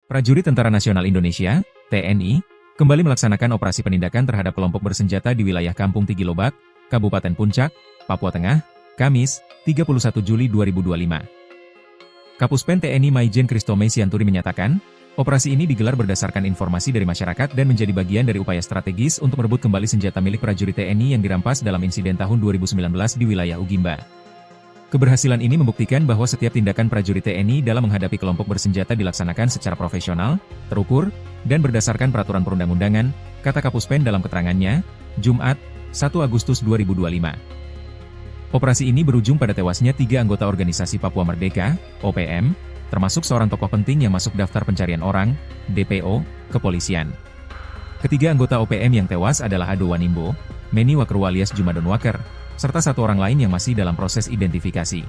Prajurit Tentara Nasional Indonesia, TNI, kembali melaksanakan operasi penindakan terhadap kelompok bersenjata di wilayah Kampung Tigilobak, Kabupaten Puncak, Papua Tengah, Kamis, 31 Juli 2025. Kapuspen TNI Maijen Christomay Sianturi menyatakan, operasi ini digelar berdasarkan informasi dari masyarakat dan menjadi bagian dari upaya strategis untuk merebut kembali senjata milik prajurit TNI yang dirampas dalam insiden tahun 2019 di wilayah Ugimba. Keberhasilan ini membuktikan bahwa setiap tindakan prajurit TNI dalam menghadapi kelompok bersenjata dilaksanakan secara profesional, terukur, dan berdasarkan peraturan perundang-undangan, kata Kapuspen dalam keterangannya, Jumat, 1 Agustus 2025. Operasi ini berujung pada tewasnya 3 anggota organisasi Papua Merdeka, OPM, termasuk seorang tokoh penting yang masuk daftar pencarian orang, DPO, kepolisian. Ketiga anggota OPM yang tewas adalah Ado Wanimbo, Meni Wakru alias Jumadon Waker, serta satu orang lain yang masih dalam proses identifikasi.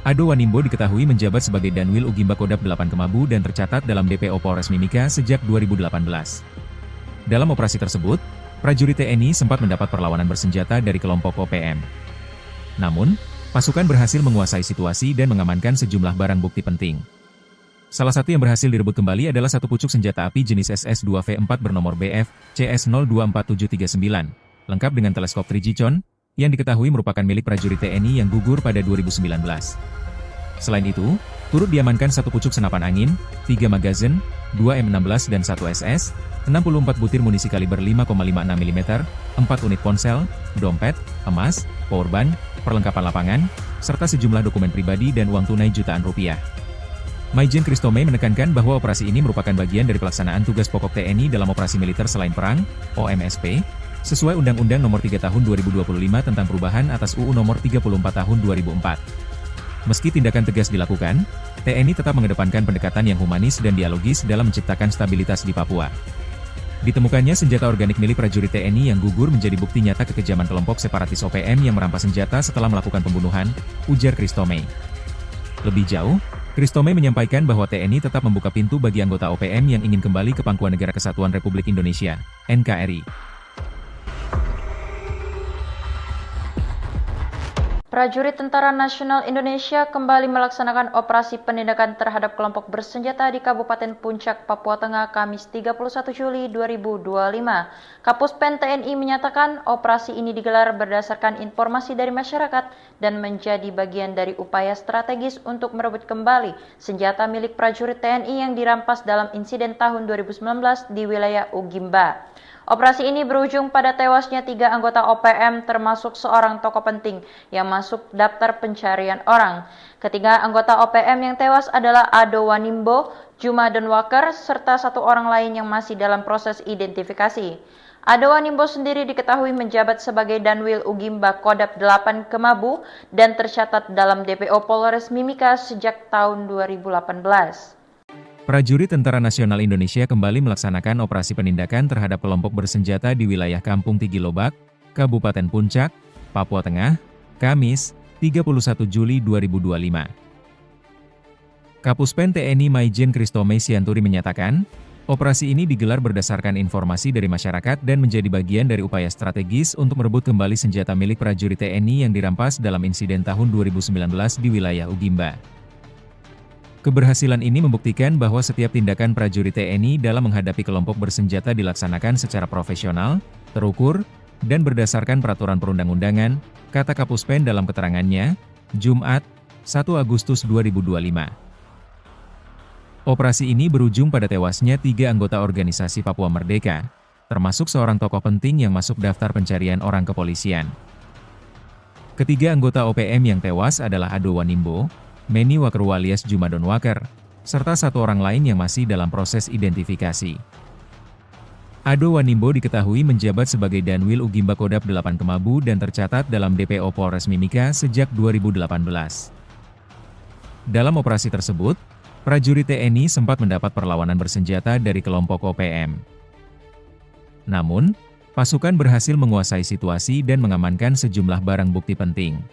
Ado Wanimbo diketahui menjabat sebagai Danwil Ugimba Kodap 8 Kemabu dan tercatat dalam DPO Polres Mimika sejak 2018. Dalam operasi tersebut, prajurit TNI sempat mendapat perlawanan bersenjata dari kelompok OPM. Namun, pasukan berhasil menguasai situasi dan mengamankan sejumlah barang bukti penting. Salah satu yang berhasil direbut kembali adalah satu pucuk senjata api jenis SS-2V4 bernomor BF CS024739, lengkap dengan teleskop Trigicon, yang diketahui merupakan milik prajurit TNI yang gugur pada 2019. Selain itu, turut diamankan satu pucuk senapan angin, 3 magazin, 2 M16 dan 1 SS, 64 butir munisi kaliber 5,56 mm, 4 unit ponsel, dompet, emas, powerbank, perlengkapan lapangan, serta sejumlah dokumen pribadi dan uang tunai jutaan rupiah. Maijen Christomay menekankan bahwa operasi ini merupakan bagian dari pelaksanaan tugas pokok TNI dalam operasi militer selain perang, OMSP, sesuai Undang-Undang Nomor 3 Tahun 2025 tentang perubahan atas UU Nomor 34 Tahun 2004. Meski tindakan tegas dilakukan, TNI tetap mengedepankan pendekatan yang humanis dan dialogis dalam menciptakan stabilitas di Papua. Ditemukannya senjata organik milik prajurit TNI yang gugur menjadi bukti nyata kekejaman kelompok separatis OPM yang merampas senjata setelah melakukan pembunuhan, ujar Christomay. Lebih jauh, Christomay menyampaikan bahwa TNI tetap membuka pintu bagi anggota OPM yang ingin kembali ke pangkuan Negara Kesatuan Republik Indonesia, NKRI. Prajurit Tentara Nasional Indonesia kembali melaksanakan operasi penindakan terhadap kelompok bersenjata di Kabupaten Puncak, Papua Tengah, Kamis 31 Juli 2025. Kapuspen TNI menyatakan operasi ini digelar berdasarkan informasi dari masyarakat dan menjadi bagian dari upaya strategis untuk merebut kembali senjata milik prajurit TNI yang dirampas dalam insiden tahun 2019 di wilayah Ugimba. Operasi ini berujung pada tewasnya 3 anggota OPM termasuk seorang tokoh penting yang masuk daftar pencarian orang. Ketiga anggota OPM yang tewas adalah Ado Wanimbo, Jumadon Waker, serta satu orang lain yang masih dalam proses identifikasi. Ado Wanimbo sendiri diketahui menjabat sebagai Danwil Ugimba Kodap 8 Kemabu dan tercatat dalam DPO Polres Mimika sejak tahun 2018. Prajurit Tentara Nasional Indonesia kembali melaksanakan operasi penindakan terhadap kelompok bersenjata di wilayah Kampung Tigilobak, Kabupaten Puncak, Papua Tengah, Kamis, 31 Juli 2025. Kapuspen TNI Maijen Christomay Sianturi menyatakan, operasi ini digelar berdasarkan informasi dari masyarakat dan menjadi bagian dari upaya strategis untuk merebut kembali senjata milik prajurit TNI yang dirampas dalam insiden tahun 2019 di wilayah Ugimba. Keberhasilan ini membuktikan bahwa setiap tindakan prajurit TNI dalam menghadapi kelompok bersenjata dilaksanakan secara profesional, terukur, dan berdasarkan peraturan perundang-undangan, kata Kapuspen dalam keterangannya, Jumat, 1 Agustus 2025. Operasi ini berujung pada tewasnya 3 anggota organisasi Papua Merdeka, termasuk seorang tokoh penting yang masuk daftar pencarian orang kepolisian. Ketiga anggota OPM yang tewas adalah Ado Wanimbo, Meni Wakru alias Jumadon Waker, serta satu orang lain yang masih dalam proses identifikasi. Ado Wanimbo diketahui menjabat sebagai Danwil Ugimba Kodap 8 Kemabu dan tercatat dalam DPO Polres Mimika sejak 2018. Dalam operasi tersebut, prajurit TNI sempat mendapat perlawanan bersenjata dari kelompok OPM. Namun, pasukan berhasil menguasai situasi dan mengamankan sejumlah barang bukti penting.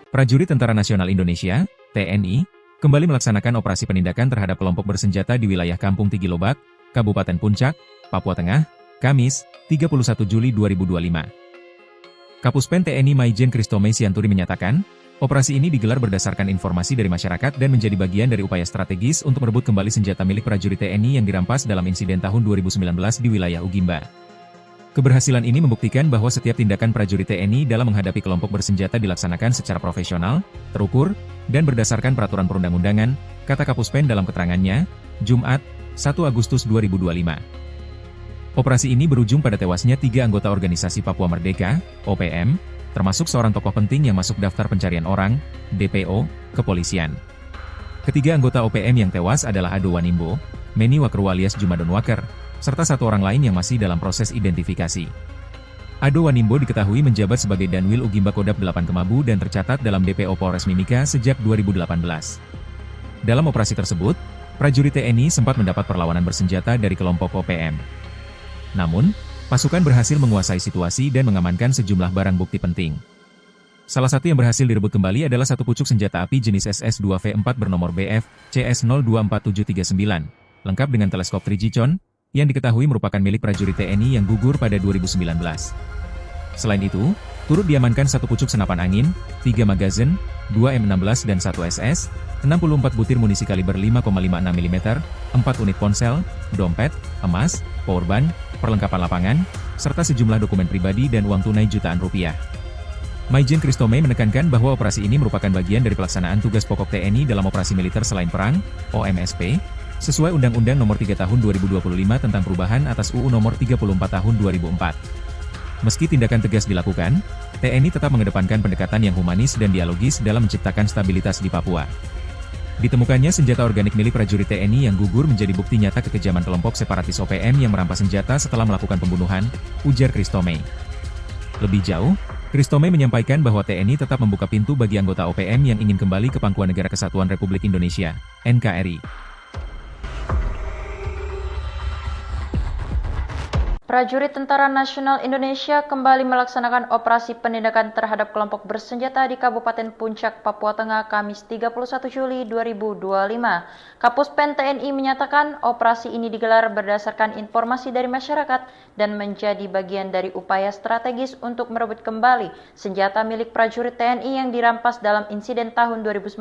Prajurit Tentara Nasional Indonesia, TNI, kembali melaksanakan operasi penindakan terhadap kelompok bersenjata di wilayah Kampung Tigilobak, Kabupaten Puncak, Papua Tengah, Kamis, 31 Juli 2025. Kapuspen TNI Maijen Christomay Sianturi menyatakan, Operasi ini digelar berdasarkan informasi dari masyarakat dan menjadi bagian dari upaya strategis untuk merebut kembali senjata milik prajurit TNI yang dirampas dalam insiden tahun 2019 di wilayah Ugimba. Keberhasilan ini membuktikan bahwa setiap tindakan prajurit TNI dalam menghadapi kelompok bersenjata dilaksanakan secara profesional, terukur, dan berdasarkan peraturan perundang-undangan, kata Kapuspen dalam keterangannya, Jumat, 1 Agustus 2025. Operasi ini berujung pada tewasnya 3 anggota organisasi Papua Merdeka, OPM, termasuk seorang tokoh penting yang masuk daftar pencarian orang, DPO, kepolisian. Ketiga anggota OPM yang tewas adalah Ado Wanimbo, Meni Wakru alias Jumadon Waker, serta satu orang lain yang masih dalam proses identifikasi. Ado Wanimbo diketahui menjabat sebagai Danwil Ugimba Kodap 8 Kemabu dan tercatat dalam DPO Polres Mimika sejak 2018. Dalam operasi tersebut, prajurit TNI sempat mendapat perlawanan bersenjata dari kelompok OPM. Namun, pasukan berhasil menguasai situasi dan mengamankan sejumlah barang bukti penting. Salah satu yang berhasil direbut kembali adalah satu pucuk senjata api jenis SS-2V4 bernomor BF CS024739, lengkap dengan teleskop Trigicon, yang diketahui merupakan milik prajurit TNI yang gugur pada 2019. Selain itu, turut diamankan satu pucuk senapan angin, 3 magazin, 2 M16 dan 1 SS, 64 butir munisi kaliber 5,56 mm, 4 unit ponsel, dompet, emas, powerbank, perlengkapan lapangan, serta sejumlah dokumen pribadi dan uang tunai jutaan rupiah. Maijen Kristome menekankan bahwa operasi ini merupakan bagian dari pelaksanaan tugas pokok TNI dalam operasi militer selain perang, OMSP, sesuai Undang-Undang Nomor 3 Tahun 2025 tentang perubahan atas UU Nomor 34 Tahun 2004. Meski tindakan tegas dilakukan, TNI tetap mengedepankan pendekatan yang humanis dan dialogis dalam menciptakan stabilitas di Papua. Ditemukannya senjata organik milik prajurit TNI yang gugur menjadi bukti nyata kekejaman kelompok separatis OPM yang merampas senjata setelah melakukan pembunuhan, ujar Kristome. Lebih jauh, Kristome menyampaikan bahwa TNI tetap membuka pintu bagi anggota OPM yang ingin kembali ke Pangkuan Negara Kesatuan Republik Indonesia, NKRI. Prajurit Tentara Nasional Indonesia kembali melaksanakan operasi penindakan terhadap kelompok bersenjata di Kabupaten Puncak, Papua Tengah, Kamis 31 Juli 2025. Kapuspen TNI menyatakan operasi ini digelar berdasarkan informasi dari masyarakat dan menjadi bagian dari upaya strategis untuk merebut kembali senjata milik prajurit TNI yang dirampas dalam insiden tahun 2019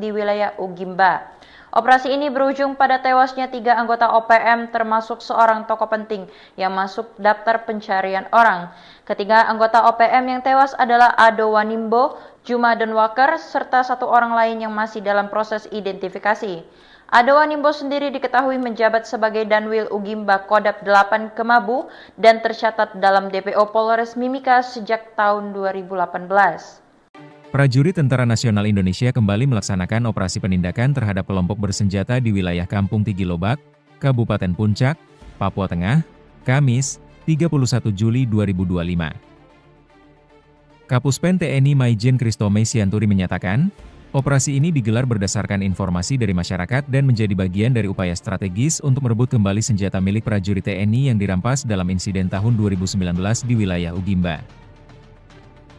di wilayah Ugimba. Operasi ini berujung pada tewasnya 3 anggota OPM termasuk seorang tokoh penting yang masuk daftar pencarian orang. Ketiga anggota OPM yang tewas adalah Ado Wanimbo, Jumadon Waker, serta satu orang lain yang masih dalam proses identifikasi. Ado Wanimbo sendiri diketahui menjabat sebagai Danwil Ugimba Kodap 8 Kemabu dan tercatat dalam DPO Polres Mimika sejak tahun 2018. Prajurit Tentara Nasional Indonesia kembali melaksanakan operasi penindakan terhadap kelompok bersenjata di wilayah Kampung Tigilobak, Kabupaten Puncak, Papua Tengah, Kamis, 31 Juli 2025. Kapuspen TNI Maijen Kristome Sianturi menyatakan, operasi ini digelar berdasarkan informasi dari masyarakat dan menjadi bagian dari upaya strategis untuk merebut kembali senjata milik prajurit TNI yang dirampas dalam insiden tahun 2019 di wilayah Ugimba.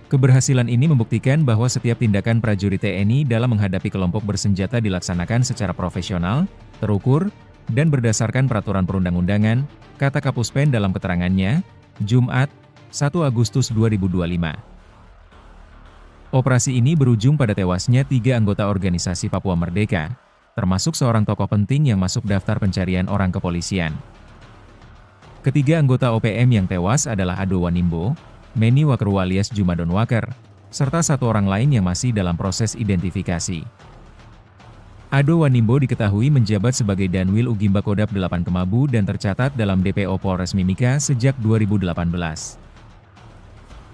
Keberhasilan ini membuktikan bahwa setiap tindakan prajurit TNI dalam menghadapi kelompok bersenjata dilaksanakan secara profesional, terukur, dan berdasarkan peraturan perundang-undangan, kata Kapuspen dalam keterangannya, Jumat, 1 Agustus 2025. Operasi ini berujung pada tewasnya 3 anggota organisasi Papua Merdeka, termasuk seorang tokoh penting yang masuk daftar pencarian orang kepolisian. Ketiga anggota OPM yang tewas adalah Ado Wanimbo, Meni Wakru alias Jumadon Waker, serta satu orang lain yang masih dalam proses identifikasi. Ado Wanimbo diketahui menjabat sebagai Danwil Ugimba Kodap 8 Kemabu dan tercatat dalam DPO Polres Mimika sejak 2018.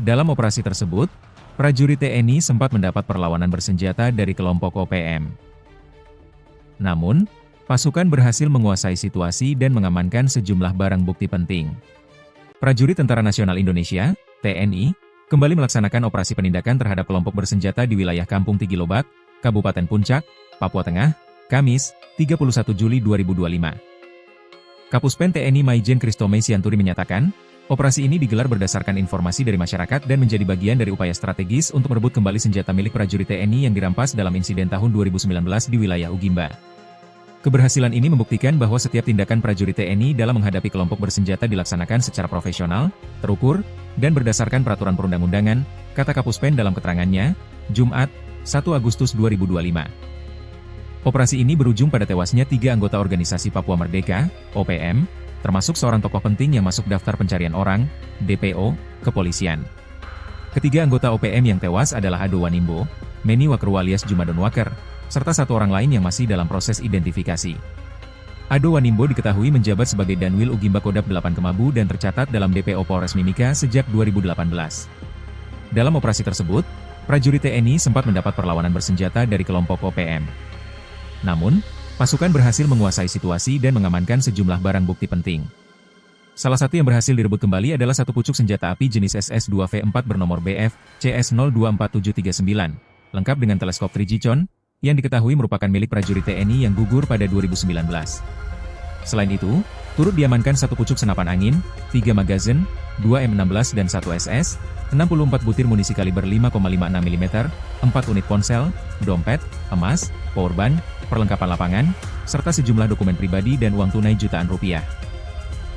Dalam operasi tersebut, prajurit TNI sempat mendapat perlawanan bersenjata dari kelompok OPM. Namun, pasukan berhasil menguasai situasi dan mengamankan sejumlah barang bukti penting. Prajurit Tentara Nasional Indonesia, TNI, kembali melaksanakan operasi penindakan terhadap kelompok bersenjata di wilayah Kampung Tigilobak, Kabupaten Puncak, Papua Tengah, Kamis, 31 Juli 2025. Kapuspen TNI Maijen Kristome Sianturi menyatakan, operasi ini digelar berdasarkan informasi dari masyarakat dan menjadi bagian dari upaya strategis untuk merebut kembali senjata milik prajurit TNI yang dirampas dalam insiden tahun 2019 di wilayah Ugimba. Keberhasilan ini membuktikan bahwa setiap tindakan prajurit TNI dalam menghadapi kelompok bersenjata dilaksanakan secara profesional, terukur, dan berdasarkan peraturan perundang-undangan, kata Kapuspen dalam keterangannya, Jumat, 1 Agustus 2025. Operasi ini berujung pada tewasnya 3 anggota organisasi Papua Merdeka, OPM, termasuk seorang tokoh penting yang masuk daftar pencarian orang, DPO, kepolisian. Ketiga anggota OPM yang tewas adalah Ado Wanimbo, Meni Wakru alias Jumadon Waker, serta satu orang lain yang masih dalam proses identifikasi. Ado Wanimbo diketahui menjabat sebagai Danwil Ugimba Kodap 8 Kemabu dan tercatat dalam DPO Polres Mimika sejak 2018. Dalam operasi tersebut, prajurit TNI sempat mendapat perlawanan bersenjata dari kelompok OPM. Namun, pasukan berhasil menguasai situasi dan mengamankan sejumlah barang bukti penting. Salah satu yang berhasil direbut kembali adalah satu pucuk senjata api jenis SS-2V4 bernomor BF CS024739, lengkap dengan teleskop Trigicon, yang diketahui merupakan milik prajurit TNI yang gugur pada 2019. Selain itu, turut diamankan satu pucuk senapan angin, 3 magazin, 2 M16 dan 1 SS, 64 butir munisi kaliber 5,56 mm, 4 unit ponsel, dompet, emas, powerbank, perlengkapan lapangan, serta sejumlah dokumen pribadi dan uang tunai jutaan rupiah.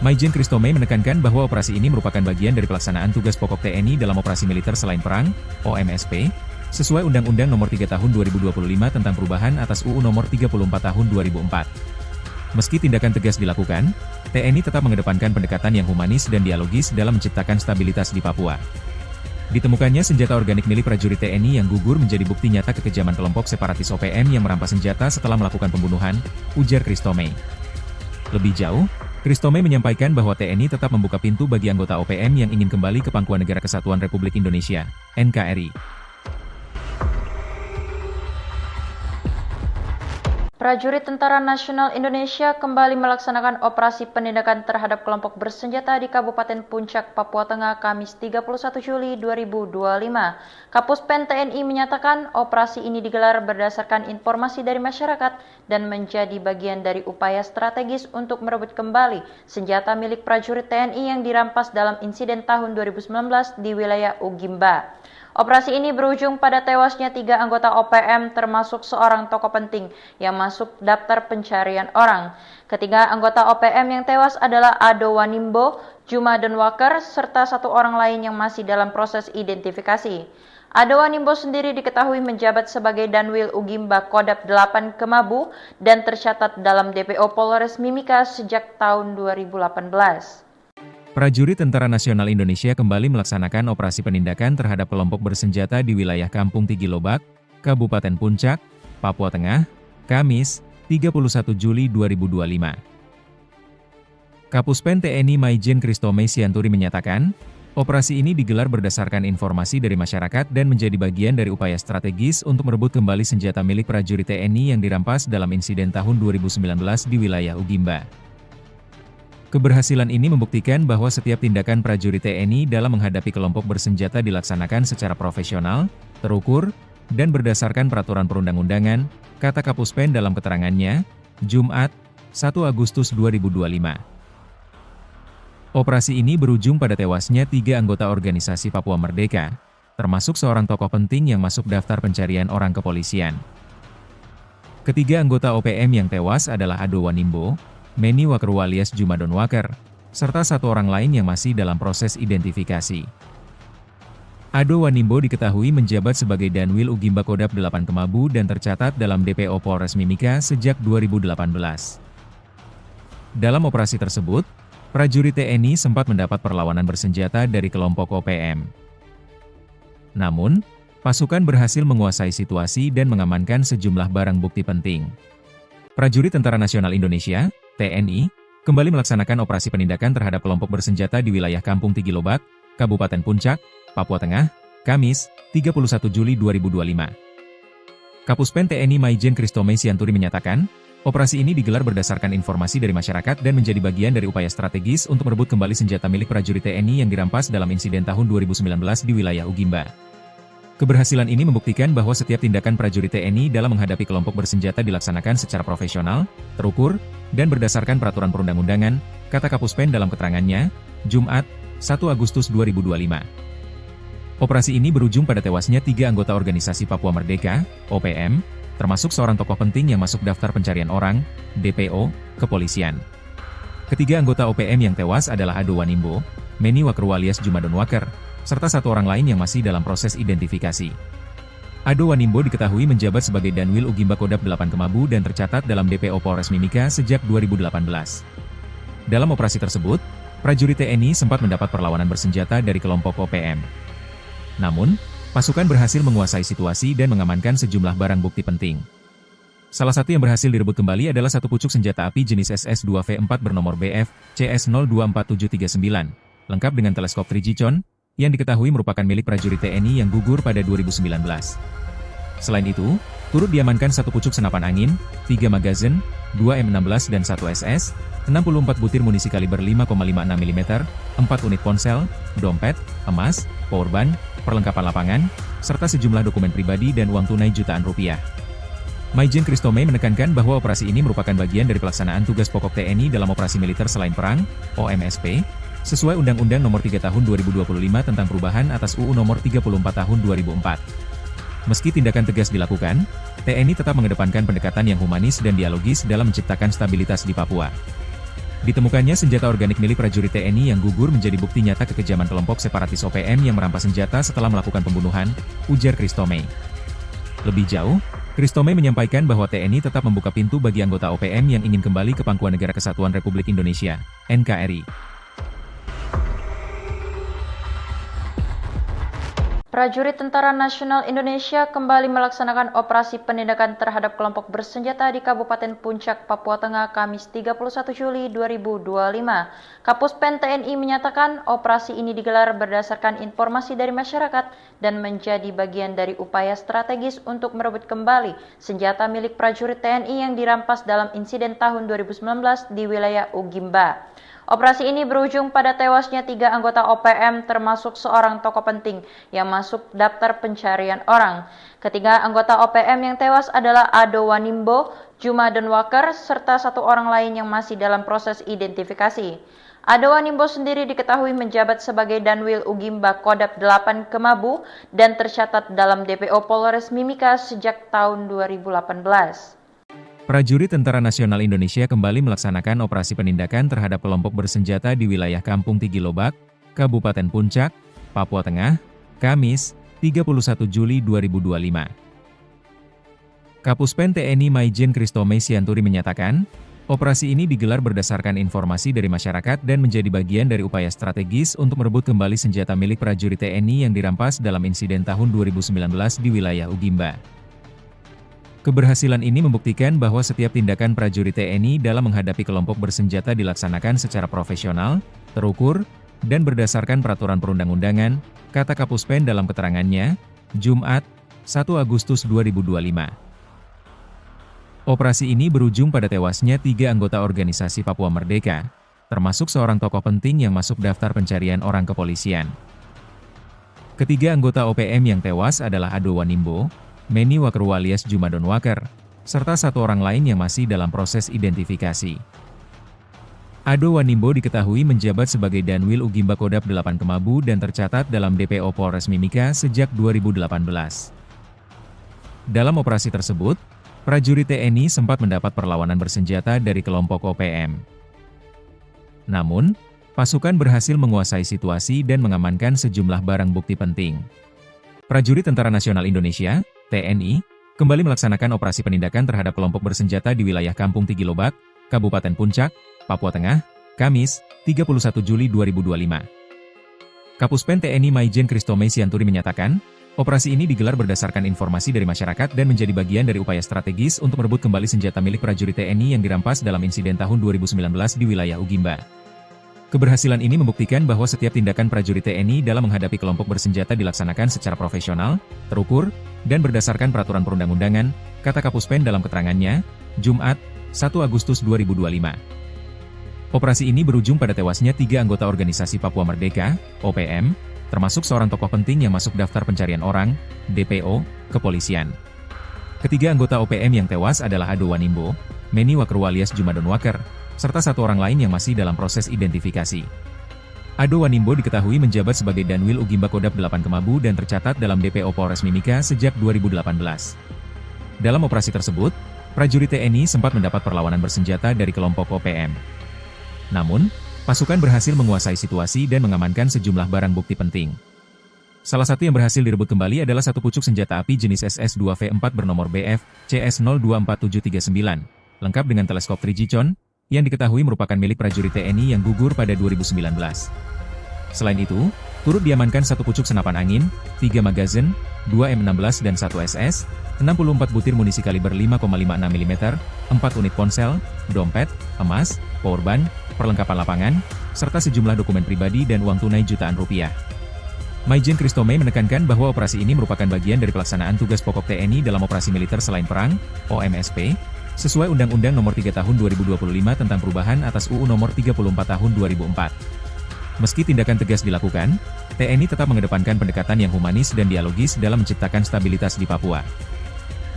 Maijen Kristome menekankan bahwa operasi ini merupakan bagian dari pelaksanaan tugas pokok TNI dalam operasi militer selain perang, OMSP, sesuai Undang-Undang Nomor 3 Tahun 2025 tentang perubahan atas UU Nomor 34 Tahun 2004. Meski tindakan tegas dilakukan, TNI tetap mengedepankan pendekatan yang humanis dan dialogis dalam menciptakan stabilitas di Papua. Ditemukannya senjata organik milik prajurit TNI yang gugur menjadi bukti nyata kekejaman kelompok separatis OPM yang merampas senjata setelah melakukan pembunuhan, ujar Kristome. Lebih jauh, Kristome menyampaikan bahwa TNI tetap membuka pintu bagi anggota OPM yang ingin kembali ke pangkuan Negara Kesatuan Republik Indonesia, NKRI. Prajurit Tentara Nasional Indonesia kembali melaksanakan operasi penindakan terhadap kelompok bersenjata di Kabupaten Puncak, Papua Tengah, Kamis 31 Juli 2025. Kapuspen TNI menyatakan operasi ini digelar berdasarkan informasi dari masyarakat dan menjadi bagian dari upaya strategis untuk merebut kembali senjata milik prajurit TNI yang dirampas dalam insiden tahun 2019 di wilayah Ugimba. Operasi ini berujung pada tewasnya 3 anggota OPM termasuk seorang tokoh penting yang masuk daftar pencarian orang. Ketiga anggota OPM yang tewas adalah Ado Wanimbo, Jumadon Waker, serta satu orang lain yang masih dalam proses identifikasi. Ado Wanimbo sendiri diketahui menjabat sebagai Danwil Ugimba Kodap 8 Kemabu dan tercatat dalam DPO Polres Mimika sejak tahun 2018. Prajurit Tentara Nasional Indonesia kembali melaksanakan operasi penindakan terhadap kelompok bersenjata di wilayah Kampung Tigilobak, Kabupaten Puncak, Papua Tengah, Kamis, 31 Juli 2025. Kapuspen TNI Maijen Kristome Sianturi menyatakan, operasi ini digelar berdasarkan informasi dari masyarakat dan menjadi bagian dari upaya strategis untuk merebut kembali senjata milik prajurit TNI yang dirampas dalam insiden tahun 2019 di wilayah Ugimba. Keberhasilan ini membuktikan bahwa setiap tindakan prajurit TNI dalam menghadapi kelompok bersenjata dilaksanakan secara profesional, terukur, dan berdasarkan peraturan perundang-undangan, kata Kapuspen dalam keterangannya, Jumat, 1 Agustus 2025. Operasi ini berujung pada tewasnya 3 anggota organisasi Papua Merdeka, termasuk seorang tokoh penting yang masuk daftar pencarian orang kepolisian. Ketiga anggota OPM yang tewas adalah Ado Wanimbo, Meni Wakru alias Jumadon Waker, serta satu orang lain yang masih dalam proses identifikasi. Ado Wanimbo diketahui menjabat sebagai Danwil Ugimba Kodap 8 Kemabu dan tercatat dalam DPO Polres Mimika sejak 2018. Dalam operasi tersebut, prajurit TNI sempat mendapat perlawanan bersenjata dari kelompok OPM. Namun, pasukan berhasil menguasai situasi dan mengamankan sejumlah barang bukti penting. Prajurit Tentara Nasional Indonesia, TNI, kembali melaksanakan operasi penindakan terhadap kelompok bersenjata di wilayah Kampung Tigilobak, Kabupaten Puncak, Papua Tengah, Kamis, 31 Juli 2025. Kapuspen TNI Maijen Kristome Sianturi menyatakan, operasi ini digelar berdasarkan informasi dari masyarakat dan menjadi bagian dari upaya strategis untuk merebut kembali senjata milik prajurit TNI yang dirampas dalam insiden tahun 2019 di wilayah Ugimba. Keberhasilan ini membuktikan bahwa setiap tindakan prajurit TNI dalam menghadapi kelompok bersenjata dilaksanakan secara profesional, terukur, dan berdasarkan peraturan perundang-undangan, kata Kapuspen dalam keterangannya, Jumat, 1 Agustus 2025. Operasi ini berujung pada tewasnya 3 anggota organisasi Papua Merdeka, OPM, termasuk seorang tokoh penting yang masuk daftar pencarian orang, DPO, kepolisian. Ketiga anggota OPM yang tewas adalah Ado Wanimbo, Meni Wakru alias Jumadon Waker, serta satu orang lain yang masih dalam proses identifikasi. Ado Wanimbo diketahui menjabat sebagai Danwil Ugimba Kodap 8 Kemabu dan tercatat dalam DPO Polres Mimika sejak 2018. Dalam operasi tersebut, prajurit TNI sempat mendapat perlawanan bersenjata dari kelompok OPM. Namun, pasukan berhasil menguasai situasi dan mengamankan sejumlah barang bukti penting. Salah satu yang berhasil direbut kembali adalah satu pucuk senjata api jenis SS-2V4 bernomor BF CS024739, lengkap dengan teleskop 3G-con, yang diketahui merupakan milik prajurit TNI yang gugur pada 2019. Selain itu, turut diamankan satu pucuk senapan angin, 3 magazin, 2 M16 dan 1 SS, 64 butir munisi kaliber 5,56 mm, 4 unit ponsel, dompet, emas, powerbank, perlengkapan lapangan, serta sejumlah dokumen pribadi dan uang tunai jutaan rupiah. Maijen Kristome menekankan bahwa operasi ini merupakan bagian dari pelaksanaan tugas pokok TNI dalam operasi militer selain perang, OMSP, sesuai Undang-Undang Nomor 3 Tahun 2025 tentang perubahan atas UU Nomor 34 Tahun 2004. Meski tindakan tegas dilakukan, TNI tetap mengedepankan pendekatan yang humanis dan dialogis dalam menciptakan stabilitas di Papua. Ditemukannya senjata organik milik prajurit TNI yang gugur menjadi bukti nyata kekejaman kelompok separatis OPM yang merampas senjata setelah melakukan pembunuhan, ujar Kristome. Lebih jauh, Kristome menyampaikan bahwa TNI tetap membuka pintu bagi anggota OPM yang ingin kembali ke Pangkuan Negara Kesatuan Republik Indonesia, NKRI. Prajurit Tentara Nasional Indonesia kembali melaksanakan operasi penindakan terhadap kelompok bersenjata di Kabupaten Puncak, Papua Tengah, Kamis 31 Juli 2025. Kapuspen TNI menyatakan operasi ini digelar berdasarkan informasi dari masyarakat dan menjadi bagian dari upaya strategis untuk merebut kembali senjata milik prajurit TNI yang dirampas dalam insiden tahun 2019 di wilayah Ugimba. Operasi ini berujung pada tewasnya 3 anggota OPM termasuk seorang tokoh penting yang masuk daftar pencarian orang. Ketiga anggota OPM yang tewas adalah Ado Wanimbo, Juma Donwaker, serta 1 orang lain yang masih dalam proses identifikasi. Ado Wanimbo sendiri diketahui menjabat sebagai Danwil Ugimba Kodap 8 Kemabu dan tercatat dalam DPO Polres Mimika sejak tahun 2018. Prajurit Tentara Nasional Indonesia kembali melaksanakan operasi penindakan terhadap kelompok bersenjata di wilayah Kampung Tigilobak, Kabupaten Puncak, Papua Tengah, Kamis, 31 Juli 2025. Kapuspen TNI Maijen Kristome Sianturi menyatakan, operasi ini digelar berdasarkan informasi dari masyarakat dan menjadi bagian dari upaya strategis untuk merebut kembali senjata milik prajurit TNI yang dirampas dalam insiden tahun 2019 di wilayah Ugimba. Keberhasilan ini membuktikan bahwa setiap tindakan prajurit TNI dalam menghadapi kelompok bersenjata dilaksanakan secara profesional, terukur, dan berdasarkan peraturan perundang-undangan, kata Kapuspen dalam keterangannya, Jumat, 1 Agustus 2025. Operasi ini berujung pada tewasnya 3 anggota organisasi Papua Merdeka, termasuk seorang tokoh penting yang masuk daftar pencarian orang kepolisian. Ketiga anggota OPM yang tewas adalah Ado Wanimbo, Meni Wakru alias Juma Donwaker, serta 1 orang lain yang masih dalam proses identifikasi. Ado Wanimbo diketahui menjabat sebagai Danwil Ugimba Kodap 8 Kemabu dan tercatat dalam DPO Polres Mimika sejak 2018. Dalam operasi tersebut, prajurit TNI sempat mendapat perlawanan bersenjata dari kelompok OPM. Namun, pasukan berhasil menguasai situasi dan mengamankan sejumlah barang bukti penting. Prajurit Tentara Nasional Indonesia, TNI, kembali melaksanakan operasi penindakan terhadap kelompok bersenjata di wilayah Kampung Tigilobak, Kabupaten Puncak, Papua Tengah, Kamis, 31 Juli 2025. Kapuspen TNI Maijen Kristome Sianturi menyatakan, operasi ini digelar berdasarkan informasi dari masyarakat dan menjadi bagian dari upaya strategis untuk merebut kembali senjata milik prajurit TNI yang dirampas dalam insiden tahun 2019 di wilayah Ugimba. Keberhasilan ini membuktikan bahwa setiap tindakan prajurit TNI dalam menghadapi kelompok bersenjata dilaksanakan secara profesional, terukur, dan berdasarkan peraturan perundang-undangan, kata Kapuspen dalam keterangannya, Jumat, 1 Agustus 2025. Operasi ini berujung pada tewasnya 3 anggota organisasi Papua Merdeka, OPM, termasuk seorang tokoh penting yang masuk daftar pencarian orang, DPO, kepolisian. Ketiga anggota OPM yang tewas adalah Ado Wanimbo, Meni Wakru alias Juma Donwaker, serta 1 orang lain yang masih dalam proses identifikasi. Ado Wanimbo diketahui menjabat sebagai Danwil Ugimba Kodap 8 Kemabu dan tercatat dalam DPO Polres Mimika sejak 2018. Dalam operasi tersebut, prajurit TNI sempat mendapat perlawanan bersenjata dari kelompok OPM. Namun, pasukan berhasil menguasai situasi dan mengamankan sejumlah barang bukti penting. Salah satu yang berhasil direbut kembali adalah satu pucuk senjata api jenis SS-2V4 bernomor BF CS024739, lengkap dengan teleskop 3G Chon, yang diketahui merupakan milik prajurit TNI yang gugur pada 2019. Selain itu, turut diamankan satu pucuk senapan angin, 3 magazin, 2 M16 dan 1 SS, 64 butir munisi kaliber 5,56 mm, 4 unit ponsel, dompet, emas, powerbank, perlengkapan lapangan, serta sejumlah dokumen pribadi dan uang tunai jutaan rupiah. Maijen Christomey menekankan bahwa operasi ini merupakan bagian dari pelaksanaan tugas pokok TNI dalam operasi militer selain perang, OMSP, sesuai Undang-Undang Nomor 3 Tahun 2025 tentang perubahan atas UU Nomor 34 Tahun 2004. Meski tindakan tegas dilakukan, TNI tetap mengedepankan pendekatan yang humanis dan dialogis dalam menciptakan stabilitas di Papua.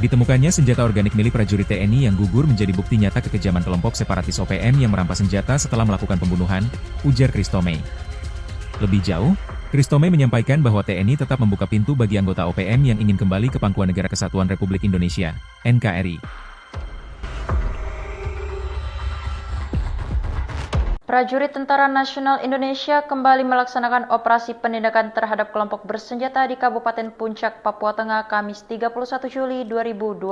Ditemukannya senjata organik milik prajurit TNI yang gugur menjadi bukti nyata kekejaman kelompok separatis OPM yang merampas senjata setelah melakukan pembunuhan, ujar Christomey. Lebih jauh, Christomey menyampaikan bahwa TNI tetap membuka pintu bagi anggota OPM yang ingin kembali ke pangkuan Negara Kesatuan Republik Indonesia, NKRI. Prajurit Tentara Nasional Indonesia kembali melaksanakan operasi penindakan terhadap kelompok bersenjata di Kabupaten Puncak, Papua Tengah, Kamis 31 Juli 2025.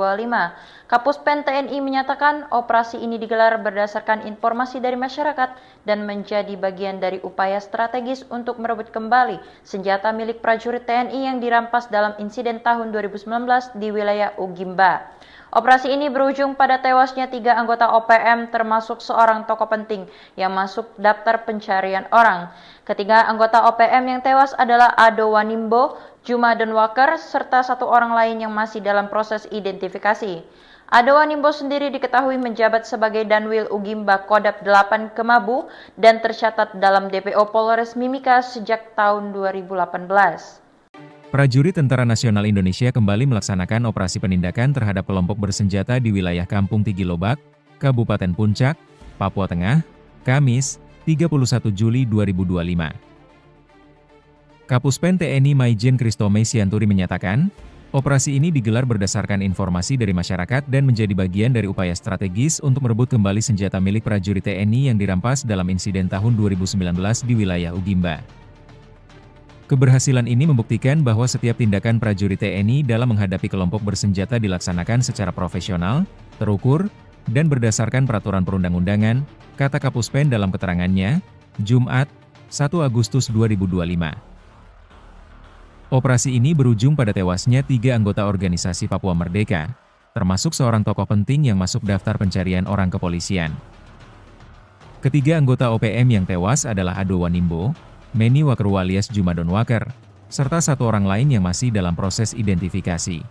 Kapuspen TNI menyatakan operasi ini digelar berdasarkan informasi dari masyarakat dan menjadi bagian dari upaya strategis untuk merebut kembali senjata milik prajurit TNI yang dirampas dalam insiden tahun 2019 di wilayah Ugimba. Operasi ini berujung pada tewasnya 3 anggota OPM termasuk seorang tokoh penting yang masuk daftar pencarian orang. Ketiga anggota OPM yang tewas adalah Ado Wanimbo, Juma Donwaker, serta satu orang lain yang masih dalam proses identifikasi. Ado Wanimbo sendiri diketahui menjabat sebagai Danwil Ugimba Kodap 8 Kemabu dan tercatat dalam DPO Polres Mimika sejak tahun 2018. Prajurit Tentara Nasional Indonesia kembali melaksanakan operasi penindakan terhadap kelompok bersenjata di wilayah Kampung Tigilobak, Kabupaten Puncak, Papua Tengah, Kamis, 31 Juli 2025. Kapuspen TNI Maijen Christomey Sianturi menyatakan, operasi ini digelar berdasarkan informasi dari masyarakat dan menjadi bagian dari upaya strategis untuk merebut kembali senjata milik prajurit TNI yang dirampas dalam insiden tahun 2019 di wilayah Ugimba. Keberhasilan ini membuktikan bahwa setiap tindakan prajurit TNI dalam menghadapi kelompok bersenjata dilaksanakan secara profesional, terukur, dan berdasarkan peraturan perundang-undangan, kata Kapuspen dalam keterangannya, Jumat, 1 Agustus 2025. Operasi ini berujung pada tewasnya 3 anggota organisasi Papua Merdeka, termasuk seorang tokoh penting yang masuk daftar pencarian orang kepolisian. Ketiga anggota OPM yang tewas adalah Ado Wanimbo, Meni Wakeru alias Juma Donwaker, serta satu orang lain yang masih dalam proses identifikasi.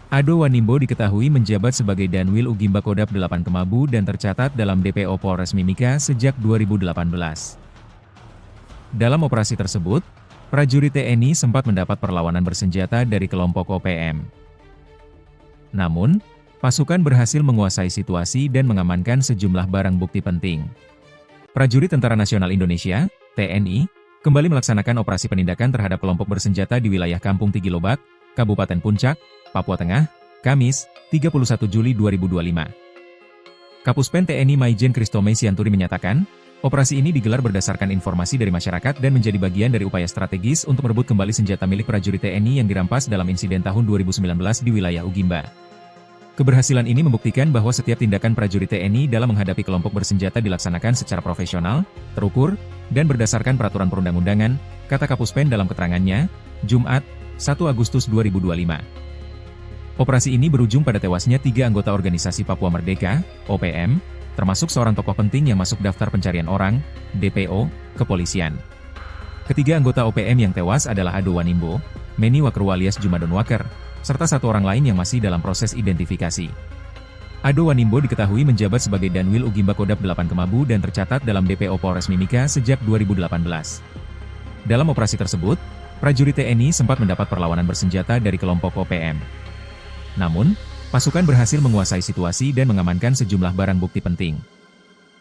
Ado Wanimbo diketahui menjabat sebagai Danwil Ugimba Kodap 8 Kemabu dan tercatat dalam DPO Polres Mimika sejak 2018. Dalam operasi tersebut, prajurit TNI sempat mendapat perlawanan bersenjata dari kelompok OPM. Namun, pasukan berhasil menguasai situasi dan mengamankan sejumlah barang bukti penting. Prajurit Tentara Nasional Indonesia, TNI, kembali melaksanakan operasi penindakan terhadap kelompok bersenjata di wilayah Kampung Tigilobak, Kabupaten Puncak, Papua Tengah, Kamis, 31 Juli 2025. Kapuspen TNI Maijen Christomey Sianturi menyatakan, operasi ini digelar berdasarkan informasi dari masyarakat dan menjadi bagian dari upaya strategis untuk merebut kembali senjata milik prajurit TNI yang dirampas dalam insiden tahun 2019 di wilayah Ugimba. Keberhasilan ini membuktikan bahwa setiap tindakan prajurit TNI dalam menghadapi kelompok bersenjata dilaksanakan secara profesional, terukur, dan berdasarkan peraturan perundang-undangan, kata Kapuspen dalam keterangannya, Jumat, 1 Agustus 2025. Operasi ini berujung pada tewasnya 3 anggota organisasi Papua Merdeka, OPM, termasuk seorang tokoh penting yang masuk daftar pencarian orang, DPO, kepolisian. Ketiga anggota OPM yang tewas adalah Ado Wanimbo, Meni Wakeru alias Juma Donwaker, serta satu orang lain yang masih dalam proses identifikasi. Ado Wanimbo diketahui menjabat sebagai Danwil Ugimba Kodap 8 Kemabu dan tercatat dalam DPO Polres Mimika sejak 2018. Dalam operasi tersebut, prajurit TNI sempat mendapat perlawanan bersenjata dari kelompok OPM. Namun, pasukan berhasil menguasai situasi dan mengamankan sejumlah barang bukti penting.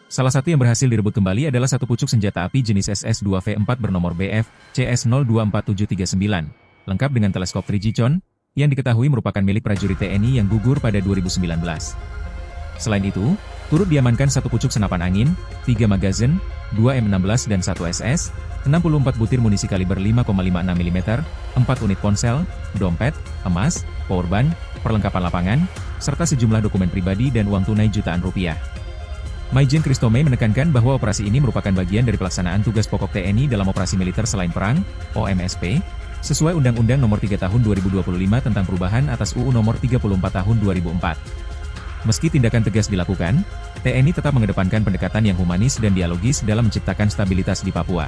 Salah satu yang berhasil direbut kembali adalah satu pucuk senjata api jenis SS-2V4 bernomor BF CS024739, lengkap dengan teleskop 3G Chon, yang diketahui merupakan milik prajurit TNI yang gugur pada 2019. Selain itu, turut diamankan 1 pucuk senapan angin, 3 magazin, 2 M16 dan 1 SS, 64 butir munisi kaliber 5,56 mm, 4 unit ponsel, dompet, emas, powerbank, perlengkapan lapangan, serta sejumlah dokumen pribadi dan uang tunai jutaan rupiah. Maijen Christomey menekankan bahwa operasi ini merupakan bagian dari pelaksanaan tugas pokok TNI dalam operasi militer selain perang, OMSP, sesuai Undang-Undang Nomor 3 Tahun 2025 tentang perubahan atas UU Nomor 34 Tahun 2004. Meski tindakan tegas dilakukan, TNI tetap mengedepankan pendekatan yang humanis dan dialogis dalam menciptakan stabilitas di Papua.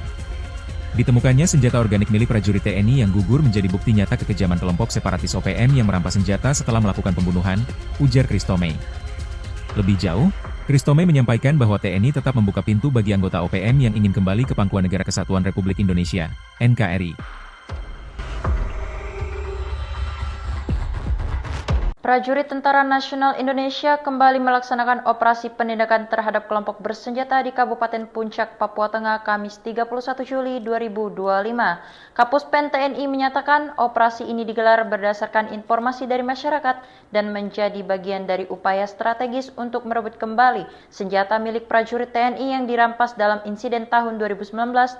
Ditemukannya senjata organik milik prajurit TNI yang gugur menjadi bukti nyata kekejaman kelompok separatis OPM yang merampas senjata setelah melakukan pembunuhan, ujar Christomey. Lebih jauh, Christomey menyampaikan bahwa TNI tetap membuka pintu bagi anggota OPM yang ingin kembali ke pangkuan Negara Kesatuan Republik Indonesia, NKRI. Prajurit Tentara Nasional Indonesia kembali melaksanakan operasi penindakan terhadap kelompok bersenjata di Kabupaten Puncak, Papua Tengah, Kamis 31 Juli 2025. Kapuspen TNI menyatakan operasi ini digelar berdasarkan informasi dari masyarakat dan menjadi bagian dari upaya strategis untuk merebut kembali senjata milik prajurit TNI yang dirampas dalam insiden tahun 2019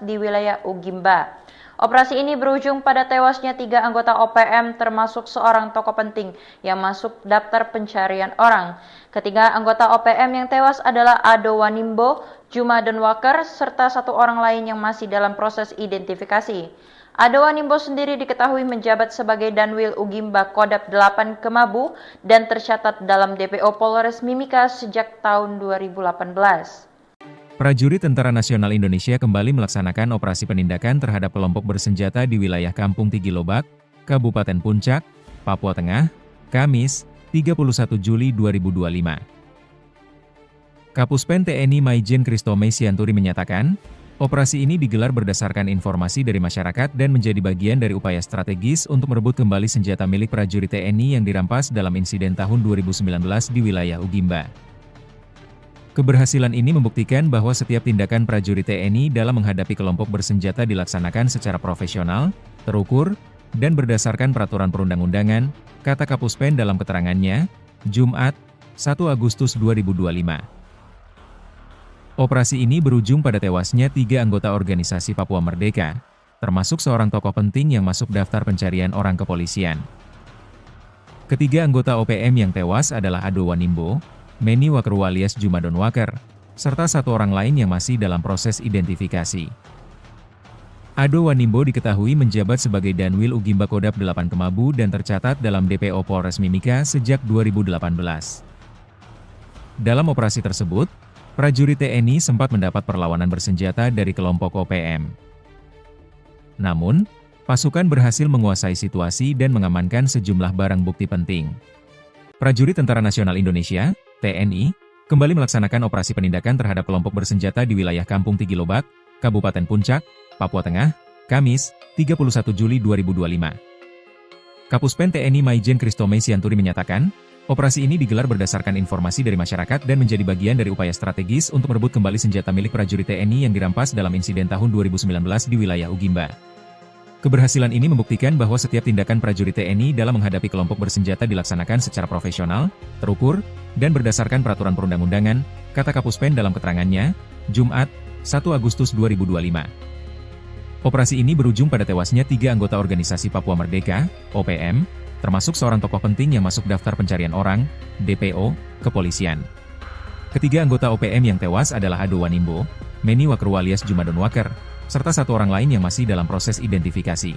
di wilayah Ugimba. Operasi ini berujung pada tewasnya 3 anggota OPM termasuk seorang tokoh penting yang masuk daftar pencarian orang. Ketiga anggota OPM yang tewas adalah Ado Wanimbo, Juma Donwaker, serta 1 orang lain yang masih dalam proses identifikasi. Ado Wanimbo sendiri diketahui menjabat sebagai Danwil Ugimba Kodap 8 Kemabu dan tercatat dalam DPO Polres Mimika sejak tahun 2018. Prajurit Tentara Nasional Indonesia kembali melaksanakan operasi penindakan terhadap kelompok bersenjata di wilayah Kampung Tigilobak, Kabupaten Puncak, Papua Tengah, Kamis, 31 Juli 2025. Kapuspen TNI Maijen Christomey Sianturi menyatakan, operasi ini digelar berdasarkan informasi dari masyarakat dan menjadi bagian dari upaya strategis untuk merebut kembali senjata milik prajurit TNI yang dirampas dalam insiden tahun 2019 di wilayah Ugimba. Keberhasilan ini membuktikan bahwa setiap tindakan prajurit TNI dalam menghadapi kelompok bersenjata dilaksanakan secara profesional, terukur, dan berdasarkan peraturan perundang-undangan, kata Kapuspen dalam keterangannya, Jumat, 1 Agustus 2025. Operasi ini berujung pada tewasnya 3 anggota organisasi Papua Merdeka, termasuk seorang tokoh penting yang masuk daftar pencarian orang kepolisian. Ketiga anggota OPM yang tewas adalah Ado Wanimbo, Meni Wakeru alias Juma Donwaker, serta 1 orang lain yang masih dalam proses identifikasi. Ado Wanimbo diketahui menjabat sebagai Danwil Ugimba Kodap 8 Kemabu dan tercatat dalam DPO Polres Mimika sejak 2018. Dalam operasi tersebut, prajurit TNI sempat mendapat perlawanan bersenjata dari kelompok OPM. Namun, pasukan berhasil menguasai situasi dan mengamankan sejumlah barang bukti penting. Prajurit Tentara Nasional Indonesia, TNI, kembali melaksanakan operasi penindakan terhadap kelompok bersenjata di wilayah Kampung Tigilobak, Kabupaten Puncak, Papua Tengah, Kamis, 31 Juli 2025. Kapuspen TNI Maijen Christomey Sianturi menyatakan, operasi ini digelar berdasarkan informasi dari masyarakat dan menjadi bagian dari upaya strategis untuk merebut kembali senjata milik prajurit TNI yang dirampas dalam insiden tahun 2019 di wilayah Ugimba. Keberhasilan ini membuktikan bahwa setiap tindakan prajurit TNI dalam menghadapi kelompok bersenjata dilaksanakan secara profesional, terukur, dan berdasarkan peraturan perundang-undangan, kata Kapuspen dalam keterangannya, Jumat, 1 Agustus 2025. Operasi ini berujung pada tewasnya 3 anggota organisasi Papua Merdeka, OPM, termasuk seorang tokoh penting yang masuk daftar pencarian orang, DPO, kepolisian. Ketiga anggota OPM yang tewas adalah Ado Wanimbo, Meni Wakeru alias Juma Donwaker, serta 1 orang lain yang masih dalam proses identifikasi.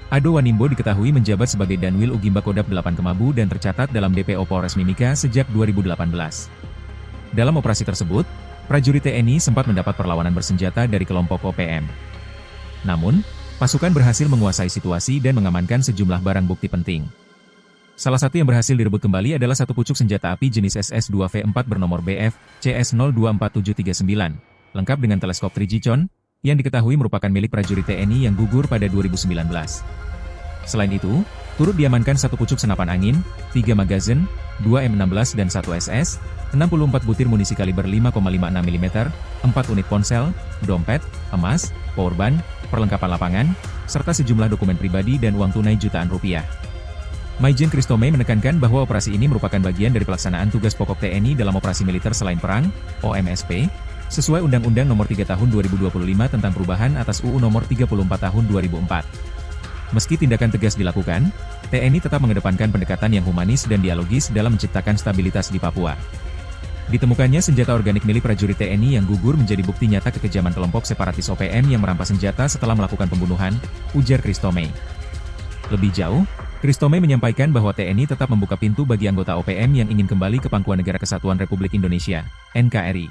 Ado Wanimbo diketahui menjabat sebagai Danwil Ugimba Kodap 8 Kemabu dan tercatat dalam DPO Polres Mimika sejak 2018. Dalam operasi tersebut, prajurit TNI sempat mendapat perlawanan bersenjata dari kelompok OPM. Namun, pasukan berhasil menguasai situasi dan mengamankan sejumlah barang bukti penting. Salah satu yang berhasil direbut kembali adalah 1 pucuk senjata api jenis SS-2V4 bernomor BF CS024739, lengkap dengan teleskop Trigicon, yang diketahui merupakan milik prajurit TNI yang gugur pada 2019. Selain itu, turut diamankan 1 pucuk senapan angin, 3 magazin, 2 M16 dan 1 SS, 64 butir munisi kaliber 5,56 mm, 4 unit ponsel, dompet, emas, powerbank, perlengkapan lapangan, serta sejumlah dokumen pribadi dan uang tunai jutaan rupiah. Maijen Christomey menekankan bahwa operasi ini merupakan bagian dari pelaksanaan tugas pokok TNI dalam operasi militer selain perang, OMSP, sesuai Undang-Undang Nomor 3 Tahun 2025 tentang perubahan atas UU Nomor 34 Tahun 2004. Meski tindakan tegas dilakukan, TNI tetap mengedepankan pendekatan yang humanis dan dialogis dalam menciptakan stabilitas di Papua. Ditemukannya senjata organik milik prajurit TNI yang gugur menjadi bukti nyata kekejaman kelompok separatis OPM yang merampas senjata setelah melakukan pembunuhan, ujar Christomey. Lebih jauh, Christomey menyampaikan bahwa TNI tetap membuka pintu bagi anggota OPM yang ingin kembali ke pangkuan Negara Kesatuan Republik Indonesia, NKRI.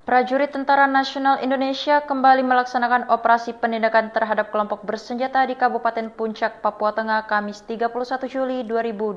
Prajurit Tentara Nasional Indonesia kembali melaksanakan operasi penindakan terhadap kelompok bersenjata di Kabupaten Puncak, Papua Tengah, Kamis 31 Juli 2025.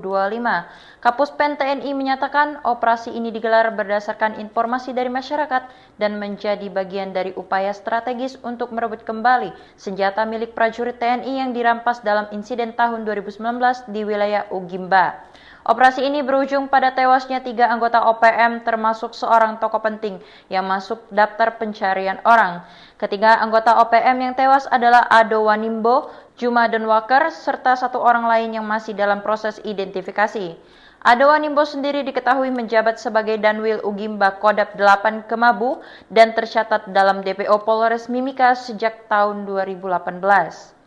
Kapuspen TNI menyatakan operasi ini digelar berdasarkan informasi dari masyarakat dan menjadi bagian dari upaya strategis untuk merebut kembali senjata milik prajurit TNI yang dirampas dalam insiden tahun 2019 di wilayah Ugimba. Operasi ini berujung pada tewasnya 3 anggota OPM termasuk seorang tokoh penting yang masuk daftar pencarian orang. Ketiga anggota OPM yang tewas adalah Ado Wanimbo, Juma Denwaker, serta 1 orang lain yang masih dalam proses identifikasi. Ado Wanimbo sendiri diketahui menjabat sebagai Danwil Ugimba Kodap 8 Kemabu dan tercatat dalam DPO Polres Mimika sejak tahun 2018.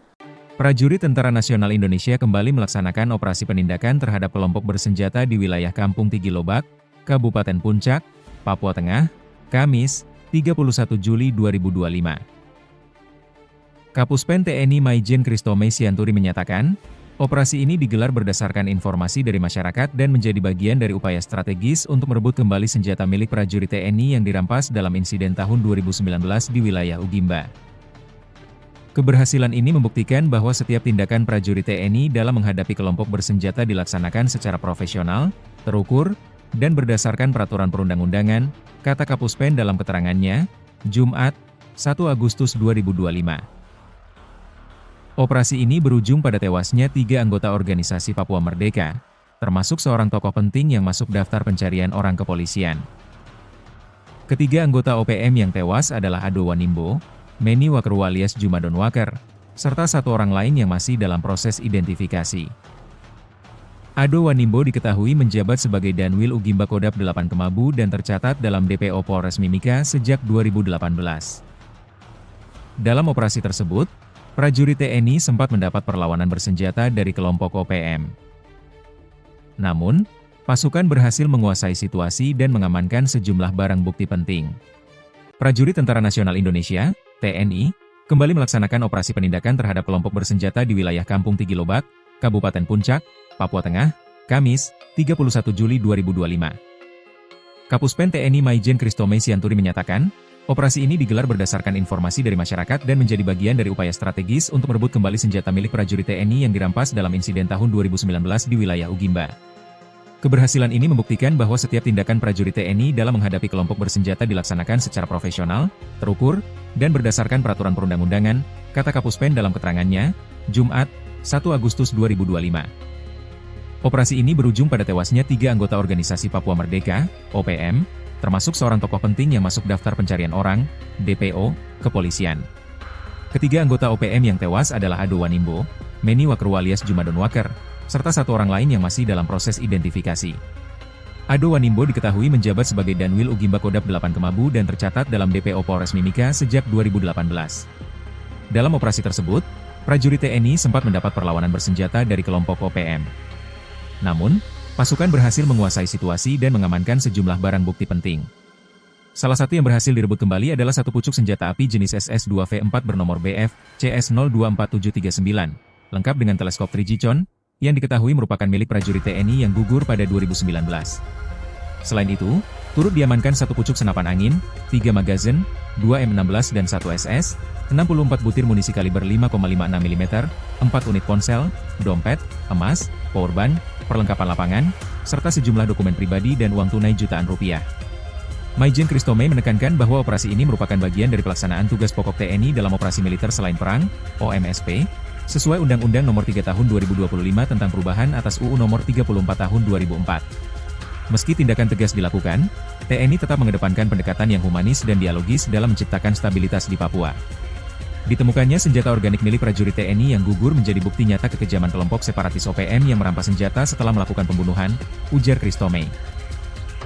Prajurit Tentara Nasional Indonesia kembali melaksanakan operasi penindakan terhadap kelompok bersenjata di wilayah Kampung Tigilobak, Kabupaten Puncak, Papua Tengah, Kamis, 31 Juli 2025. Kapuspen TNI Maijen Christomey Sianturi menyatakan, operasi ini digelar berdasarkan informasi dari masyarakat dan menjadi bagian dari upaya strategis untuk merebut kembali senjata milik prajurit TNI yang dirampas dalam insiden tahun 2019 di wilayah Ugimba. Keberhasilan ini membuktikan bahwa setiap tindakan prajurit TNI dalam menghadapi kelompok bersenjata dilaksanakan secara profesional, terukur, dan berdasarkan peraturan perundang-undangan, kata Kapuspen dalam keterangannya, Jumat, 1 Agustus 2025. Operasi ini berujung pada tewasnya 3 anggota organisasi Papua Merdeka, termasuk seorang tokoh penting yang masuk daftar pencarian orang kepolisian. Ketiga anggota OPM yang tewas adalah Ado Wanimbo, Meni Wakru alias Juma Denwaker, serta 1 orang lain yang masih dalam proses identifikasi. Ado Wanimbo diketahui menjabat sebagai Danwil Ugimba Kodap 8 Kemabu dan tercatat dalam DPO Polres Mimika sejak 2018. Dalam operasi tersebut, prajurit TNI sempat mendapat perlawanan bersenjata dari kelompok OPM. Namun, pasukan berhasil menguasai situasi dan mengamankan sejumlah barang bukti penting. Prajurit Tentara Nasional Indonesia, TNI, kembali melaksanakan operasi penindakan terhadap kelompok bersenjata di wilayah Kampung Tigilobak, Kabupaten Puncak, Papua Tengah, Kamis, 31 Juli 2025. Kapuspen TNI Maijen Christomey Sianturi menyatakan, operasi ini digelar berdasarkan informasi dari masyarakat dan menjadi bagian dari upaya strategis untuk merebut kembali senjata milik prajurit TNI yang dirampas dalam insiden tahun 2019 di wilayah Ugimba. Keberhasilan ini membuktikan bahwa setiap tindakan prajurit TNI dalam menghadapi kelompok bersenjata dilaksanakan secara profesional, terukur, dan berdasarkan peraturan perundang-undangan, kata Kapuspen dalam keterangannya, Jumat, 1 Agustus 2025. Operasi ini berujung pada tewasnya 3 anggota organisasi Papua Merdeka, OPM, termasuk seorang tokoh penting yang masuk daftar pencarian orang, DPO, kepolisian. Ketiga anggota OPM yang tewas adalah Ado Wanimbo, Meni Wakru alias Juma Denwaker, serta 1 orang lain yang masih dalam proses identifikasi. Ado Wanimbo diketahui menjabat sebagai Danwil Ugimba Kodap 8 Kemabu dan tercatat dalam DPO Polres Mimika sejak 2018. Dalam operasi tersebut, prajurit TNI sempat mendapat perlawanan bersenjata dari kelompok OPM. Namun, pasukan berhasil menguasai situasi dan mengamankan sejumlah barang bukti penting. Salah satu yang berhasil direbut kembali adalah 1 pucuk senjata api jenis SS-2V4 bernomor BF CS024739, lengkap dengan teleskop Trigicon, yang diketahui merupakan milik prajurit TNI yang gugur pada 2019. Selain itu, turut diamankan 1 pucuk senapan angin, 3 magazin, 2 M16 dan 1 SS, 64 butir munisi kaliber 5,56 mm, 4 unit ponsel, dompet, emas, powerbank, perlengkapan lapangan, serta sejumlah dokumen pribadi dan uang tunai jutaan rupiah. Maijen Christomey menekankan bahwa operasi ini merupakan bagian dari pelaksanaan tugas pokok TNI dalam operasi militer selain perang, OMSP, sesuai Undang-Undang Nomor 3 Tahun 2025 tentang perubahan atas UU Nomor 34 Tahun 2004. Meski tindakan tegas dilakukan, TNI tetap mengedepankan pendekatan yang humanis dan dialogis dalam menciptakan stabilitas di Papua. Ditemukannya senjata organik milik prajurit TNI yang gugur menjadi bukti nyata kekejaman kelompok separatis OPM yang merampas senjata setelah melakukan pembunuhan, ujar Christomey.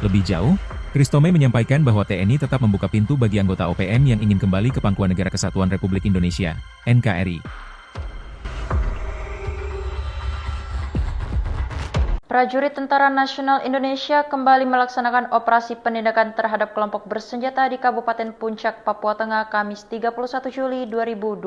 Lebih jauh, Christomey menyampaikan bahwa TNI tetap membuka pintu bagi anggota OPM yang ingin kembali ke Pangkuan Negara Kesatuan Republik Indonesia, NKRI. Prajurit Tentara Nasional Indonesia kembali melaksanakan operasi penindakan terhadap kelompok bersenjata di Kabupaten Puncak, Papua Tengah, Kamis 31 Juli 2025.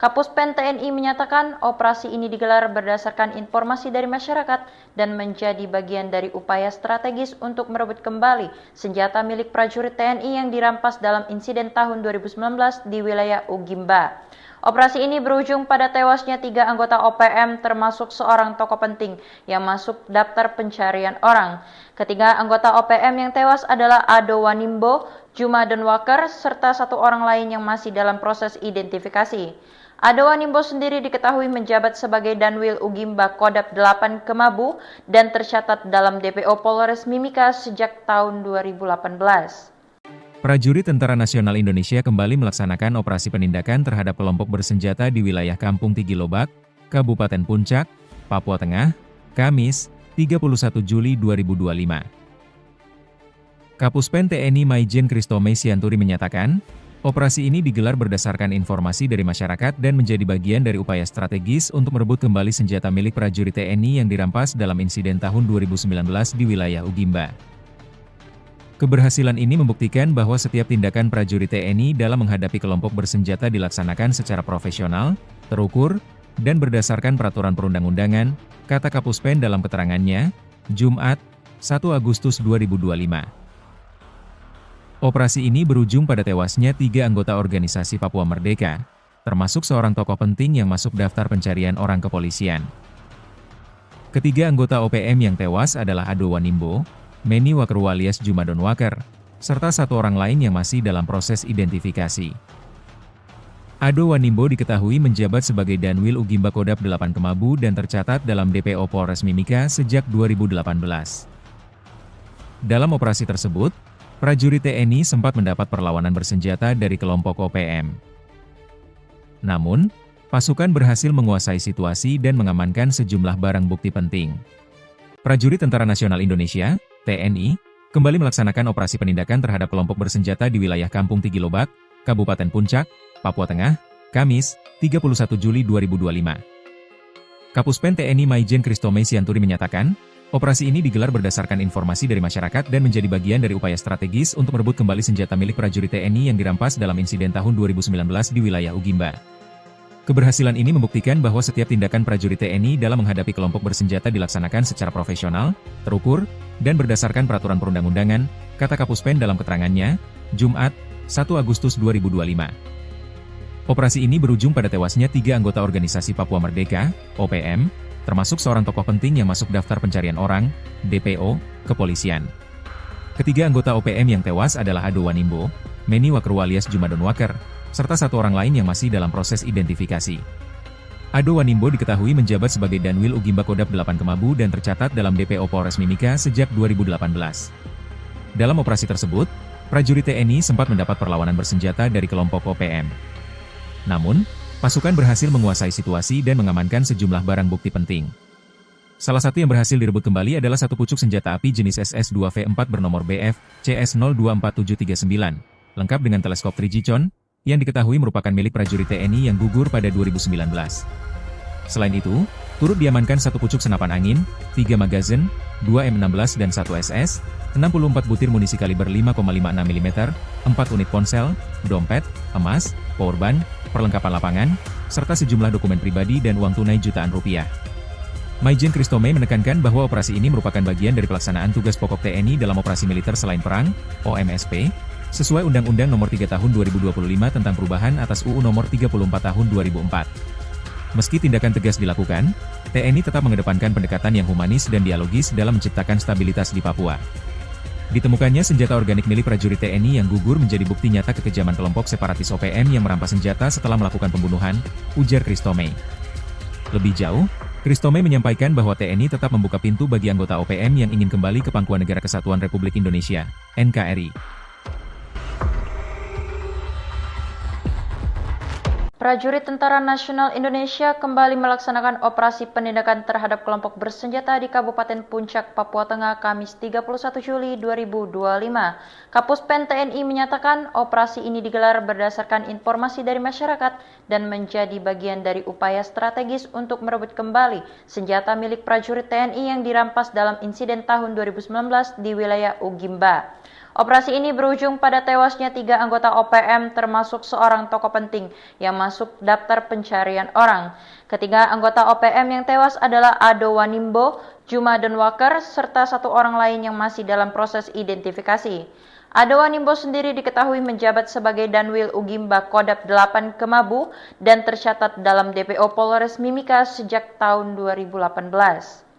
Kapuspen TNI menyatakan operasi ini digelar berdasarkan informasi dari masyarakat dan menjadi bagian dari upaya strategis untuk merebut kembali senjata milik prajurit TNI yang dirampas dalam insiden tahun 2019 di wilayah Ugimba. Operasi ini berujung pada tewasnya 3 anggota OPM termasuk seorang tokoh penting yang masuk daftar pencarian orang. Ketiga anggota OPM yang tewas adalah Ado Wanimbo, Juma Donwaker, serta 1 orang lain yang masih dalam proses identifikasi. Ado Wanimbo sendiri diketahui menjabat sebagai Danwil Ugimba Kodap 8 Kemabu dan tercatat dalam DPO Polres Mimika sejak tahun 2018. Prajurit Tentara Nasional Indonesia kembali melaksanakan operasi penindakan terhadap kelompok bersenjata di wilayah Kampung Tigilobak, Kabupaten Puncak, Papua Tengah, Kamis, 31 Juli 2025. Kapuspen TNI Maijen Christomey Sianturi menyatakan, operasi ini digelar berdasarkan informasi dari masyarakat dan menjadi bagian dari upaya strategis untuk merebut kembali senjata milik prajurit TNI yang dirampas dalam insiden tahun 2019 di wilayah Ugimba. Keberhasilan ini membuktikan bahwa setiap tindakan prajurit TNI dalam menghadapi kelompok bersenjata dilaksanakan secara profesional, terukur, dan berdasarkan peraturan perundang-undangan, kata Kapuspen dalam keterangannya, Jumat, 1 Agustus 2025. Operasi ini berujung pada tewasnya 3 anggota organisasi Papua Merdeka, termasuk seorang tokoh penting yang masuk daftar pencarian orang kepolisian. Ketiga anggota OPM yang tewas adalah Ado Wanimbo, Meni Wakru alias Juma Donwaker, serta 1 orang lain yang masih dalam proses identifikasi. Ado Wanimbo diketahui menjabat sebagai Danwil Ugimba Kodap 8 Kemabu dan tercatat dalam DPO Polres Mimika sejak 2018. Dalam operasi tersebut, prajurit TNI sempat mendapat perlawanan bersenjata dari kelompok OPM. Namun, pasukan berhasil menguasai situasi dan mengamankan sejumlah barang bukti penting. Prajurit Tentara Nasional Indonesia, TNI, kembali melaksanakan operasi penindakan terhadap kelompok bersenjata di wilayah Kampung Tigilobak, Kabupaten Puncak, Papua Tengah, Kamis, 31 Juli 2025. Kapuspen TNI Maijen Christomey Sianturi menyatakan, operasi ini digelar berdasarkan informasi dari masyarakat dan menjadi bagian dari upaya strategis untuk merebut kembali senjata milik prajurit TNI yang dirampas dalam insiden tahun 2019 di wilayah Ugimba. Keberhasilan ini membuktikan bahwa setiap tindakan prajurit TNI dalam menghadapi kelompok bersenjata dilaksanakan secara profesional, terukur, dan berdasarkan peraturan perundang-undangan, kata Kapuspen dalam keterangannya, Jumat, 1 Agustus 2025. Operasi ini berujung pada tewasnya 3 anggota organisasi Papua Merdeka, OPM, termasuk seorang tokoh penting yang masuk daftar pencarian orang, DPO, kepolisian. Ketiga anggota OPM yang tewas adalah Ado Wanimbo, Meni Wakru alias Juma Donwaker, serta 1 orang lain yang masih dalam proses identifikasi. Ado Wanimbo diketahui menjabat sebagai Danwil Ugimba Kodap 8 Kemabu dan tercatat dalam DPO Polres Mimika sejak 2018. Dalam operasi tersebut, prajurit TNI sempat mendapat perlawanan bersenjata dari kelompok OPM. Namun, pasukan berhasil menguasai situasi dan mengamankan sejumlah barang bukti penting. Salah satu yang berhasil direbut kembali adalah 1 pucuk senjata api jenis SS-2V4 bernomor BF CS024739, lengkap dengan teleskop Trigicon, yang diketahui merupakan milik prajurit TNI yang gugur pada 2019. Selain itu, turut diamankan 1 pucuk senapan angin, 3 magazin, 2 M16 dan 1 SS, 64 butir munisi kaliber 5,56 mm, 4 unit ponsel, dompet, emas, powerbank, perlengkapan lapangan, serta sejumlah dokumen pribadi dan uang tunai jutaan rupiah. Maijen Christomey menekankan bahwa operasi ini merupakan bagian dari pelaksanaan tugas pokok TNI dalam operasi militer selain perang, OMSP, sesuai Undang-Undang Nomor 3 Tahun 2025 tentang perubahan atas UU Nomor 34 Tahun 2004. Meski tindakan tegas dilakukan, TNI tetap mengedepankan pendekatan yang humanis dan dialogis dalam menciptakan stabilitas di Papua. Ditemukannya senjata organik milik prajurit TNI yang gugur menjadi bukti nyata kekejaman kelompok separatis OPM yang merampas senjata setelah melakukan pembunuhan, ujar Christomey. Lebih jauh, Christomey menyampaikan bahwa TNI tetap membuka pintu bagi anggota OPM yang ingin kembali ke Pangkuan Negara Kesatuan Republik Indonesia, NKRI. Prajurit Tentara Nasional Indonesia kembali melaksanakan operasi penindakan terhadap kelompok bersenjata di Kabupaten Puncak, Papua Tengah, Kamis 31 Juli 2025. Kapuspen TNI menyatakan operasi ini digelar berdasarkan informasi dari masyarakat dan menjadi bagian dari upaya strategis untuk merebut kembali senjata milik prajurit TNI yang dirampas dalam insiden tahun 2019 di wilayah Ugimba. Operasi ini berujung pada tewasnya 3 anggota OPM termasuk seorang tokoh penting yang masuk daftar pencarian orang. Ketiga anggota OPM yang tewas adalah Ado Wanimbo, Juma Donwaker, serta 1 orang lain yang masih dalam proses identifikasi. Ado Wanimbo sendiri diketahui menjabat sebagai Danwil Ugimba Kodap 8 Kemabu dan tercatat dalam DPO Polres Mimika sejak tahun 2018.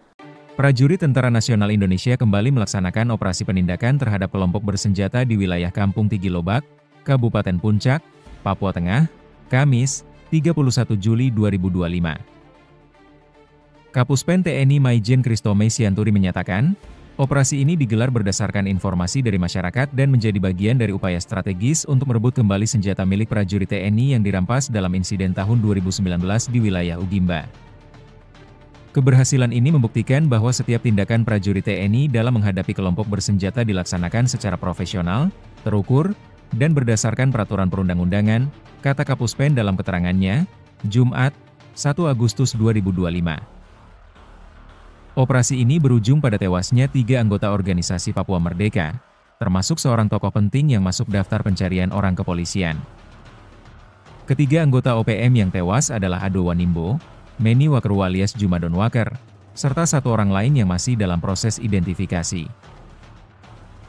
Prajurit Tentara Nasional Indonesia kembali melaksanakan operasi penindakan terhadap kelompok bersenjata di wilayah Kampung Tigilobak, Kabupaten Puncak, Papua Tengah, Kamis, 31 Juli 2025. Kapuspen TNI Maijen Kristome Sianturi menyatakan, operasi ini digelar berdasarkan informasi dari masyarakat dan menjadi bagian dari upaya strategis untuk merebut kembali senjata milik prajurit TNI yang dirampas dalam insiden tahun 2019 di wilayah Ugimba. Keberhasilan ini membuktikan bahwa setiap tindakan prajurit TNI dalam menghadapi kelompok bersenjata dilaksanakan secara profesional, terukur, dan berdasarkan peraturan perundang-undangan, kata Kapuspen dalam keterangannya, Jumat, 1 Agustus 2025. Operasi ini berujung pada tewasnya 3 anggota organisasi Papua Merdeka, termasuk seorang tokoh penting yang masuk daftar pencarian orang kepolisian. Ketiga anggota OPM yang tewas adalah Ado Wanimbo, Meni Wakeru alias Juma Donwaker, serta 1 orang lain yang masih dalam proses identifikasi.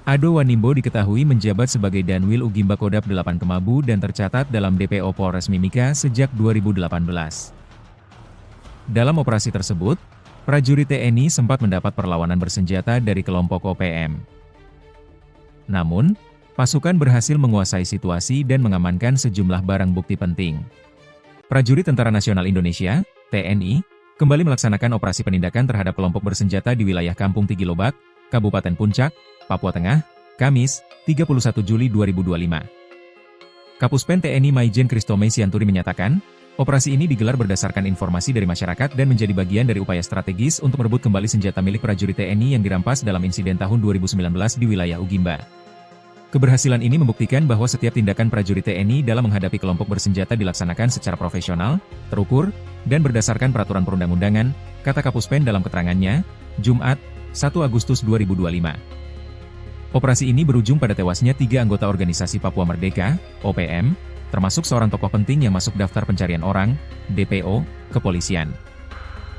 Ado Wanimbo diketahui menjabat sebagai Danwil Ugimba Kodap 8 Kemabu dan tercatat dalam DPO Polres Mimika sejak 2018. Dalam operasi tersebut, prajurit TNI sempat mendapat perlawanan bersenjata dari kelompok OPM. Namun, pasukan berhasil menguasai situasi dan mengamankan sejumlah barang bukti penting. Prajurit Tentara Nasional Indonesia (TNI) kembali melaksanakan operasi penindakan terhadap kelompok bersenjata di wilayah Kampung Tigilobak, Kabupaten Puncak, Papua Tengah, Kamis, 31 Juli 2025. Kapuspen TNI Maijen Kristome Sianturi menyatakan, operasi ini digelar berdasarkan informasi dari masyarakat dan menjadi bagian dari upaya strategis untuk merebut kembali senjata milik prajurit TNI yang dirampas dalam insiden tahun 2019 di wilayah Ugimba. Keberhasilan ini membuktikan bahwa setiap tindakan prajurit TNI dalam menghadapi kelompok bersenjata dilaksanakan secara profesional, terukur, dan berdasarkan peraturan perundang-undangan, kata Kapuspen dalam keterangannya, Jumat, 1 Agustus 2025. Operasi ini berujung pada tewasnya 3 anggota organisasi Papua Merdeka, OPM, termasuk seorang tokoh penting yang masuk daftar pencarian orang, DPO, kepolisian.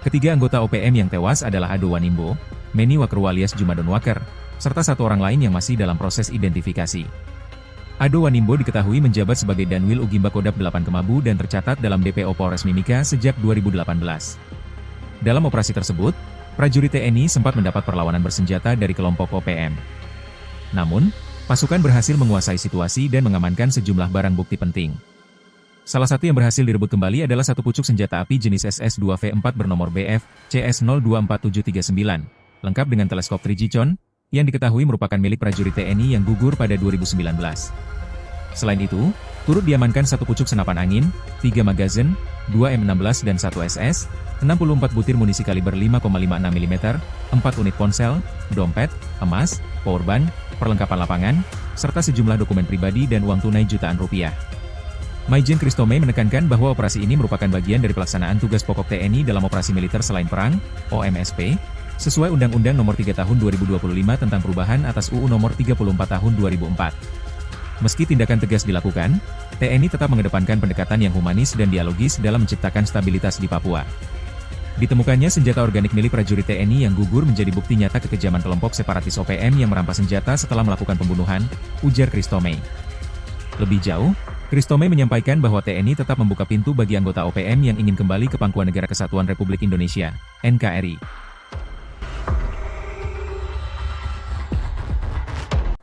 Ketiga anggota OPM yang tewas adalah Ado Wanimbo, Meni Wakeru alias Juma Donwaker, serta 1 orang lain yang masih dalam proses identifikasi. Ado Wanimbo diketahui menjabat sebagai Danwil Ugimba Kodap 8 Kemabu dan tercatat dalam DPO Polres Mimika sejak 2018. Dalam operasi tersebut, prajurit TNI sempat mendapat perlawanan bersenjata dari kelompok OPM. Namun, pasukan berhasil menguasai situasi dan mengamankan sejumlah barang bukti penting. Salah satu yang berhasil direbut kembali adalah 1 pucuk senjata api jenis SS-2V4 bernomor BF CS024739, lengkap dengan teleskop Trigicon, yang diketahui merupakan milik prajurit TNI yang gugur pada 2019. Selain itu, turut diamankan 1 pucuk senapan angin, 3 magazin, 2 M16 dan 1 SS, 64 butir munisi kaliber 5,56 mm, 4 unit ponsel, dompet, emas, powerbank, perlengkapan lapangan, serta sejumlah dokumen pribadi dan uang tunai jutaan rupiah. Maijen Kristome menekankan bahwa operasi ini merupakan bagian dari pelaksanaan tugas pokok TNI dalam operasi militer selain perang, OMSP, sesuai Undang-Undang Nomor 3 Tahun 2025 tentang perubahan atas UU Nomor 34 Tahun 2004. Meski tindakan tegas dilakukan, TNI tetap mengedepankan pendekatan yang humanis dan dialogis dalam menciptakan stabilitas di Papua. Ditemukannya senjata organik milik prajurit TNI yang gugur menjadi bukti nyata kekejaman kelompok separatis OPM yang merampas senjata setelah melakukan pembunuhan, ujar Kristome. Lebih jauh, Kristome menyampaikan bahwa TNI tetap membuka pintu bagi anggota OPM yang ingin kembali ke Pangkuan Negara Kesatuan Republik Indonesia, NKRI.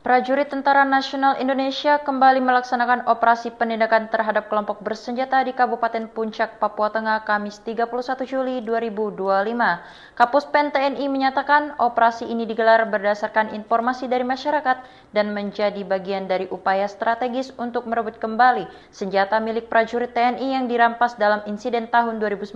Prajurit Tentara Nasional Indonesia kembali melaksanakan operasi penindakan terhadap kelompok bersenjata di Kabupaten Puncak, Papua Tengah, Kamis 31 Juli 2025. Kapuspen TNI menyatakan operasi ini digelar berdasarkan informasi dari masyarakat dan menjadi bagian dari upaya strategis untuk merebut kembali senjata milik prajurit TNI yang dirampas dalam insiden tahun 2019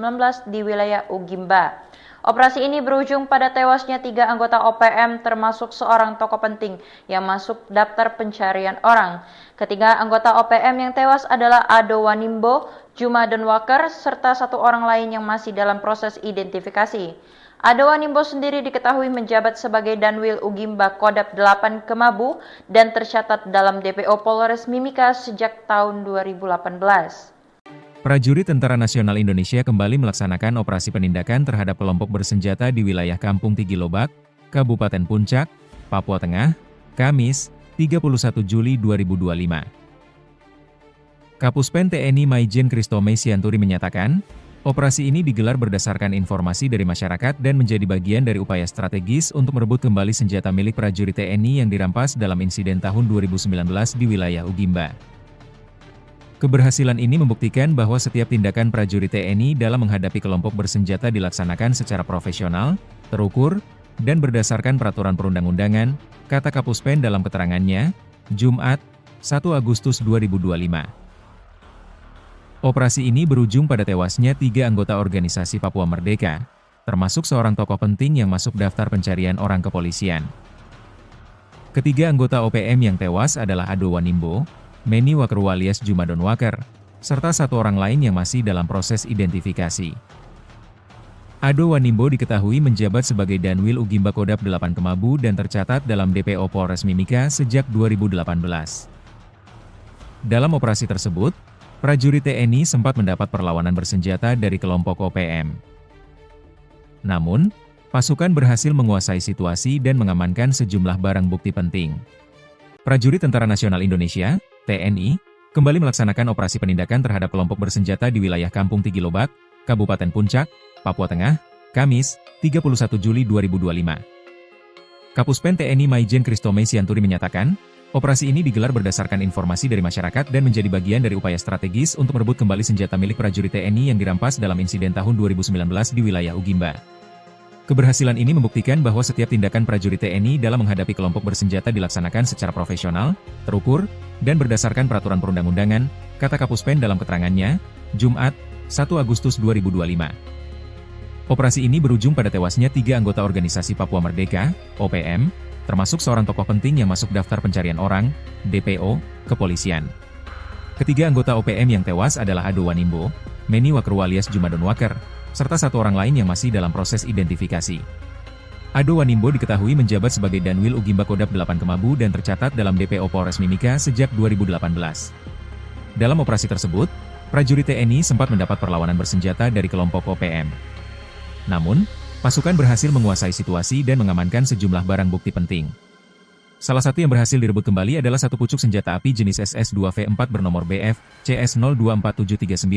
di wilayah Ugimba. Operasi ini berujung pada tewasnya 3 anggota OPM termasuk seorang tokoh penting yang masuk daftar pencarian orang. Ketiga anggota OPM yang tewas adalah Ado Wanimbo, Juma Donwaker, serta 1 orang lain yang masih dalam proses identifikasi. Ado Wanimbo sendiri diketahui menjabat sebagai Danwil Ugimba Kodap 8 Kemabu dan tercatat dalam DPO Polres Mimika sejak tahun 2018. Prajurit Tentara Nasional Indonesia kembali melaksanakan operasi penindakan terhadap kelompok bersenjata di wilayah Kampung Tigilobak, Kabupaten Puncak, Papua Tengah, Kamis, 31 Juli 2025. Kapuspen TNI Maijen Kristome Sianturi menyatakan, operasi ini digelar berdasarkan informasi dari masyarakat dan menjadi bagian dari upaya strategis untuk merebut kembali senjata milik prajurit TNI yang dirampas dalam insiden tahun 2019 di wilayah Ugimba. Keberhasilan ini membuktikan bahwa setiap tindakan prajurit TNI dalam menghadapi kelompok bersenjata dilaksanakan secara profesional, terukur, dan berdasarkan peraturan perundang-undangan, kata Kapuspen dalam keterangannya, Jumat, 1 Agustus 2025. Operasi ini berujung pada tewasnya 3 anggota organisasi Papua Merdeka, termasuk seorang tokoh penting yang masuk daftar pencarian orang kepolisian. Ketiga anggota OPM yang tewas adalah Ado Wanimbo, Meni Wakeru alias Juma Donwaker, serta 1 orang lain yang masih dalam proses identifikasi. Ado Wanimbo diketahui menjabat sebagai Danwil Ugimba Kodap 8 Kemabu dan tercatat dalam DPO Polres Mimika sejak 2018. Dalam operasi tersebut, prajurit TNI sempat mendapat perlawanan bersenjata dari kelompok OPM. Namun, pasukan berhasil menguasai situasi dan mengamankan sejumlah barang bukti penting. Prajurit Tentara Nasional Indonesia TNI, kembali melaksanakan operasi penindakan terhadap kelompok bersenjata di wilayah Kampung Tigilobak, Kabupaten Puncak, Papua Tengah, Kamis, 31 Juli 2025. Kapuspen TNI Maijen Kristome Sianturi menyatakan, operasi ini digelar berdasarkan informasi dari masyarakat dan menjadi bagian dari upaya strategis untuk merebut kembali senjata milik prajurit TNI yang dirampas dalam insiden tahun 2019 di wilayah Ugimba. Keberhasilan ini membuktikan bahwa setiap tindakan prajurit TNI dalam menghadapi kelompok bersenjata dilaksanakan secara profesional, terukur, dan berdasarkan peraturan perundang-undangan, kata Kapuspen dalam keterangannya, Jumat, 1 Agustus 2025. Operasi ini berujung pada tewasnya 3 anggota organisasi Papua Merdeka, OPM, termasuk seorang tokoh penting yang masuk daftar pencarian orang, DPO, kepolisian. Ketiga anggota OPM yang tewas adalah Ado Wanimbo, Meni Wakeru alias Juma Donwaker, serta 1 orang lain yang masih dalam proses identifikasi. Ado Wanimbo diketahui menjabat sebagai Danwil Ugimba Kodap 8 Kemabu dan tercatat dalam DPO Polres Mimika sejak 2018. Dalam operasi tersebut, prajurit TNI sempat mendapat perlawanan bersenjata dari kelompok OPM. Namun, pasukan berhasil menguasai situasi dan mengamankan sejumlah barang bukti penting. Salah satu yang berhasil direbut kembali adalah 1 pucuk senjata api jenis SS-2V4 bernomor BF CS024739,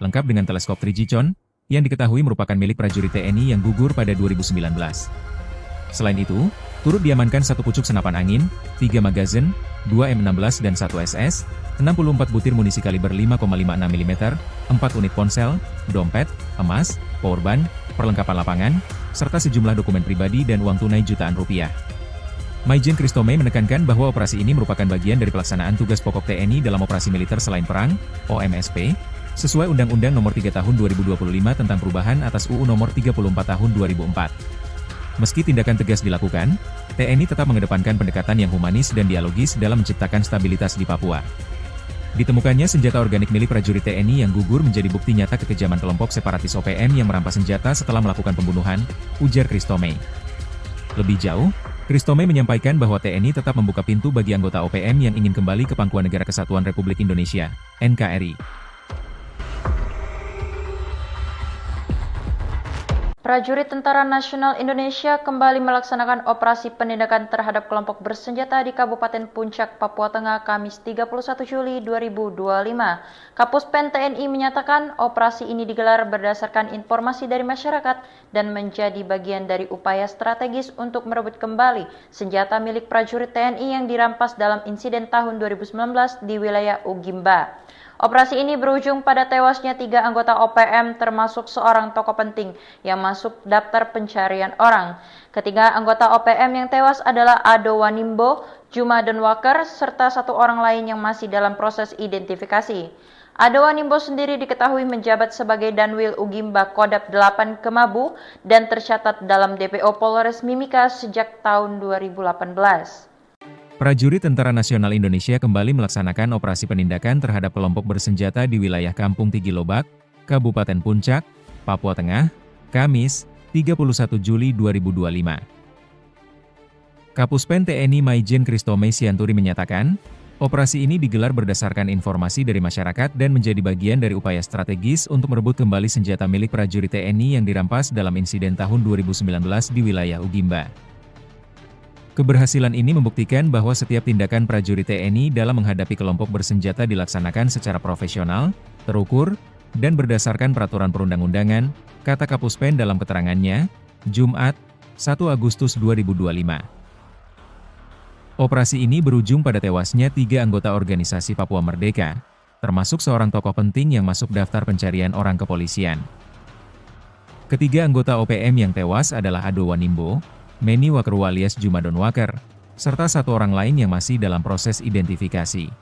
lengkap dengan teleskop 3G Con, yang diketahui merupakan milik prajurit TNI yang gugur pada 2019. Selain itu, turut diamankan 1 pucuk senapan angin, 3 magazin, 2 M16 dan 1 SS, 64 butir munisi kaliber 5,56 mm, 4 unit ponsel, dompet, emas, powerbank, perlengkapan lapangan, serta sejumlah dokumen pribadi dan uang tunai jutaan rupiah. Maijen Kristome menekankan bahwa operasi ini merupakan bagian dari pelaksanaan tugas pokok TNI dalam operasi militer selain perang, OMSP, sesuai Undang-Undang Nomor 3 Tahun 2025 tentang perubahan atas UU Nomor 34 Tahun 2004. Meski tindakan tegas dilakukan, TNI tetap mengedepankan pendekatan yang humanis dan dialogis dalam menciptakan stabilitas di Papua. Ditemukannya senjata organik milik prajurit TNI yang gugur menjadi bukti nyata kekejaman kelompok separatis OPM yang merampas senjata setelah melakukan pembunuhan, ujar Kristome. Lebih jauh, Kristome menyampaikan bahwa TNI tetap membuka pintu bagi anggota OPM yang ingin kembali ke Pangkuan Negara Kesatuan Republik Indonesia, NKRI. Prajurit Tentara Nasional Indonesia kembali melaksanakan operasi penindakan terhadap kelompok bersenjata di Kabupaten Puncak, Papua Tengah, Kamis 31 Juli 2025. Kapuspen TNI menyatakan operasi ini digelar berdasarkan informasi dari masyarakat dan menjadi bagian dari upaya strategis untuk merebut kembali senjata milik prajurit TNI yang dirampas dalam insiden tahun 2019 di wilayah Ugimba. Operasi ini berujung pada tewasnya 3 anggota OPM termasuk seorang tokoh penting yang masuk daftar pencarian orang. Ketiga anggota OPM yang tewas adalah Ado Wanimbo, Juma Denwaker, serta 1 orang lain yang masih dalam proses identifikasi. Ado Wanimbo sendiri diketahui menjabat sebagai Danwil Ugimba Kodap 8 Kemabu dan tercatat dalam DPO Polres Mimika sejak tahun 2018. Prajurit Tentara Nasional Indonesia kembali melaksanakan operasi penindakan terhadap kelompok bersenjata di wilayah Kampung Tigilobak, Kabupaten Puncak, Papua Tengah, Kamis, 31 Juli 2025. Kapuspen TNI Maijen Kristome Sianturi menyatakan, operasi ini digelar berdasarkan informasi dari masyarakat dan menjadi bagian dari upaya strategis untuk merebut kembali senjata milik prajurit TNI yang dirampas dalam insiden tahun 2019 di wilayah Ugimba. Keberhasilan ini membuktikan bahwa setiap tindakan prajurit TNI dalam menghadapi kelompok bersenjata dilaksanakan secara profesional, terukur, dan berdasarkan peraturan perundang-undangan, kata Kapuspen dalam keterangannya, Jumat, 1 Agustus 2025. Operasi ini berujung pada tewasnya 3 anggota organisasi Papua Merdeka, termasuk seorang tokoh penting yang masuk daftar pencarian orang kepolisian. Ketiga anggota OPM yang tewas adalah Ado Wanimbo, Meni Wakru alias Juma Denwaker, serta 1 orang lain yang masih dalam proses identifikasi.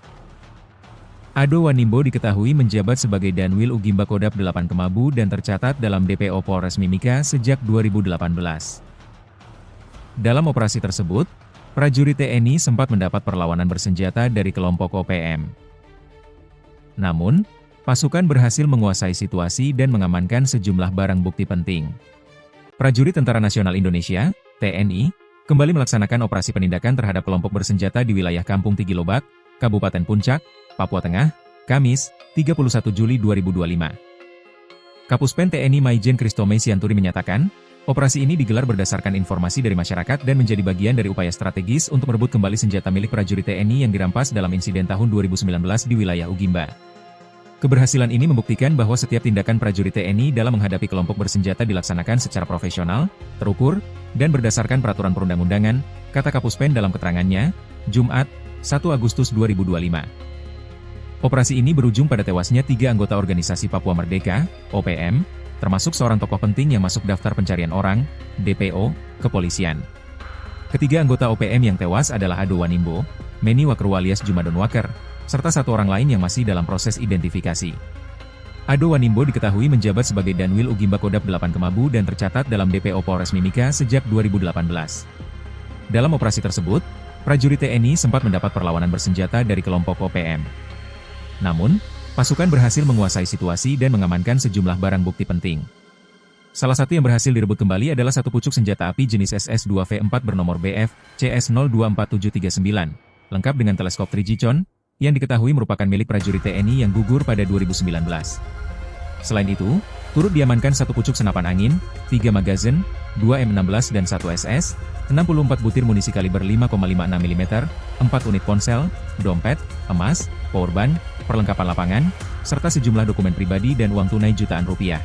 Ado Wanimbo diketahui menjabat sebagai Danwil Ugimba Kodap 8 Kemabu dan tercatat dalam DPO Polres Mimika sejak 2018. Dalam operasi tersebut, prajurit TNI sempat mendapat perlawanan bersenjata dari kelompok OPM. Namun, pasukan berhasil menguasai situasi dan mengamankan sejumlah barang bukti penting. Prajurit Tentara Nasional Indonesia (TNI) kembali melaksanakan operasi penindakan terhadap kelompok bersenjata di wilayah Kampung Tigilobak, Kabupaten Puncak, Papua Tengah, Kamis, 31 Juli 2025. Kapuspen TNI Maijen Kristome Sianturi menyatakan, operasi ini digelar berdasarkan informasi dari masyarakat dan menjadi bagian dari upaya strategis untuk merebut kembali senjata milik prajurit TNI yang dirampas dalam insiden tahun 2019 di wilayah Ugimba. Keberhasilan ini membuktikan bahwa setiap tindakan prajurit TNI dalam menghadapi kelompok bersenjata dilaksanakan secara profesional, terukur, dan berdasarkan peraturan perundang-undangan, kata Kapuspen dalam keterangannya, Jumat, 1 Agustus 2025. Operasi ini berujung pada tewasnya 3 anggota organisasi Papua Merdeka, OPM, termasuk seorang tokoh penting yang masuk daftar pencarian orang, DPO, kepolisian. Ketiga anggota OPM yang tewas adalah Ado Wanimbo, Meni Wakru alias Juma Denwaker, serta 1 orang lain yang masih dalam proses identifikasi. Ado Wanimbo diketahui menjabat sebagai Danwil Ugimba Kodap 8 Kemabu dan tercatat dalam DPO Polres Mimika sejak 2018. Dalam operasi tersebut, prajurit TNI sempat mendapat perlawanan bersenjata dari kelompok OPM. Namun, pasukan berhasil menguasai situasi dan mengamankan sejumlah barang bukti penting. Salah satu yang berhasil direbut kembali adalah 1 pucuk senjata api jenis SS-2V4 bernomor BF CS024739, lengkap dengan teleskop 3G yang diketahui merupakan milik prajurit TNI yang gugur pada 2019. Selain itu, turut diamankan 1 pucuk senapan angin, 3 magazin, 2 M16 dan 1 SS, 64 butir munisi kaliber 5,56 mm, 4 unit ponsel, dompet, emas, powerbank, perlengkapan lapangan, serta sejumlah dokumen pribadi dan uang tunai jutaan rupiah.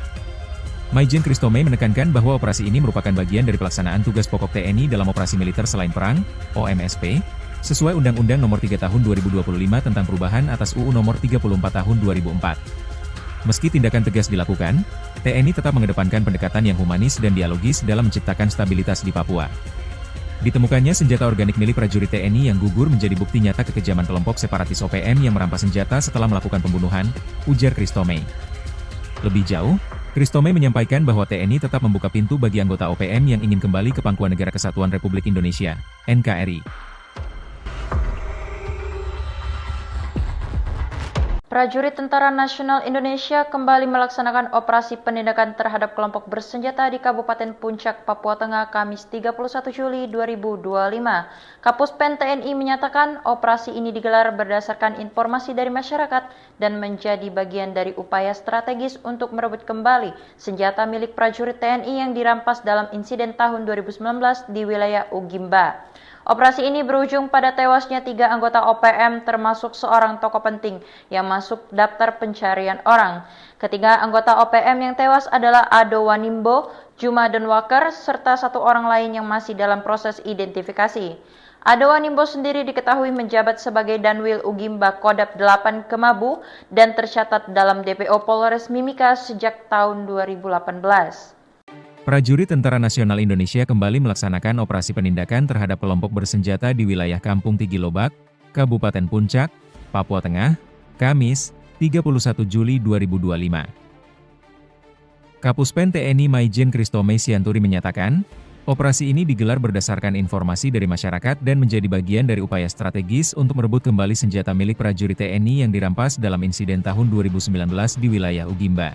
Maijen Kristome menekankan bahwa operasi ini merupakan bagian dari pelaksanaan tugas pokok TNI dalam operasi militer selain perang, OMSP, sesuai Undang-Undang Nomor 3 Tahun 2025 tentang perubahan atas UU Nomor 34 Tahun 2004. Meski tindakan tegas dilakukan, TNI tetap mengedepankan pendekatan yang humanis dan dialogis dalam menciptakan stabilitas di Papua. Ditemukannya senjata organik milik prajurit TNI yang gugur menjadi bukti nyata kekejaman kelompok separatis OPM yang merampas senjata setelah melakukan pembunuhan, ujar Kristome. Lebih jauh, Kristome menyampaikan bahwa TNI tetap membuka pintu bagi anggota OPM yang ingin kembali ke Pangkuan Negara Kesatuan Republik Indonesia, NKRI. Prajurit Tentara Nasional Indonesia kembali melaksanakan operasi penindakan terhadap kelompok bersenjata di Kabupaten Puncak, Papua Tengah, Kamis 31 Juli 2025. Kapuspen TNI menyatakan operasi ini digelar berdasarkan informasi dari masyarakat dan menjadi bagian dari upaya strategis untuk merebut kembali senjata milik prajurit TNI yang dirampas dalam insiden tahun 2019 di wilayah Ugimba. Operasi ini berujung pada tewasnya 3 anggota OPM termasuk seorang tokoh penting yang masuk daftar pencarian orang. Ketiga anggota OPM yang tewas adalah Ado Wanimbo, Juma Donwaker, serta 1 orang lain yang masih dalam proses identifikasi. Ado Wanimbo sendiri diketahui menjabat sebagai Danwil Ugimba Kodap 8 Kemabu dan tercatat dalam DPO Polres Mimika sejak tahun 2018. Prajurit Tentara Nasional Indonesia kembali melaksanakan operasi penindakan terhadap kelompok bersenjata di wilayah Kampung Tigilobak, Kabupaten Puncak, Papua Tengah, Kamis, 31 Juli 2025. Kapuspen TNI Maijen Kristome Sianturi menyatakan, operasi ini digelar berdasarkan informasi dari masyarakat dan menjadi bagian dari upaya strategis untuk merebut kembali senjata milik prajurit TNI yang dirampas dalam insiden tahun 2019 di wilayah Ugimba.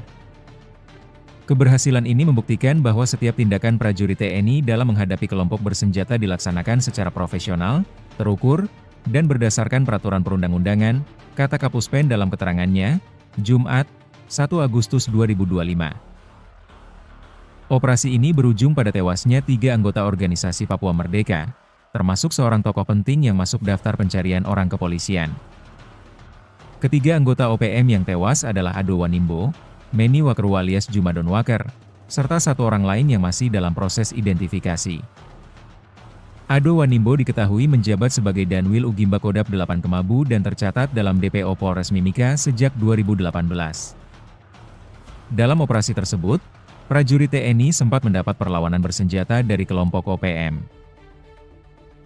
Keberhasilan ini membuktikan bahwa setiap tindakan prajurit TNI dalam menghadapi kelompok bersenjata dilaksanakan secara profesional, terukur, dan berdasarkan peraturan perundang-undangan, kata Kapuspen dalam keterangannya, Jumat, 1 Agustus 2025. Operasi ini berujung pada tewasnya 3 anggota organisasi Papua Merdeka, termasuk seorang tokoh penting yang masuk daftar pencarian orang kepolisian. Ketiga anggota OPM yang tewas adalah Ado Wanimbo, Meni Wakru alias Juma Donwaker, serta 1 orang lain yang masih dalam proses identifikasi. Ado Wanimbo diketahui menjabat sebagai Danwil Ugimba Kodap 8 Kemabu dan tercatat dalam DPO Polres Mimika sejak 2018. Dalam operasi tersebut, prajurit TNI sempat mendapat perlawanan bersenjata dari kelompok OPM.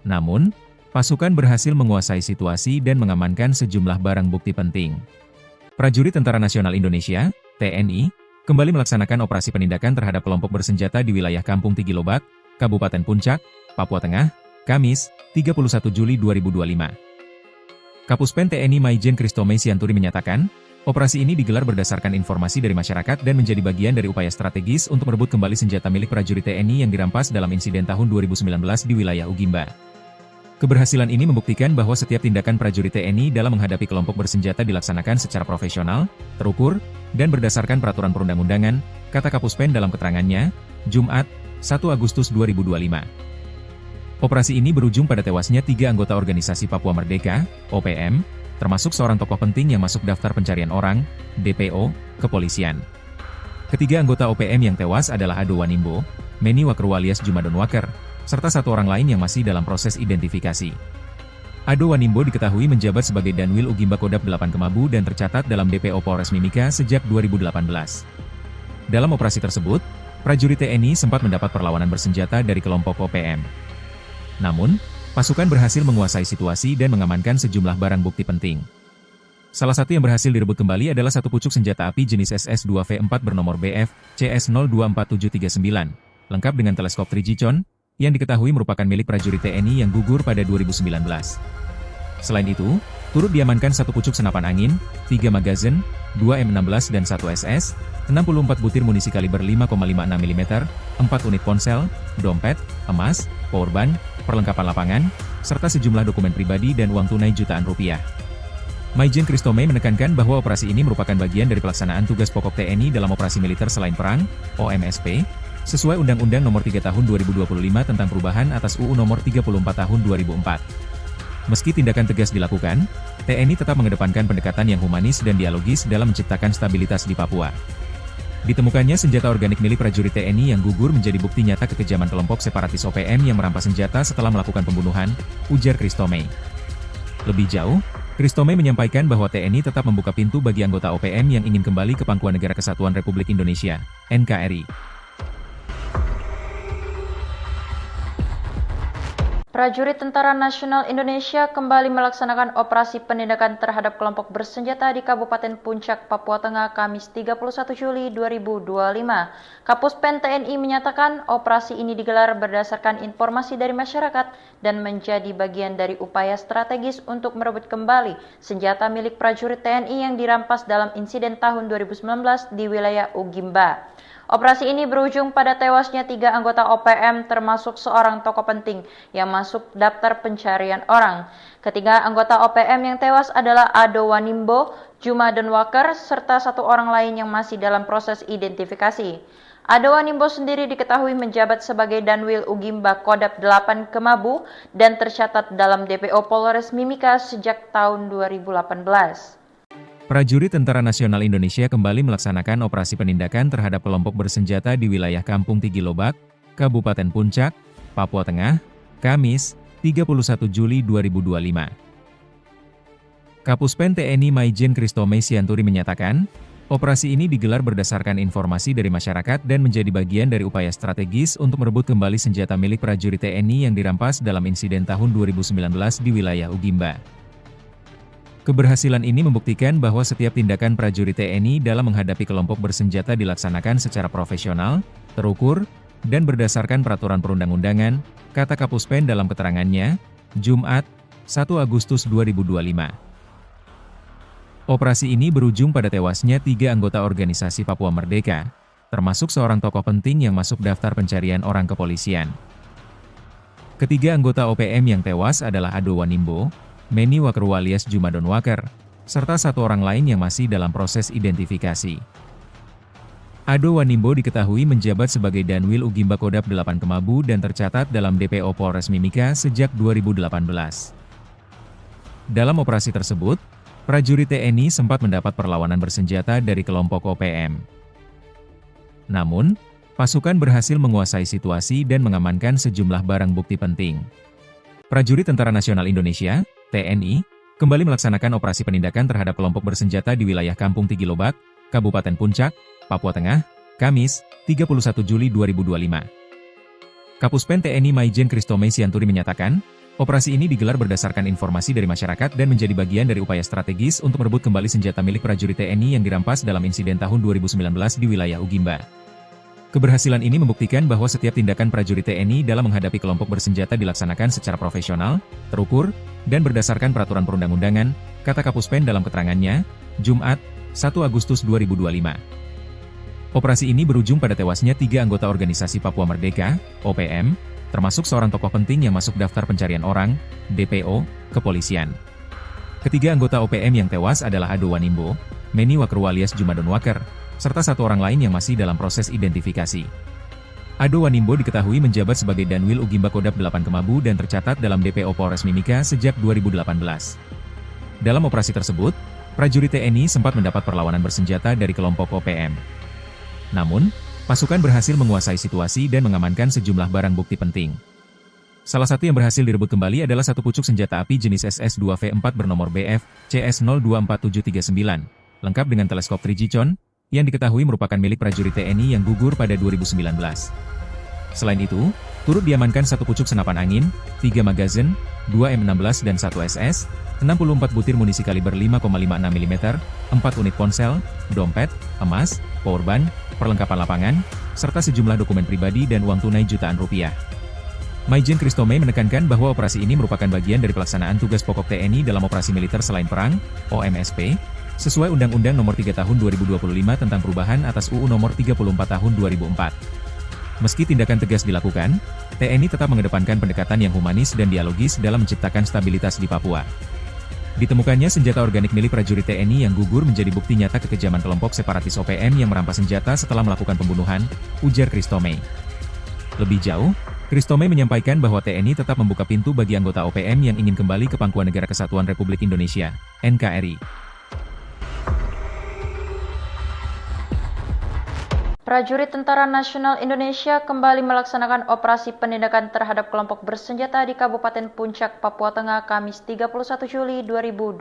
Namun, pasukan berhasil menguasai situasi dan mengamankan sejumlah barang bukti penting. Prajurit Tentara Nasional Indonesia (TNI) kembali melaksanakan operasi penindakan terhadap kelompok bersenjata di wilayah Kampung Tigilobak, Kabupaten Puncak, Papua Tengah, Kamis, 31 Juli 2025. Kapuspen TNI Maijen Kristome Sianturi menyatakan, operasi ini digelar berdasarkan informasi dari masyarakat dan menjadi bagian dari upaya strategis untuk merebut kembali senjata milik prajurit TNI yang dirampas dalam insiden tahun 2019 di wilayah Ugimba. Keberhasilan ini membuktikan bahwa setiap tindakan prajurit TNI dalam menghadapi kelompok bersenjata dilaksanakan secara profesional, terukur, dan berdasarkan peraturan perundang-undangan, kata Kapuspen dalam keterangannya, Jumat, 1 Agustus 2025. Operasi ini berujung pada tewasnya 3 anggota organisasi Papua Merdeka, OPM, termasuk seorang tokoh penting yang masuk daftar pencarian orang, DPO, kepolisian. Ketiga anggota OPM yang tewas adalah Ado Wanimbo, Meni Wakru alias Juma Donwaker, serta 1 orang lain yang masih dalam proses identifikasi. Ado Wanimbo diketahui menjabat sebagai Danwil Ugimba Kodap 8 Kemabu dan tercatat dalam DPO Polres Mimika sejak 2018. Dalam operasi tersebut, prajurit TNI sempat mendapat perlawanan bersenjata dari kelompok OPM. Namun, pasukan berhasil menguasai situasi dan mengamankan sejumlah barang bukti penting. Salah satu yang berhasil direbut kembali adalah 1 pucuk senjata api jenis SS-2V4 bernomor BF CS024739, lengkap dengan teleskop Trigicon, yang diketahui merupakan milik prajurit TNI yang gugur pada 2019. Selain itu, turut diamankan 1 pucuk senapan angin, 3 magazin, 2 M16 dan 1 SS, 64 butir munisi kaliber 5,56 mm, 4 unit ponsel, dompet, emas, powerbank, perlengkapan lapangan, serta sejumlah dokumen pribadi dan uang tunai jutaan rupiah. Maijen Kristome menekankan bahwa operasi ini merupakan bagian dari pelaksanaan tugas pokok TNI dalam operasi militer selain perang, OMSP, sesuai Undang-Undang Nomor 3 Tahun 2025 tentang perubahan atas UU Nomor 34 Tahun 2004. Meski tindakan tegas dilakukan, TNI tetap mengedepankan pendekatan yang humanis dan dialogis dalam menciptakan stabilitas di Papua. Ditemukannya senjata organik milik prajurit TNI yang gugur menjadi bukti nyata kekejaman kelompok separatis OPM yang merampas senjata setelah melakukan pembunuhan, ujar Kristome. Lebih jauh, Kristome menyampaikan bahwa TNI tetap membuka pintu bagi anggota OPM yang ingin kembali ke Pangkuan Negara Kesatuan Republik Indonesia, NKRI. Prajurit Tentara Nasional Indonesia kembali melaksanakan operasi penindakan terhadap kelompok bersenjata di Kabupaten Puncak, Papua Tengah, Kamis 31 Juli 2025. Kapuspen TNI menyatakan operasi ini digelar berdasarkan informasi dari masyarakat dan menjadi bagian dari upaya strategis untuk merebut kembali senjata milik prajurit TNI yang dirampas dalam insiden tahun 2019 di wilayah Ugimba. Operasi ini berujung pada tewasnya 3 anggota OPM termasuk seorang tokoh penting yang masuk daftar pencarian orang. Ketiga anggota OPM yang tewas adalah Ado Wanimbo, Juma Donwaker, serta 1 orang lain yang masih dalam proses identifikasi. Ado Wanimbo sendiri diketahui menjabat sebagai Danwil Ugimba Kodap 8 Kemabu dan tercatat dalam DPO Polres Mimika sejak tahun 2018. Prajurit Tentara Nasional Indonesia kembali melaksanakan operasi penindakan terhadap kelompok bersenjata di wilayah Kampung Tigilobak, Kabupaten Puncak, Papua Tengah, Kamis, 31 Juli 2025. Kapuspen TNI Maijen Kristome Sianturi menyatakan, operasi ini digelar berdasarkan informasi dari masyarakat dan menjadi bagian dari upaya strategis untuk merebut kembali senjata milik prajurit TNI yang dirampas dalam insiden tahun 2019 di wilayah Ugimba. Keberhasilan ini membuktikan bahwa setiap tindakan prajurit TNI dalam menghadapi kelompok bersenjata dilaksanakan secara profesional, terukur, dan berdasarkan peraturan perundang-undangan, kata Kapuspen dalam keterangannya, Jumat, 1 Agustus 2025. Operasi ini berujung pada tewasnya 3 anggota organisasi Papua Merdeka, termasuk seorang tokoh penting yang masuk daftar pencarian orang kepolisian. Ketiga anggota OPM yang tewas adalah Ado Wanimbo, Meni Wakeru alias Juma Donwaker, serta 1 orang lain yang masih dalam proses identifikasi. Ado Wanimbo diketahui menjabat sebagai Danwil Ugimba Kodap 8 Kemabu dan tercatat dalam DPO Polres Mimika sejak 2018. Dalam operasi tersebut, prajurit TNI sempat mendapat perlawanan bersenjata dari kelompok OPM. Namun, pasukan berhasil menguasai situasi dan mengamankan sejumlah barang bukti penting. Prajurit Tentara Nasional Indonesia TNI, kembali melaksanakan operasi penindakan terhadap kelompok bersenjata di wilayah Kampung Tigilobak, Kabupaten Puncak, Papua Tengah, Kamis, 31 Juli 2025. Kapuspen TNI Maijen Kristome Sianturi menyatakan, operasi ini digelar berdasarkan informasi dari masyarakat dan menjadi bagian dari upaya strategis untuk merebut kembali senjata milik prajurit TNI yang dirampas dalam insiden tahun 2019 di wilayah Ugimba. Keberhasilan ini membuktikan bahwa setiap tindakan prajurit TNI dalam menghadapi kelompok bersenjata dilaksanakan secara profesional, terukur, dan berdasarkan peraturan perundang-undangan, kata Kapuspen dalam keterangannya, Jumat, 1 Agustus 2025. Operasi ini berujung pada tewasnya 3 anggota organisasi Papua Merdeka, OPM, termasuk seorang tokoh penting yang masuk daftar pencarian orang, DPO, kepolisian. Ketiga anggota OPM yang tewas adalah Ado Wanimbo, Meni Wakeru alias Juma Donwaker, serta 1 orang lain yang masih dalam proses identifikasi. Ado Wanimbo diketahui menjabat sebagai Danwil Ugimba Kodap 8 Kemabu dan tercatat dalam DPO Polres Mimika sejak 2018. Dalam operasi tersebut, prajurit TNI sempat mendapat perlawanan bersenjata dari kelompok OPM. Namun, pasukan berhasil menguasai situasi dan mengamankan sejumlah barang bukti penting. Salah satu yang berhasil direbut kembali adalah 1 pucuk senjata api jenis SS-2V4 bernomor BF CS024739, lengkap dengan teleskop 3G Con, yang diketahui merupakan milik prajurit TNI yang gugur pada 2019. Selain itu, turut diamankan 1 pucuk senapan angin, 3 magazin, 2 M16 dan 1 SS, 64 butir munisi kaliber 5,56 mm, 4 unit ponsel, dompet, emas, powerbank, perlengkapan lapangan, serta sejumlah dokumen pribadi dan uang tunai jutaan rupiah. Maijen Kristome menekankan bahwa operasi ini merupakan bagian dari pelaksanaan tugas pokok TNI dalam operasi militer selain perang, OMSP, sesuai Undang-Undang Nomor 3 Tahun 2025 tentang perubahan atas UU Nomor 34 Tahun 2004. Meski tindakan tegas dilakukan, TNI tetap mengedepankan pendekatan yang humanis dan dialogis dalam menciptakan stabilitas di Papua. Ditemukannya senjata organik milik prajurit TNI yang gugur menjadi bukti nyata kekejaman kelompok separatis OPM yang merampas senjata setelah melakukan pembunuhan, ujar Kristome. Lebih jauh, Kristome menyampaikan bahwa TNI tetap membuka pintu bagi anggota OPM yang ingin kembali ke Pangkuan Negara Kesatuan Republik Indonesia, NKRI. Prajurit Tentara Nasional Indonesia kembali melaksanakan operasi penindakan terhadap kelompok bersenjata di Kabupaten Puncak, Papua Tengah, Kamis 31 Juli 2025.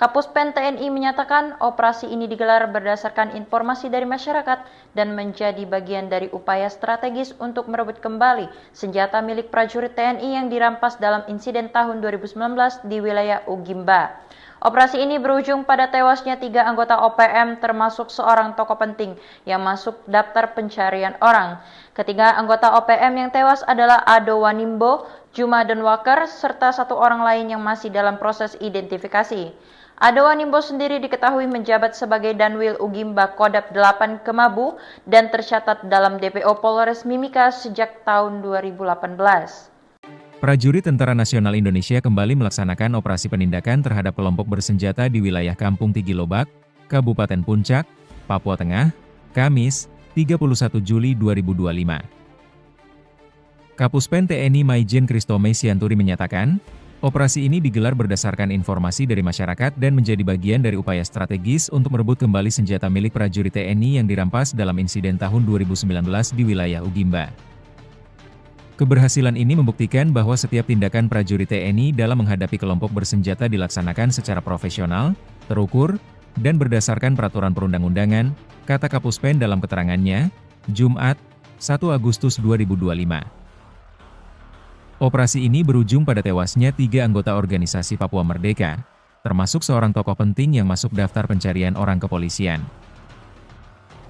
Kapuspen TNI menyatakan operasi ini digelar berdasarkan informasi dari masyarakat dan menjadi bagian dari upaya strategis untuk merebut kembali senjata milik prajurit TNI yang dirampas dalam insiden tahun 2019 di wilayah Ugimba. Operasi ini berujung pada tewasnya 3 anggota OPM termasuk seorang tokoh penting yang masuk daftar pencarian orang. Ketiga anggota OPM yang tewas adalah Ado Wanimbo, Juma Denwaker, serta 1 orang lain yang masih dalam proses identifikasi. Ado Wanimbo sendiri diketahui menjabat sebagai Danwil Ugimba Kodap 8 Kemabu dan tercatat dalam DPO Polres Mimika sejak tahun 2018. Prajurit Tentara Nasional Indonesia kembali melaksanakan operasi penindakan terhadap kelompok bersenjata di wilayah Kampung Tigilobak, Kabupaten Puncak, Papua Tengah, Kamis, 31 Juli 2025. Kapuspen TNI Maijen Kristome Sianturi menyatakan, operasi ini digelar berdasarkan informasi dari masyarakat dan menjadi bagian dari upaya strategis untuk merebut kembali senjata milik prajurit TNI yang dirampas dalam insiden tahun 2019 di wilayah Ugimba. Keberhasilan ini membuktikan bahwa setiap tindakan prajurit TNI dalam menghadapi kelompok bersenjata dilaksanakan secara profesional, terukur, dan berdasarkan peraturan perundang-undangan, kata Kapuspen dalam keterangannya, Jumat, 1 Agustus 2025. Operasi ini berujung pada tewasnya 3 anggota organisasi Papua Merdeka, termasuk seorang tokoh penting yang masuk daftar pencarian orang kepolisian.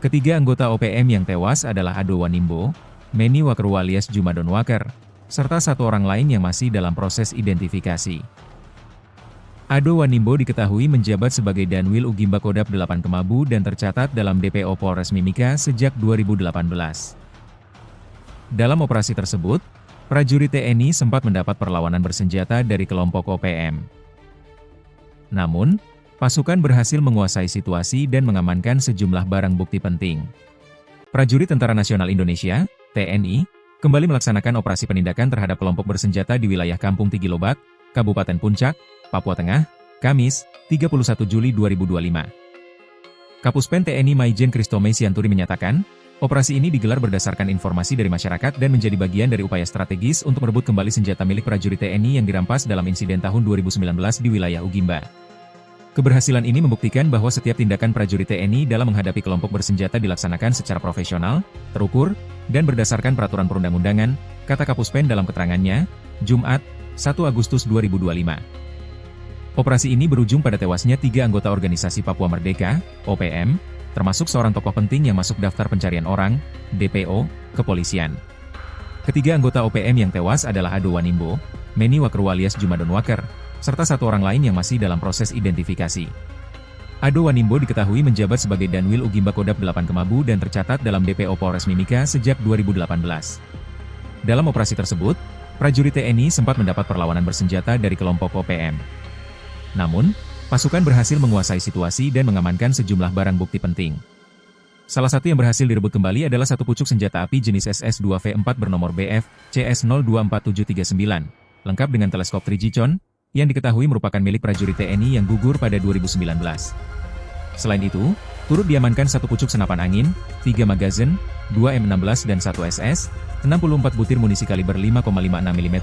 Ketiga anggota OPM yang tewas adalah Ado Wanimbo, Meni Wakerwa alias Juma Denwaker, serta 1 orang lain yang masih dalam proses identifikasi. Ado Wanimbo diketahui menjabat sebagai Danwil Ugimba Kodap 8 Kemabu dan tercatat dalam DPO Polres Mimika sejak 2018. Dalam operasi tersebut, prajurit TNI sempat mendapat perlawanan bersenjata dari kelompok OPM. Namun, pasukan berhasil menguasai situasi dan mengamankan sejumlah barang bukti penting. Prajurit Tentara Nasional Indonesia (TNI) kembali melaksanakan operasi penindakan terhadap kelompok bersenjata di wilayah Kampung Tigilobak, Kabupaten Puncak, Papua Tengah, Kamis, 31 Juli 2025. Kapuspen TNI Maijen Kristome Sianturi menyatakan, operasi ini digelar berdasarkan informasi dari masyarakat dan menjadi bagian dari upaya strategis untuk merebut kembali senjata milik prajurit TNI yang dirampas dalam insiden tahun 2019 di wilayah Ugimba. Keberhasilan ini membuktikan bahwa setiap tindakan prajurit TNI dalam menghadapi kelompok bersenjata dilaksanakan secara profesional, terukur, dan berdasarkan peraturan perundang-undangan, kata Kapuspen dalam keterangannya, Jumat, 1 Agustus 2025. Operasi ini berujung pada tewasnya 3 anggota organisasi Papua Merdeka, OPM, termasuk seorang tokoh penting yang masuk daftar pencarian orang, DPO, kepolisian. Ketiga anggota OPM yang tewas adalah Ado Wanimbo, Meni Wakerwa alias Juma Denwaker, serta 1 orang lain yang masih dalam proses identifikasi. Ado Wanimbo diketahui menjabat sebagai Danwil Ugimba Kodap 8 Kemabu dan tercatat dalam DPO Polres Mimika sejak 2018. Dalam operasi tersebut, prajurit TNI sempat mendapat perlawanan bersenjata dari kelompok OPM. Namun, pasukan berhasil menguasai situasi dan mengamankan sejumlah barang bukti penting. Salah satu yang berhasil direbut kembali adalah 1 pucuk senjata api jenis SS-2V4 bernomor BF CS024739, lengkap dengan teleskop Trigicon, yang diketahui merupakan milik prajurit TNI yang gugur pada 2019. Selain itu, turut diamankan 1 pucuk senapan angin, 3 magazin, 2 M16 dan 1 SS, 64 butir munisi kaliber 5,56 mm,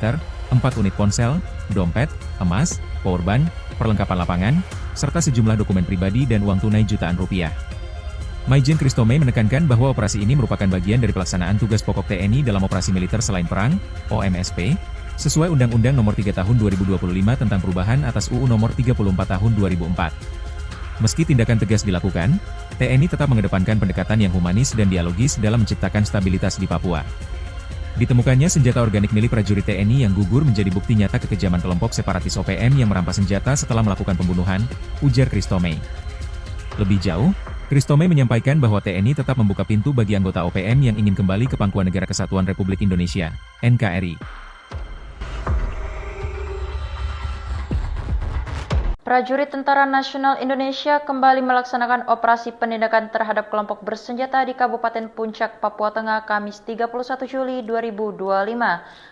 4 unit ponsel, dompet, emas, powerbank, perlengkapan lapangan, serta sejumlah dokumen pribadi dan uang tunai jutaan rupiah. Maijen Kristome menekankan bahwa operasi ini merupakan bagian dari pelaksanaan tugas pokok TNI dalam operasi militer selain perang, OMSP, sesuai Undang-Undang Nomor 3 Tahun 2025 tentang perubahan atas UU Nomor 34 Tahun 2004. Meski tindakan tegas dilakukan, TNI tetap mengedepankan pendekatan yang humanis dan dialogis dalam menciptakan stabilitas di Papua. Ditemukannya senjata organik milik prajurit TNI yang gugur menjadi bukti nyata kekejaman kelompok separatis OPM yang merampas senjata setelah melakukan pembunuhan, ujar Kristome. Lebih jauh, Kristome menyampaikan bahwa TNI tetap membuka pintu bagi anggota OPM yang ingin kembali ke Pangkuan Negara Kesatuan Republik Indonesia, NKRI. Prajurit Tentara Nasional Indonesia kembali melaksanakan operasi penindakan terhadap kelompok bersenjata di Kabupaten Puncak, Papua Tengah, Kamis 31 Juli 2025.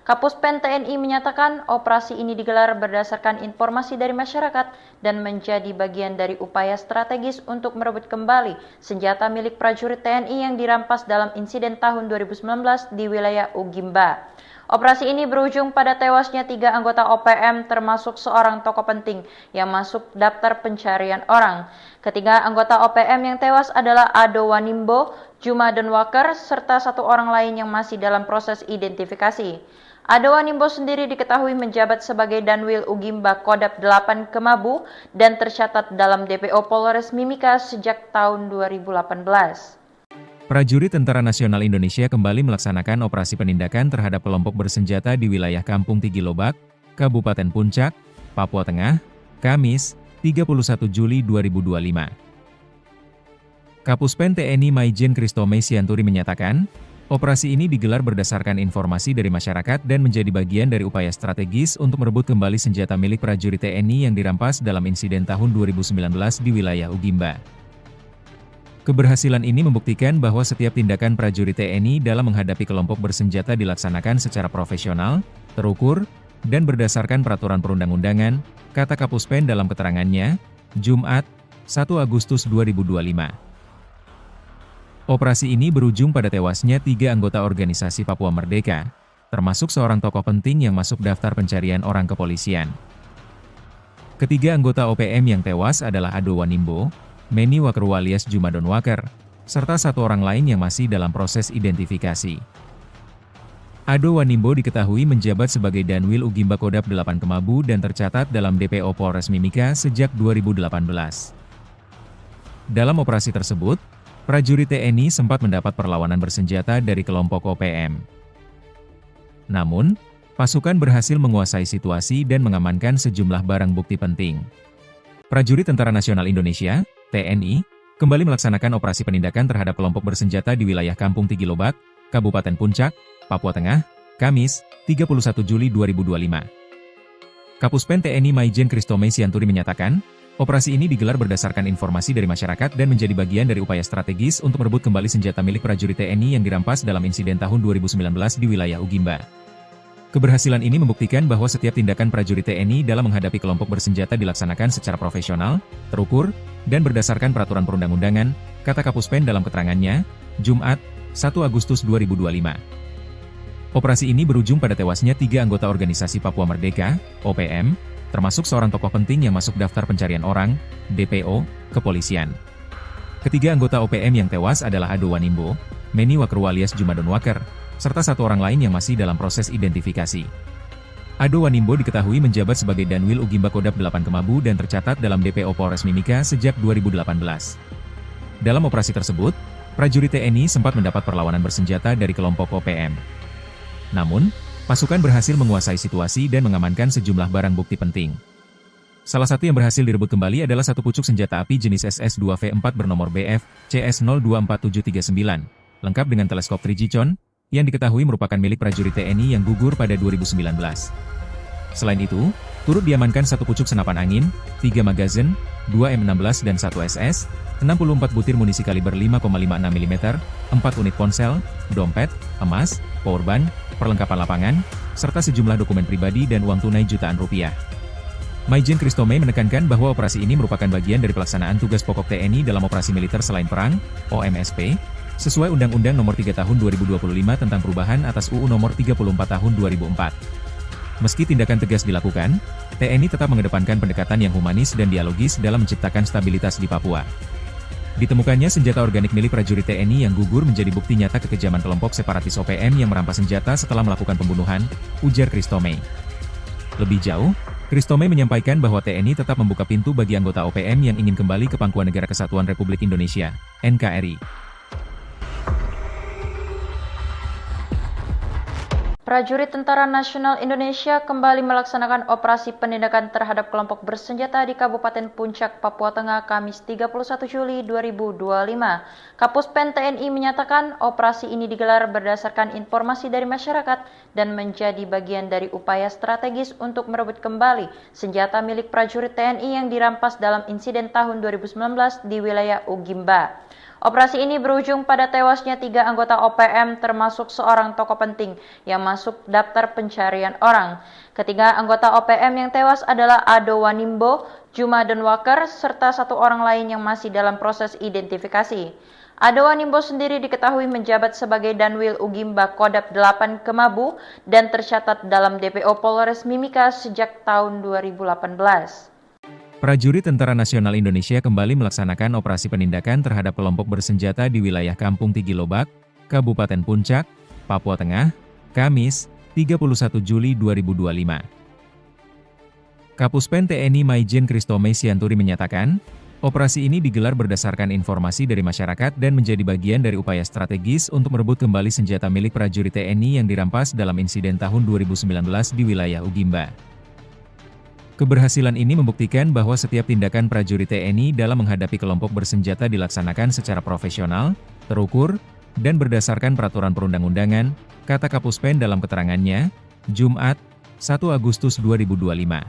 Kapuspen TNI menyatakan operasi ini digelar berdasarkan informasi dari masyarakat dan menjadi bagian dari upaya strategis untuk merebut kembali senjata milik prajurit TNI yang dirampas dalam insiden tahun 2019 di wilayah Ugimba. Operasi ini berujung pada tewasnya 3 anggota OPM termasuk seorang tokoh penting yang masuk daftar pencarian orang. Ketiga anggota OPM yang tewas adalah Ado Wanimbo, Juma Donwaker, serta 1 orang lain yang masih dalam proses identifikasi. Ado Wanimbo sendiri diketahui menjabat sebagai Danwil Ugimba Kodap 8 Kemabu dan tercatat dalam DPO Polres Mimika sejak tahun 2018. Prajurit Tentara Nasional Indonesia kembali melaksanakan operasi penindakan terhadap kelompok bersenjata di wilayah Kampung Tigilobak, Kabupaten Puncak, Papua Tengah, Kamis, 31 Juli 2025. Kapuspen TNI Maijen Kristome Sianturi menyatakan, operasi ini digelar berdasarkan informasi dari masyarakat dan menjadi bagian dari upaya strategis untuk merebut kembali senjata milik prajurit TNI yang dirampas dalam insiden tahun 2019 di wilayah Ugimba. Keberhasilan ini membuktikan bahwa setiap tindakan prajurit TNI dalam menghadapi kelompok bersenjata dilaksanakan secara profesional, terukur, dan berdasarkan peraturan perundang-undangan, kata Kapuspen dalam keterangannya, Jumat, 1 Agustus 2025. Operasi ini berujung pada tewasnya 3 anggota organisasi Papua Merdeka, termasuk seorang tokoh penting yang masuk daftar pencarian orang kepolisian. Ketiga anggota OPM yang tewas adalah Ado Wanimbo, Meni Wakru alias Juma Donwaker, serta 1 orang lain yang masih dalam proses identifikasi. Ado Wanimbo diketahui menjabat sebagai Danwil Ugimba Kodap 8 Kemabu dan tercatat dalam DPO Polres Mimika sejak 2018. Dalam operasi tersebut, prajurit TNI sempat mendapat perlawanan bersenjata dari kelompok OPM. Namun, pasukan berhasil menguasai situasi dan mengamankan sejumlah barang bukti penting. Prajurit Tentara Nasional Indonesia (TNI) kembali melaksanakan operasi penindakan terhadap kelompok bersenjata di wilayah Kampung Tigilobak, Kabupaten Puncak, Papua Tengah, Kamis, 31 Juli 2025. Kapuspen TNI Maijen Kristome Sianturi menyatakan, operasi ini digelar berdasarkan informasi dari masyarakat dan menjadi bagian dari upaya strategis untuk merebut kembali senjata milik prajurit TNI yang dirampas dalam insiden tahun 2019 di wilayah Ugimba. Keberhasilan ini membuktikan bahwa setiap tindakan prajurit TNI dalam menghadapi kelompok bersenjata dilaksanakan secara profesional, terukur, dan berdasarkan peraturan perundang-undangan, kata Kapuspen dalam keterangannya, Jumat, 1 Agustus 2025. Operasi ini berujung pada tewasnya 3 anggota organisasi Papua Merdeka, OPM, termasuk seorang tokoh penting yang masuk daftar pencarian orang, DPO, kepolisian. Ketiga anggota OPM yang tewas adalah Ado Wanimbo, Meni Wakru alias Juma Donwaker, serta 1 orang lain yang masih dalam proses identifikasi. Ado Wanimbo diketahui menjabat sebagai Danwil Ugimba Kodap 8 Kemabu dan tercatat dalam DPO Polres Mimika sejak 2018. Dalam operasi tersebut, prajurit TNI sempat mendapat perlawanan bersenjata dari kelompok OPM. Namun, pasukan berhasil menguasai situasi dan mengamankan sejumlah barang bukti penting. Salah satu yang berhasil direbut kembali adalah 1 pucuk senjata api jenis SS-2V4 bernomor BF CS024739, lengkap dengan teleskop Trigicon, yang diketahui merupakan milik prajurit TNI yang gugur pada 2019. Selain itu, turut diamankan 1 pucuk senapan angin, 3 magazin, 2 M16 dan 1 SS, 64 butir munisi kaliber 5,56 mm, 4 unit ponsel, dompet, emas, powerbank, perlengkapan lapangan, serta sejumlah dokumen pribadi dan uang tunai jutaan rupiah. Maijen Kristome menekankan bahwa operasi ini merupakan bagian dari pelaksanaan tugas pokok TNI dalam operasi militer selain perang, OMSP, sesuai Undang-Undang Nomor 3 Tahun 2025 tentang perubahan atas UU Nomor 34 Tahun 2004. Meski tindakan tegas dilakukan, TNI tetap mengedepankan pendekatan yang humanis dan dialogis dalam menciptakan stabilitas di Papua. Ditemukannya senjata organik milik prajurit TNI yang gugur menjadi bukti nyata kekejaman kelompok separatis OPM yang merampas senjata setelah melakukan pembunuhan, ujar Kristome. Lebih jauh, Kristome menyampaikan bahwa TNI tetap membuka pintu bagi anggota OPM yang ingin kembali ke Pangkuan Negara Kesatuan Republik Indonesia, NKRI. Prajurit Tentara Nasional Indonesia kembali melaksanakan operasi penindakan terhadap kelompok bersenjata di Kabupaten Puncak, Papua Tengah, Kamis 31 Juli 2025. Kapuspen TNI menyatakan operasi ini digelar berdasarkan informasi dari masyarakat dan menjadi bagian dari upaya strategis untuk merebut kembali senjata milik prajurit TNI yang dirampas dalam insiden tahun 2019 di wilayah Ugimba. Operasi ini berujung pada tewasnya 3 anggota OPM termasuk seorang tokoh penting yang masuk daftar pencarian orang. Ketiga anggota OPM yang tewas adalah Ado Wanimbo, Juma Denwaker, serta 1 orang lain yang masih dalam proses identifikasi. Ado Wanimbo sendiri diketahui menjabat sebagai Danwil Ugimba Kodap 8 Kemabu dan tercatat dalam DPO Polres Mimika sejak tahun 2018. Prajurit Tentara Nasional Indonesia kembali melaksanakan operasi penindakan terhadap kelompok bersenjata di wilayah Kampung Tigilobak, Kabupaten Puncak, Papua Tengah, Kamis, 31 Juli 2025. Kapuspen TNI Maijen Kristome Sianturi menyatakan, operasi ini digelar berdasarkan informasi dari masyarakat dan menjadi bagian dari upaya strategis untuk merebut kembali senjata milik prajurit TNI yang dirampas dalam insiden tahun 2019 di wilayah Ugimba. Keberhasilan ini membuktikan bahwa setiap tindakan prajurit TNI dalam menghadapi kelompok bersenjata dilaksanakan secara profesional, terukur, dan berdasarkan peraturan perundang-undangan, kata Kapuspen dalam keterangannya, Jumat, 1 Agustus 2025.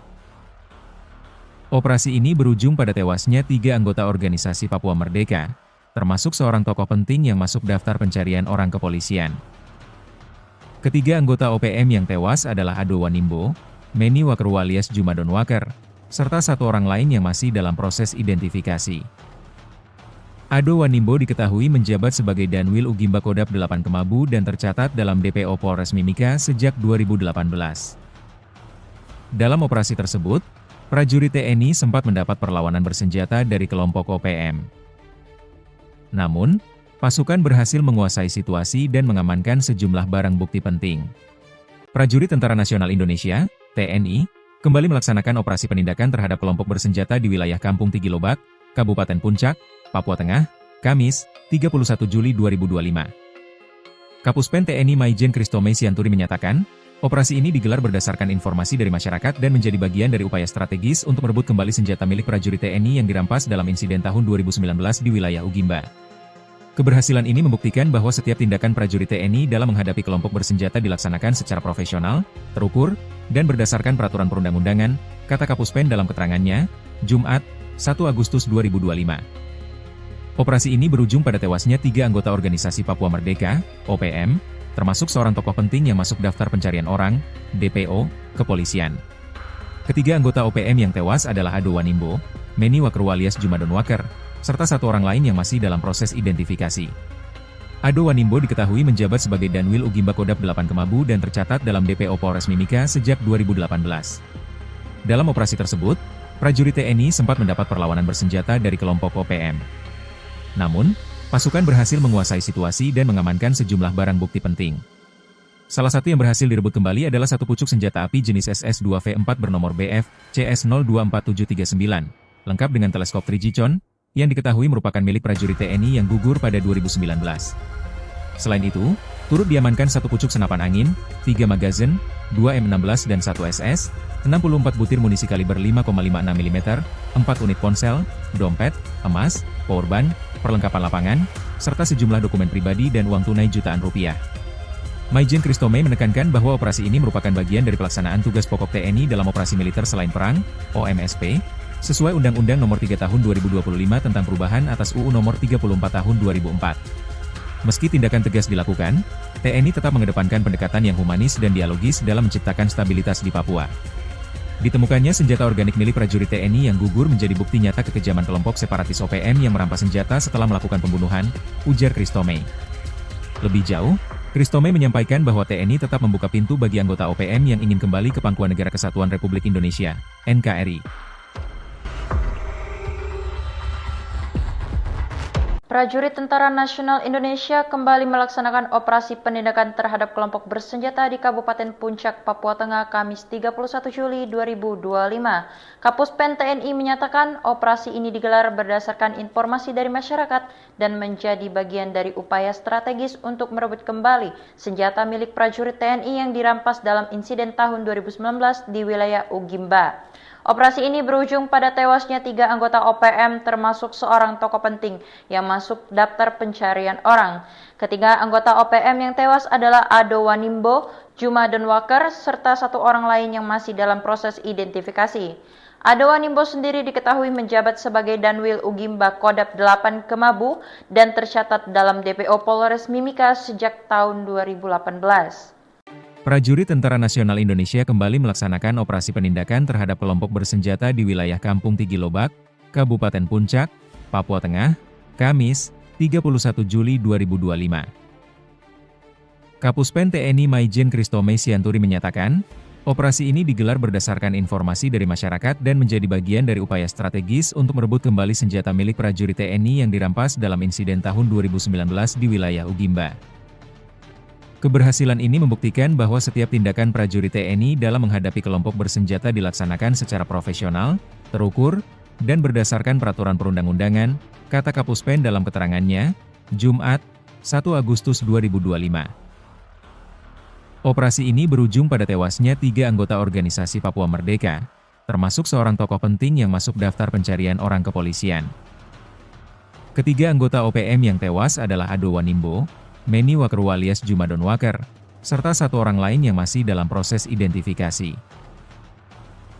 Operasi ini berujung pada tewasnya 3 anggota organisasi Papua Merdeka, termasuk seorang tokoh penting yang masuk daftar pencarian orang kepolisian. Ketiga anggota OPM yang tewas adalah Ado Wanimbo, Meni Wakeru alias Juma Denwaker, serta 1 orang lain yang masih dalam proses identifikasi. Ado Wanimbo diketahui menjabat sebagai Danwil Ugimba Kodap 8 Kemabu dan tercatat dalam DPO Polres Mimika sejak 2018. Dalam operasi tersebut, prajurit TNI sempat mendapat perlawanan bersenjata dari kelompok OPM. Namun, pasukan berhasil menguasai situasi dan mengamankan sejumlah barang bukti penting. Prajurit Tentara Nasional Indonesia (TNI) kembali melaksanakan operasi penindakan terhadap kelompok bersenjata di wilayah Kampung Tigilobak, Kabupaten Puncak, Papua Tengah, Kamis, 31 Juli 2025. Kapuspen TNI Maijen Kristome Sianturi menyatakan, operasi ini digelar berdasarkan informasi dari masyarakat dan menjadi bagian dari upaya strategis untuk merebut kembali senjata milik prajurit TNI yang dirampas dalam insiden tahun 2019 di wilayah Ugimba. Keberhasilan ini membuktikan bahwa setiap tindakan prajurit TNI dalam menghadapi kelompok bersenjata dilaksanakan secara profesional, terukur, dan berdasarkan peraturan perundang-undangan, kata Kapuspen dalam keterangannya, Jumat, 1 Agustus 2025. Operasi ini berujung pada tewasnya 3 anggota organisasi Papua Merdeka, OPM, termasuk seorang tokoh penting yang masuk daftar pencarian orang, DPO, kepolisian. Ketiga anggota OPM yang tewas adalah Ado Wanimbo, Meni Wakeru alias Juma Denwaker, serta 1 orang lain yang masih dalam proses identifikasi. Ado Wanimbo diketahui menjabat sebagai Danwil Ugimba Kodap 8 Kemabu dan tercatat dalam DPO Polres Mimika sejak 2018. Dalam operasi tersebut, prajurit TNI sempat mendapat perlawanan bersenjata dari kelompok OPM. Namun, pasukan berhasil menguasai situasi dan mengamankan sejumlah barang bukti penting. Salah satu yang berhasil direbut kembali adalah 1 pucuk senjata api jenis SS-2V4 bernomor BF CS024739, lengkap dengan teleskop Trigicon, yang diketahui merupakan milik prajurit TNI yang gugur pada 2019. Selain itu, turut diamankan 1 pucuk senapan angin, 3 magazin, 2 M16 dan 1 SS, 64 butir munisi kaliber 5,56 mm, 4 unit ponsel, dompet, emas, powerbank, perlengkapan lapangan, serta sejumlah dokumen pribadi dan uang tunai jutaan rupiah. Maijen Kristome menekankan bahwa operasi ini merupakan bagian dari pelaksanaan tugas pokok TNI dalam operasi militer selain perang, OMSP, sesuai Undang-Undang Nomor 3 Tahun 2025 tentang perubahan atas UU Nomor 34 Tahun 2004. Meski tindakan tegas dilakukan, TNI tetap mengedepankan pendekatan yang humanis dan dialogis dalam menciptakan stabilitas di Papua. Ditemukannya senjata organik milik prajurit TNI yang gugur menjadi bukti nyata kekejaman kelompok separatis OPM yang merampas senjata setelah melakukan pembunuhan, ujar Kristome. Lebih jauh, Kristome menyampaikan bahwa TNI tetap membuka pintu bagi anggota OPM yang ingin kembali ke Pangkuan Negara Kesatuan Republik Indonesia, NKRI. Prajurit Tentara Nasional Indonesia kembali melaksanakan operasi penindakan terhadap kelompok bersenjata di Kabupaten Puncak, Papua Tengah, Kamis 31 Juli 2025. Kapuspen TNI menyatakan operasi ini digelar berdasarkan informasi dari masyarakat dan menjadi bagian dari upaya strategis untuk merebut kembali senjata milik prajurit TNI yang dirampas dalam insiden tahun 2019 di wilayah Ugimba. Operasi ini berujung pada tewasnya 3 anggota OPM termasuk seorang tokoh penting yang masuk daftar pencarian orang. Ketiga anggota OPM yang tewas adalah Ado Wanimbo, Juma Donwaker, serta 1 orang lain yang masih dalam proses identifikasi. Ado Wanimbo sendiri diketahui menjabat sebagai Danwil Ugimba Kodap 8 Kemabu dan tercatat dalam DPO Polres Mimika sejak tahun 2018. Prajurit Tentara Nasional Indonesia kembali melaksanakan operasi penindakan terhadap kelompok bersenjata di wilayah Kampung Tigilobak, Kabupaten Puncak, Papua Tengah, Kamis, 31 Juli 2025. Kapuspen TNI Maijen Kristome Sianturi menyatakan, operasi ini digelar berdasarkan informasi dari masyarakat dan menjadi bagian dari upaya strategis untuk merebut kembali senjata milik prajurit TNI yang dirampas dalam insiden tahun 2019 di wilayah Ugimba. Keberhasilan ini membuktikan bahwa setiap tindakan prajurit TNI dalam menghadapi kelompok bersenjata dilaksanakan secara profesional, terukur, dan berdasarkan peraturan perundang-undangan, kata Kapuspen dalam keterangannya, Jumat, 1 Agustus 2025. Operasi ini berujung pada tewasnya 3 anggota organisasi Papua Merdeka, termasuk seorang tokoh penting yang masuk daftar pencarian orang kepolisian. Ketiga anggota OPM yang tewas adalah Ado Wanimbo, Meni Wakeru alias Juma Donwaker, serta 1 orang lain yang masih dalam proses identifikasi.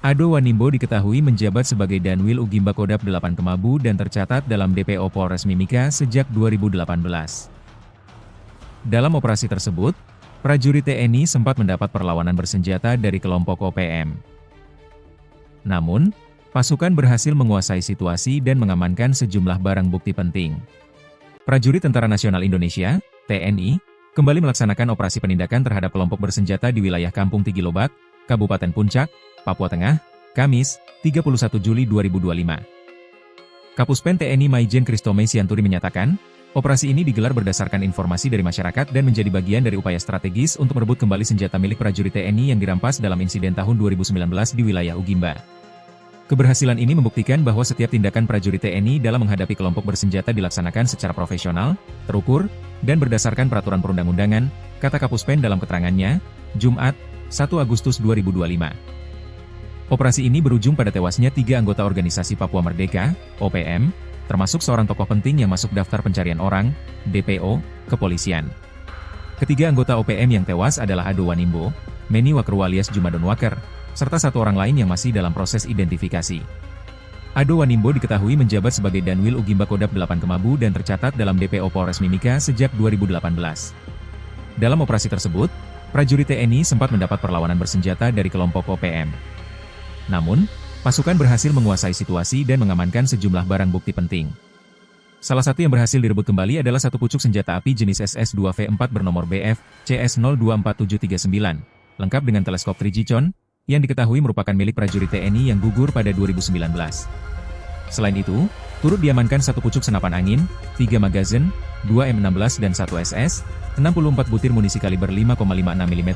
Ado Wanimbo diketahui menjabat sebagai Danwil Ugimba Kodap 8 Kemabu dan tercatat dalam DPO Polres Mimika sejak 2018. Dalam operasi tersebut, prajurit TNI sempat mendapat perlawanan bersenjata dari kelompok OPM. Namun, pasukan berhasil menguasai situasi dan mengamankan sejumlah barang bukti penting. Prajurit Tentara Nasional Indonesia TNI, kembali melaksanakan operasi penindakan terhadap kelompok bersenjata di wilayah Kampung Tigilobak, Kabupaten Puncak, Papua Tengah, Kamis, 31 Juli 2025. Kapuspen TNI Maijen Kristome Sianturi menyatakan, operasi ini digelar berdasarkan informasi dari masyarakat dan menjadi bagian dari upaya strategis untuk merebut kembali senjata milik prajurit TNI yang dirampas dalam insiden tahun 2019 di wilayah Ugimba. Keberhasilan ini membuktikan bahwa setiap tindakan prajurit TNI dalam menghadapi kelompok bersenjata dilaksanakan secara profesional, terukur, dan berdasarkan peraturan perundang-undangan, kata Kapuspen dalam keterangannya, Jumat, 1 Agustus 2025. Operasi ini berujung pada tewasnya 3 anggota organisasi Papua Merdeka, OPM, termasuk seorang tokoh penting yang masuk daftar pencarian orang, DPO, kepolisian. Ketiga anggota OPM yang tewas adalah Ado Wanimbo, Meni Wakeru alias Juma Donwaker, serta 1 orang lain yang masih dalam proses identifikasi. Ado Wanimbo diketahui menjabat sebagai Danwil Ugimba Kodap 8 Kemabu dan tercatat dalam DPO Polres Mimika sejak 2018. Dalam operasi tersebut, prajurit TNI sempat mendapat perlawanan bersenjata dari kelompok OPM. Namun, pasukan berhasil menguasai situasi dan mengamankan sejumlah barang bukti penting. Salah satu yang berhasil direbut kembali adalah 1 pucuk senjata api jenis SS-2V4 bernomor BF CS024739, lengkap dengan teleskop 3G Con, yang diketahui merupakan milik prajurit TNI yang gugur pada 2019. Selain itu, turut diamankan 1 pucuk senapan angin, 3 magazin, 2 M16 dan 1 SS, 64 butir munisi kaliber 5,56 mm,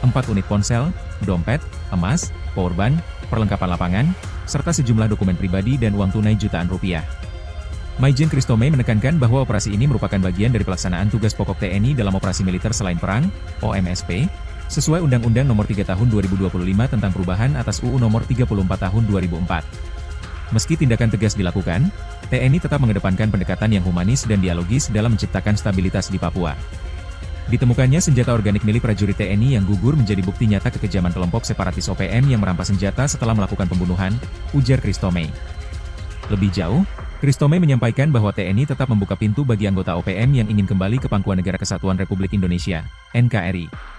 4 unit ponsel, dompet, emas, powerbank, perlengkapan lapangan, serta sejumlah dokumen pribadi dan uang tunai jutaan rupiah. Maijen Kristome menekankan bahwa operasi ini merupakan bagian dari pelaksanaan tugas pokok TNI dalam operasi militer selain perang, OMSP, sesuai Undang-Undang Nomor 3 Tahun 2025 tentang perubahan atas UU Nomor 34 Tahun 2004. Meski tindakan tegas dilakukan, TNI tetap mengedepankan pendekatan yang humanis dan dialogis dalam menciptakan stabilitas di Papua. Ditemukannya senjata organik milik prajurit TNI yang gugur menjadi bukti nyata kekejaman kelompok separatis OPM yang merampas senjata setelah melakukan pembunuhan, ujar Kristome. Lebih jauh, Kristome menyampaikan bahwa TNI tetap membuka pintu bagi anggota OPM yang ingin kembali ke Pangkuan Negara Kesatuan Republik Indonesia, NKRI.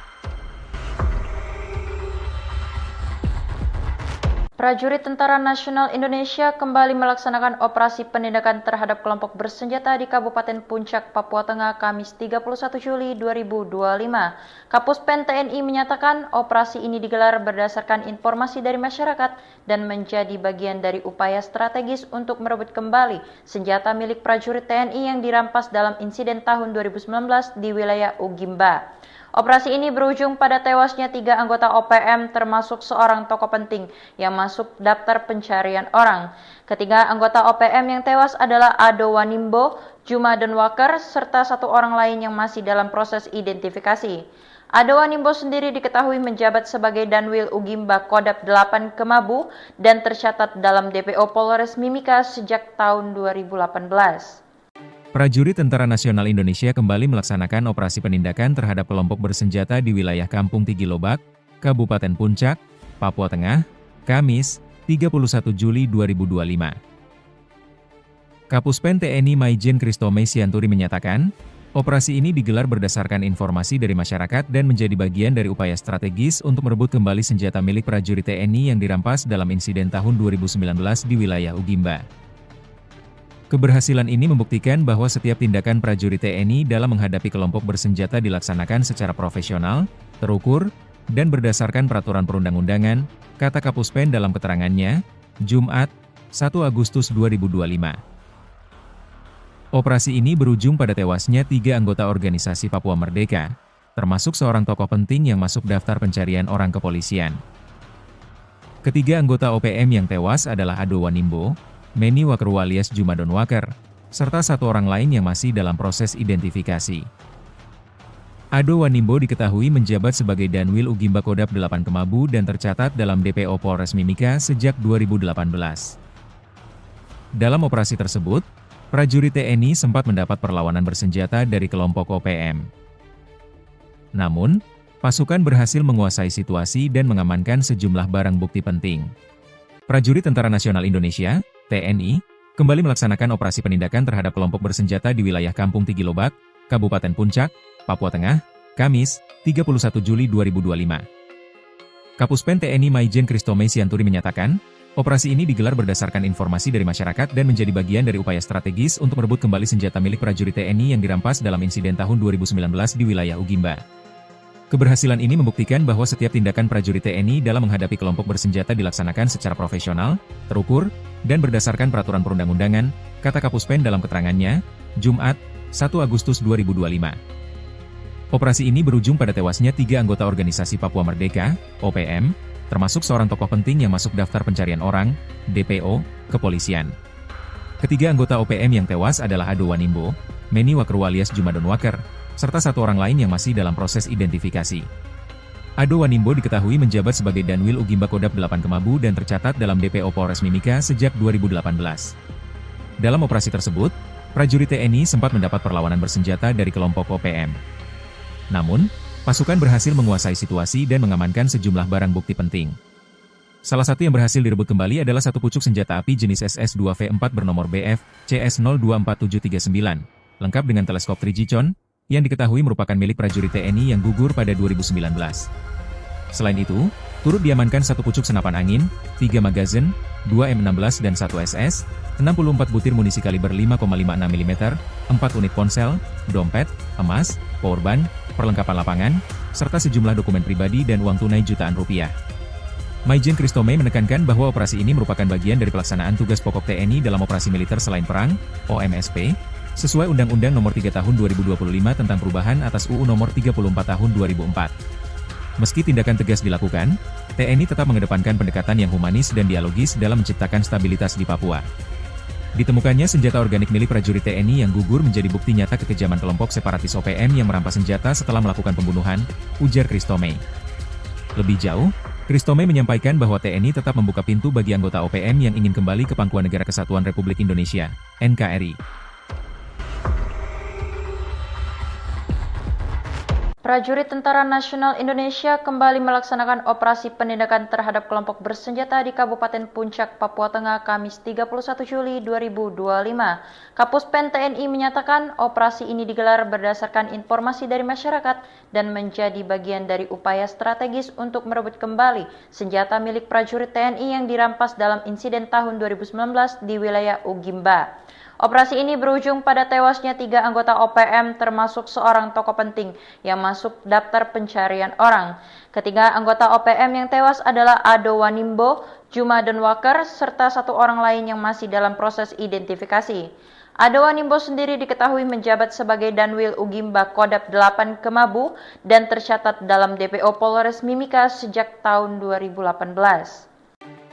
Prajurit Tentara Nasional Indonesia kembali melaksanakan operasi penindakan terhadap kelompok bersenjata di Kabupaten Puncak, Papua Tengah, Kamis 31 Juli 2025. Kapuspen TNI menyatakan operasi ini digelar berdasarkan informasi dari masyarakat dan menjadi bagian dari upaya strategis untuk merebut kembali senjata milik prajurit TNI yang dirampas dalam insiden tahun 2019 di wilayah Ugimba. Operasi ini berujung pada tewasnya 3 anggota OPM termasuk seorang tokoh penting yang masuk daftar pencarian orang. Ketiga anggota OPM yang tewas adalah Ado Wanimbo, Juma Denwaker, serta 1 orang lain yang masih dalam proses identifikasi. Ado Wanimbo sendiri diketahui menjabat sebagai Danwil Ugimba Kodap 8 Kemabu dan tercatat dalam DPO Polres Mimika sejak tahun 2018. Prajurit Tentara Nasional Indonesia kembali melaksanakan operasi penindakan terhadap kelompok bersenjata di wilayah Kampung Tigilobak, Kabupaten Puncak, Papua Tengah, Kamis, 31 Juli 2025. Kapuspen TNI Maijen Kristome Sianturi menyatakan, operasi ini digelar berdasarkan informasi dari masyarakat dan menjadi bagian dari upaya strategis untuk merebut kembali senjata milik prajurit TNI yang dirampas dalam insiden tahun 2019 di wilayah Ugimba. Keberhasilan ini membuktikan bahwa setiap tindakan prajurit TNI dalam menghadapi kelompok bersenjata dilaksanakan secara profesional, terukur, dan berdasarkan peraturan perundang-undangan, kata Kapuspen dalam keterangannya, Jumat, 1 Agustus 2025. Operasi ini berujung pada tewasnya 3 anggota organisasi Papua Merdeka, termasuk seorang tokoh penting yang masuk daftar pencarian orang kepolisian. Ketiga anggota OPM yang tewas adalah Ado Wanimbo, Meni Waker alias Juma Denwaker, serta 1 orang lain yang masih dalam proses identifikasi. Ado Wanimbo diketahui menjabat sebagai Danwil Ugimba Kodap 8 Kemabu dan tercatat dalam DPO Polres Mimika sejak 2018. Dalam operasi tersebut, prajurit TNI sempat mendapat perlawanan bersenjata dari kelompok OPM. Namun, pasukan berhasil menguasai situasi dan mengamankan sejumlah barang bukti penting. Prajurit Tentara Nasional Indonesia TNI, kembali melaksanakan operasi penindakan terhadap kelompok bersenjata di wilayah Kampung Tigilobak, Kabupaten Puncak, Papua Tengah, Kamis, 31 Juli 2025. Kapuspen TNI Maijen Kristome Sianturi menyatakan, operasi ini digelar berdasarkan informasi dari masyarakat dan menjadi bagian dari upaya strategis untuk merebut kembali senjata milik prajurit TNI yang dirampas dalam insiden tahun 2019 di wilayah Ugimba. Keberhasilan ini membuktikan bahwa setiap tindakan prajurit TNI dalam menghadapi kelompok bersenjata dilaksanakan secara profesional, terukur, dan berdasarkan peraturan perundang-undangan, kata Kapuspen dalam keterangannya, Jumat, 1 Agustus 2025. Operasi ini berujung pada tewasnya 3 anggota organisasi Papua Merdeka, OPM, termasuk seorang tokoh penting yang masuk daftar pencarian orang, DPO, kepolisian. Ketiga anggota OPM yang tewas adalah Ado Wanimbo, Meni Waker alias Juma Denwaker, serta 1 orang lain yang masih dalam proses identifikasi. Ado Wanimbo diketahui menjabat sebagai Danwil Ugimba Kodap 8 Kemabu dan tercatat dalam DPO Polres Mimika sejak 2018. Dalam operasi tersebut, prajurit TNI sempat mendapat perlawanan bersenjata dari kelompok OPM. Namun, pasukan berhasil menguasai situasi dan mengamankan sejumlah barang bukti penting. Salah satu yang berhasil direbut kembali adalah 1 pucuk senjata api jenis SS-2V4 bernomor BF CS024739, lengkap dengan teleskop Trigicon, yang diketahui merupakan milik prajurit TNI yang gugur pada 2019. Selain itu, turut diamankan 1 pucuk senapan angin, 3 magazin, 2 M16 dan 1 SS, 64 butir munisi kaliber 5,56 mm, 4 unit ponsel, dompet, emas, powerbank, perlengkapan lapangan, serta sejumlah dokumen pribadi dan uang tunai jutaan rupiah. Maijen Kristome menekankan bahwa operasi ini merupakan bagian dari pelaksanaan tugas pokok TNI dalam operasi militer selain perang, OMSP, sesuai Undang-Undang Nomor 3 Tahun 2025 tentang perubahan atas UU Nomor 34 Tahun 2004. Meski tindakan tegas dilakukan, TNI tetap mengedepankan pendekatan yang humanis dan dialogis dalam menciptakan stabilitas di Papua. Ditemukannya senjata organik milik prajurit TNI yang gugur menjadi bukti nyata kekejaman kelompok separatis OPM yang merampas senjata setelah melakukan pembunuhan, ujar Kristome. Lebih jauh, Kristome menyampaikan bahwa TNI tetap membuka pintu bagi anggota OPM yang ingin kembali ke Pangkuan Negara Kesatuan Republik Indonesia, NKRI. Prajurit Tentara Nasional Indonesia kembali melaksanakan operasi penindakan terhadap kelompok bersenjata di Kabupaten Puncak, Papua Tengah, Kamis 31 Juli 2025. Kapuspen TNI menyatakan operasi ini digelar berdasarkan informasi dari masyarakat dan menjadi bagian dari upaya strategis untuk merebut kembali senjata milik prajurit TNI yang dirampas dalam insiden tahun 2019 di wilayah Ugimba. Operasi ini berujung pada tewasnya 3 anggota OPM termasuk seorang tokoh penting yang masuk daftar pencarian orang. Ketiga anggota OPM yang tewas adalah Ado Wanimbo, Juma Donwaker, serta 1 orang lain yang masih dalam proses identifikasi. Ado Wanimbo sendiri diketahui menjabat sebagai Danwil Ugimba Kodap 8 Kemabu dan tercatat dalam DPO Polres Mimika sejak tahun 2018.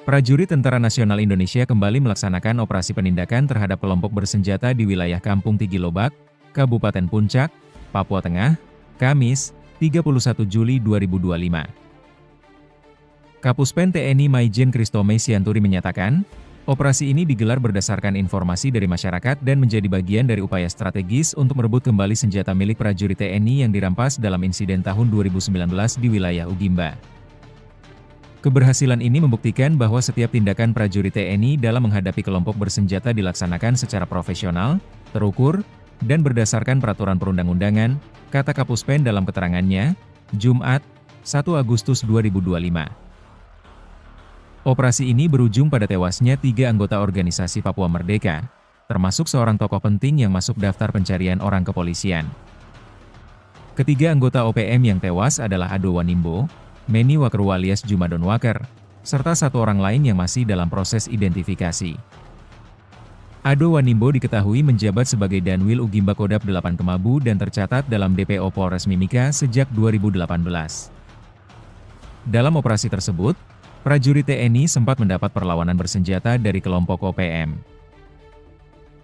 Prajurit Tentara Nasional Indonesia kembali melaksanakan operasi penindakan terhadap kelompok bersenjata di wilayah Kampung Tigilobak, Kabupaten Puncak, Papua Tengah, Kamis, 31 Juli 2025. Kapuspen TNI Maijen Kristome Sianturi menyatakan, operasi ini digelar berdasarkan informasi dari masyarakat dan menjadi bagian dari upaya strategis untuk merebut kembali senjata milik prajurit TNI yang dirampas dalam insiden tahun 2019 di wilayah Ugimba. Keberhasilan ini membuktikan bahwa setiap tindakan prajurit TNI dalam menghadapi kelompok bersenjata dilaksanakan secara profesional, terukur, dan berdasarkan peraturan perundang-undangan, kata Kapuspen dalam keterangannya, Jumat, 1 Agustus 2025. Operasi ini berujung pada tewasnya 3 anggota organisasi Papua Merdeka, termasuk seorang tokoh penting yang masuk daftar pencarian orang kepolisian. Ketiga anggota OPM yang tewas adalah Ado Wanimbo, Meni Wakeru alias Juma Donwaker, serta 1 orang lain yang masih dalam proses identifikasi. Ado Wanimbo diketahui menjabat sebagai Danwil Ugimba Kodap 8 Kemabu dan tercatat dalam DPO Polres Mimika sejak 2018. Dalam operasi tersebut, prajurit TNI sempat mendapat perlawanan bersenjata dari kelompok OPM.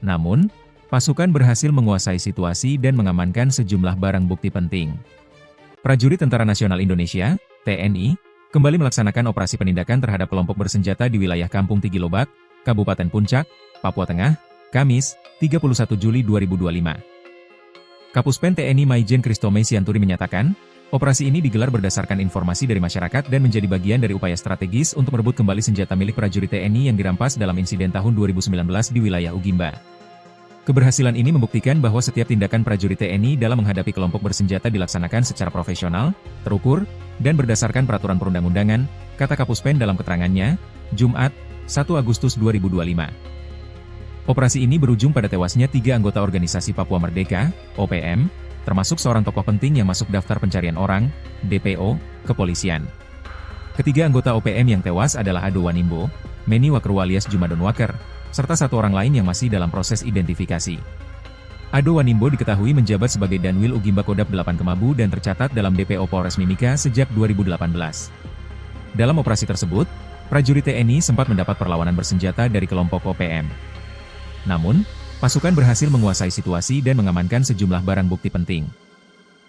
Namun, pasukan berhasil menguasai situasi dan mengamankan sejumlah barang bukti penting. Prajurit Tentara Nasional Indonesia (TNI) kembali melaksanakan operasi penindakan terhadap kelompok bersenjata di wilayah Kampung Tigilobak, Kabupaten Puncak, Papua Tengah, Kamis, 31 Juli 2025. Kapuspen TNI Maijen Kristome Sianturi menyatakan, operasi ini digelar berdasarkan informasi dari masyarakat dan menjadi bagian dari upaya strategis untuk merebut kembali senjata milik prajurit TNI yang dirampas dalam insiden tahun 2019 di wilayah Ugimba. Keberhasilan ini membuktikan bahwa setiap tindakan prajurit TNI dalam menghadapi kelompok bersenjata dilaksanakan secara profesional, terukur, dan berdasarkan peraturan perundang-undangan, kata Kapuspen dalam keterangannya, Jumat, 1 Agustus 2025. Operasi ini berujung pada tewasnya 3 anggota organisasi Papua Merdeka, OPM, termasuk seorang tokoh penting yang masuk daftar pencarian orang, DPO, kepolisian. Ketiga anggota OPM yang tewas adalah Ado Wanimbo, Meni Wakeru alias Juma Donwaker, serta 1 orang lain yang masih dalam proses identifikasi. Ado Wanimbo diketahui menjabat sebagai Danwil Ugimba Kodap 8 Kemabu dan tercatat dalam DPO Polres Mimika sejak 2018. Dalam operasi tersebut, prajurit TNI sempat mendapat perlawanan bersenjata dari kelompok OPM. Namun, pasukan berhasil menguasai situasi dan mengamankan sejumlah barang bukti penting.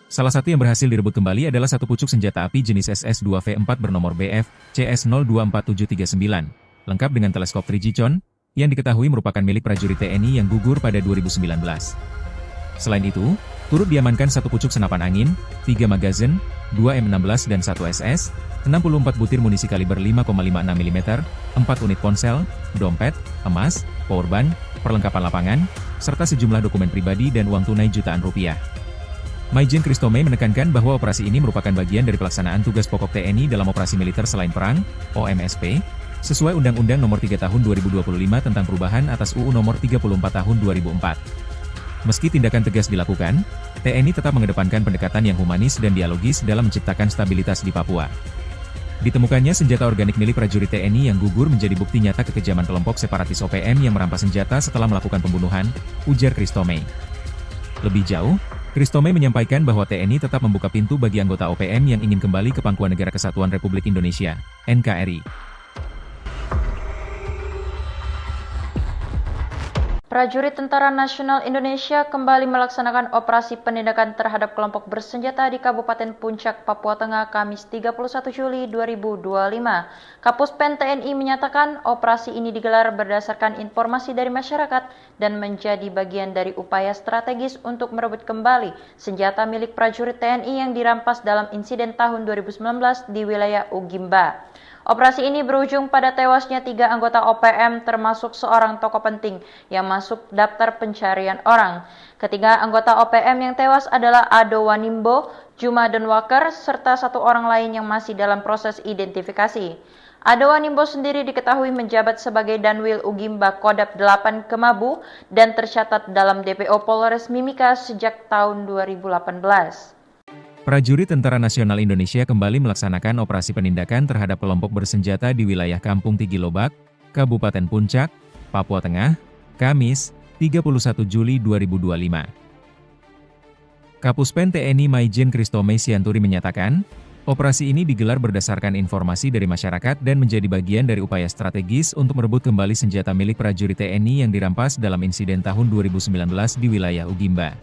Salah satu yang berhasil direbut kembali adalah 1 pucuk senjata api jenis SS-2V4 bernomor BF CS024739, lengkap dengan teleskop Trigicon, yang diketahui merupakan milik prajurit TNI yang gugur pada 2019. Selain itu, turut diamankan 1 pucuk senapan angin, 3 magazin, 2 M16 dan 1 SS, 64 butir munisi kaliber 5,56 mm, 4 unit ponsel, dompet, emas, powerbank, perlengkapan lapangan, serta sejumlah dokumen pribadi dan uang tunai jutaan rupiah. Maijen Kristome menekankan bahwa operasi ini merupakan bagian dari pelaksanaan tugas pokok TNI dalam operasi militer selain perang, OMSP, sesuai Undang-Undang Nomor 3 Tahun 2025 tentang perubahan atas UU Nomor 34 Tahun 2004. Meski tindakan tegas dilakukan, TNI tetap mengedepankan pendekatan yang humanis dan dialogis dalam menciptakan stabilitas di Papua. Ditemukannya senjata organik milik prajurit TNI yang gugur menjadi bukti nyata kekejaman kelompok separatis OPM yang merampas senjata setelah melakukan pembunuhan, ujar Kristome. Lebih jauh, Kristome menyampaikan bahwa TNI tetap membuka pintu bagi anggota OPM yang ingin kembali ke Pangkuan Negara Kesatuan Republik Indonesia, NKRI. Prajurit Tentara Nasional Indonesia kembali melaksanakan operasi penindakan terhadap kelompok bersenjata di Kabupaten Puncak, Papua Tengah, Kamis 31 Juli 2025. Kapuspen TNI menyatakan operasi ini digelar berdasarkan informasi dari masyarakat dan menjadi bagian dari upaya strategis untuk merebut kembali senjata milik prajurit TNI yang dirampas dalam insiden tahun 2019 di wilayah Ugimba. Operasi ini berujung pada tewasnya 3 anggota OPM termasuk seorang tokoh penting yang masuk daftar pencarian orang. Ketiga anggota OPM yang tewas adalah Ado Wanimbo, Juma Donwaker, serta 1 orang lain yang masih dalam proses identifikasi. Ado Wanimbo sendiri diketahui menjabat sebagai Danwil Ugimba Kodap 8 Kemabu dan tercatat dalam DPO Polres Mimika sejak tahun 2018. Prajurit Tentara Nasional Indonesia kembali melaksanakan operasi penindakan terhadap kelompok bersenjata di wilayah Kampung Tigilobak, Kabupaten Puncak, Papua Tengah, Kamis, 31 Juli 2025. Kapuspen TNI Maijen Kristome Sianturi menyatakan, operasi ini digelar berdasarkan informasi dari masyarakat dan menjadi bagian dari upaya strategis untuk merebut kembali senjata milik prajurit TNI yang dirampas dalam insiden tahun 2019 di wilayah Ugimba.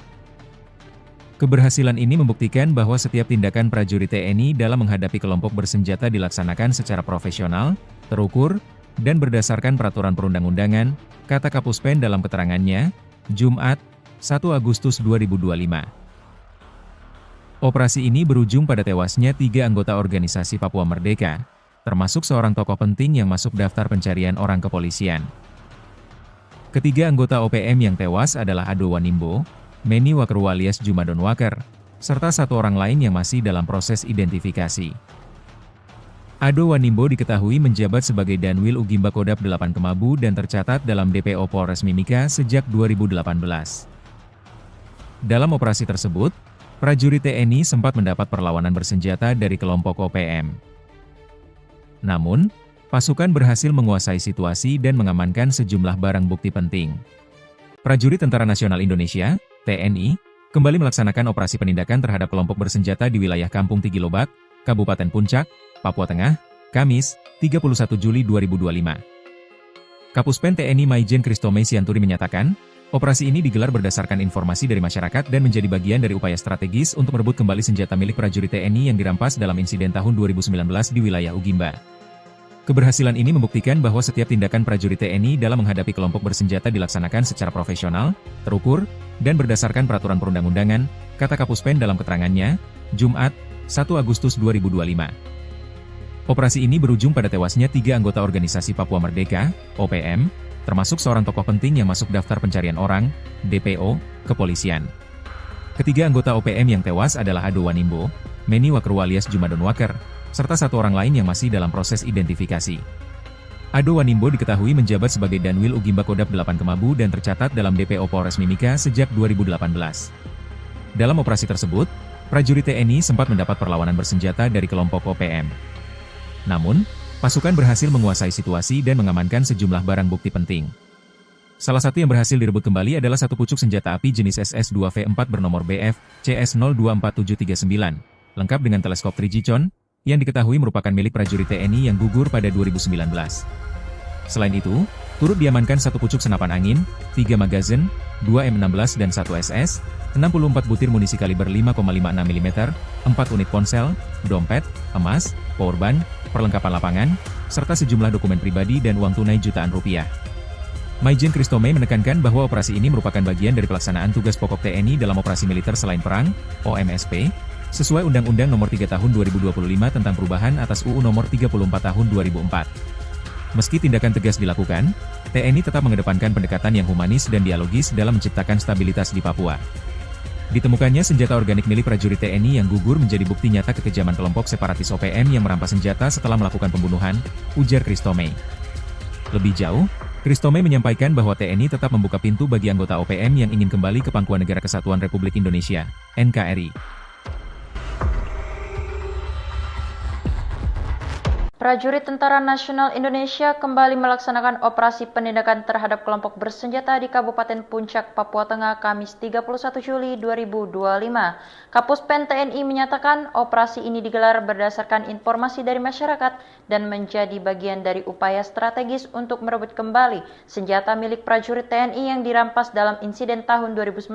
Keberhasilan ini membuktikan bahwa setiap tindakan prajurit TNI dalam menghadapi kelompok bersenjata dilaksanakan secara profesional, terukur, dan berdasarkan peraturan perundang-undangan, kata Kapuspen dalam keterangannya, Jumat, 1 Agustus 2025. Operasi ini berujung pada tewasnya 3 anggota organisasi Papua Merdeka, termasuk seorang tokoh penting yang masuk daftar pencarian orang kepolisian. Ketiga anggota OPM yang tewas adalah Ado Wanimbo, Meni Wakeru alias Juma Donwaker, serta 1 orang lain yang masih dalam proses identifikasi. Ado Wanimbo diketahui menjabat sebagai Danwil Ugimba Kodap 8 Kemabu dan tercatat dalam DPO Polres Mimika sejak 2018. Dalam operasi tersebut, prajurit TNI sempat mendapat perlawanan bersenjata dari kelompok OPM. Namun, pasukan berhasil menguasai situasi dan mengamankan sejumlah barang bukti penting. Prajurit Tentara Nasional Indonesia TNI, kembali melaksanakan operasi penindakan terhadap kelompok bersenjata di wilayah Kampung Tigilobak, Kabupaten Puncak, Papua Tengah, Kamis, 31 Juli 2025. Kapuspen TNI Maijen Kristome Sianturi menyatakan, operasi ini digelar berdasarkan informasi dari masyarakat dan menjadi bagian dari upaya strategis untuk merebut kembali senjata milik prajurit TNI yang dirampas dalam insiden tahun 2019 di wilayah Ugimba. Keberhasilan ini membuktikan bahwa setiap tindakan prajurit TNI dalam menghadapi kelompok bersenjata dilaksanakan secara profesional, terukur, dan berdasarkan peraturan perundang-undangan, kata Kapuspen dalam keterangannya, Jumat, 1 Agustus 2025. Operasi ini berujung pada tewasnya 3 anggota organisasi Papua Merdeka, OPM, termasuk seorang tokoh penting yang masuk daftar pencarian orang, DPO, kepolisian. Ketiga anggota OPM yang tewas adalah Ado Wanimbo, Meni Wakeru alias Juma Donwaker, serta 1 orang lain yang masih dalam proses identifikasi. Ado Wanimbo diketahui menjabat sebagai Danwil Ugimba Kodap 8 Kemabu dan tercatat dalam DPO Polres Mimika sejak 2018. Dalam operasi tersebut, prajurit TNI sempat mendapat perlawanan bersenjata dari kelompok OPM. Namun, pasukan berhasil menguasai situasi dan mengamankan sejumlah barang bukti penting. Salah satu yang berhasil direbut kembali adalah 1 pucuk senjata api jenis SS-2V4 bernomor BF CS024739, lengkap dengan teleskop Trigicon, yang diketahui merupakan milik prajurit TNI yang gugur pada 2019. Selain itu, turut diamankan 1 pucuk senapan angin, 3 magazin, 2 M16 dan 1 SS, 64 butir munisi kaliber 5,56 mm, 4 unit ponsel, dompet, emas, powerbank, perlengkapan lapangan, serta sejumlah dokumen pribadi dan uang tunai jutaan rupiah. Maijen Kristome menekankan bahwa operasi ini merupakan bagian dari pelaksanaan tugas pokok TNI dalam operasi militer selain perang, OMSP, sesuai Undang-Undang Nomor 3 Tahun 2025 tentang perubahan atas UU Nomor 34 Tahun 2004. Meski tindakan tegas dilakukan, TNI tetap mengedepankan pendekatan yang humanis dan dialogis dalam menciptakan stabilitas di Papua. Ditemukannya senjata organik milik prajurit TNI yang gugur menjadi bukti nyata kekejaman kelompok separatis OPM yang merampas senjata setelah melakukan pembunuhan, ujar Kristome. Lebih jauh, Kristome menyampaikan bahwa TNI tetap membuka pintu bagi anggota OPM yang ingin kembali ke Pangkuan Negara Kesatuan Republik Indonesia, NKRI. Prajurit Tentara Nasional Indonesia kembali melaksanakan operasi penindakan terhadap kelompok bersenjata di Kabupaten Puncak, Papua Tengah, Kamis 31 Juli 2025. Kapuspen TNI menyatakan operasi ini digelar berdasarkan informasi dari masyarakat dan menjadi bagian dari upaya strategis untuk merebut kembali senjata milik prajurit TNI yang dirampas dalam insiden tahun 2019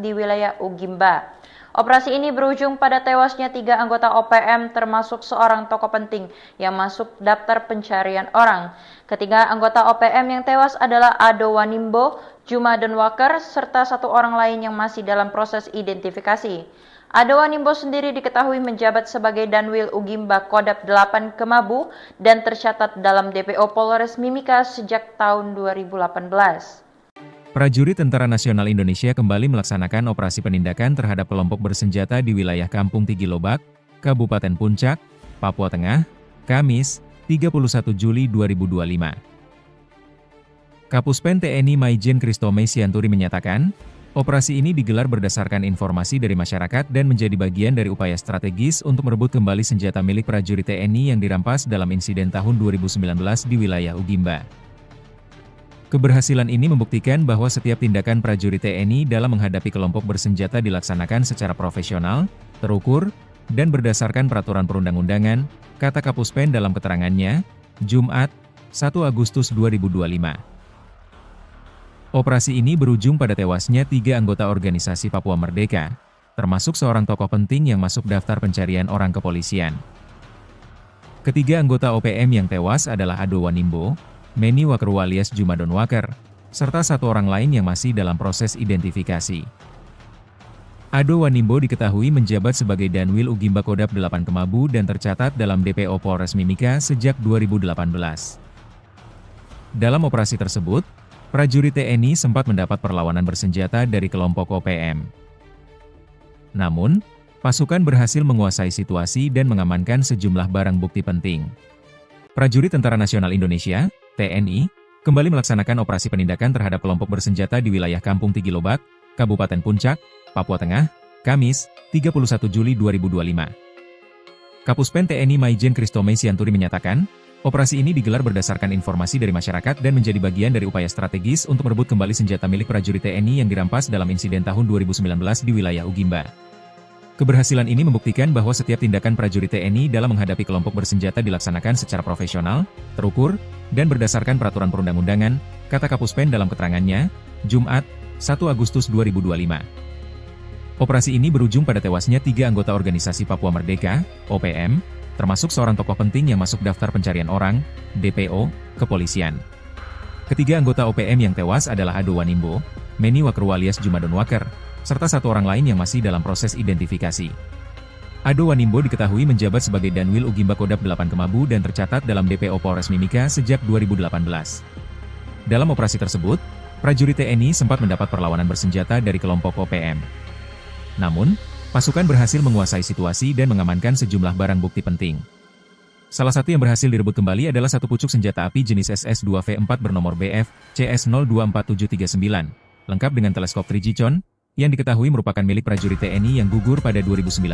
di wilayah Ugimba. Operasi ini berujung pada tewasnya 3 anggota OPM termasuk seorang tokoh penting yang masuk daftar pencarian orang. Ketiga anggota OPM yang tewas adalah Ado Wanimbo, Juma Denwaker, serta 1 orang lain yang masih dalam proses identifikasi. Ado Wanimbo sendiri diketahui menjabat sebagai Danwil Ugimba Kodap 8 Kemabu dan tercatat dalam DPO Polres Mimika sejak tahun 2018. Prajurit Tentara Nasional Indonesia kembali melaksanakan operasi penindakan terhadap kelompok bersenjata di wilayah Kampung Tigilobak, Kabupaten Puncak, Papua Tengah, Kamis, 31 Juli 2025. Kapuspen TNI Maijen Kristome Sianturi menyatakan, operasi ini digelar berdasarkan informasi dari masyarakat dan menjadi bagian dari upaya strategis untuk merebut kembali senjata milik prajurit TNI yang dirampas dalam insiden tahun 2019 di wilayah Ugimba. Keberhasilan ini membuktikan bahwa setiap tindakan prajurit TNI dalam menghadapi kelompok bersenjata dilaksanakan secara profesional, terukur, dan berdasarkan peraturan perundang-undangan, kata Kapuspen dalam keterangannya, Jumat, 1 Agustus 2025. Operasi ini berujung pada tewasnya 3 anggota organisasi Papua Merdeka, termasuk seorang tokoh penting yang masuk daftar pencarian orang kepolisian. Ketiga anggota OPM yang tewas adalah Ado Wanimbo, Meni Wakru alias Juma Denwaker, serta 1 orang lain yang masih dalam proses identifikasi. Ado Wanimbo diketahui menjabat sebagai Danwil Ugimba Kodap 8 Kemabu dan tercatat dalam DPO Polres Mimika sejak 2018. Dalam operasi tersebut, prajurit TNI sempat mendapat perlawanan bersenjata dari kelompok OPM. Namun, pasukan berhasil menguasai situasi dan mengamankan sejumlah barang bukti penting. Prajurit Tentara Nasional Indonesia (TNI) kembali melaksanakan operasi penindakan terhadap kelompok bersenjata di wilayah Kampung Tigilobak, Kabupaten Puncak, Papua Tengah, Kamis, 31 Juli 2025. Kapuspen TNI Maijen Kristome Sianturi menyatakan, operasi ini digelar berdasarkan informasi dari masyarakat dan menjadi bagian dari upaya strategis untuk merebut kembali senjata milik prajurit TNI yang dirampas dalam insiden tahun 2019 di wilayah Ugimba. Keberhasilan ini membuktikan bahwa setiap tindakan prajurit TNI dalam menghadapi kelompok bersenjata dilaksanakan secara profesional, terukur, dan berdasarkan peraturan perundang-undangan, kata Kapuspen dalam keterangannya, Jumat, 1 Agustus 2025. Operasi ini berujung pada tewasnya 3 anggota organisasi Papua Merdeka, OPM, termasuk seorang tokoh penting yang masuk daftar pencarian orang, DPO, kepolisian. Ketiga anggota OPM yang tewas adalah Ado Wanimbo, Meni Wakru alias Juma Denwaker, serta 1 orang lain yang masih dalam proses identifikasi. Ado Wanimbo diketahui menjabat sebagai Danwil Ugimba Kodap 8 Kemabu dan tercatat dalam DPO Polres Mimika sejak 2018. Dalam operasi tersebut, prajurit TNI sempat mendapat perlawanan bersenjata dari kelompok OPM. Namun, pasukan berhasil menguasai situasi dan mengamankan sejumlah barang bukti penting. Salah satu yang berhasil direbut kembali adalah 1 pucuk senjata api jenis SS-2V4 bernomor BF CS024739, lengkap dengan teleskop Trigicon, yang diketahui merupakan milik prajurit TNI yang gugur pada 2019.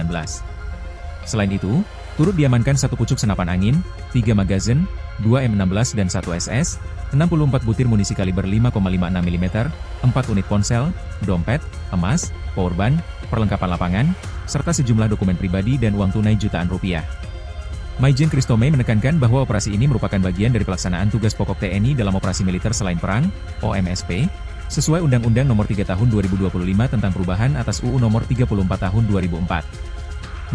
Selain itu, turut diamankan 1 pucuk senapan angin, 3 magazin, 2 M16 dan 1 SS, 64 butir munisi kaliber 5,56 mm, 4 unit ponsel, dompet, emas, powerbank, perlengkapan lapangan, serta sejumlah dokumen pribadi dan uang tunai jutaan rupiah. Maijen Kristome menekankan bahwa operasi ini merupakan bagian dari pelaksanaan tugas pokok TNI dalam operasi militer selain perang, OMSP, sesuai Undang-Undang Nomor 3 Tahun 2025 tentang perubahan atas UU Nomor 34 Tahun 2004.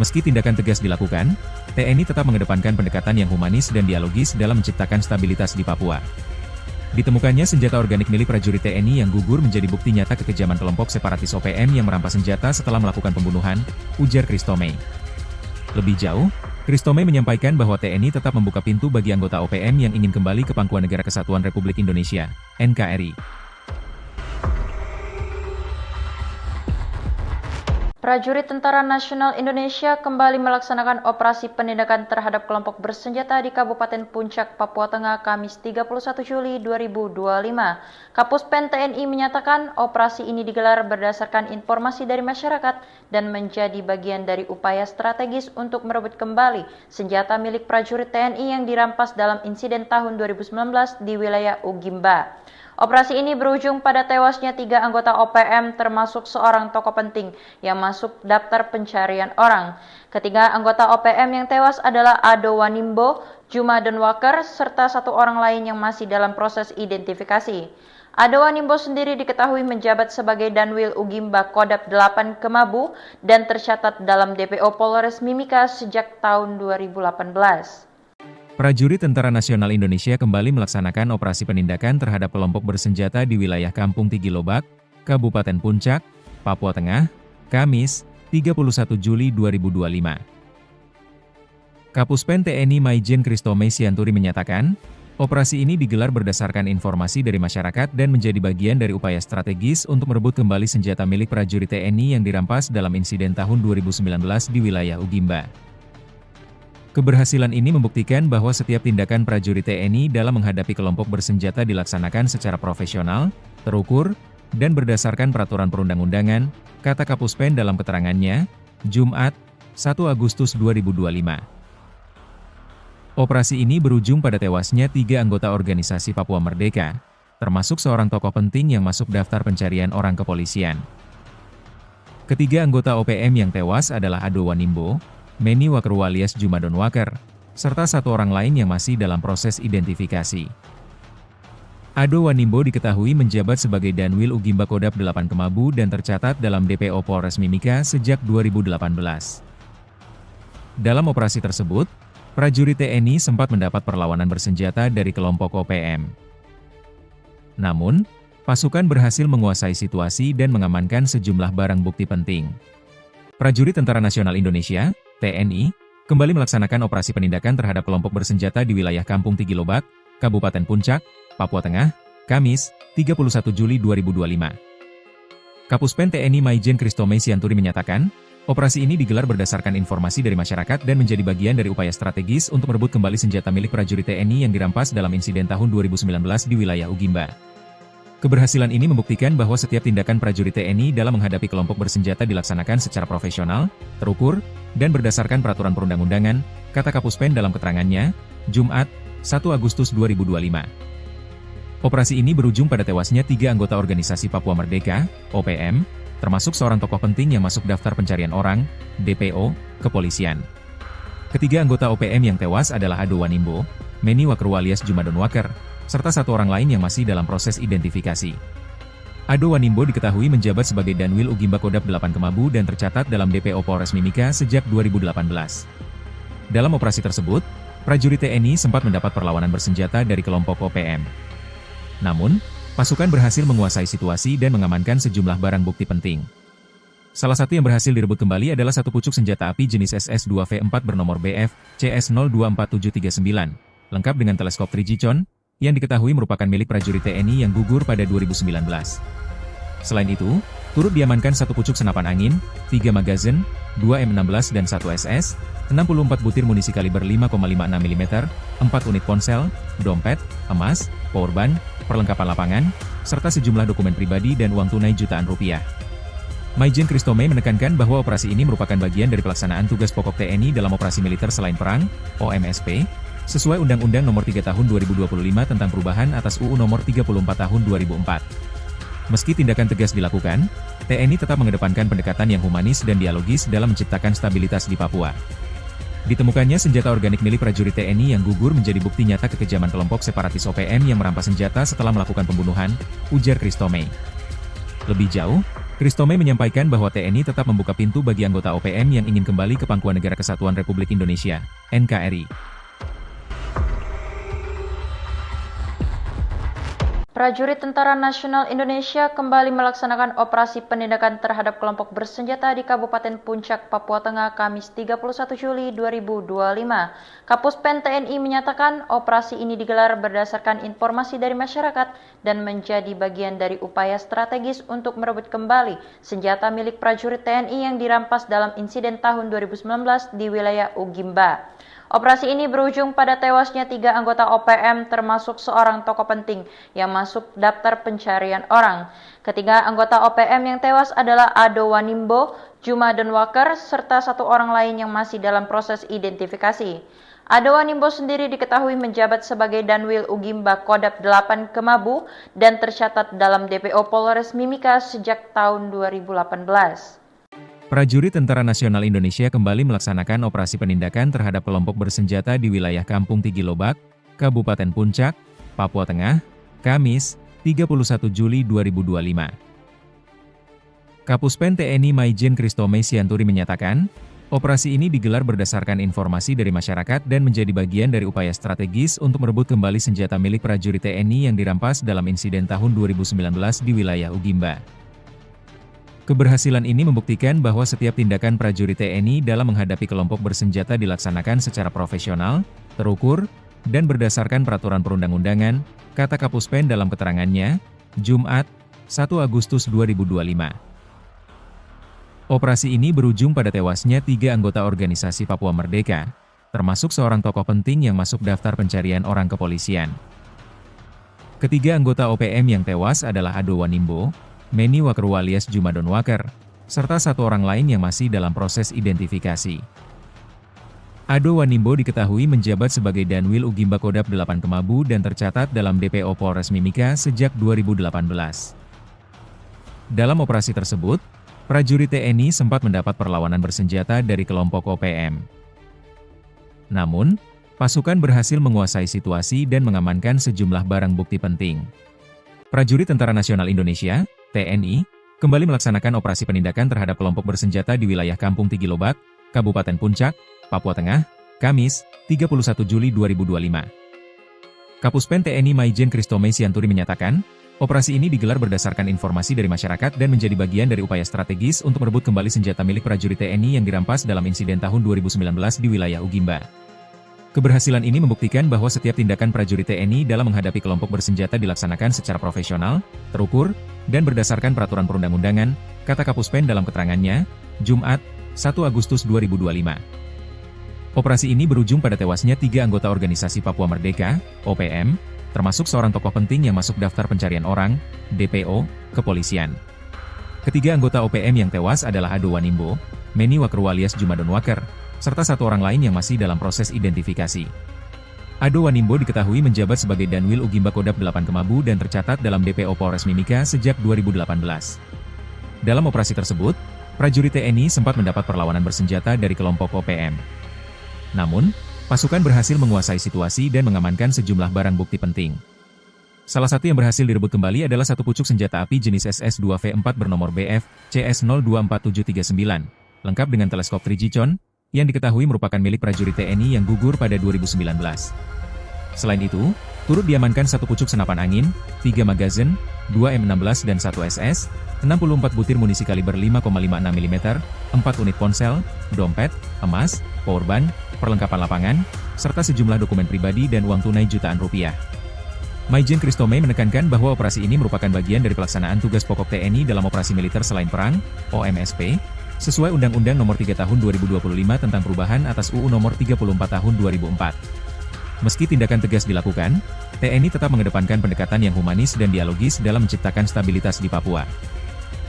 Meski tindakan tegas dilakukan, TNI tetap mengedepankan pendekatan yang humanis dan dialogis dalam menciptakan stabilitas di Papua. Ditemukannya senjata organik milik prajurit TNI yang gugur menjadi bukti nyata kekejaman kelompok separatis OPM yang merampas senjata setelah melakukan pembunuhan, ujar Kristome. Lebih jauh, Kristome menyampaikan bahwa TNI tetap membuka pintu bagi anggota OPM yang ingin kembali ke Pangkuan Negara Kesatuan Republik Indonesia, NKRI. Prajurit Tentara Nasional Indonesia kembali melaksanakan operasi penindakan terhadap kelompok bersenjata di Kabupaten Puncak, Papua Tengah, Kamis 31 Juli 2025. Kapuspen TNI menyatakan operasi ini digelar berdasarkan informasi dari masyarakat dan menjadi bagian dari upaya strategis untuk merebut kembali senjata milik prajurit TNI yang dirampas dalam insiden tahun 2019 di wilayah Ugimba. Operasi ini berujung pada tewasnya 3 anggota OPM termasuk seorang tokoh penting yang masuk daftar pencarian orang. Ketiga anggota OPM yang tewas adalah Ado Wanimbo, Juma Donwaker, serta 1 orang lain yang masih dalam proses identifikasi. Ado Wanimbo sendiri diketahui menjabat sebagai Danwil Ugimba Kodap 8 Kemabu dan tercatat dalam DPO Polres Mimika sejak tahun 2018. Prajurit Tentara Nasional Indonesia kembali melaksanakan operasi penindakan terhadap kelompok bersenjata di wilayah Kampung Tigilobak, Kabupaten Puncak, Papua Tengah, Kamis, 31 Juli 2025. Kapuspen TNI Maijen Kristome Sianturi menyatakan, operasi ini digelar berdasarkan informasi dari masyarakat dan menjadi bagian dari upaya strategis untuk merebut kembali senjata milik prajurit TNI yang dirampas dalam insiden tahun 2019 di wilayah Ugimba. Keberhasilan ini membuktikan bahwa setiap tindakan prajurit TNI dalam menghadapi kelompok bersenjata dilaksanakan secara profesional, terukur, dan berdasarkan peraturan perundang-undangan, kata Kapuspen dalam keterangannya, Jumat, 1 Agustus 2025. Operasi ini berujung pada tewasnya 3 anggota organisasi Papua Merdeka, termasuk seorang tokoh penting yang masuk daftar pencarian orang kepolisian. Ketiga anggota OPM yang tewas adalah Ado Wanimbo, Meni Wakru alias Juma Donwaker, serta 1 orang lain yang masih dalam proses identifikasi. Ado Wanimbo diketahui menjabat sebagai Danwil Ugimba Kodap 8 Kemabu dan tercatat dalam DPO Polres Mimika sejak 2018. Dalam operasi tersebut, prajurit TNI sempat mendapat perlawanan bersenjata dari kelompok OPM. Namun, pasukan berhasil menguasai situasi dan mengamankan sejumlah barang bukti penting. Prajurit Tentara Nasional Indonesia (TNI) kembali melaksanakan operasi penindakan terhadap kelompok bersenjata di wilayah Kampung Tigilobak, Kabupaten Puncak, Papua Tengah, Kamis, 31 Juli 2025. Kapuspen TNI Maijen Kristome Sianturi menyatakan, operasi ini digelar berdasarkan informasi dari masyarakat dan menjadi bagian dari upaya strategis untuk merebut kembali senjata milik prajurit TNI yang dirampas dalam insiden tahun 2019 di wilayah Ugimba. Keberhasilan ini membuktikan bahwa setiap tindakan prajurit TNI dalam menghadapi kelompok bersenjata dilaksanakan secara profesional, terukur, dan berdasarkan peraturan perundang-undangan, kata Kapuspen dalam keterangannya, Jumat, 1 Agustus 2025. Operasi ini berujung pada tewasnya 3 anggota organisasi Papua Merdeka, OPM, termasuk seorang tokoh penting yang masuk daftar pencarian orang, DPO, kepolisian. Ketiga anggota OPM yang tewas adalah Ado Wanimbo, Meni Wakru alias Juma Donwaker, serta 1 orang lain yang masih dalam proses identifikasi. Ado Wanimbo diketahui menjabat sebagai Danwil Ugimba Kodap 8 Kemabu dan tercatat dalam DPO Polres Mimika sejak 2018. Dalam operasi tersebut, prajurit TNI sempat mendapat perlawanan bersenjata dari kelompok OPM. Namun, pasukan berhasil menguasai situasi dan mengamankan sejumlah barang bukti penting. Salah satu yang berhasil direbut kembali adalah 1 pucuk senjata api jenis SS-2V4 bernomor BF CS024739, lengkap dengan teleskop Trigicon, yang diketahui merupakan milik prajurit TNI yang gugur pada 2019. Selain itu, turut diamankan 1 pucuk senapan angin, 3 magazin, 2 M16 dan 1 SS, 64 butir munisi kaliber 5,56 mm, 4 unit ponsel, dompet, emas, powerbank, perlengkapan lapangan, serta sejumlah dokumen pribadi dan uang tunai jutaan rupiah. Maijen Kristome menekankan bahwa operasi ini merupakan bagian dari pelaksanaan tugas pokok TNI dalam operasi militer selain perang, OMSP, sesuai Undang-Undang Nomor 3 Tahun 2025 tentang perubahan atas UU Nomor 34 Tahun 2004. Meski tindakan tegas dilakukan, TNI tetap mengedepankan pendekatan yang humanis dan dialogis dalam menciptakan stabilitas di Papua. Ditemukannya senjata organik milik prajurit TNI yang gugur menjadi bukti nyata kekejaman kelompok separatis OPM yang merampas senjata setelah melakukan pembunuhan, ujar Kristome. Lebih jauh, Kristome menyampaikan bahwa TNI tetap membuka pintu bagi anggota OPM yang ingin kembali ke pangkuan Negara Kesatuan Republik Indonesia, NKRI. Prajurit Tentara Nasional Indonesia kembali melaksanakan operasi penindakan terhadap kelompok bersenjata di Kabupaten Puncak, Papua Tengah, Kamis 31 Juli 2025. Kapuspen TNI menyatakan operasi ini digelar berdasarkan informasi dari masyarakat dan menjadi bagian dari upaya strategis untuk merebut kembali senjata milik prajurit TNI yang dirampas dalam insiden tahun 2019 di wilayah Ugimba. Operasi ini berujung pada tewasnya 3 anggota OPM termasuk seorang tokoh penting yang masuk daftar pencarian orang. Ketiga anggota OPM yang tewas adalah Ado Wanimbo, Juma Donwaker, serta 1 orang lain yang masih dalam proses identifikasi. Ado Wanimbo sendiri diketahui menjabat sebagai Danwil Ugimba Kodap 8 Kemabu dan tercatat dalam DPO Polres Mimika sejak tahun 2018. Prajurit Tentara Nasional Indonesia kembali melaksanakan operasi penindakan terhadap kelompok bersenjata di wilayah Kampung Tigilobak, Kabupaten Puncak, Papua Tengah, Kamis, 31 Juli 2025. Kapuspen TNI Maijen Kristome Sianturi menyatakan, operasi ini digelar berdasarkan informasi dari masyarakat dan menjadi bagian dari upaya strategis untuk merebut kembali senjata milik prajurit TNI yang dirampas dalam insiden tahun 2019 di wilayah Ugimba. Keberhasilan ini membuktikan bahwa setiap tindakan prajurit TNI dalam menghadapi kelompok bersenjata dilaksanakan secara profesional, terukur, dan berdasarkan peraturan perundang-undangan, kata Kapuspen dalam keterangannya, Jumat, 1 Agustus 2025. Operasi ini berujung pada tewasnya 3 anggota organisasi Papua Merdeka, termasuk seorang tokoh penting yang masuk daftar pencarian orang kepolisian. Ketiga anggota OPM yang tewas adalah Ado Wanimbo, Meni Wakeru alias Juma Donwaker, serta 1 orang lain yang masih dalam proses identifikasi. Ado Wanimbo diketahui menjabat sebagai Danwil Ugimba Kodap 8 Kemabu dan tercatat dalam DPO Polres Mimika sejak 2018. Dalam operasi tersebut, prajurit TNI sempat mendapat perlawanan bersenjata dari kelompok OPM. Namun, pasukan berhasil menguasai situasi dan mengamankan sejumlah barang bukti penting. Prajurit Tentara Nasional Indonesia (TNI) kembali melaksanakan operasi penindakan terhadap kelompok bersenjata di wilayah Kampung Tigilobak, Kabupaten Puncak, Papua Tengah, Kamis, 31 Juli 2025. Kapuspen TNI Maijen Kristome Sianturi menyatakan, operasi ini digelar berdasarkan informasi dari masyarakat dan menjadi bagian dari upaya strategis untuk merebut kembali senjata milik prajurit TNI yang dirampas dalam insiden tahun 2019 di wilayah Ugimba. Keberhasilan ini membuktikan bahwa setiap tindakan prajurit TNI dalam menghadapi kelompok bersenjata dilaksanakan secara profesional, terukur, dan berdasarkan peraturan perundang-undangan, kata Kapuspen dalam keterangannya, Jumat, 1 Agustus 2025. Operasi ini berujung pada tewasnya 3 anggota organisasi Papua Merdeka, OPM, termasuk seorang tokoh penting yang masuk daftar pencarian orang, DPO, kepolisian. Ketiga anggota OPM yang tewas adalah Ado Wanimbo, Meni Wakeru alias Juma Donwaker, serta 1 orang lain yang masih dalam proses identifikasi. Ado Wanimbo diketahui menjabat sebagai Danwil Ugimba Kodap 8 Kemabu dan tercatat dalam DPO Polres Mimika sejak 2018. Dalam operasi tersebut, prajurit TNI sempat mendapat perlawanan bersenjata dari kelompok OPM. Namun, pasukan berhasil menguasai situasi dan mengamankan sejumlah barang bukti penting. Salah satu yang berhasil direbut kembali adalah 1 pucuk senjata api jenis SS-2V4 bernomor BF CS024739, lengkap dengan teleskop Trigicon, yang diketahui merupakan milik prajurit TNI yang gugur pada 2019. Selain itu, turut diamankan 1 pucuk senapan angin, 3 magazin, 2 M16 dan 1 SS, 64 butir munisi kaliber 5,56 mm, 4 unit ponsel, dompet, emas, powerbank, perlengkapan lapangan, serta sejumlah dokumen pribadi dan uang tunai jutaan rupiah. Maijen Kristome menekankan bahwa operasi ini merupakan bagian dari pelaksanaan tugas pokok TNI dalam operasi militer selain perang, OMSP, sesuai Undang-Undang Nomor 3 Tahun 2025 tentang perubahan atas UU Nomor 34 Tahun 2004. Meski tindakan tegas dilakukan, TNI tetap mengedepankan pendekatan yang humanis dan dialogis dalam menciptakan stabilitas di Papua.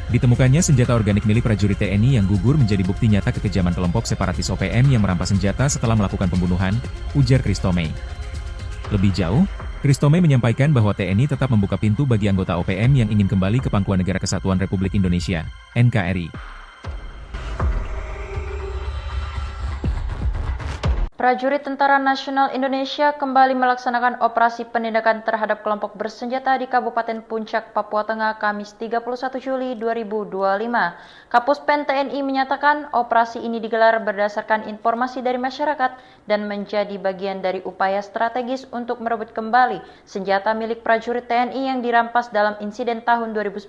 Ditemukannya senjata organik milik prajurit TNI yang gugur menjadi bukti nyata kekejaman kelompok separatis OPM yang merampas senjata setelah melakukan pembunuhan, ujar Kristome. Lebih jauh, Kristome menyampaikan bahwa TNI tetap membuka pintu bagi anggota OPM yang ingin kembali ke Pangkuan Negara Kesatuan Republik Indonesia, NKRI. Prajurit Tentara Nasional Indonesia kembali melaksanakan operasi penindakan terhadap kelompok bersenjata di Kabupaten Puncak, Papua Tengah, Kamis 31 Juli 2025. Kapuspen TNI menyatakan operasi ini digelar berdasarkan informasi dari masyarakat dan menjadi bagian dari upaya strategis untuk merebut kembali senjata milik prajurit TNI yang dirampas dalam insiden tahun 2019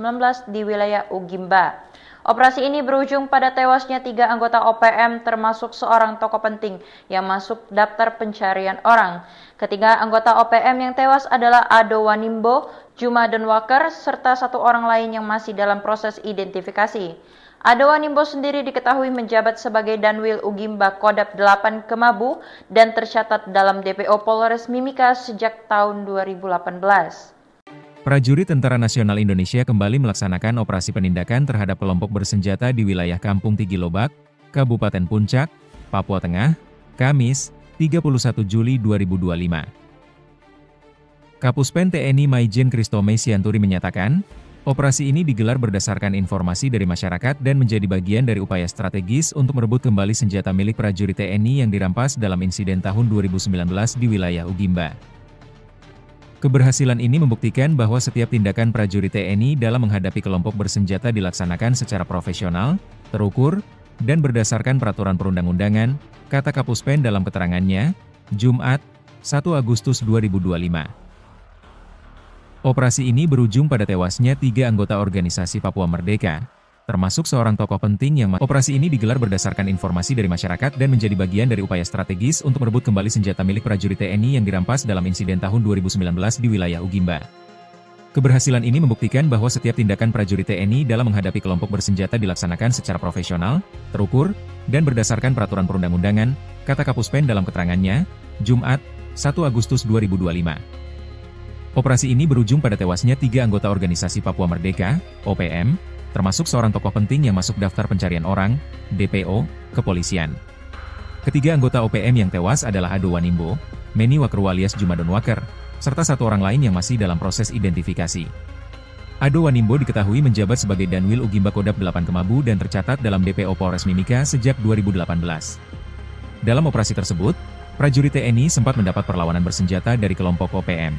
di wilayah Ugimba. Operasi ini berujung pada tewasnya 3 anggota OPM termasuk seorang tokoh penting yang masuk daftar pencarian orang. Ketiga anggota OPM yang tewas adalah Ado Wanimbo, Juma Denwaker, serta 1 orang lain yang masih dalam proses identifikasi. Ado Wanimbo sendiri diketahui menjabat sebagai Danwil Ugimba Kodap 8 Kemabu dan tercatat dalam DPO Polres Mimika sejak tahun 2018. Prajurit Tentara Nasional Indonesia kembali melaksanakan operasi penindakan terhadap kelompok bersenjata di wilayah Kampung Tigilobak, Kabupaten Puncak, Papua Tengah, Kamis, 31 Juli 2025. Kapuspen TNI Maijen Kristome Sianturi menyatakan, operasi ini digelar berdasarkan informasi dari masyarakat dan menjadi bagian dari upaya strategis untuk merebut kembali senjata milik prajurit TNI yang dirampas dalam insiden tahun 2019 di wilayah Ugimba. Keberhasilan ini membuktikan bahwa setiap tindakan prajurit TNI dalam menghadapi kelompok bersenjata dilaksanakan secara profesional, terukur, dan berdasarkan peraturan perundang-undangan, kata Kapuspen dalam keterangannya, Jumat, 1 Agustus 2025. Operasi ini berujung pada tewasnya 3 anggota organisasi Papua Merdeka, termasuk seorang tokoh penting yang operasi ini digelar berdasarkan informasi dari masyarakat dan menjadi bagian dari upaya strategis untuk merebut kembali senjata milik prajurit TNI yang dirampas dalam insiden tahun 2019 di wilayah Ugimba. Keberhasilan ini membuktikan bahwa setiap tindakan prajurit TNI dalam menghadapi kelompok bersenjata dilaksanakan secara profesional, terukur, dan berdasarkan peraturan perundang-undangan, kata Kapuspen dalam keterangannya, Jumat, 1 Agustus 2025. Operasi ini berujung pada tewasnya 3 anggota organisasi Papua Merdeka, OPM, termasuk seorang tokoh penting yang masuk daftar pencarian orang, DPO, kepolisian. Ketiga anggota OPM yang tewas adalah Ado Wanimbo, Meni Wakru alias Juma Denwaker, serta 1 orang lain yang masih dalam proses identifikasi. Ado Wanimbo diketahui menjabat sebagai Danwil Ugimba Kodap 8 Kemabu dan tercatat dalam DPO Polres Mimika sejak 2018. Dalam operasi tersebut, prajurit TNI sempat mendapat perlawanan bersenjata dari kelompok OPM.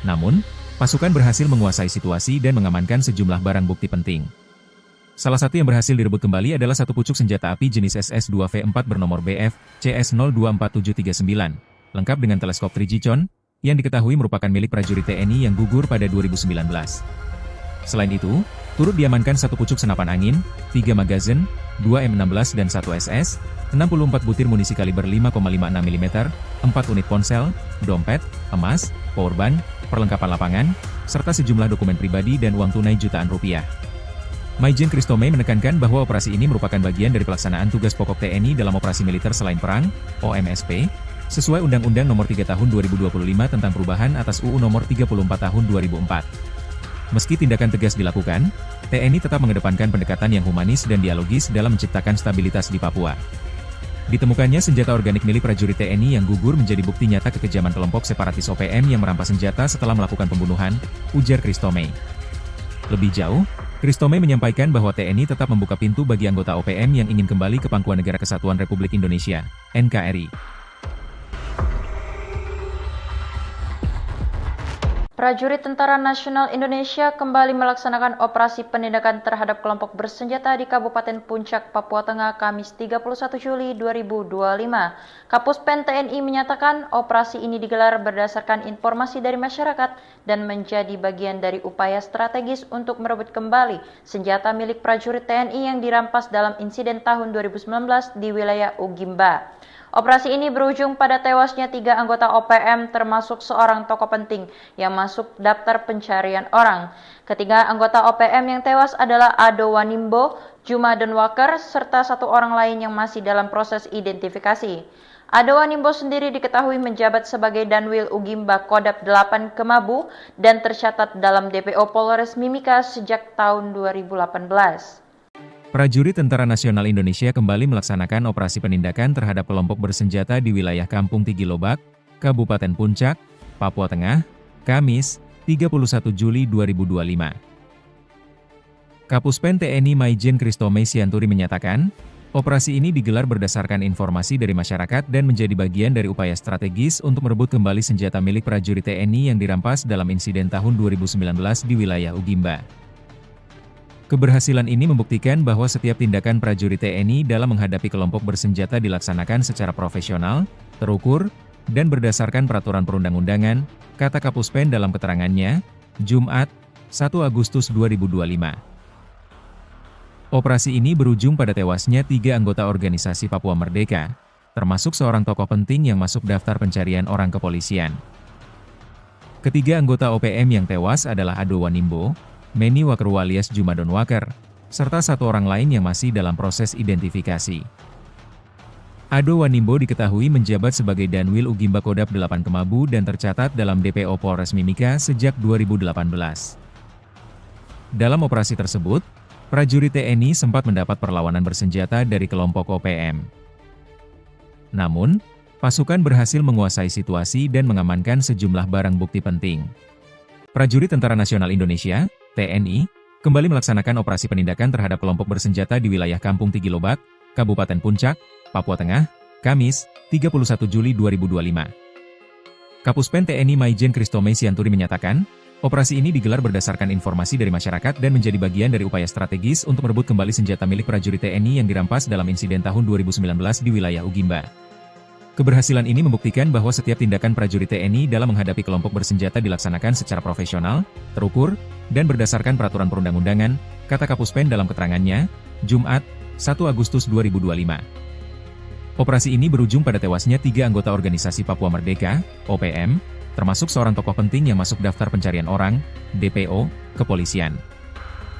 Namun, pasukan berhasil menguasai situasi dan mengamankan sejumlah barang bukti penting. Salah satu yang berhasil direbut kembali adalah 1 pucuk senjata api jenis SS-2V4 bernomor BF CS024739, lengkap dengan teleskop Trigicon, yang diketahui merupakan milik prajurit TNI yang gugur pada 2019. Selain itu, turut diamankan 1 pucuk senapan angin, 3 magazin, 2 M16 dan 1 SS, 64 butir munisi kaliber 5,56 mm, 4 unit ponsel, dompet, emas, powerbank, perlengkapan lapangan, serta sejumlah dokumen pribadi dan uang tunai jutaan rupiah. Maijen Kristome menekankan bahwa operasi ini merupakan bagian dari pelaksanaan tugas pokok TNI dalam operasi militer selain perang, OMSP, sesuai Undang-Undang Nomor 3 Tahun 2025 tentang perubahan atas UU Nomor 34 Tahun 2004. Meski tindakan tegas dilakukan, TNI tetap mengedepankan pendekatan yang humanis dan dialogis dalam menciptakan stabilitas di Papua. Ditemukannya senjata organik milik prajurit TNI yang gugur menjadi bukti nyata kekejaman kelompok separatis OPM yang merampas senjata setelah melakukan pembunuhan, ujar Kristome. Lebih jauh, Kristome menyampaikan bahwa TNI tetap membuka pintu bagi anggota OPM yang ingin kembali ke pangkuan Negara Kesatuan Republik Indonesia, NKRI. Prajurit Tentara Nasional Indonesia kembali melaksanakan operasi penindakan terhadap kelompok bersenjata di Kabupaten Puncak, Papua Tengah, Kamis 31 Juli 2025. Kapuspen TNI menyatakan operasi ini digelar berdasarkan informasi dari masyarakat dan menjadi bagian dari upaya strategis untuk merebut kembali senjata milik prajurit TNI yang dirampas dalam insiden tahun 2019 di wilayah Ugimba. Operasi ini berujung pada tewasnya 3 anggota OPM termasuk seorang tokoh penting yang masuk daftar pencarian orang. Ketiga anggota OPM yang tewas adalah Ado Wanimbo, Juma Denwaker, serta 1 orang lain yang masih dalam proses identifikasi. Ado Wanimbo sendiri diketahui menjabat sebagai Danwil Ugimba Kodap 8 Kemabu dan tercatat dalam DPO Polres Mimika sejak tahun 2018. Prajurit Tentara Nasional Indonesia kembali melaksanakan operasi penindakan terhadap kelompok bersenjata di wilayah Kampung Tigilobak, Kabupaten Puncak, Papua Tengah, Kamis, 31 Juli 2025. Kapuspen TNI Maijen Kristome Sianturi menyatakan, Operasi ini digelar berdasarkan informasi dari masyarakat dan menjadi bagian dari upaya strategis untuk merebut kembali senjata milik prajurit TNI yang dirampas dalam insiden tahun 2019 di wilayah Ugimba. Keberhasilan ini membuktikan bahwa setiap tindakan prajurit TNI dalam menghadapi kelompok bersenjata dilaksanakan secara profesional, terukur, dan berdasarkan peraturan perundang-undangan, kata Kapuspen dalam keterangannya, Jumat, 1 Agustus 2025. Operasi ini berujung pada tewasnya 3 anggota organisasi Papua Merdeka, termasuk seorang tokoh penting yang masuk daftar pencarian orang kepolisian. Ketiga anggota OPM yang tewas adalah Ado Wanimbo, Meni Waker alias Jumadon Waker, serta satu orang lain yang masih dalam proses identifikasi. Ado Wanimbo diketahui menjabat sebagai Danwil Ugimba Kodap 8 Kemabu dan tercatat dalam DPO Polres Mimika sejak 2018. Dalam operasi tersebut, prajurit TNI sempat mendapat perlawanan bersenjata dari kelompok OPM. Namun, pasukan berhasil menguasai situasi dan mengamankan sejumlah barang bukti penting. Prajurit Tentara Nasional Indonesia, TNI, kembali melaksanakan operasi penindakan terhadap kelompok bersenjata di wilayah Kampung Tigilobak, Kabupaten Puncak, Papua Tengah, Kamis, 31 Juli 2025. Kapuspen TNI Maijen Kristome Sianturi menyatakan, operasi ini digelar berdasarkan informasi dari masyarakat dan menjadi bagian dari upaya strategis untuk merebut kembali senjata milik prajurit TNI yang dirampas dalam insiden tahun 2019 di wilayah Ugimba. Keberhasilan ini membuktikan bahwa setiap tindakan prajurit TNI dalam menghadapi kelompok bersenjata dilaksanakan secara profesional, terukur, dan berdasarkan peraturan perundang-undangan, kata Kapuspen dalam keterangannya, Jumat, 1 Agustus 2025. Operasi ini berujung pada tewasnya 3 anggota organisasi Papua Merdeka, OPM, termasuk seorang tokoh penting yang masuk daftar pencarian orang, DPO, kepolisian.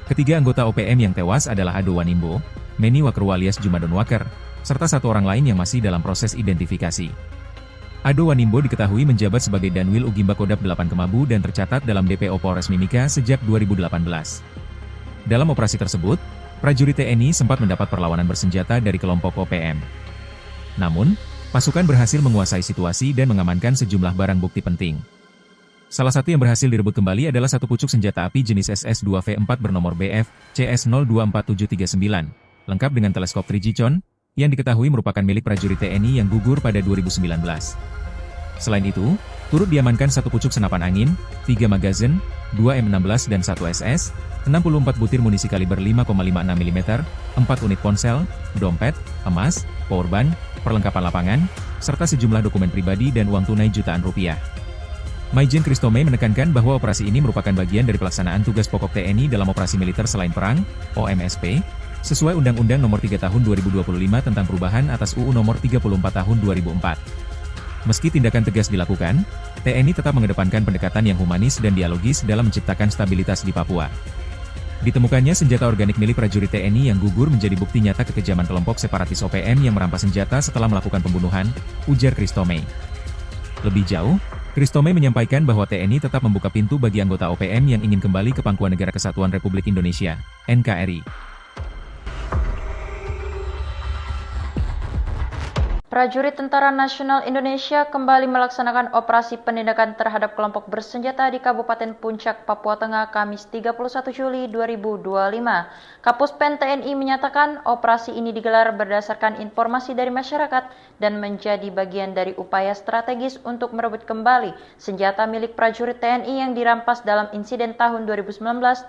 Ketiga anggota OPM yang tewas adalah Ado Wanimbo, Meni Waker alias Jumadon Waker, serta satu orang lain yang masih dalam proses identifikasi. Ado Wanimbo diketahui menjabat sebagai Danwil Ugimba Kodap 8 Kemabu dan tercatat dalam DPO Polres Mimika sejak 2018. Dalam operasi tersebut, prajurit TNI sempat mendapat perlawanan bersenjata dari kelompok OPM. Namun, pasukan berhasil menguasai situasi dan mengamankan sejumlah barang bukti penting. Salah satu yang berhasil direbut kembali adalah satu pucuk senjata api jenis SS-2V4 bernomor BF CS024739, lengkap dengan teleskop Trigicon, yang diketahui merupakan milik prajurit TNI yang gugur pada 2019. Selain itu, turut diamankan satu pucuk senapan angin, 3 magazin, 2 M16 dan 1 SS, 64 butir munisi kaliber 5,56 mm, 4 unit ponsel, dompet, emas, powerbank, perlengkapan lapangan, serta sejumlah dokumen pribadi dan uang tunai jutaan rupiah. Maijen Kristome menekankan bahwa operasi ini merupakan bagian dari pelaksanaan tugas pokok TNI dalam operasi militer selain perang, OMSP, sesuai Undang-Undang Nomor 3 Tahun 2025 tentang perubahan atas UU Nomor 34 Tahun 2004. Meski tindakan tegas dilakukan, TNI tetap mengedepankan pendekatan yang humanis dan dialogis dalam menciptakan stabilitas di Papua. Ditemukannya senjata organik milik prajurit TNI yang gugur menjadi bukti nyata kekejaman kelompok separatis OPM yang merampas senjata setelah melakukan pembunuhan, ujar Kristome. Lebih jauh, Kristome menyampaikan bahwa TNI tetap membuka pintu bagi anggota OPM yang ingin kembali ke Pangkuan Negara Kesatuan Republik Indonesia, NKRI. Prajurit Tentara Nasional Indonesia kembali melaksanakan operasi penindakan terhadap kelompok bersenjata di Kabupaten Puncak, Papua Tengah, Kamis 31 Juli 2025. Kapuspen TNI menyatakan operasi ini digelar berdasarkan informasi dari masyarakat dan menjadi bagian dari upaya strategis untuk merebut kembali senjata milik prajurit TNI yang dirampas dalam insiden tahun 2019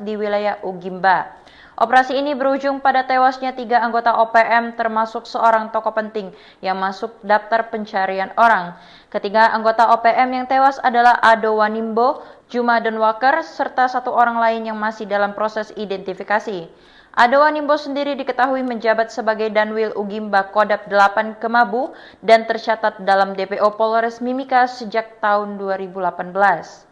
di wilayah Ugimba. Operasi ini berujung pada tewasnya 3 anggota OPM termasuk seorang tokoh penting yang masuk daftar pencarian orang. Ketiga anggota OPM yang tewas adalah Ado Wanimbo, Jumadon Waker, serta satu orang lain yang masih dalam proses identifikasi. Ado Wanimbo sendiri diketahui menjabat sebagai Danwil Ugimba Kodap 8 Kemabu dan tercatat dalam DPO Polres Mimika sejak tahun 2018.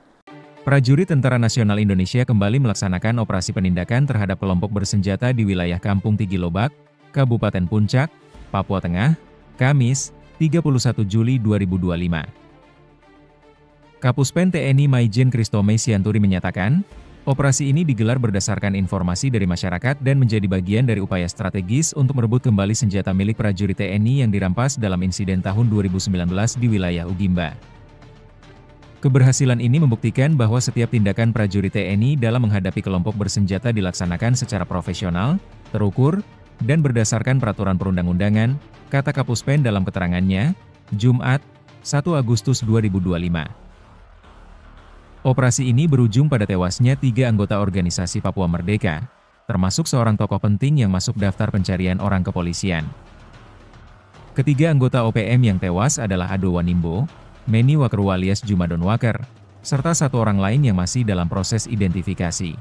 Prajurit Tentara Nasional Indonesia kembali melaksanakan operasi penindakan terhadap kelompok bersenjata di wilayah Kampung Tigilobak, Kabupaten Puncak, Papua Tengah, Kamis, 31 Juli 2025. Kapuspen TNI Maijen Kristome Sianturi menyatakan, operasi ini digelar berdasarkan informasi dari masyarakat dan menjadi bagian dari upaya strategis untuk merebut kembali senjata milik prajurit TNI yang dirampas dalam insiden tahun 2019 di wilayah Ugimba. Keberhasilan ini membuktikan bahwa setiap tindakan prajurit TNI dalam menghadapi kelompok bersenjata dilaksanakan secara profesional, terukur, dan berdasarkan peraturan perundang-undangan, kata Kapuspen dalam keterangannya, Jumat, 1 Agustus 2025. Operasi ini berujung pada tewasnya 3 anggota organisasi Papua Merdeka, termasuk seorang tokoh penting yang masuk daftar pencarian orang kepolisian. Ketiga anggota OPM yang tewas adalah Ado Wanimbo, Meni Wakeru alias Jumadon Waker, serta satu orang lain yang masih dalam proses identifikasi.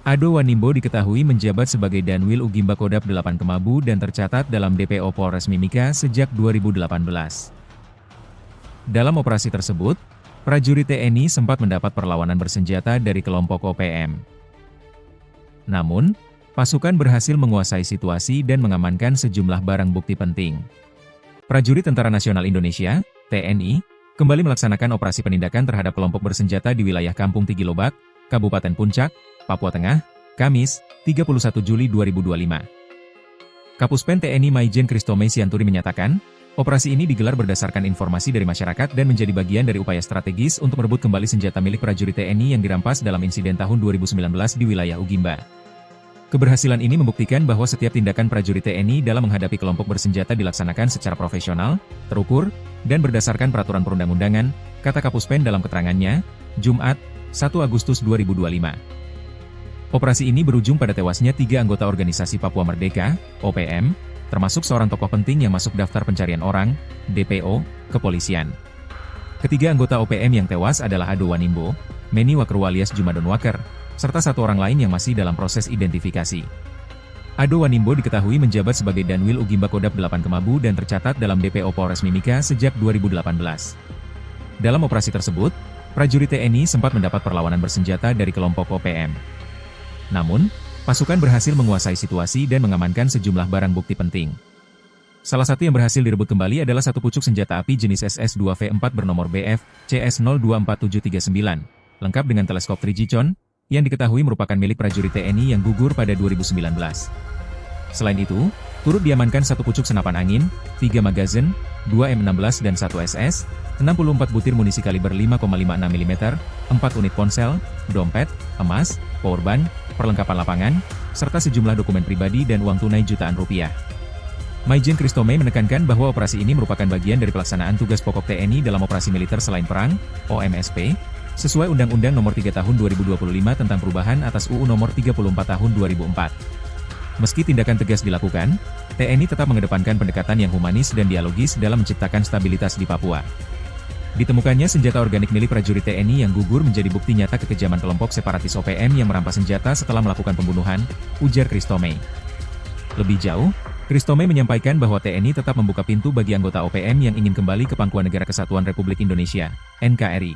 Ado Wanimbo diketahui menjabat sebagai Danwil Ugimba Kodap 8 Kemabu dan tercatat dalam DPO Polres Mimika sejak 2018. Dalam operasi tersebut, prajurit TNI sempat mendapat perlawanan bersenjata dari kelompok OPM. Namun, pasukan berhasil menguasai situasi dan mengamankan sejumlah barang bukti penting. Prajurit Tentara Nasional Indonesia, TNI, kembali melaksanakan operasi penindakan terhadap kelompok bersenjata di wilayah Kampung Tigilobak, Kabupaten Puncak, Papua Tengah, Kamis, 31 Juli 2025. Kapuspen TNI Maijen Kristome Sianturi menyatakan, operasi ini digelar berdasarkan informasi dari masyarakat dan menjadi bagian dari upaya strategis untuk merebut kembali senjata milik prajurit TNI yang dirampas dalam insiden tahun 2019 di wilayah Ugimba. Keberhasilan ini membuktikan bahwa setiap tindakan prajurit TNI dalam menghadapi kelompok bersenjata dilaksanakan secara profesional, terukur, dan berdasarkan peraturan perundang-undangan, kata Kapuspen dalam keterangannya, Jumat, 1 Agustus 2025. Operasi ini berujung pada tewasnya 3 anggota organisasi Papua Merdeka, OPM, termasuk seorang tokoh penting yang masuk daftar pencarian orang, DPO, kepolisian. Ketiga anggota OPM yang tewas adalah Ado Wanimbo, Meni Wakeru alias Jumadon Waker, serta satu orang lain yang masih dalam proses identifikasi. Ado Wanimbo diketahui menjabat sebagai Danwil Ugimba Kodap 8 Kemabu dan tercatat dalam DPO Polres Mimika sejak 2018. Dalam operasi tersebut, prajurit TNI sempat mendapat perlawanan bersenjata dari kelompok OPM. Namun, pasukan berhasil menguasai situasi dan mengamankan sejumlah barang bukti penting. Salah satu yang berhasil direbut kembali adalah satu pucuk senjata api jenis SS-2V4 bernomor BF CS024739, lengkap dengan teleskop Trigicon, yang diketahui merupakan milik prajurit TNI yang gugur pada 2019. Selain itu, turut diamankan satu pucuk senapan angin, 3 magazin, 2 M16 dan 1 SS, 64 butir munisi kaliber 5,56 mm, 4 unit ponsel, dompet, emas, powerbank, perlengkapan lapangan, serta sejumlah dokumen pribadi dan uang tunai jutaan rupiah. Maijen Kristome menekankan bahwa operasi ini merupakan bagian dari pelaksanaan tugas pokok TNI dalam operasi militer selain perang, OMSP, sesuai Undang-Undang Nomor 3 Tahun 2025 tentang perubahan atas UU Nomor 34 Tahun 2004. Meski tindakan tegas dilakukan, TNI tetap mengedepankan pendekatan yang humanis dan dialogis dalam menciptakan stabilitas di Papua. Ditemukannya senjata organik milik prajurit TNI yang gugur menjadi bukti nyata kekejaman kelompok separatis OPM yang merampas senjata setelah melakukan pembunuhan, ujar Kristome. Lebih jauh, Kristome menyampaikan bahwa TNI tetap membuka pintu bagi anggota OPM yang ingin kembali ke Pangkuan Negara Kesatuan Republik Indonesia, NKRI.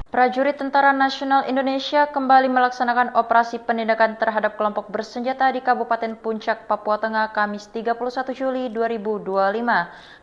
Prajurit Tentara Nasional Indonesia kembali melaksanakan operasi penindakan terhadap kelompok bersenjata di Kabupaten Puncak, Papua Tengah, Kamis 31 Juli 2025.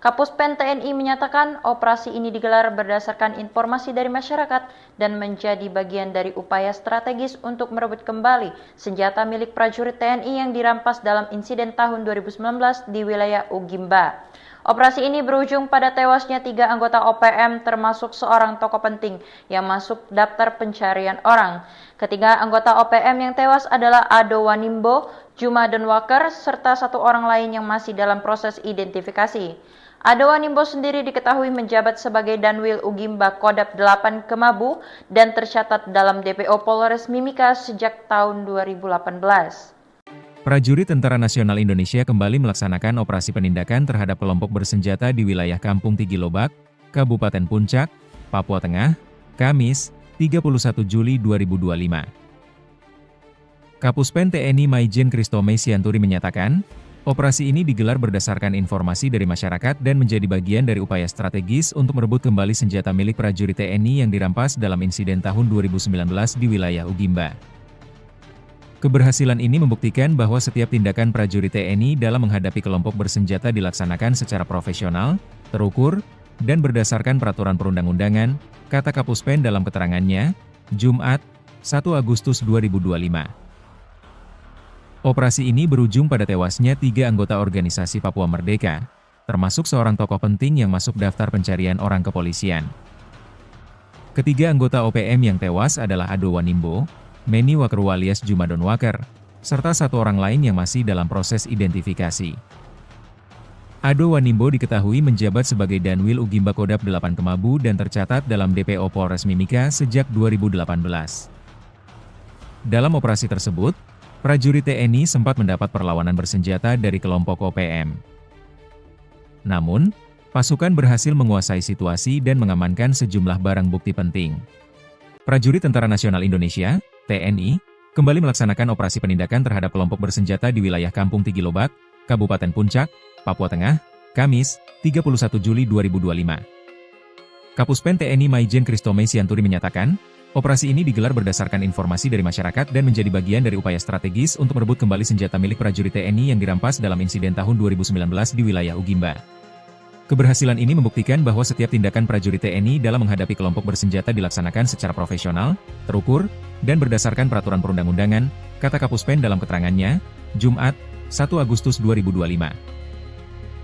Kapuspen TNI menyatakan operasi ini digelar berdasarkan informasi dari masyarakat dan menjadi bagian dari upaya strategis untuk merebut kembali senjata milik prajurit TNI yang dirampas dalam insiden tahun 2019 di wilayah Ugimba. Operasi ini berujung pada tewasnya 3 anggota OPM termasuk seorang tokoh penting yang masuk daftar pencarian orang. Ketiga anggota OPM yang tewas adalah Ado Wanimbo, Jumadon Waker, serta satu orang lain yang masih dalam proses identifikasi. Ado Wanimbo sendiri diketahui menjabat sebagai Danwil Ugimba Kodap 8 Kemabu dan tercatat dalam DPO Polres Mimika sejak tahun 2018. Prajurit Tentara Nasional Indonesia kembali melaksanakan operasi penindakan terhadap kelompok bersenjata di wilayah Kampung Tigilobak, Kabupaten Puncak, Papua Tengah, Kamis, 31 Juli 2025. Kapuspen TNI Maijen Kristome Sianturi menyatakan, operasi ini digelar berdasarkan informasi dari masyarakat dan menjadi bagian dari upaya strategis untuk merebut kembali senjata milik prajurit TNI yang dirampas dalam insiden tahun 2019 di wilayah Ugimba. Keberhasilan ini membuktikan bahwa setiap tindakan prajurit TNI dalam menghadapi kelompok bersenjata dilaksanakan secara profesional, terukur, dan berdasarkan peraturan perundang-undangan, kata Kapuspen dalam keterangannya, Jumat, 1 Agustus 2025. Operasi ini berujung pada tewasnya 3 anggota organisasi Papua Merdeka, termasuk seorang tokoh penting yang masuk daftar pencarian orang kepolisian. Ketiga anggota OPM yang tewas adalah Ado Wanimbo, Meni Wakerwu alias Jumadon Waker, serta satu orang lain yang masih dalam proses identifikasi. Ado Wanimbo diketahui menjabat sebagai Danwil Ugimba Kodap 8 Kemabu dan tercatat dalam DPO Polres Mimika sejak 2018. Dalam operasi tersebut, prajurit TNI sempat mendapat perlawanan bersenjata dari kelompok OPM. Namun, pasukan berhasil menguasai situasi dan mengamankan sejumlah barang bukti penting. Prajurit Tentara Nasional Indonesia, TNI, kembali melaksanakan operasi penindakan terhadap kelompok bersenjata di wilayah Kampung Tigilobak, Kabupaten Puncak, Papua Tengah, Kamis, 31 Juli 2025. Kapuspen TNI Maijen Kristome Sianturi menyatakan, operasi ini digelar berdasarkan informasi dari masyarakat dan menjadi bagian dari upaya strategis untuk merebut kembali senjata milik prajurit TNI yang dirampas dalam insiden tahun 2019 di wilayah Ugimba. Keberhasilan ini membuktikan bahwa setiap tindakan prajurit TNI dalam menghadapi kelompok bersenjata dilaksanakan secara profesional, terukur, dan berdasarkan peraturan perundang-undangan, kata Kapuspen dalam keterangannya, Jumat, 1 Agustus 2025.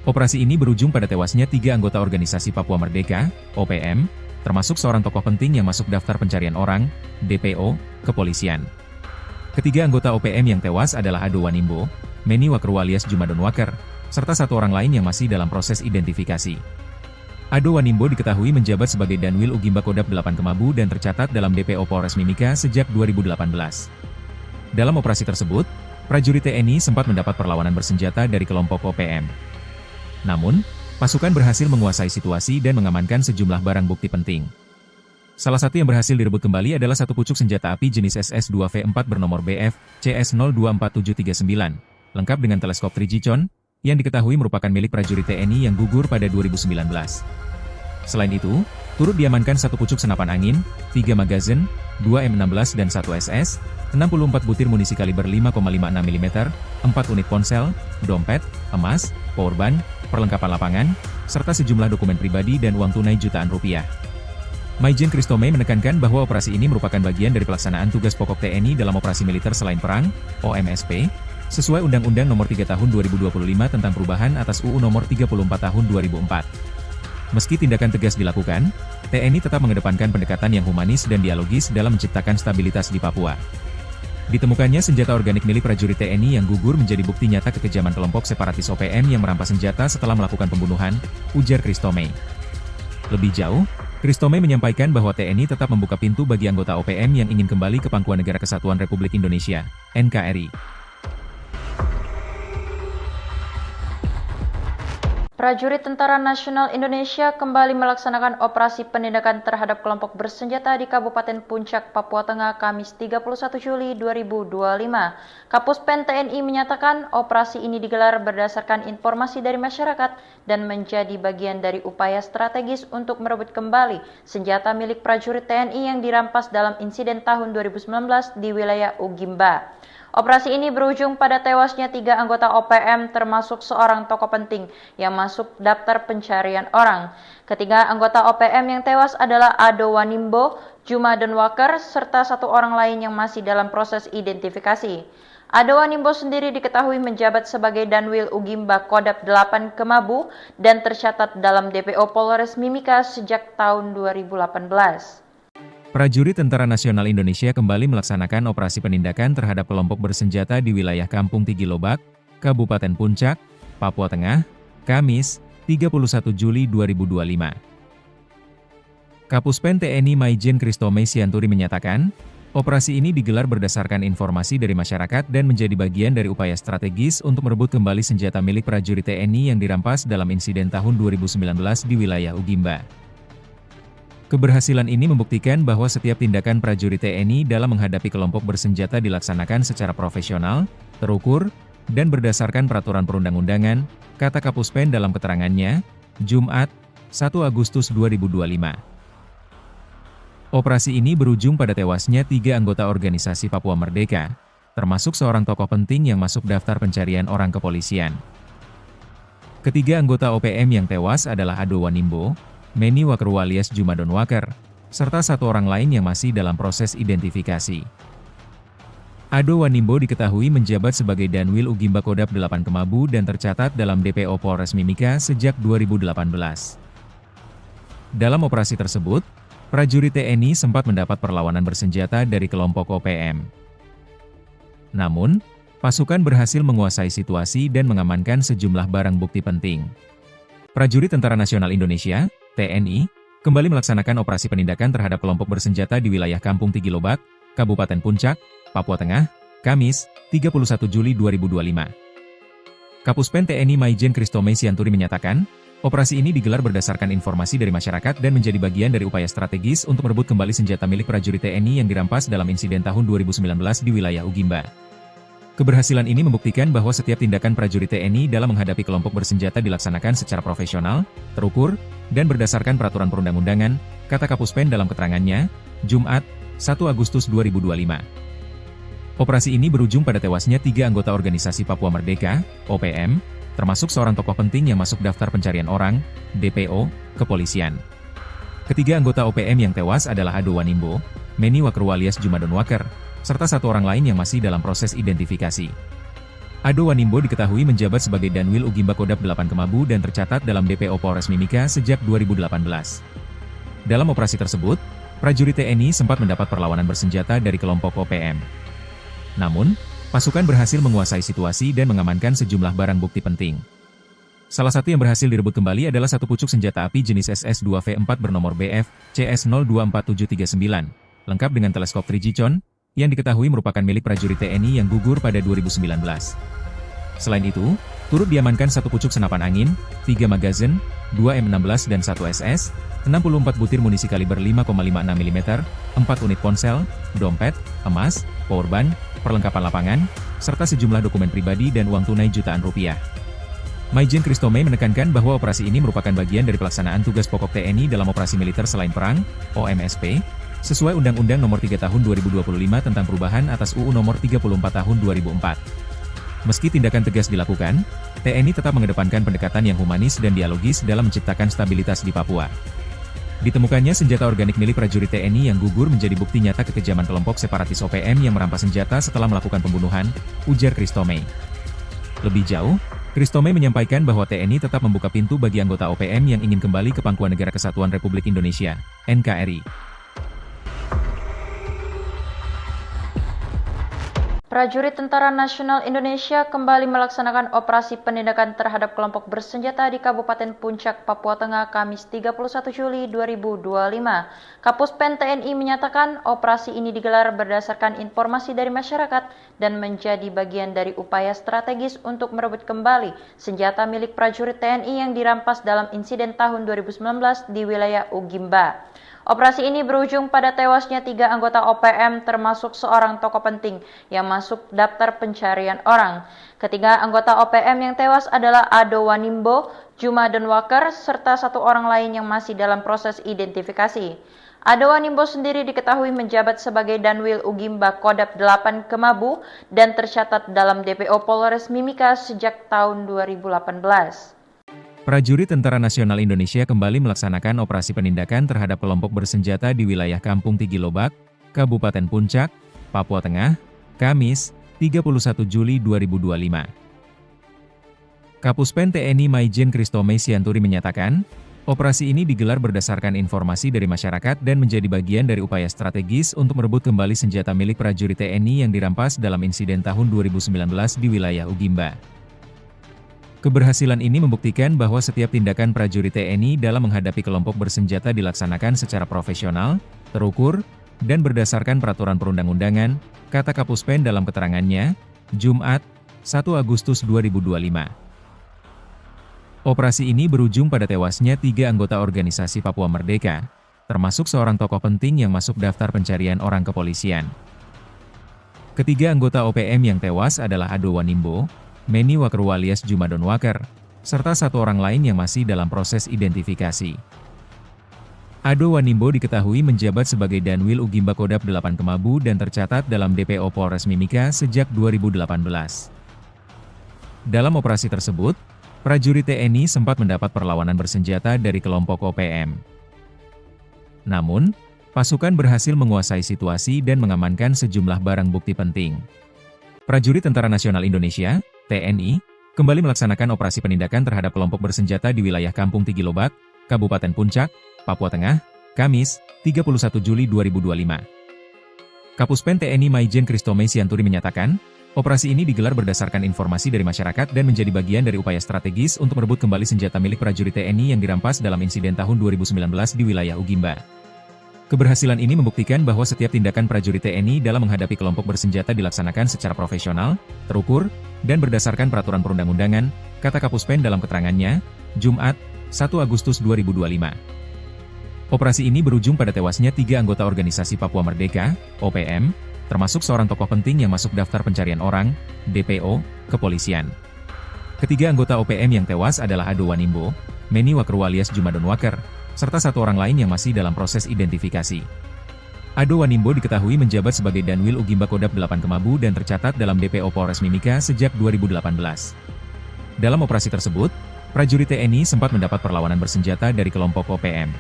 Operasi ini berujung pada tewasnya 3 anggota Organisasi Papua Merdeka, OPM, termasuk seorang tokoh penting yang masuk daftar pencarian orang, DPO, kepolisian. Ketiga anggota OPM yang tewas adalah Ado Wanimbo, Meni Wakerwu alias Jumadon Waker, serta satu orang lain yang masih dalam proses identifikasi. Ado Wanimbo diketahui menjabat sebagai Danwil Ugimba Kodap 8 Kemabu dan tercatat dalam DPO Polres Mimika sejak 2018. Dalam operasi tersebut, prajurit TNI sempat mendapat perlawanan bersenjata dari kelompok OPM. Namun, pasukan berhasil menguasai situasi dan mengamankan sejumlah barang bukti penting. Salah satu yang berhasil direbut kembali adalah satu pucuk senjata api jenis SS-2V4 bernomor BF CS024739, lengkap dengan teleskop 3G-Con, yang diketahui merupakan milik prajurit TNI yang gugur pada 2019. Selain itu, turut diamankan satu pucuk senapan angin, 3 magazin, 2 M16 dan 1 SS, 64 butir munisi kaliber 5,56 mm, 4 unit ponsel, dompet, emas, powerbank, perlengkapan lapangan, serta sejumlah dokumen pribadi dan uang tunai jutaan rupiah. Maijen Kristome menekankan bahwa operasi ini merupakan bagian dari pelaksanaan tugas pokok TNI dalam operasi militer selain perang, OMSP, sesuai Undang-Undang Nomor 3 Tahun 2025 tentang perubahan atas UU Nomor 34 Tahun 2004. Meski tindakan tegas dilakukan, TNI tetap mengedepankan pendekatan yang humanis dan dialogis dalam menciptakan stabilitas di Papua. Ditemukannya senjata organik milik prajurit TNI yang gugur menjadi bukti nyata kekejaman kelompok separatis OPM yang merampas senjata setelah melakukan pembunuhan, ujar Kristome. Lebih jauh, Kristome menyampaikan bahwa TNI tetap membuka pintu bagi anggota OPM yang ingin kembali ke pangkuan Negara Kesatuan Republik Indonesia, NKRI. Prajurit Tentara Nasional Indonesia kembali melaksanakan operasi penindakan terhadap kelompok bersenjata di Kabupaten Puncak, Papua Tengah, Kamis 31 Juli 2025. Kapuspen TNI menyatakan operasi ini digelar berdasarkan informasi dari masyarakat dan menjadi bagian dari upaya strategis untuk merebut kembali senjata milik prajurit TNI yang dirampas dalam insiden tahun 2019 di wilayah Ugimba. Operasi ini berujung pada tewasnya 3 anggota OPM termasuk seorang tokoh penting yang masuk daftar pencarian orang. Ketiga anggota OPM yang tewas adalah Ado Wanimbo, Jumadon Waker, serta satu orang lain yang masih dalam proses identifikasi. Ado Wanimbo sendiri diketahui menjabat sebagai Danwil Ugimba Kodap 8 Kemabu dan tercatat dalam DPO Polres Mimika sejak tahun 2018. Prajurit Tentara Nasional Indonesia kembali melaksanakan operasi penindakan terhadap kelompok bersenjata di wilayah Kampung Tigilobak, Kabupaten Puncak, Papua Tengah, Kamis, 31 Juli 2025. Kapuspen TNI Maijen Kristome Sianturi menyatakan, operasi ini digelar berdasarkan informasi dari masyarakat dan menjadi bagian dari upaya strategis untuk merebut kembali senjata milik prajurit TNI yang dirampas dalam insiden tahun 2019 di wilayah Ugimba. Keberhasilan ini membuktikan bahwa setiap tindakan prajurit TNI dalam menghadapi kelompok bersenjata dilaksanakan secara profesional, terukur, dan berdasarkan peraturan perundang-undangan, kata Kapuspen dalam keterangannya, Jumat, 1 Agustus 2025. Operasi ini berujung pada tewasnya 3 anggota Organisasi Papua Merdeka, termasuk seorang tokoh penting yang masuk daftar pencarian orang kepolisian. Ketiga anggota OPM yang tewas adalah Ado Wanimbo, Meni Wakerwu alias Jumadon Waker, serta satu orang lain yang masih dalam proses identifikasi. Ado Wanimbo diketahui menjabat sebagai Danwil Ugimba Kodap 8 Kemabu dan tercatat dalam DPO Polres Mimika sejak 2018. Dalam operasi tersebut, prajurit TNI sempat mendapat perlawanan bersenjata dari kelompok OPM. Namun, pasukan berhasil menguasai situasi dan mengamankan sejumlah barang bukti penting. Prajurit Tentara Nasional Indonesia, TNI, kembali melaksanakan operasi penindakan terhadap kelompok bersenjata di wilayah Kampung Tigilobak, Kabupaten Puncak, Papua Tengah, Kamis, 31 Juli 2025. Kapuspen TNI Maijen Kristome Sianturi menyatakan, operasi ini digelar berdasarkan informasi dari masyarakat dan menjadi bagian dari upaya strategis untuk merebut kembali senjata milik prajurit TNI yang dirampas dalam insiden tahun 2019 di wilayah Ugimba. Keberhasilan ini membuktikan bahwa setiap tindakan prajurit TNI dalam menghadapi kelompok bersenjata dilaksanakan secara profesional, terukur, dan berdasarkan peraturan perundang-undangan, kata Kapuspen dalam keterangannya, Jumat, 1 Agustus 2025. Operasi ini berujung pada tewasnya 3 anggota organisasi Papua Merdeka, OPM, termasuk seorang tokoh penting yang masuk daftar pencarian orang, DPO, kepolisian. Ketiga anggota OPM yang tewas adalah Ado Wanimbo, Meni Wakru alias Jumadon Waker, serta satu orang lain yang masih dalam proses identifikasi. Ado Wanimbo diketahui menjabat sebagai Danwil Ugimba Kodap 8 Kemabu dan tercatat dalam DPO Polres Mimika sejak 2018. Dalam operasi tersebut, prajurit TNI sempat mendapat perlawanan bersenjata dari kelompok OPM. Namun, pasukan berhasil menguasai situasi dan mengamankan sejumlah barang bukti penting. Salah satu yang berhasil direbut kembali adalah satu pucuk senjata api jenis SS-2V4 bernomor BF CS024739, lengkap dengan teleskop Trigicon, yang diketahui merupakan milik prajurit TNI yang gugur pada 2019. Selain itu, turut diamankan satu pucuk senapan angin, 3 magazin, 2 M16 dan 1 SS, 64 butir munisi kaliber 5,56 mm, 4 unit ponsel, dompet, emas, powerbank, perlengkapan lapangan, serta sejumlah dokumen pribadi dan uang tunai jutaan rupiah. Maijen Kristome menekankan bahwa operasi ini merupakan bagian dari pelaksanaan tugas pokok TNI dalam operasi militer selain perang, OMSP, sesuai Undang-Undang Nomor 3 Tahun 2025 tentang perubahan atas UU Nomor 34 Tahun 2004. Meski tindakan tegas dilakukan, TNI tetap mengedepankan pendekatan yang humanis dan dialogis dalam menciptakan stabilitas di Papua. Ditemukannya senjata organik milik prajurit TNI yang gugur menjadi bukti nyata kekejaman kelompok separatis OPM yang merampas senjata setelah melakukan pembunuhan, ujar Kristome. Lebih jauh, Kristome menyampaikan bahwa TNI tetap membuka pintu bagi anggota OPM yang ingin kembali ke pangkuan Negara Kesatuan Republik Indonesia, NKRI. Prajurit Tentara Nasional Indonesia kembali melaksanakan operasi penindakan terhadap kelompok bersenjata di Kabupaten Puncak, Papua Tengah, Kamis 31 Juli 2025. Kapuspen TNI menyatakan operasi ini digelar berdasarkan informasi dari masyarakat dan menjadi bagian dari upaya strategis untuk merebut kembali senjata milik prajurit TNI yang dirampas dalam insiden tahun 2019 di wilayah Ugimba. Operasi ini berujung pada tewasnya 3 anggota OPM termasuk seorang tokoh penting yang masuk daftar pencarian orang. Ketiga anggota OPM yang tewas adalah Ado Wanimbo, Jumadon Waker, serta satu orang lain yang masih dalam proses identifikasi. Ado Wanimbo sendiri diketahui menjabat sebagai Danwil Ugimba Kodap 8 Kemabu dan tercatat dalam DPO Polres Mimika sejak tahun 2018. Prajurit Tentara Nasional Indonesia kembali melaksanakan operasi penindakan terhadap kelompok bersenjata di wilayah Kampung Tigilobak, Kabupaten Puncak, Papua Tengah, Kamis, 31 Juli 2025. Kapuspen TNI Maijen Kristome Sianturi menyatakan, operasi ini digelar berdasarkan informasi dari masyarakat dan menjadi bagian dari upaya strategis untuk merebut kembali senjata milik prajurit TNI yang dirampas dalam insiden tahun 2019 di wilayah Ugimba. Keberhasilan ini membuktikan bahwa setiap tindakan prajurit TNI dalam menghadapi kelompok bersenjata dilaksanakan secara profesional, terukur, dan berdasarkan peraturan perundang-undangan, kata Kapuspen dalam keterangannya, Jumat, 1 Agustus 2025. Operasi ini berujung pada tewasnya 3 anggota organisasi Papua Merdeka, termasuk seorang tokoh penting yang masuk daftar pencarian orang kepolisian. Ketiga anggota OPM yang tewas adalah Ado Wanimbo, Meni Wakru alias Jumadon Waker, serta satu orang lain yang masih dalam proses identifikasi. Ado Wanimbo diketahui menjabat sebagai Danwil Ugimba Kodap 8 Kemabu dan tercatat dalam DPO Polres Mimika sejak 2018. Dalam operasi tersebut, prajurit TNI sempat mendapat perlawanan bersenjata dari kelompok OPM. Namun, pasukan berhasil menguasai situasi dan mengamankan sejumlah barang bukti penting. Prajurit Tentara Nasional Indonesia, TNI, kembali melaksanakan operasi penindakan terhadap kelompok bersenjata di wilayah Kampung Tigilobak, Kabupaten Puncak, Papua Tengah, Kamis, 31 Juli 2025. Kapuspen TNI Maijen Christomay Sianturi menyatakan, operasi ini digelar berdasarkan informasi dari masyarakat dan menjadi bagian dari upaya strategis untuk merebut kembali senjata milik prajurit TNI yang dirampas dalam insiden tahun 2019 di wilayah Ugimba. Keberhasilan ini membuktikan bahwa setiap tindakan prajurit TNI dalam menghadapi kelompok bersenjata dilaksanakan secara profesional, terukur, dan berdasarkan peraturan perundang-undangan, kata Kapuspen dalam keterangannya, Jumat, 1 Agustus 2025. Operasi ini berujung pada tewasnya 3 anggota organisasi Papua Merdeka, OPM, termasuk seorang tokoh penting yang masuk daftar pencarian orang, DPO, kepolisian. Ketiga anggota OPM yang tewas adalah Ado Wanimbo, Meni Wakru alias Jumadon Waker, serta 1 orang lain yang masih dalam proses identifikasi. Ado Wanimbo diketahui menjabat sebagai Danwil Ugimba Kodap 8 Kemabu dan tercatat dalam DPO Polres Mimika sejak 2018. Dalam operasi tersebut, prajurit TNI sempat mendapat perlawanan bersenjata dari kelompok OPM.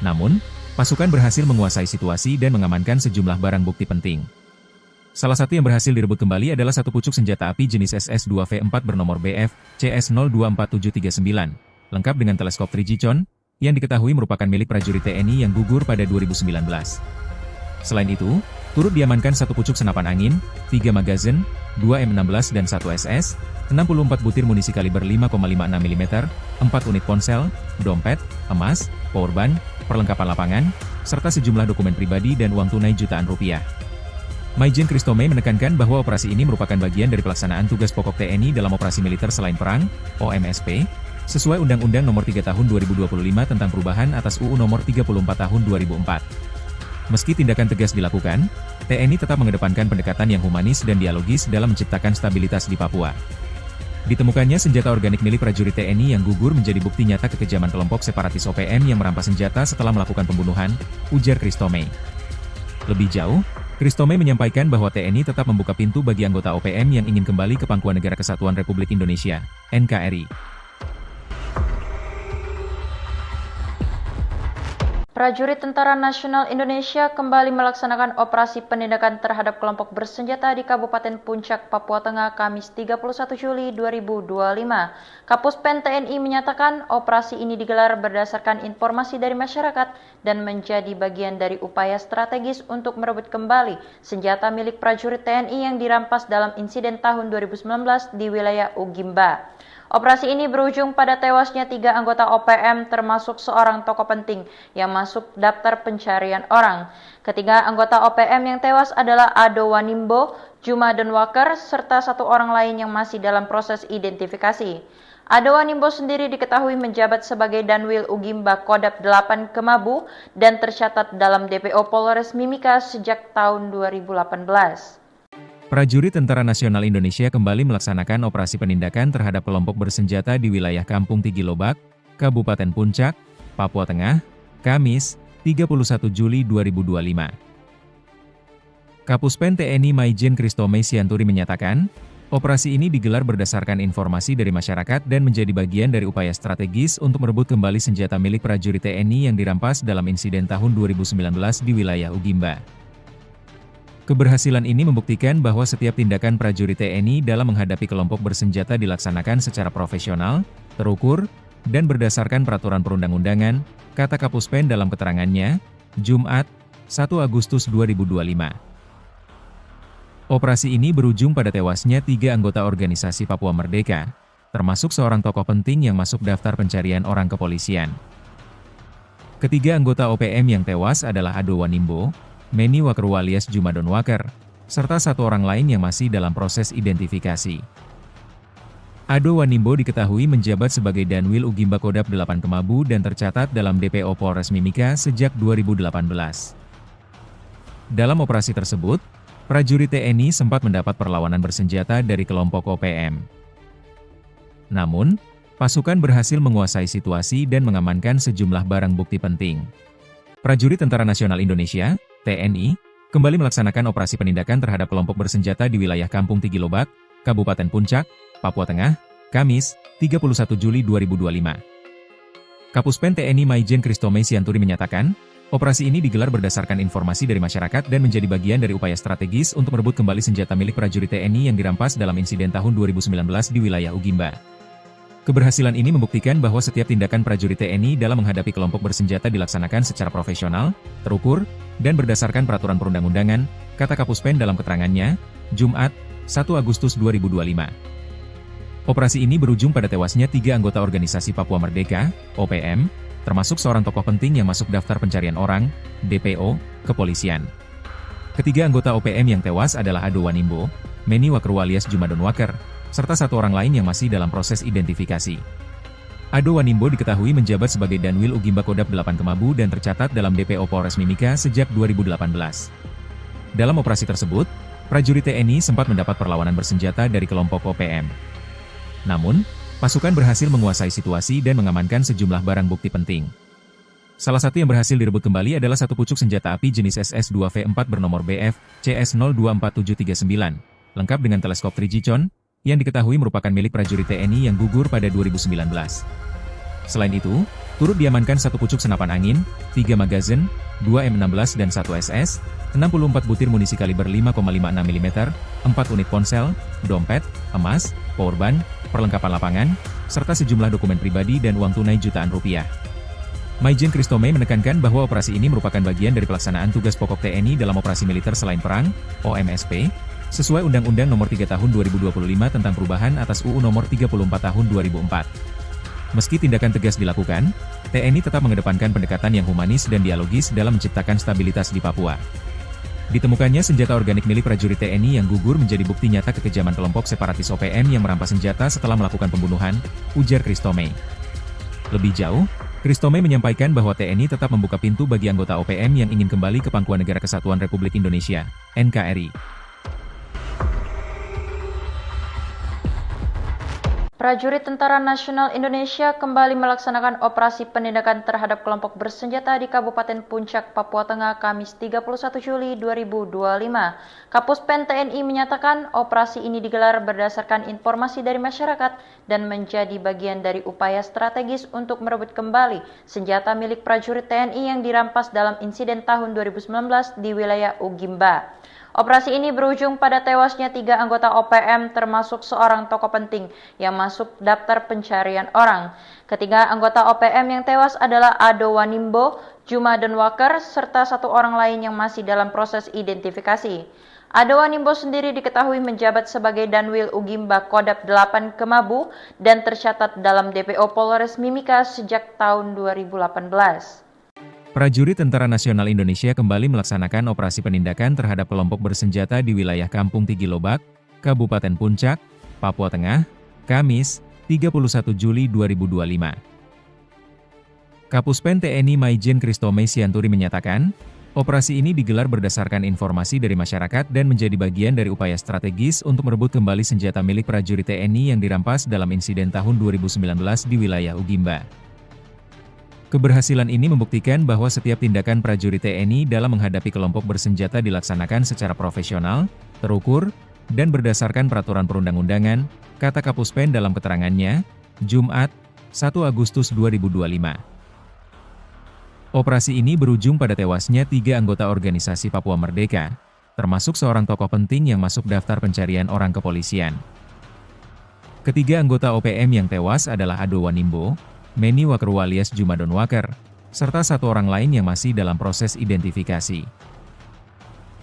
Namun, pasukan berhasil menguasai situasi dan mengamankan sejumlah barang bukti penting. Salah satu yang berhasil direbut kembali adalah 1 pucuk senjata api jenis SS-2V4 bernomor BF CS024739, lengkap dengan teleskop 3G Chon, yang diketahui merupakan milik prajurit TNI yang gugur pada 2019. Selain itu, turut diamankan 1 pucuk senapan angin, 3 magazin, 2 M16 dan 1 SS, 64 butir munisi kaliber 5,56 mm, 4 unit ponsel, dompet, emas, powerbank, perlengkapan lapangan, serta sejumlah dokumen pribadi dan uang tunai jutaan rupiah. Maijen Christomay menekankan bahwa operasi ini merupakan bagian dari pelaksanaan tugas pokok TNI dalam operasi militer selain perang, OMSP, sesuai Undang-Undang Nomor 3 Tahun 2025 tentang perubahan atas UU Nomor 34 Tahun 2004. Meski tindakan tegas dilakukan, TNI tetap mengedepankan pendekatan yang humanis dan dialogis dalam menciptakan stabilitas di Papua. Ditemukannya senjata organik milik prajurit TNI yang gugur menjadi bukti nyata kekejaman kelompok separatis OPM yang merampas senjata setelah melakukan pembunuhan, ujar Christomay. Lebih jauh, Christomay menyampaikan bahwa TNI tetap membuka pintu bagi anggota OPM yang ingin kembali ke Pangkuan Negara Kesatuan Republik Indonesia, NKRI. Prajurit Tentara Nasional Indonesia kembali melaksanakan operasi penindakan terhadap kelompok bersenjata di Kabupaten Puncak, Papua Tengah, Kamis 31 Juli 2025. Kapuspen TNI menyatakan operasi ini digelar berdasarkan informasi dari masyarakat dan menjadi bagian dari upaya strategis untuk merebut kembali senjata milik prajurit TNI yang dirampas dalam insiden tahun 2019 di wilayah Ugimba. Operasi ini berujung pada tewasnya 3 anggota OPM termasuk seorang tokoh penting yang masuk daftar pencarian orang. Ketiga anggota OPM yang tewas adalah Ado Wanimbo, Jumadon Waker, serta 1 orang lain yang masih dalam proses identifikasi. Ado Wanimbo sendiri diketahui menjabat sebagai Danwil Ugimba Kodap 8 Kemabu dan tercatat dalam DPO Polres Mimika sejak tahun 2018. Prajurit Tentara Nasional Indonesia kembali melaksanakan operasi penindakan terhadap kelompok bersenjata di wilayah Kampung Tigilobak, Kabupaten Puncak, Papua Tengah, Kamis, 31 Juli 2025. Kapuspen TNI Maijen Christomay Sianturi menyatakan, operasi ini digelar berdasarkan informasi dari masyarakat dan menjadi bagian dari upaya strategis untuk merebut kembali senjata milik prajurit TNI yang dirampas dalam insiden tahun 2019 di wilayah Ugimba. Keberhasilan ini membuktikan bahwa setiap tindakan prajurit TNI dalam menghadapi kelompok bersenjata dilaksanakan secara profesional, terukur, dan berdasarkan peraturan perundang-undangan, kata Kapuspen dalam keterangannya, Jumat, 1 Agustus 2025. Operasi ini berujung pada tewasnya 3 anggota organisasi Papua Merdeka, termasuk seorang tokoh penting yang masuk daftar pencarian orang kepolisian. Ketiga anggota OPM yang tewas adalah Ado Wanimbo, Meni Wakru alias Jumadon Waker, serta 1 orang lain yang masih dalam proses identifikasi. Ado Wanimbo diketahui menjabat sebagai Danwil Ugimba Kodap 8 Kemabu dan tercatat dalam DPO Polres Mimika sejak 2018. Dalam operasi tersebut, prajurit TNI sempat mendapat perlawanan bersenjata dari kelompok OPM. Namun, pasukan berhasil menguasai situasi dan mengamankan sejumlah barang bukti penting. Prajurit Tentara Nasional Indonesia, TNI, kembali melaksanakan operasi penindakan terhadap kelompok bersenjata di wilayah Kampung Tigilobak, Kabupaten Puncak, Papua Tengah, Kamis, 31 Juli 2025. Kapuspen TNI Maijen Christomay Sianturi menyatakan, operasi ini digelar berdasarkan informasi dari masyarakat dan menjadi bagian dari upaya strategis untuk merebut kembali senjata milik prajurit TNI yang dirampas dalam insiden tahun 2019 di wilayah Ugimba. Keberhasilan ini membuktikan bahwa setiap tindakan prajurit TNI dalam menghadapi kelompok bersenjata dilaksanakan secara profesional, terukur, dan berdasarkan peraturan perundang-undangan, kata Kapus Pen dalam keterangannya, Jumat, 1 Agustus 2025. Operasi ini berujung pada tewasnya 3 anggota Organisasi Papua Merdeka, OPM, termasuk seorang tokoh penting yang masuk daftar pencarian orang, DPO, kepolisian. Ketiga anggota OPM yang tewas adalah Ado Wanimbo, Meni Wakru alias Jumadon Waker, serta satu orang lain yang masih dalam proses identifikasi. Ado Wanimbo diketahui menjabat sebagai Danwil Ugimba Kodap 8 Kemabu dan tercatat dalam DPO Polres Mimika sejak 2018. Dalam operasi tersebut, prajurit TNI sempat mendapat perlawanan bersenjata dari kelompok OPM. Namun, pasukan berhasil menguasai situasi dan mengamankan sejumlah barang bukti penting. Salah satu yang berhasil direbut kembali adalah satu pucuk senjata api jenis SS-2V4 bernomor BF CS024739, lengkap dengan teleskop 3G-con, yang diketahui merupakan milik prajurit TNI yang gugur pada 2019. Selain itu, turut diamankan satu pucuk senapan angin, 3 magazin, 2 M16 dan 1 SS, 64 butir munisi kaliber 5,56 mm, 4 unit ponsel, dompet, emas, powerbank, perlengkapan lapangan, serta sejumlah dokumen pribadi dan uang tunai jutaan rupiah. Maijen Kristome menekankan bahwa operasi ini merupakan bagian dari pelaksanaan tugas pokok TNI dalam operasi militer selain perang, OMSP, sesuai Undang-Undang Nomor 3 Tahun 2025 tentang perubahan atas UU Nomor 34 Tahun 2004. Meski tindakan tegas dilakukan, TNI tetap mengedepankan pendekatan yang humanis dan dialogis dalam menciptakan stabilitas di Papua. Ditemukannya senjata organik milik prajurit TNI yang gugur menjadi bukti nyata kekejaman kelompok separatis OPM yang merampas senjata setelah melakukan pembunuhan, ujar Kristome. Lebih jauh, Kristome menyampaikan bahwa TNI tetap membuka pintu bagi anggota OPM yang ingin kembali ke Pangkuan Negara Kesatuan Republik Indonesia, NKRI. Prajurit Tentara Nasional Indonesia kembali melaksanakan operasi penindakan terhadap kelompok bersenjata di Kabupaten Puncak, Papua Tengah, Kamis 31 Juli 2025. Kapus Pen TNI menyatakan operasi ini digelar berdasarkan informasi dari masyarakat dan menjadi bagian dari upaya strategis untuk merebut kembali senjata milik prajurit TNI yang dirampas dalam insiden tahun 2019 di wilayah Ugimba. Operasi ini berujung pada tewasnya 3 anggota OPM termasuk seorang tokoh penting yang masuk daftar pencarian orang. Ketiga anggota OPM yang tewas adalah Ado Wanimbo, Jumadon Waker, serta satu orang lain yang masih dalam proses identifikasi. Ado Wanimbo sendiri diketahui menjabat sebagai Danwil Ugimba Kodap 8 Kemabu dan tercatat dalam DPO Polres Mimika sejak tahun 2018. Prajurit Tentara Nasional Indonesia kembali melaksanakan operasi penindakan terhadap kelompok bersenjata di wilayah Kampung Tigilobak, Kabupaten Puncak, Papua Tengah, Kamis, 31 Juli 2025. Kapus Pen TNI Maijen Kristome Sianturi menyatakan, operasi ini digelar berdasarkan informasi dari masyarakat dan menjadi bagian dari upaya strategis untuk merebut kembali senjata milik prajurit TNI yang dirampas dalam insiden tahun 2019 di wilayah Ugimba. Keberhasilan ini membuktikan bahwa setiap tindakan prajurit TNI dalam menghadapi kelompok bersenjata dilaksanakan secara profesional, terukur, dan berdasarkan peraturan perundang-undangan, kata Kapus Pen dalam keterangannya, Jumat, 1 Agustus 2025. Operasi ini berujung pada tewasnya 3 anggota Organisasi Papua Merdeka, termasuk seorang tokoh penting yang masuk daftar pencarian orang kepolisian. Ketiga anggota OPM yang tewas adalah Ado Wanimbo, Meni Wakru alias Jumadon Waker, serta satu orang lain yang masih dalam proses identifikasi.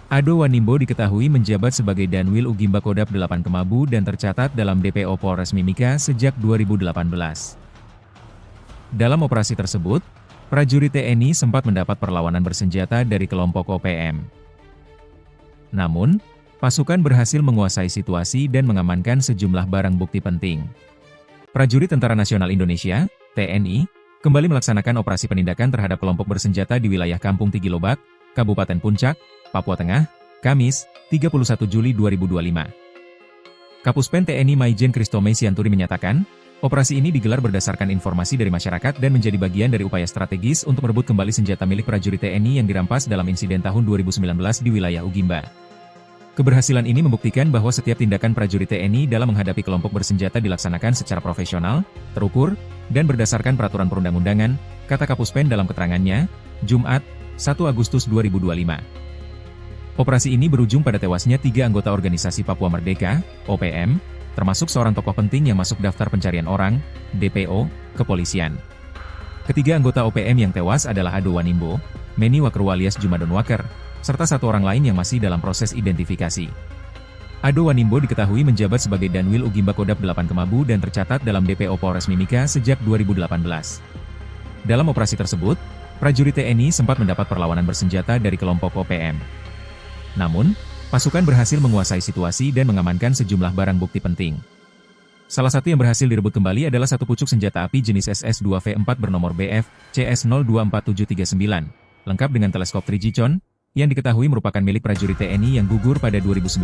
Ado Wanimbo diketahui menjabat sebagai Danwil Ugimba Kodap 8 Kemabu dan tercatat dalam DPO Polres Mimika sejak 2018. Dalam operasi tersebut, prajurit TNI sempat mendapat perlawanan bersenjata dari kelompok OPM. Namun, pasukan berhasil menguasai situasi dan mengamankan sejumlah barang bukti penting. Prajurit Tentara Nasional Indonesia, TNI, kembali melaksanakan operasi penindakan terhadap kelompok bersenjata di wilayah Kampung Tigilobak, Kabupaten Puncak, Papua Tengah, Kamis, 31 Juli 2025. Kapus Pen TNI Maijen Kristome Sianturi menyatakan, operasi ini digelar berdasarkan informasi dari masyarakat dan menjadi bagian dari upaya strategis untuk merebut kembali senjata milik prajurit TNI yang dirampas dalam insiden tahun 2019 di wilayah Ugimba. Keberhasilan ini membuktikan bahwa setiap tindakan prajurit TNI dalam menghadapi kelompok bersenjata dilaksanakan secara profesional, terukur, dan berdasarkan peraturan perundang-undangan, kata Kapus Pen dalam keterangannya, Jumat, 1 Agustus 2025. Operasi ini berujung pada tewasnya 3 anggota Organisasi Papua Merdeka, OPM, termasuk seorang tokoh penting yang masuk daftar pencarian orang, DPO, kepolisian. Ketiga anggota OPM yang tewas adalah Ado Wanimbo, Meni Waker alias Jumadon Waker, serta satu orang lain yang masih dalam proses identifikasi. Ado Wanimbo diketahui menjabat sebagai Danwil Ugimba Kodap 8 Kemabu dan tercatat dalam DPO Polres Mimika sejak 2018. Dalam operasi tersebut, prajurit TNI sempat mendapat perlawanan bersenjata dari kelompok OPM. Namun, pasukan berhasil menguasai situasi dan mengamankan sejumlah barang bukti penting. Salah satu yang berhasil direbut kembali adalah satu pucuk senjata api jenis SS-2V4 bernomor BF CS024739, lengkap dengan teleskop 3G-con, yang diketahui merupakan milik prajurit TNI yang gugur pada 2019.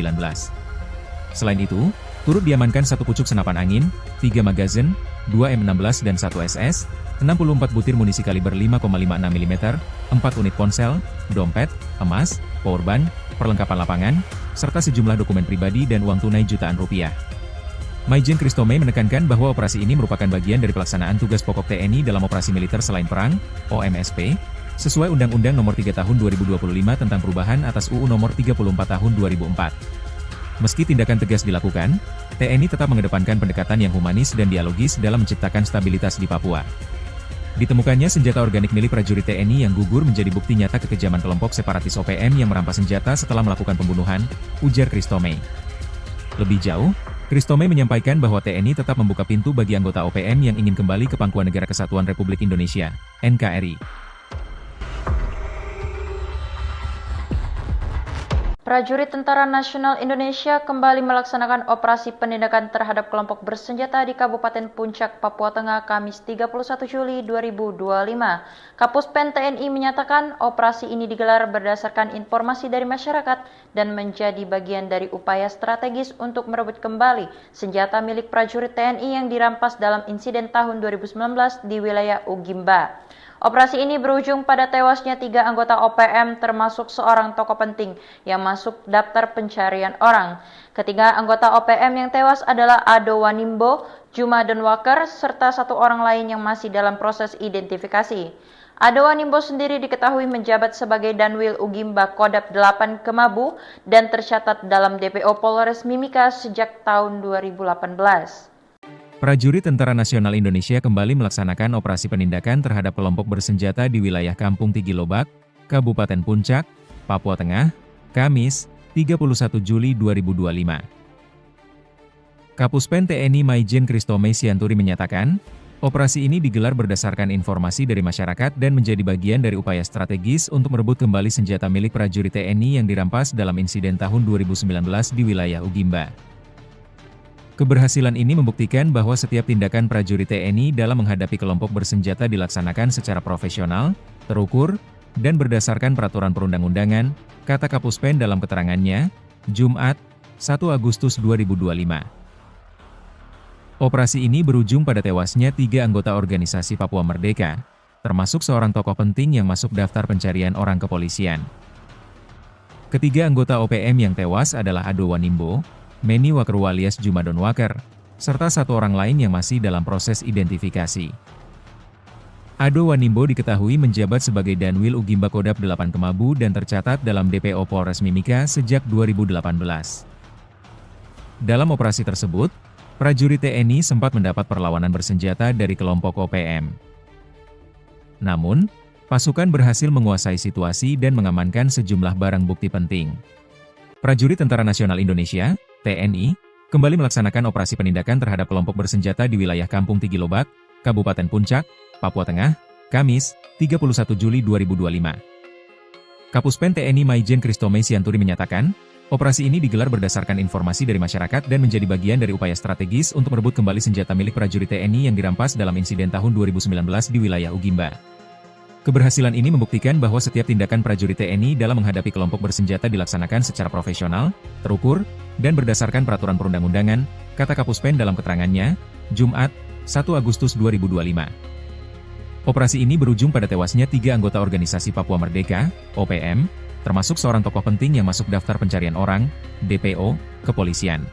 Selain itu, turut diamankan satu pucuk senapan angin, 3 magazin, 2 M16 dan 1 SS, 64 butir munisi kaliber 5,56 mm, 4 unit ponsel, dompet, emas, powerbank, perlengkapan lapangan, serta sejumlah dokumen pribadi dan uang tunai jutaan rupiah. Maijen Kristome menekankan bahwa operasi ini merupakan bagian dari pelaksanaan tugas pokok TNI dalam operasi militer selain perang, OMSP, sesuai Undang-Undang Nomor 3 Tahun 2025 tentang perubahan atas UU Nomor 34 Tahun 2004. Meski tindakan tegas dilakukan, TNI tetap mengedepankan pendekatan yang humanis dan dialogis dalam menciptakan stabilitas di Papua. Ditemukannya senjata organik milik prajurit TNI yang gugur menjadi bukti nyata kekejaman kelompok separatis OPM yang merampas senjata setelah melakukan pembunuhan, ujar Kristome. Lebih jauh, Kristome menyampaikan bahwa TNI tetap membuka pintu bagi anggota OPM yang ingin kembali ke pangkuan Negara Kesatuan Republik Indonesia, NKRI. Prajurit Tentara Nasional Indonesia kembali melaksanakan operasi penindakan terhadap kelompok bersenjata di Kabupaten Puncak, Papua Tengah, Kamis 31 Juli 2025. Kapuspen TNI menyatakan operasi ini digelar berdasarkan informasi dari masyarakat dan menjadi bagian dari upaya strategis untuk merebut kembali senjata milik prajurit TNI yang dirampas dalam insiden tahun 2019 di wilayah Ugimba. Operasi ini berujung pada tewasnya 3 anggota OPM termasuk seorang tokoh penting yang masuk daftar pencarian orang. Ketiga anggota OPM yang tewas adalah Ado Wanimbo, Jumadon Waker, serta satu orang lain yang masih dalam proses identifikasi. Ado Wanimbo sendiri diketahui menjabat sebagai Danwil Ugimba Kodap 8 Kemabu dan tercatat dalam DPO Polres Mimika sejak tahun 2018. Prajurit Tentara Nasional Indonesia kembali melaksanakan operasi penindakan terhadap kelompok bersenjata di wilayah Kampung Tigilobak, Kabupaten Puncak, Papua Tengah, Kamis, 31 Juli 2025. Kapuspen TNI Maijen Kristome Sianturi menyatakan, operasi ini digelar berdasarkan informasi dari masyarakat dan menjadi bagian dari upaya strategis untuk merebut kembali senjata milik prajurit TNI yang dirampas dalam insiden tahun 2019 di wilayah Ugimba. Keberhasilan ini membuktikan bahwa setiap tindakan prajurit TNI dalam menghadapi kelompok bersenjata dilaksanakan secara profesional, terukur, dan berdasarkan peraturan perundang-undangan, kata Kapuspen dalam keterangannya, Jumat, 1 Agustus 2025. Operasi ini berujung pada tewasnya 3 anggota organisasi Papua Merdeka, termasuk seorang tokoh penting yang masuk daftar pencarian orang kepolisian. Ketiga anggota OPM yang tewas adalah Ado Wanimbo, Meni Waker alias Jumadon Waker, serta satu orang lain yang masih dalam proses identifikasi. Ado Wanimbo diketahui menjabat sebagai Danwil Ugimba Kodap 8 Kemabu dan tercatat dalam DPO Polres Mimika sejak 2018. Dalam operasi tersebut, prajurit TNI sempat mendapat perlawanan bersenjata dari kelompok OPM. Namun, pasukan berhasil menguasai situasi dan mengamankan sejumlah barang bukti penting. Prajurit Tentara Nasional Indonesia, TNI, kembali melaksanakan operasi penindakan terhadap kelompok bersenjata di wilayah Kampung Tigilobak, Kabupaten Puncak, Papua Tengah, Kamis, 31 Juli 2025. Kapuspen TNI Maijen Kristome Sianturi menyatakan, operasi ini digelar berdasarkan informasi dari masyarakat dan menjadi bagian dari upaya strategis untuk merebut kembali senjata milik prajurit TNI yang dirampas dalam insiden tahun 2019 di wilayah Ugimba. Keberhasilan ini membuktikan bahwa setiap tindakan prajurit TNI dalam menghadapi kelompok bersenjata dilaksanakan secara profesional, terukur, dan berdasarkan peraturan perundang-undangan, kata Kapuspen dalam keterangannya, Jumat, 1 Agustus 2025. Operasi ini berujung pada tewasnya 3 anggota organisasi Papua Merdeka, OPM, termasuk seorang tokoh penting yang masuk daftar pencarian orang, DPO, kepolisian.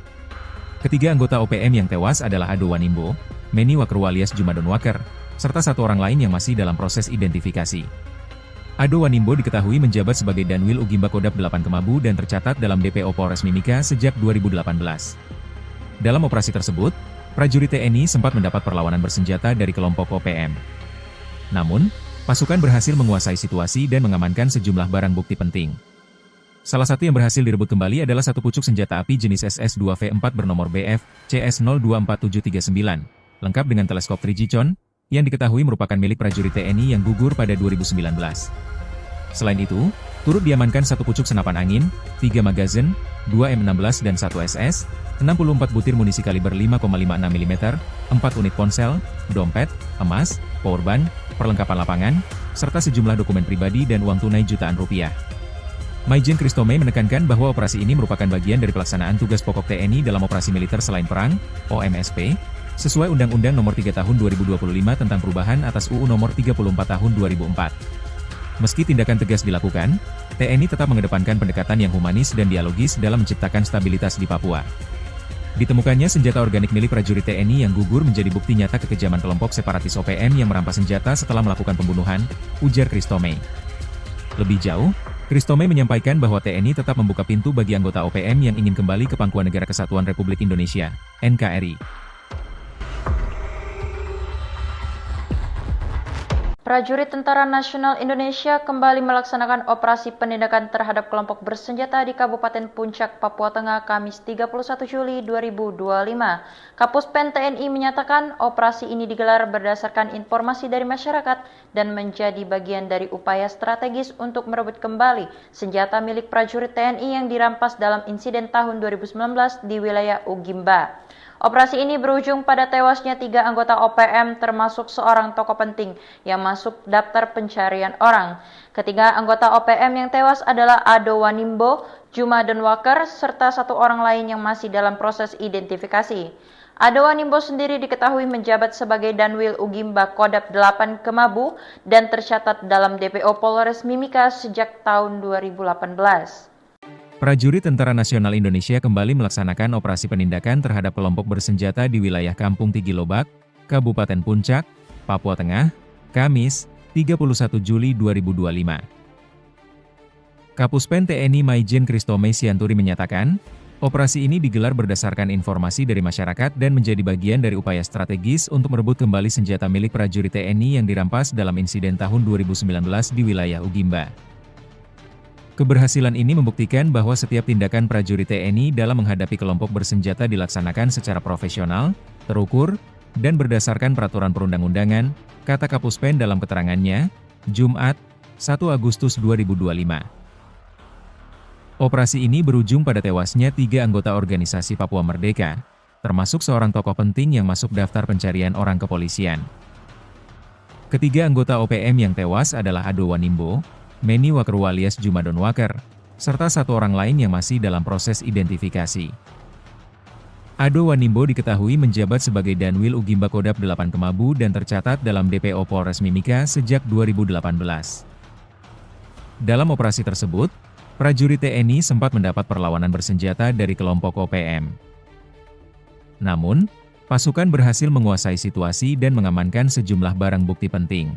Ketiga anggota OPM yang tewas adalah Ado Wanimbo, Meni Waker alias Jumadon Waker, serta satu orang lain yang masih dalam proses identifikasi. Ado Wanimbo diketahui menjabat sebagai Danwil Ugimba Kodap 8 Kemabu dan tercatat dalam DPO Polres Mimika sejak 2018. Dalam operasi tersebut, prajurit TNI sempat mendapat perlawanan bersenjata dari kelompok OPM. Namun, pasukan berhasil menguasai situasi dan mengamankan sejumlah barang bukti penting. Salah satu yang berhasil direbut kembali adalah satu pucuk senjata api jenis SS-2V4 bernomor BF CS024739, lengkap dengan teleskop 3G-con, yang diketahui merupakan milik prajurit TNI yang gugur pada 2019. Selain itu, turut diamankan satu pucuk senapan angin, 3 magazin, 2 M16 dan 1 SS, 64 butir munisi kaliber 5,56 mm, 4 unit ponsel, dompet, emas, powerbank, perlengkapan lapangan, serta sejumlah dokumen pribadi dan uang tunai jutaan rupiah. Maijen Christomey menekankan bahwa operasi ini merupakan bagian dari pelaksanaan tugas pokok TNI dalam operasi militer selain perang, OMSP, sesuai Undang-Undang Nomor 3 Tahun 2025 tentang perubahan atas UU Nomor 34 Tahun 2004. Meski tindakan tegas dilakukan, TNI tetap mengedepankan pendekatan yang humanis dan dialogis dalam menciptakan stabilitas di Papua. Ditemukannya senjata organik milik prajurit TNI yang gugur menjadi bukti nyata kekejaman kelompok separatis OPM yang merampas senjata setelah melakukan pembunuhan, ujar Christomey. Lebih jauh, Christomey menyampaikan bahwa TNI tetap membuka pintu bagi anggota OPM yang ingin kembali ke pangkuan Negara Kesatuan Republik Indonesia, NKRI. Prajurit Tentara Nasional Indonesia kembali melaksanakan operasi penindakan terhadap kelompok bersenjata di Kabupaten Puncak, Papua Tengah, Kamis 31 Juli 2025. Kapuspen TNI menyatakan operasi ini digelar berdasarkan informasi dari masyarakat dan menjadi bagian dari upaya strategis untuk merebut kembali senjata milik prajurit TNI yang dirampas dalam insiden tahun 2019 di wilayah Ugimba. Operasi ini berujung pada tewasnya 3 anggota OPM termasuk seorang tokoh penting yang masuk daftar pencarian orang. Ketiga anggota OPM yang tewas adalah Ado Wanimbo, Juma Donwaker, serta 1 orang lain yang masih dalam proses identifikasi. Ado Wanimbo sendiri diketahui menjabat sebagai Danwil Ugimba Kodap 8 Kemabu dan tercatat dalam DPO Polres Mimika sejak tahun 2018. Prajurit Tentara Nasional Indonesia kembali melaksanakan operasi penindakan terhadap kelompok bersenjata di wilayah Kampung Tigilobak, Kabupaten Puncak, Papua Tengah, Kamis, 31 Juli 2025. Kapuspen TNI Maijen Christomey Sianturi menyatakan, operasi ini digelar berdasarkan informasi dari masyarakat dan menjadi bagian dari upaya strategis untuk merebut kembali senjata milik prajurit TNI yang dirampas dalam insiden tahun 2019 di wilayah Ugimba. Keberhasilan ini membuktikan bahwa setiap tindakan prajurit TNI dalam menghadapi kelompok bersenjata dilaksanakan secara profesional, terukur, dan berdasarkan peraturan perundang-undangan, kata Kapuspen dalam keterangannya, Jumat, 1 Agustus 2025. Operasi ini berujung pada tewasnya 3 anggota organisasi Papua Merdeka, termasuk seorang tokoh penting yang masuk daftar pencarian orang kepolisian. Ketiga anggota OPM yang tewas adalah Ado Wanimbo, Meni Wakerwu alias Juma Donwaker, serta 1 orang lain yang masih dalam proses identifikasi. Ado Wanimbo diketahui menjabat sebagai Danwil Ugimba Kodap 8 Kemabu dan tercatat dalam DPO Polres Mimika sejak 2018. Dalam operasi tersebut, prajurit TNI sempat mendapat perlawanan bersenjata dari kelompok OPM. Namun, pasukan berhasil menguasai situasi dan mengamankan sejumlah barang bukti penting.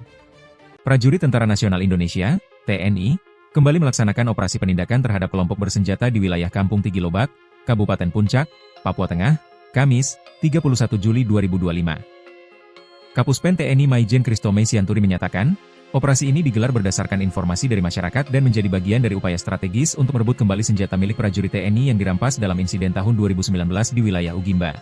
Prajurit Tentara Nasional Indonesia, TNI, kembali melaksanakan operasi penindakan terhadap kelompok bersenjata di wilayah Kampung Tigilobak, Kabupaten Puncak, Papua Tengah, Kamis, 31 Juli 2025. Kapuspen TNI Maijen Christomey Sianturi menyatakan, operasi ini digelar berdasarkan informasi dari masyarakat dan menjadi bagian dari upaya strategis untuk merebut kembali senjata milik prajurit TNI yang dirampas dalam insiden tahun 2019 di wilayah Ugimba.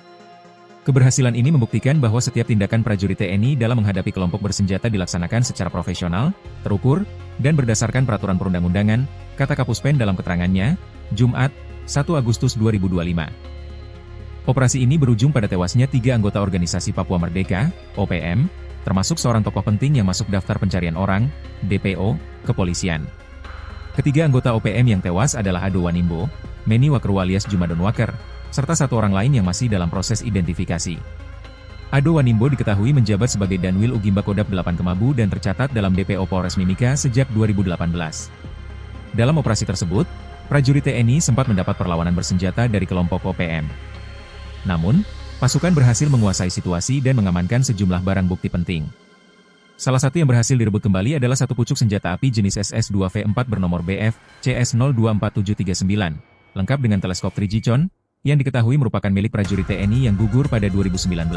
Keberhasilan ini membuktikan bahwa setiap tindakan prajurit TNI dalam menghadapi kelompok bersenjata dilaksanakan secara profesional, terukur, dan berdasarkan peraturan perundang-undangan, kata Kapuspen dalam keterangannya, Jumat, 1 Agustus 2025. Operasi ini berujung pada tewasnya 3 anggota organisasi Papua Merdeka, OPM, termasuk seorang tokoh penting yang masuk daftar pencarian orang, DPO, kepolisian. Ketiga anggota OPM yang tewas adalah Ado Wanimbo, Meni Wakerwu alias Juma Donwaker, serta 1 orang lain yang masih dalam proses identifikasi. Ado Wanimbo diketahui menjabat sebagai Danwil Ugimba Kodap 8 Kemabu dan tercatat dalam DPO Polres Mimika sejak 2018. Dalam operasi tersebut, prajurit TNI sempat mendapat perlawanan bersenjata dari kelompok OPM. Namun, pasukan berhasil menguasai situasi dan mengamankan sejumlah barang bukti penting. Salah satu yang berhasil direbut kembali adalah satu pucuk senjata api jenis SS-2V4 bernomor BF CS024739, lengkap dengan teleskop 3G-con, yang diketahui merupakan milik prajurit TNI yang gugur pada 2019.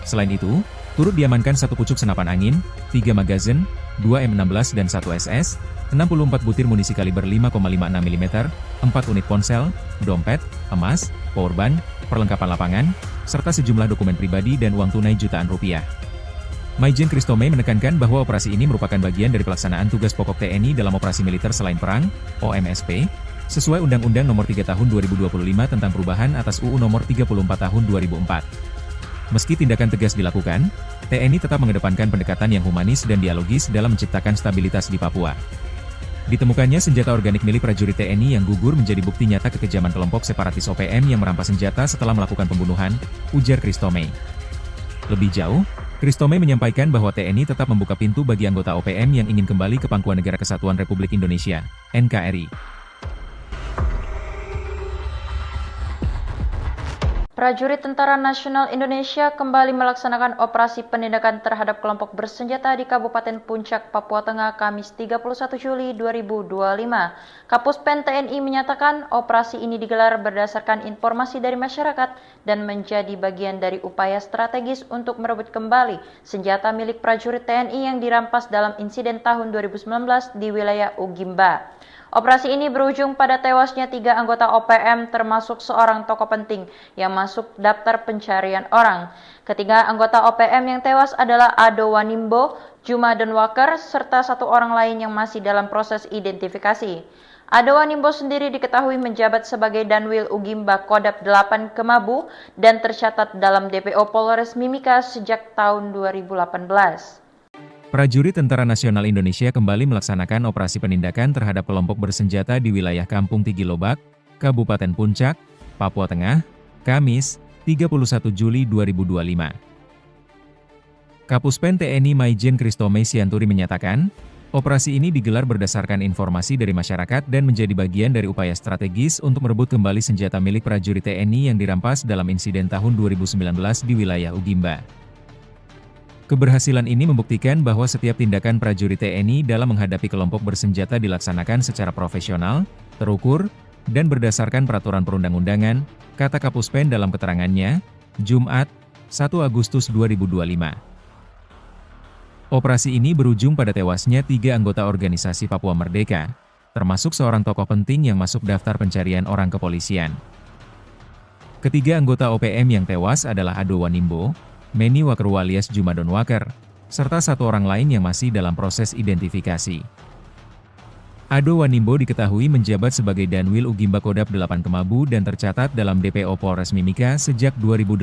Selain itu, turut diamankan 1 pucuk senapan angin, 3 magazin, 2 M16 dan 1 SS, 64 butir munisi kaliber 5,56 mm, 4 unit ponsel, dompet, emas, powerbank, perlengkapan lapangan, serta sejumlah dokumen pribadi dan uang tunai jutaan rupiah. Maijen Christomey menekankan bahwa operasi ini merupakan bagian dari pelaksanaan tugas pokok TNI dalam operasi militer selain perang, OMSP, sesuai Undang-Undang Nomor 3 Tahun 2025 tentang perubahan atas UU Nomor 34 Tahun 2004. Meski tindakan tegas dilakukan, TNI tetap mengedepankan pendekatan yang humanis dan dialogis dalam menciptakan stabilitas di Papua. Ditemukannya senjata organik milik prajurit TNI yang gugur menjadi bukti nyata kekejaman kelompok separatis OPM yang merampas senjata setelah melakukan pembunuhan, ujar Christomey. Lebih jauh, Christomey menyampaikan bahwa TNI tetap membuka pintu bagi anggota OPM yang ingin kembali ke pangkuan Negara Kesatuan Republik Indonesia, NKRI. Prajurit Tentara Nasional Indonesia kembali melaksanakan operasi penindakan terhadap kelompok bersenjata di Kabupaten Puncak, Papua Tengah, Kamis 31 Juli 2025. Kapuspen TNI menyatakan operasi ini digelar berdasarkan informasi dari masyarakat dan menjadi bagian dari upaya strategis untuk merebut kembali senjata milik prajurit TNI yang dirampas dalam insiden tahun 2019 di wilayah Ugimba. Operasi ini berujung pada tewasnya 3 anggota OPM termasuk seorang tokoh penting yang masuk daftar pencarian orang. Ketiga anggota OPM yang tewas adalah Ado Wanimbo, Juma Denwaker, serta 1 orang lain yang masih dalam proses identifikasi. Ado Wanimbo sendiri diketahui menjabat sebagai Danwil Ugimba Kodap 8 Kemabu dan tercatat dalam DPO Polres Mimika sejak tahun 2018. Prajurit Tentara Nasional Indonesia kembali melaksanakan operasi penindakan terhadap kelompok bersenjata di wilayah Kampung Tigilobak, Kabupaten Puncak, Papua Tengah, Kamis, 31 Juli 2025. Kapuspen TNI Maijen Christomey Sianturi menyatakan, operasi ini digelar berdasarkan informasi dari masyarakat dan menjadi bagian dari upaya strategis untuk merebut kembali senjata milik prajurit TNI yang dirampas dalam insiden tahun 2019 di wilayah Ugimba. Keberhasilan ini membuktikan bahwa setiap tindakan prajurit TNI dalam menghadapi kelompok bersenjata dilaksanakan secara profesional, terukur, dan berdasarkan peraturan perundang-undangan, kata Kapuspen dalam keterangannya, Jumat, 1 Agustus 2025. Operasi ini berujung pada tewasnya 3 anggota organisasi Papua Merdeka, termasuk seorang tokoh penting yang masuk daftar pencarian orang kepolisian. Ketiga anggota OPM yang tewas adalah Ado Wanimbo, Meni Wakerwa alias Juma Denwaker, serta 1 orang lain yang masih dalam proses identifikasi. Ado Wanimbo diketahui menjabat sebagai Danwil Ugimba Kodap 8 Kemabu dan tercatat dalam DPO Polres Mimika sejak 2018.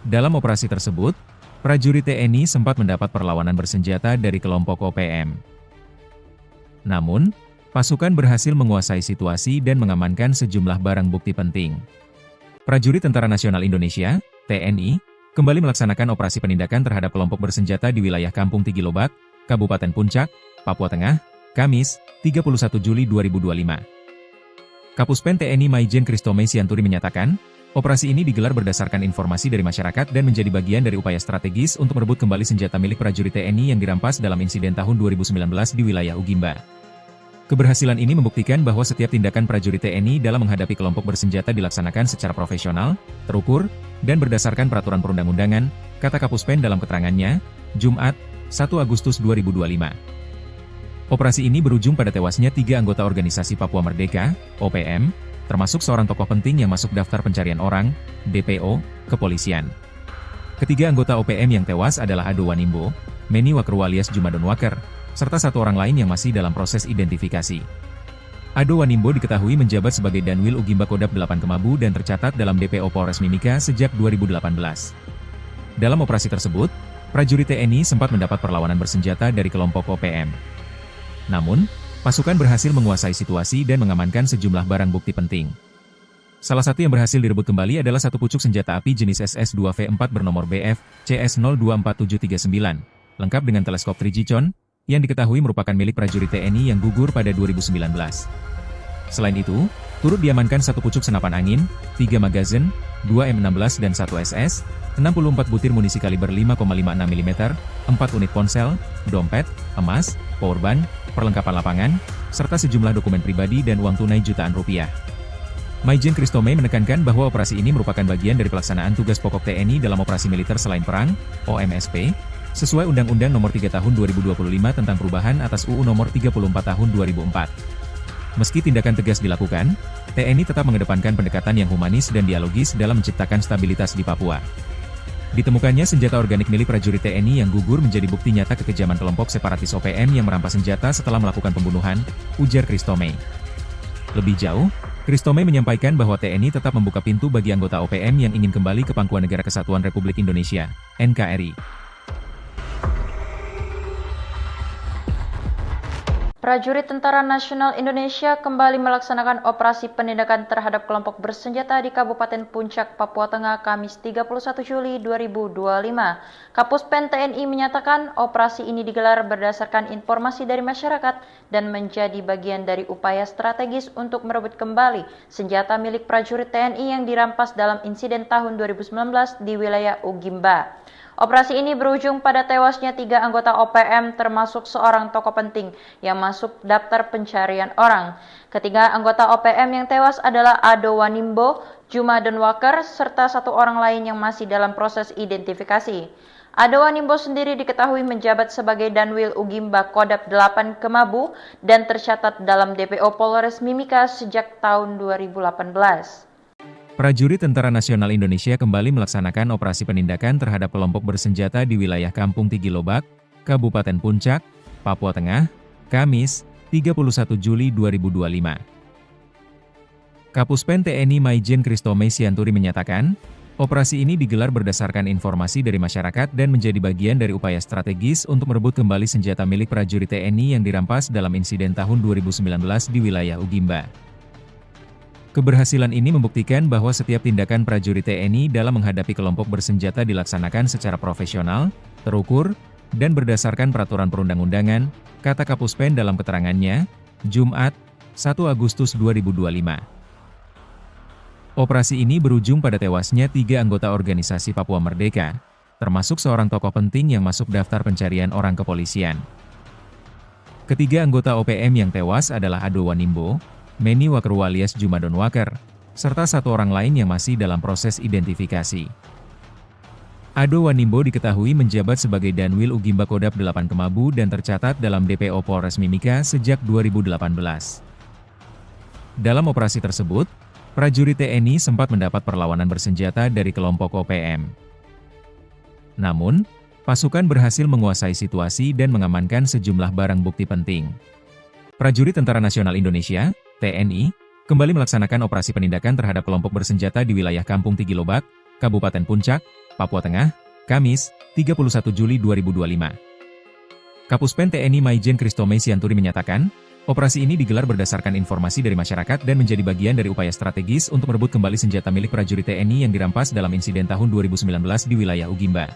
Dalam operasi tersebut, prajurit TNI sempat mendapat perlawanan bersenjata dari kelompok OPM. Namun, pasukan berhasil menguasai situasi dan mengamankan sejumlah barang bukti penting. Prajurit Tentara Nasional Indonesia, TNI, kembali melaksanakan operasi penindakan terhadap kelompok bersenjata di wilayah Kampung Tigilobak, Kabupaten Puncak, Papua Tengah, Kamis, 31 Juli 2025. Kapuspen TNI Maijen Christomey Sianturi menyatakan, operasi ini digelar berdasarkan informasi dari masyarakat dan menjadi bagian dari upaya strategis untuk merebut kembali senjata milik prajurit TNI yang dirampas dalam insiden tahun 2019 di wilayah Ugimba. Keberhasilan ini membuktikan bahwa setiap tindakan prajurit TNI dalam menghadapi kelompok bersenjata dilaksanakan secara profesional, terukur, dan berdasarkan peraturan perundang-undangan, kata Kapuspen dalam keterangannya, Jumat, 1 Agustus 2025. Operasi ini berujung pada tewasnya 3 anggota organisasi Papua Merdeka, OPM, termasuk seorang tokoh penting yang masuk daftar pencarian orang, DPO, kepolisian. Ketiga anggota OPM yang tewas adalah Ado Wanimbo, Meni Wakerwa alias Juma Denwaker, serta 1 orang lain yang masih dalam proses identifikasi. Ado Wanimbo diketahui menjabat sebagai Danwil Ugimba Kodap 8 Kemabu dan tercatat dalam DPO Polres Mimika sejak 2018. Dalam operasi tersebut, prajurit TNI sempat mendapat perlawanan bersenjata dari kelompok OPM. Namun, pasukan berhasil menguasai situasi dan mengamankan sejumlah barang bukti penting. Salah satu yang berhasil direbut kembali adalah 1 pucuk senjata api jenis SS-2V4 bernomor BF CS024739, lengkap dengan teleskop 3G-con, yang diketahui merupakan milik prajurit TNI yang gugur pada 2019. Selain itu, turut diamankan 1 pucuk senapan angin, 3 magazin, 2 M16 dan 1 SS, 64 butir munisi kaliber 5,56 mm, 4 unit ponsel, dompet, emas, powerbank, perlengkapan lapangan, serta sejumlah dokumen pribadi dan uang tunai jutaan rupiah. Maijen Christomey menekankan bahwa operasi ini merupakan bagian dari pelaksanaan tugas pokok TNI dalam operasi militer selain perang, OMSP, sesuai Undang-Undang Nomor 3 Tahun 2025 tentang perubahan atas UU Nomor 34 Tahun 2004. Meski tindakan tegas dilakukan, TNI tetap mengedepankan pendekatan yang humanis dan dialogis dalam menciptakan stabilitas di Papua. Ditemukannya senjata organik milik prajurit TNI yang gugur menjadi bukti nyata kekejaman kelompok separatis OPM yang merampas senjata setelah melakukan pembunuhan, ujar Christomey. Lebih jauh, Christomey menyampaikan bahwa TNI tetap membuka pintu bagi anggota OPM yang ingin kembali ke Pangkuan Negara Kesatuan Republik Indonesia, NKRI. Prajurit Tentara Nasional Indonesia kembali melaksanakan operasi penindakan terhadap kelompok bersenjata di Kabupaten Puncak, Papua Tengah, Kamis 31 Juli 2025. Kapuspen TNI menyatakan operasi ini digelar berdasarkan informasi dari masyarakat dan menjadi bagian dari upaya strategis untuk merebut kembali senjata milik prajurit TNI yang dirampas dalam insiden tahun 2019 di wilayah Ugimba. Operasi ini berujung pada tewasnya 3 anggota OPM termasuk seorang tokoh penting yang masuk daftar pencarian orang. Ketiga anggota OPM yang tewas adalah Ado Wanimbo, Juma Donwaker, serta 1 orang lain yang masih dalam proses identifikasi. Ado Wanimbo sendiri diketahui menjabat sebagai Danwil Ugimba Kodap 8 Kemabu dan tercatat dalam DPO Polres Mimika sejak tahun 2018. Prajurit Tentara Nasional Indonesia kembali melaksanakan operasi penindakan terhadap kelompok bersenjata di wilayah Kampung Tigilobak, Kabupaten Puncak, Papua Tengah, Kamis, 31 Juli 2025. Kapuspen TNI Maijen Christomey Sianturi menyatakan, operasi ini digelar berdasarkan informasi dari masyarakat dan menjadi bagian dari upaya strategis untuk merebut kembali senjata milik prajurit TNI yang dirampas dalam insiden tahun 2019 di wilayah Ugimba. Keberhasilan ini membuktikan bahwa setiap tindakan prajurit TNI dalam menghadapi kelompok bersenjata dilaksanakan secara profesional, terukur, dan berdasarkan peraturan perundang-undangan, kata Kapuspen dalam keterangannya, Jumat, 1 Agustus 2025. Operasi ini berujung pada tewasnya 3 anggota organisasi Papua Merdeka, termasuk seorang tokoh penting yang masuk daftar pencarian orang kepolisian. Ketiga anggota OPM yang tewas adalah Ado Wanimbo, Meni Wakru alias Juma Donwaker, serta 1 orang lain yang masih dalam proses identifikasi. Ado Wanimbo diketahui menjabat sebagai Danwil Ugimba Kodap 8 Kemabu dan tercatat dalam DPO Polres Mimika sejak 2018. Dalam operasi tersebut, prajurit TNI sempat mendapat perlawanan bersenjata dari kelompok OPM. Namun, pasukan berhasil menguasai situasi dan mengamankan sejumlah barang bukti penting. Prajurit Tentara Nasional Indonesia, TNI, kembali melaksanakan operasi penindakan terhadap kelompok bersenjata di wilayah Kampung Tigilobak, Kabupaten Puncak, Papua Tengah, Kamis, 31 Juli 2025. Kapuspen TNI Maijen Christomey Sianturi menyatakan, operasi ini digelar berdasarkan informasi dari masyarakat dan menjadi bagian dari upaya strategis untuk merebut kembali senjata milik prajurit TNI yang dirampas dalam insiden tahun 2019 di wilayah Ugimba.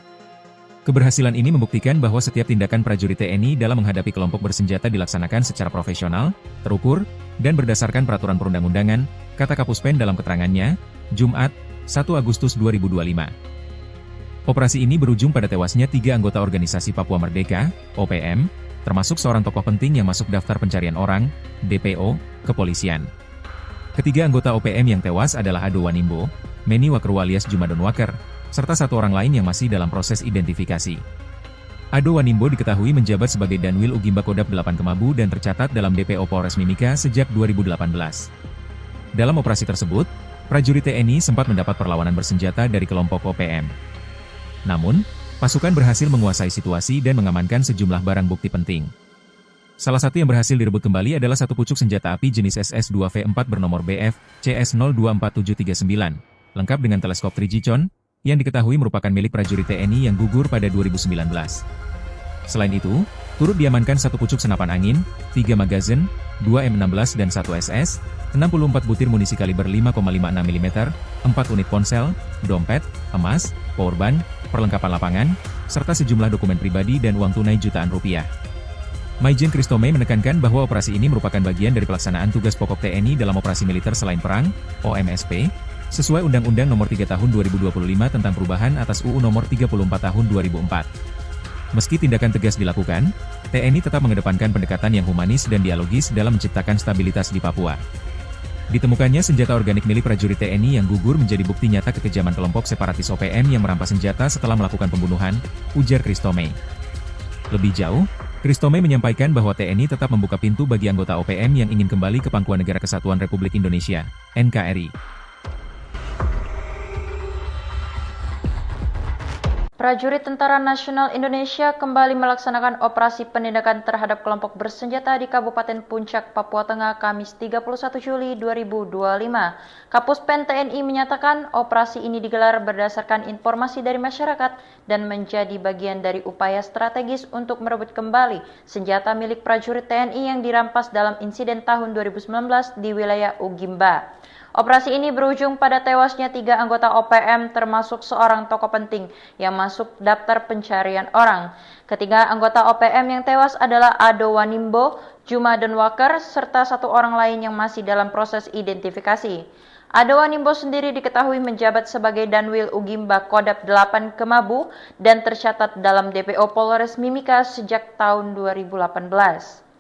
Keberhasilan ini membuktikan bahwa setiap tindakan prajurit TNI dalam menghadapi kelompok bersenjata dilaksanakan secara profesional, terukur, dan berdasarkan peraturan perundang-undangan, kata Kapuspen dalam keterangannya, Jumat, 1 Agustus 2025. Operasi ini berujung pada tewasnya 3 anggota organisasi Papua Merdeka, OPM, termasuk seorang tokoh penting yang masuk daftar pencarian orang, DPO, kepolisian. Ketiga anggota OPM yang tewas adalah Ado Wanimbo, Meni Wakru alias Juma Donwaker, serta 1 orang lain yang masih dalam proses identifikasi. Ado Wanimbo diketahui menjabat sebagai Danwil Ugimba Kodap 8 Kemabu dan tercatat dalam DPO Polres Mimika sejak 2018. Dalam operasi tersebut, prajurit TNI sempat mendapat perlawanan bersenjata dari kelompok OPM. Namun, pasukan berhasil menguasai situasi dan mengamankan sejumlah barang bukti penting. Salah satu yang berhasil direbut kembali adalah 1 pucuk senjata api jenis SS-2V4 bernomor BF CS024739, lengkap dengan teleskop Trigicon, yang diketahui merupakan milik prajurit TNI yang gugur pada 2019. Selain itu, turut diamankan 1 pucuk senapan angin, 3 magazin, 2 M16 dan 1 SS, 64 butir munisi kaliber 5,56 mm, 4 unit ponsel, dompet, emas, powerbank, perlengkapan lapangan, serta sejumlah dokumen pribadi dan uang tunai jutaan rupiah. Maijen Christomey menekankan bahwa operasi ini merupakan bagian dari pelaksanaan tugas pokok TNI dalam operasi militer selain perang, OMSP, sesuai Undang-Undang Nomor 3 Tahun 2025 tentang perubahan atas UU Nomor 34 Tahun 2004. Meski tindakan tegas dilakukan, TNI tetap mengedepankan pendekatan yang humanis dan dialogis dalam menciptakan stabilitas di Papua. Ditemukannya senjata organik milik prajurit TNI yang gugur menjadi bukti nyata kekejaman kelompok separatis OPM yang merampas senjata setelah melakukan pembunuhan, ujar Christomey. Lebih jauh, Christomey menyampaikan bahwa TNI tetap membuka pintu bagi anggota OPM yang ingin kembali ke Pangkuan Negara Kesatuan Republik Indonesia, NKRI. Prajurit Tentara Nasional Indonesia kembali melaksanakan operasi penindakan terhadap kelompok bersenjata di Kabupaten Puncak, Papua Tengah, Kamis 31 Juli 2025. Kapuspen TNI menyatakan operasi ini digelar berdasarkan informasi dari masyarakat dan menjadi bagian dari upaya strategis untuk merebut kembali senjata milik prajurit TNI yang dirampas dalam insiden tahun 2019 di wilayah Ugimba. Operasi ini berujung pada tewasnya 3 anggota OPM termasuk seorang tokoh penting yang masuk daftar pencarian orang. Ketiga anggota OPM yang tewas adalah Ado Wanimbo, Juma Donwaker, serta 1 orang lain yang masih dalam proses identifikasi. Ado Wanimbo sendiri diketahui menjabat sebagai Danwil Ugimba Kodap 8 Kemabu dan tercatat dalam DPO Polres Mimika sejak tahun 2018.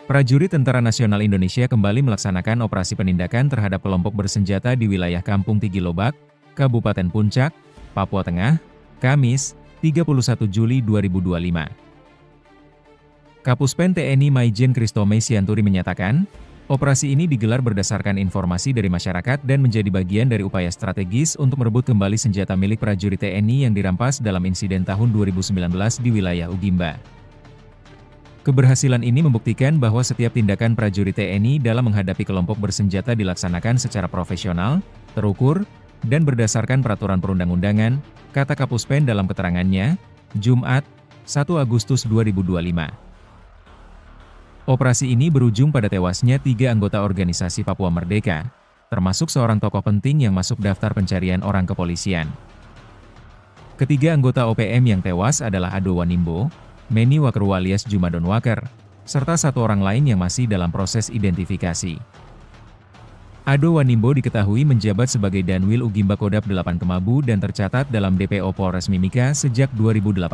Prajurit Tentara Nasional Indonesia kembali melaksanakan operasi penindakan terhadap kelompok bersenjata di wilayah Kampung Tigilobak, Kabupaten Puncak, Papua Tengah, Kamis, 31 Juli 2025. Kapuspen TNI Maijen Christomey Sianturi menyatakan, operasi ini digelar berdasarkan informasi dari masyarakat dan menjadi bagian dari upaya strategis untuk merebut kembali senjata milik prajurit TNI yang dirampas dalam insiden tahun 2019 di wilayah Ugimba. Keberhasilan ini membuktikan bahwa setiap tindakan prajurit TNI dalam menghadapi kelompok bersenjata dilaksanakan secara profesional, terukur, dan berdasarkan peraturan perundang-undangan, kata Kapuspen dalam keterangannya, Jumat, 1 Agustus 2025. Operasi ini berujung pada tewasnya 3 anggota organisasi Papua Merdeka, termasuk seorang tokoh penting yang masuk daftar pencarian orang kepolisian. Ketiga anggota OPM yang tewas adalah Ado Wanimbo, Meni Wakerwa alias Juma Donwaker, serta 1 orang lain yang masih dalam proses identifikasi. Ado Wanimbo diketahui menjabat sebagai Danwil Ugimba Kodap 8 Kemabu dan tercatat dalam DPO Polres Mimika sejak 2018.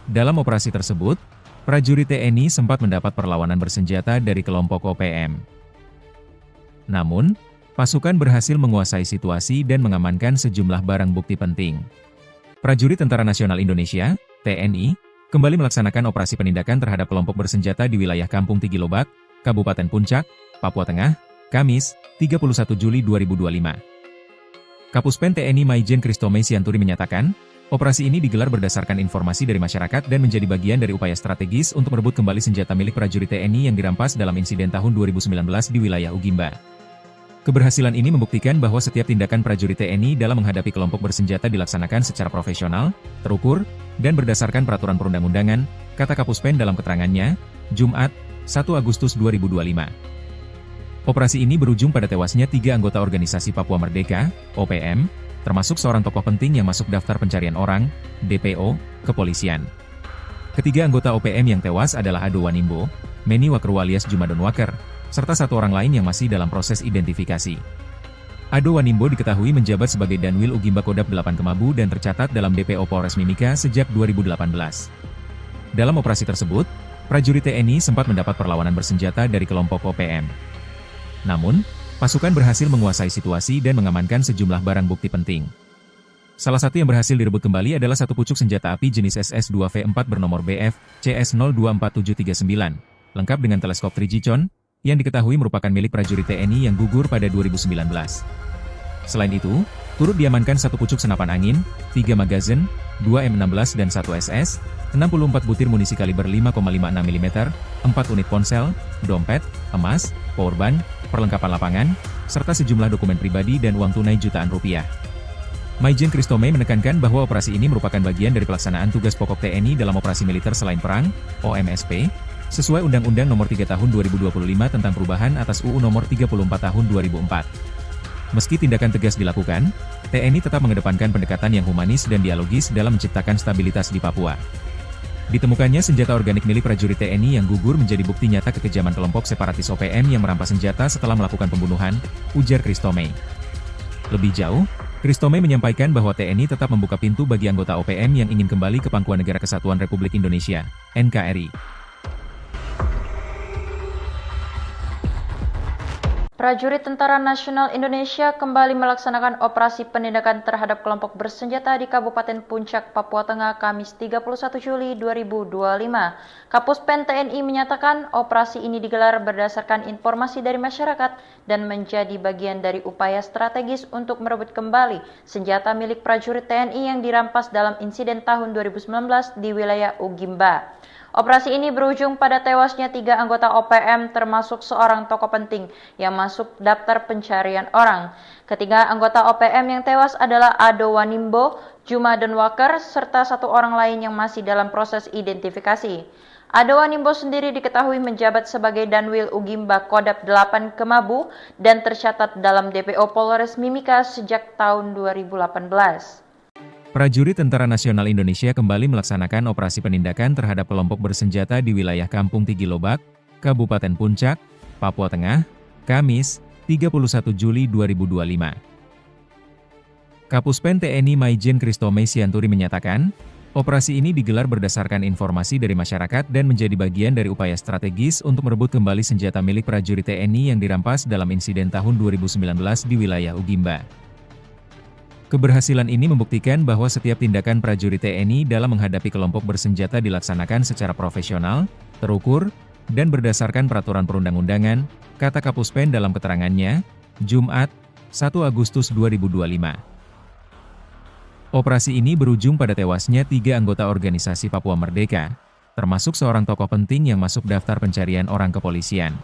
Dalam operasi tersebut, prajurit TNI sempat mendapat perlawanan bersenjata dari kelompok OPM. Namun, pasukan berhasil menguasai situasi dan mengamankan sejumlah barang bukti penting. Prajurit Tentara Nasional Indonesia, TNI, kembali melaksanakan operasi penindakan terhadap kelompok bersenjata di wilayah Kampung Tigilobak, Kabupaten Puncak, Papua Tengah, Kamis, 31 Juli 2025. Kapuspen TNI Maijen Christomey Sianturi menyatakan, operasi ini digelar berdasarkan informasi dari masyarakat dan menjadi bagian dari upaya strategis untuk merebut kembali senjata milik prajurit TNI yang dirampas dalam insiden tahun 2019 di wilayah Ugimba. Keberhasilan ini membuktikan bahwa setiap tindakan prajurit TNI dalam menghadapi kelompok bersenjata dilaksanakan secara profesional, terukur, dan berdasarkan peraturan perundang-undangan, kata Kapuspen dalam keterangannya, Jumat, 1 Agustus 2025. Operasi ini berujung pada tewasnya 3 anggota organisasi Papua Merdeka, OPM, termasuk seorang tokoh penting yang masuk daftar pencarian orang, DPO, kepolisian. Ketiga anggota OPM yang tewas adalah Ado Wanimbo, Meni Wakerwa alias Juma Donwaker, serta 1 orang lain yang masih dalam proses identifikasi. Ado Wanimbo diketahui menjabat sebagai Danwil Ugimba Kodap 8 Kemabu dan tercatat dalam DPO Polres Mimika sejak 2018. Dalam operasi tersebut, prajurit TNI sempat mendapat perlawanan bersenjata dari kelompok OPM. Namun, pasukan berhasil menguasai situasi dan mengamankan sejumlah barang bukti penting. Salah satu yang berhasil direbut kembali adalah 1 pucuk senjata api jenis SS-2V4 bernomor BF CS024739, lengkap dengan teleskop Trigicon, yang diketahui merupakan milik prajurit TNI yang gugur pada 2019. Selain itu, turut diamankan 1 pucuk senapan angin, 3 magazin, 2 M16 dan 1 SS, 64 butir munisi kaliber 5,56 mm, 4 unit ponsel, dompet, emas, powerbank, perlengkapan lapangan, serta sejumlah dokumen pribadi dan uang tunai jutaan rupiah. Maijen Christomey menekankan bahwa operasi ini merupakan bagian dari pelaksanaan tugas pokok TNI dalam operasi militer selain perang, OMSP, sesuai Undang-Undang Nomor 3 Tahun 2025 tentang perubahan atas UU Nomor 34 Tahun 2004. Meski tindakan tegas dilakukan, TNI tetap mengedepankan pendekatan yang humanis dan dialogis dalam menciptakan stabilitas di Papua. Ditemukannya senjata organik milik prajurit TNI yang gugur menjadi bukti nyata kekejaman kelompok separatis OPM yang merampas senjata setelah melakukan pembunuhan, ujar Christomey. Lebih jauh, Christomey menyampaikan bahwa TNI tetap membuka pintu bagi anggota OPM yang ingin kembali ke Pangkuan Negara Kesatuan Republik Indonesia, NKRI. Prajurit Tentara Nasional Indonesia kembali melaksanakan operasi penindakan terhadap kelompok bersenjata di Kabupaten Puncak, Papua Tengah, Kamis 31 Juli 2025. Kapuspen TNI menyatakan operasi ini digelar berdasarkan informasi dari masyarakat dan menjadi bagian dari upaya strategis untuk merebut kembali senjata milik prajurit TNI yang dirampas dalam insiden tahun 2019 di wilayah Ugimba. Operasi ini berujung pada tewasnya 3 anggota OPM termasuk seorang tokoh penting yang masuk daftar pencarian orang. Ketiga anggota OPM yang tewas adalah Ado Wanimbo, Juma Denwaker, serta 1 orang lain yang masih dalam proses identifikasi. Ado Wanimbo sendiri diketahui menjabat sebagai Danwil Ugimba Kodap 8 Kemabu dan tercatat dalam DPO Polres Mimika sejak tahun 2018. Prajurit Tentara Nasional Indonesia kembali melaksanakan operasi penindakan terhadap kelompok bersenjata di wilayah Kampung Tigilobak, Kabupaten Puncak, Papua Tengah, Kamis, 31 Juli 2025. Kapuspen TNI Maijen Kristome Sianturi menyatakan, operasi ini digelar berdasarkan informasi dari masyarakat dan menjadi bagian dari upaya strategis untuk merebut kembali senjata milik prajurit TNI yang dirampas dalam insiden tahun 2019 di wilayah Ugimba. Keberhasilan ini membuktikan bahwa setiap tindakan prajurit TNI dalam menghadapi kelompok bersenjata dilaksanakan secara profesional, terukur, dan berdasarkan peraturan perundang-undangan, kata Kapuspen dalam keterangannya, Jumat, 1 Agustus 2025. Operasi ini berujung pada tewasnya 3 anggota organisasi Papua Merdeka, termasuk seorang tokoh penting yang masuk daftar pencarian orang kepolisian.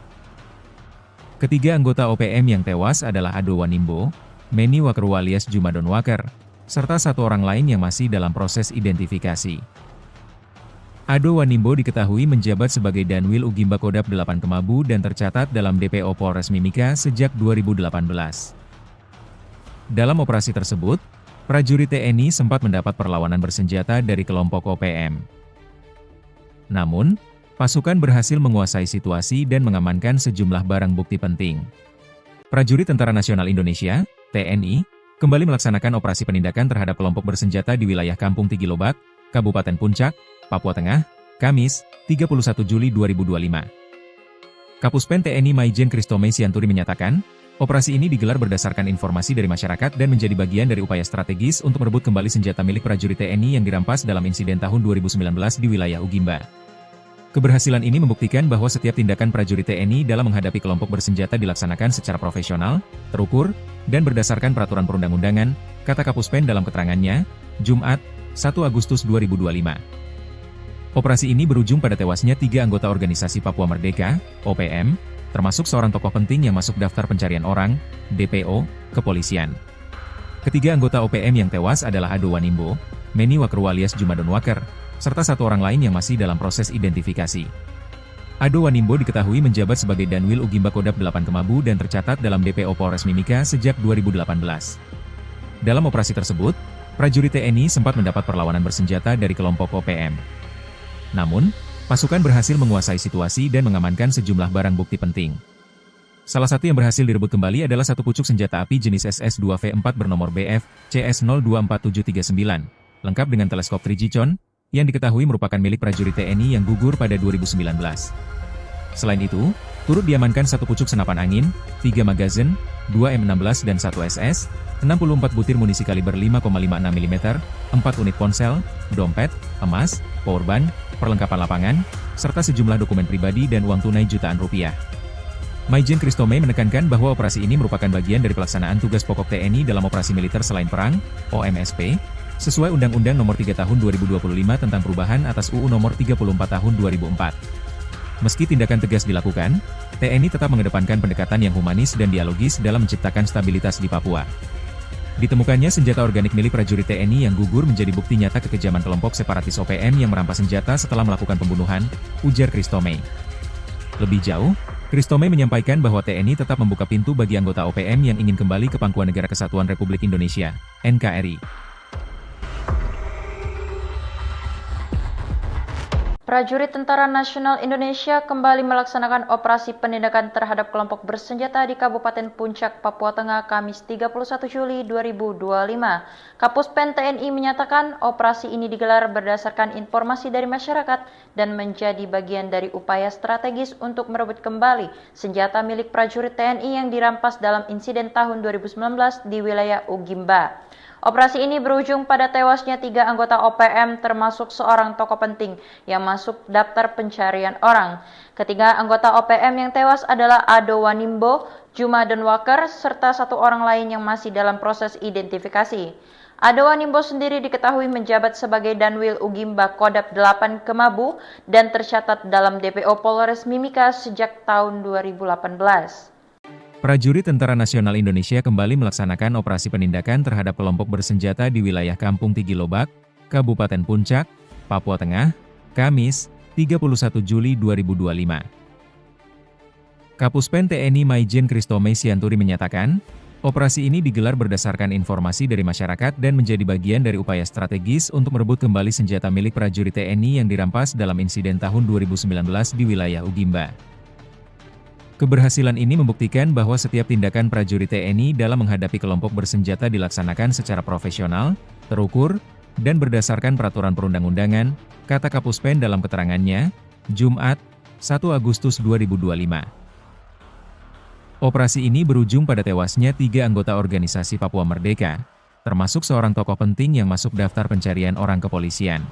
Ketiga anggota OPM yang tewas adalah Ado Wanimbo, Meni Wakru alias Juma Denwaker, serta 1 orang lain yang masih dalam proses identifikasi. Ado Wanimbo diketahui menjabat sebagai Danwil Ugimba Kodap 8 Kemabu dan tercatat dalam DPO Polres Mimika sejak 2018. Dalam operasi tersebut, prajurit TNI sempat mendapat perlawanan bersenjata dari kelompok OPM. Namun, pasukan berhasil menguasai situasi dan mengamankan sejumlah barang bukti penting. Prajurit Tentara Nasional Indonesia (TNI) kembali melaksanakan operasi penindakan terhadap kelompok bersenjata di wilayah Kampung Tigilobak, Kabupaten Puncak, Papua Tengah, Kamis, 31 Juli 2025. Kapuspen TNI Maijen Kristome Sianturi menyatakan, operasi ini digelar berdasarkan informasi dari masyarakat dan menjadi bagian dari upaya strategis untuk merebut kembali senjata milik prajurit TNI yang dirampas dalam insiden tahun 2019 di wilayah Ugimba. Keberhasilan ini membuktikan bahwa setiap tindakan prajurit TNI dalam menghadapi kelompok bersenjata dilaksanakan secara profesional, terukur, dan berdasarkan peraturan perundang-undangan, kata Kapuspen dalam keterangannya, Jumat, 1 Agustus 2025. Operasi ini berujung pada tewasnya 3 anggota organisasi Papua Merdeka, OPM, termasuk seorang tokoh penting yang masuk daftar pencarian orang, DPO, kepolisian. Ketiga anggota OPM yang tewas adalah Ado Wanimbo, Meni Wakru alias Juma Denwaker, serta 1 orang lain yang masih dalam proses identifikasi. Ado Wanimbo diketahui menjabat sebagai Danwil Ugimba Kodap 8 Kemabu dan tercatat dalam DPO Polres Mimika sejak 2018. Dalam operasi tersebut, prajurit TNI sempat mendapat perlawanan bersenjata dari kelompok OPM. Namun, pasukan berhasil menguasai situasi dan mengamankan sejumlah barang bukti penting. Salah satu yang berhasil direbut kembali adalah 1 pucuk senjata api jenis SS-2V4 bernomor BF CS024739, lengkap dengan teleskop 3G-con, yang diketahui merupakan milik prajurit TNI yang gugur pada 2019. Selain itu, turut diamankan 1 pucuk senapan angin, 3 magazin, 2 M16 dan 1 SS, 64 butir munisi kaliber 5,56 mm, 4 unit ponsel, dompet, emas, powerbank, perlengkapan lapangan, serta sejumlah dokumen pribadi dan uang tunai jutaan rupiah. Maijen Kristome menekankan bahwa operasi ini merupakan bagian dari pelaksanaan tugas pokok TNI dalam operasi militer selain perang, OMSP, sesuai Undang-Undang Nomor 3 Tahun 2025 tentang perubahan atas UU Nomor 34 Tahun 2004. Meski tindakan tegas dilakukan, TNI tetap mengedepankan pendekatan yang humanis dan dialogis dalam menciptakan stabilitas di Papua. Ditemukannya senjata organik milik prajurit TNI yang gugur menjadi bukti nyata kekejaman kelompok separatis OPM yang merampas senjata setelah melakukan pembunuhan, ujar Kristome. Lebih jauh, Kristome menyampaikan bahwa TNI tetap membuka pintu bagi anggota OPM yang ingin kembali ke Pangkuan Negara Kesatuan Republik Indonesia, NKRI. Prajurit Tentara Nasional Indonesia kembali melaksanakan operasi penindakan terhadap kelompok bersenjata di Kabupaten Puncak, Papua Tengah, Kamis 31 Juli 2025. Kapuspen TNI menyatakan operasi ini digelar berdasarkan informasi dari masyarakat dan menjadi bagian dari upaya strategis untuk merebut kembali senjata milik prajurit TNI yang dirampas dalam insiden tahun 2019 di wilayah Ugimba. Operasi ini berujung pada tewasnya 3 anggota OPM termasuk seorang tokoh penting yang masuk daftar pencarian orang. Ketiga anggota OPM yang tewas adalah Ado Wanimbo, Juma Denwaker, serta 1 orang lain yang masih dalam proses identifikasi. Ado Wanimbo sendiri diketahui menjabat sebagai Danwil Ugimba Kodap 8 Kemabu dan tercatat dalam DPO Polres Mimika sejak tahun 2018. Prajurit Tentara Nasional Indonesia kembali melaksanakan operasi penindakan terhadap kelompok bersenjata di wilayah Kampung Tigilobak, Kabupaten Puncak, Papua Tengah, Kamis, 31 Juli 2025. Kapuspen TNI Maijen Kristome Sianturi menyatakan, operasi ini digelar berdasarkan informasi dari masyarakat dan menjadi bagian dari upaya strategis untuk merebut kembali senjata milik prajurit TNI yang dirampas dalam insiden tahun 2019 di wilayah Ugimba. Keberhasilan ini membuktikan bahwa setiap tindakan prajurit TNI dalam menghadapi kelompok bersenjata dilaksanakan secara profesional, terukur, dan berdasarkan peraturan perundang-undangan, kata Kapuspen dalam keterangannya, Jumat, 1 Agustus 2025. Operasi ini berujung pada tewasnya 3 anggota organisasi Papua Merdeka, termasuk seorang tokoh penting yang masuk daftar pencarian orang kepolisian.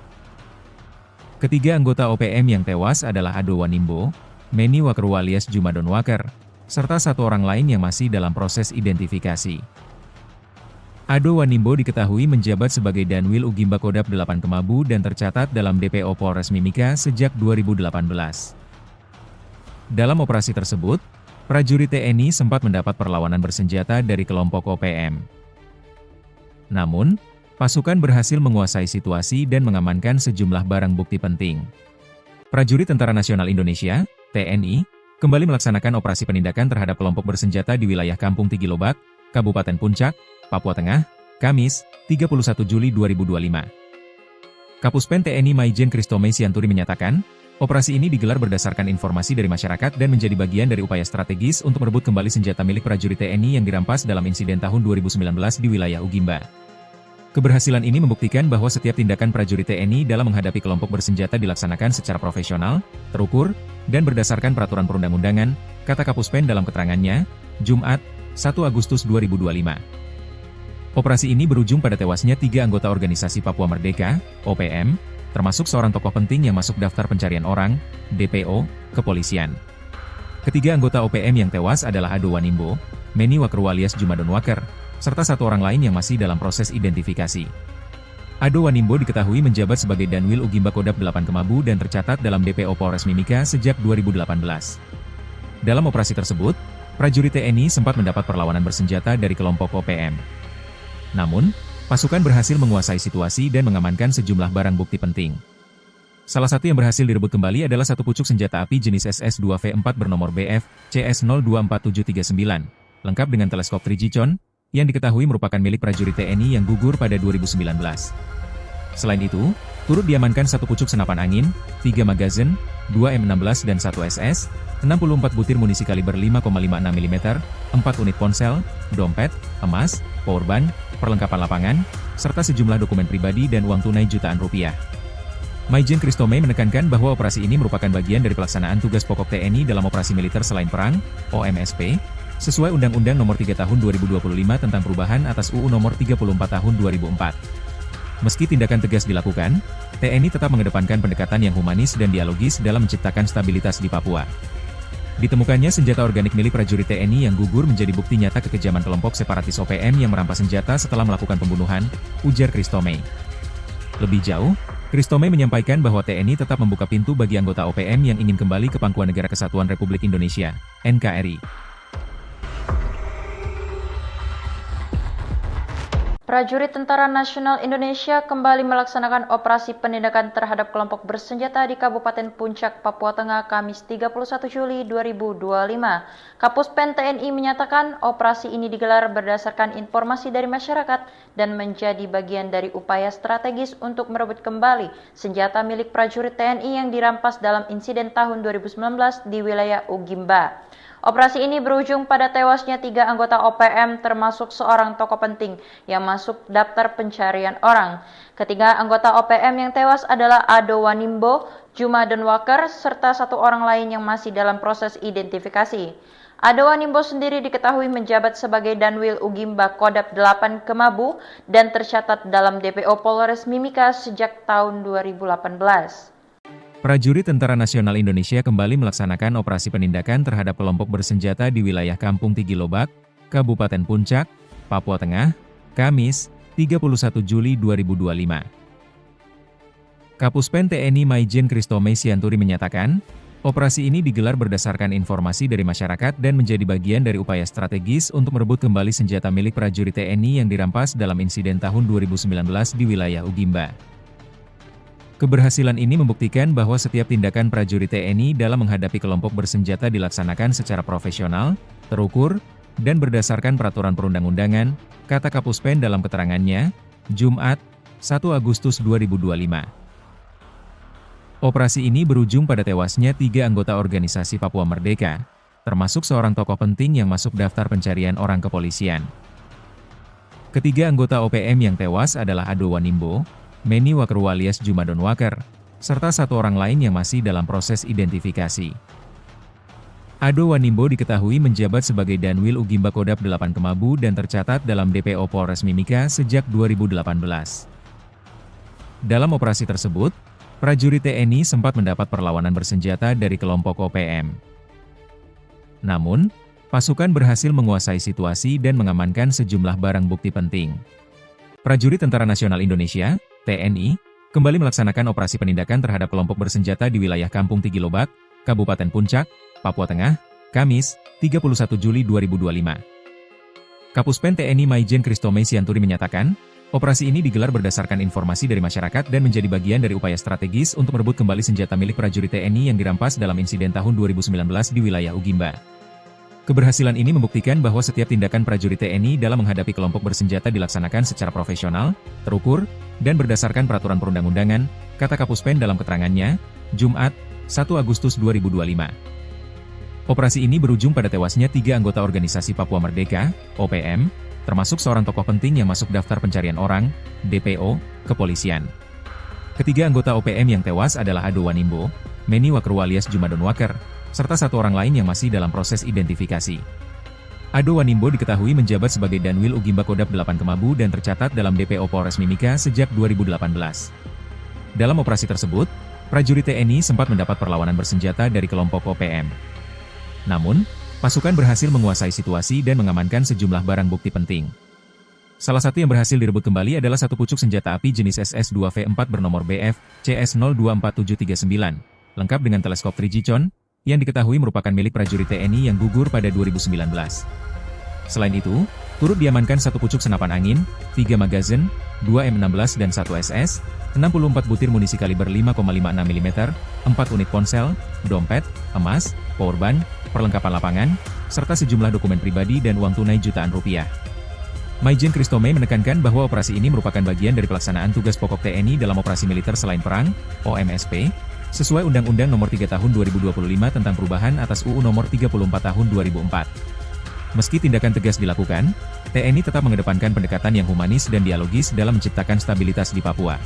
Ketiga anggota OPM yang tewas adalah Ado Wanimbo, Meni Wakru alias Juma Denwaker, serta 1 orang lain yang masih dalam proses identifikasi. Ado Wanimbo diketahui menjabat sebagai Danwil Ugimba Kodap 8 Kemabu dan tercatat dalam DPO Polres Mimika sejak 2018. Dalam operasi tersebut, prajurit TNI sempat mendapat perlawanan bersenjata dari kelompok OPM. Namun, pasukan berhasil menguasai situasi dan mengamankan sejumlah barang bukti penting. Prajurit Tentara Nasional Indonesia (TNI) kembali melaksanakan operasi penindakan terhadap kelompok bersenjata di wilayah Kampung Tigilobak, Kabupaten Puncak, Papua Tengah, Kamis, 31 Juli 2025. Kapuspen TNI Maijen Kristome Sianturi menyatakan, operasi ini digelar berdasarkan informasi dari masyarakat dan menjadi bagian dari upaya strategis untuk merebut kembali senjata milik prajurit TNI yang dirampas dalam insiden tahun 2019 di wilayah Ugimba. Keberhasilan ini membuktikan bahwa setiap tindakan prajurit TNI dalam menghadapi kelompok bersenjata dilaksanakan secara profesional, terukur, dan berdasarkan peraturan perundang-undangan, kata Kapuspen dalam keterangannya, Jumat, 1 Agustus 2025. Operasi ini berujung pada tewasnya 3 anggota organisasi Papua Merdeka, OPM, termasuk seorang tokoh penting yang masuk daftar pencarian orang, DPO, kepolisian. Ketiga anggota OPM yang tewas adalah Ado Wanimbo, Meni Wakru alias Juma Denwaker, serta 1 orang lain yang masih dalam proses identifikasi. Ado Wanimbo diketahui menjabat sebagai Danwil Ugimba Kodap 8 Kemabu dan tercatat dalam DPO Polres Mimika sejak 2018. Dalam operasi tersebut, prajurit TNI sempat mendapat perlawanan bersenjata dari kelompok OPM. Namun, pasukan berhasil menguasai situasi dan mengamankan sejumlah barang bukti penting. Salah satu yang berhasil direbut kembali adalah 1 pucuk senjata api jenis SS-2V4 bernomor BF CS024739, lengkap dengan teleskop Trigicon, yang diketahui merupakan milik prajurit TNI yang gugur pada 2019. Selain itu, turut diamankan 1 pucuk senapan angin, 3 magazin, 2 M16 dan 1 SS, 64 butir munisi kaliber 5,56 mm, 4 unit ponsel, dompet, emas, powerbank, perlengkapan lapangan, serta sejumlah dokumen pribadi dan uang tunai jutaan rupiah. Maijen Kristome menekankan bahwa operasi ini merupakan bagian dari pelaksanaan tugas pokok TNI dalam operasi militer selain perang, OMSP, sesuai Undang-Undang Nomor 3 Tahun 2025 tentang perubahan atas UU Nomor 34 Tahun 2004. Meski tindakan tegas dilakukan, TNI tetap mengedepankan pendekatan yang humanis dan dialogis dalam menciptakan stabilitas di Papua. Ditemukannya senjata organik milik prajurit TNI yang gugur menjadi bukti nyata kekejaman kelompok separatis OPM yang merampas senjata setelah melakukan pembunuhan, ujar Kristome. Lebih jauh, Kristome menyampaikan bahwa TNI tetap membuka pintu bagi anggota OPM yang ingin kembali ke Pangkuan Negara Kesatuan Republik Indonesia, NKRI. Prajurit Tentara Nasional Indonesia kembali melaksanakan operasi penindakan terhadap kelompok bersenjata di Kabupaten Puncak, Papua Tengah, Kamis 31 Juli 2025. Kapuspen TNI menyatakan operasi ini digelar berdasarkan informasi dari masyarakat dan menjadi bagian dari upaya strategis untuk merebut kembali senjata milik prajurit TNI yang dirampas dalam insiden tahun 2019 di wilayah Ugimba. Operasi ini berujung pada tewasnya 3 anggota OPM termasuk seorang tokoh penting yang masuk daftar pencarian orang. Ketiga anggota OPM yang tewas adalah Ado Wanimbo, Juma Donwaker, serta 1 orang lain yang masih dalam proses identifikasi. Ado Wanimbo sendiri diketahui menjabat sebagai Danwil Ugimba Kodap 8 Kemabu dan tercatat dalam DPO Polres Mimika sejak tahun 2018. Prajurit Tentara Nasional Indonesia kembali melaksanakan operasi penindakan terhadap kelompok bersenjata di wilayah Kampung Tigilobak, Kabupaten Puncak, Papua Tengah, Kamis, 31 Juli 2025. Kapuspen TNI Maijen Kristome Sianturi menyatakan, operasi ini digelar berdasarkan informasi dari masyarakat dan menjadi bagian dari upaya strategis untuk merebut kembali senjata milik prajurit TNI yang dirampas dalam insiden tahun 2019 di wilayah Ugimba. Keberhasilan ini membuktikan bahwa setiap tindakan prajurit TNI dalam menghadapi kelompok bersenjata dilaksanakan secara profesional, terukur, dan berdasarkan peraturan perundang-undangan, kata Kapuspen dalam keterangannya, Jumat, 1 Agustus 2025. Operasi ini berujung pada tewasnya 3 anggota organisasi Papua Merdeka, termasuk seorang tokoh penting yang masuk daftar pencarian orang kepolisian. Ketiga anggota OPM yang tewas adalah Ado Wanimbo, Meni Wakerwa alias Juma Donwaker, serta 1 orang lain yang masih dalam proses identifikasi. Ado Wanimbo diketahui menjabat sebagai Danwil Ugimba Kodap 8 Kemabu dan tercatat dalam DPO Polres Mimika sejak 2018. Dalam operasi tersebut, prajurit TNI sempat mendapat perlawanan bersenjata dari kelompok OPM. Namun, pasukan berhasil menguasai situasi dan mengamankan sejumlah barang bukti penting. Prajurit Tentara Nasional Indonesia TNI, kembali melaksanakan operasi penindakan terhadap kelompok bersenjata di wilayah Kampung Tigilobak, Kabupaten Puncak, Papua Tengah, Kamis, 31 Juli 2025. Kapuspen TNI Maijen Kristome Sianturi menyatakan, operasi ini digelar berdasarkan informasi dari masyarakat dan menjadi bagian dari upaya strategis untuk merebut kembali senjata milik prajurit TNI yang dirampas dalam insiden tahun 2019 di wilayah Ugimba. Keberhasilan ini membuktikan bahwa setiap tindakan prajurit TNI dalam menghadapi kelompok bersenjata dilaksanakan secara profesional, terukur, dan berdasarkan peraturan perundang-undangan, kata Kapuspen dalam keterangannya, Jumat, 1 Agustus 2025. Operasi ini berujung pada tewasnya 3 anggota organisasi Papua Merdeka, OPM, termasuk seorang tokoh penting yang masuk daftar pencarian orang, DPO, kepolisian. Ketiga anggota OPM yang tewas adalah Ado Wanimbo, Meni Wakerwa alias Juma Donwaker, serta 1 orang lain yang masih dalam proses identifikasi. Ado Wanimbo diketahui menjabat sebagai Danwil Ugimba Kodap 8 Kemabu dan tercatat dalam DPO Polres Mimika sejak 2018. Dalam operasi tersebut, prajurit TNI sempat mendapat perlawanan bersenjata dari kelompok OPM. Namun, pasukan berhasil menguasai situasi dan mengamankan sejumlah barang bukti penting. Salah satu yang berhasil direbut kembali adalah 1 pucuk senjata api jenis SS-2V4 bernomor BF CS024739, lengkap dengan teleskop 3G yang diketahui merupakan milik prajurit TNI yang gugur pada 2019. Selain itu, turut diamankan 1 pucuk senapan angin, 3 magazin, 2 M16 dan 1 SS, 64 butir munisi kaliber 5,56 mm, 4 unit ponsel, dompet, emas, powerbank, perlengkapan lapangan, serta sejumlah dokumen pribadi dan uang tunai jutaan rupiah. Maijen Kristome menekankan bahwa operasi ini merupakan bagian dari pelaksanaan tugas pokok TNI dalam operasi militer selain perang, OMSP, sesuai Undang-Undang Nomor 3 Tahun 2025 tentang perubahan atas UU Nomor 34 Tahun 2004. Meski tindakan tegas dilakukan, TNI tetap mengedepankan pendekatan yang humanis dan dialogis dalam menciptakan stabilitas di Papua.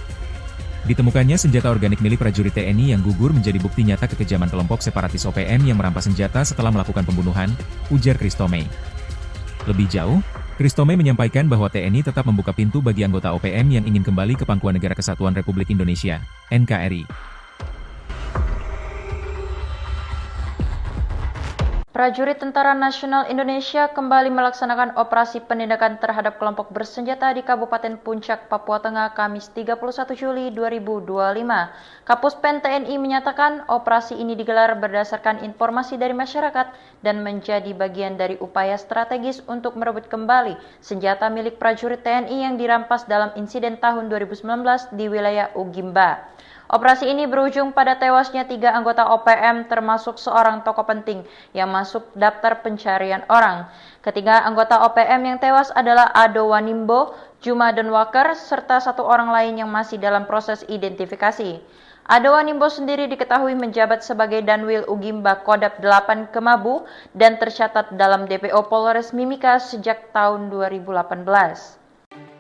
Ditemukannya senjata organik milik prajurit TNI yang gugur menjadi bukti nyata kekejaman kelompok separatis OPM yang merampas senjata setelah melakukan pembunuhan, ujar Kristome. Lebih jauh, Kristome menyampaikan bahwa TNI tetap membuka pintu bagi anggota OPM yang ingin kembali ke Pangkuan Negara Kesatuan Republik Indonesia, NKRI. Prajurit Tentara Nasional Indonesia kembali melaksanakan operasi penindakan terhadap kelompok bersenjata di Kabupaten Puncak, Papua Tengah, Kamis 31 Juli 2025. Kapuspen TNI menyatakan operasi ini digelar berdasarkan informasi dari masyarakat dan menjadi bagian dari upaya strategis untuk merebut kembali senjata milik prajurit TNI yang dirampas dalam insiden tahun 2019 di wilayah Ugimba. Operasi ini berujung pada tewasnya 3 anggota OPM termasuk seorang tokoh penting yang masuk daftar pencarian orang. Ketiga anggota OPM yang tewas adalah Ado Wanimbo, Juma Denwaker, serta 1 orang lain yang masih dalam proses identifikasi. Ado Wanimbo sendiri diketahui menjabat sebagai Danwil Ugimba Kodap 8 Kemabu dan tercatat dalam DPO Polres Mimika sejak tahun 2018.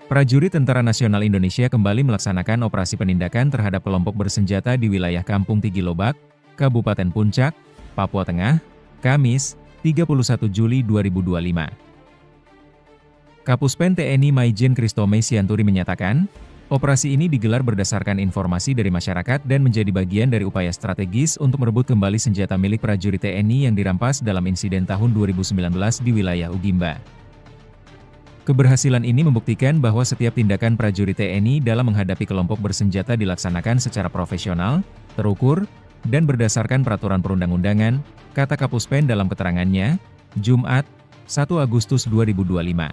Prajurit Tentara Nasional Indonesia kembali melaksanakan operasi penindakan terhadap kelompok bersenjata di wilayah Kampung Tigilobak, Kabupaten Puncak, Papua Tengah, Kamis, 31 Juli 2025. Kapuspen TNI Maijen Kristome Sianturi menyatakan, operasi ini digelar berdasarkan informasi dari masyarakat dan menjadi bagian dari upaya strategis untuk merebut kembali senjata milik prajurit TNI yang dirampas dalam insiden tahun 2019 di wilayah Ugimba. Keberhasilan ini membuktikan bahwa setiap tindakan prajurit TNI dalam menghadapi kelompok bersenjata dilaksanakan secara profesional, terukur, dan berdasarkan peraturan perundang-undangan, kata Kapuspen dalam keterangannya, Jumat, 1 Agustus 2025.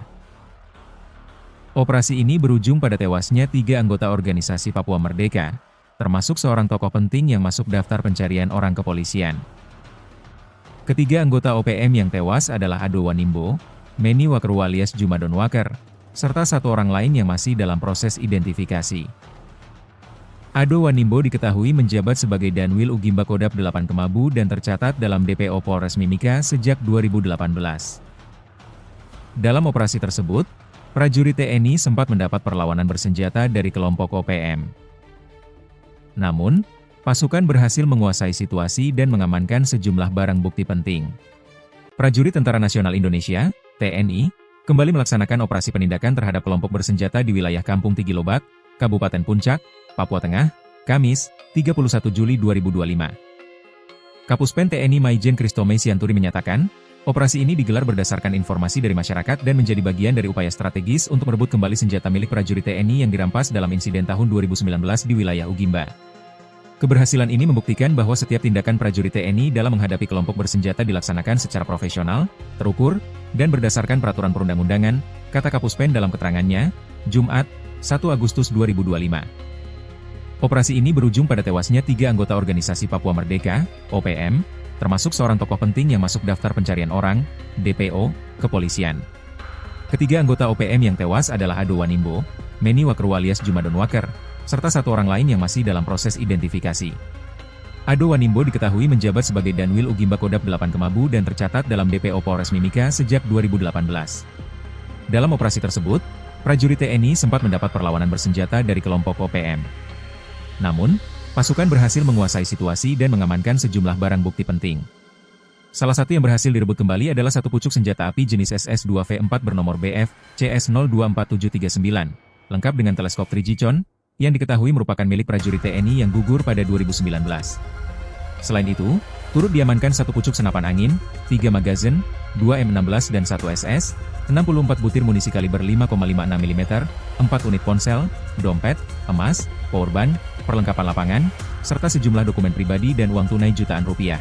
Operasi ini berujung pada tewasnya 3 anggota organisasi Papua Merdeka, termasuk seorang tokoh penting yang masuk daftar pencarian orang kepolisian. Ketiga anggota OPM yang tewas adalah Ado Wanimbo, Meni Wakeru alias Juma Denwaker, serta 1 orang lain yang masih dalam proses identifikasi. Ado Wanimbo diketahui menjabat sebagai Danwil Ugimba Kodap 8 Kemabu dan tercatat dalam DPO Polres Mimika sejak 2018. Dalam operasi tersebut, prajurit TNI sempat mendapat perlawanan bersenjata dari kelompok OPM. Namun, pasukan berhasil menguasai situasi dan mengamankan sejumlah barang bukti penting. Prajurit Tentara Nasional Indonesia TNI, kembali melaksanakan operasi penindakan terhadap kelompok bersenjata di wilayah Kampung Tigilobak, Kabupaten Puncak, Papua Tengah, Kamis, 31 Juli 2025. Kapuspen TNI Maijen Kristome Sianturi menyatakan, operasi ini digelar berdasarkan informasi dari masyarakat dan menjadi bagian dari upaya strategis untuk merebut kembali senjata milik prajurit TNI yang dirampas dalam insiden tahun 2019 di wilayah Ugimba. Keberhasilan ini membuktikan bahwa setiap tindakan prajurit TNI dalam menghadapi kelompok bersenjata dilaksanakan secara profesional, terukur, dan berdasarkan peraturan perundang-undangan, kata Kapuspen dalam keterangannya, Jumat, 1 Agustus 2025. Operasi ini berujung pada tewasnya 3 anggota organisasi Papua Merdeka, OPM, termasuk seorang tokoh penting yang masuk daftar pencarian orang, DPO, kepolisian. Ketiga anggota OPM yang tewas adalah Ado Wanimbo, Meni Wakeru alias Juma Denwaker, serta 1 orang lain yang masih dalam proses identifikasi. Ado Wanimbo diketahui menjabat sebagai Danwil Ugimba Kodap 8 Kemabu dan tercatat dalam DPO Polres Mimika sejak 2018. Dalam operasi tersebut, prajurit TNI sempat mendapat perlawanan bersenjata dari kelompok OPM. Namun, pasukan berhasil menguasai situasi dan mengamankan sejumlah barang bukti penting. Salah satu yang berhasil direbut kembali adalah 1 pucuk senjata api jenis SS-2V4 bernomor BF CS024739, lengkap dengan teleskop Trigicon, yang diketahui merupakan milik prajurit TNI yang gugur pada 2019. Selain itu, turut diamankan 1 pucuk senapan angin, 3 magazin, 2 M16 dan 1 SS, 64 butir munisi kaliber 5,56 mm, 4 unit ponsel, dompet, emas, powerbank, perlengkapan lapangan, serta sejumlah dokumen pribadi dan uang tunai jutaan rupiah.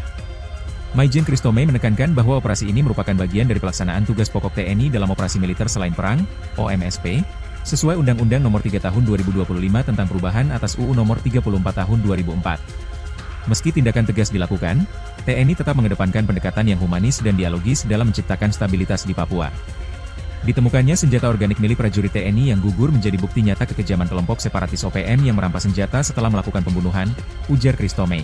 Maijen Kristome menekankan bahwa operasi ini merupakan bagian dari pelaksanaan tugas pokok TNI dalam operasi militer selain perang, OMSP, sesuai Undang-Undang Nomor 3 Tahun 2025 tentang perubahan atas UU Nomor 34 Tahun 2004. Meski tindakan tegas dilakukan, TNI tetap mengedepankan pendekatan yang humanis dan dialogis dalam menciptakan stabilitas di Papua. Ditemukannya senjata organik milik prajurit TNI yang gugur menjadi bukti nyata kekejaman kelompok separatis OPM yang merampas senjata setelah melakukan pembunuhan, ujar Kristome.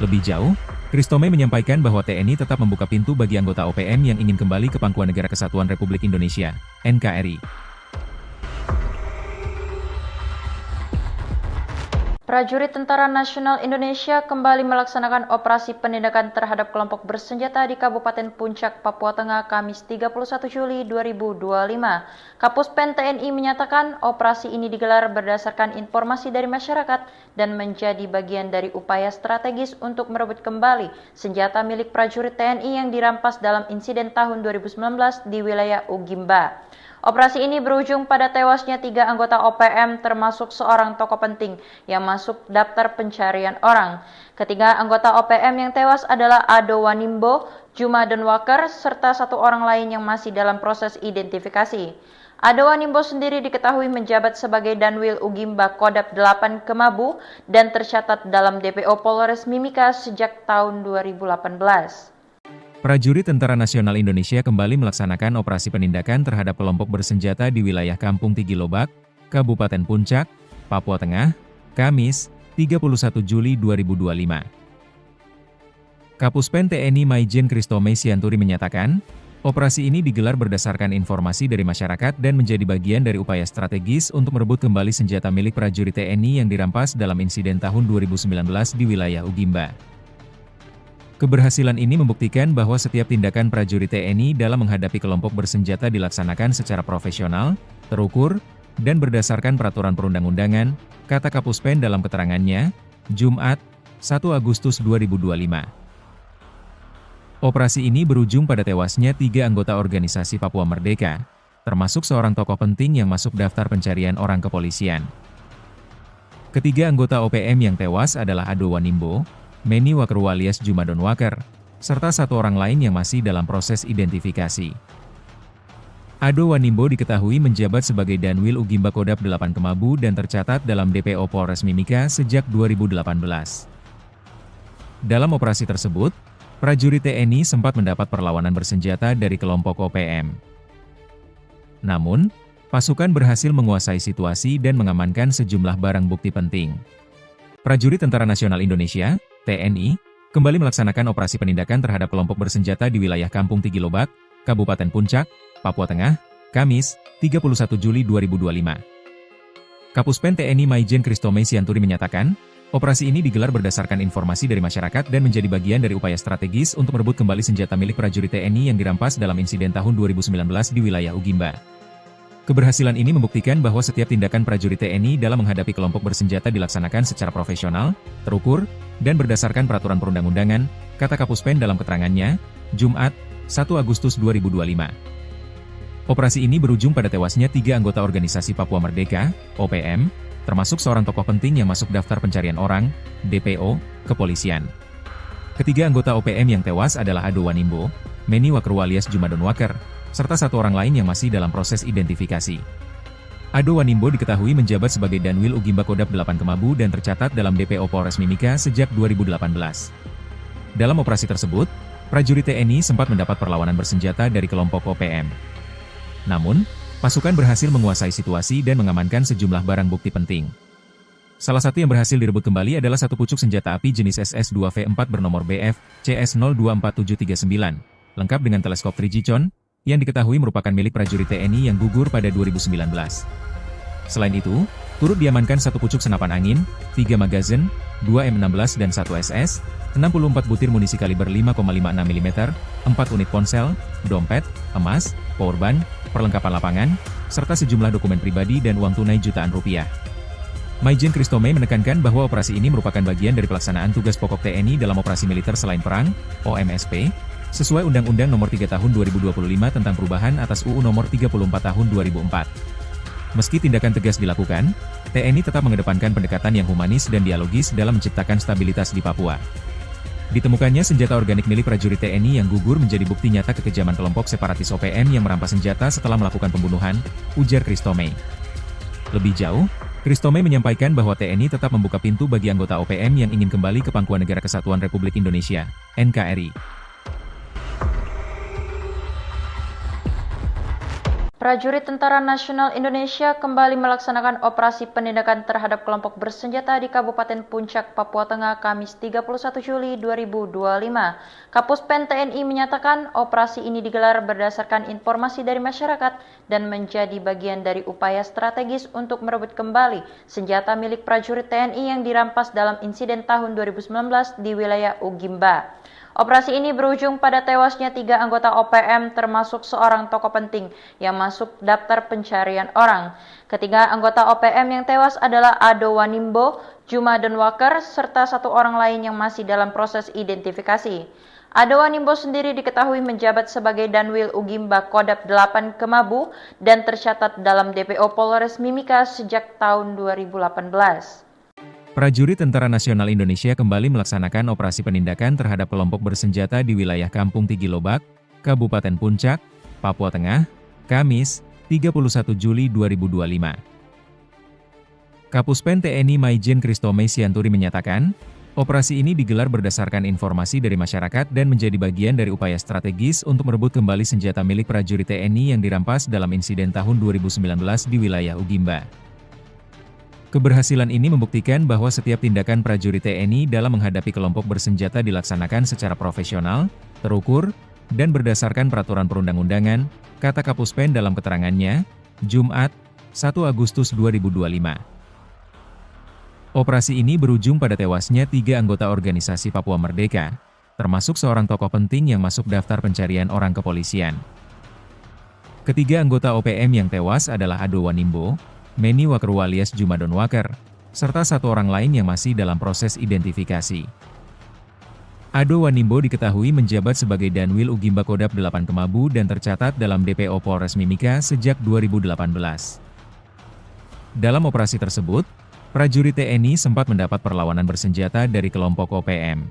Lebih jauh, Kristome menyampaikan bahwa TNI tetap membuka pintu bagi anggota OPM yang ingin kembali ke Pangkuan Negara Kesatuan Republik Indonesia, NKRI. Prajurit Tentara Nasional Indonesia kembali melaksanakan operasi penindakan terhadap kelompok bersenjata di Kabupaten Puncak, Papua Tengah, Kamis 31 Juli 2025. Kapuspen TNI menyatakan operasi ini digelar berdasarkan informasi dari masyarakat dan menjadi bagian dari upaya strategis untuk merebut kembali senjata milik prajurit TNI yang dirampas dalam insiden tahun 2019 di wilayah Ugimba. Operasi ini berujung pada tewasnya 3 anggota OPM termasuk seorang tokoh penting yang masuk daftar pencarian orang. Ketiga anggota OPM yang tewas adalah Ado Wanimbo, Juma Denwaker, serta 1 orang lain yang masih dalam proses identifikasi. Ado Wanimbo sendiri diketahui menjabat sebagai Danwil Ugimba Kodap 8 Kemabu dan tercatat dalam DPO Polres Mimika sejak tahun 2018. Prajurit Tentara Nasional Indonesia kembali melaksanakan operasi penindakan terhadap kelompok bersenjata di wilayah Kampung Tigilobak, Kabupaten Puncak, Papua Tengah, Kamis, 31 Juli 2025. Kapuspen TNI Maijen Kristome Sianturi menyatakan, operasi ini digelar berdasarkan informasi dari masyarakat dan menjadi bagian dari upaya strategis untuk merebut kembali senjata milik prajurit TNI yang dirampas dalam insiden tahun 2019 di wilayah Ugimba. Keberhasilan ini membuktikan bahwa setiap tindakan prajurit TNI dalam menghadapi kelompok bersenjata dilaksanakan secara profesional, terukur, dan berdasarkan peraturan perundang-undangan, kata Kapuspen dalam keterangannya, Jumat, 1 Agustus 2025. Operasi ini berujung pada tewasnya 3 anggota organisasi Papua Merdeka, termasuk seorang tokoh penting yang masuk daftar pencarian orang kepolisian. Ketiga anggota OPM yang tewas adalah Ado Wanimbo, Meni Wakru alias Juma Denwaker, serta 1 orang lain yang masih dalam proses identifikasi. Ado Wanimbo diketahui menjabat sebagai Danwil Ugimba Kodap 8 Kemabu dan tercatat dalam DPO Polres Mimika sejak 2018. Dalam operasi tersebut, prajurit TNI sempat mendapat perlawanan bersenjata dari kelompok OPM. Namun, pasukan berhasil menguasai situasi dan mengamankan sejumlah barang bukti penting. Prajurit Tentara Nasional Indonesia (TNI) kembali melaksanakan operasi penindakan terhadap kelompok bersenjata di wilayah Kampung Tigilobak, Kabupaten Puncak, Papua Tengah, Kamis, 31 Juli 2025. Kapuspen TNI Maijen Kristome Sianturi menyatakan, operasi ini digelar berdasarkan informasi dari masyarakat dan menjadi bagian dari upaya strategis untuk merebut kembali senjata milik prajurit TNI yang dirampas dalam insiden tahun 2019 di wilayah Ugimba. Keberhasilan ini membuktikan bahwa setiap tindakan prajurit TNI dalam menghadapi kelompok bersenjata dilaksanakan secara profesional, terukur, dan berdasarkan peraturan perundang-undangan, kata Kapuspen dalam keterangannya, Jumat, 1 Agustus 2025. Operasi ini berujung pada tewasnya 3 anggota organisasi Papua Merdeka, OPM, termasuk seorang tokoh penting yang masuk daftar pencarian orang, DPO, kepolisian. Ketiga anggota OPM yang tewas adalah Ado Wanimbo, Meni Wakru alias Juma Denwaker, serta 1 orang lain yang masih dalam proses identifikasi. Ado Wanimbo diketahui menjabat sebagai Danwil Ugimba Kodap 8 Kemabu dan tercatat dalam DPO Polres Mimika sejak 2018. Dalam operasi tersebut, prajurit TNI sempat mendapat perlawanan bersenjata dari kelompok OPM. Namun, pasukan berhasil menguasai situasi dan mengamankan sejumlah barang bukti penting. Salah satu yang berhasil direbut kembali adalah 1 pucuk senjata api jenis SS-2V4 bernomor BF CS024739, lengkap dengan teleskop Trigicon, yang diketahui merupakan milik prajurit TNI yang gugur pada 2019. Selain itu, turut diamankan 1 pucuk senapan angin, 3 magazin, 2 M16 dan 1 SS, 64 butir munisi kaliber 5,56 mm, 4 unit ponsel, dompet, emas, powerbank, perlengkapan lapangan, serta sejumlah dokumen pribadi dan uang tunai jutaan rupiah. Maijen Kristome menekankan bahwa operasi ini merupakan bagian dari pelaksanaan tugas pokok TNI dalam operasi militer selain perang, OMSP, sesuai Undang-Undang Nomor 3 Tahun 2025 tentang perubahan atas UU Nomor 34 Tahun 2004. Meski tindakan tegas dilakukan, TNI tetap mengedepankan pendekatan yang humanis dan dialogis dalam menciptakan stabilitas di Papua. Ditemukannya senjata organik milik prajurit TNI yang gugur menjadi bukti nyata kekejaman kelompok separatis OPM yang merampas senjata setelah melakukan pembunuhan, ujar Kristome. Lebih jauh, Kristome menyampaikan bahwa TNI tetap membuka pintu bagi anggota OPM yang ingin kembali ke Pangkuan Negara Kesatuan Republik Indonesia, NKRI. Prajurit Tentara Nasional Indonesia kembali melaksanakan operasi penindakan terhadap kelompok bersenjata di Kabupaten Puncak, Papua Tengah, Kamis 31 Juli 2025. Kapuspen TNI menyatakan operasi ini digelar berdasarkan informasi dari masyarakat dan menjadi bagian dari upaya strategis untuk merebut kembali senjata milik prajurit TNI yang dirampas dalam insiden tahun 2019 di wilayah Ugimba. Operasi ini berujung pada tewasnya 3 anggota OPM termasuk seorang tokoh penting yang masuk daftar pencarian orang. Ketiga anggota OPM yang tewas adalah Ado Wanimbo, Juma Denwaker, serta 1 orang lain yang masih dalam proses identifikasi. Ado Wanimbo sendiri diketahui menjabat sebagai Danwil Ugimba Kodap 8 Kemabu dan tercatat dalam DPO Polres Mimika sejak tahun 2018. Prajurit Tentara Nasional Indonesia kembali melaksanakan operasi penindakan terhadap kelompok bersenjata di wilayah Kampung Tigilobak, Kabupaten Puncak, Papua Tengah, Kamis, 31 Juli 2025. Kapuspen TNI Maijen Kristome Sianturi menyatakan, operasi ini digelar berdasarkan informasi dari masyarakat dan menjadi bagian dari upaya strategis untuk merebut kembali senjata milik prajurit TNI yang dirampas dalam insiden tahun 2019 di wilayah Ugimba. Keberhasilan ini membuktikan bahwa setiap tindakan prajurit TNI dalam menghadapi kelompok bersenjata dilaksanakan secara profesional, terukur, dan berdasarkan peraturan perundang-undangan, kata Kapuspen dalam keterangannya, Jumat, 1 Agustus 2025. Operasi ini berujung pada tewasnya 3 anggota organisasi Papua Merdeka, termasuk seorang tokoh penting yang masuk daftar pencarian orang kepolisian. Ketiga anggota OPM yang tewas adalah Ado Wanimbo, Meni Wakru alias Juma Denwaker, serta 1 orang lain yang masih dalam proses identifikasi. Ado Wanimbo diketahui menjabat sebagai Danwil Ugimba Kodap 8 Kemabu dan tercatat dalam DPO Polres Mimika sejak 2018. Dalam operasi tersebut, prajurit TNI sempat mendapat perlawanan bersenjata dari kelompok OPM.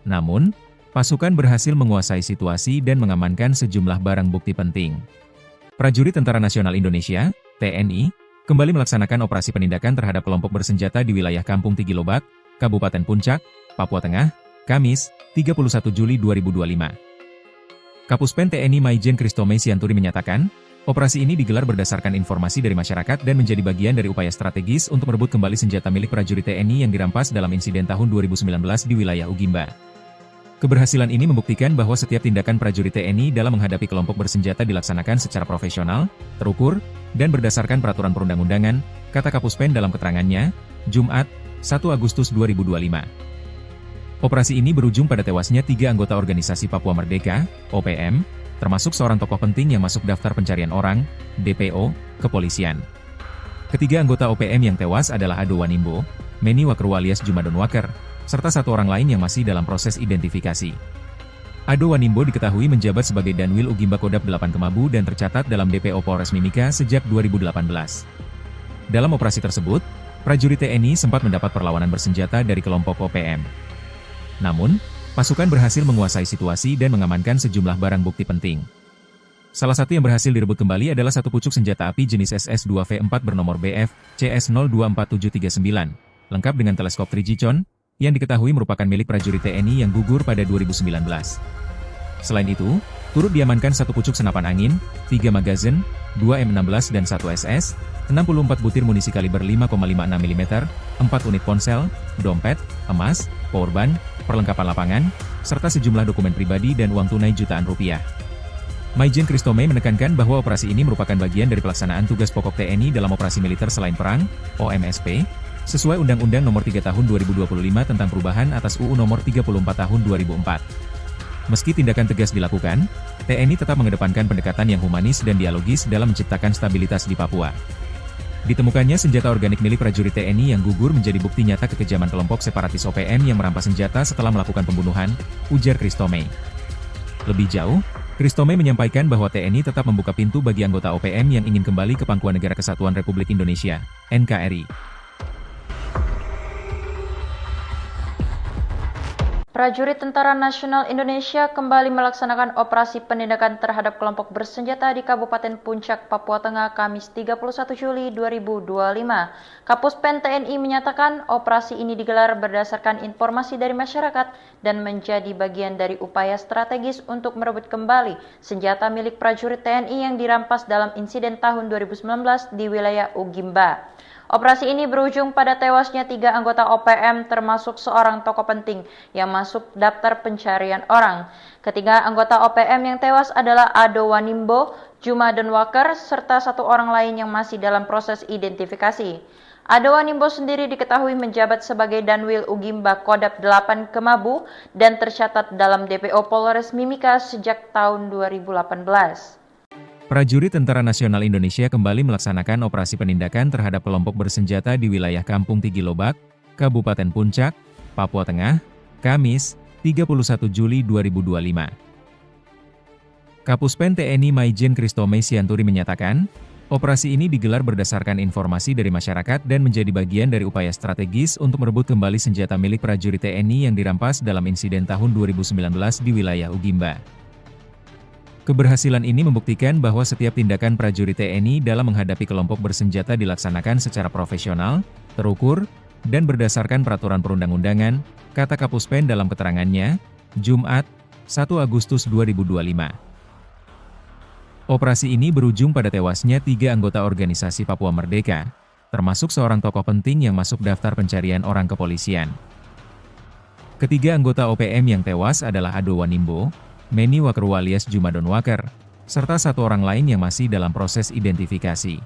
Namun, pasukan berhasil menguasai situasi dan mengamankan sejumlah barang bukti penting. Prajurit Tentara Nasional Indonesia (TNI) kembali melaksanakan operasi penindakan terhadap kelompok bersenjata di wilayah Kampung Tigilobak, Kabupaten Puncak, Papua Tengah, Kamis, 31 Juli 2025. Kapuspen TNI Maijen Kristome Sianturi menyatakan, operasi ini digelar berdasarkan informasi dari masyarakat dan menjadi bagian dari upaya strategis untuk merebut kembali senjata milik prajurit TNI yang dirampas dalam insiden tahun 2019 di wilayah Ugimba. Keberhasilan ini membuktikan bahwa setiap tindakan prajurit TNI dalam menghadapi kelompok bersenjata dilaksanakan secara profesional, terukur, dan berdasarkan peraturan perundang-undangan, kata Kapuspen dalam keterangannya, Jumat, 1 Agustus 2025. Operasi ini berujung pada tewasnya 3 anggota organisasi Papua Merdeka, OPM, termasuk seorang tokoh penting yang masuk daftar pencarian orang, DPO, kepolisian. Ketiga anggota OPM yang tewas adalah Ado Wanimbo, Meni Wakru alias Juma Denwaker, serta 1 orang lain yang masih dalam proses identifikasi. Ado Wanimbo diketahui menjabat sebagai Danwil Ugimba Kodap 8 Kemabu dan tercatat dalam DPO Polres Mimika sejak 2018. Dalam operasi tersebut, prajurit TNI sempat mendapat perlawanan bersenjata dari kelompok OPM. Namun, pasukan berhasil menguasai situasi dan mengamankan sejumlah barang bukti penting. Salah satu yang berhasil direbut kembali adalah 1 pucuk senjata api jenis SS-2V4 bernomor BF CS024739, lengkap dengan teleskop Trigicon, yang diketahui merupakan milik prajurit TNI yang gugur pada 2019. Selain itu, turut diamankan 1 pucuk senapan angin, 3 magazin, 2 M16 dan 1 SS, 64 butir munisi kaliber 5,56 mm, 4 unit ponsel, dompet, emas, powerbank, perlengkapan lapangan, serta sejumlah dokumen pribadi dan uang tunai jutaan rupiah. Maijen Kristome menekankan bahwa operasi ini merupakan bagian dari pelaksanaan tugas pokok TNI dalam operasi militer selain perang, OMSP, sesuai Undang-Undang Nomor 3 Tahun 2025 tentang perubahan atas UU Nomor 34 Tahun 2004. Meski tindakan tegas dilakukan, TNI tetap mengedepankan pendekatan yang humanis dan dialogis dalam menciptakan stabilitas di Papua. Ditemukannya senjata organik milik prajurit TNI yang gugur menjadi bukti nyata kekejaman kelompok separatis OPM yang merampas senjata setelah melakukan pembunuhan, ujar Kristome. Lebih jauh, Kristome menyampaikan bahwa TNI tetap membuka pintu bagi anggota OPM yang ingin kembali ke Pangkuan Negara Kesatuan Republik Indonesia, NKRI. Prajurit Tentara Nasional Indonesia kembali melaksanakan operasi penindakan terhadap kelompok bersenjata di Kabupaten Puncak, Papua Tengah, Kamis 31 Juli 2025. Kapuspen TNI menyatakan operasi ini digelar berdasarkan informasi dari masyarakat dan menjadi bagian dari upaya strategis untuk merebut kembali senjata milik prajurit TNI yang dirampas dalam insiden tahun 2019 di wilayah Ugimba. Operasi ini berujung pada tewasnya 3 anggota OPM termasuk seorang tokoh penting yang masuk daftar pencarian orang. Ketiga anggota OPM yang tewas adalah Ado Wanimbo, Juma Donwaker, serta 1 orang lain yang masih dalam proses identifikasi. Ado Wanimbo sendiri diketahui menjabat sebagai Danwil Ugimba Kodap 8 Kemabu dan tercatat dalam DPO Polres Mimika sejak tahun 2018. Prajurit Tentara Nasional Indonesia kembali melaksanakan operasi penindakan terhadap kelompok bersenjata di wilayah Kampung Tigilobak, Kabupaten Puncak, Papua Tengah, Kamis, 31 Juli 2025. Kapuspen TNI Maijen Kristome Sianturi menyatakan, operasi ini digelar berdasarkan informasi dari masyarakat dan menjadi bagian dari upaya strategis untuk merebut kembali senjata milik prajurit TNI yang dirampas dalam insiden tahun 2019 di wilayah Ugimba. Keberhasilan ini membuktikan bahwa setiap tindakan prajurit TNI dalam menghadapi kelompok bersenjata dilaksanakan secara profesional, terukur, dan berdasarkan peraturan perundang-undangan, kata Kapuspen dalam keterangannya, Jumat, 1 Agustus 2025. Operasi ini berujung pada tewasnya 3 anggota organisasi Papua Merdeka, termasuk seorang tokoh penting yang masuk daftar pencarian orang kepolisian. Ketiga anggota OPM yang tewas adalah Ado Wanimbo, Meni Wakeru alias Juma Donwaker, serta 1 orang lain yang masih dalam proses identifikasi.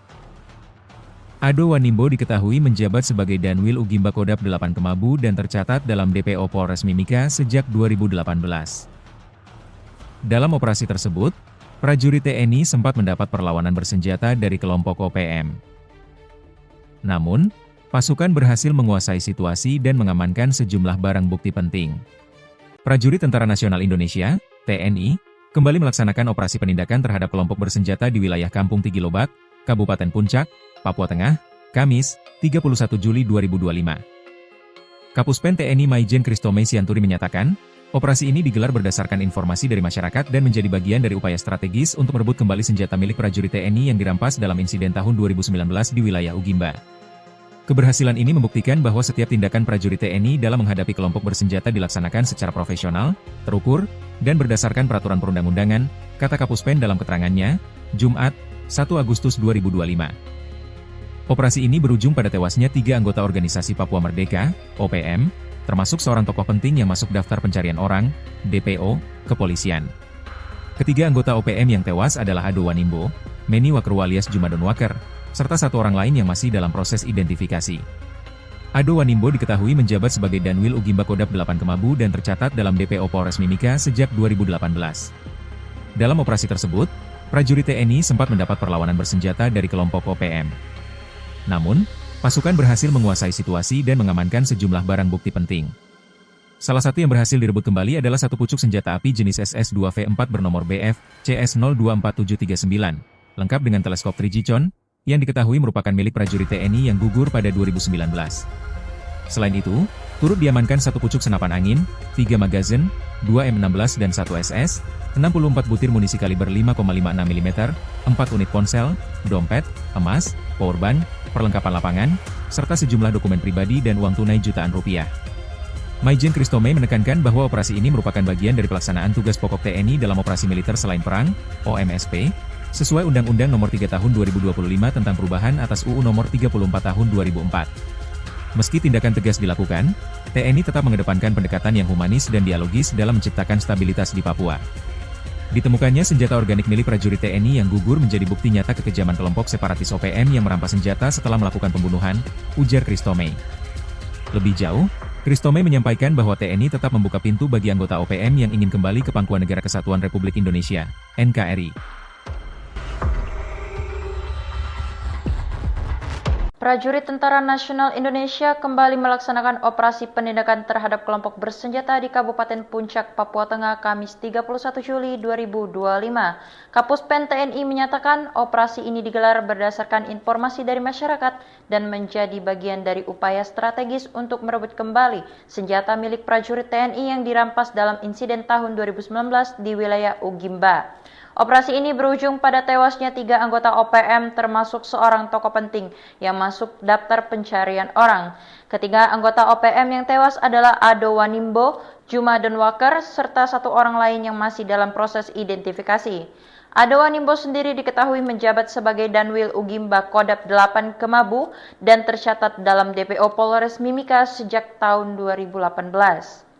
Ado Wanimbo diketahui menjabat sebagai Danwil Ugimba Kodap 8 Kemabu dan tercatat dalam DPO Polres Mimika sejak 2018. Dalam operasi tersebut, prajurit TNI sempat mendapat perlawanan bersenjata dari kelompok OPM. Namun, pasukan berhasil menguasai situasi dan mengamankan sejumlah barang bukti penting. Prajurit Tentara Nasional Indonesia TNI, kembali melaksanakan operasi penindakan terhadap kelompok bersenjata di wilayah Kampung Tigilobak, Kabupaten Puncak, Papua Tengah, Kamis, 31 Juli 2025. Kapuspen TNI Maijen Kristome Sianturi menyatakan, operasi ini digelar berdasarkan informasi dari masyarakat dan menjadi bagian dari upaya strategis untuk merebut kembali senjata milik prajurit TNI yang dirampas dalam insiden tahun 2019 di wilayah Ugimba. Keberhasilan ini membuktikan bahwa setiap tindakan prajurit TNI dalam menghadapi kelompok bersenjata dilaksanakan secara profesional, terukur, dan berdasarkan peraturan perundang-undangan, kata Kapuspen dalam keterangannya, Jumat, 1 Agustus 2025. Operasi ini berujung pada tewasnya 3 anggota organisasi Papua Merdeka, OPM, termasuk seorang tokoh penting yang masuk daftar pencarian orang, DPO, kepolisian. Ketiga anggota OPM yang tewas adalah Ado Wanimbo, Meni Wakeru alias Juma Donwaker, serta 1 orang lain yang masih dalam proses identifikasi. Ado Wanimbo diketahui menjabat sebagai Danwil Ugimba Kodap 8 Kemabu dan tercatat dalam DPO Polres Mimika sejak 2018. Dalam operasi tersebut, prajurit TNI sempat mendapat perlawanan bersenjata dari kelompok OPM. Namun, pasukan berhasil menguasai situasi dan mengamankan sejumlah barang bukti penting. Salah satu yang berhasil direbut kembali adalah 1 pucuk senjata api jenis SS-2V4 bernomor BF CS024739, lengkap dengan teleskop Trigicon, yang diketahui merupakan milik prajurit TNI yang gugur pada 2019. Selain itu, turut diamankan 1 pucuk senapan angin, 3 magazin, 2 M16 dan 1 SS, 64 butir munisi kaliber 5,56 mm, 4 unit ponsel, dompet, emas, powerbank, perlengkapan lapangan, serta sejumlah dokumen pribadi dan uang tunai jutaan rupiah. Maijen Kristome menekankan bahwa operasi ini merupakan bagian dari pelaksanaan tugas pokok TNI dalam operasi militer selain perang, OMSP, sesuai Undang-Undang Nomor 3 Tahun 2025 tentang perubahan atas UU Nomor 34 Tahun 2004. Meski tindakan tegas dilakukan, TNI tetap mengedepankan pendekatan yang humanis dan dialogis dalam menciptakan stabilitas di Papua. Ditemukannya senjata organik milik prajurit TNI yang gugur menjadi bukti nyata kekejaman kelompok separatis OPM yang merampas senjata setelah melakukan pembunuhan, ujar Kristome. Lebih jauh, Kristome menyampaikan bahwa TNI tetap membuka pintu bagi anggota OPM yang ingin kembali ke Pangkuan Negara Kesatuan Republik Indonesia, NKRI. Prajurit Tentara Nasional Indonesia kembali melaksanakan operasi penindakan terhadap kelompok bersenjata di Kabupaten Puncak, Papua Tengah, Kamis 31 Juli 2025. Kapuspen TNI menyatakan operasi ini digelar berdasarkan informasi dari masyarakat dan menjadi bagian dari upaya strategis untuk merebut kembali senjata milik prajurit TNI yang dirampas dalam insiden tahun 2019 di wilayah Ugimba. Operasi ini berujung pada tewasnya 3 anggota OPM termasuk seorang tokoh penting yang masuk daftar pencarian orang. Ketiga anggota OPM yang tewas adalah Ado Wanimbo, Juma Denwaker, serta 1 orang lain yang masih dalam proses identifikasi. Ado Wanimbo sendiri diketahui menjabat sebagai Danwil Ugimba Kodap 8 Kemabu dan tercatat dalam DPO Polres Mimika sejak tahun 2018.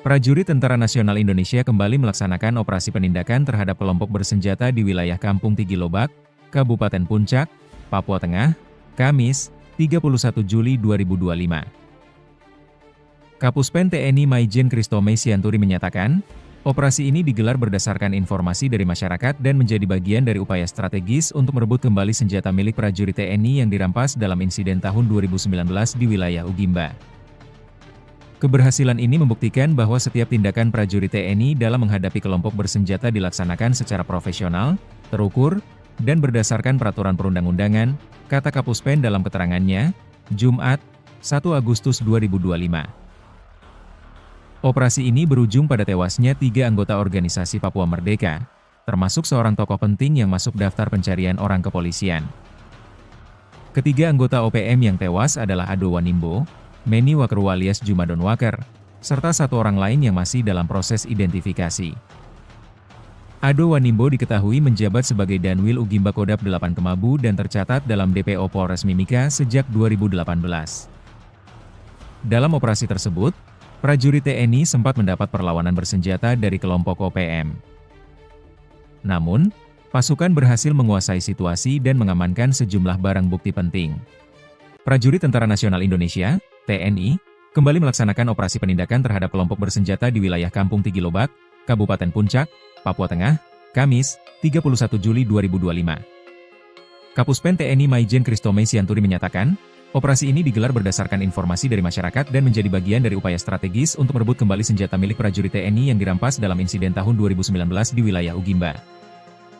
Prajurit Tentara Nasional Indonesia kembali melaksanakan operasi penindakan terhadap kelompok bersenjata di wilayah Kampung Tigilobak, Kabupaten Puncak, Papua Tengah, Kamis, 31 Juli 2025. Kapuspen TNI Maijen Kristome Sianturi menyatakan, operasi ini digelar berdasarkan informasi dari masyarakat dan menjadi bagian dari upaya strategis untuk merebut kembali senjata milik prajurit TNI yang dirampas dalam insiden tahun 2019 di wilayah Ugimba. Keberhasilan ini membuktikan bahwa setiap tindakan prajurit TNI dalam menghadapi kelompok bersenjata dilaksanakan secara profesional, terukur, dan berdasarkan peraturan perundang-undangan, kata Kapuspen dalam keterangannya, Jumat, 1 Agustus 2025. Operasi ini berujung pada tewasnya 3 anggota organisasi Papua Merdeka, termasuk seorang tokoh penting yang masuk daftar pencarian orang kepolisian. Ketiga anggota OPM yang tewas adalah Ado Wanimbo, Meni Wakeru alias Juma Denwaker, serta 1 orang lain yang masih dalam proses identifikasi. Ado Wanimbo diketahui menjabat sebagai Danwil Ugimba Kodap 8 Kemabu dan tercatat dalam DPO Polres Mimika sejak 2018. Dalam operasi tersebut, prajurit TNI sempat mendapat perlawanan bersenjata dari kelompok OPM. Namun, pasukan berhasil menguasai situasi dan mengamankan sejumlah barang bukti penting. Prajurit Tentara Nasional Indonesia (TNI) kembali melaksanakan operasi penindakan terhadap kelompok bersenjata di wilayah Kampung Tigilobak, Kabupaten Puncak, Papua Tengah, Kamis, 31 Juli 2025. Kapuspen TNI Maijen Kristome Sianturi menyatakan, operasi ini digelar berdasarkan informasi dari masyarakat dan menjadi bagian dari upaya strategis untuk merebut kembali senjata milik prajurit TNI yang dirampas dalam insiden tahun 2019 di wilayah Ugimba.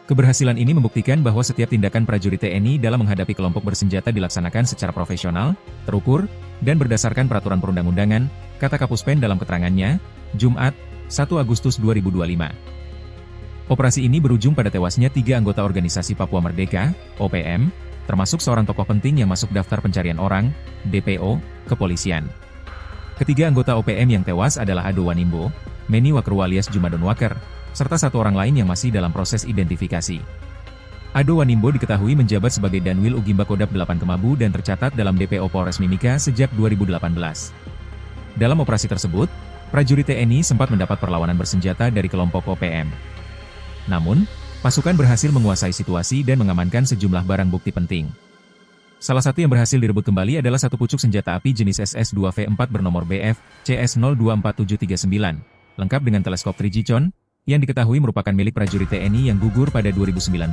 Keberhasilan ini membuktikan bahwa setiap tindakan prajurit TNI dalam menghadapi kelompok bersenjata dilaksanakan secara profesional, terukur, dan berdasarkan peraturan perundang-undangan, kata Kapuspen dalam keterangannya, Jumat, 1 Agustus 2025. Operasi ini berujung pada tewasnya 3 anggota organisasi Papua Merdeka, OPM, termasuk seorang tokoh penting yang masuk daftar pencarian orang, DPO, kepolisian. Ketiga anggota OPM yang tewas adalah Ado Wanimbo, Meni Wakeru alias Juma Denwaker, serta 1 orang lain yang masih dalam proses identifikasi. Ado Wanimbo diketahui menjabat sebagai Danwil Ugimba Kodap 8 Kemabu dan tercatat dalam DPO Polres Mimika sejak 2018. Dalam operasi tersebut, prajurit TNI sempat mendapat perlawanan bersenjata dari kelompok OPM. Namun, pasukan berhasil menguasai situasi dan mengamankan sejumlah barang bukti penting. Salah satu yang berhasil direbut kembali adalah 1 pucuk senjata api jenis SS-2V4 bernomor BF CS024739, lengkap dengan teleskop Trigicon, yang diketahui merupakan milik prajurit TNI yang gugur pada 2019.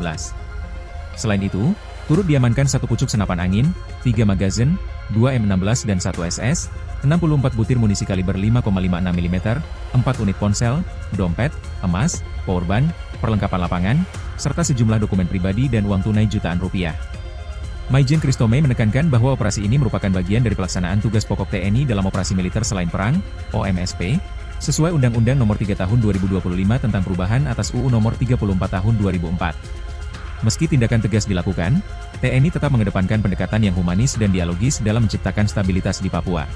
Selain itu, turut diamankan 1 pucuk senapan angin, 3 magazin, 2 M16 dan 1 SS, 64 butir munisi kaliber 5,56 mm, 4 unit ponsel, dompet, emas, powerbank, perlengkapan lapangan, serta sejumlah dokumen pribadi dan uang tunai jutaan rupiah. Maijen Kristome menekankan bahwa operasi ini merupakan bagian dari pelaksanaan tugas pokok TNI dalam operasi militer selain perang, OMSP, sesuai Undang-Undang Nomor 3 Tahun 2025 tentang perubahan atas UU Nomor 34 Tahun 2004. Meski tindakan tegas dilakukan, TNI tetap mengedepankan pendekatan yang humanis dan dialogis dalam menciptakan stabilitas di Papua.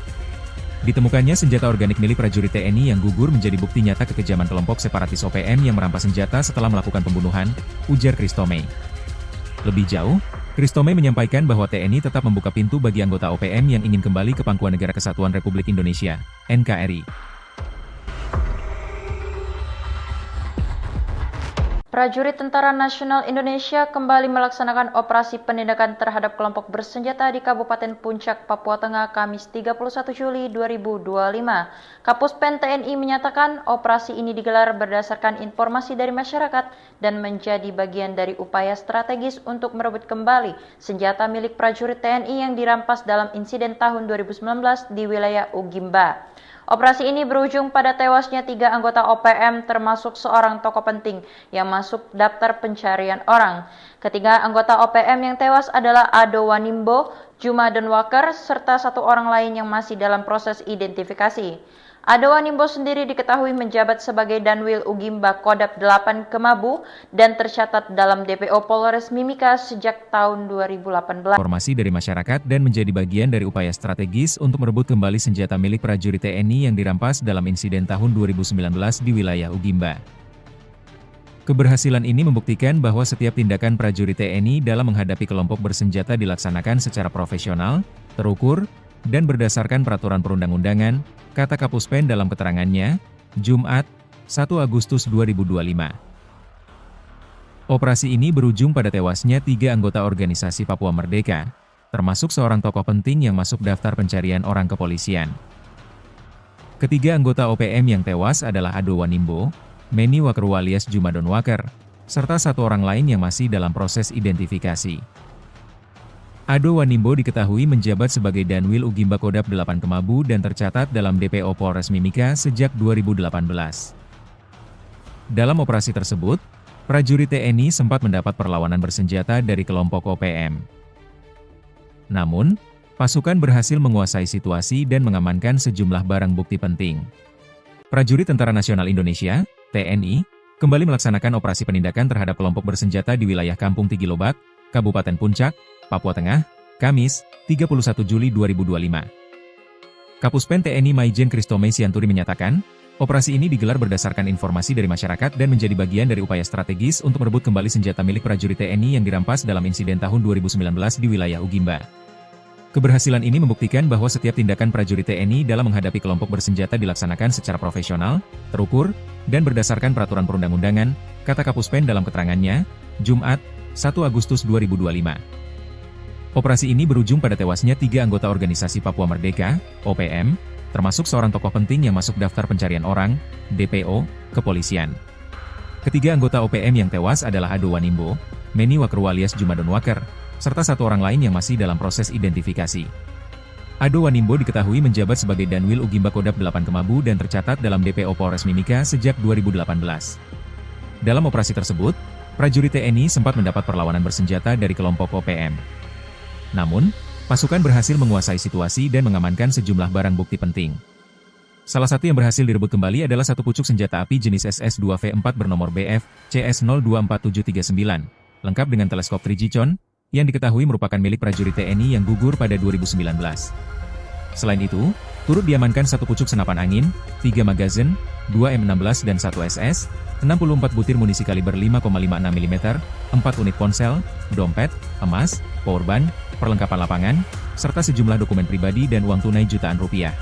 Ditemukannya senjata organik milik prajurit TNI yang gugur menjadi bukti nyata kekejaman kelompok separatis OPM yang merampas senjata setelah melakukan pembunuhan, ujar Kristome. Lebih jauh, Kristome menyampaikan bahwa TNI tetap membuka pintu bagi anggota OPM yang ingin kembali ke Pangkuan Negara Kesatuan Republik Indonesia, NKRI. Prajurit Tentara Nasional Indonesia kembali melaksanakan operasi penindakan terhadap kelompok bersenjata di Kabupaten Puncak, Papua Tengah, Kamis 31 Juli 2025. Kapuspen TNI menyatakan operasi ini digelar berdasarkan informasi dari masyarakat dan menjadi bagian dari upaya strategis untuk merebut kembali senjata milik prajurit TNI yang dirampas dalam insiden tahun 2019 di wilayah Ugimba. Operasi ini berujung pada tewasnya 3 anggota OPM termasuk seorang tokoh penting yang masuk daftar pencarian orang. Ketiga anggota OPM yang tewas adalah Ado Wanimbo, Juma Donwaker, serta 1 orang lain yang masih dalam proses identifikasi. Ado Wanimbo sendiri diketahui menjabat sebagai Danwil Ugimba Kodap 8 Kemabu dan tercatat dalam DPO Polres Mimika sejak tahun 2018. Informasi dari masyarakat dan menjadi bagian dari upaya strategis untuk merebut kembali senjata milik prajurit TNI yang dirampas dalam insiden tahun 2019 di wilayah Ugimba. Keberhasilan ini membuktikan bahwa setiap tindakan prajurit TNI dalam menghadapi kelompok bersenjata dilaksanakan secara profesional, terukur, dan berdasarkan peraturan perundang-undangan, kata Kapuspen dalam keterangannya, Jumat, 1 Agustus 2025. Operasi ini berujung pada tewasnya 3 anggota organisasi Papua Merdeka, termasuk seorang tokoh penting yang masuk daftar pencarian orang kepolisian. Ketiga anggota OPM yang tewas adalah Ado Wanimbo, Meni Wakerwa alias Juma Donwaker, serta 1 orang lain yang masih dalam proses identifikasi. Ado Wanimbo diketahui menjabat sebagai Danwil Ugimba Kodap 8 Kemabu dan tercatat dalam DPO Polres Mimika sejak 2018. Dalam operasi tersebut, prajurit TNI sempat mendapat perlawanan bersenjata dari kelompok OPM. Namun, pasukan berhasil menguasai situasi dan mengamankan sejumlah barang bukti penting. Prajurit Tentara Nasional Indonesia, TNI, kembali melaksanakan operasi penindakan terhadap kelompok bersenjata di wilayah Kampung Tigilobak, Kabupaten Puncak, Papua Tengah, Kamis, 31 Juli 2025. Kapuspen TNI Maijen Kristome Sianturi menyatakan, operasi ini digelar berdasarkan informasi dari masyarakat dan menjadi bagian dari upaya strategis untuk merebut kembali senjata milik prajurit TNI yang dirampas dalam insiden tahun 2019 di wilayah Ugimba. Keberhasilan ini membuktikan bahwa setiap tindakan prajurit TNI dalam menghadapi kelompok bersenjata dilaksanakan secara profesional, terukur, dan berdasarkan peraturan perundang-undangan, kata Kapuspen dalam keterangannya, Jumat, 1 Agustus 2025. Operasi ini berujung pada tewasnya 3 anggota organisasi Papua Merdeka, OPM, termasuk seorang tokoh penting yang masuk daftar pencarian orang, DPO, kepolisian. Ketiga anggota OPM yang tewas adalah Ado Wanimbo, Meni Wakerwa alias Juma Donwaker, serta 1 orang lain yang masih dalam proses identifikasi. Ado Wanimbo diketahui menjabat sebagai Danwil Ugimba Kodap 8 Kemabu dan tercatat dalam DPO Polres Mimika sejak 2018. Dalam operasi tersebut, prajurit TNI sempat mendapat perlawanan bersenjata dari kelompok OPM. Namun, pasukan berhasil menguasai situasi dan mengamankan sejumlah barang bukti penting. Salah satu yang berhasil direbut kembali adalah 1 pucuk senjata api jenis SS-2V4 bernomor BF CS024739, lengkap dengan teleskop Trigicon, yang diketahui merupakan milik prajurit TNI yang gugur pada 2019. Selain itu, turut diamankan 1 pucuk senapan angin, 3 magazin, 2 M16 dan 1 SS, 64 butir munisi kaliber 5,56 mm, 4 unit ponsel, dompet, emas, powerbank, perlengkapan lapangan, serta sejumlah dokumen pribadi dan uang tunai jutaan rupiah.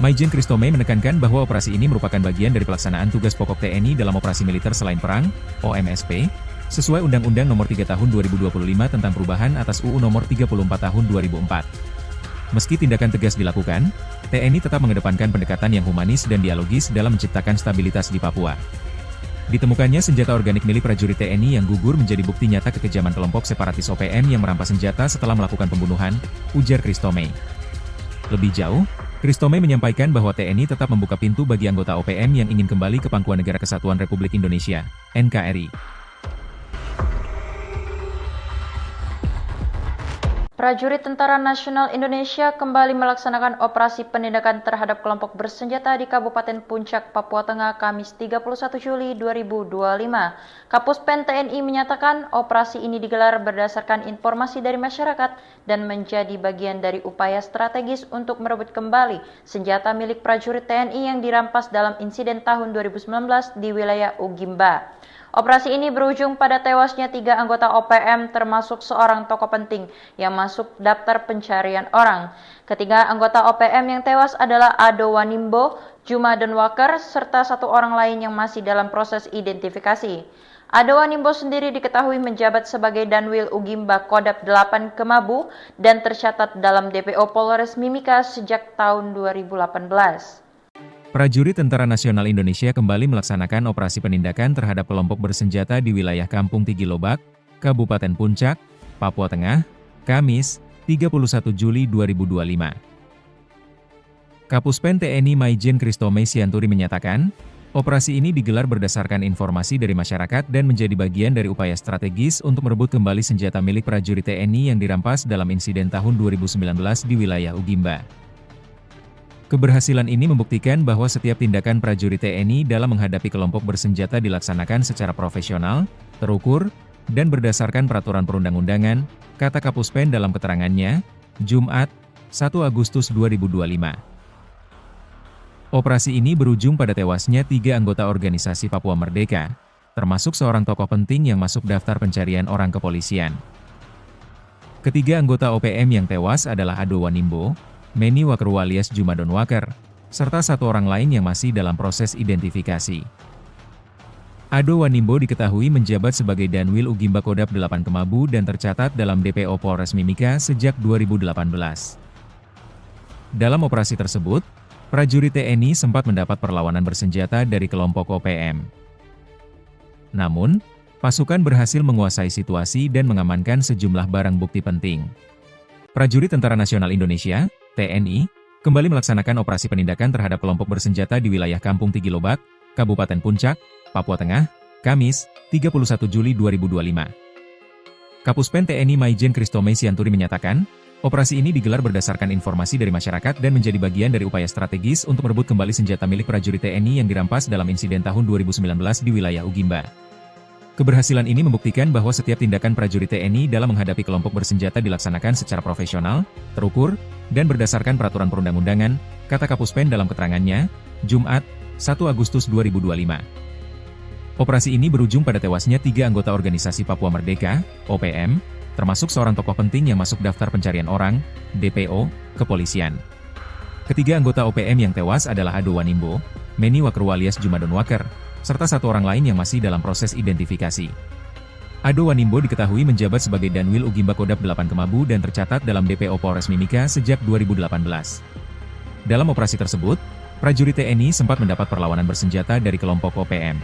Maijen Kristome menekankan bahwa operasi ini merupakan bagian dari pelaksanaan tugas pokok TNI dalam operasi militer selain perang, OMSP, sesuai Undang-Undang Nomor 3 Tahun 2025 tentang perubahan atas UU Nomor 34 Tahun 2004. Meski tindakan tegas dilakukan, TNI tetap mengedepankan pendekatan yang humanis dan dialogis dalam menciptakan stabilitas di Papua. Ditemukannya senjata organik milik prajurit TNI yang gugur menjadi bukti nyata kekejaman kelompok separatis OPM yang merampas senjata setelah melakukan pembunuhan, ujar Kristome. Lebih jauh, Kristome menyampaikan bahwa TNI tetap membuka pintu bagi anggota OPM yang ingin kembali ke Pangkuan Negara Kesatuan Republik Indonesia, NKRI. Prajurit Tentara Nasional Indonesia kembali melaksanakan operasi penindakan terhadap kelompok bersenjata di Kabupaten Puncak, Papua Tengah, Kamis 31 Juli 2025. Kapuspen TNI menyatakan operasi ini digelar berdasarkan informasi dari masyarakat dan menjadi bagian dari upaya strategis untuk merebut kembali senjata milik prajurit TNI yang dirampas dalam insiden tahun 2019 di wilayah Ugimba. Operasi ini berujung pada tewasnya 3 anggota OPM termasuk seorang tokoh penting yang masuk daftar pencarian orang. Ketiga anggota OPM yang tewas adalah Ado Wanimbo, Juma Donwaker, serta 1 orang lain yang masih dalam proses identifikasi. Ado Wanimbo sendiri diketahui menjabat sebagai Danwil Ugimba Kodap 8 Kemabu dan tercatat dalam DPO Polres Mimika sejak tahun 2018. Prajurit Tentara Nasional Indonesia kembali melaksanakan operasi penindakan terhadap kelompok bersenjata di wilayah Kampung Tigilobak, Kabupaten Puncak, Papua Tengah, Kamis, 31 Juli 2025. Kapuspen TNI Maijen Kristome Sianturi menyatakan, operasi ini digelar berdasarkan informasi dari masyarakat dan menjadi bagian dari upaya strategis untuk merebut kembali senjata milik prajurit TNI yang dirampas dalam insiden tahun 2019 di wilayah Ugimba. Keberhasilan ini membuktikan bahwa setiap tindakan prajurit TNI dalam menghadapi kelompok bersenjata dilaksanakan secara profesional, terukur, dan berdasarkan peraturan perundang-undangan, kata Kapuspen dalam keterangannya, Jumat, 1 Agustus 2025. Operasi ini berujung pada tewasnya 3 anggota organisasi Papua Merdeka, termasuk seorang tokoh penting yang masuk daftar pencarian orang kepolisian. Ketiga anggota OPM yang tewas adalah Ado Wanimbo, Meni Waker alias Jumadon Waker, serta satu orang lain yang masih dalam proses identifikasi. Ado Wanimbo diketahui menjabat sebagai Danwil Ugimba Kodap 8 Kemabu dan tercatat dalam DPO Polres Mimika sejak 2018. Dalam operasi tersebut, prajurit TNI sempat mendapat perlawanan bersenjata dari kelompok OPM. Namun, pasukan berhasil menguasai situasi dan mengamankan sejumlah barang bukti penting. Prajurit Tentara Nasional Indonesia, TNI, kembali melaksanakan operasi penindakan terhadap kelompok bersenjata di wilayah Kampung Tigilobak, Kabupaten Puncak, Papua Tengah, Kamis, 31 Juli 2025. Kapuspen TNI Maijen Kristome Sianturi menyatakan, operasi ini digelar berdasarkan informasi dari masyarakat dan menjadi bagian dari upaya strategis untuk merebut kembali senjata milik prajurit TNI yang dirampas dalam insiden tahun 2019 di wilayah Ugimba. Keberhasilan ini membuktikan bahwa setiap tindakan prajurit TNI dalam menghadapi kelompok bersenjata dilaksanakan secara profesional, terukur, dan berdasarkan peraturan perundang-undangan, kata Kapuspen dalam keterangannya, Jumat, 1 Agustus 2025. Operasi ini berujung pada tewasnya 3 anggota organisasi Papua Merdeka, OPM, termasuk seorang tokoh penting yang masuk daftar pencarian orang, DPO, kepolisian. Ketiga anggota OPM yang tewas adalah Ado Wanimbo, Meni Waker alias Jumadon Waker, serta satu orang lain yang masih dalam proses identifikasi. Ado Wanimbo diketahui menjabat sebagai Danwil Ugimba Kodap 8 Kemabu dan tercatat dalam DPO Polres Mimika sejak 2018. Dalam operasi tersebut, prajurit TNI sempat mendapat perlawanan bersenjata dari kelompok OPM.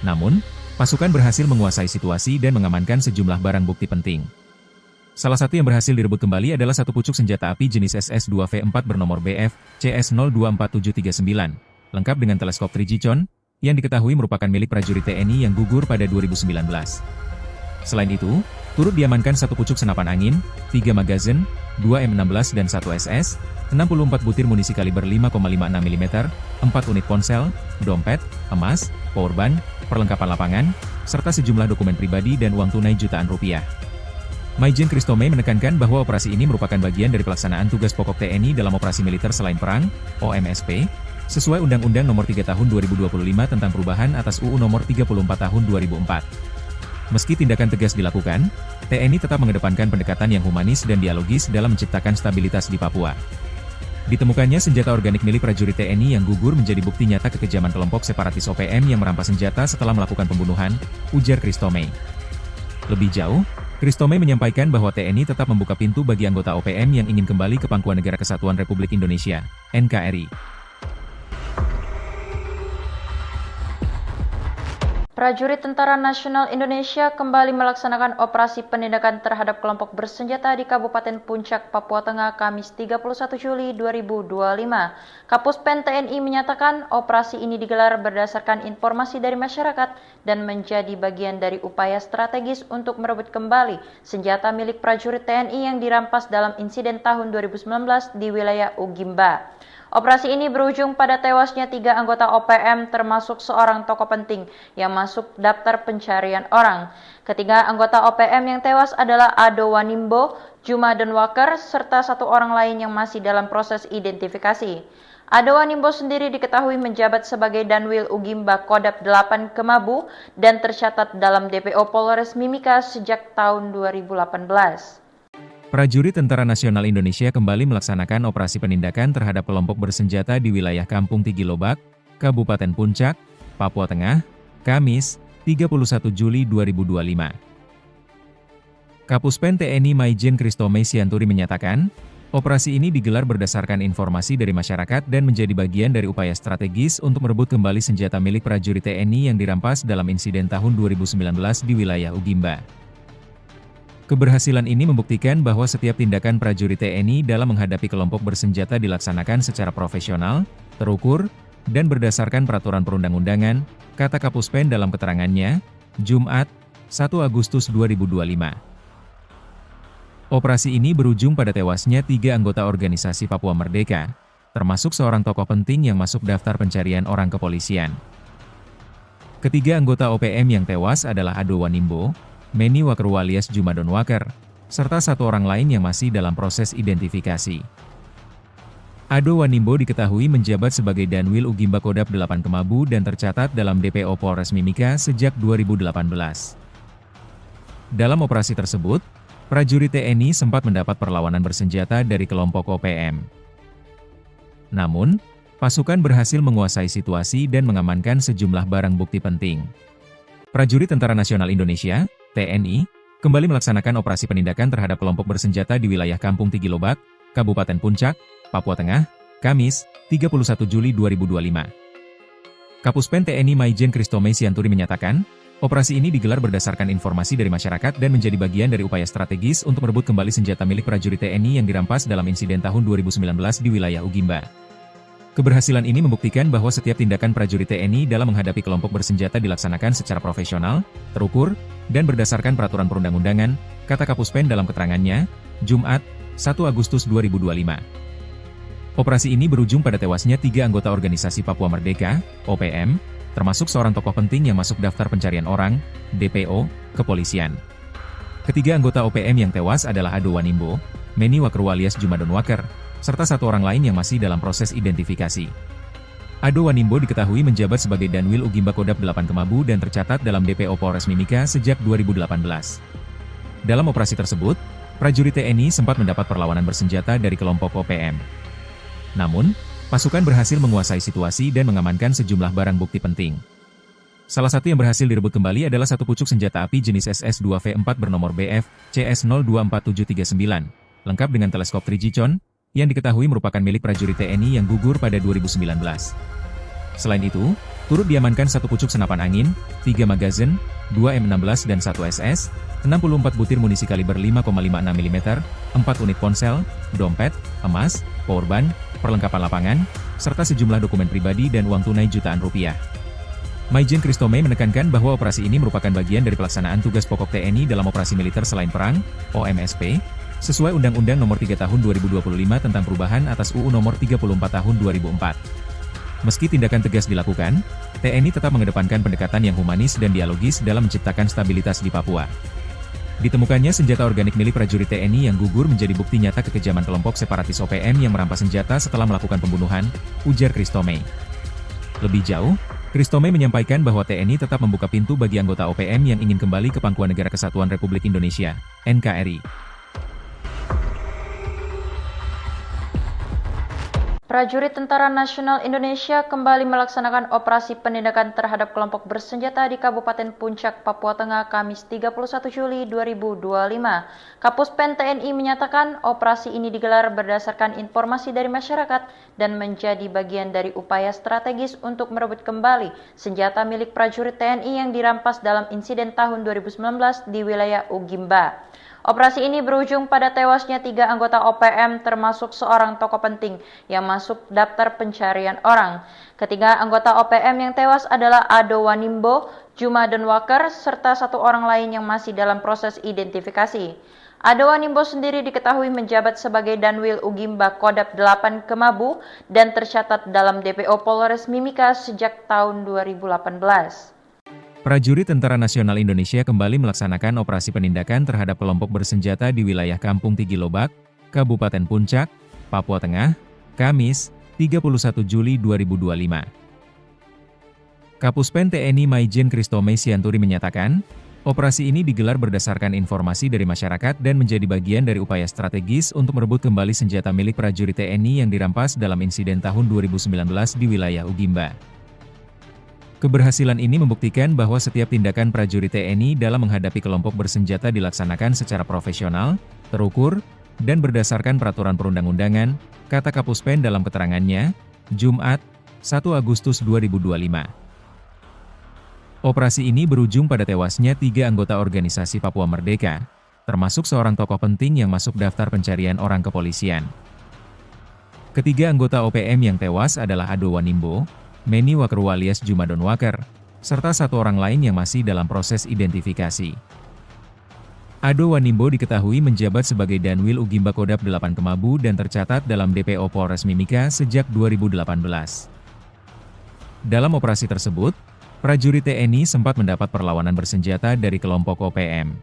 Namun, pasukan berhasil menguasai situasi dan mengamankan sejumlah barang bukti penting. Salah satu yang berhasil direbut kembali adalah satu pucuk senjata api jenis SS-2V4 bernomor BF CS024739, lengkap dengan teleskop Trigicon, yang diketahui merupakan milik prajurit TNI yang gugur pada 2019. Selain itu, turut diamankan satu pucuk senapan angin, 3 magazin, 2 M16 dan 1 SS, 64 butir munisi kaliber 5,56 mm, 4 unit ponsel, dompet, emas, powerbank, perlengkapan lapangan, serta sejumlah dokumen pribadi dan uang tunai jutaan rupiah. Maijen Kristome menekankan bahwa operasi ini merupakan bagian dari pelaksanaan tugas pokok TNI dalam operasi militer selain perang, OMSP, sesuai Undang-Undang Nomor 3 Tahun 2025 tentang perubahan atas UU Nomor 34 Tahun 2004. Meski tindakan tegas dilakukan, TNI tetap mengedepankan pendekatan yang humanis dan dialogis dalam menciptakan stabilitas di Papua. Ditemukannya senjata organik milik prajurit TNI yang gugur menjadi bukti nyata kekejaman kelompok separatis OPM yang merampas senjata setelah melakukan pembunuhan, ujar Kristome. Lebih jauh, Kristome menyampaikan bahwa TNI tetap membuka pintu bagi anggota OPM yang ingin kembali ke Pangkuan Negara Kesatuan Republik Indonesia, NKRI. Prajurit Tentara Nasional Indonesia kembali melaksanakan operasi penindakan terhadap kelompok bersenjata di Kabupaten Puncak, Papua Tengah, Kamis 31 Juli 2025. Kapuspen TNI menyatakan operasi ini digelar berdasarkan informasi dari masyarakat dan menjadi bagian dari upaya strategis untuk merebut kembali senjata milik prajurit TNI yang dirampas dalam insiden tahun 2019 di wilayah Ugimba. Operasi ini berujung pada tewasnya 3 anggota OPM termasuk seorang tokoh penting yang masuk daftar pencarian orang. Ketiga anggota OPM yang tewas adalah Ado Wanimbo, Jumadon Waker, serta satu orang lain yang masih dalam proses identifikasi. Ado Wanimbo sendiri diketahui menjabat sebagai Danwil Ugimba Kodap 8 Kemabu dan tercatat dalam DPO Polres Mimika sejak tahun 2018. Prajurit Tentara Nasional Indonesia kembali melaksanakan operasi penindakan terhadap kelompok bersenjata di wilayah Kampung Tigilobak, Kabupaten Puncak, Papua Tengah, Kamis, 31 Juli 2025. Kapuspen TNI Maijen Christomay Sianturi menyatakan, operasi ini digelar berdasarkan informasi dari masyarakat dan menjadi bagian dari upaya strategis untuk merebut kembali senjata milik prajurit TNI yang dirampas dalam insiden tahun 2019 di wilayah Ugimba. Keberhasilan ini membuktikan bahwa setiap tindakan prajurit TNI dalam menghadapi kelompok bersenjata dilaksanakan secara profesional, terukur, dan berdasarkan peraturan perundang-undangan, kata Kapuspen dalam keterangannya, Jumat, 1 Agustus 2025. Operasi ini berujung pada tewasnya 3 anggota organisasi Papua Merdeka, termasuk seorang tokoh penting yang masuk daftar pencarian orang kepolisian. Ketiga anggota OPM yang tewas adalah Ado Wanimbo, Meni Wakerwa alias Jumadon Waker, serta satu orang lain yang masih dalam proses identifikasi. Ado Wanimbo diketahui menjabat sebagai Danwil Ugimba Kodap 8 Kemabu dan tercatat dalam DPO Polres Mimika sejak 2018. Dalam operasi tersebut, prajurit TNI sempat mendapat perlawanan bersenjata dari kelompok OPM. Namun, pasukan berhasil menguasai situasi dan mengamankan sejumlah barang bukti penting. Prajurit Tentara Nasional Indonesia, TNI, kembali melaksanakan operasi penindakan terhadap kelompok bersenjata di wilayah Kampung Tigilobak, Kabupaten Puncak, Papua Tengah, Kamis, 31 Juli 2025. Kapuspen TNI Maijen Christomay Sianturi menyatakan, operasi ini digelar berdasarkan informasi dari masyarakat dan menjadi bagian dari upaya strategis untuk merebut kembali senjata milik prajurit TNI yang dirampas dalam insiden tahun 2019 di wilayah Ugimba. Keberhasilan ini membuktikan bahwa setiap tindakan prajurit TNI dalam menghadapi kelompok bersenjata dilaksanakan secara profesional, terukur, dan berdasarkan peraturan perundang-undangan, kata Kapuspen dalam keterangannya, Jumat, 1 Agustus 2025. Operasi ini berujung pada tewasnya 3 anggota organisasi Papua Merdeka, OPM, termasuk seorang tokoh penting yang masuk daftar pencarian orang, DPO, kepolisian. Ketiga anggota OPM yang tewas adalah Ado Wanimbo, Meni Wakerwa alias Jumadon Waker, serta satu orang lain yang masih dalam proses identifikasi. Ado Wanimbo diketahui menjabat sebagai Danwil Ugimba Kodap 8 Kemabu dan tercatat dalam DPO Polres Mimika sejak 2018. Dalam operasi tersebut, prajurit TNI sempat mendapat perlawanan bersenjata dari kelompok OPM. Namun, pasukan berhasil menguasai situasi dan mengamankan sejumlah barang bukti penting. Salah satu yang berhasil direbut kembali adalah satu pucuk senjata api jenis SS-2V4 bernomor BF CS024739, lengkap dengan teleskop 3G yang diketahui merupakan milik prajurit TNI yang gugur pada 2019. Selain itu, turut diamankan satu pucuk senapan angin, 3 magazin, 2 M16 dan 1 SS, 64 butir munisi kaliber 5,56 mm, 4 unit ponsel, dompet, emas, powerbank, perlengkapan lapangan, serta sejumlah dokumen pribadi dan uang tunai jutaan rupiah. Maijen Christomay menekankan bahwa operasi ini merupakan bagian dari pelaksanaan tugas pokok TNI dalam operasi militer selain perang, OMSP, sesuai Undang-Undang Nomor 3 Tahun 2025 tentang perubahan atas UU Nomor 34 Tahun 2004. Meski tindakan tegas dilakukan, TNI tetap mengedepankan pendekatan yang humanis dan dialogis dalam menciptakan stabilitas di Papua. Ditemukannya senjata organik milik prajurit TNI yang gugur menjadi bukti nyata kekejaman kelompok separatis OPM yang merampas senjata setelah melakukan pembunuhan, ujar Christomay. Lebih jauh, Christomay menyampaikan bahwa TNI tetap membuka pintu bagi anggota OPM yang ingin kembali ke Pangkuan Negara Kesatuan Republik Indonesia, NKRI. Prajurit Tentara Nasional Indonesia kembali melaksanakan operasi penindakan terhadap kelompok bersenjata di Kabupaten Puncak, Papua Tengah, Kamis 31 Juli 2025. Kapuspen TNI menyatakan operasi ini digelar berdasarkan informasi dari masyarakat dan menjadi bagian dari upaya strategis untuk merebut kembali senjata milik prajurit TNI yang dirampas dalam insiden tahun 2019 di wilayah Ugimba. Operasi ini berujung pada tewasnya 3 anggota OPM termasuk seorang tokoh penting yang masuk daftar pencarian orang. Ketiga anggota OPM yang tewas adalah Ado Wanimbo, Jumadon Waker, serta satu orang lain yang masih dalam proses identifikasi. Ado Wanimbo sendiri diketahui menjabat sebagai Danwil Ugimba Kodap 8 Kemabu dan tercatat dalam DPO Polres Mimika sejak tahun 2018. Prajurit Tentara Nasional Indonesia kembali melaksanakan operasi penindakan terhadap kelompok bersenjata di wilayah Kampung Tigilobak, Kabupaten Puncak, Papua Tengah, Kamis, 31 Juli 2025. Kapuspen TNI Maijen Christomay Sianturi menyatakan, operasi ini digelar berdasarkan informasi dari masyarakat dan menjadi bagian dari upaya strategis untuk merebut kembali senjata milik prajurit TNI yang dirampas dalam insiden tahun 2019 di wilayah Ugimba. Keberhasilan ini membuktikan bahwa setiap tindakan prajurit TNI dalam menghadapi kelompok bersenjata dilaksanakan secara profesional, terukur, dan berdasarkan peraturan perundang-undangan, kata Kapus Pen dalam keterangannya, Jumat, 1 Agustus 2025. Operasi ini berujung pada tewasnya 3 anggota organisasi Papua Merdeka, termasuk seorang tokoh penting yang masuk daftar pencarian orang kepolisian. Ketiga anggota OPM yang tewas adalah Ado Wanimbo, Meni Wakru alias Jumadon Waker, serta satu orang lain yang masih dalam proses identifikasi. Ado Wanimbo diketahui menjabat sebagai Danwil Ugimba Kodap 8 Kemabu dan tercatat dalam DPO Polres Mimika sejak 2018. Dalam operasi tersebut, prajurit TNI sempat mendapat perlawanan bersenjata dari kelompok OPM.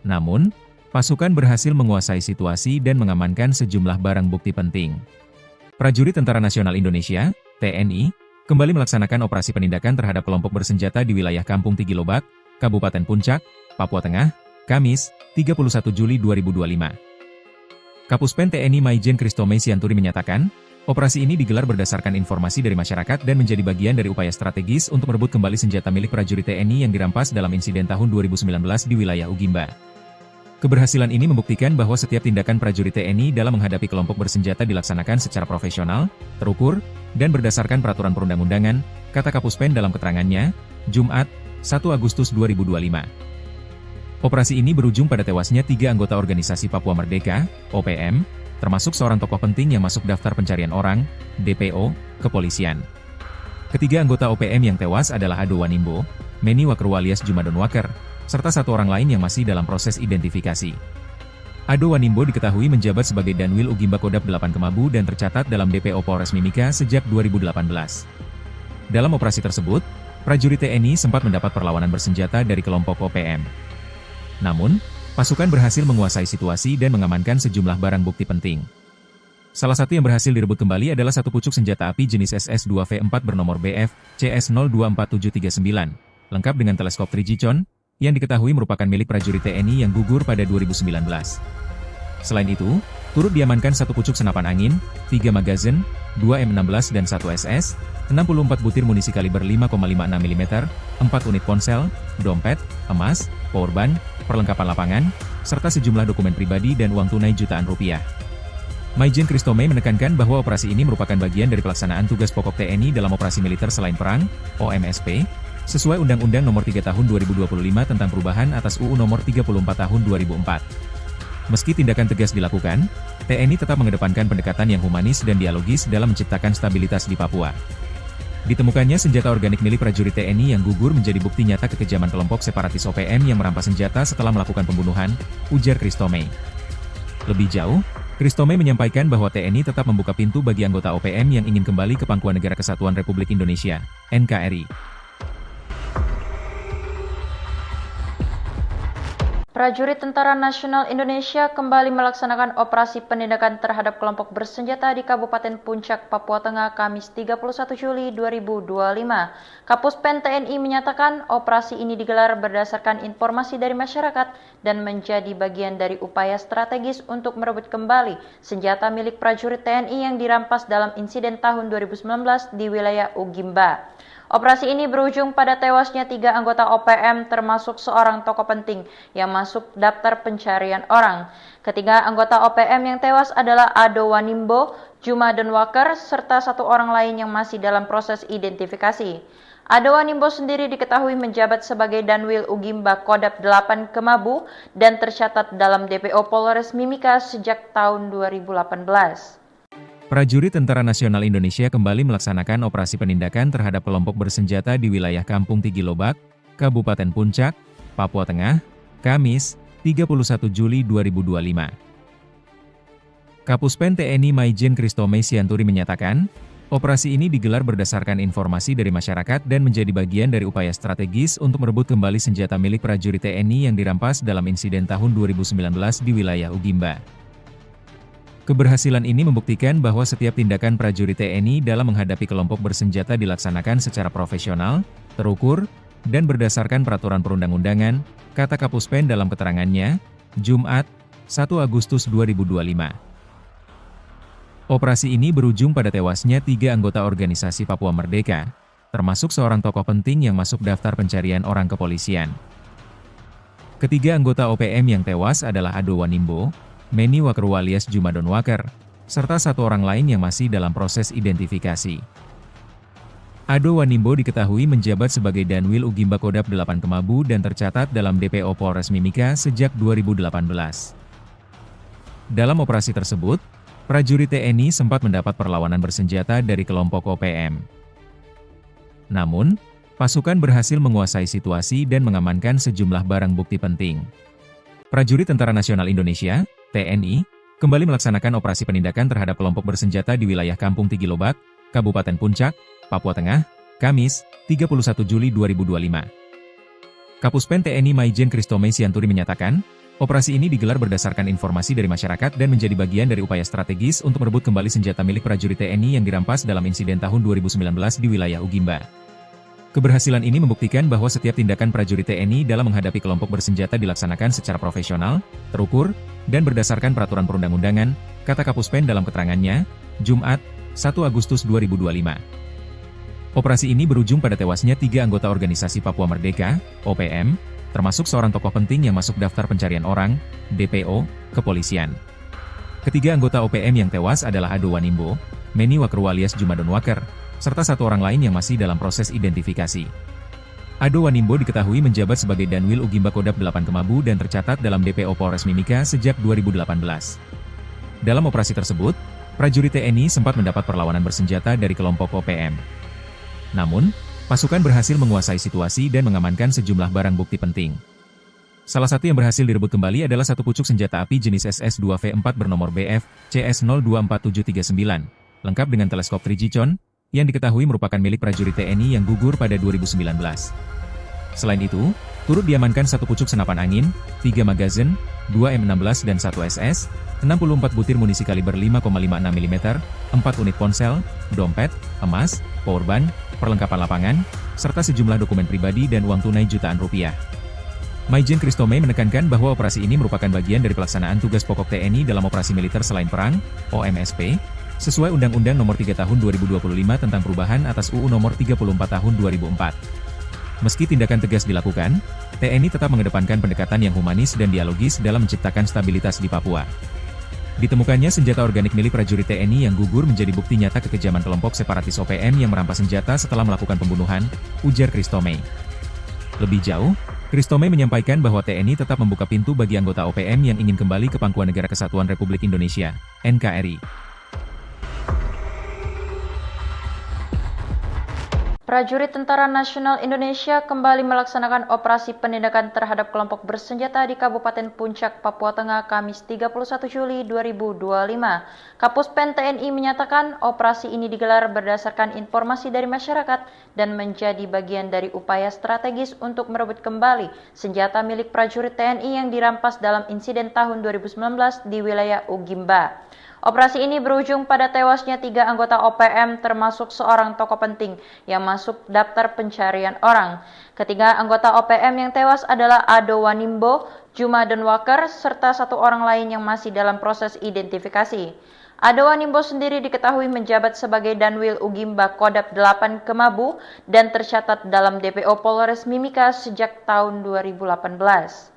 Namun, pasukan berhasil menguasai situasi dan mengamankan sejumlah barang bukti penting. Prajurit Tentara Nasional Indonesia, TNI, kembali melaksanakan operasi penindakan terhadap kelompok bersenjata di wilayah Kampung Tigilobak, Kabupaten Puncak, Papua Tengah, Kamis, 31 Juli 2025. Kapus Pen TNI Maijen Kristome Sianturi menyatakan, operasi ini digelar berdasarkan informasi dari masyarakat dan menjadi bagian dari upaya strategis untuk merebut kembali senjata milik prajurit TNI yang dirampas dalam insiden tahun 2019 di wilayah Ugimba. Keberhasilan ini membuktikan bahwa setiap tindakan prajurit TNI dalam menghadapi kelompok bersenjata dilaksanakan secara profesional, terukur, dan berdasarkan peraturan perundang-undangan, kata Kapus Pen dalam keterangannya, Jumat, 1 Agustus 2025. Operasi ini berujung pada tewasnya 3 anggota organisasi Papua Merdeka, OPM, termasuk seorang tokoh penting yang masuk daftar pencarian orang, DPO, kepolisian. Ketiga anggota OPM yang tewas adalah Ado Wanimbo, Meni Wakru alias Jumadon Waker, serta satu orang lain yang masih dalam proses identifikasi. Ado Wanimbo diketahui menjabat sebagai Danwil Ugimba Kodap 8 Kemabu dan tercatat dalam DPO Polres Mimika sejak 2018. Dalam operasi tersebut, prajurit TNI sempat mendapat perlawanan bersenjata dari kelompok OPM. Namun, pasukan berhasil menguasai situasi dan mengamankan sejumlah barang bukti penting. Salah satu yang berhasil direbut kembali adalah satu pucuk senjata api jenis SS-2V4 bernomor BF CS024739, lengkap dengan teleskop Trigicon, yang diketahui merupakan milik prajurit TNI yang gugur pada 2019. Selain itu, turut diamankan satu pucuk senapan angin, 3 magazin, 2 M16 dan 1 SS, 64 butir munisi kaliber 5,56 mm, 4 unit ponsel, dompet, emas, powerbank, perlengkapan lapangan, serta sejumlah dokumen pribadi dan uang tunai jutaan rupiah. Maijen Kristome menekankan bahwa operasi ini merupakan bagian dari pelaksanaan tugas pokok TNI dalam operasi militer selain perang, OMSP, sesuai Undang-Undang Nomor 3 Tahun 2025 tentang perubahan atas UU Nomor 34 Tahun 2004. Meski tindakan tegas dilakukan, TNI tetap mengedepankan pendekatan yang humanis dan dialogis dalam menciptakan stabilitas di Papua. Ditemukannya senjata organik milik prajurit TNI yang gugur menjadi bukti nyata kekejaman kelompok separatis OPM yang merampas senjata setelah melakukan pembunuhan, ujar Kristome. Lebih jauh, Kristome menyampaikan bahwa TNI tetap membuka pintu bagi anggota OPM yang ingin kembali ke Pangkuan Negara Kesatuan Republik Indonesia, NKRI. Prajurit Tentara Nasional Indonesia kembali melaksanakan operasi penindakan terhadap kelompok bersenjata di Kabupaten Puncak, Papua Tengah, Kamis 31 Juli 2025. Kapus Pen TNI menyatakan operasi ini digelar berdasarkan informasi dari masyarakat dan menjadi bagian dari upaya strategis untuk merebut kembali senjata milik prajurit TNI yang dirampas dalam insiden tahun 2019 di wilayah Ugimba. Operasi ini berujung pada tewasnya 3 anggota OPM termasuk seorang tokoh penting yang masuk daftar pencarian orang. Ketiga anggota OPM yang tewas adalah Ado Wanimbo, Jumadon Waker, serta satu orang lain yang masih dalam proses identifikasi. Ado Wanimbo sendiri diketahui menjabat sebagai Danwil Ugimba Kodap 8 Kemabu dan tercatat dalam DPO Polres Mimika sejak tahun 2018. Prajurit Tentara Nasional Indonesia kembali melaksanakan operasi penindakan terhadap kelompok bersenjata di wilayah Kampung Tigilobak, Kabupaten Puncak, Papua Tengah, Kamis, 31 Juli 2025. Kapus Pen TNI Maijen Kristome Sianturi menyatakan, operasi ini digelar berdasarkan informasi dari masyarakat dan menjadi bagian dari upaya strategis untuk merebut kembali senjata milik prajurit TNI yang dirampas dalam insiden tahun 2019 di wilayah Ugimba. Keberhasilan ini membuktikan bahwa setiap tindakan prajurit TNI dalam menghadapi kelompok bersenjata dilaksanakan secara profesional, terukur, dan berdasarkan peraturan perundang-undangan, kata Kapus Pen dalam keterangannya, Jumat, 1 Agustus 2025. Operasi ini berujung pada tewasnya 3 anggota organisasi Papua Merdeka, termasuk seorang tokoh penting yang masuk daftar pencarian orang kepolisian. Ketiga anggota OPM yang tewas adalah Ado Wanimbo, Meni Wakerwa alias Jumadon Waker, serta satu orang lain yang masih dalam proses identifikasi. Ado Wanimbo diketahui menjabat sebagai Danwil Ugimba Kodap 8 Kemabu dan tercatat dalam DPO Polres Mimika sejak 2018. Dalam operasi tersebut, prajurit TNI sempat mendapat perlawanan bersenjata dari kelompok OPM. Namun, pasukan berhasil menguasai situasi dan mengamankan sejumlah barang bukti penting. Prajurit Tentara Nasional Indonesia, TNI, kembali melaksanakan operasi penindakan terhadap kelompok bersenjata di wilayah Kampung Tigilobak, Kabupaten Puncak, Papua Tengah, Kamis, 31 Juli 2025. Kapuspen TNI Maijen Kristome Sianturi menyatakan, operasi ini digelar berdasarkan informasi dari masyarakat dan menjadi bagian dari upaya strategis untuk merebut kembali senjata milik prajurit TNI yang dirampas dalam insiden tahun 2019 di wilayah Ugimba. Keberhasilan ini membuktikan bahwa setiap tindakan prajurit TNI dalam menghadapi kelompok bersenjata dilaksanakan secara profesional, terukur, dan berdasarkan peraturan perundang-undangan, kata Kapuspen dalam keterangannya, Jumat, 1 Agustus 2025. Operasi ini berujung pada tewasnya 3 anggota organisasi Papua Merdeka, OPM, termasuk seorang tokoh penting yang masuk daftar pencarian orang, DPO, kepolisian. Ketiga anggota OPM yang tewas adalah Ado Wanimbo, Meni Wakerwa alias Jumadon Waker, serta satu orang lain yang masih dalam proses identifikasi. Ado Wanimbo diketahui menjabat sebagai Danwil Ugimba Kodap 8 Kemabu dan tercatat dalam DPO Polres Mimika sejak 2018. Dalam operasi tersebut, prajurit TNI sempat mendapat perlawanan bersenjata dari kelompok OPM. Namun, pasukan berhasil menguasai situasi dan mengamankan sejumlah barang bukti penting. Salah satu yang berhasil direbut kembali adalah satu pucuk senjata api jenis SS-2V4 bernomor BF CS024739, lengkap dengan teleskop 3G Chon, yang diketahui merupakan milik prajurit TNI yang gugur pada 2019. Selain itu, turut diamankan satu pucuk senapan angin, 3 magazin, 2 M16 dan 1 SS, 64 butir munisi kaliber 5,56 mm, 4 unit ponsel, dompet, emas, powerbank, perlengkapan lapangan, serta sejumlah dokumen pribadi dan uang tunai jutaan rupiah. Maijen Kristome menekankan bahwa operasi ini merupakan bagian dari pelaksanaan tugas pokok TNI dalam operasi militer selain perang, OMSP, sesuai Undang-Undang Nomor 3 Tahun 2025 tentang perubahan atas UU Nomor 34 Tahun 2004. Meski tindakan tegas dilakukan, TNI tetap mengedepankan pendekatan yang humanis dan dialogis dalam menciptakan stabilitas di Papua. Ditemukannya senjata organik milik prajurit TNI yang gugur menjadi bukti nyata kekejaman kelompok separatis OPM yang merampas senjata setelah melakukan pembunuhan, ujar Kristome. Lebih jauh, Kristome menyampaikan bahwa TNI tetap membuka pintu bagi anggota OPM yang ingin kembali ke pangkuan Negara Kesatuan Republik Indonesia, NKRI. Prajurit Tentara Nasional Indonesia kembali melaksanakan operasi penindakan terhadap kelompok bersenjata di Kabupaten Puncak, Papua Tengah, Kamis 31 Juli 2025. Kapuspen TNI menyatakan operasi ini digelar berdasarkan informasi dari masyarakat dan menjadi bagian dari upaya strategis untuk merebut kembali senjata milik prajurit TNI yang dirampas dalam insiden tahun 2019 di wilayah Ugimba. Operasi ini berujung pada tewasnya 3 anggota OPM termasuk seorang tokoh penting yang masuk daftar pencarian orang. Ketiga anggota OPM yang tewas adalah Ado Wanimbo, Jumadon Waker, serta satu orang lain yang masih dalam proses identifikasi. Ado Wanimbo sendiri diketahui menjabat sebagai Danwil Ugimba Kodap 8 Kemabu dan tercatat dalam DPO Polres Mimika sejak tahun 2018.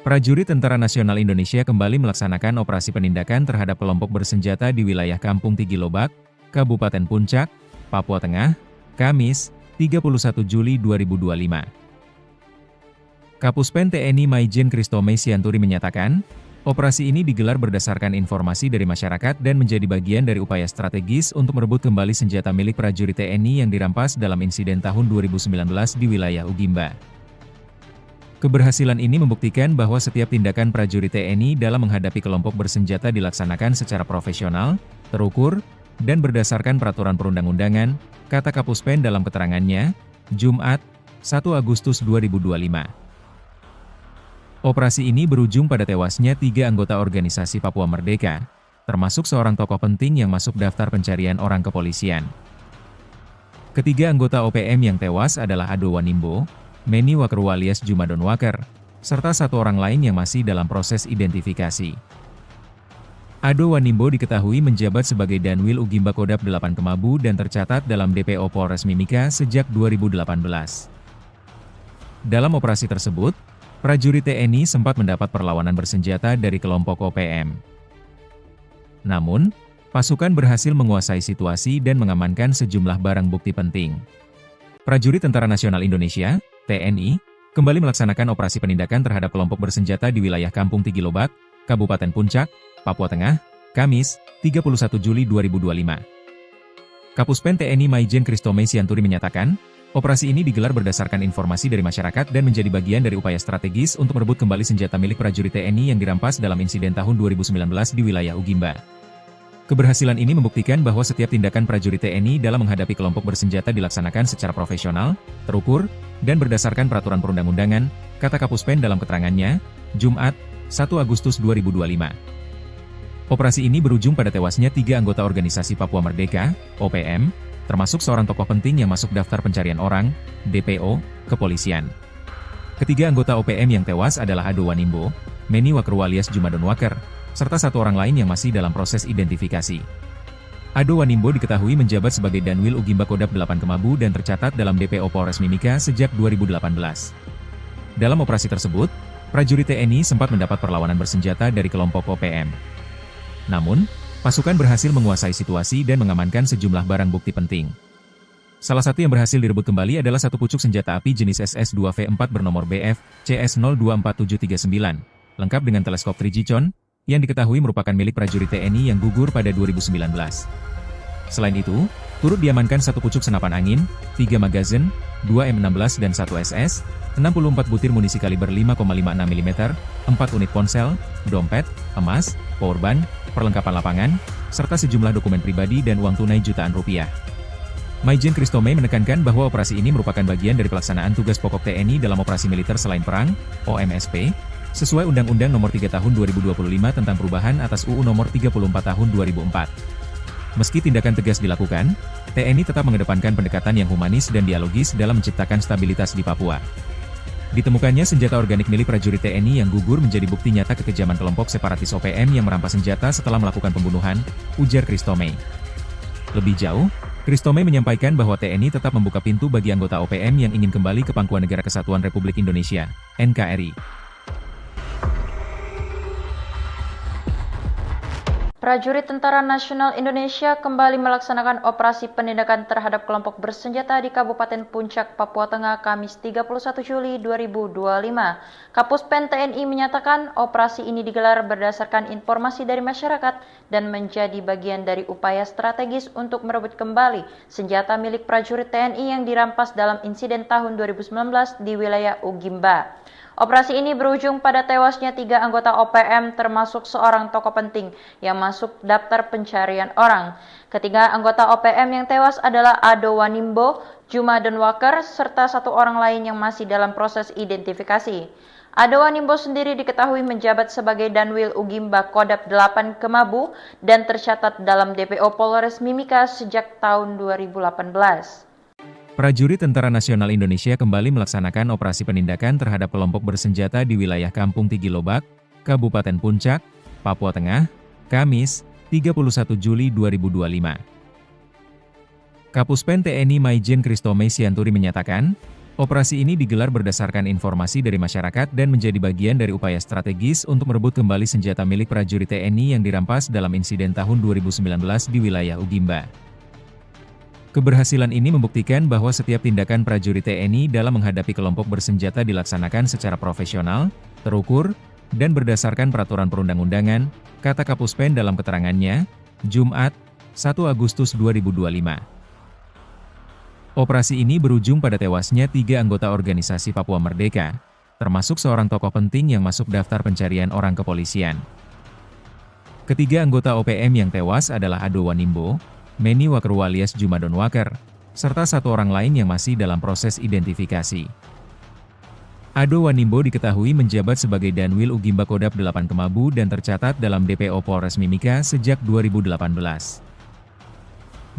Prajurit Tentara Nasional Indonesia kembali melaksanakan operasi penindakan terhadap kelompok bersenjata di wilayah Kampung Tigilobak, Kabupaten Puncak, Papua Tengah, Kamis, 31 Juli 2025. Kapuspen TNI Maijen Kristome Sianturi menyatakan, operasi ini digelar berdasarkan informasi dari masyarakat dan menjadi bagian dari upaya strategis untuk merebut kembali senjata milik prajurit TNI yang dirampas dalam insiden tahun 2019 di wilayah Ugimba. Keberhasilan ini membuktikan bahwa setiap tindakan prajurit TNI dalam menghadapi kelompok bersenjata dilaksanakan secara profesional, terukur, dan berdasarkan peraturan perundang-undangan, kata Kapuspen dalam keterangannya, Jumat, 1 Agustus 2025. Operasi ini berujung pada tewasnya 3 anggota organisasi Papua Merdeka, termasuk seorang tokoh penting yang masuk daftar pencarian orang kepolisian. Ketiga anggota OPM yang tewas adalah Ado Wanimbo, Meni Wakerwa alias Jumadon Waker, serta satu orang lain yang masih dalam proses identifikasi. Ado Wanimbo diketahui menjabat sebagai Danwil Ugimba Kodap 8 Kemabu dan tercatat dalam DPO Polres Mimika sejak 2018. Dalam operasi tersebut, prajurit TNI sempat mendapat perlawanan bersenjata dari kelompok OPM. Namun, pasukan berhasil menguasai situasi dan mengamankan sejumlah barang bukti penting. Prajurit Tentara Nasional Indonesia, TNI, kembali melaksanakan operasi penindakan terhadap kelompok bersenjata di wilayah Kampung Tigilobak, Kabupaten Puncak, Papua Tengah, Kamis, 31 Juli 2025. Kapuspen TNI Maijen Kristome Sianturi menyatakan, operasi ini digelar berdasarkan informasi dari masyarakat dan menjadi bagian dari upaya strategis untuk merebut kembali senjata milik prajurit TNI yang dirampas dalam insiden tahun 2019 di wilayah Ugimba. Keberhasilan ini membuktikan bahwa setiap tindakan prajurit TNI dalam menghadapi kelompok bersenjata dilaksanakan secara profesional, terukur, dan berdasarkan peraturan perundang-undangan, kata Kapuspen dalam keterangannya, Jumat, 1 Agustus 2025. Operasi ini berujung pada tewasnya 3 anggota organisasi Papua Merdeka, OPM, termasuk seorang tokoh penting yang masuk daftar pencarian orang, DPO, kepolisian. Ketiga anggota OPM yang tewas adalah Ado Wanimbo, Meni Wakru alias Jumadon Waker, serta satu orang lain yang masih dalam proses identifikasi. Ado Wanimbo diketahui menjabat sebagai Danwil Ugimba Kodap 8 Kemabu dan tercatat dalam DPO Polres Mimika sejak 2018. Dalam operasi tersebut, prajurit TNI sempat mendapat perlawanan bersenjata dari kelompok OPM. Namun, pasukan berhasil menguasai situasi dan mengamankan sejumlah barang bukti penting. Salah satu yang berhasil direbut kembali adalah satu pucuk senjata api jenis SS-2V4 bernomor BF CS024739, lengkap dengan teleskop 3G-Con, yang diketahui merupakan milik prajurit TNI yang gugur pada 2019. Selain itu, turut diamankan satu pucuk senapan angin, 3 magazin, 2 M16 dan 1 SS, 64 butir munisi kaliber 5,56 mm, 4 unit ponsel, dompet, emas, powerbank, perlengkapan lapangan, serta sejumlah dokumen pribadi dan uang tunai jutaan rupiah. Maijen Kristome menekankan bahwa operasi ini merupakan bagian dari pelaksanaan tugas pokok TNI dalam operasi militer selain perang, OMSP, sesuai Undang-Undang Nomor 3 Tahun 2025 tentang perubahan atas UU Nomor 34 Tahun 2004. Meski tindakan tegas dilakukan, TNI tetap mengedepankan pendekatan yang humanis dan dialogis dalam menciptakan stabilitas di Papua. Ditemukannya senjata organik milik prajurit TNI yang gugur menjadi bukti nyata kekejaman kelompok separatis OPM yang merampas senjata setelah melakukan pembunuhan, ujar Kristome. Lebih jauh, Kristome menyampaikan bahwa TNI tetap membuka pintu bagi anggota OPM yang ingin kembali ke Pangkuan Negara Kesatuan Republik Indonesia, NKRI. Prajurit Tentara Nasional Indonesia kembali melaksanakan operasi penindakan terhadap kelompok bersenjata di Kabupaten Puncak, Papua Tengah, Kamis 31 Juli 2025. Kapuspen TNI menyatakan operasi ini digelar berdasarkan informasi dari masyarakat dan menjadi bagian dari upaya strategis untuk merebut kembali senjata milik prajurit TNI yang dirampas dalam insiden tahun 2019 di wilayah Ugimba. Operasi ini berujung pada tewasnya 3 anggota OPM termasuk seorang tokoh penting yang masuk daftar pencarian orang. Ketiga anggota OPM yang tewas adalah Ado Wanimbo, Jumadon Waker, serta satu orang lain yang masih dalam proses identifikasi. Ado Wanimbo sendiri diketahui menjabat sebagai Danwil Ugimba Kodap 8 Kemabu dan tercatat dalam DPO Polres Mimika sejak tahun 2018. Prajurit Tentara Nasional Indonesia kembali melaksanakan operasi penindakan terhadap kelompok bersenjata di wilayah Kampung Tigilobak, Kabupaten Puncak, Papua Tengah, Kamis, 31 Juli 2025. Kapuspen TNI Maijen Kristome Sianturi menyatakan, operasi ini digelar berdasarkan informasi dari masyarakat dan menjadi bagian dari upaya strategis untuk merebut kembali senjata milik prajurit TNI yang dirampas dalam insiden tahun 2019 di wilayah Ugimba. Keberhasilan ini membuktikan bahwa setiap tindakan prajurit TNI dalam menghadapi kelompok bersenjata dilaksanakan secara profesional, terukur, dan berdasarkan peraturan perundang-undangan, kata Kapuspen dalam keterangannya, Jumat, 1 Agustus 2025. Operasi ini berujung pada tewasnya 3 anggota organisasi Papua Merdeka, termasuk seorang tokoh penting yang masuk daftar pencarian orang kepolisian. Ketiga anggota OPM yang tewas adalah Ado Wanimbo, Meni Wakru alias Jumadon Waker, serta satu orang lain yang masih dalam proses identifikasi. Ado Wanimbo diketahui menjabat sebagai Danwil Ugimba Kodap 8 Kemabu dan tercatat dalam DPO Polres Mimika sejak 2018.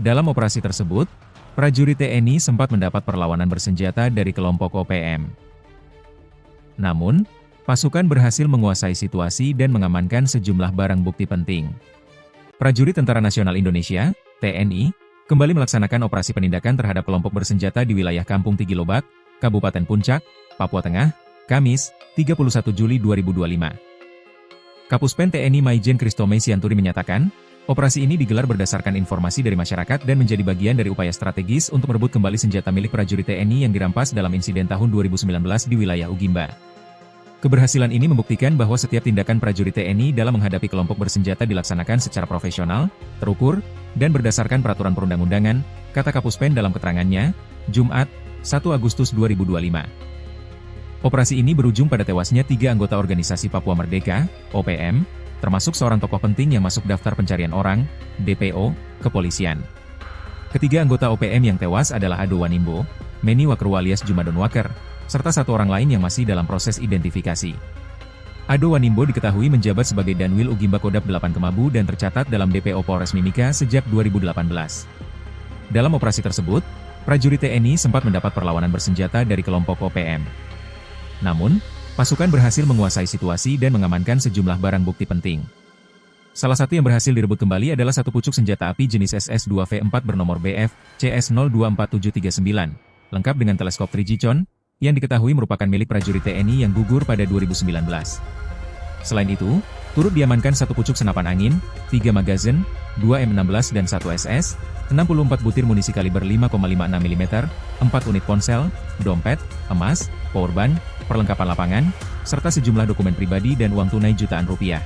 Dalam operasi tersebut, prajurit TNI sempat mendapat perlawanan bersenjata dari kelompok OPM. Namun, pasukan berhasil menguasai situasi dan mengamankan sejumlah barang bukti penting. Prajurit Tentara Nasional Indonesia, TNI, kembali melaksanakan operasi penindakan terhadap kelompok bersenjata di wilayah Kampung Tigilobak, Kabupaten Puncak, Papua Tengah, Kamis, 31 Juli 2025. Kapuspen TNI Maijen Christomay Sianturi menyatakan, operasi ini digelar berdasarkan informasi dari masyarakat dan menjadi bagian dari upaya strategis untuk merebut kembali senjata milik prajurit TNI yang dirampas dalam insiden tahun 2019 di wilayah Ugimba. Keberhasilan ini membuktikan bahwa setiap tindakan prajurit TNI dalam menghadapi kelompok bersenjata dilaksanakan secara profesional, terukur, dan berdasarkan peraturan perundang-undangan, kata Kapuspen dalam keterangannya, Jumat, 1 Agustus 2025. Operasi ini berujung pada tewasnya 3 anggota organisasi Papua Merdeka, OPM, termasuk seorang tokoh penting yang masuk daftar pencarian orang, DPO, kepolisian. Ketiga anggota OPM yang tewas adalah Ado Wanimbo, Meni Wakru alias Jumadon Waker, serta satu orang lain yang masih dalam proses identifikasi. Ado Wanimbo diketahui menjabat sebagai Danwil Ugimba Kodap 8 Kemabu dan tercatat dalam DPO Polres Mimika sejak 2018. Dalam operasi tersebut, prajurit TNI sempat mendapat perlawanan bersenjata dari kelompok OPM. Namun, pasukan berhasil menguasai situasi dan mengamankan sejumlah barang bukti penting. Salah satu yang berhasil direbut kembali adalah satu pucuk senjata api jenis SS-2V4 bernomor BF CS024739, lengkap dengan teleskop 3G-con, yang diketahui merupakan milik prajurit TNI yang gugur pada 2019. Selain itu, turut diamankan satu pucuk senapan angin, 3 magazin, 2 M16 dan 1 SS, 64 butir munisi kaliber 5,56 mm, 4 unit ponsel, dompet, emas, powerbank, perlengkapan lapangan, serta sejumlah dokumen pribadi dan uang tunai jutaan rupiah.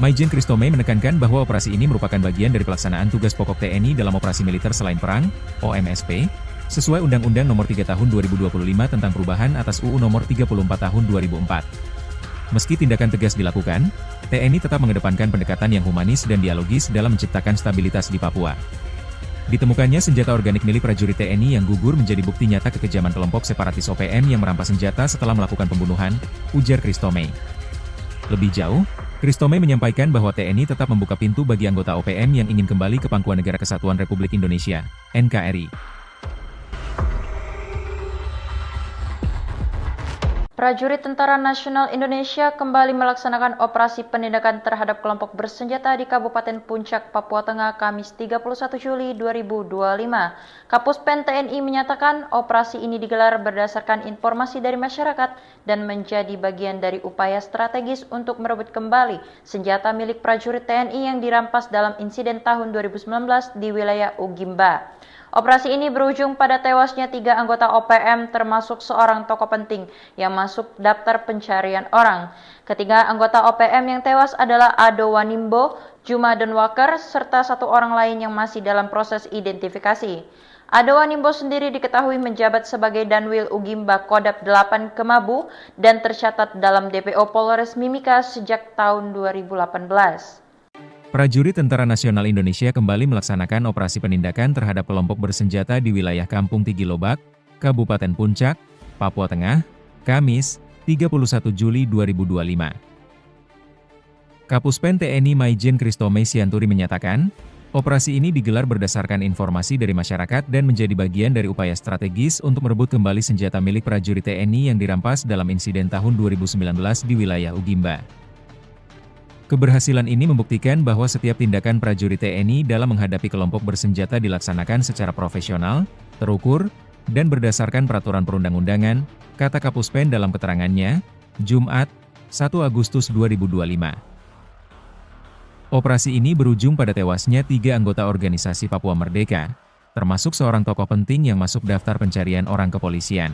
Maijen Christomay menekankan bahwa operasi ini merupakan bagian dari pelaksanaan tugas pokok TNI dalam operasi militer selain perang, OMSP, sesuai Undang-Undang Nomor 3 Tahun 2025 tentang perubahan atas UU Nomor 34 Tahun 2004. Meski tindakan tegas dilakukan, TNI tetap mengedepankan pendekatan yang humanis dan dialogis dalam menciptakan stabilitas di Papua. Ditemukannya senjata organik milik prajurit TNI yang gugur menjadi bukti nyata kekejaman kelompok separatis OPM yang merampas senjata setelah melakukan pembunuhan, ujar Christomay. Lebih jauh, Christomay menyampaikan bahwa TNI tetap membuka pintu bagi anggota OPM yang ingin kembali ke pangkuan Negara Kesatuan Republik Indonesia, NKRI. Prajurit Tentara Nasional Indonesia kembali melaksanakan operasi penindakan terhadap kelompok bersenjata di Kabupaten Puncak, Papua Tengah, Kamis 31 Juli 2025. Kapuspen TNI menyatakan operasi ini digelar berdasarkan informasi dari masyarakat dan menjadi bagian dari upaya strategis untuk merebut kembali senjata milik prajurit TNI yang dirampas dalam insiden tahun 2019 di wilayah Ugimba. Operasi ini berujung pada tewasnya 3 anggota OPM termasuk seorang tokoh penting yang masuk daftar pencarian orang. Ketiga anggota OPM yang tewas adalah Ado Wanimbo, Jumadon Waker, serta satu orang lain yang masih dalam proses identifikasi. Ado Wanimbo sendiri diketahui menjabat sebagai Danwil Ugimba Kodap 8 Kemabu dan tercatat dalam DPO Polres Mimika sejak tahun 2018. Prajurit Tentara Nasional Indonesia kembali melaksanakan operasi penindakan terhadap kelompok bersenjata di wilayah Kampung Tigilobak, Kabupaten Puncak, Papua Tengah, Kamis, 31 Juli 2025. Kapuspen TNI Maijen Christomay Sianturi menyatakan, operasi ini digelar berdasarkan informasi dari masyarakat dan menjadi bagian dari upaya strategis untuk merebut kembali senjata milik prajurit TNI yang dirampas dalam insiden tahun 2019 di wilayah Ugimba. Keberhasilan ini membuktikan bahwa setiap tindakan prajurit TNI dalam menghadapi kelompok bersenjata dilaksanakan secara profesional, terukur, dan berdasarkan peraturan perundang-undangan, kata Kapuspen dalam keterangannya, Jumat, 1 Agustus 2025. Operasi ini berujung pada tewasnya 3 anggota organisasi Papua Merdeka, termasuk seorang tokoh penting yang masuk daftar pencarian orang kepolisian.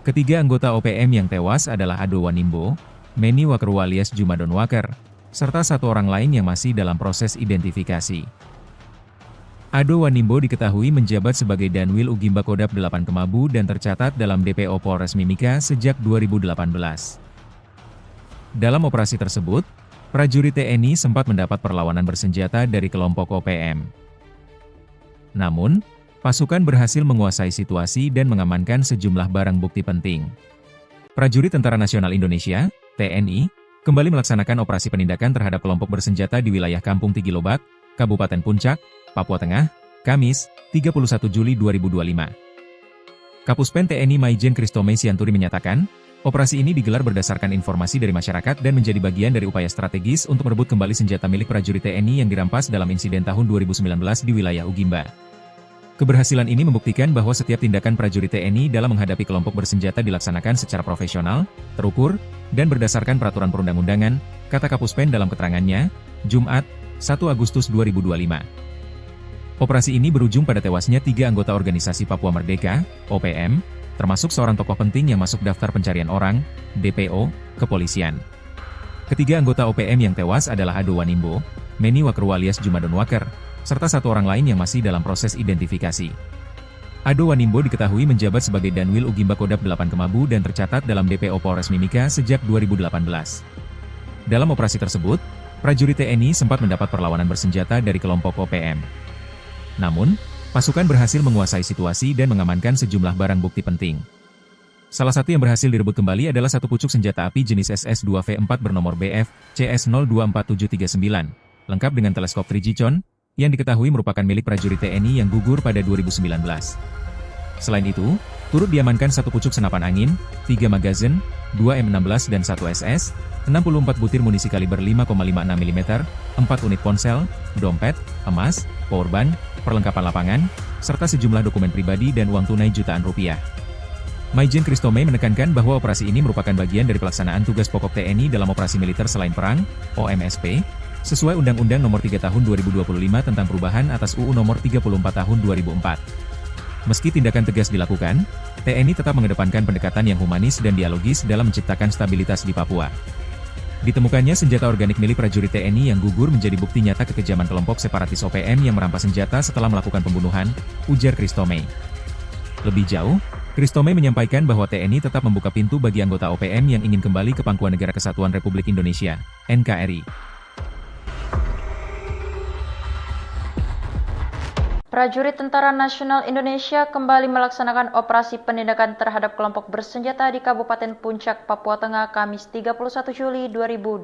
Ketiga anggota OPM yang tewas adalah Ado Wanimbo, Meni Wakru alias Jumadon Waker, serta satu orang lain yang masih dalam proses identifikasi. Ado Wanimbo diketahui menjabat sebagai Danwil Ugimba Kodap 8 Kemabu dan tercatat dalam DPO Polres Mimika sejak 2018. Dalam operasi tersebut, prajurit TNI sempat mendapat perlawanan bersenjata dari kelompok OPM. Namun, pasukan berhasil menguasai situasi dan mengamankan sejumlah barang bukti penting. Prajurit Tentara Nasional Indonesia, TNI, kembali melaksanakan operasi penindakan terhadap kelompok bersenjata di wilayah Kampung Tigilobak, Kabupaten Puncak, Papua Tengah, Kamis, 31 Juli 2025. Kapuspen TNI Maijen Christomay Sianturi menyatakan, Operasi ini digelar berdasarkan informasi dari masyarakat dan menjadi bagian dari upaya strategis untuk merebut kembali senjata milik prajurit TNI yang dirampas dalam insiden tahun 2019 di wilayah Ugimba. Keberhasilan ini membuktikan bahwa setiap tindakan prajurit TNI dalam menghadapi kelompok bersenjata dilaksanakan secara profesional, terukur, dan berdasarkan peraturan perundang-undangan, kata Kapuspen dalam keterangannya, Jumat, 1 Agustus 2025. Operasi ini berujung pada tewasnya 3 anggota organisasi Papua Merdeka, OPM, termasuk seorang tokoh penting yang masuk daftar pencarian orang, DPO, kepolisian. Ketiga anggota OPM yang tewas adalah Ado Wanimbo, Meni Wakru alias Jumadon Waker, serta satu orang lain yang masih dalam proses identifikasi. Ado Wanimbo diketahui menjabat sebagai Danwil Ugimba Kodap 8 Kemabu dan tercatat dalam DPO Polres Mimika sejak 2018. Dalam operasi tersebut, prajurit TNI sempat mendapat perlawanan bersenjata dari kelompok OPM. Namun, pasukan berhasil menguasai situasi dan mengamankan sejumlah barang bukti penting. Salah satu yang berhasil direbut kembali adalah satu pucuk senjata api jenis SS-2V4 bernomor BF CS024739, lengkap dengan teleskop Trigicon, yang diketahui merupakan milik prajurit TNI yang gugur pada 2019. Selain itu, turut diamankan satu pucuk senapan angin, 3 magazin, 2 M16 dan 1 SS, 64 butir munisi kaliber 5,56 mm, 4 unit ponsel, dompet, emas, powerbank, perlengkapan lapangan, serta sejumlah dokumen pribadi dan uang tunai jutaan rupiah. Maijen Kristome menekankan bahwa operasi ini merupakan bagian dari pelaksanaan tugas pokok TNI dalam operasi militer selain perang, OMSP, sesuai Undang-Undang Nomor 3 Tahun 2025 tentang perubahan atas UU Nomor 34 Tahun 2004. Meski tindakan tegas dilakukan, TNI tetap mengedepankan pendekatan yang humanis dan dialogis dalam menciptakan stabilitas di Papua. Ditemukannya senjata organik milik prajurit TNI yang gugur menjadi bukti nyata kekejaman kelompok separatis OPM yang merampas senjata setelah melakukan pembunuhan, ujar Kristome. Lebih jauh, Kristome menyampaikan bahwa TNI tetap membuka pintu bagi anggota OPM yang ingin kembali ke Pangkuan Negara Kesatuan Republik Indonesia, NKRI. Prajurit Tentara Nasional Indonesia kembali melaksanakan operasi penindakan terhadap kelompok bersenjata di Kabupaten Puncak, Papua Tengah, Kamis 31 Juli 2025.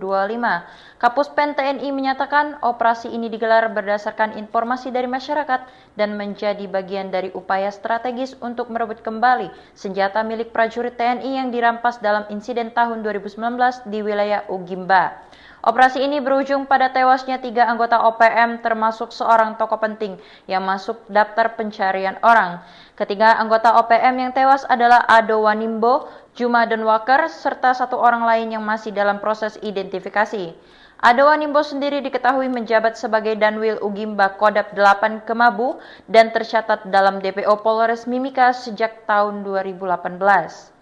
Kapuspen TNI menyatakan operasi ini digelar berdasarkan informasi dari masyarakat dan menjadi bagian dari upaya strategis untuk merebut kembali senjata milik prajurit TNI yang dirampas dalam insiden tahun 2019 di wilayah Ugimba. Operasi ini berujung pada tewasnya 3 anggota OPM termasuk seorang tokoh penting yang masuk daftar pencarian orang. Ketiga anggota OPM yang tewas adalah Ado Wanimbo, Jumadon Waker, serta satu orang lain yang masih dalam proses identifikasi. Ado Wanimbo sendiri diketahui menjabat sebagai Danwil Ugimba Kodap 8 Kemabu dan tercatat dalam DPO Polres Mimika sejak tahun 2018.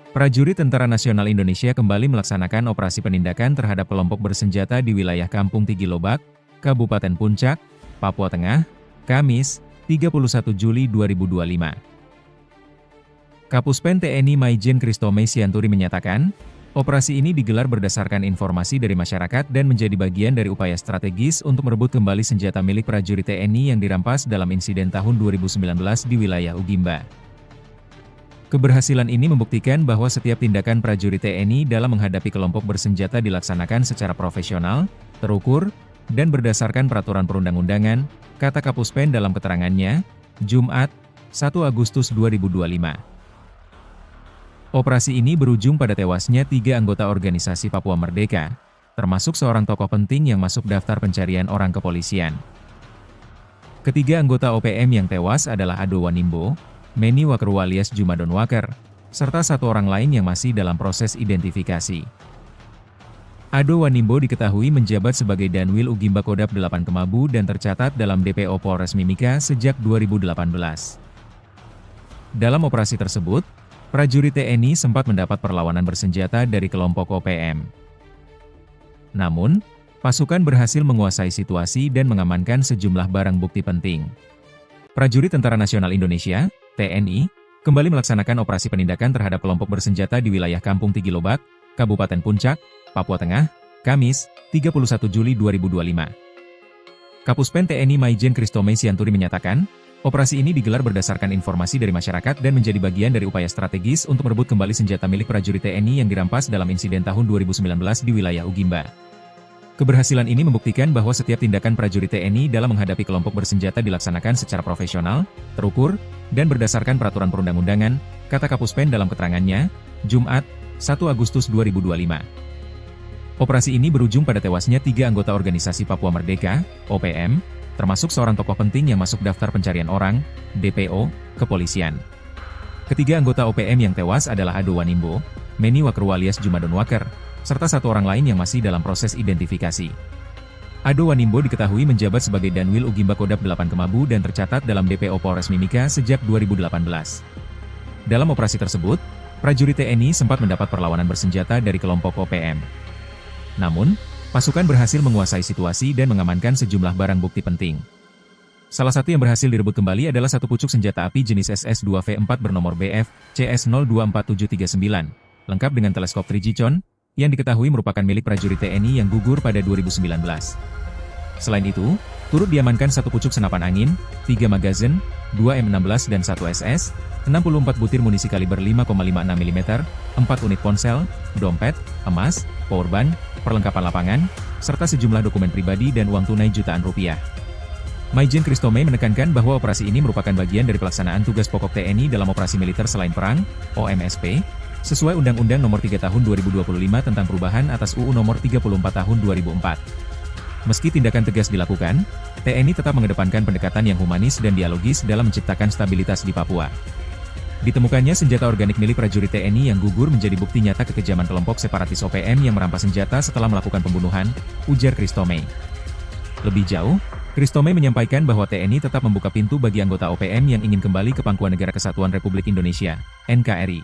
Prajurit Tentara Nasional Indonesia kembali melaksanakan operasi penindakan terhadap kelompok bersenjata di wilayah Kampung Tigilobak, Kabupaten Puncak, Papua Tengah, Kamis, 31 Juli 2025. Kapuspen TNI Maijen Kristome Sianturi menyatakan, operasi ini digelar berdasarkan informasi dari masyarakat dan menjadi bagian dari upaya strategis untuk merebut kembali senjata milik prajurit TNI yang dirampas dalam insiden tahun 2019 di wilayah Ugimba. Keberhasilan ini membuktikan bahwa setiap tindakan prajurit TNI dalam menghadapi kelompok bersenjata dilaksanakan secara profesional, terukur, dan berdasarkan peraturan perundang-undangan, kata Kapuspen dalam keterangannya, Jumat, 1 Agustus 2025. Operasi ini berujung pada tewasnya 3 anggota organisasi Papua Merdeka, termasuk seorang tokoh penting yang masuk daftar pencarian orang kepolisian. Ketiga anggota OPM yang tewas adalah Ado Wanimbo, Meni Wakru alias Jumadon Waker, serta satu orang lain yang masih dalam proses identifikasi. Ado Wanimbo diketahui menjabat sebagai Danwil Ugimba Kodap 8 Kemabu dan tercatat dalam DPO Polres Mimika sejak 2018. Dalam operasi tersebut, prajurit TNI sempat mendapat perlawanan bersenjata dari kelompok OPM. Namun, pasukan berhasil menguasai situasi dan mengamankan sejumlah barang bukti penting. Prajurit Tentara Nasional Indonesia, TNI, kembali melaksanakan operasi penindakan terhadap kelompok bersenjata di wilayah Kampung Tigilobak, Kabupaten Puncak, Papua Tengah, Kamis, 31 Juli 2025. Kapuspen TNI Maijen Kristome Sianturi menyatakan, operasi ini digelar berdasarkan informasi dari masyarakat dan menjadi bagian dari upaya strategis untuk merebut kembali senjata milik prajurit TNI yang dirampas dalam insiden tahun 2019 di wilayah Ugimba. Keberhasilan ini membuktikan bahwa setiap tindakan prajurit TNI dalam menghadapi kelompok bersenjata dilaksanakan secara profesional, terukur, dan berdasarkan peraturan perundang-undangan, kata Kapuspen dalam keterangannya, Jumat, 1 Agustus 2025. Operasi ini berujung pada tewasnya 3 anggota organisasi Papua Merdeka, OPM, termasuk seorang tokoh penting yang masuk daftar pencarian orang, DPO, kepolisian. Ketiga anggota OPM yang tewas adalah Ado Wanimbo, Meni Wakru alias Jumadon Waker, serta satu orang lain yang masih dalam proses identifikasi. Ado Wanimbo diketahui menjabat sebagai Danwil Ugimba Kodap 8 Kemabu dan tercatat dalam DPO Polres Mimika sejak 2018. Dalam operasi tersebut, prajurit TNI sempat mendapat perlawanan bersenjata dari kelompok OPM. Namun, pasukan berhasil menguasai situasi dan mengamankan sejumlah barang bukti penting. Salah satu yang berhasil direbut kembali adalah satu pucuk senjata api jenis SS-2V4 bernomor BF CS024739, lengkap dengan teleskop 3G Chon, yang diketahui merupakan milik prajurit TNI yang gugur pada 2019. Selain itu, turut diamankan satu pucuk senapan angin, 3 magazin, 2 M16 dan 1 SS, 64 butir munisi kaliber 5,56 mm, 4 unit ponsel, dompet, emas, powerbank, perlengkapan lapangan, serta sejumlah dokumen pribadi dan uang tunai jutaan rupiah. Maijen Kristome menekankan bahwa operasi ini merupakan bagian dari pelaksanaan tugas pokok TNI dalam operasi militer selain perang, OMSP, sesuai Undang-Undang Nomor 3 Tahun 2025 tentang perubahan atas UU Nomor 34 Tahun 2004. Meski tindakan tegas dilakukan, TNI tetap mengedepankan pendekatan yang humanis dan dialogis dalam menciptakan stabilitas di Papua. Ditemukannya senjata organik milik prajurit TNI yang gugur menjadi bukti nyata kekejaman kelompok separatis OPM yang merampas senjata setelah melakukan pembunuhan, ujar Kristome. Lebih jauh, Kristome menyampaikan bahwa TNI tetap membuka pintu bagi anggota OPM yang ingin kembali ke Pangkuan Negara Kesatuan Republik Indonesia, NKRI.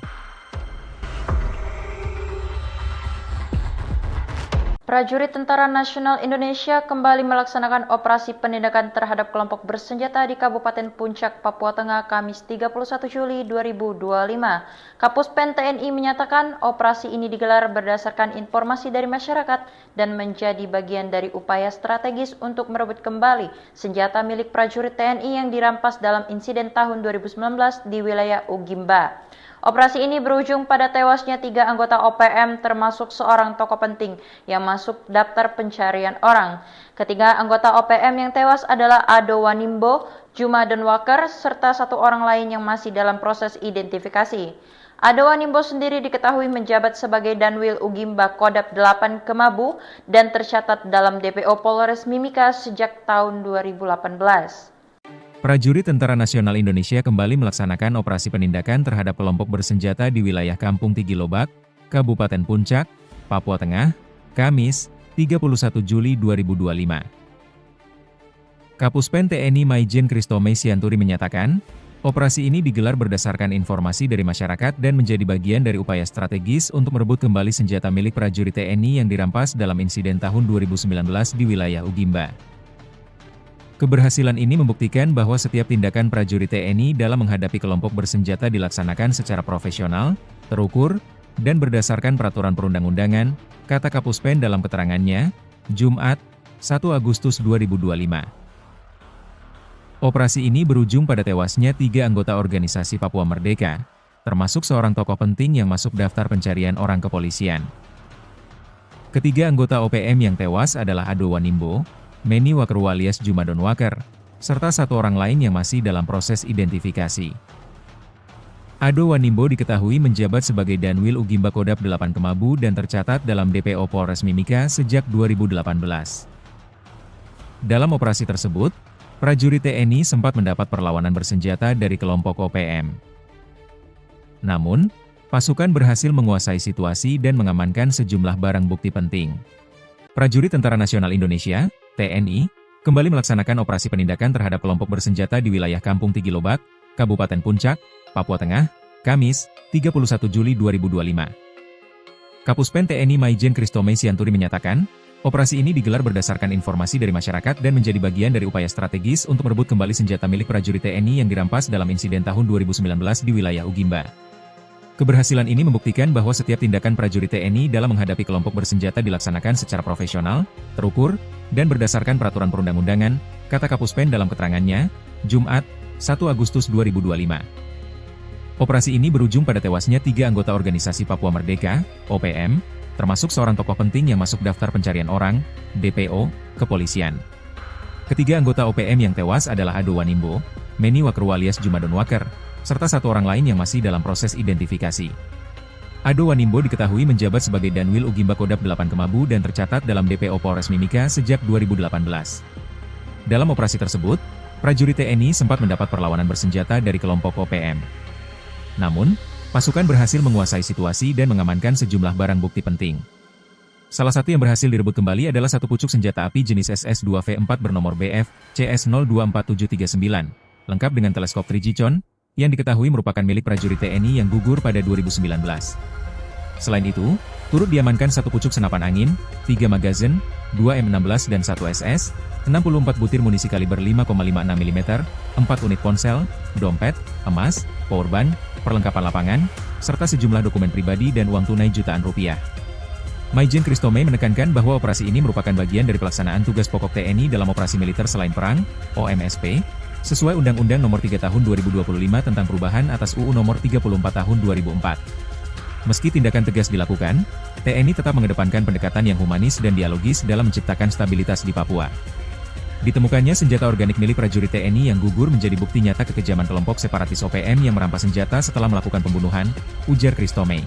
Prajurit Tentara Nasional Indonesia kembali melaksanakan operasi penindakan terhadap kelompok bersenjata di Kabupaten Puncak, Papua Tengah, Kamis 31 Juli 2025. Kapuspen TNI menyatakan operasi ini digelar berdasarkan informasi dari masyarakat dan menjadi bagian dari upaya strategis untuk merebut kembali senjata milik prajurit TNI yang dirampas dalam insiden tahun 2019 di wilayah Ugimba. Operasi ini berujung pada tewasnya 3 anggota OPM termasuk seorang tokoh penting yang masuk daftar pencarian orang. Ketiga anggota OPM yang tewas adalah Ado Wanimbo, Jumadon Waker, serta satu orang lain yang masih dalam proses identifikasi. Ado Wanimbo sendiri diketahui menjabat sebagai Danwil Ugimba Kodap 8 Kemabu dan tercatat dalam DPO Polres Mimika sejak tahun 2018. Prajurit Tentara Nasional Indonesia kembali melaksanakan operasi penindakan terhadap kelompok bersenjata di wilayah Kampung Tigilobak, Kabupaten Puncak, Papua Tengah, Kamis, 31 Juli 2025. Kapuspen TNI Maijen Kristome Sianturi menyatakan, operasi ini digelar berdasarkan informasi dari masyarakat dan menjadi bagian dari upaya strategis untuk merebut kembali senjata milik prajurit TNI yang dirampas dalam insiden tahun 2019 di wilayah Ugimba. Keberhasilan ini membuktikan bahwa setiap tindakan prajurit TNI dalam menghadapi kelompok bersenjata dilaksanakan secara profesional, terukur, dan berdasarkan peraturan perundang-undangan, kata Kapuspen dalam keterangannya, Jumat, 1 Agustus 2025. Operasi ini berujung pada tewasnya 3 anggota organisasi Papua Merdeka, termasuk seorang tokoh penting yang masuk daftar pencarian orang kepolisian. Ketiga anggota OPM yang tewas adalah Ado Wanimbo, Meni Wakru alias Jumadon Waker, serta satu orang lain yang masih dalam proses identifikasi. Ado Wanimbo diketahui menjabat sebagai Danwil Ugimba Kodap 8 Kemabu dan tercatat dalam DPO Polres Mimika sejak 2018. Dalam operasi tersebut, prajurit TNI sempat mendapat perlawanan bersenjata dari kelompok OPM. Namun, pasukan berhasil menguasai situasi dan mengamankan sejumlah barang bukti penting. Prajurit Tentara Nasional Indonesia, TNI, kembali melaksanakan operasi penindakan terhadap kelompok bersenjata di wilayah Kampung Tigilobak, Kabupaten Puncak, Papua Tengah, Kamis, 31 Juli 2025. Kapuspen TNI Maijen Kristome Sianturi menyatakan, operasi ini digelar berdasarkan informasi dari masyarakat dan menjadi bagian dari upaya strategis untuk merebut kembali senjata milik prajurit TNI yang dirampas dalam insiden tahun 2019 di wilayah Ugimba. Keberhasilan ini membuktikan bahwa setiap tindakan prajurit TNI dalam menghadapi kelompok bersenjata dilaksanakan secara profesional, terukur, dan berdasarkan peraturan perundang-undangan, kata Kapuspen dalam keterangannya, Jumat, 1 Agustus 2025. Operasi ini berujung pada tewasnya 3 anggota organisasi Papua Merdeka, OPM, termasuk seorang tokoh penting yang masuk daftar pencarian orang, DPO, kepolisian. Ketiga anggota OPM yang tewas adalah Ado Wanimbo, Meni Wakru alias Jumadon Waker, serta satu orang lain yang masih dalam proses identifikasi. Ado Wanimbo diketahui menjabat sebagai Danwil Ugimba Kodap 8 Kemabu dan tercatat dalam DPO Polres Mimika sejak 2018. Dalam operasi tersebut, prajurit TNI sempat mendapat perlawanan bersenjata dari kelompok OPM. Namun, pasukan berhasil menguasai situasi dan mengamankan sejumlah barang bukti penting. Salah satu yang berhasil direbut kembali adalah satu pucuk senjata api jenis SS-2V4 bernomor BF CS024739, lengkap dengan teleskop 3G Con, yang diketahui merupakan milik prajurit TNI yang gugur pada 2019. Selain itu, turut diamankan satu pucuk senapan angin, 3 magazin, 2 M16 dan 1 SS, 64 butir munisi kaliber 5,56 mm, 4 unit ponsel, dompet, emas, powerbank, perlengkapan lapangan, serta sejumlah dokumen pribadi dan uang tunai jutaan rupiah. Maijen Kristome menekankan bahwa operasi ini merupakan bagian dari pelaksanaan tugas pokok TNI dalam operasi militer selain perang, OMSP, sesuai Undang-Undang Nomor 3 Tahun 2025 tentang perubahan atas UU Nomor 34 Tahun 2004. Meski tindakan tegas dilakukan, TNI tetap mengedepankan pendekatan yang humanis dan dialogis dalam menciptakan stabilitas di Papua. Ditemukannya senjata organik milik prajurit TNI yang gugur menjadi bukti nyata kekejaman kelompok separatis OPM yang merampas senjata setelah melakukan pembunuhan, ujar Kristome.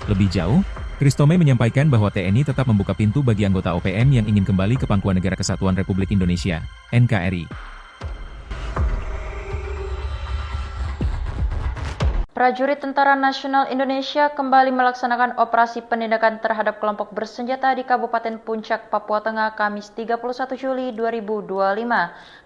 Lebih jauh, Kristome menyampaikan bahwa TNI tetap membuka pintu bagi anggota OPM yang ingin kembali ke pangkuan Negara Kesatuan Republik Indonesia, NKRI. Prajurit Tentara Nasional Indonesia kembali melaksanakan operasi penindakan terhadap kelompok bersenjata di Kabupaten Puncak, Papua Tengah, Kamis 31 Juli 2025.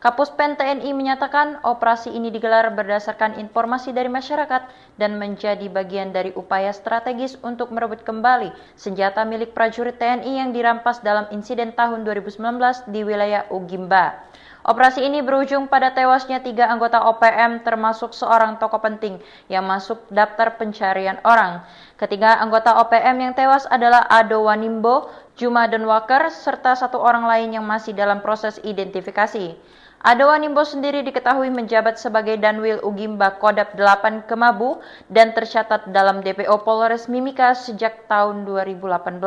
Kapuspen TNI menyatakan operasi ini digelar berdasarkan informasi dari masyarakat dan menjadi bagian dari upaya strategis untuk merebut kembali senjata milik prajurit TNI yang dirampas dalam insiden tahun 2019 di wilayah Ugimba. Operasi ini berujung pada tewasnya 3 anggota OPM termasuk seorang tokoh penting yang masuk daftar pencarian orang. Ketiga anggota OPM yang tewas adalah Ado Wanimbo, Juma Donwaker, serta 1 orang lain yang masih dalam proses identifikasi. Ado Wanimbo sendiri diketahui menjabat sebagai Danwil Ugimba Kodap 8 Kemabu dan tercatat dalam DPO Polres Mimika sejak tahun 2018.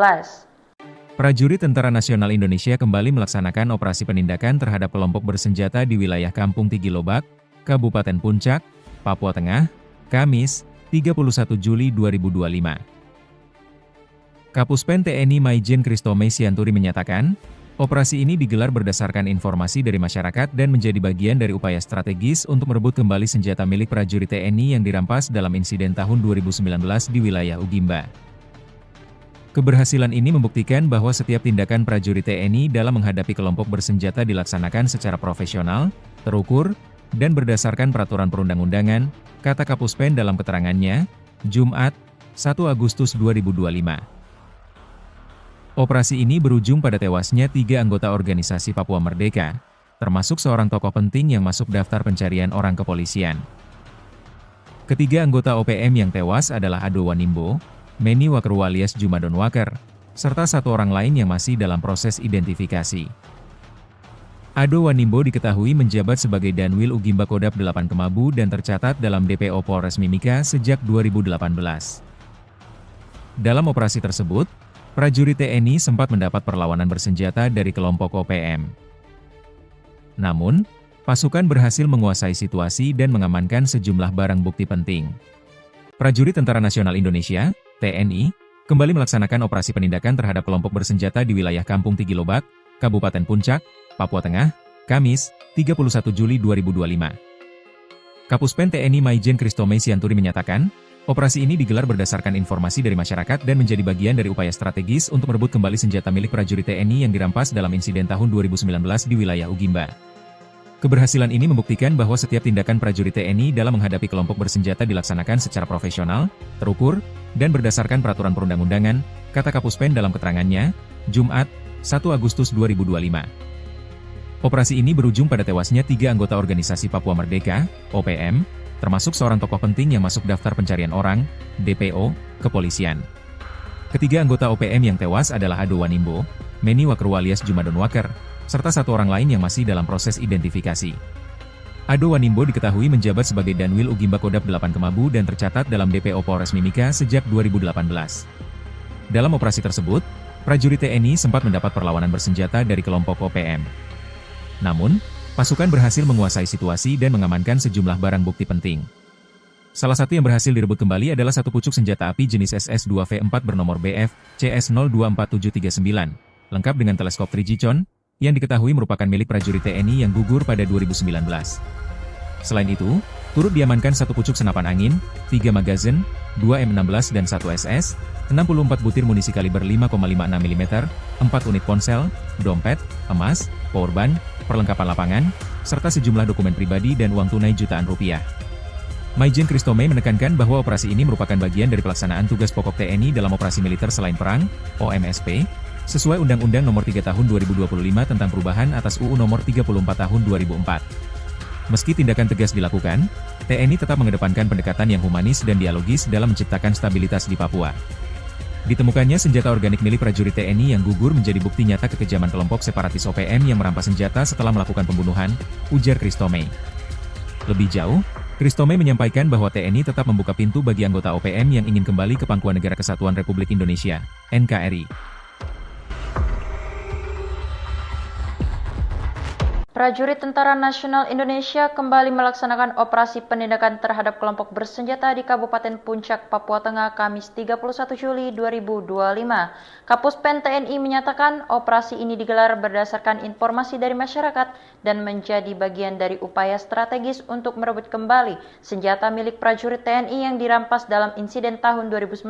Prajurit Tentara Nasional Indonesia kembali melaksanakan operasi penindakan terhadap kelompok bersenjata di wilayah Kampung Tigilobak, Kabupaten Puncak, Papua Tengah, Kamis, 31 Juli 2025. Kapuspen TNI Maijen Kristome Sianturi menyatakan, operasi ini digelar berdasarkan informasi dari masyarakat dan menjadi bagian dari upaya strategis untuk merebut kembali senjata milik prajurit TNI yang dirampas dalam insiden tahun 2019 di wilayah Ugimba. Keberhasilan ini membuktikan bahwa setiap tindakan prajurit TNI dalam menghadapi kelompok bersenjata dilaksanakan secara profesional, terukur, dan berdasarkan peraturan perundang-undangan, kata Kapuspen dalam keterangannya, Jumat, 1 Agustus 2025. Operasi ini berujung pada tewasnya 3 anggota organisasi Papua Merdeka, termasuk seorang tokoh penting yang masuk daftar pencarian orang kepolisian. Ketiga anggota OPM yang tewas adalah Ado Wanimbo, Meni Wakru alias Juma Donwaker, serta 1 orang lain yang masih dalam proses identifikasi. Ado Wanimbo diketahui menjabat sebagai Danwil Ugimba Kodap 8 Kemabu dan tercatat dalam DPO Polres Mimika sejak 2018. Dalam operasi tersebut, prajurit TNI sempat mendapat perlawanan bersenjata dari kelompok OPM. Namun, pasukan berhasil menguasai situasi dan mengamankan sejumlah barang bukti penting. Prajurit Tentara Nasional Indonesia, TNI, kembali melaksanakan operasi penindakan terhadap kelompok bersenjata di wilayah Kampung Tigilobak, Kabupaten Puncak, Papua Tengah, Kamis, 31 Juli 2025. Kapuspen TNI Maijen Kristome Sianturi menyatakan, operasi ini digelar berdasarkan informasi dari masyarakat dan menjadi bagian dari upaya strategis untuk merebut kembali senjata milik prajurit TNI yang dirampas dalam insiden tahun 2019 di wilayah Ugimba. Keberhasilan ini membuktikan bahwa setiap tindakan prajurit TNI dalam menghadapi kelompok bersenjata dilaksanakan secara profesional, terukur, dan berdasarkan peraturan perundang-undangan, kata Kapuspen dalam keterangannya, Jumat, 1 Agustus 2025. Operasi ini berujung pada tewasnya 3 anggota organisasi Papua Merdeka, OPM, termasuk seorang tokoh penting yang masuk daftar pencarian orang, DPO, kepolisian. Ketiga anggota OPM yang tewas adalah Ado Wanimbo, Meni Wakru alias Juma Donwaker, serta 1 orang lain yang masih dalam proses identifikasi. Ado Wanimbo diketahui menjabat sebagai Danwil Ugimba Kodap 8 Kemabu dan tercatat dalam DPO Polres Mimika sejak 2018. Dalam operasi tersebut, prajurit TNI sempat mendapat perlawanan bersenjata dari kelompok OPM. Namun, pasukan berhasil menguasai situasi dan mengamankan sejumlah barang bukti penting. Salah satu yang berhasil direbut kembali adalah satu pucuk senjata api jenis SS-2V4 bernomor BF CS024739, lengkap dengan teleskop 3G Chon, yang diketahui merupakan milik prajurit TNI yang gugur pada 2019. Selain itu, turut diamankan satu pucuk senapan angin, 3 magazin, 2 M16 dan 1 SS, 64 butir munisi kaliber 5,56 mm, 4 unit ponsel, dompet, emas, powerbank, perlengkapan lapangan, serta sejumlah dokumen pribadi dan uang tunai jutaan rupiah. Maijen Christomey menekankan bahwa operasi ini merupakan bagian dari pelaksanaan tugas pokok TNI dalam operasi militer selain perang, OMSP, sesuai Undang-Undang Nomor 3 Tahun 2025 tentang perubahan atas UU Nomor 34 Tahun 2004. Meski tindakan tegas dilakukan, TNI tetap mengedepankan pendekatan yang humanis dan dialogis dalam menciptakan stabilitas di Papua. Ditemukannya senjata organik milik prajurit TNI yang gugur menjadi bukti nyata kekejaman kelompok separatis OPM yang merampas senjata setelah melakukan pembunuhan, ujar Christomey. Lebih jauh, Christomey menyampaikan bahwa TNI tetap membuka pintu bagi anggota OPM yang ingin kembali ke pangkuan Negara Kesatuan Republik Indonesia, NKRI. Prajurit Tentara Nasional Indonesia kembali melaksanakan operasi penindakan terhadap kelompok bersenjata di Kabupaten Puncak, Papua Tengah, Kamis 31 Juli 2025. Kapuspen TNI menyatakan operasi ini digelar berdasarkan informasi dari masyarakat dan menjadi bagian dari upaya strategis untuk merebut kembali senjata milik prajurit TNI yang dirampas dalam insiden tahun 2019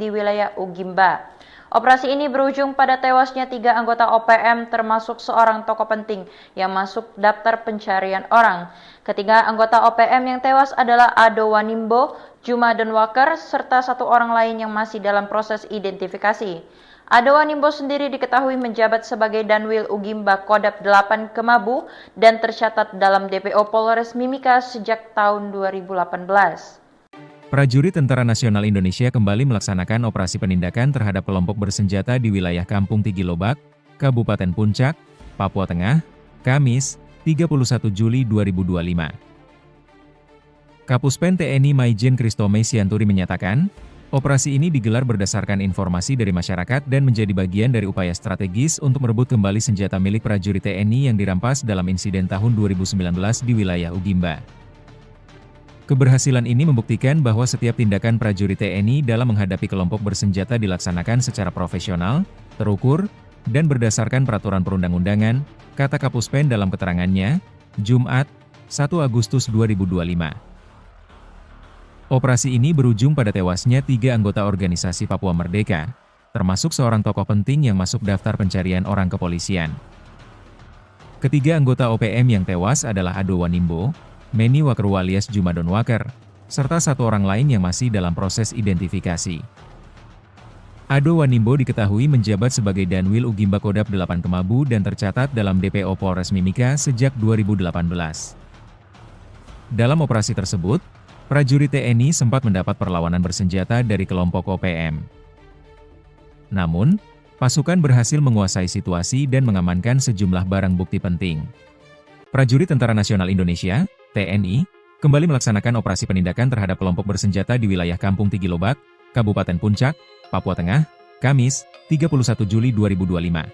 di wilayah Ugimba. Operasi ini berujung pada tewasnya 3 anggota OPM termasuk seorang tokoh penting yang masuk daftar pencarian orang. Ketiga anggota OPM yang tewas adalah Ado Wanimbo, Juma Donwaker, serta 1 orang lain yang masih dalam proses identifikasi. Ado Wanimbo sendiri diketahui menjabat sebagai Danwil Ugimba Kodap 8 Kemabu dan tercatat dalam DPO Polres Mimika sejak tahun 2018. Prajurit Tentara Nasional Indonesia kembali melaksanakan operasi penindakan terhadap kelompok bersenjata di wilayah Kampung Tigilobak, Kabupaten Puncak, Papua Tengah, Kamis, 31 Juli 2025. Kapuspen TNI Maijen Christomey Sianturi menyatakan, operasi ini digelar berdasarkan informasi dari masyarakat dan menjadi bagian dari upaya strategis untuk merebut kembali senjata milik prajurit TNI yang dirampas dalam insiden tahun 2019 di wilayah Ugimba. Keberhasilan ini membuktikan bahwa setiap tindakan prajurit TNI dalam menghadapi kelompok bersenjata dilaksanakan secara profesional, terukur, dan berdasarkan peraturan perundang-undangan, kata Kapuspen dalam keterangannya, Jumat, 1 Agustus 2025. Operasi ini berujung pada tewasnya 3 anggota organisasi Papua Merdeka, termasuk seorang tokoh penting yang masuk daftar pencarian orang kepolisian. Ketiga anggota OPM yang tewas adalah Ado Wanimbo, Meni Wakerwu alias Juma Donwaker, serta 1 orang lain yang masih dalam proses identifikasi. Ado Wanimbo diketahui menjabat sebagai Danwil Ugimba Kodap 8 Kemabu dan tercatat dalam DPO Polres Mimika sejak 2018. Dalam operasi tersebut, prajurit TNI sempat mendapat perlawanan bersenjata dari kelompok OPM. Namun, pasukan berhasil menguasai situasi dan mengamankan sejumlah barang bukti penting. Prajurit Tentara Nasional Indonesia, TNI, kembali melaksanakan operasi penindakan terhadap kelompok bersenjata di wilayah Kampung Tigilobak, Kabupaten Puncak, Papua Tengah, Kamis, 31 Juli 2025.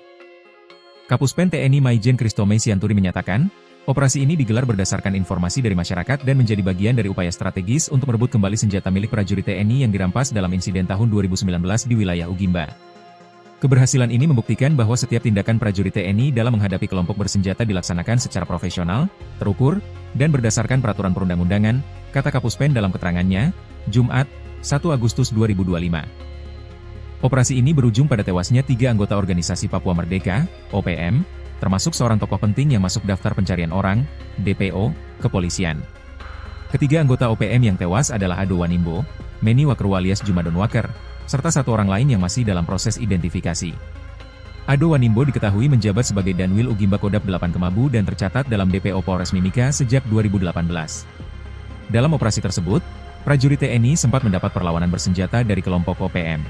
Kapuspen TNI Maijen Christomey Sianturi menyatakan, operasi ini digelar berdasarkan informasi dari masyarakat dan menjadi bagian dari upaya strategis untuk merebut kembali senjata milik prajurit TNI yang dirampas dalam insiden tahun 2019 di wilayah Ugimba. Keberhasilan ini membuktikan bahwa setiap tindakan prajurit TNI dalam menghadapi kelompok bersenjata dilaksanakan secara profesional, terukur, dan berdasarkan peraturan perundang-undangan, kata Kapuspen dalam keterangannya, Jumat, 1 Agustus 2025. Operasi ini berujung pada tewasnya 3 anggota organisasi Papua Merdeka, OPM, termasuk seorang tokoh penting yang masuk daftar pencarian orang, DPO, kepolisian. Ketiga anggota OPM yang tewas adalah Ado Wanimbo, Meni Wakerwu alias Juma Donwaker, serta 1 orang lain yang masih dalam proses identifikasi. Ado Wanimbo diketahui menjabat sebagai Danwil Ugimba Kodap 8 Kemabu dan tercatat dalam DPO Polres Mimika sejak 2018. Dalam operasi tersebut, prajurit TNI sempat mendapat perlawanan bersenjata dari kelompok OPM.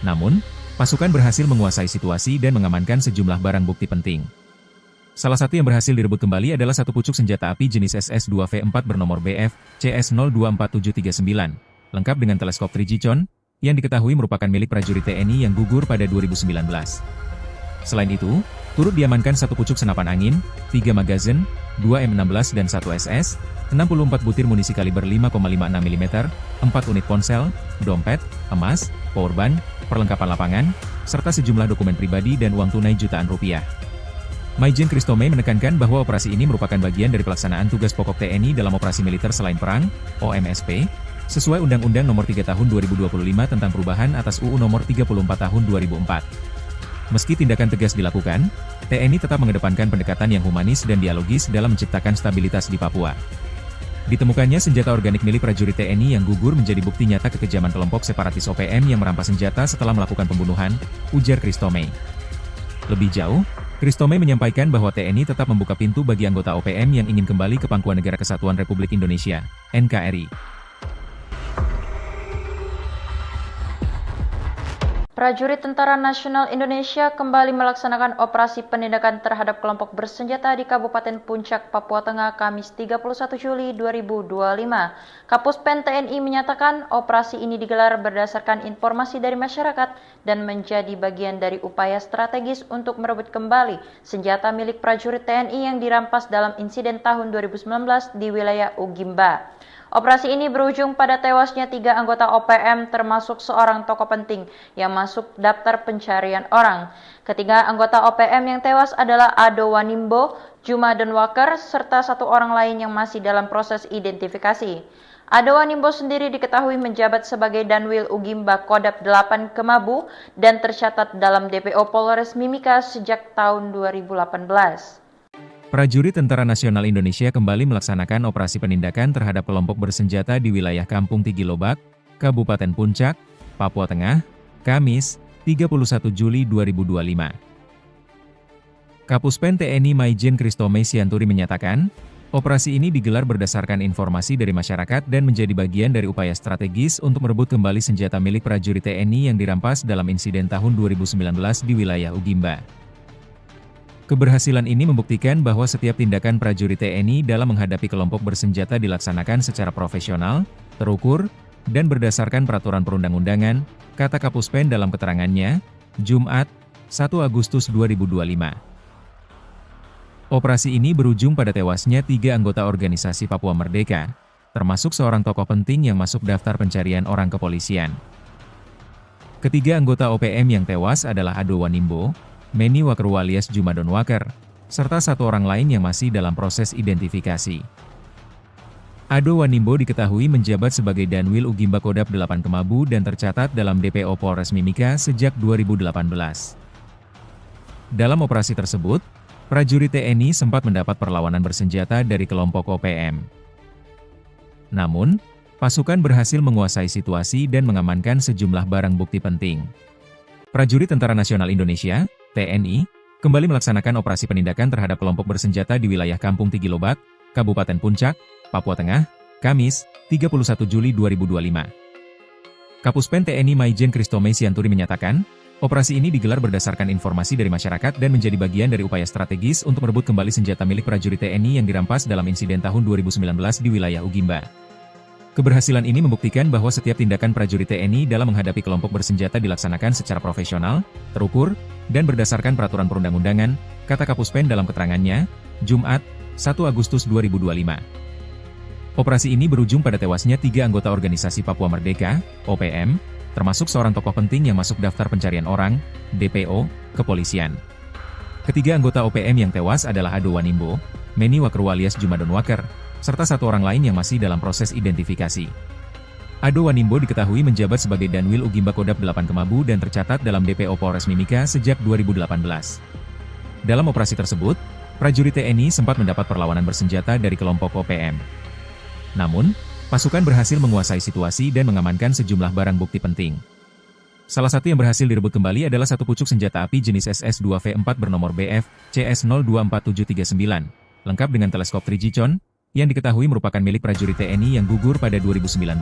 Namun, pasukan berhasil menguasai situasi dan mengamankan sejumlah barang bukti penting. Salah satu yang berhasil direbut kembali adalah satu pucuk senjata api jenis SS-2V4 bernomor BF CS024739, lengkap dengan teleskop 3G Chon, yang diketahui merupakan milik prajurit TNI yang gugur pada 2019. Selain itu, turut diamankan 1 pucuk senapan angin, 3 magazin, 2 M16 dan 1 SS, 64 butir munisi kaliber 5,56 mm, 4 unit ponsel, dompet, emas, powerbank, perlengkapan lapangan, serta sejumlah dokumen pribadi dan uang tunai jutaan rupiah. Maijen Christomey menekankan bahwa operasi ini merupakan bagian dari pelaksanaan tugas pokok TNI dalam operasi militer selain perang, OMSP, sesuai Undang-Undang Nomor 3 Tahun 2025 tentang perubahan atas UU Nomor 34 Tahun 2004. Meski tindakan tegas dilakukan, TNI tetap mengedepankan pendekatan yang humanis dan dialogis dalam menciptakan stabilitas di Papua. Ditemukannya senjata organik milik prajurit TNI yang gugur menjadi bukti nyata kekejaman kelompok separatis OPM yang merampas senjata setelah melakukan pembunuhan, ujar Christomey. Lebih jauh, Christomey menyampaikan bahwa TNI tetap membuka pintu bagi anggota OPM yang ingin kembali ke Pangkuan Negara Kesatuan Republik Indonesia, NKRI. Prajurit Tentara Nasional Indonesia kembali melaksanakan operasi penindakan terhadap kelompok bersenjata di Kabupaten Puncak, Papua Tengah, Kamis 31 Juli 2025. Kapuspen TNI menyatakan operasi ini digelar berdasarkan informasi dari masyarakat dan menjadi bagian dari upaya strategis untuk merebut kembali senjata milik prajurit TNI yang dirampas dalam insiden tahun 2019 di wilayah Ugimba. Operasi ini berujung pada tewasnya 3 anggota OPM termasuk seorang tokoh penting yang masuk daftar pencarian orang. Ketiga anggota OPM yang tewas adalah Ado Wanimbo, Juma Denwaker, serta 1 orang lain yang masih dalam proses identifikasi. Ado Wanimbo sendiri diketahui menjabat sebagai Danwil Ugimba Kodap 8 Kemabu dan tercatat dalam DPO Polres Mimika sejak tahun 2018. Prajurit Tentara Nasional Indonesia kembali melaksanakan operasi penindakan terhadap kelompok bersenjata di wilayah Kampung Tigilobak, Kabupaten Puncak, Papua Tengah, Kamis, 31 Juli 2025. Kapuspen TNI Maijen Christomey Sianturi menyatakan, operasi ini digelar berdasarkan informasi dari masyarakat dan menjadi bagian dari upaya strategis untuk merebut kembali senjata milik prajurit TNI yang dirampas dalam insiden tahun 2019 di wilayah Ugimba. Keberhasilan ini membuktikan bahwa setiap tindakan prajurit TNI dalam menghadapi kelompok bersenjata dilaksanakan secara profesional, terukur, dan berdasarkan peraturan perundang-undangan, kata Kapuspen dalam keterangannya, Jumat, 1 Agustus 2025. Operasi ini berujung pada tewasnya 3 anggota organisasi Papua Merdeka, termasuk seorang tokoh penting yang masuk daftar pencarian orang kepolisian. Ketiga anggota OPM yang tewas adalah Ado Wanimbo, Meni Wakerwa alias Juma Denwaker, serta 1 orang lain yang masih dalam proses identifikasi. Ado Wanimbo diketahui menjabat sebagai Danwil Ugimba Kodap 8 Kemabu dan tercatat dalam DPO Polres Mimika sejak 2018. Dalam operasi tersebut, prajurit TNI sempat mendapat perlawanan bersenjata dari kelompok OPM. Namun, pasukan berhasil menguasai situasi dan mengamankan sejumlah barang bukti penting. Prajurit Tentara Nasional Indonesia, TNI, kembali melaksanakan operasi penindakan terhadap kelompok bersenjata di wilayah Kampung Tigilobak, Kabupaten Puncak, Papua Tengah, Kamis, 31 Juli 2025. Kapuspen TNI Maijen Christomey Sianturi menyatakan, operasi ini digelar berdasarkan informasi dari masyarakat dan menjadi bagian dari upaya strategis untuk merebut kembali senjata milik prajurit TNI yang dirampas dalam insiden tahun 2019 di wilayah Ugimba. Keberhasilan ini membuktikan bahwa setiap tindakan prajurit TNI dalam menghadapi kelompok bersenjata dilaksanakan secara profesional, terukur, dan berdasarkan peraturan perundang-undangan, kata Kapuspen dalam keterangannya, Jumat, 1 Agustus 2025. Operasi ini berujung pada tewasnya 3 anggota organisasi Papua Merdeka, OPM, termasuk seorang tokoh penting yang masuk daftar pencarian orang, DPO, kepolisian. Ketiga anggota OPM yang tewas adalah Ado Wanimbo, Meni Wakerwa alias Juma Denwaker, serta 1 orang lain yang masih dalam proses identifikasi. Ado Wanimbo diketahui menjabat sebagai Danwil Ugimba Kodap 8 Kemabu dan tercatat dalam DPO Polres Mimika sejak 2018. Dalam operasi tersebut, prajurit TNI sempat mendapat perlawanan bersenjata dari kelompok OPM. Namun, pasukan berhasil menguasai situasi dan mengamankan sejumlah barang bukti penting. Salah satu yang berhasil direbut kembali adalah 1 pucuk senjata api jenis SS-2V4 bernomor BF CS024739, lengkap dengan teleskop 3G-con, yang diketahui merupakan milik prajurit TNI yang gugur pada 2019.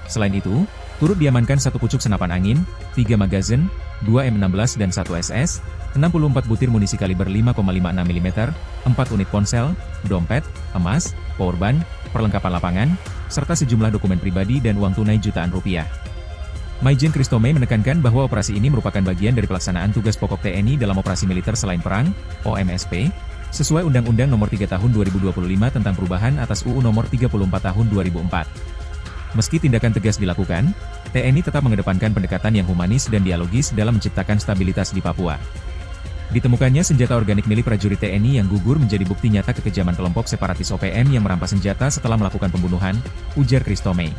Selain itu, turut diamankan 1 pucuk senapan angin, 3 magazin, 2 M16 dan 1 SS, 64 butir munisi kaliber 5,56 mm, 4 unit ponsel, dompet, emas, powerbank, perlengkapan lapangan, serta sejumlah dokumen pribadi dan uang tunai jutaan rupiah. Maijen Christomey menekankan bahwa operasi ini merupakan bagian dari pelaksanaan tugas pokok TNI dalam operasi militer selain perang, OMSP, sesuai Undang-Undang Nomor 3 Tahun 2025 tentang perubahan atas UU Nomor 34 Tahun 2004. Meski tindakan tegas dilakukan, TNI tetap mengedepankan pendekatan yang humanis dan dialogis dalam menciptakan stabilitas di Papua. Ditemukannya senjata organik milik prajurit TNI yang gugur menjadi bukti nyata kekejaman kelompok separatis OPM yang merampas senjata setelah melakukan pembunuhan, ujar Christomey.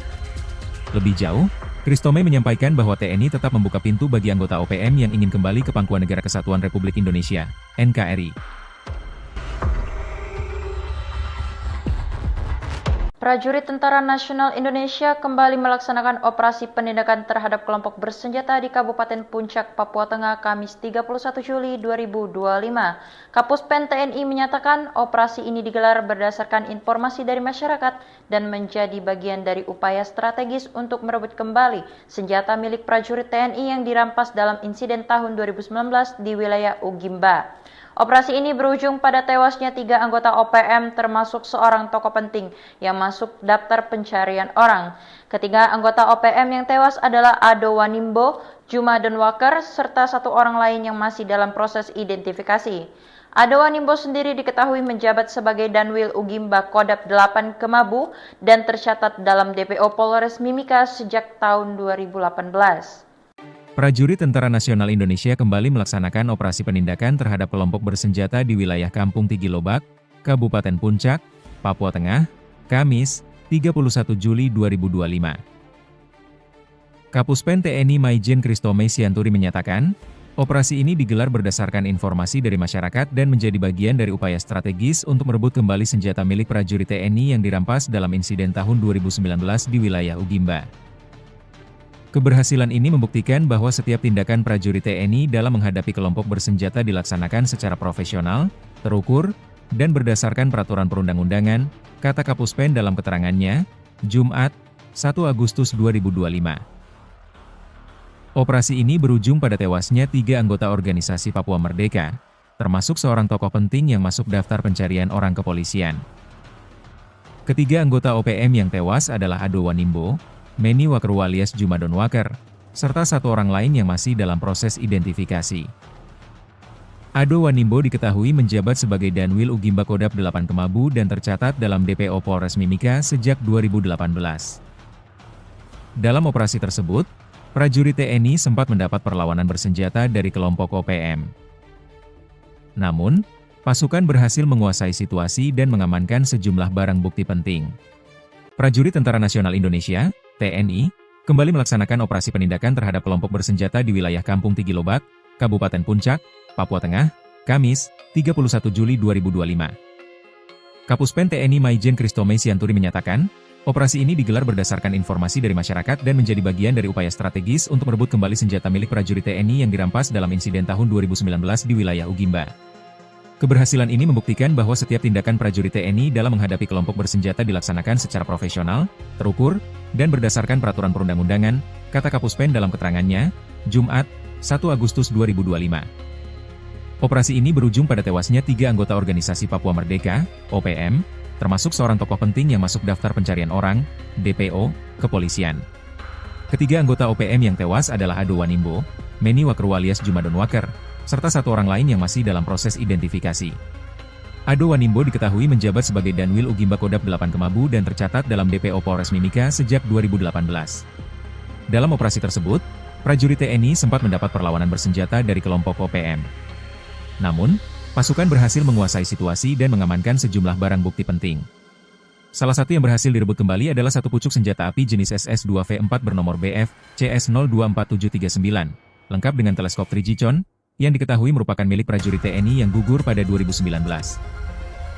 Lebih jauh, Christomey menyampaikan bahwa TNI tetap membuka pintu bagi anggota OPM yang ingin kembali ke Pangkuan Negara Kesatuan Republik Indonesia, NKRI. Prajurit Tentara Nasional Indonesia kembali melaksanakan operasi penindakan terhadap kelompok bersenjata di Kabupaten Puncak, Papua Tengah, Kamis 31 Juli 2025. Kapuspen TNI menyatakan operasi ini digelar berdasarkan informasi dari masyarakat dan menjadi bagian dari upaya strategis untuk merebut kembali senjata milik prajurit TNI yang dirampas dalam insiden tahun 2019 di wilayah Ugimba. Operasi ini berujung pada tewasnya 3 anggota OPM termasuk seorang tokoh penting yang masuk daftar pencarian orang. Ketiga anggota OPM yang tewas adalah Ado Wanimbo, Juma Donwaker, serta 1 orang lain yang masih dalam proses identifikasi. Ado Wanimbo sendiri diketahui menjabat sebagai Danwil Ugimba Kodap 8 Kemabu dan tercatat dalam DPO Polres Mimika sejak tahun 2018. Prajurit Tentara Nasional Indonesia kembali melaksanakan operasi penindakan terhadap kelompok bersenjata di wilayah Kampung Tigilobak, Kabupaten Puncak, Papua Tengah, Kamis, 31 Juli 2025. Kapuspen TNI Maijen Christomey Sianturi menyatakan, operasi ini digelar berdasarkan informasi dari masyarakat dan menjadi bagian dari upaya strategis untuk merebut kembali senjata milik prajurit TNI yang dirampas dalam insiden tahun 2019 di wilayah Ugimba. Keberhasilan ini membuktikan bahwa setiap tindakan prajurit TNI dalam menghadapi kelompok bersenjata dilaksanakan secara profesional, terukur, dan berdasarkan peraturan perundang-undangan, kata Kapuspen dalam keterangannya, Jumat, 1 Agustus 2025. Operasi ini berujung pada tewasnya 3 anggota organisasi Papua Merdeka, termasuk seorang tokoh penting yang masuk daftar pencarian orang kepolisian. Ketiga anggota OPM yang tewas adalah Ado Wanimbo, Meni Wakru alias Juma Donwaker, serta 1 orang lain yang masih dalam proses identifikasi. Ado Wanimbo diketahui menjabat sebagai Danwil Ugimba Kodap 8 Kemabu dan tercatat dalam DPO Polres Mimika sejak 2018. Dalam operasi tersebut, prajurit TNI sempat mendapat perlawanan bersenjata dari kelompok OPM. Namun, pasukan berhasil menguasai situasi dan mengamankan sejumlah barang bukti penting. Prajurit Tentara Nasional Indonesia, TNI, kembali melaksanakan operasi penindakan terhadap kelompok bersenjata di wilayah Kampung Tigilobak, Kabupaten Puncak, Papua Tengah, Kamis, 31 Juli 2025. Kapuspen TNI Maijen Christomey Sianturi menyatakan, operasi ini digelar berdasarkan informasi dari masyarakat dan menjadi bagian dari upaya strategis untuk merebut kembali senjata milik prajurit TNI yang dirampas dalam insiden tahun 2019 di wilayah Ugimba. Keberhasilan ini membuktikan bahwa setiap tindakan prajurit TNI dalam menghadapi kelompok bersenjata dilaksanakan secara profesional, terukur, dan berdasarkan peraturan perundang-undangan, kata Kapuspen dalam keterangannya, Jumat, 1 Agustus 2025. Operasi ini berujung pada tewasnya 3 anggota organisasi Papua Merdeka, OPM, termasuk seorang tokoh penting yang masuk daftar pencarian orang, DPO, kepolisian. Ketiga anggota OPM yang tewas adalah Ado Wanimbo, Meni Wakru alias Juma Donwaker, serta 1 orang lain yang masih dalam proses identifikasi. Ado Wanimbo diketahui menjabat sebagai Danwil Ugimba Kodap 8 Kemabu dan tercatat dalam DPO Polres Mimika sejak 2018. Dalam operasi tersebut, prajurit TNI sempat mendapat perlawanan bersenjata dari kelompok OPM. Namun, pasukan berhasil menguasai situasi dan mengamankan sejumlah barang bukti penting. Salah satu yang berhasil direbut kembali adalah 1 pucuk senjata api jenis SS-2V4 bernomor BF CS024739, lengkap dengan teleskop 3G yang diketahui merupakan milik prajurit TNI yang gugur pada 2019.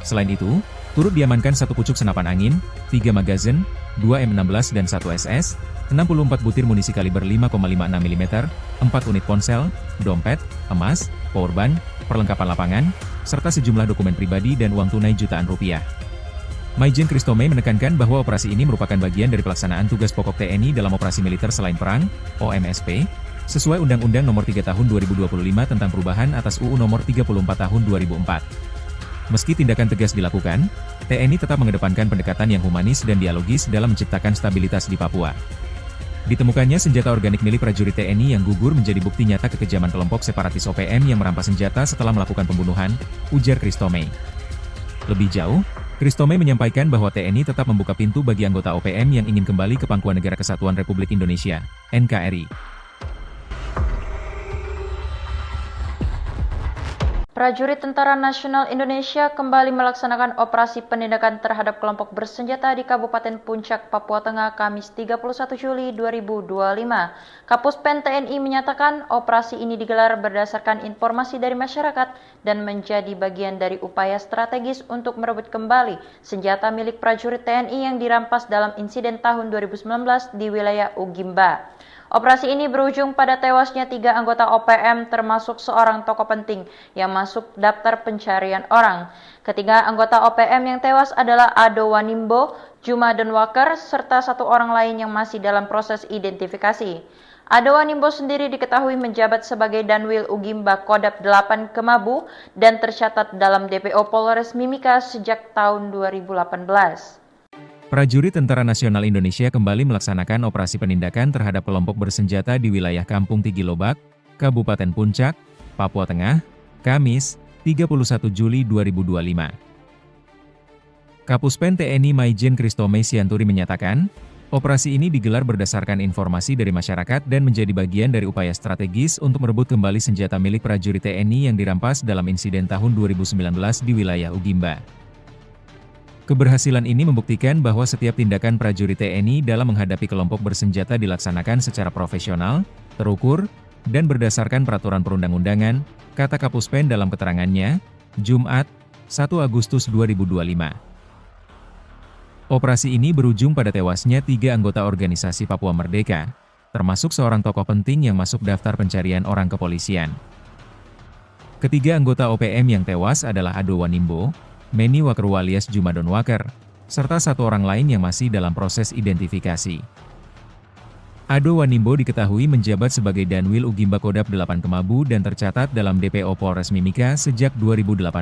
Selain itu, turut diamankan 1 pucuk senapan angin, 3 magazin, 2 M16 dan 1 SS, 64 butir munisi kaliber 5,56 mm, 4 unit ponsel, dompet, emas, powerbank, perlengkapan lapangan, serta sejumlah dokumen pribadi dan uang tunai jutaan rupiah. Maijen Christomey menekankan bahwa operasi ini merupakan bagian dari pelaksanaan tugas pokok TNI dalam operasi militer selain perang, OMSP, sesuai Undang-Undang Nomor 3 Tahun 2025 tentang perubahan atas UU Nomor 34 Tahun 2004. Meski tindakan tegas dilakukan, TNI tetap mengedepankan pendekatan yang humanis dan dialogis dalam menciptakan stabilitas di Papua. Ditemukannya senjata organik milik prajurit TNI yang gugur menjadi bukti nyata kekejaman kelompok separatis OPM yang merampas senjata setelah melakukan pembunuhan, ujar Christomey. Lebih jauh, Christomey menyampaikan bahwa TNI tetap membuka pintu bagi anggota OPM yang ingin kembali ke Pangkuan Negara Kesatuan Republik Indonesia, NKRI. Prajurit Tentara Nasional Indonesia kembali melaksanakan operasi penindakan terhadap kelompok bersenjata di Kabupaten Puncak, Papua Tengah, Kamis 31 Juli 2025. Kapus Pen TNI menyatakan operasi ini digelar berdasarkan informasi dari masyarakat dan menjadi bagian dari upaya strategis untuk merebut kembali senjata milik prajurit TNI yang dirampas dalam insiden tahun 2019 di wilayah Ugimba. Operasi ini berujung pada tewasnya 3 anggota OPM termasuk seorang tokoh penting yang masuk daftar pencarian orang. Ketiga anggota OPM yang tewas adalah Ado Wanimbo, Juma Donwaker, serta 1 orang lain yang masih dalam proses identifikasi. Ado Wanimbo sendiri diketahui menjabat sebagai Danwil Ugimba Kodap 8 Kemabu dan tercatat dalam DPO Polres Mimika sejak tahun 2018. Prajurit Tentara Nasional Indonesia kembali melaksanakan operasi penindakan terhadap kelompok bersenjata di wilayah Kampung Tigilobak, Kabupaten Puncak, Papua Tengah, Kamis, 31 Juli 2025. Kapus Pen TNI Maijen Christomey Sianturi menyatakan, operasi ini digelar berdasarkan informasi dari masyarakat dan menjadi bagian dari upaya strategis untuk merebut kembali senjata milik prajurit TNI yang dirampas dalam insiden tahun 2019 di wilayah Ugimba. Keberhasilan ini membuktikan bahwa setiap tindakan prajurit TNI dalam menghadapi kelompok bersenjata dilaksanakan secara profesional, terukur, dan berdasarkan peraturan perundang-undangan, kata Kapus Pen dalam keterangannya, Jumat, 1 Agustus 2025. Operasi ini berujung pada tewasnya 3 anggota organisasi Papua Merdeka, termasuk seorang tokoh penting yang masuk daftar pencarian orang kepolisian. Ketiga anggota OPM yang tewas adalah Ado Wanimbo, Meni Wakeru alias Juma Donwaker, serta 1 orang lain yang masih dalam proses identifikasi. Ado Wanimbo diketahui menjabat sebagai Danwil Ugimba Kodap 8 Kemabu dan tercatat dalam DPO Polres Mimika sejak 2018.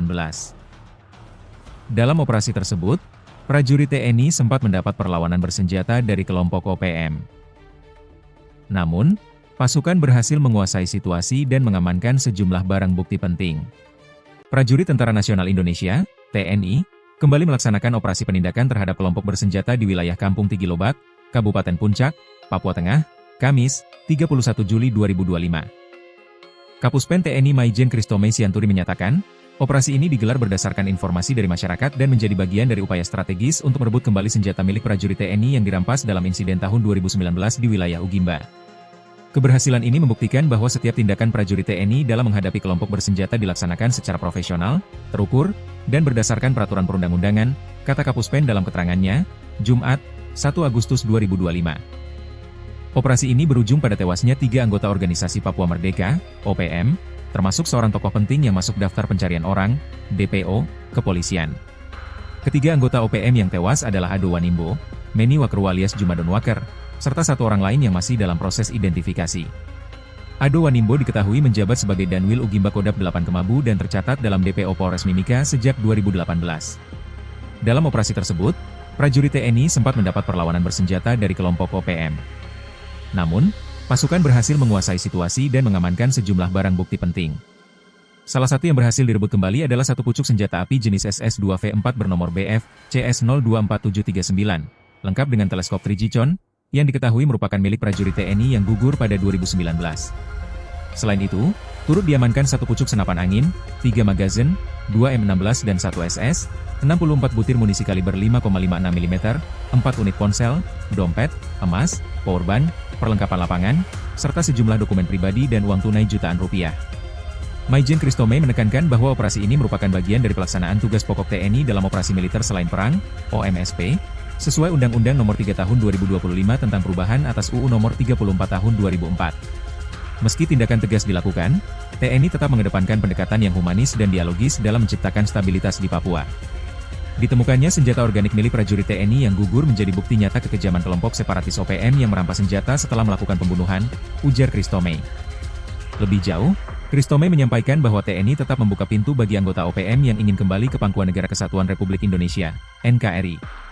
Dalam operasi tersebut, prajurit TNI sempat mendapat perlawanan bersenjata dari kelompok OPM. Namun, pasukan berhasil menguasai situasi dan mengamankan sejumlah barang bukti penting. Prajurit Tentara Nasional Indonesia, TNI, kembali melaksanakan operasi penindakan terhadap kelompok bersenjata di wilayah Kampung Tigilobak, Kabupaten Puncak, Papua Tengah, Kamis, 31 Juli 2025. Kapus Pen TNI Maijen Christomey Sianturi menyatakan, operasi ini digelar berdasarkan informasi dari masyarakat dan menjadi bagian dari upaya strategis untuk merebut kembali senjata milik prajurit TNI yang dirampas dalam insiden tahun 2019 di wilayah Ugimba. Keberhasilan ini membuktikan bahwa setiap tindakan prajurit TNI dalam menghadapi kelompok bersenjata dilaksanakan secara profesional, terukur, dan berdasarkan peraturan perundang-undangan, kata Kapus Pen dalam keterangannya, Jumat, 1 Agustus 2025. Operasi ini berujung pada tewasnya 3 anggota organisasi Papua Merdeka, OPM, termasuk seorang tokoh penting yang masuk daftar pencarian orang, DPO, kepolisian. Ketiga anggota OPM yang tewas adalah Ado Wanimbo, Meni Wakeru alias Juma Donwaker, serta 1 orang lain yang masih dalam proses identifikasi. Ado Wanimbo diketahui menjabat sebagai Danwil Ugimba Kodap 8 Kemabu dan tercatat dalam DPO Polres Mimika sejak 2018. Dalam operasi tersebut, prajurit TNI sempat mendapat perlawanan bersenjata dari kelompok OPM. Namun, pasukan berhasil menguasai situasi dan mengamankan sejumlah barang bukti penting. Salah satu yang berhasil direbut kembali adalah 1 pucuk senjata api jenis SS-2V4 bernomor BF CS024739, lengkap dengan teleskop Trigicon, yang diketahui merupakan milik prajurit TNI yang gugur pada 2019. Selain itu, turut diamankan 1 pucuk senapan angin, 3 magazin, 2 M16 dan 1 SS, 64 butir munisi kaliber 5,56 mm, 4 unit ponsel, dompet, emas, powerbank, perlengkapan lapangan, serta sejumlah dokumen pribadi dan uang tunai jutaan rupiah. Maijen Christomey menekankan bahwa operasi ini merupakan bagian dari pelaksanaan tugas pokok TNI dalam operasi militer selain perang, OMSP, sesuai Undang-Undang Nomor 3 Tahun 2025 tentang perubahan atas UU Nomor 34 Tahun 2004. Meski tindakan tegas dilakukan, TNI tetap mengedepankan pendekatan yang humanis dan dialogis dalam menciptakan stabilitas di Papua. Ditemukannya senjata organik milik prajurit TNI yang gugur menjadi bukti nyata kekejaman kelompok separatis OPM yang merampas senjata setelah melakukan pembunuhan, ujar Christomey. Lebih jauh, Christomey menyampaikan bahwa TNI tetap membuka pintu bagi anggota OPM yang ingin kembali ke Pangkuan Negara Kesatuan Republik Indonesia, NKRI.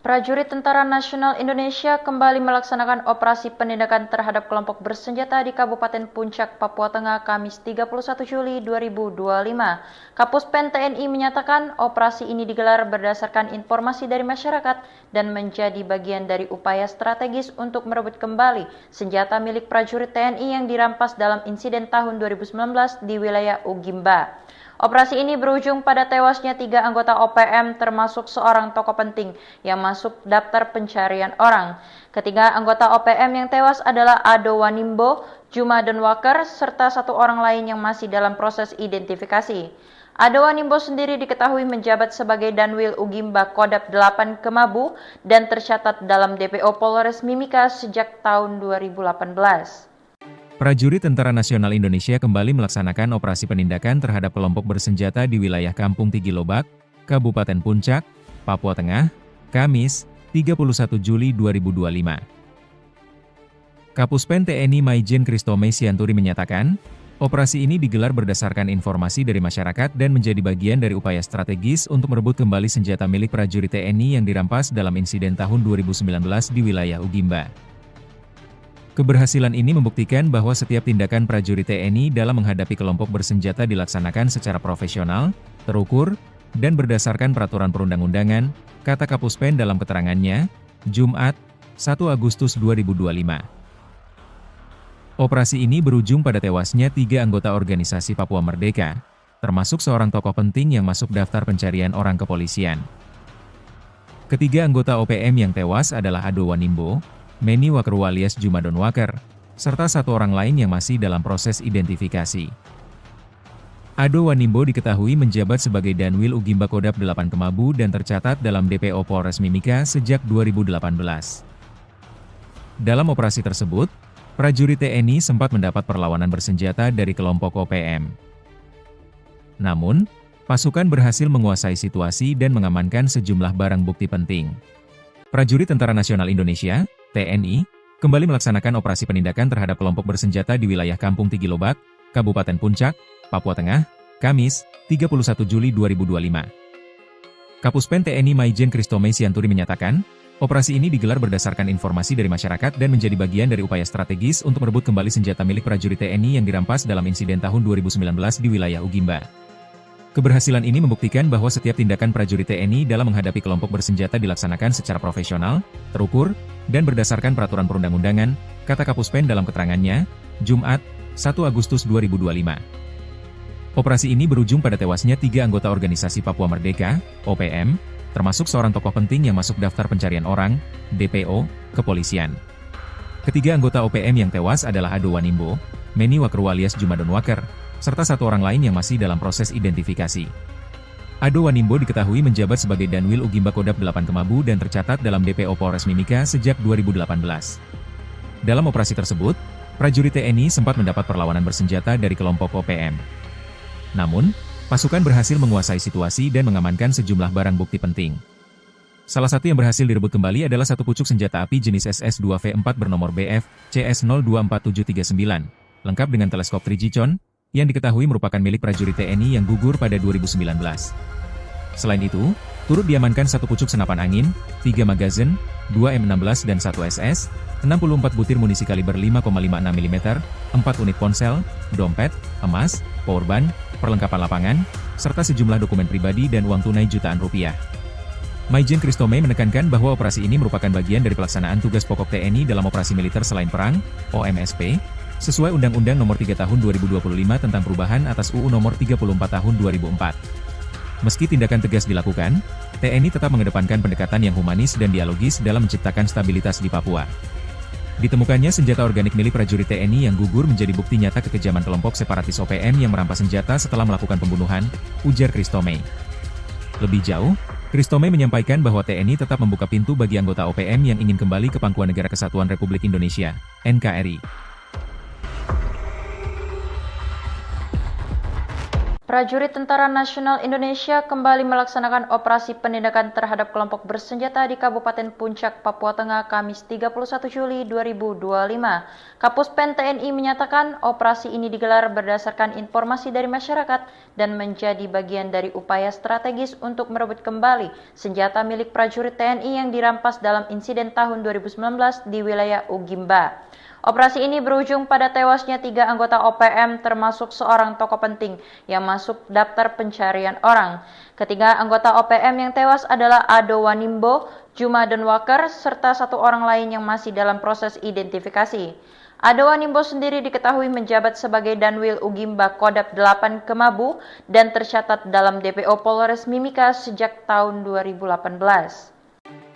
Prajurit Tentara Nasional Indonesia kembali melaksanakan operasi penindakan terhadap kelompok bersenjata di Kabupaten Puncak, Papua Tengah, Kamis 31 Juli 2025. Kapuspen TNI menyatakan operasi ini digelar berdasarkan informasi dari masyarakat dan menjadi bagian dari upaya strategis untuk merebut kembali senjata milik prajurit TNI yang dirampas dalam insiden tahun 2019 di wilayah Ugimba. Operasi ini berujung pada tewasnya 3 anggota OPM termasuk seorang tokoh penting yang masuk daftar pencarian orang. Ketiga anggota OPM yang tewas adalah Ado Wanimbo, Juma Donwaker, serta 1 orang lain yang masih dalam proses identifikasi. Ado Wanimbo sendiri diketahui menjabat sebagai Danwil Ugimba Kodap 8 Kemabu dan tercatat dalam DPO Polres Mimika sejak tahun 2018. Prajurit Tentara Nasional Indonesia kembali melaksanakan operasi penindakan terhadap kelompok bersenjata di wilayah Kampung Tigilobak, Kabupaten Puncak, Papua Tengah, Kamis, 31 Juli 2025. Kapuspen TNI Maijen Kristome Sianturi menyatakan, operasi ini digelar berdasarkan informasi dari masyarakat dan menjadi bagian dari upaya strategis untuk merebut kembali senjata milik prajurit TNI yang dirampas dalam insiden tahun 2019 di wilayah Ugimba. Keberhasilan ini membuktikan bahwa setiap tindakan prajurit TNI dalam menghadapi kelompok bersenjata dilaksanakan secara profesional, terukur, dan berdasarkan peraturan perundang-undangan, kata Kapuspen dalam keterangannya, Jumat, 1 Agustus 2025. Operasi ini berujung pada tewasnya 3 anggota organisasi Papua Merdeka, termasuk seorang tokoh penting yang masuk daftar pencarian orang kepolisian. Ketiga anggota OPM yang tewas adalah Ado Wanimbo, Meni Wakeru alias Juma Donwaker, serta 1 orang lain yang masih dalam proses identifikasi. Ado Wanimbo diketahui menjabat sebagai Danwil Ugimba Kodap 8 Kemabu dan tercatat dalam DPO Polres Mimika sejak 2018. Dalam operasi tersebut, prajurit TNI sempat mendapat perlawanan bersenjata dari kelompok OPM. Namun, pasukan berhasil menguasai situasi dan mengamankan sejumlah barang bukti penting. Prajurit Tentara Nasional Indonesia TNI, kembali melaksanakan operasi penindakan terhadap kelompok bersenjata di wilayah Kampung Tigilobak, Kabupaten Puncak, Papua Tengah, Kamis, 31 Juli 2025. Kapuspen TNI Maijen Kristome Sianturi menyatakan, operasi ini digelar berdasarkan informasi dari masyarakat dan menjadi bagian dari upaya strategis untuk merebut kembali senjata milik prajurit TNI yang dirampas dalam insiden tahun 2019 di wilayah Ugimba. Keberhasilan ini membuktikan bahwa setiap tindakan prajurit TNI dalam menghadapi kelompok bersenjata dilaksanakan secara profesional, terukur, dan berdasarkan peraturan perundang-undangan, kata Kapuspen dalam keterangannya, Jumat, 1 Agustus 2025. Operasi ini berujung pada tewasnya 3 anggota organisasi Papua Merdeka, OPM, termasuk seorang tokoh penting yang masuk daftar pencarian orang, DPO, kepolisian. Ketiga anggota OPM yang tewas adalah Ado Wanimbo, Meni Wakeru alias Juma Donwaker, serta 1 orang lain yang masih dalam proses identifikasi. Ado Wanimbo diketahui menjabat sebagai Danwil Ugimba Kodap 8 Kemabu dan tercatat dalam DPO Polres Mimika sejak 2018. Dalam operasi tersebut, prajurit TNI sempat mendapat perlawanan bersenjata dari kelompok OPM. Namun, pasukan berhasil menguasai situasi dan mengamankan sejumlah barang bukti penting. Salah satu yang berhasil direbut kembali adalah 1 pucuk senjata api jenis SS-2V4 bernomor BF CS024739, lengkap dengan teleskop Trigicon, yang diketahui merupakan milik prajurit TNI yang gugur pada 2019. Selain itu, turut diamankan 1 pucuk senapan angin, 3 magazin, 2 M16 dan 1 SS, 64 butir munisi kaliber 5,56 mm, 4 unit ponsel, dompet, emas, powerbank, perlengkapan lapangan, serta sejumlah dokumen pribadi dan uang tunai jutaan rupiah. Maijen Kristome menekankan bahwa operasi ini merupakan bagian dari pelaksanaan tugas pokok TNI dalam operasi militer selain perang, OMSP, sesuai Undang-Undang Nomor 3 Tahun 2025 tentang perubahan atas UU Nomor 34 Tahun 2004. Meski tindakan tegas dilakukan, TNI tetap mengedepankan pendekatan yang humanis dan dialogis dalam menciptakan stabilitas di Papua. Ditemukannya senjata organik milik prajurit TNI yang gugur menjadi bukti nyata kekejaman kelompok separatis OPM yang merampas senjata setelah melakukan pembunuhan, ujar Kristome. Lebih jauh, Kristome menyampaikan bahwa TNI tetap membuka pintu bagi anggota OPM yang ingin kembali ke Pangkuan Negara Kesatuan Republik Indonesia, NKRI. Prajurit Tentara Nasional Indonesia kembali melaksanakan operasi penindakan terhadap kelompok bersenjata di Kabupaten Puncak, Papua Tengah, Kamis 31 Juli 2025. Kapuspen TNI menyatakan operasi ini digelar berdasarkan informasi dari masyarakat dan menjadi bagian dari upaya strategis untuk merebut kembali senjata milik prajurit TNI yang dirampas dalam insiden tahun 2019 di wilayah Ugimba. Operasi ini berujung pada tewasnya 3 anggota OPM termasuk seorang tokoh penting yang masuk daftar pencarian orang. Ketiga anggota OPM yang tewas adalah Ado Wanimbo, Juma Donwaker, serta 1 orang lain yang masih dalam proses identifikasi. Ado Wanimbo sendiri diketahui menjabat sebagai Danwil Ugimba Kodap 8 Kemabu dan tercatat dalam DPO Polres Mimika sejak tahun 2018.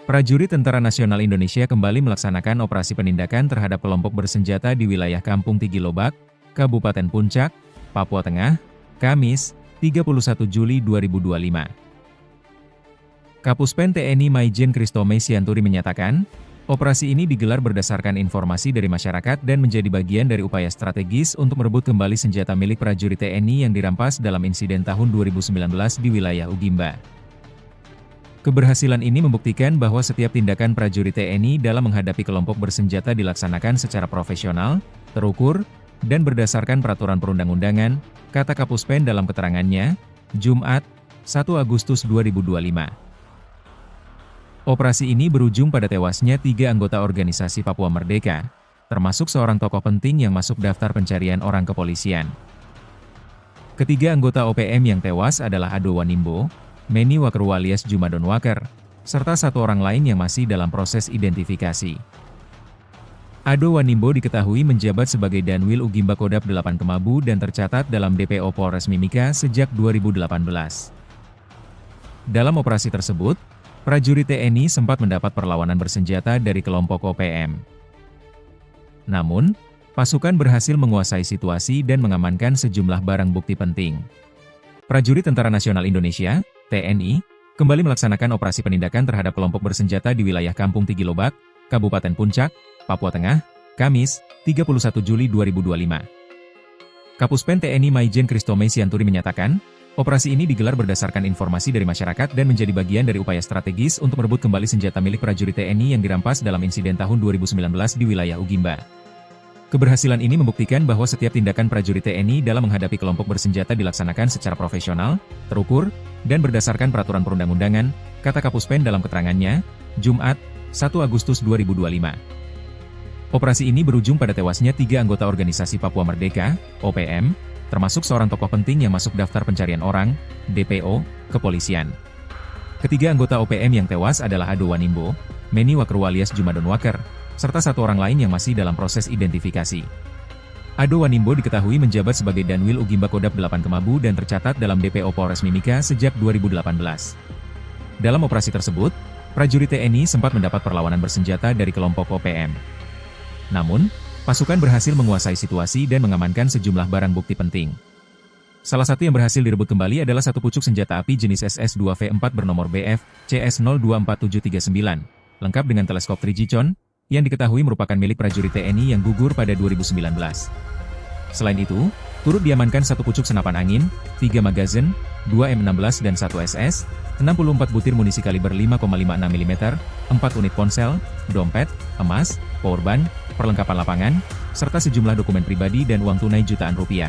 Prajurit Tentara Nasional Indonesia kembali melaksanakan operasi penindakan terhadap kelompok bersenjata di wilayah Kampung Tigilobak, Kabupaten Puncak, Papua Tengah, Kamis, 31 Juli 2025. Kapuspen TNI Maijen Kristome Sianturi menyatakan, operasi ini digelar berdasarkan informasi dari masyarakat dan menjadi bagian dari upaya strategis untuk merebut kembali senjata milik prajurit TNI yang dirampas dalam insiden tahun 2019 di wilayah Ugimba. Keberhasilan ini membuktikan bahwa setiap tindakan prajurit TNI dalam menghadapi kelompok bersenjata dilaksanakan secara profesional, terukur, dan berdasarkan peraturan perundang-undangan, kata Kapuspen dalam keterangannya, Jumat, 1 Agustus 2025. Operasi ini berujung pada tewasnya 3 anggota organisasi Papua Merdeka, termasuk seorang tokoh penting yang masuk daftar pencarian orang kepolisian. Ketiga anggota OPM yang tewas adalah Ado Wanimbo, Meni Wakru alias Juma Donwaker, serta 1 orang lain yang masih dalam proses identifikasi. Ado Wanimbo diketahui menjabat sebagai Danwil Ugimba Kodap 8 Kemabu dan tercatat dalam DPO Polres Mimika sejak 2018. Dalam operasi tersebut, prajurit TNI sempat mendapat perlawanan bersenjata dari kelompok OPM. Namun, pasukan berhasil menguasai situasi dan mengamankan sejumlah barang bukti penting. Prajurit Tentara Nasional Indonesia (TNI) kembali melaksanakan operasi penindakan terhadap kelompok bersenjata di wilayah Kampung Tigilobak, Kabupaten Puncak, Papua Tengah, Kamis, 31 Juli 2025. Kapuspen TNI Maijen Kristome Sianturi menyatakan, operasi ini digelar berdasarkan informasi dari masyarakat dan menjadi bagian dari upaya strategis untuk merebut kembali senjata milik prajurit TNI yang dirampas dalam insiden tahun 2019 di wilayah Ugimba. Keberhasilan ini membuktikan bahwa setiap tindakan prajurit TNI dalam menghadapi kelompok bersenjata dilaksanakan secara profesional, terukur, dan berdasarkan peraturan perundang-undangan, kata Kapuspen dalam keterangannya, Jumat, 1 Agustus 2025. Operasi ini berujung pada tewasnya 3 anggota organisasi Papua Merdeka, OPM, termasuk seorang tokoh penting yang masuk daftar pencarian orang, DPO, kepolisian. Ketiga anggota OPM yang tewas adalah Ado Wanimbo, Meni Wakru alias Juma Donwaker, serta 1 orang lain yang masih dalam proses identifikasi. Ado Wanimbo diketahui menjabat sebagai Danwil Ugimba Kodap 8 Kemabu dan tercatat dalam DPO Polres Mimika sejak 2018. Dalam operasi tersebut, prajurit TNI sempat mendapat perlawanan bersenjata dari kelompok OPM. Namun, pasukan berhasil menguasai situasi dan mengamankan sejumlah barang bukti penting. Salah satu yang berhasil direbut kembali adalah 1 pucuk senjata api jenis SS-2V4 bernomor BF CS024739, lengkap dengan teleskop 3G yang diketahui merupakan milik prajurit TNI yang gugur pada 2019. Selain itu, turut diamankan 1 pucuk senapan angin, 3 magazin, 2 M16 dan 1 SS, 64 butir munisi kaliber 5,56 mm, 4 unit ponsel, dompet, emas, powerbank, perlengkapan lapangan, serta sejumlah dokumen pribadi dan uang tunai jutaan rupiah.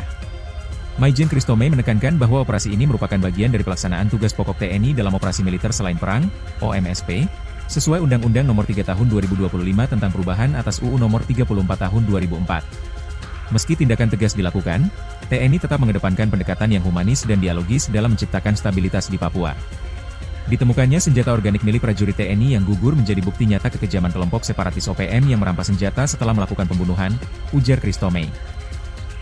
Maijen Kristome menekankan bahwa operasi ini merupakan bagian dari pelaksanaan tugas pokok TNI dalam operasi militer selain perang, OMSP, sesuai Undang-Undang Nomor 3 Tahun 2025 tentang perubahan atas UU Nomor 34 Tahun 2004. Meski tindakan tegas dilakukan, TNI tetap mengedepankan pendekatan yang humanis dan dialogis dalam menciptakan stabilitas di Papua. Ditemukannya senjata organik milik prajurit TNI yang gugur menjadi bukti nyata kekejaman kelompok separatis OPM yang merampas senjata setelah melakukan pembunuhan, ujar Kristome.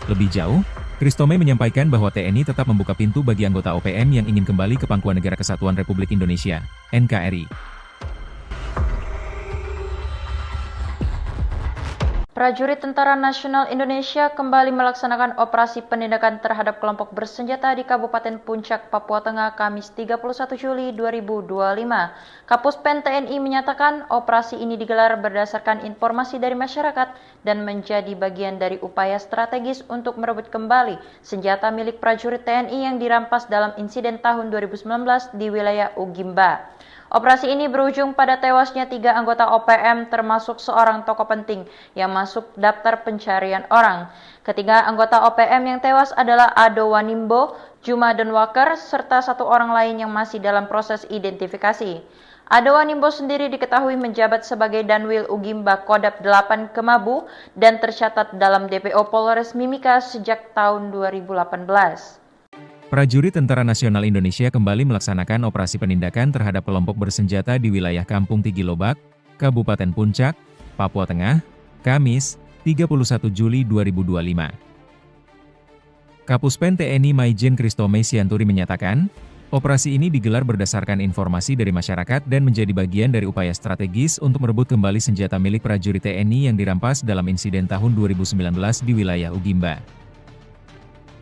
Lebih jauh, Kristome menyampaikan bahwa TNI tetap membuka pintu bagi anggota OPM yang ingin kembali ke pangkuan Negara Kesatuan Republik Indonesia, NKRI. Prajurit Tentara Nasional Indonesia kembali melaksanakan operasi penindakan terhadap kelompok bersenjata di Kabupaten Puncak, Papua Tengah, Kamis 31 Juli 2025. Kapuspen TNI menyatakan operasi ini digelar berdasarkan informasi dari masyarakat dan menjadi bagian dari upaya strategis untuk merebut kembali senjata milik prajurit TNI yang dirampas dalam insiden tahun 2019 di wilayah Ugimba. Operasi ini berujung pada tewasnya 3 anggota OPM termasuk seorang tokoh penting yang masuk daftar pencarian orang. Ketiga anggota OPM yang tewas adalah Ado Wanimbo, Juma Donwaker, serta 1 orang lain yang masih dalam proses identifikasi. Ado Wanimbo sendiri diketahui menjabat sebagai Danwil Ugimba Kodap 8 Kemabu dan tercatat dalam DPO Polres Mimika sejak tahun 2018. Prajurit Tentara Nasional Indonesia kembali melaksanakan operasi penindakan terhadap kelompok bersenjata di wilayah Kampung Tigilobak, Kabupaten Puncak, Papua Tengah, Kamis, 31 Juli 2025. Kapuspen TNI Maijen Kristome Sianturi menyatakan, operasi ini digelar berdasarkan informasi dari masyarakat dan menjadi bagian dari upaya strategis untuk merebut kembali senjata milik prajurit TNI yang dirampas dalam insiden tahun 2019 di wilayah Ugimba.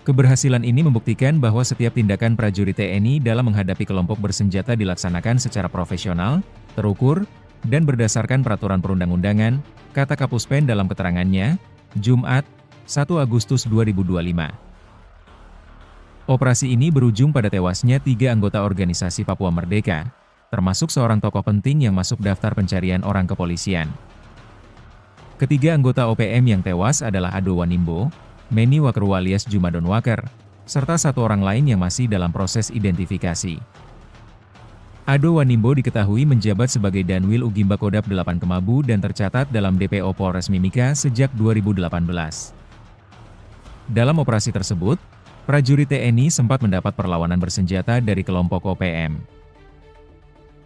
Keberhasilan ini membuktikan bahwa setiap tindakan prajurit TNI dalam menghadapi kelompok bersenjata dilaksanakan secara profesional, terukur, dan berdasarkan peraturan perundang-undangan, kata Kapuspen dalam keterangannya, Jumat, 1 Agustus 2025. Operasi ini berujung pada tewasnya 3 anggota organisasi Papua Merdeka, termasuk seorang tokoh penting yang masuk daftar pencarian orang kepolisian. Ketiga anggota OPM yang tewas adalah Ado Wanimbo, Meni Wakeru alias Juma Donwaker, serta 1 orang lain yang masih dalam proses identifikasi. Ado Wanimbo diketahui menjabat sebagai Danwil Ugimba Kodap 8 Kemabu dan tercatat dalam DPO Polres Mimika sejak 2018. Dalam operasi tersebut, prajurit TNI sempat mendapat perlawanan bersenjata dari kelompok OPM.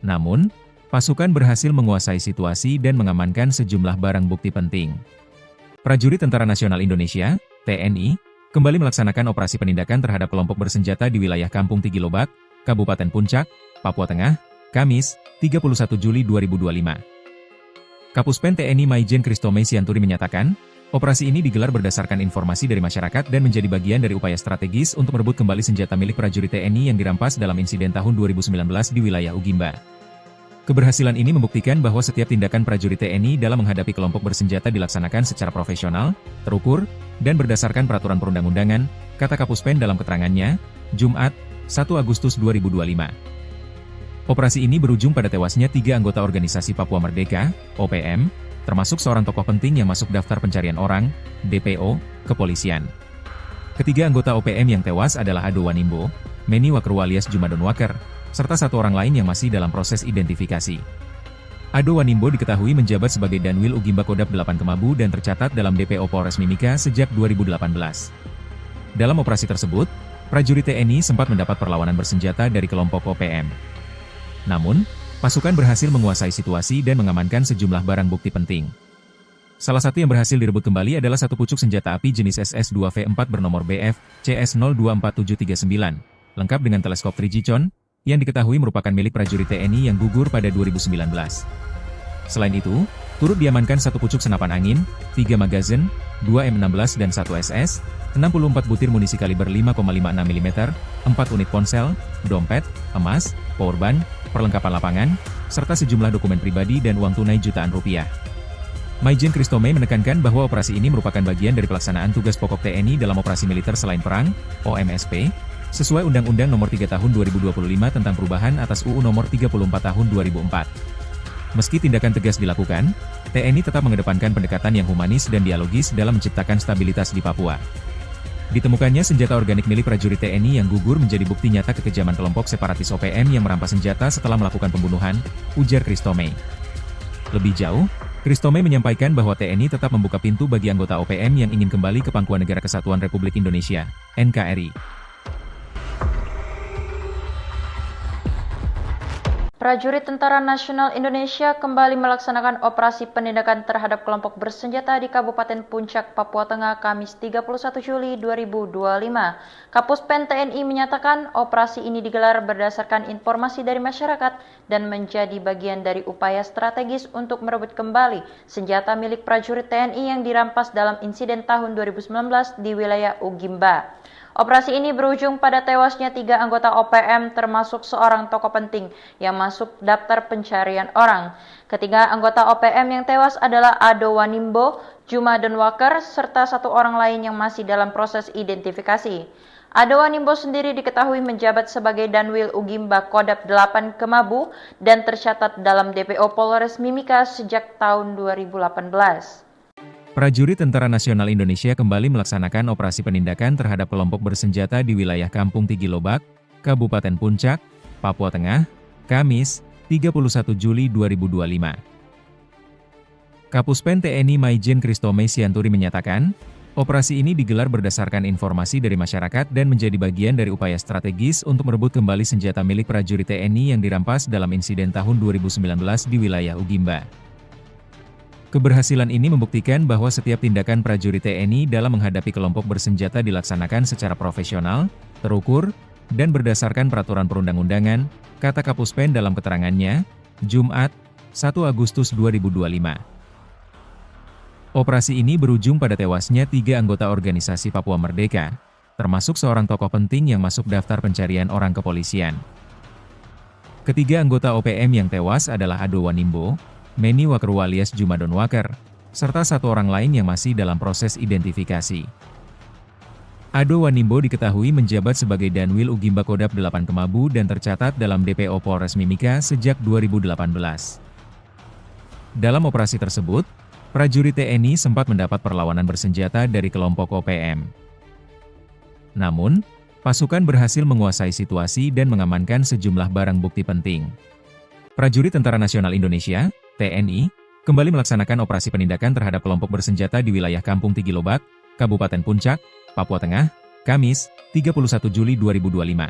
Namun, pasukan berhasil menguasai situasi dan mengamankan sejumlah barang bukti penting. Prajurit Tentara Nasional Indonesia (TNI) kembali melaksanakan operasi penindakan terhadap kelompok bersenjata di wilayah Kampung Tigilobak, Kabupaten Puncak, Papua Tengah, Kamis, 31 Juli 2025. Kapuspen TNI Maijen Kristome Sianturi menyatakan, operasi ini digelar berdasarkan informasi dari masyarakat dan menjadi bagian dari upaya strategis untuk merebut kembali senjata milik prajurit TNI yang dirampas dalam insiden tahun 2019 di wilayah Ugimba. Keberhasilan ini membuktikan bahwa setiap tindakan prajurit TNI dalam menghadapi kelompok bersenjata dilaksanakan secara profesional, terukur, dan berdasarkan peraturan perundang-undangan, kata Kapuspen dalam keterangannya, Jumat, 1 Agustus 2025. Operasi ini berujung pada tewasnya 3 anggota organisasi Papua Merdeka, OPM, termasuk seorang tokoh penting yang masuk daftar pencarian orang, DPO, kepolisian. Ketiga anggota OPM yang tewas adalah Ado Wanimbo, Meni Wakeru alias Juma Donwaker, serta 1 orang lain yang masih dalam proses identifikasi. Ado Wanimbo diketahui menjabat sebagai Danwil Ugimba Kodap 8 Kemabu dan tercatat dalam DPO Polres Mimika sejak 2018. Dalam operasi tersebut, prajurit TNI sempat mendapat perlawanan bersenjata dari kelompok OPM. Namun, pasukan berhasil menguasai situasi dan mengamankan sejumlah barang bukti penting. Salah satu yang berhasil direbut kembali adalah 1 pucuk senjata api jenis SS-2V4 bernomor BF CS024739, lengkap dengan teleskop Trigicon, yang diketahui merupakan milik prajurit TNI yang gugur pada 2019. Selain itu, turut diamankan 1 pucuk senapan angin, 3 magazin, 2 M16 dan 1 SS, 64 butir munisi kaliber 5,56 mm, 4 unit ponsel, dompet, emas, powerbank, perlengkapan lapangan, serta sejumlah dokumen pribadi dan uang tunai jutaan rupiah. Maijen Kristome menekankan bahwa operasi ini merupakan bagian dari pelaksanaan tugas pokok TNI dalam operasi militer selain perang, OMSP, sesuai Undang-Undang Nomor 3 Tahun 2025 tentang perubahan atas UU Nomor 34 Tahun 2004. Meski tindakan tegas dilakukan, TNI tetap mengedepankan pendekatan yang humanis dan dialogis dalam menciptakan stabilitas di Papua. Ditemukannya senjata organik milik prajurit TNI yang gugur menjadi bukti nyata kekejaman kelompok separatis OPM yang merampas senjata setelah melakukan pembunuhan, ujar Kristome. Lebih jauh, Kristome menyampaikan bahwa TNI tetap membuka pintu bagi anggota OPM yang ingin kembali ke Pangkuan Negara Kesatuan Republik Indonesia, NKRI. Prajurit Tentara Nasional Indonesia kembali melaksanakan operasi penindakan terhadap kelompok bersenjata di Kabupaten Puncak, Papua Tengah, Kamis 31 Juli 2025. Kapuspen TNI menyatakan operasi ini digelar berdasarkan informasi dari masyarakat dan menjadi bagian dari upaya strategis untuk merebut kembali senjata milik prajurit TNI yang dirampas dalam insiden tahun 2019 di wilayah Ugimba. Operasi ini berujung pada tewasnya 3 anggota OPM termasuk seorang tokoh penting yang masuk daftar pencarian orang. Ketiga anggota OPM yang tewas adalah Ado Wanimbo, Juma Donwaker, serta 1 orang lain yang masih dalam proses identifikasi. Ado Wanimbo sendiri diketahui menjabat sebagai Danwil Ugimba Kodap 8 Kemabu dan tercatat dalam DPO Polres Mimika sejak tahun 2018. Prajurit Tentara Nasional Indonesia kembali melaksanakan operasi penindakan terhadap kelompok bersenjata di wilayah Kampung Tigilobak, Kabupaten Puncak, Papua Tengah, Kamis, 31 Juli 2025. Kapuspen TNI Maijen Kristome Sianturi menyatakan, operasi ini digelar berdasarkan informasi dari masyarakat dan menjadi bagian dari upaya strategis untuk merebut kembali senjata milik prajurit TNI yang dirampas dalam insiden tahun 2019 di wilayah Ugimba. Keberhasilan ini membuktikan bahwa setiap tindakan prajurit TNI dalam menghadapi kelompok bersenjata dilaksanakan secara profesional, terukur, dan berdasarkan peraturan perundang-undangan, kata Kapuspen dalam keterangannya, Jumat, 1 Agustus 2025. Operasi ini berujung pada tewasnya 3 anggota organisasi Papua Merdeka, termasuk seorang tokoh penting yang masuk daftar pencarian orang kepolisian. Ketiga anggota OPM yang tewas adalah Ado Wanimbo, Meni Wakeru alias Juma Donwaker, serta 1 orang lain yang masih dalam proses identifikasi. Ado Wanimbo diketahui menjabat sebagai Danwil Ugimba Kodap 8 Kemabu dan tercatat dalam DPO Polres Mimika sejak 2018. Dalam operasi tersebut, prajurit TNI sempat mendapat perlawanan bersenjata dari kelompok OPM. Namun, pasukan berhasil menguasai situasi dan mengamankan sejumlah barang bukti penting. Prajurit Tentara Nasional Indonesia TNI, kembali melaksanakan operasi penindakan terhadap kelompok bersenjata di wilayah Kampung Tigilobak, Kabupaten Puncak, Papua Tengah, Kamis, 31 Juli 2025.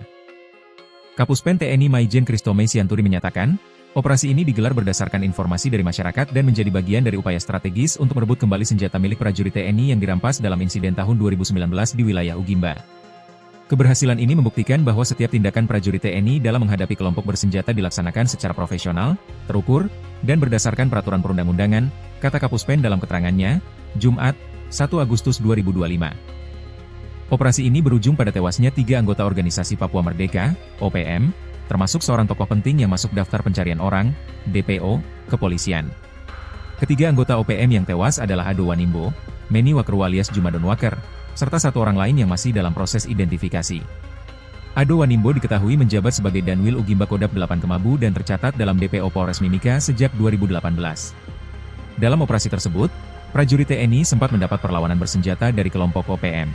Kapuspen TNI Maijen Kristome Sianturi menyatakan, operasi ini digelar berdasarkan informasi dari masyarakat dan menjadi bagian dari upaya strategis untuk merebut kembali senjata milik prajurit TNI yang dirampas dalam insiden tahun 2019 di wilayah Ugimba. Keberhasilan ini membuktikan bahwa setiap tindakan prajurit TNI dalam menghadapi kelompok bersenjata dilaksanakan secara profesional, terukur, dan berdasarkan peraturan perundang-undangan, kata Kapuspen dalam keterangannya, Jumat, 1 Agustus 2025. Operasi ini berujung pada tewasnya 3 anggota organisasi Papua Merdeka, OPM, termasuk seorang tokoh penting yang masuk daftar pencarian orang, DPO, kepolisian. Ketiga anggota OPM yang tewas adalah Ado Wanimbo, Meni Wakeru alias Juma Donwaker, serta 1 orang lain yang masih dalam proses identifikasi. Ado Wanimbo diketahui menjabat sebagai Danwil Ugimba Kodap 8 Kemabu dan tercatat dalam DPO Polres Mimika sejak 2018. Dalam operasi tersebut, prajurit TNI sempat mendapat perlawanan bersenjata dari kelompok OPM.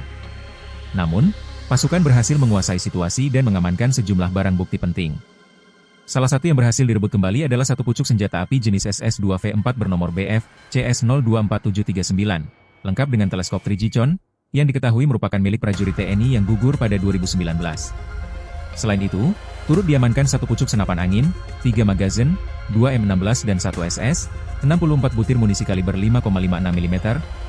Namun, pasukan berhasil menguasai situasi dan mengamankan sejumlah barang bukti penting. Salah satu yang berhasil direbut kembali adalah 1 pucuk senjata api jenis SS-2V4 bernomor BF CS024739, lengkap dengan teleskop Trigicon, yang diketahui merupakan milik prajurit TNI yang gugur pada 2019. Selain itu, turut diamankan 1 pucuk senapan angin, 3 magazin, 2 M16 dan 1 SS, 64 butir munisi kaliber 5,56 mm,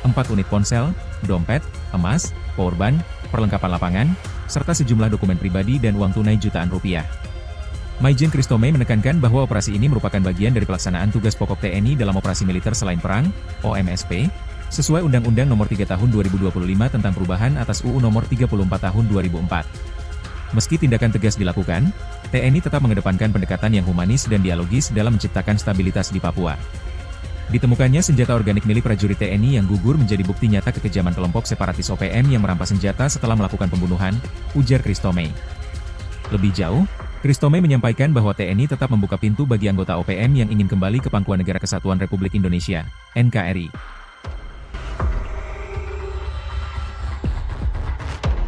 4 unit ponsel, dompet, emas, powerbank, perlengkapan lapangan, serta sejumlah dokumen pribadi dan uang tunai jutaan rupiah. Maijen Kristome menekankan bahwa operasi ini merupakan bagian dari pelaksanaan tugas pokok TNI dalam operasi militer selain perang, OMSP, sesuai Undang-Undang Nomor 3 Tahun 2025 tentang perubahan atas UU Nomor 34 Tahun 2004. Meski tindakan tegas dilakukan, TNI tetap mengedepankan pendekatan yang humanis dan dialogis dalam menciptakan stabilitas di Papua. Ditemukannya senjata organik milik prajurit TNI yang gugur menjadi bukti nyata kekejaman kelompok separatis OPM yang merampas senjata setelah melakukan pembunuhan, ujar Kristome. Lebih jauh, Kristome menyampaikan bahwa TNI tetap membuka pintu bagi anggota OPM yang ingin kembali ke Pangkuan Negara Kesatuan Republik Indonesia, NKRI.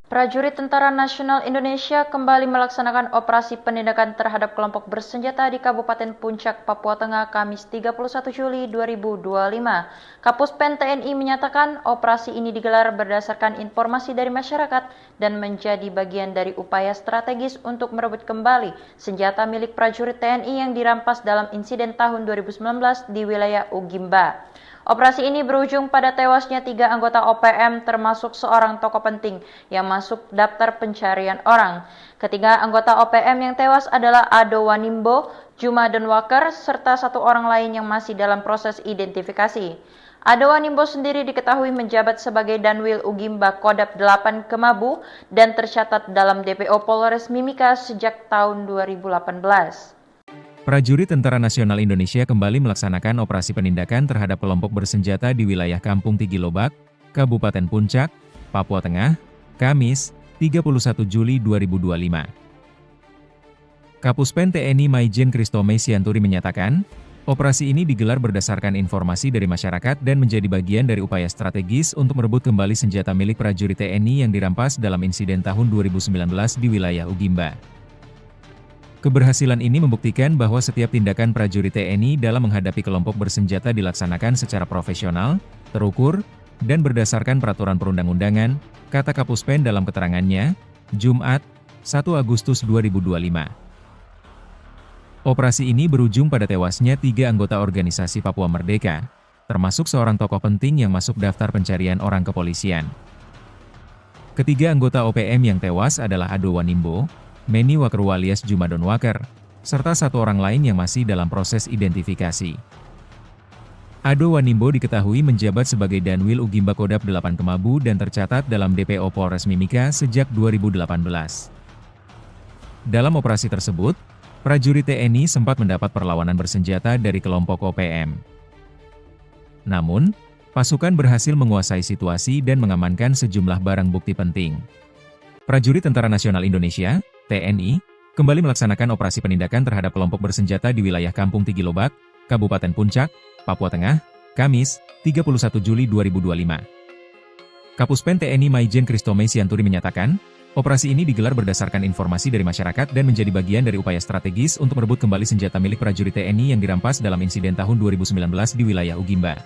Prajurit Tentara Nasional Indonesia kembali melaksanakan operasi penindakan terhadap kelompok bersenjata di Kabupaten Puncak, Papua Tengah, Kamis 31 Juli 2025. Kapuspen TNI menyatakan operasi ini digelar berdasarkan informasi dari masyarakat dan menjadi bagian dari upaya strategis untuk merebut kembali senjata milik prajurit TNI yang dirampas dalam insiden tahun 2019 di wilayah Ugimba. Operasi ini berujung pada tewasnya 3 anggota OPM termasuk seorang tokoh penting yang masuk daftar pencarian orang. Ketiga anggota OPM yang tewas adalah Ado Wanimbo, Juma Denwaker, serta 1 orang lain yang masih dalam proses identifikasi. Ado Wanimbo sendiri diketahui menjabat sebagai Danwil Ugimba Kodap 8 Kemabu dan tercatat dalam DPO Polres Mimika sejak tahun 2018. Prajurit Tentara Nasional Indonesia kembali melaksanakan operasi penindakan terhadap kelompok bersenjata di wilayah Kampung Tigilobak, Kabupaten Puncak, Papua Tengah, Kamis, 31 Juli 2025. Kapuspen TNI Maijen Kristome Sianturi menyatakan, operasi ini digelar berdasarkan informasi dari masyarakat dan menjadi bagian dari upaya strategis untuk merebut kembali senjata milik prajurit TNI yang dirampas dalam insiden tahun 2019 di wilayah Ugimba. Keberhasilan ini membuktikan bahwa setiap tindakan prajurit TNI dalam menghadapi kelompok bersenjata dilaksanakan secara profesional, terukur, dan berdasarkan peraturan perundang-undangan, kata Kapuspen dalam keterangannya, Jumat, 1 Agustus 2025. Operasi ini berujung pada tewasnya 3 anggota organisasi Papua Merdeka, termasuk seorang tokoh penting yang masuk daftar pencarian orang kepolisian. Ketiga anggota OPM yang tewas adalah Ado Wanimbo, Meni Wakerwa alias Juma Denwaker, serta 1 orang lain yang masih dalam proses identifikasi. Ado Wanimbo diketahui menjabat sebagai Danwil Ugimba Kodap 8 Kemabu dan tercatat dalam DPO Polres Mimika sejak 2018. Dalam operasi tersebut, prajurit TNI sempat mendapat perlawanan bersenjata dari kelompok OPM. Namun, pasukan berhasil menguasai situasi dan mengamankan sejumlah barang bukti penting. Prajurit Tentara Nasional Indonesia TNI, kembali melaksanakan operasi penindakan terhadap kelompok bersenjata di wilayah Kampung Tigilobak, Kabupaten Puncak, Papua Tengah, Kamis, 31 Juli 2025. Kapuspen TNI Maijen Kristome Sianturi menyatakan, operasi ini digelar berdasarkan informasi dari masyarakat dan menjadi bagian dari upaya strategis untuk merebut kembali senjata milik prajurit TNI yang dirampas dalam insiden tahun 2019 di wilayah Ugimba.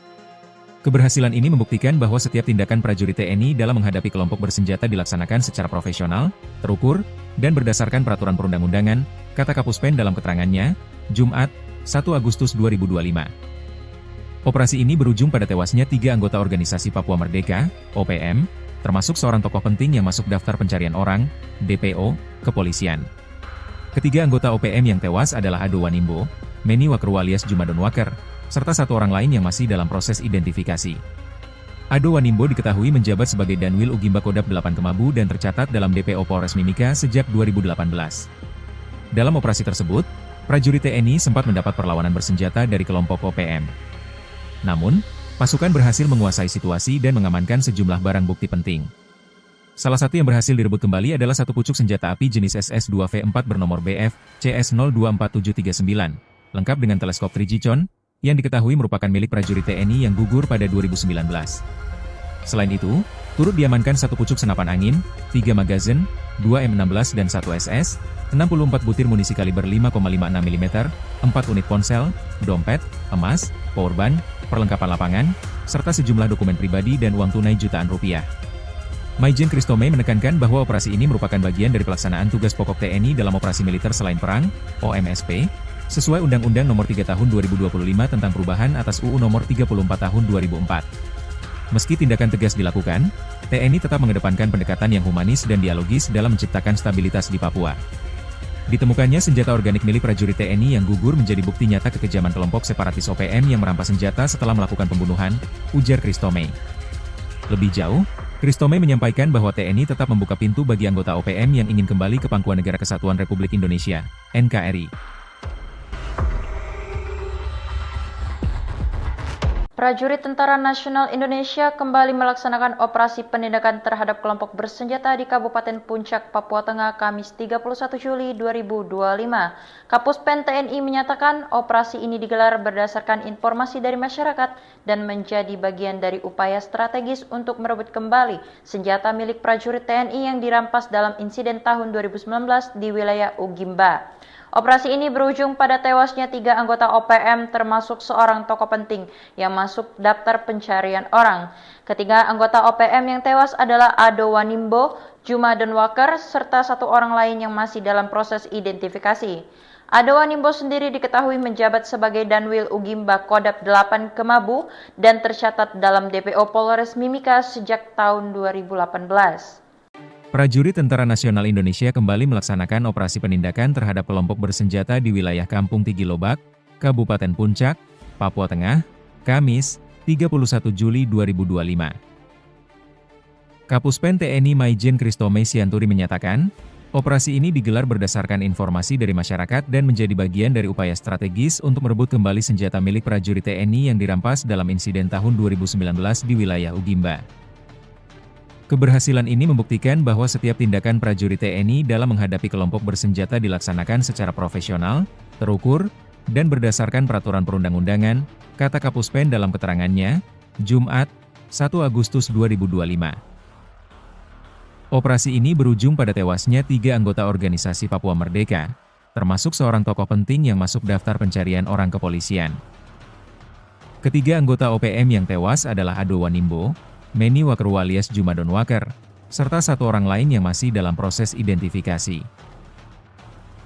Keberhasilan ini membuktikan bahwa setiap tindakan prajurit TNI dalam menghadapi kelompok bersenjata dilaksanakan secara profesional, terukur, dan berdasarkan peraturan perundang-undangan, kata Kapuspen dalam keterangannya, Jumat, 1 Agustus 2025. Operasi ini berujung pada tewasnya 3 anggota organisasi Papua Merdeka, OPM, termasuk seorang tokoh penting yang masuk daftar pencarian orang, DPO, kepolisian. Ketiga anggota OPM yang tewas adalah Ado Wanimbo, Meni Wakerwa alias Juma Denwaker, serta 1 orang lain yang masih dalam proses identifikasi. Ado Wanimbo diketahui menjabat sebagai Danwil Ugimba Kodap 8 Kemabu dan tercatat dalam DPO Polres Mimika sejak 2018. Dalam operasi tersebut, prajurit TNI sempat mendapat perlawanan bersenjata dari kelompok OPM. Namun, pasukan berhasil menguasai situasi dan mengamankan sejumlah barang bukti penting. Salah satu yang berhasil direbut kembali adalah 1 pucuk senjata api jenis SS-2V4 bernomor BF CS024739, lengkap dengan teleskop Trigicon, yang diketahui merupakan milik prajurit TNI yang gugur pada 2019. Selain itu, turut diamankan 1 pucuk senapan angin, 3 magazin, 2 M16 dan 1 SS, 64 butir munisi kaliber 5,56 mm, 4 unit ponsel, dompet, emas, powerbank, perlengkapan lapangan, serta sejumlah dokumen pribadi dan uang tunai jutaan rupiah. Maijen Kristome menekankan bahwa operasi ini merupakan bagian dari pelaksanaan tugas pokok TNI dalam operasi militer selain perang, OMSP, sesuai Undang-Undang Nomor 3 Tahun 2025 tentang perubahan atas UU Nomor 34 Tahun 2004. Meski tindakan tegas dilakukan, TNI tetap mengedepankan pendekatan yang humanis dan dialogis dalam menciptakan stabilitas di Papua. Ditemukannya senjata organik milik prajurit TNI yang gugur menjadi bukti nyata kekejaman kelompok separatis OPM yang merampas senjata setelah melakukan pembunuhan, ujar Kristome. Lebih jauh, Kristome menyampaikan bahwa TNI tetap membuka pintu bagi anggota OPM yang ingin kembali ke Pangkuan Negara Kesatuan Republik Indonesia, NKRI. Prajurit Tentara Nasional Indonesia kembali melaksanakan operasi penindakan terhadap kelompok bersenjata di Kabupaten Puncak, Papua Tengah, Kamis 31 Juli 2025. Kapuspen TNI menyatakan operasi ini digelar berdasarkan informasi dari masyarakat dan menjadi bagian dari upaya strategis untuk merebut kembali senjata milik prajurit TNI yang dirampas dalam insiden tahun 2019 di wilayah Ugimba. Operasi ini berujung pada tewasnya 3 anggota OPM termasuk seorang tokoh penting yang masuk daftar pencarian orang. Ketiga anggota OPM yang tewas adalah Ado Wanimbo, Juma Donwaker, serta 1 orang lain yang masih dalam proses identifikasi. Ado Wanimbo sendiri diketahui menjabat sebagai Danwil Ugimba Kodap 8 Kemabu dan tercatat dalam DPO Polres Mimika sejak tahun 2018. Prajurit Tentara Nasional Indonesia kembali melaksanakan operasi penindakan terhadap kelompok bersenjata di wilayah Kampung Tigilobak, Kabupaten Puncak, Papua Tengah, Kamis, 31 Juli 2025. Kapuspen TNI Maijen Kristome Sianturi menyatakan, operasi ini digelar berdasarkan informasi dari masyarakat dan menjadi bagian dari upaya strategis untuk merebut kembali senjata milik prajurit TNI yang dirampas dalam insiden tahun 2019 di wilayah Ugimba. Keberhasilan ini membuktikan bahwa setiap tindakan prajurit TNI dalam menghadapi kelompok bersenjata dilaksanakan secara profesional, terukur, dan berdasarkan peraturan perundang-undangan, kata Kapuspen dalam keterangannya, Jumat, 1 Agustus 2025. Operasi ini berujung pada tewasnya 3 anggota organisasi Papua Merdeka, termasuk seorang tokoh penting yang masuk daftar pencarian orang kepolisian. Ketiga anggota OPM yang tewas adalah Ado Wanimbo, Meni Wakru alias Juma Donwaker, serta 1 orang lain yang masih dalam proses identifikasi.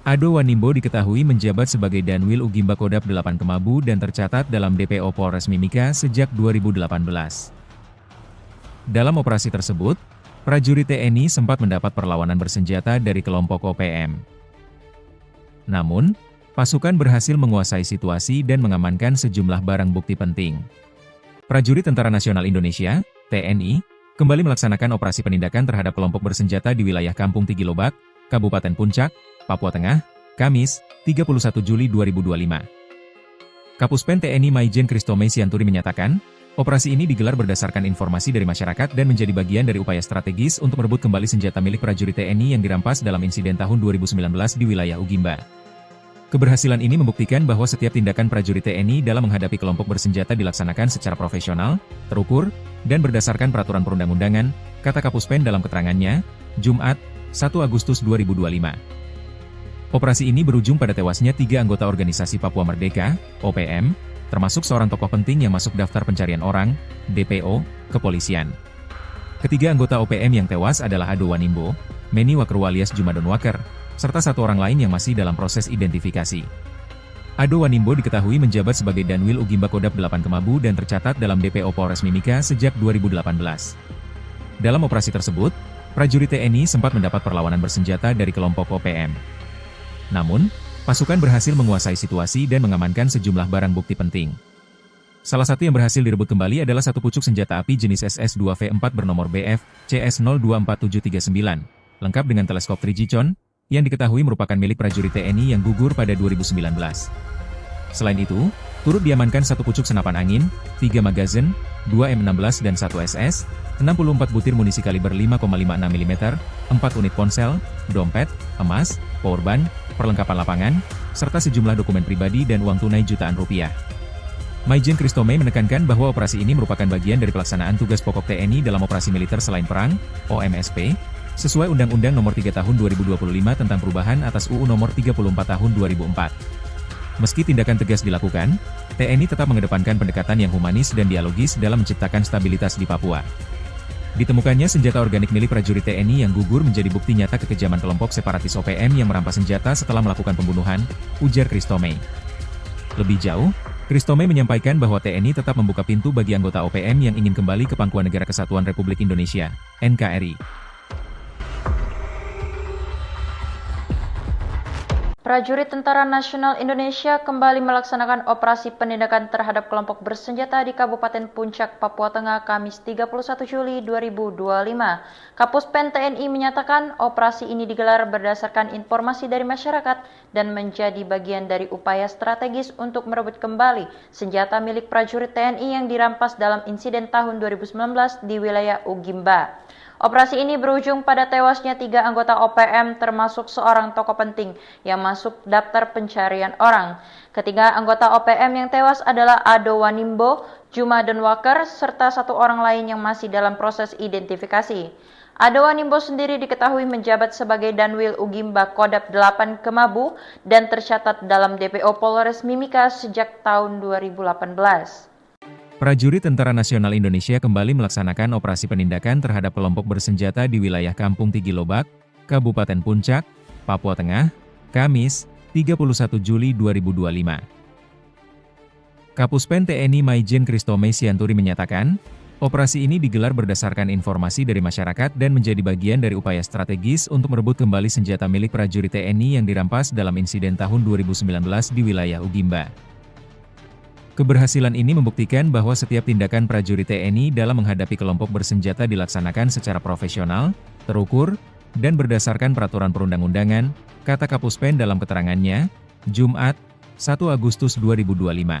Ado Wanimbo diketahui menjabat sebagai Danwil Ugimba Kodap 8 Kemabu dan tercatat dalam DPO Polres Mimika sejak 2018. Dalam operasi tersebut, prajurit TNI sempat mendapat perlawanan bersenjata dari kelompok OPM. Namun, pasukan berhasil menguasai situasi dan mengamankan sejumlah barang bukti penting. Prajurit Tentara Nasional Indonesia (TNI) kembali melaksanakan operasi penindakan terhadap kelompok bersenjata di wilayah Kampung Tigilobak, Kabupaten Puncak, Papua Tengah, Kamis, 31 Juli 2025. Kapuspen TNI Maijen Kristome Sianturi menyatakan, operasi ini digelar berdasarkan informasi dari masyarakat dan menjadi bagian dari upaya strategis untuk merebut kembali senjata milik prajurit TNI yang dirampas dalam insiden tahun 2019 di wilayah Ugimba. Keberhasilan ini membuktikan bahwa setiap tindakan prajurit TNI dalam menghadapi kelompok bersenjata dilaksanakan secara profesional, terukur, dan berdasarkan peraturan perundang-undangan, kata Kapuspen dalam keterangannya, Jumat, 1 Agustus 2025. Operasi ini berujung pada tewasnya 3 anggota organisasi Papua Merdeka, OPM, termasuk seorang tokoh penting yang masuk daftar pencarian orang, DPO, kepolisian. Ketiga anggota OPM yang tewas adalah Ado Wanimbo, Meni Wakru alias Juma Donwaker, serta 1 orang lain yang masih dalam proses identifikasi. Ado Wanimbo diketahui menjabat sebagai Danwil Ugimba Kodap 8 Kemabu dan tercatat dalam DPO Polres Mimika sejak 2018. Dalam operasi tersebut, prajurit TNI sempat mendapat perlawanan bersenjata dari kelompok OPM. Namun, pasukan berhasil menguasai situasi dan mengamankan sejumlah barang bukti penting. Salah satu yang berhasil direbut kembali adalah 1 pucuk senjata api jenis SS-2V4 bernomor BF CS024739, lengkap dengan teleskop 3G yang diketahui merupakan milik prajurit TNI yang gugur pada 2019. Selain itu, turut diamankan 1 pucuk senapan angin, 3 magazin, 2 M16 dan 1 SS, 64 butir munisi kaliber 5,56 mm, 4 unit ponsel, dompet, emas, powerbank, perlengkapan lapangan, serta sejumlah dokumen pribadi dan uang tunai jutaan rupiah. Maijen Kristome menekankan bahwa operasi ini merupakan bagian dari pelaksanaan tugas pokok TNI dalam operasi militer selain perang, OMSP, sesuai Undang-Undang Nomor 3 Tahun 2025 tentang perubahan atas UU Nomor 34 Tahun 2004. Meski tindakan tegas dilakukan, TNI tetap mengedepankan pendekatan yang humanis dan dialogis dalam menciptakan stabilitas di Papua. Ditemukannya senjata organik milik prajurit TNI yang gugur menjadi bukti nyata kekejaman kelompok separatis OPM yang merampas senjata setelah melakukan pembunuhan, ujar Kristome. Lebih jauh, Kristome menyampaikan bahwa TNI tetap membuka pintu bagi anggota OPM yang ingin kembali ke pangkuan Negara Kesatuan Republik Indonesia, NKRI. Prajurit Tentara Nasional Indonesia kembali melaksanakan operasi penindakan terhadap kelompok bersenjata di Kabupaten Puncak, Papua Tengah, Kamis 31 Juli 2025. Kapuspen TNI menyatakan operasi ini digelar berdasarkan informasi dari masyarakat dan menjadi bagian dari upaya strategis untuk merebut kembali senjata milik prajurit TNI yang dirampas dalam insiden tahun 2019 di wilayah Ugimba. Operasi ini berujung pada tewasnya 3 anggota OPM termasuk seorang tokoh penting yang masuk daftar pencarian orang. Ketiga anggota OPM yang tewas adalah Ado Wanimbo, Juma Donwaker, serta 1 orang lain yang masih dalam proses identifikasi. Ado Wanimbo sendiri diketahui menjabat sebagai Danwil Ugimba Kodap 8 Kemabu dan tercatat dalam DPO Polres Mimika sejak tahun 2018. Prajurit Tentara Nasional Indonesia kembali melaksanakan operasi penindakan terhadap kelompok bersenjata di wilayah Kampung Tigilobak, Kabupaten Puncak, Papua Tengah, Kamis, 31 Juli 2025. Kapuspen TNI Maijen Kristome Sianturi menyatakan, operasi ini digelar berdasarkan informasi dari masyarakat dan menjadi bagian dari upaya strategis untuk merebut kembali senjata milik prajurit TNI yang dirampas dalam insiden tahun 2019 di wilayah Ugimba. Keberhasilan ini membuktikan bahwa setiap tindakan prajurit TNI dalam menghadapi kelompok bersenjata dilaksanakan secara profesional, terukur, dan berdasarkan peraturan perundang-undangan, kata Kapuspen dalam keterangannya, Jumat, 1 Agustus 2025.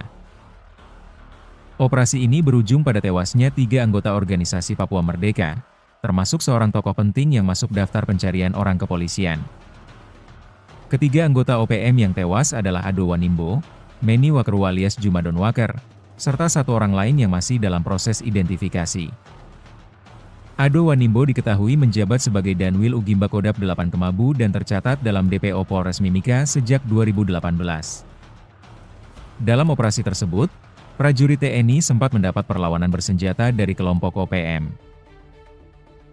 Operasi ini berujung pada tewasnya 3 anggota organisasi Papua Merdeka, termasuk seorang tokoh penting yang masuk daftar pencarian orang kepolisian. Ketiga anggota OPM yang tewas adalah Ado Wanimbo, Meni Wakeru alias Juma Donwaker, serta 1 orang lain yang masih dalam proses identifikasi. Ado Wanimbo diketahui menjabat sebagai Danwil Ugimba Kodap 8 Kemabu dan tercatat dalam DPO Polres Mimika sejak 2018. Dalam operasi tersebut, prajurit TNI sempat mendapat perlawanan bersenjata dari kelompok OPM.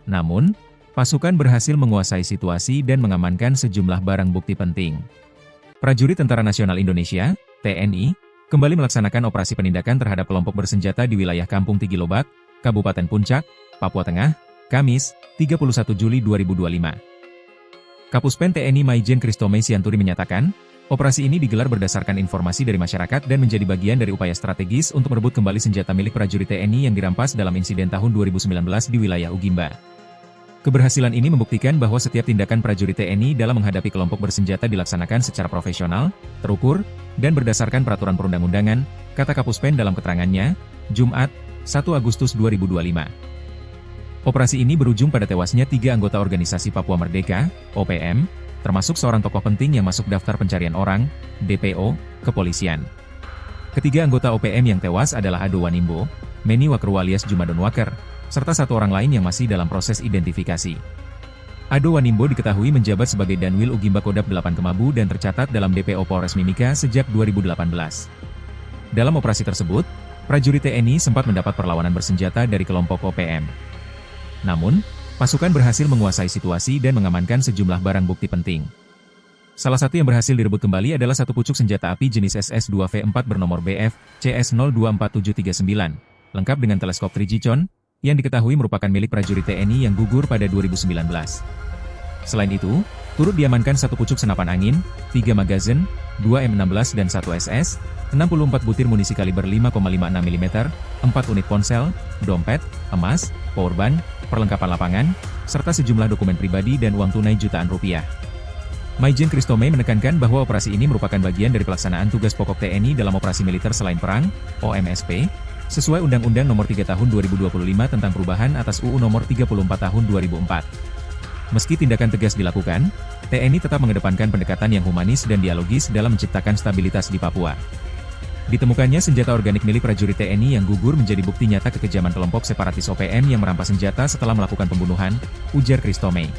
Namun, pasukan berhasil menguasai situasi dan mengamankan sejumlah barang bukti penting. Prajurit Tentara Nasional Indonesia (TNI) kembali melaksanakan operasi penindakan terhadap kelompok bersenjata di wilayah Kampung Tigilobak, Kabupaten Puncak, Papua Tengah, Kamis, 31 Juli 2025. Kapuspen TNI Maijen Kristome Sianturi menyatakan, operasi ini digelar berdasarkan informasi dari masyarakat dan menjadi bagian dari upaya strategis untuk merebut kembali senjata milik prajurit TNI yang dirampas dalam insiden tahun 2019 di wilayah Ugimba. Keberhasilan ini membuktikan bahwa setiap tindakan prajurit TNI dalam menghadapi kelompok bersenjata dilaksanakan secara profesional, terukur, dan berdasarkan peraturan perundang-undangan, kata Kapuspen dalam keterangannya, Jumat, 1 Agustus 2025. Operasi ini berujung pada tewasnya 3 anggota organisasi Papua Merdeka, OPM, termasuk seorang tokoh penting yang masuk daftar pencarian orang, DPO, kepolisian. Ketiga anggota OPM yang tewas adalah Ado Wanimbo, Meni Wakeru alias Juma Donwaker, serta 1 orang lain yang masih dalam proses identifikasi. Ado Wanimbo diketahui menjabat sebagai Danwil Ugimba Kodap 8 Kemabu dan tercatat dalam DPO Polres Mimika sejak 2018. Dalam operasi tersebut, prajurit TNI sempat mendapat perlawanan bersenjata dari kelompok OPM. Namun, pasukan berhasil menguasai situasi dan mengamankan sejumlah barang bukti penting. Salah satu yang berhasil direbut kembali adalah 1 pucuk senjata api jenis SS-2V4 bernomor BF CS024739, lengkap dengan teleskop Trigicon, yang diketahui merupakan milik prajurit TNI yang gugur pada 2019. Selain itu, turut diamankan 1 pucuk senapan angin, 3 magazin, 2 M16 dan 1 SS, 64 butir munisi kaliber 5,56 mm, 4 unit ponsel, dompet, emas, powerbank, perlengkapan lapangan, serta sejumlah dokumen pribadi dan uang tunai jutaan rupiah. Maijen Kristome menekankan bahwa operasi ini merupakan bagian dari pelaksanaan tugas pokok TNI dalam operasi militer selain perang, OMSP, sesuai Undang-Undang Nomor 3 Tahun 2025 tentang perubahan atas UU Nomor 34 Tahun 2004. Meski tindakan tegas dilakukan, TNI tetap mengedepankan pendekatan yang humanis dan dialogis dalam menciptakan stabilitas di Papua. Ditemukannya senjata organik milik prajurit TNI yang gugur menjadi bukti nyata kekejaman kelompok separatis OPM yang merampas senjata setelah melakukan pembunuhan, ujar Kristome.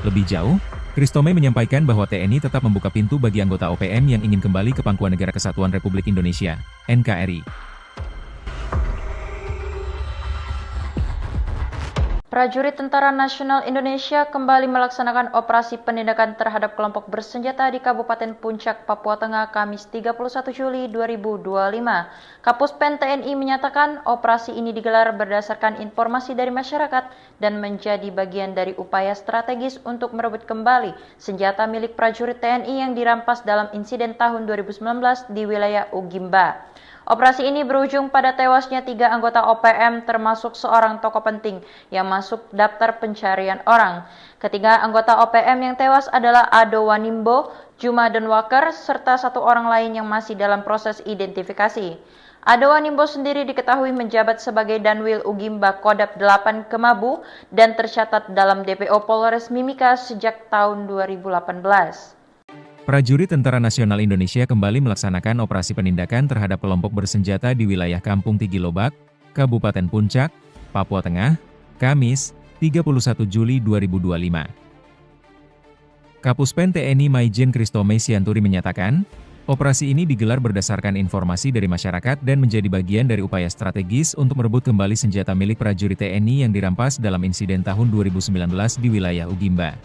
Lebih jauh, Kristome menyampaikan bahwa TNI tetap membuka pintu bagi anggota OPM yang ingin kembali ke Pangkuan Negara Kesatuan Republik Indonesia, NKRI. Prajurit Tentara Nasional Indonesia kembali melaksanakan operasi penindakan terhadap kelompok bersenjata di Kabupaten Puncak, Papua Tengah, Kamis 31 Juli 2025. Kapuspen TNI menyatakan operasi ini digelar berdasarkan informasi dari masyarakat dan menjadi bagian dari upaya strategis untuk merebut kembali senjata milik prajurit TNI yang dirampas dalam insiden tahun 2019 di wilayah Ugimba. Operasi ini berujung pada tewasnya 3 anggota OPM termasuk seorang tokoh penting yang masuk daftar pencarian orang. Ketiga anggota OPM yang tewas adalah Ado Wanimbo, Juma Denwaker, serta 1 orang lain yang masih dalam proses identifikasi. Ado Wanimbo sendiri diketahui menjabat sebagai Danwil Ugimba Kodap 8 Kemabu dan tercatat dalam DPO Polres Mimika sejak tahun 2018. Prajurit Tentara Nasional Indonesia kembali melaksanakan operasi penindakan terhadap kelompok bersenjata di wilayah Kampung Tigilobak, Kabupaten Puncak, Papua Tengah, Kamis, 31 Juli 2025. Kapuspen TNI Maijen Kristome Sianturi menyatakan, operasi ini digelar berdasarkan informasi dari masyarakat dan menjadi bagian dari upaya strategis untuk merebut kembali senjata milik prajurit TNI yang dirampas dalam insiden tahun 2019 di wilayah Ugimba.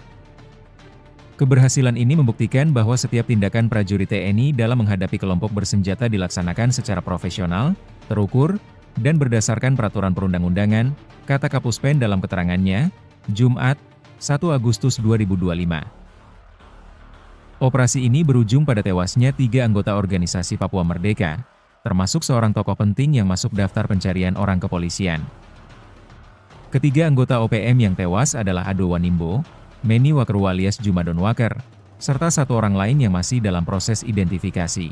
Keberhasilan ini membuktikan bahwa setiap tindakan prajurit TNI dalam menghadapi kelompok bersenjata dilaksanakan secara profesional, terukur, dan berdasarkan peraturan perundang-undangan, kata Kapuspen dalam keterangannya, Jumat, 1 Agustus 2025. Operasi ini berujung pada tewasnya 3 anggota organisasi Papua Merdeka, termasuk seorang tokoh penting yang masuk daftar pencarian orang kepolisian. Ketiga anggota OPM yang tewas adalah Ado Wanimbo, Meni Wakerwa alias Juma Denwaker, serta 1 orang lain yang masih dalam proses identifikasi.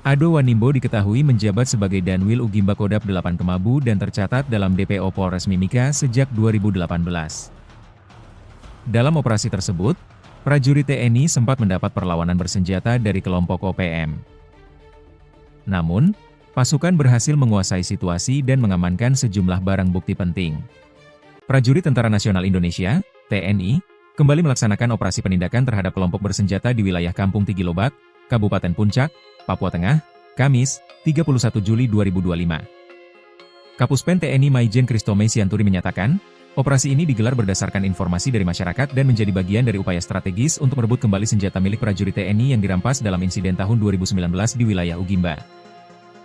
Ado Wanimbo diketahui menjabat sebagai Danwil Ugimba Kodap 8 Kemabu dan tercatat dalam DPO Polres Mimika sejak 2018. Dalam operasi tersebut, prajurit TNI sempat mendapat perlawanan bersenjata dari kelompok OPM. Namun, pasukan berhasil menguasai situasi dan mengamankan sejumlah barang bukti penting. Prajurit Tentara Nasional Indonesia (TNI) kembali melaksanakan operasi penindakan terhadap kelompok bersenjata di wilayah Kampung Tigilobak, Kabupaten Puncak, Papua Tengah, Kamis, 31 Juli 2025. Kapuspen TNI Maijen Kristome Sianturi menyatakan, operasi ini digelar berdasarkan informasi dari masyarakat dan menjadi bagian dari upaya strategis untuk merebut kembali senjata milik prajurit TNI yang dirampas dalam insiden tahun 2019 di wilayah Ugimba.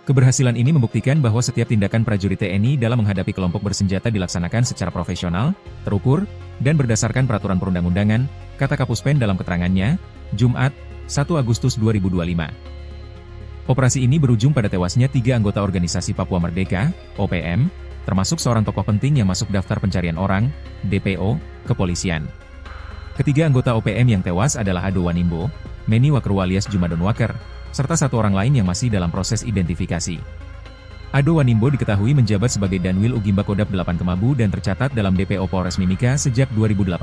Keberhasilan ini membuktikan bahwa setiap tindakan prajurit TNI dalam menghadapi kelompok bersenjata dilaksanakan secara profesional, terukur, dan berdasarkan peraturan perundang-undangan, kata Kapuspen dalam keterangannya, Jumat, 1 Agustus 2025. Operasi ini berujung pada tewasnya 3 anggota organisasi Papua Merdeka, OPM, termasuk seorang tokoh penting yang masuk daftar pencarian orang, DPO, kepolisian. Ketiga anggota OPM yang tewas adalah Ado Wanimbo, Meni Wakerwa alias Juma Denwaker, serta 1 orang lain yang masih dalam proses identifikasi. Ado Wanimbo diketahui menjabat sebagai Danwil Ugimba Kodap 8 Kemabu dan tercatat dalam DPO Polres Mimika sejak 2018.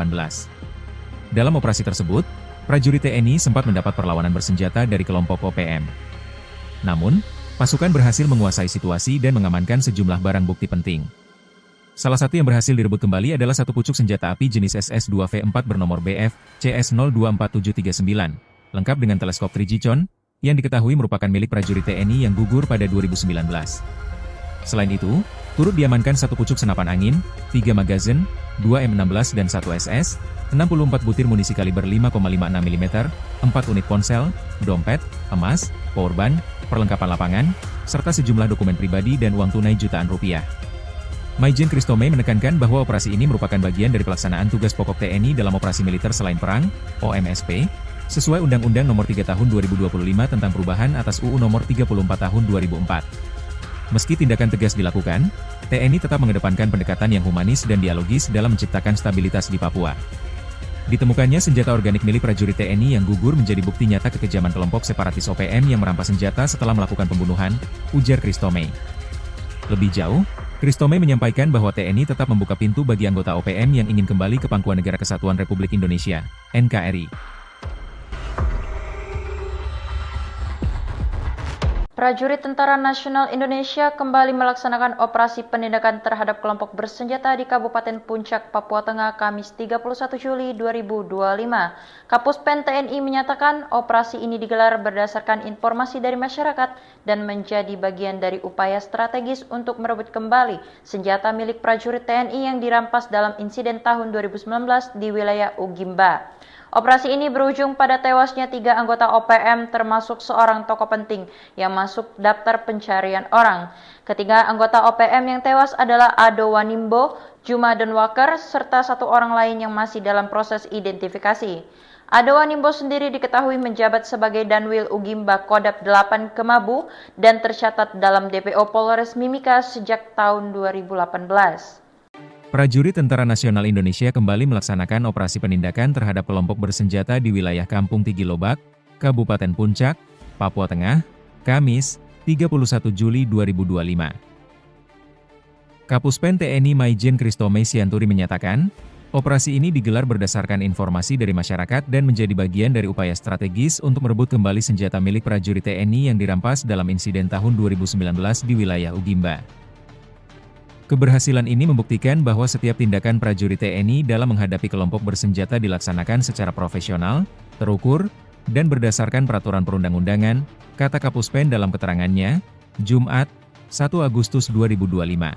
Dalam operasi tersebut, prajurit TNI sempat mendapat perlawanan bersenjata dari kelompok OPM. Namun, pasukan berhasil menguasai situasi dan mengamankan sejumlah barang bukti penting. Salah satu yang berhasil direbut kembali adalah 1 pucuk senjata api jenis SS-2V4 bernomor BF CS024739, lengkap dengan teleskop 3G-con, yang diketahui merupakan milik prajurit TNI yang gugur pada 2019. Selain itu, turut diamankan 1 pucuk senapan angin, 3 magazin, 2 M16 dan 1 SS, 64 butir munisi kaliber 5,56 mm, 4 unit ponsel, dompet, emas, powerbank, perlengkapan lapangan, serta sejumlah dokumen pribadi dan uang tunai jutaan rupiah. Maijen Kristome menekankan bahwa operasi ini merupakan bagian dari pelaksanaan tugas pokok TNI dalam operasi militer selain perang, OMSP, sesuai Undang-Undang Nomor 3 Tahun 2025 tentang perubahan atas UU Nomor 34 Tahun 2004. Meski tindakan tegas dilakukan, TNI tetap mengedepankan pendekatan yang humanis dan dialogis dalam menciptakan stabilitas di Papua. Ditemukannya senjata organik milik prajurit TNI yang gugur menjadi bukti nyata kekejaman kelompok separatis OPM yang merampas senjata setelah melakukan pembunuhan, ujar Kristome. Lebih jauh, Kristome menyampaikan bahwa TNI tetap membuka pintu bagi anggota OPM yang ingin kembali ke Pangkuan Negara Kesatuan Republik Indonesia, NKRI. Prajurit Tentara Nasional Indonesia kembali melaksanakan operasi penindakan terhadap kelompok bersenjata di Kabupaten Puncak, Papua Tengah, Kamis 31 Juli 2025. Kapuspen TNI menyatakan operasi ini digelar berdasarkan informasi dari masyarakat dan menjadi bagian dari upaya strategis untuk merebut kembali senjata milik prajurit TNI yang dirampas dalam insiden tahun 2019 di wilayah Ugimba. Operasi ini berujung pada tewasnya 3 anggota OPM termasuk seorang tokoh penting yang masuk daftar pencarian orang. Ketiga anggota OPM yang tewas adalah Ado Wanimbo, Juma Donwaker, serta 1 orang lain yang masih dalam proses identifikasi. Ado Wanimbo sendiri diketahui menjabat sebagai Danwil Ugimba Kodap 8 Kemabu dan tercatat dalam DPO Polres Mimika sejak tahun 2018. Prajurit Tentara Nasional Indonesia kembali melaksanakan operasi penindakan terhadap kelompok bersenjata di wilayah Kampung Tigilobak, Kabupaten Puncak, Papua Tengah, Kamis, 31 Juli 2025. Kapuspen TNI Maijen Kristome Sianturi menyatakan, operasi ini digelar berdasarkan informasi dari masyarakat dan menjadi bagian dari upaya strategis untuk merebut kembali senjata milik prajurit TNI yang dirampas dalam insiden tahun 2019 di wilayah Ugimba. Keberhasilan ini membuktikan bahwa setiap tindakan prajurit TNI dalam menghadapi kelompok bersenjata dilaksanakan secara profesional, terukur, dan berdasarkan peraturan perundang-undangan, kata Kapuspen dalam keterangannya, Jumat, 1 Agustus 2025.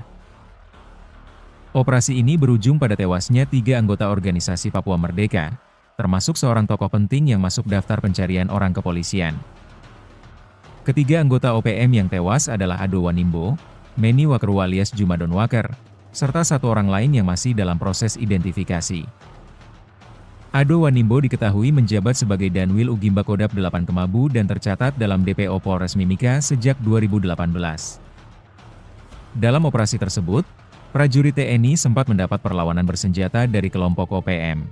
Operasi ini berujung pada tewasnya 3 anggota organisasi Papua Merdeka, termasuk seorang tokoh penting yang masuk daftar pencarian orang kepolisian. Ketiga anggota OPM yang tewas adalah Ado Wanimbo, Meni Wakru alias Juma Donwaker, serta 1 orang lain yang masih dalam proses identifikasi. Ado Wanimbo diketahui menjabat sebagai Danwil Ugimba Kodap 8 Kemabu dan tercatat dalam DPO Polres Mimika sejak 2018. Dalam operasi tersebut, prajurit TNI sempat mendapat perlawanan bersenjata dari kelompok OPM.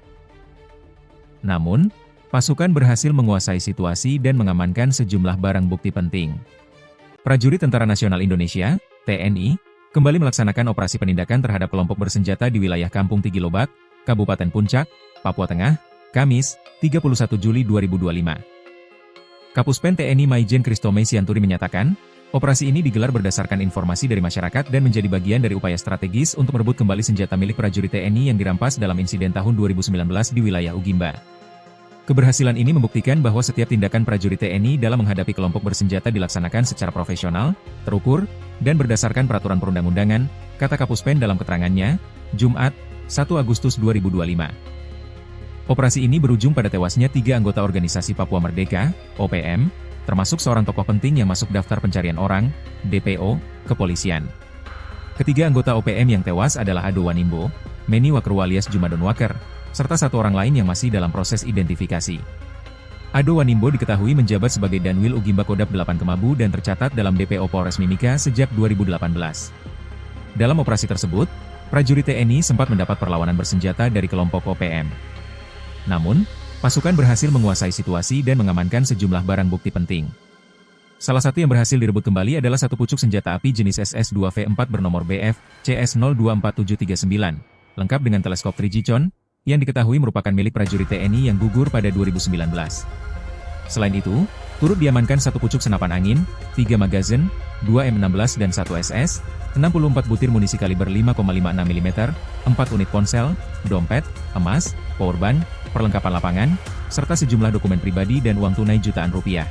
Namun, pasukan berhasil menguasai situasi dan mengamankan sejumlah barang bukti penting. Prajurit Tentara Nasional Indonesia (TNI) kembali melaksanakan operasi penindakan terhadap kelompok bersenjata di wilayah Kampung Tigilobak, Kabupaten Puncak, Papua Tengah, Kamis, 31 Juli 2025. Kapuspen TNI Maijen Kristome Sianturi menyatakan, operasi ini digelar berdasarkan informasi dari masyarakat dan menjadi bagian dari upaya strategis untuk merebut kembali senjata milik prajurit TNI yang dirampas dalam insiden tahun 2019 di wilayah Ugimba. Keberhasilan ini membuktikan bahwa setiap tindakan prajurit TNI dalam menghadapi kelompok bersenjata dilaksanakan secara profesional, terukur, dan berdasarkan peraturan perundang-undangan, kata Kapuspen dalam keterangannya, Jumat, 1 Agustus 2025. Operasi ini berujung pada tewasnya 3 anggota organisasi Papua Merdeka, OPM, termasuk seorang tokoh penting yang masuk daftar pencarian orang, DPO, kepolisian. Ketiga anggota OPM yang tewas adalah Ado Wanimbo, Meni Wakru alias Juma Donwaker, serta 1 orang lain yang masih dalam proses identifikasi. Ado Wanimbo diketahui menjabat sebagai Danwil Ugimba Kodap 8 Kemabu dan tercatat dalam DPO Polres Mimika sejak 2018. Dalam operasi tersebut, prajurit TNI sempat mendapat perlawanan bersenjata dari kelompok OPM. Namun, pasukan berhasil menguasai situasi dan mengamankan sejumlah barang bukti penting. Salah satu yang berhasil direbut kembali adalah 1 pucuk senjata api jenis SS-2V4 bernomor BF CS024739, lengkap dengan teleskop Trigicon, yang diketahui merupakan milik prajurit TNI yang gugur pada 2019. Selain itu, turut diamankan 1 pucuk senapan angin, 3 magazin, 2 M16 dan 1 SS, 64 butir munisi kaliber 5,56 mm, 4 unit ponsel, dompet, emas, powerbank, perlengkapan lapangan, serta sejumlah dokumen pribadi dan uang tunai jutaan rupiah.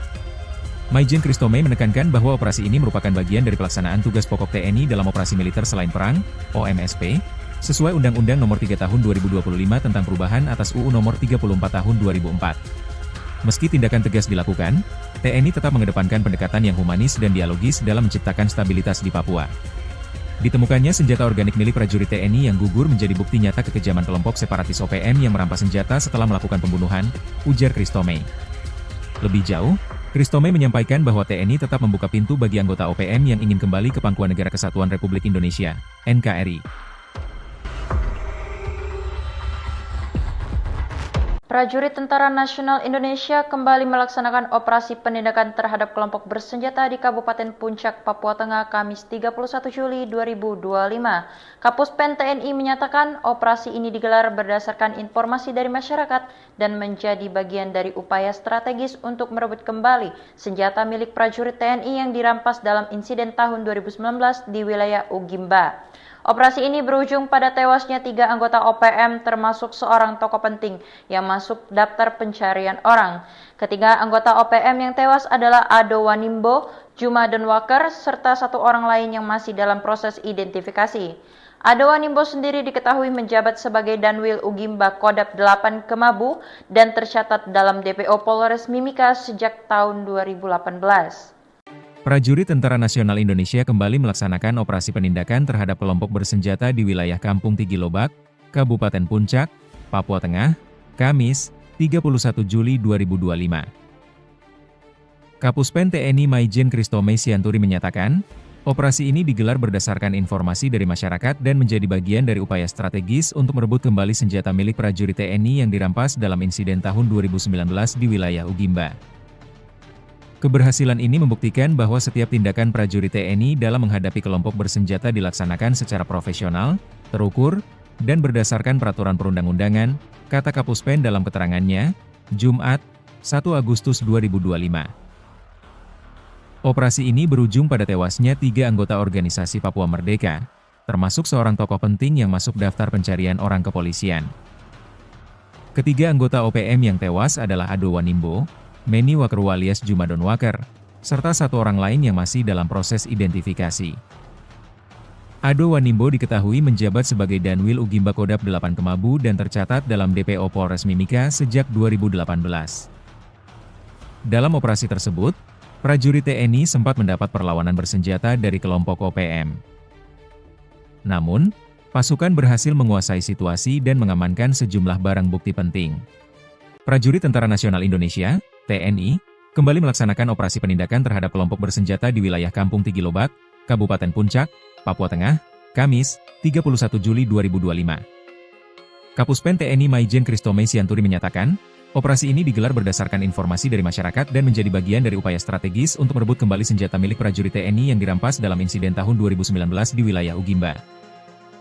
Maijen Kristome menekankan bahwa operasi ini merupakan bagian dari pelaksanaan tugas pokok TNI dalam operasi militer selain perang, OMSP, sesuai Undang-Undang Nomor 3 Tahun 2025 tentang perubahan atas UU Nomor 34 Tahun 2004. Meski tindakan tegas dilakukan, TNI tetap mengedepankan pendekatan yang humanis dan dialogis dalam menciptakan stabilitas di Papua. Ditemukannya senjata organik milik prajurit TNI yang gugur menjadi bukti nyata kekejaman kelompok separatis OPM yang merampas senjata setelah melakukan pembunuhan, ujar Kristome. Lebih jauh, Kristome menyampaikan bahwa TNI tetap membuka pintu bagi anggota OPM yang ingin kembali ke pangkuan Negara Kesatuan Republik Indonesia, NKRI. Prajurit Tentara Nasional Indonesia kembali melaksanakan operasi penindakan terhadap kelompok bersenjata di Kabupaten Puncak, Papua Tengah, Kamis 31 Juli 2025. Kapuspen TNI menyatakan operasi ini digelar berdasarkan informasi dari masyarakat dan menjadi bagian dari upaya strategis untuk merebut kembali senjata milik prajurit TNI yang dirampas dalam insiden tahun 2019 di wilayah Ugimba. Operasi ini berujung pada tewasnya 3 anggota OPM termasuk seorang tokoh penting yang masuk daftar pencarian orang. Ketiga anggota OPM yang tewas adalah Ado Wanimbo, Juma Denwaker, serta 1 orang lain yang masih dalam proses identifikasi. Ado Wanimbo sendiri diketahui menjabat sebagai Danwil Ugimba Kodap 8 Kemabu dan tercatat dalam DPO Polres Mimika sejak tahun 2018. Prajurit Tentara Nasional Indonesia kembali melaksanakan operasi penindakan terhadap kelompok bersenjata di wilayah Kampung Tigilobak, Kabupaten Puncak, Papua Tengah, Kamis, 31 Juli 2025. Kapuspen TNI Maijen Kristome Sianturi menyatakan, operasi ini digelar berdasarkan informasi dari masyarakat dan menjadi bagian dari upaya strategis untuk merebut kembali senjata milik prajurit TNI yang dirampas dalam insiden tahun 2019 di wilayah Ugimba. Keberhasilan ini membuktikan bahwa setiap tindakan prajurit TNI dalam menghadapi kelompok bersenjata dilaksanakan secara profesional, terukur, dan berdasarkan peraturan perundang-undangan, kata Kapuspen dalam keterangannya, Jumat, 1 Agustus 2025. Operasi ini berujung pada tewasnya 3 anggota organisasi Papua Merdeka, termasuk seorang tokoh penting yang masuk daftar pencarian orang kepolisian. Ketiga anggota OPM yang tewas adalah Ado Wanimbo, Meni Waker alias Juma Denwaker, serta 1 orang lain yang masih dalam proses identifikasi. Ado Wanimbo diketahui menjabat sebagai Danwil Ugimba Kodap 8 Kemabu dan tercatat dalam DPO Polres Mimika sejak 2018. Dalam operasi tersebut, prajurit TNI sempat mendapat perlawanan bersenjata dari kelompok OPM. Namun, pasukan berhasil menguasai situasi dan mengamankan sejumlah barang bukti penting. Prajurit Tentara Nasional Indonesia (TNI) kembali melaksanakan operasi penindakan terhadap kelompok bersenjata di wilayah Kampung Tigilobak, Kabupaten Puncak, Papua Tengah, Kamis, 31 Juli 2025. Kapuspen TNI Maijen Kristome Sianturi menyatakan, operasi ini digelar berdasarkan informasi dari masyarakat dan menjadi bagian dari upaya strategis untuk merebut kembali senjata milik prajurit TNI yang dirampas dalam insiden tahun 2019 di wilayah Ugimba.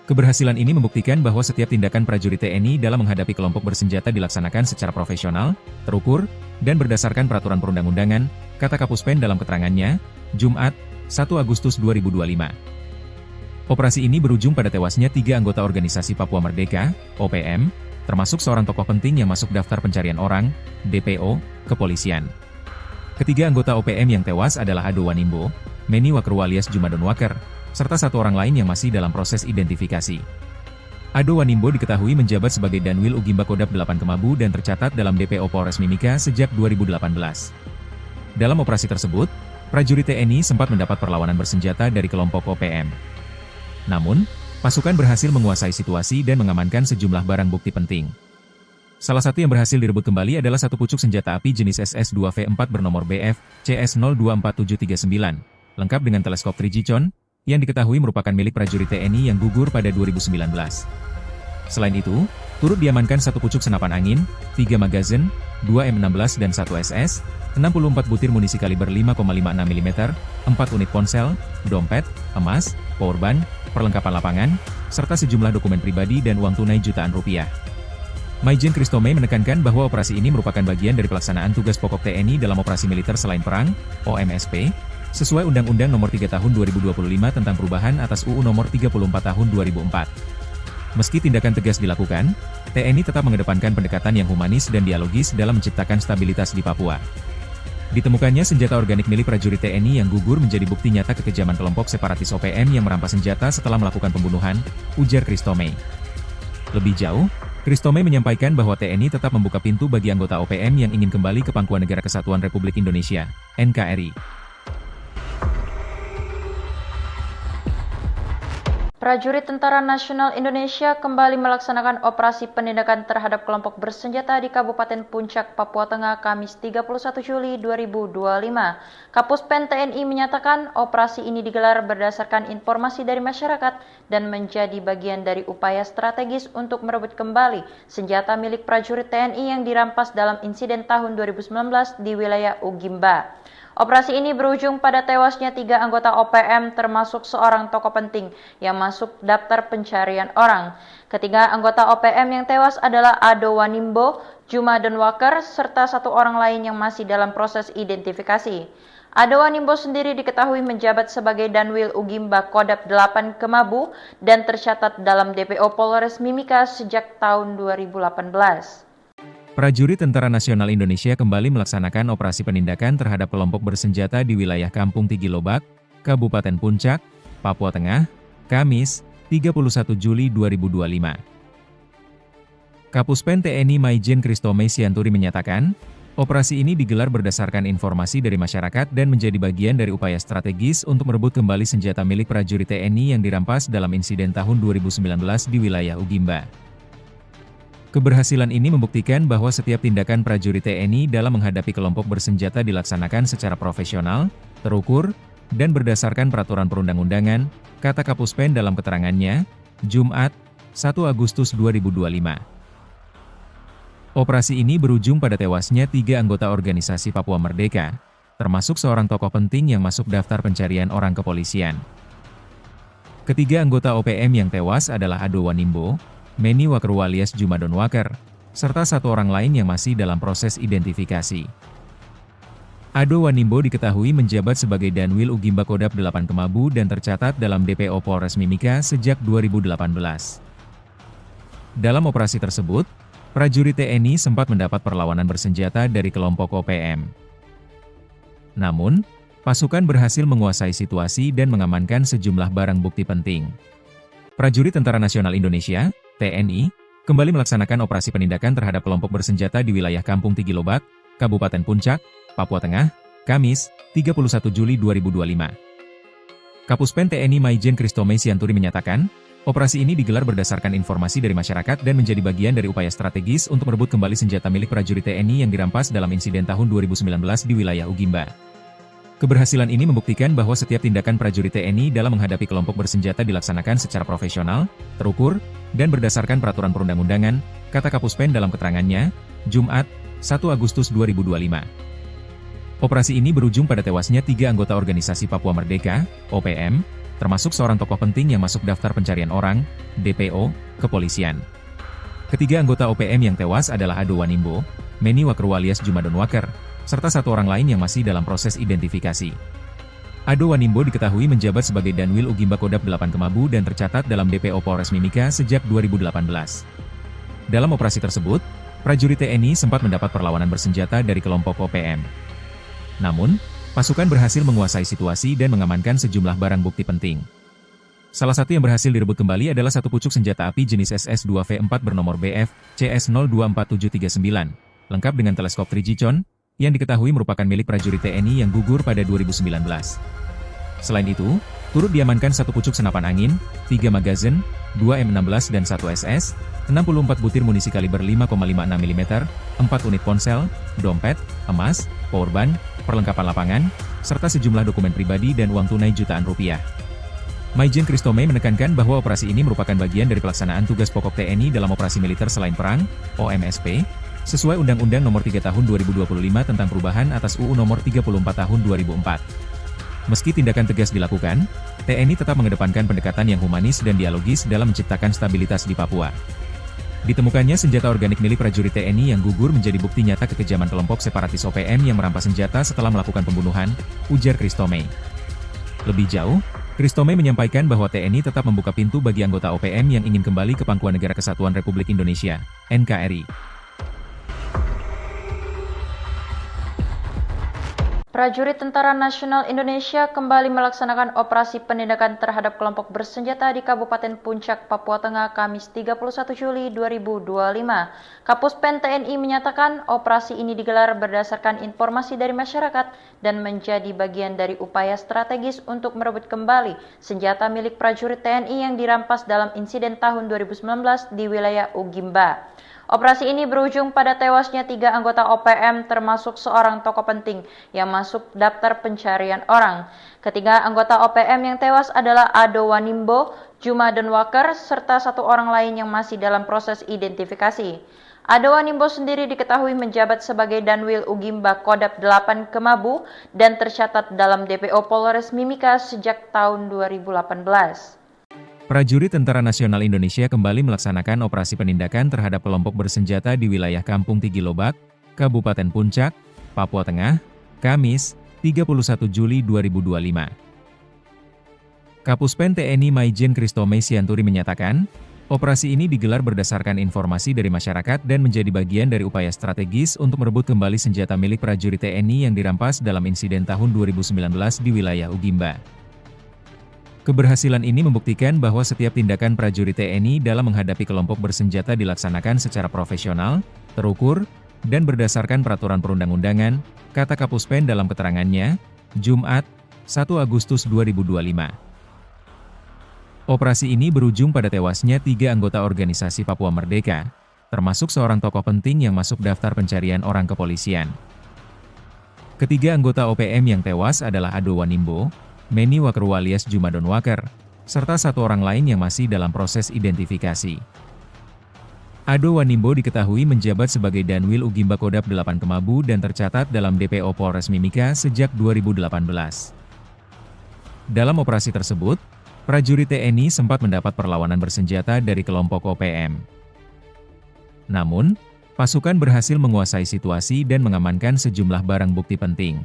Keberhasilan ini membuktikan bahwa setiap tindakan prajurit TNI dalam menghadapi kelompok bersenjata dilaksanakan secara profesional, terukur, dan berdasarkan peraturan perundang-undangan, kata Kapuspen dalam keterangannya, Jumat, 1 Agustus 2025. Operasi ini berujung pada tewasnya 3 anggota organisasi Papua Merdeka, OPM, termasuk seorang tokoh penting yang masuk daftar pencarian orang, DPO, kepolisian. Ketiga anggota OPM yang tewas adalah Ado Wanimbo, Meni Waker alias Juma Denwaker, serta 1 orang lain yang masih dalam proses identifikasi. Ado Wanimbo diketahui menjabat sebagai Danwil Ugimba Kodap 8 Kemabu dan tercatat dalam DPO Polres Mimika sejak 2018. Dalam operasi tersebut, prajurit TNI sempat mendapat perlawanan bersenjata dari kelompok OPM. Namun, pasukan berhasil menguasai situasi dan mengamankan sejumlah barang bukti penting. Salah satu yang berhasil direbut kembali adalah 1 pucuk senjata api jenis SS-2V4 bernomor BF CS024739, lengkap dengan teleskop Trigicon, yang diketahui merupakan milik prajurit TNI yang gugur pada 2019. Selain itu, turut diamankan 1 pucuk senapan angin, 3 magazin, 2 M16 dan 1 SS, 64 butir munisi kaliber 5,56 mm, 4 unit ponsel, dompet, emas, powerbank, perlengkapan lapangan, serta sejumlah dokumen pribadi dan uang tunai jutaan rupiah. Maijen Kristome menekankan bahwa operasi ini merupakan bagian dari pelaksanaan tugas pokok TNI dalam operasi militer selain perang, OMSP, sesuai Undang-Undang Nomor 3 Tahun 2025 tentang perubahan atas UU Nomor 34 Tahun 2004. Meski tindakan tegas dilakukan, TNI tetap mengedepankan pendekatan yang humanis dan dialogis dalam menciptakan stabilitas di Papua. Ditemukannya senjata organik milik prajurit TNI yang gugur menjadi bukti nyata kekejaman kelompok separatis OPM yang merampas senjata setelah melakukan pembunuhan, ujar Kristome. Lebih jauh, Kristome menyampaikan bahwa TNI tetap membuka pintu bagi anggota OPM yang ingin kembali ke Pangkuan Negara Kesatuan Republik Indonesia, NKRI. Prajurit Tentara Nasional Indonesia kembali melaksanakan operasi penindakan terhadap kelompok bersenjata di Kabupaten Puncak, Papua Tengah, Kamis 31 Juli 2025. Kapuspen TNI menyatakan operasi ini digelar berdasarkan informasi dari masyarakat dan menjadi bagian dari upaya strategis untuk merebut kembali senjata milik prajurit TNI yang dirampas dalam insiden tahun 2019 di wilayah Ugimba. Operasi ini berujung pada tewasnya 3 anggota OPM termasuk seorang tokoh penting yang masuk daftar pencarian orang. Ketiga anggota OPM yang tewas adalah Ado Wanimbo, Juma Donwaker, serta 1 orang lain yang masih dalam proses identifikasi. Ado Wanimbo sendiri diketahui menjabat sebagai Danwil Ugimba Kodap 8 Kemabu dan tercatat dalam DPO Polres Mimika sejak tahun 2018. Prajurit Tentara Nasional Indonesia kembali melaksanakan operasi penindakan terhadap kelompok bersenjata di wilayah Kampung Tigilobak, Kabupaten Puncak, Papua Tengah, Kamis, 31 Juli 2025. Kapuspen TNI Maijen Kristome Sianturi menyatakan, operasi ini digelar berdasarkan informasi dari masyarakat dan menjadi bagian dari upaya strategis untuk merebut kembali senjata milik prajurit TNI yang dirampas dalam insiden tahun 2019 di wilayah Ugimba. Keberhasilan ini membuktikan bahwa setiap tindakan prajurit TNI dalam menghadapi kelompok bersenjata dilaksanakan secara profesional, terukur, dan berdasarkan peraturan perundang-undangan, kata Kapuspen dalam keterangannya, Jumat, 1 Agustus 2025. Operasi ini berujung pada tewasnya 3 anggota organisasi Papua Merdeka, termasuk seorang tokoh penting yang masuk daftar pencarian orang kepolisian. Ketiga anggota OPM yang tewas adalah Ado Wanimbo, Meni Wakeru alias Juma Donwaker, serta 1 orang lain yang masih dalam proses identifikasi. Ado Wanimbo diketahui menjabat sebagai Danwil Ugimba Kodap 8 Kemabu dan tercatat dalam DPO Polres Mimika sejak 2018. Dalam operasi tersebut, prajurit TNI sempat mendapat perlawanan bersenjata dari kelompok OPM. Namun, pasukan berhasil menguasai situasi dan mengamankan sejumlah barang bukti penting. Prajurit Tentara Nasional Indonesia (TNI) kembali melaksanakan operasi penindakan terhadap kelompok bersenjata di wilayah Kampung Tigilobak, Kabupaten Puncak, Papua Tengah, Kamis, 31 Juli 2025. Kapuspen TNI Maijen Kristome Sianturi menyatakan, operasi ini digelar berdasarkan informasi dari masyarakat dan menjadi bagian dari upaya strategis untuk merebut kembali senjata milik prajurit TNI yang dirampas dalam insiden tahun 2019 di wilayah Ugimba. Keberhasilan ini membuktikan bahwa setiap tindakan prajurit TNI dalam menghadapi kelompok bersenjata dilaksanakan secara profesional, terukur, dan berdasarkan peraturan perundang-undangan, kata Kapuspen dalam keterangannya, Jumat, 1 Agustus 2025. Operasi ini berujung pada tewasnya 3 anggota organisasi Papua Merdeka, OPM, termasuk seorang tokoh penting yang masuk daftar pencarian orang, DPO, kepolisian. Ketiga anggota OPM yang tewas adalah Ado Wanimbo, Meni Wakeru alias Juma Donwaker, serta 1 orang lain yang masih dalam proses identifikasi. Ado Wanimbo diketahui menjabat sebagai Danwil Ugimba Kodap 8 Kemabu dan tercatat dalam DPO Polres Mimika sejak 2018. Dalam operasi tersebut, prajurit TNI sempat mendapat perlawanan bersenjata dari kelompok OPM. Namun, pasukan berhasil menguasai situasi dan mengamankan sejumlah barang bukti penting. Salah satu yang berhasil direbut kembali adalah 1 pucuk senjata api jenis SS-2V4 bernomor BF CS024739, lengkap dengan teleskop 3G Con, yang diketahui merupakan milik prajurit TNI yang gugur pada 2019. Selain itu, turut diamankan 1 pucuk senapan angin, 3 magazin, 2 M16 dan 1 SS, 64 butir munisi kaliber 5,56 mm, 4 unit ponsel, dompet, emas, powerbank, perlengkapan lapangan, serta sejumlah dokumen pribadi dan uang tunai jutaan rupiah. Maijen Kristome menekankan bahwa operasi ini merupakan bagian dari pelaksanaan tugas pokok TNI dalam operasi militer selain perang, OMSP, sesuai Undang-Undang Nomor 3 Tahun 2025 tentang perubahan atas UU Nomor 34 Tahun 2004. Meski tindakan tegas dilakukan, TNI tetap mengedepankan pendekatan yang humanis dan dialogis dalam menciptakan stabilitas di Papua. Ditemukannya senjata organik milik prajurit TNI yang gugur menjadi bukti nyata kekejaman kelompok separatis OPM yang merampas senjata setelah melakukan pembunuhan, ujar Kristome. Lebih jauh, Kristome menyampaikan bahwa TNI tetap membuka pintu bagi anggota OPM yang ingin kembali ke Pangkuan Negara Kesatuan Republik Indonesia, NKRI. Prajurit Tentara Nasional Indonesia kembali melaksanakan operasi penindakan terhadap kelompok bersenjata di Kabupaten Puncak, Papua Tengah, Kamis 31 Juli 2025. Kapuspen TNI menyatakan operasi ini digelar berdasarkan informasi dari masyarakat dan menjadi bagian dari upaya strategis untuk merebut kembali senjata milik prajurit TNI yang dirampas dalam insiden tahun 2019 di wilayah Ugimba. Operasi ini berujung pada tewasnya 3 anggota OPM termasuk seorang tokoh penting yang masuk daftar pencarian orang. Ketiga anggota OPM yang tewas adalah Ado Wanimbo, Juma Denwaker, serta 1 orang lain yang masih dalam proses identifikasi. Ado Wanimbo sendiri diketahui menjabat sebagai Danwil Ugimba Kodap 8 Kemabu dan tercatat dalam DPO Polres Mimika sejak tahun 2018. Prajurit Tentara Nasional Indonesia kembali melaksanakan operasi penindakan terhadap kelompok bersenjata di wilayah Kampung Tigilobak, Kabupaten Puncak, Papua Tengah, Kamis, 31 Juli 2025. Kapuspen TNI Maijen Kristome Sianturi menyatakan, operasi ini digelar berdasarkan informasi dari masyarakat dan menjadi bagian dari upaya strategis untuk merebut kembali senjata milik prajurit TNI yang dirampas dalam insiden tahun 2019 di wilayah Ugimba. Keberhasilan ini membuktikan bahwa setiap tindakan prajurit TNI dalam menghadapi kelompok bersenjata dilaksanakan secara profesional, terukur, dan berdasarkan peraturan perundang-undangan, kata Kapuspen dalam keterangannya, Jumat, 1 Agustus 2025. Operasi ini berujung pada tewasnya 3 anggota organisasi Papua Merdeka, termasuk seorang tokoh penting yang masuk daftar pencarian orang kepolisian. Ketiga anggota OPM yang tewas adalah Ado Wanimbo, Meni Wakerwa alias Juma Denwaker, serta 1 orang lain yang masih dalam proses identifikasi. Ado Wanimbo diketahui menjabat sebagai Danwil Ugimba Kodap 8 Kemabu dan tercatat dalam DPO Polres Mimika sejak 2018. Dalam operasi tersebut, prajurit TNI sempat mendapat perlawanan bersenjata dari kelompok OPM. Namun, pasukan berhasil menguasai situasi dan mengamankan sejumlah barang bukti penting.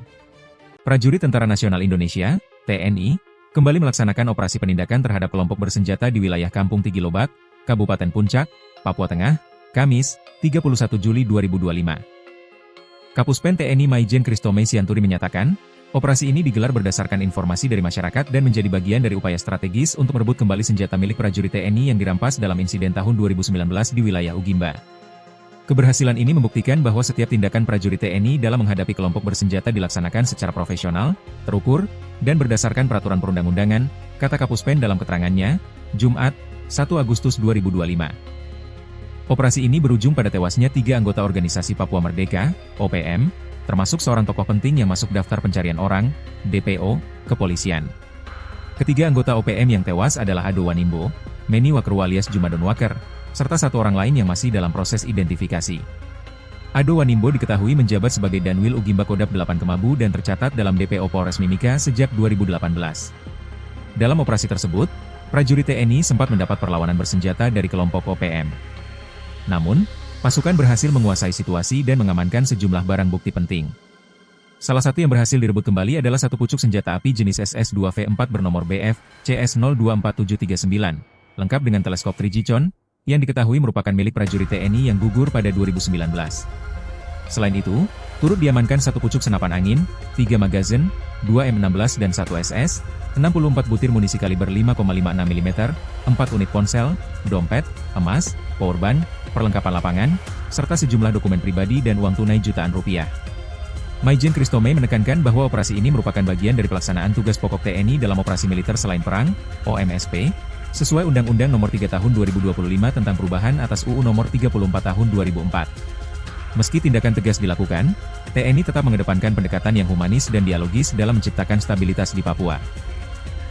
Prajurit Tentara Nasional Indonesia TNI, kembali melaksanakan operasi penindakan terhadap kelompok bersenjata di wilayah Kampung Tigilobak, Kabupaten Puncak, Papua Tengah, Kamis, 31 Juli 2025. Kapuspen TNI Maijen Kristome Sianturi menyatakan, operasi ini digelar berdasarkan informasi dari masyarakat dan menjadi bagian dari upaya strategis untuk merebut kembali senjata milik prajurit TNI yang dirampas dalam insiden tahun 2019 di wilayah Ugimba. Keberhasilan ini membuktikan bahwa setiap tindakan prajurit TNI dalam menghadapi kelompok bersenjata dilaksanakan secara profesional, terukur, dan berdasarkan peraturan perundang-undangan, kata Kapuspen dalam keterangannya, Jumat, 1 Agustus 2025. Operasi ini berujung pada tewasnya 3 anggota organisasi Papua Merdeka, OPM, termasuk seorang tokoh penting yang masuk daftar pencarian orang, DPO, kepolisian. Ketiga anggota OPM yang tewas adalah Ado Wanimbo, Meni Wakerwa alias Juma Denwaker, serta 1 orang lain yang masih dalam proses identifikasi. Ado Wanimbo diketahui menjabat sebagai Danwil Ugimba Kodap 8 Kemabu dan tercatat dalam DPO Polres Mimika sejak 2018. Dalam operasi tersebut, prajurit TNI sempat mendapat perlawanan bersenjata dari kelompok OPM. Namun, pasukan berhasil menguasai situasi dan mengamankan sejumlah barang bukti penting. Salah satu yang berhasil direbut kembali adalah 1 pucuk senjata api jenis SS-2V4 bernomor BF CS024739, lengkap dengan teleskop Trigicon, yang diketahui merupakan milik prajurit TNI yang gugur pada 2019. Selain itu, turut diamankan 1 pucuk senapan angin, 3 magazin, 2 M16 dan 1 SS, 64 butir munisi kaliber 5,56 mm, 4 unit ponsel, dompet, emas, powerbank, perlengkapan lapangan, serta sejumlah dokumen pribadi dan uang tunai jutaan rupiah. Maijen Kristome menekankan bahwa operasi ini merupakan bagian dari pelaksanaan tugas pokok TNI dalam operasi militer selain perang, OMSP, sesuai Undang-Undang Nomor 3 Tahun 2025 tentang perubahan atas UU Nomor 34 Tahun 2004. Meski tindakan tegas dilakukan, TNI tetap mengedepankan pendekatan yang humanis dan dialogis dalam menciptakan stabilitas di Papua.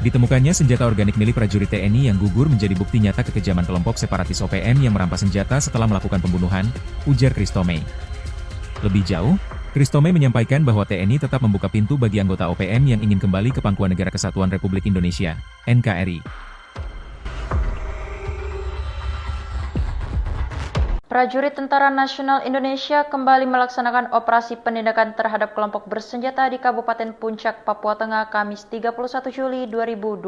Ditemukannya senjata organik milik prajurit TNI yang gugur menjadi bukti nyata kekejaman kelompok separatis OPM yang merampas senjata setelah melakukan pembunuhan, ujar Kristome. Lebih jauh, Kristome menyampaikan bahwa TNI tetap membuka pintu bagi anggota OPM yang ingin kembali ke Pangkuan Negara Kesatuan Republik Indonesia, NKRI. Prajurit Tentara Nasional Indonesia kembali melaksanakan operasi penindakan terhadap kelompok bersenjata di Kabupaten Puncak, Papua Tengah, Kamis 31 Juli 2025.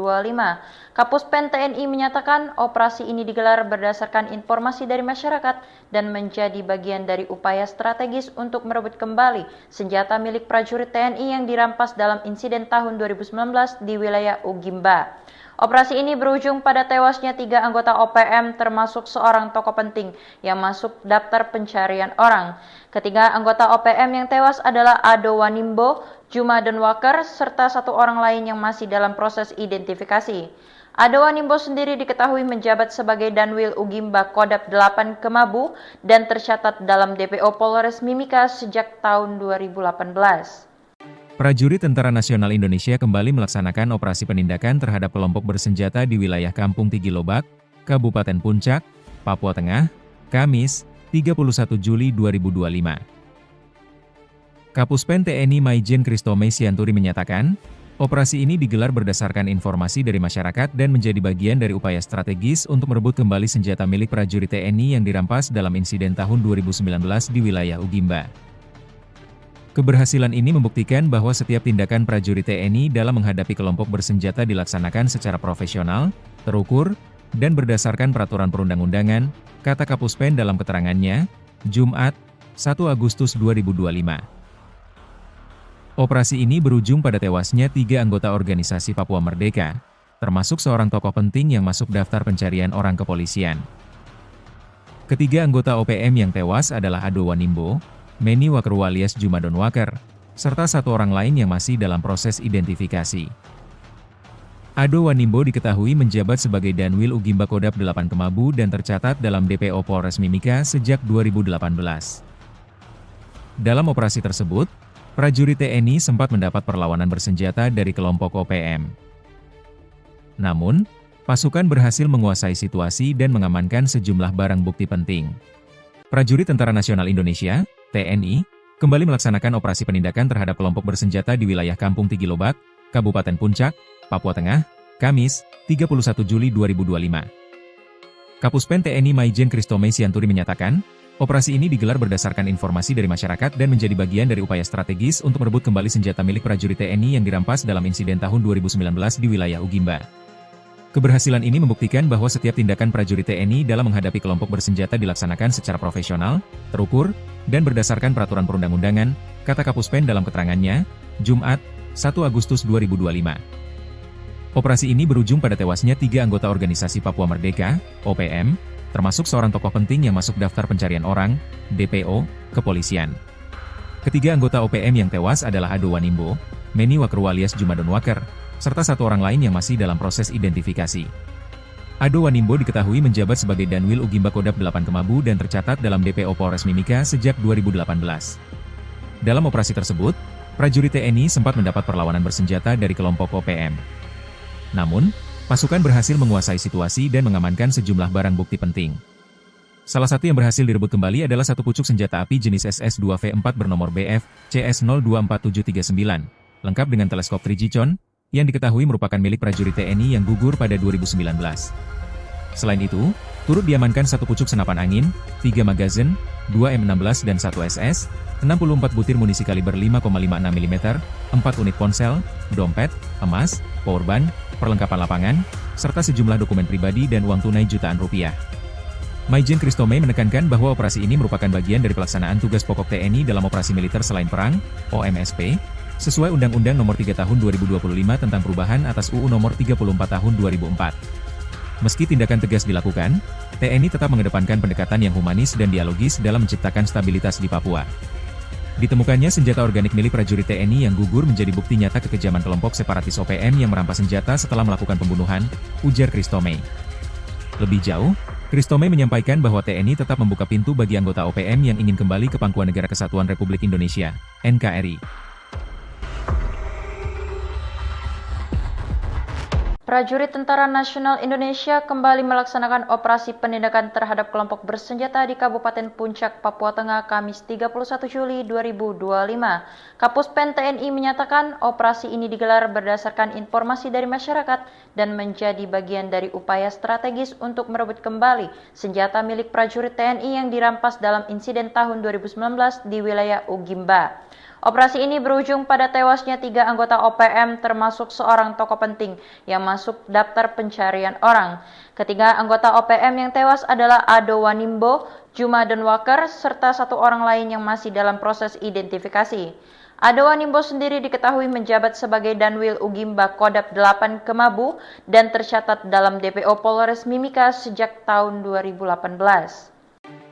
Kapuspen TNI menyatakan operasi ini digelar berdasarkan informasi dari masyarakat dan menjadi bagian dari upaya strategis untuk merebut kembali senjata milik prajurit TNI yang dirampas dalam insiden tahun 2019 di wilayah Ugimba. Operasi ini berujung pada tewasnya 3 anggota OPM termasuk seorang tokoh penting yang masuk daftar pencarian orang. Ketiga anggota OPM yang tewas adalah Ado Wanimbo, Juma Denwaker, serta 1 orang lain yang masih dalam proses identifikasi. Ado Wanimbo sendiri diketahui menjabat sebagai Danwil Ugimba Kodap 8 Kemabu dan tercatat dalam DPO Polres Mimika sejak tahun 2018. Prajurit Tentara Nasional Indonesia kembali melaksanakan operasi penindakan terhadap kelompok bersenjata di wilayah Kampung Tigilobak, Kabupaten Puncak, Papua Tengah, Kamis, 31 Juli 2025. Kapuspen TNI Maijen Kristome Sianturi menyatakan, operasi ini digelar berdasarkan informasi dari masyarakat dan menjadi bagian dari upaya strategis untuk merebut kembali senjata milik prajurit TNI yang dirampas dalam insiden tahun 2019 di wilayah Ugimba. Keberhasilan ini membuktikan bahwa setiap tindakan prajurit TNI dalam menghadapi kelompok bersenjata dilaksanakan secara profesional, terukur, dan berdasarkan peraturan perundang-undangan, kata Kapuspen dalam keterangannya, Jumat, 1 Agustus 2025. Operasi ini berujung pada tewasnya 3 anggota organisasi Papua Merdeka, termasuk seorang tokoh penting yang masuk daftar pencarian orang kepolisian. Ketiga anggota OPM yang tewas adalah Ado Wanimbo, Meni Wakru alias Juma Denwaker, serta 1 orang lain yang masih dalam proses identifikasi. Ado Wanimbo diketahui menjabat sebagai Danwil Ugimba Kodap 8 Kemabu dan tercatat dalam DPO Polres Mimika sejak 2018. Dalam operasi tersebut, prajurit TNI sempat mendapat perlawanan bersenjata dari kelompok OPM. Namun, pasukan berhasil menguasai situasi dan mengamankan sejumlah barang bukti penting. Prajurit Tentara Nasional Indonesia (TNI) kembali melaksanakan operasi penindakan terhadap kelompok bersenjata di wilayah Kampung Tigilobak, Kabupaten Puncak, Papua Tengah, Kamis, 31 Juli 2025. Kapuspen TNI Maijen Kristome Sianturi menyatakan, operasi ini digelar berdasarkan informasi dari masyarakat dan menjadi bagian dari upaya strategis untuk merebut kembali senjata milik prajurit TNI yang dirampas dalam insiden tahun 2019 di wilayah Ugimba. Keberhasilan ini membuktikan bahwa setiap tindakan prajurit TNI dalam menghadapi kelompok bersenjata dilaksanakan secara profesional, terukur, dan berdasarkan peraturan perundang-undangan, kata Kapuspen dalam keterangannya, Jumat, 1 Agustus 2025. Operasi ini berujung pada tewasnya 3 anggota organisasi Papua Merdeka, OPM, termasuk seorang tokoh penting yang masuk daftar pencarian orang, DPO, kepolisian. Ketiga anggota OPM yang tewas adalah Ado Wanimbo, Meni Wakru alias Juma Denwaker, serta 1 orang lain yang masih dalam proses identifikasi. Ado Wanimbo diketahui menjabat sebagai Danwil Ugimba Kodap 8 Kemabu dan tercatat dalam DPO Polres Mimika sejak 2018. Dalam operasi tersebut, prajurit TNI sempat mendapat perlawanan bersenjata dari kelompok OPM. Namun, pasukan berhasil menguasai situasi dan mengamankan sejumlah barang bukti penting. Salah satu yang berhasil direbut kembali adalah 1 pucuk senjata api jenis SS-2V4 bernomor BF CS024739, lengkap dengan teleskop Trigicon, yang diketahui merupakan milik prajurit TNI yang gugur pada 2019. Selain itu, turut diamankan 1 pucuk senapan angin, 3 magazin, 2 M16 dan 1 SS, 64 butir munisi kaliber 5,56 mm, 4 unit ponsel, dompet, emas, powerbank, perlengkapan lapangan, serta sejumlah dokumen pribadi dan uang tunai jutaan rupiah. Maijen Kristome menekankan bahwa operasi ini merupakan bagian dari pelaksanaan tugas pokok TNI dalam operasi militer selain perang, OMSP, sesuai Undang-Undang Nomor 3 Tahun 2025 tentang perubahan atas UU Nomor 34 Tahun 2004. Meski tindakan tegas dilakukan, TNI tetap mengedepankan pendekatan yang humanis dan dialogis dalam menciptakan stabilitas di Papua. Ditemukannya senjata organik milik prajurit TNI yang gugur menjadi bukti nyata kekejaman kelompok separatis OPM yang merampas senjata setelah melakukan pembunuhan, ujar Kristome. Lebih jauh, Kristome menyampaikan bahwa TNI tetap membuka pintu bagi anggota OPM yang ingin kembali ke Pangkuan Negara Kesatuan Republik Indonesia, NKRI. Prajurit Tentara Nasional Indonesia kembali melaksanakan operasi penindakan terhadap kelompok bersenjata di Kabupaten Puncak, Papua Tengah, Kamis 31 Juli 2025. Kapuspen TNI menyatakan operasi ini digelar berdasarkan informasi dari masyarakat dan menjadi bagian dari upaya strategis untuk merebut kembali senjata milik prajurit TNI yang dirampas dalam insiden tahun 2019 di wilayah Ugimba. Operasi ini berujung pada tewasnya 3 anggota OPM termasuk seorang tokoh penting yang masuk daftar pencarian orang. Ketiga anggota OPM yang tewas adalah Ado Wanimbo, Juma Donwaker, serta 1 orang lain yang masih dalam proses identifikasi. Ado Wanimbo sendiri diketahui menjabat sebagai Danwil Ugimba Kodap 8 Kemabu dan tercatat dalam DPO Polres Mimika sejak tahun 2018.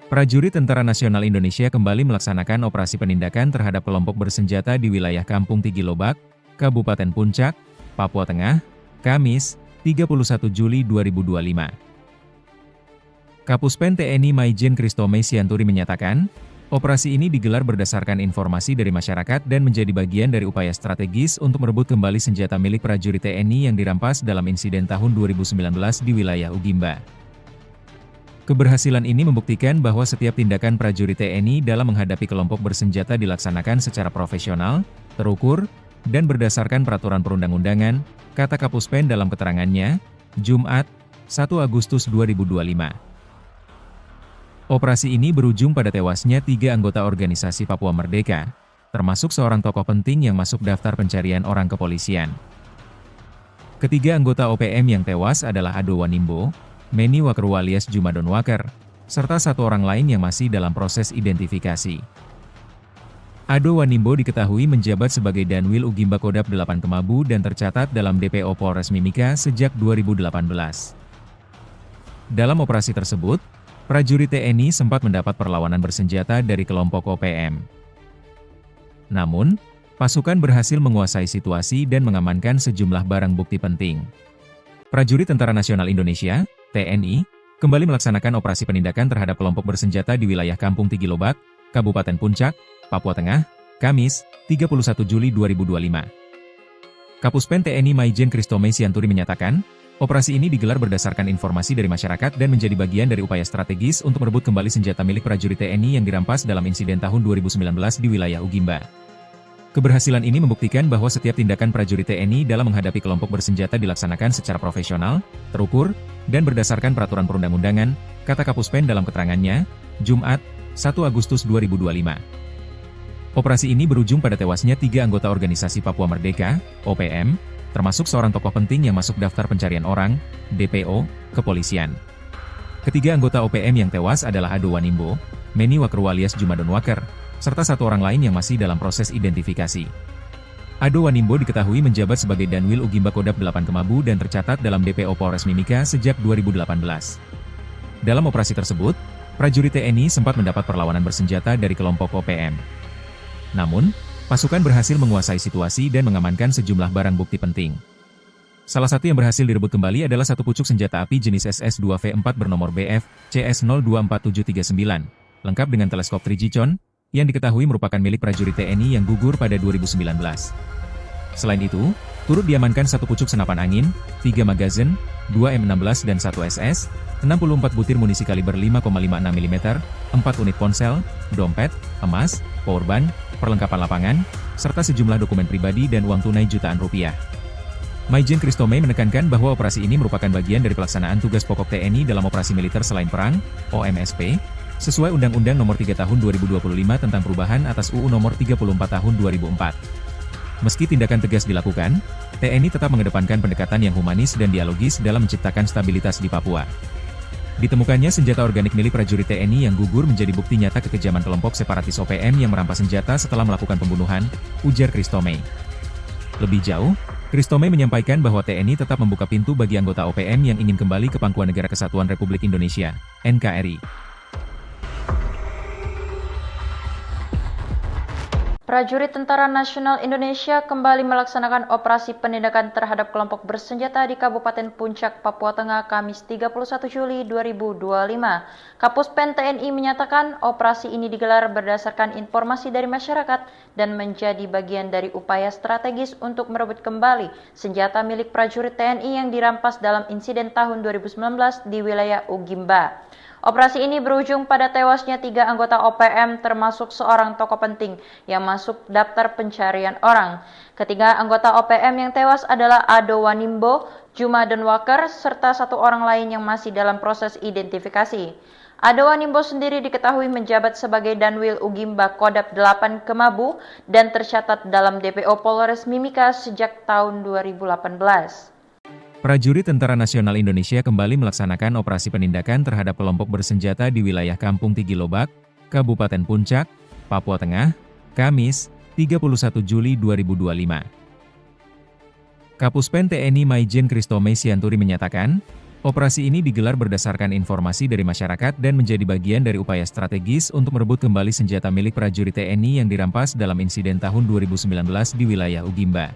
Prajurit Tentara Nasional Indonesia kembali melaksanakan operasi penindakan terhadap kelompok bersenjata di wilayah Kampung Tigilobak, Kabupaten Puncak, Papua Tengah, Kamis, 31 Juli 2025. Kapuspen TNI Maijen Kristome Sianturi menyatakan, operasi ini digelar berdasarkan informasi dari masyarakat dan menjadi bagian dari upaya strategis untuk merebut kembali senjata milik prajurit TNI yang dirampas dalam insiden tahun 2019 di wilayah Ugimba. Keberhasilan ini membuktikan bahwa setiap tindakan prajurit TNI dalam menghadapi kelompok bersenjata dilaksanakan secara profesional, terukur, dan berdasarkan peraturan perundang-undangan, kata Kapuspen dalam keterangannya, Jumat, 1 Agustus 2025. Operasi ini berujung pada tewasnya 3 anggota organisasi Papua Merdeka, termasuk seorang tokoh penting yang masuk daftar pencarian orang kepolisian. Ketiga anggota OPM yang tewas adalah Ado Wanimbo, Meni Wakeru alias Juma Donwaker, serta 1 orang lain yang masih dalam proses identifikasi. Ado Wanimbo diketahui menjabat sebagai Danwil Ugimba Kodap 8 Kemabu dan tercatat dalam DPO Polres Mimika sejak 2018. Dalam operasi tersebut, prajurit TNI sempat mendapat perlawanan bersenjata dari kelompok OPM. Namun, pasukan berhasil menguasai situasi dan mengamankan sejumlah barang bukti penting. Prajurit Tentara Nasional Indonesia TNI, kembali melaksanakan operasi penindakan terhadap kelompok bersenjata di wilayah Kampung Tigilobak, Kabupaten Puncak, Papua Tengah, Kamis, 31 Juli 2025. Kapuspen TNI Maijen Kristome Sianturi menyatakan, operasi ini digelar berdasarkan informasi dari masyarakat dan menjadi bagian dari upaya strategis untuk merebut kembali senjata milik prajurit TNI yang dirampas dalam insiden tahun 2019 di wilayah Ugimba. Keberhasilan ini membuktikan bahwa setiap tindakan prajurit TNI dalam menghadapi kelompok bersenjata dilaksanakan secara profesional, terukur, dan berdasarkan peraturan perundang-undangan, kata Kapuspen dalam keterangannya, Jumat, 1 Agustus 2025. Operasi ini berujung pada tewasnya 3 anggota organisasi Papua Merdeka, OPM, termasuk seorang tokoh penting yang masuk daftar pencarian orang, DPO, kepolisian. Ketiga anggota OPM yang tewas adalah Ado Wanimbo, Meni Wakeru alias Juma Donwaker, serta 1 orang lain yang masih dalam proses identifikasi. Ado Wanimbo diketahui menjabat sebagai Danwil Ugimba Kodap 8 Kemabu dan tercatat dalam DPO Polres Mimika sejak 2018. Dalam operasi tersebut, prajurit TNI sempat mendapat perlawanan bersenjata dari kelompok OPM. Namun, pasukan berhasil menguasai situasi dan mengamankan sejumlah barang bukti penting. Salah satu yang berhasil direbut kembali adalah 1 pucuk senjata api jenis SS-2V4 bernomor BF CS024739, lengkap dengan teleskop Trigicon, yang diketahui merupakan milik prajurit TNI yang gugur pada 2019. Selain itu, turut diamankan 1 pucuk senapan angin, 3 magazin, 2 M16 dan 1 SS, 64 butir munisi kaliber 5,56 mm, 4 unit ponsel, dompet, emas, powerbank, perlengkapan lapangan, serta sejumlah dokumen pribadi dan uang tunai jutaan rupiah. Maijen Kristome menekankan bahwa operasi ini merupakan bagian dari pelaksanaan tugas pokok TNI dalam operasi militer selain perang, OMSP, sesuai Undang-Undang Nomor 3 Tahun 2025 tentang perubahan atas UU Nomor 34 Tahun 2004. Meski tindakan tegas dilakukan, TNI tetap mengedepankan pendekatan yang humanis dan dialogis dalam menciptakan stabilitas di Papua. Ditemukannya senjata organik milik prajurit TNI yang gugur menjadi bukti nyata kekejaman kelompok separatis OPM yang merampas senjata setelah melakukan pembunuhan, ujar Kristome. Lebih jauh, Kristome menyampaikan bahwa TNI tetap membuka pintu bagi anggota OPM yang ingin kembali ke Pangkuan Negara Kesatuan Republik Indonesia, NKRI. Prajurit Tentara Nasional Indonesia kembali melaksanakan operasi penindakan terhadap kelompok bersenjata di Kabupaten Puncak, Papua Tengah, Kamis 31 Juli 2025. Kapuspen TNI menyatakan operasi ini digelar berdasarkan informasi dari masyarakat dan menjadi bagian dari upaya strategis untuk merebut kembali senjata milik prajurit TNI yang dirampas dalam insiden tahun 2019 di wilayah Ugimba. Operasi ini berujung pada tewasnya 3 anggota OPM termasuk seorang tokoh penting yang masuk daftar pencarian orang. Ketiga anggota OPM yang tewas adalah Ado Wanimbo, Juma Denwaker, serta 1 orang lain yang masih dalam proses identifikasi. Ado Wanimbo sendiri diketahui menjabat sebagai Danwil Ugimba Kodap 8 Kemabu dan tercatat dalam DPO Polres Mimika sejak tahun 2018. Prajurit Tentara Nasional Indonesia kembali melaksanakan operasi penindakan terhadap kelompok bersenjata di wilayah Kampung Tigilobak, Kabupaten Puncak, Papua Tengah, Kamis, 31 Juli 2025. Kapuspen TNI Maijen Kristome Sianturi menyatakan, operasi ini digelar berdasarkan informasi dari masyarakat dan menjadi bagian dari upaya strategis untuk merebut kembali senjata milik prajurit TNI yang dirampas dalam insiden tahun 2019 di wilayah Ugimba.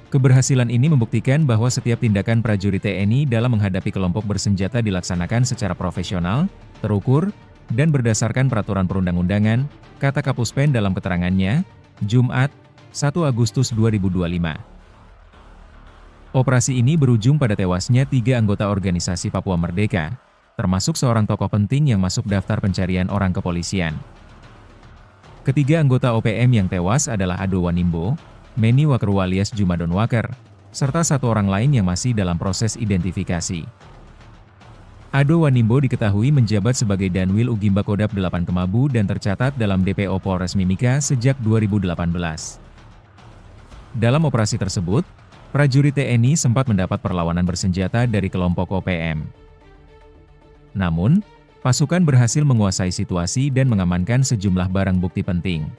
Keberhasilan ini membuktikan bahwa setiap tindakan prajurit TNI dalam menghadapi kelompok bersenjata dilaksanakan secara profesional, terukur, dan berdasarkan peraturan perundang-undangan, kata Kapuspen dalam keterangannya, Jumat, 1 Agustus 2025. Operasi ini berujung pada tewasnya 3 anggota organisasi Papua Merdeka, termasuk seorang tokoh penting yang masuk daftar pencarian orang kepolisian. Ketiga anggota OPM yang tewas adalah Ado Wanimbo, Meni Wakerwa alias Juma Denwaker, serta 1 orang lain yang masih dalam proses identifikasi. Ado Wanimbo diketahui menjabat sebagai Danwil Ugimba Kodap 8 Kemabu dan tercatat dalam DPO Polres Mimika sejak 2018. Dalam operasi tersebut, prajurit TNI sempat mendapat perlawanan bersenjata dari kelompok OPM. Namun, pasukan berhasil menguasai situasi dan mengamankan sejumlah barang bukti penting.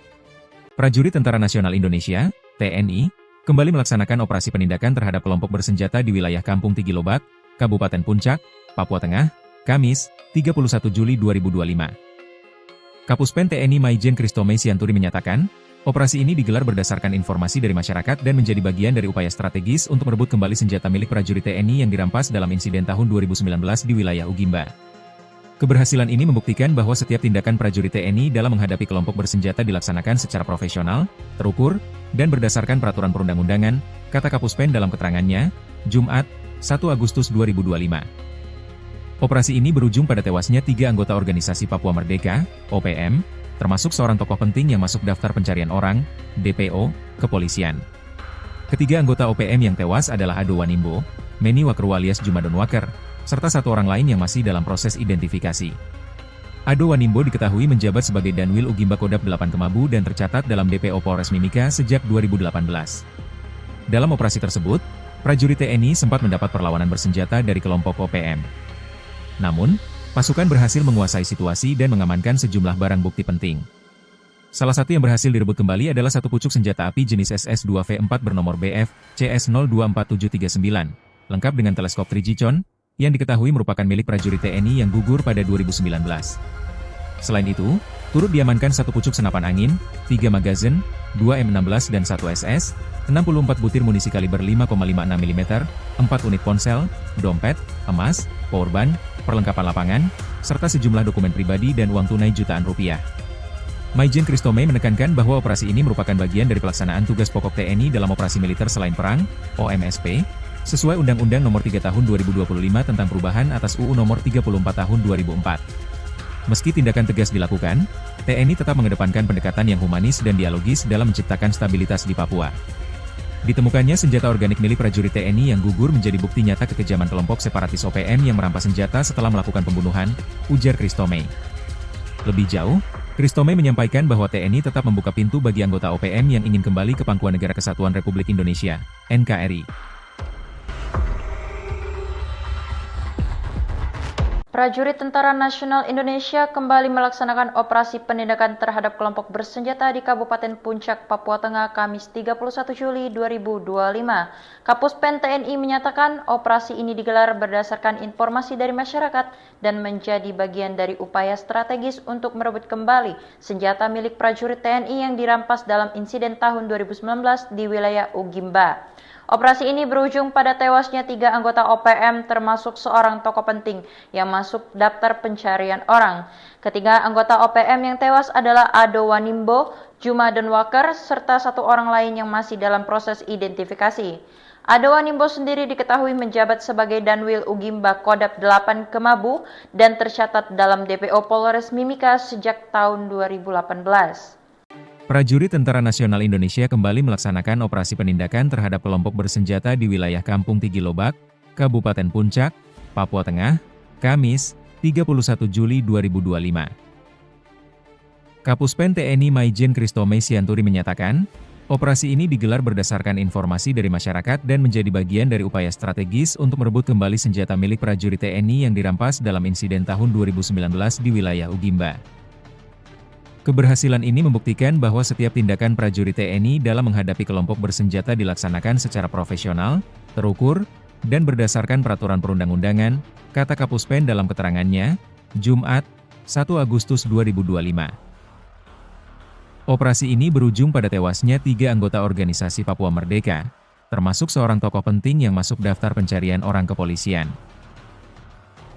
Prajurit Tentara Nasional Indonesia, TNI, kembali melaksanakan operasi penindakan terhadap kelompok bersenjata di wilayah Kampung Tigilobak, Kabupaten Puncak, Papua Tengah, Kamis, 31 Juli 2025. Kapuspen TNI Maijen Kristome Sianturi menyatakan, operasi ini digelar berdasarkan informasi dari masyarakat dan menjadi bagian dari upaya strategis untuk merebut kembali senjata milik prajurit TNI yang dirampas dalam insiden tahun 2019 di wilayah Ugimba. Keberhasilan ini membuktikan bahwa setiap tindakan prajurit TNI dalam menghadapi kelompok bersenjata dilaksanakan secara profesional, terukur, dan berdasarkan peraturan perundang-undangan, kata Kapuspen dalam keterangannya, Jumat, 1 Agustus 2025. Operasi ini berujung pada tewasnya 3 anggota organisasi Papua Merdeka, OPM, termasuk seorang tokoh penting yang masuk daftar pencarian orang, DPO, kepolisian. Ketiga anggota OPM yang tewas adalah Ado Wanimbo, Meni Wakerwa alias Juma Denwaker, serta 1 orang lain yang masih dalam proses identifikasi. Ado Wanimbo diketahui menjabat sebagai Danwil Ugimba Kodap 8 Kemabu dan tercatat dalam DPO Polres Mimika sejak 2018. Dalam operasi tersebut, prajurit TNI sempat mendapat perlawanan bersenjata dari kelompok OPM. Namun, pasukan berhasil menguasai situasi dan mengamankan sejumlah barang bukti penting. Salah satu yang berhasil direbut kembali adalah 1 pucuk senjata api jenis SS-2V4 bernomor BF CS024739, lengkap dengan teleskop Trigicon, yang diketahui merupakan milik prajurit TNI yang gugur pada 2019. Selain itu, turut diamankan 1 pucuk senapan angin, 3 magazin, 2 M16 dan 1 SS, 64 butir munisi kaliber 5,56 mm, 4 unit ponsel, dompet, emas, powerbank, perlengkapan lapangan, serta sejumlah dokumen pribadi dan uang tunai jutaan rupiah. Maijen Kristome menekankan bahwa operasi ini merupakan bagian dari pelaksanaan tugas pokok TNI dalam operasi militer selain perang, OMSP, sesuai Undang-Undang Nomor 3 Tahun 2025 tentang perubahan atas UU Nomor 34 Tahun 2004. Meski tindakan tegas dilakukan, TNI tetap mengedepankan pendekatan yang humanis dan dialogis dalam menciptakan stabilitas di Papua. Ditemukannya senjata organik milik prajurit TNI yang gugur menjadi bukti nyata kekejaman kelompok separatis OPM yang merampas senjata setelah melakukan pembunuhan, ujar Kristome. Lebih jauh, Kristome menyampaikan bahwa TNI tetap membuka pintu bagi anggota OPM yang ingin kembali ke Pangkuan Negara Kesatuan Republik Indonesia, NKRI. Prajurit Tentara Nasional Indonesia kembali melaksanakan operasi penindakan terhadap kelompok bersenjata di Kabupaten Puncak, Papua Tengah, Kamis 31 Juli 2025. Kapuspen TNI menyatakan operasi ini digelar berdasarkan informasi dari masyarakat dan menjadi bagian dari upaya strategis untuk merebut kembali senjata milik prajurit TNI yang dirampas dalam insiden tahun 2019 di wilayah Ugimba. Operasi ini berujung pada tewasnya 3 anggota OPM termasuk seorang tokoh penting yang masuk daftar pencarian orang. Ketiga anggota OPM yang tewas adalah Ado Wanimbo, Juma Denwaker, serta 1 orang lain yang masih dalam proses identifikasi. Ado Wanimbo sendiri diketahui menjabat sebagai Danwil Ugimba Kodap 8 Kemabu dan tercatat dalam DPO Polres Mimika sejak tahun 2018. Prajurit Tentara Nasional Indonesia kembali melaksanakan operasi penindakan terhadap kelompok bersenjata di wilayah Kampung Tigilobak, Kabupaten Puncak, Papua Tengah, Kamis, 31 Juli 2025. Kapuspen TNI Maijen Kristome Sianturi menyatakan, operasi ini digelar berdasarkan informasi dari masyarakat dan menjadi bagian dari upaya strategis untuk merebut kembali senjata milik prajurit TNI yang dirampas dalam insiden tahun 2019 di wilayah Ugimba. Keberhasilan ini membuktikan bahwa setiap tindakan prajurit TNI dalam menghadapi kelompok bersenjata dilaksanakan secara profesional, terukur, dan berdasarkan peraturan perundang-undangan, kata Kapuspen dalam keterangannya, Jumat, 1 Agustus 2025. Operasi ini berujung pada tewasnya 3 anggota organisasi Papua Merdeka, termasuk seorang tokoh penting yang masuk daftar pencarian orang kepolisian.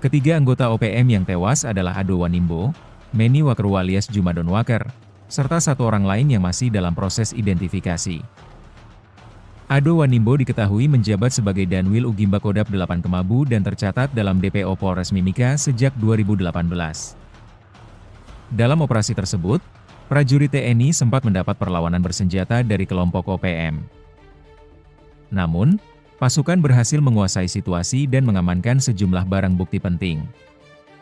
Ketiga anggota OPM yang tewas adalah Ado Wanimbo, Meni Wakru alias Jumadon Waker, serta satu orang lain yang masih dalam proses identifikasi. Ado Wanimbo diketahui menjabat sebagai Danwil Ugimba Kodap 8 Kemabu dan tercatat dalam DPO Polres Mimika sejak 2018. Dalam operasi tersebut, prajurit TNI sempat mendapat perlawanan bersenjata dari kelompok OPM. Namun, pasukan berhasil menguasai situasi dan mengamankan sejumlah barang bukti penting.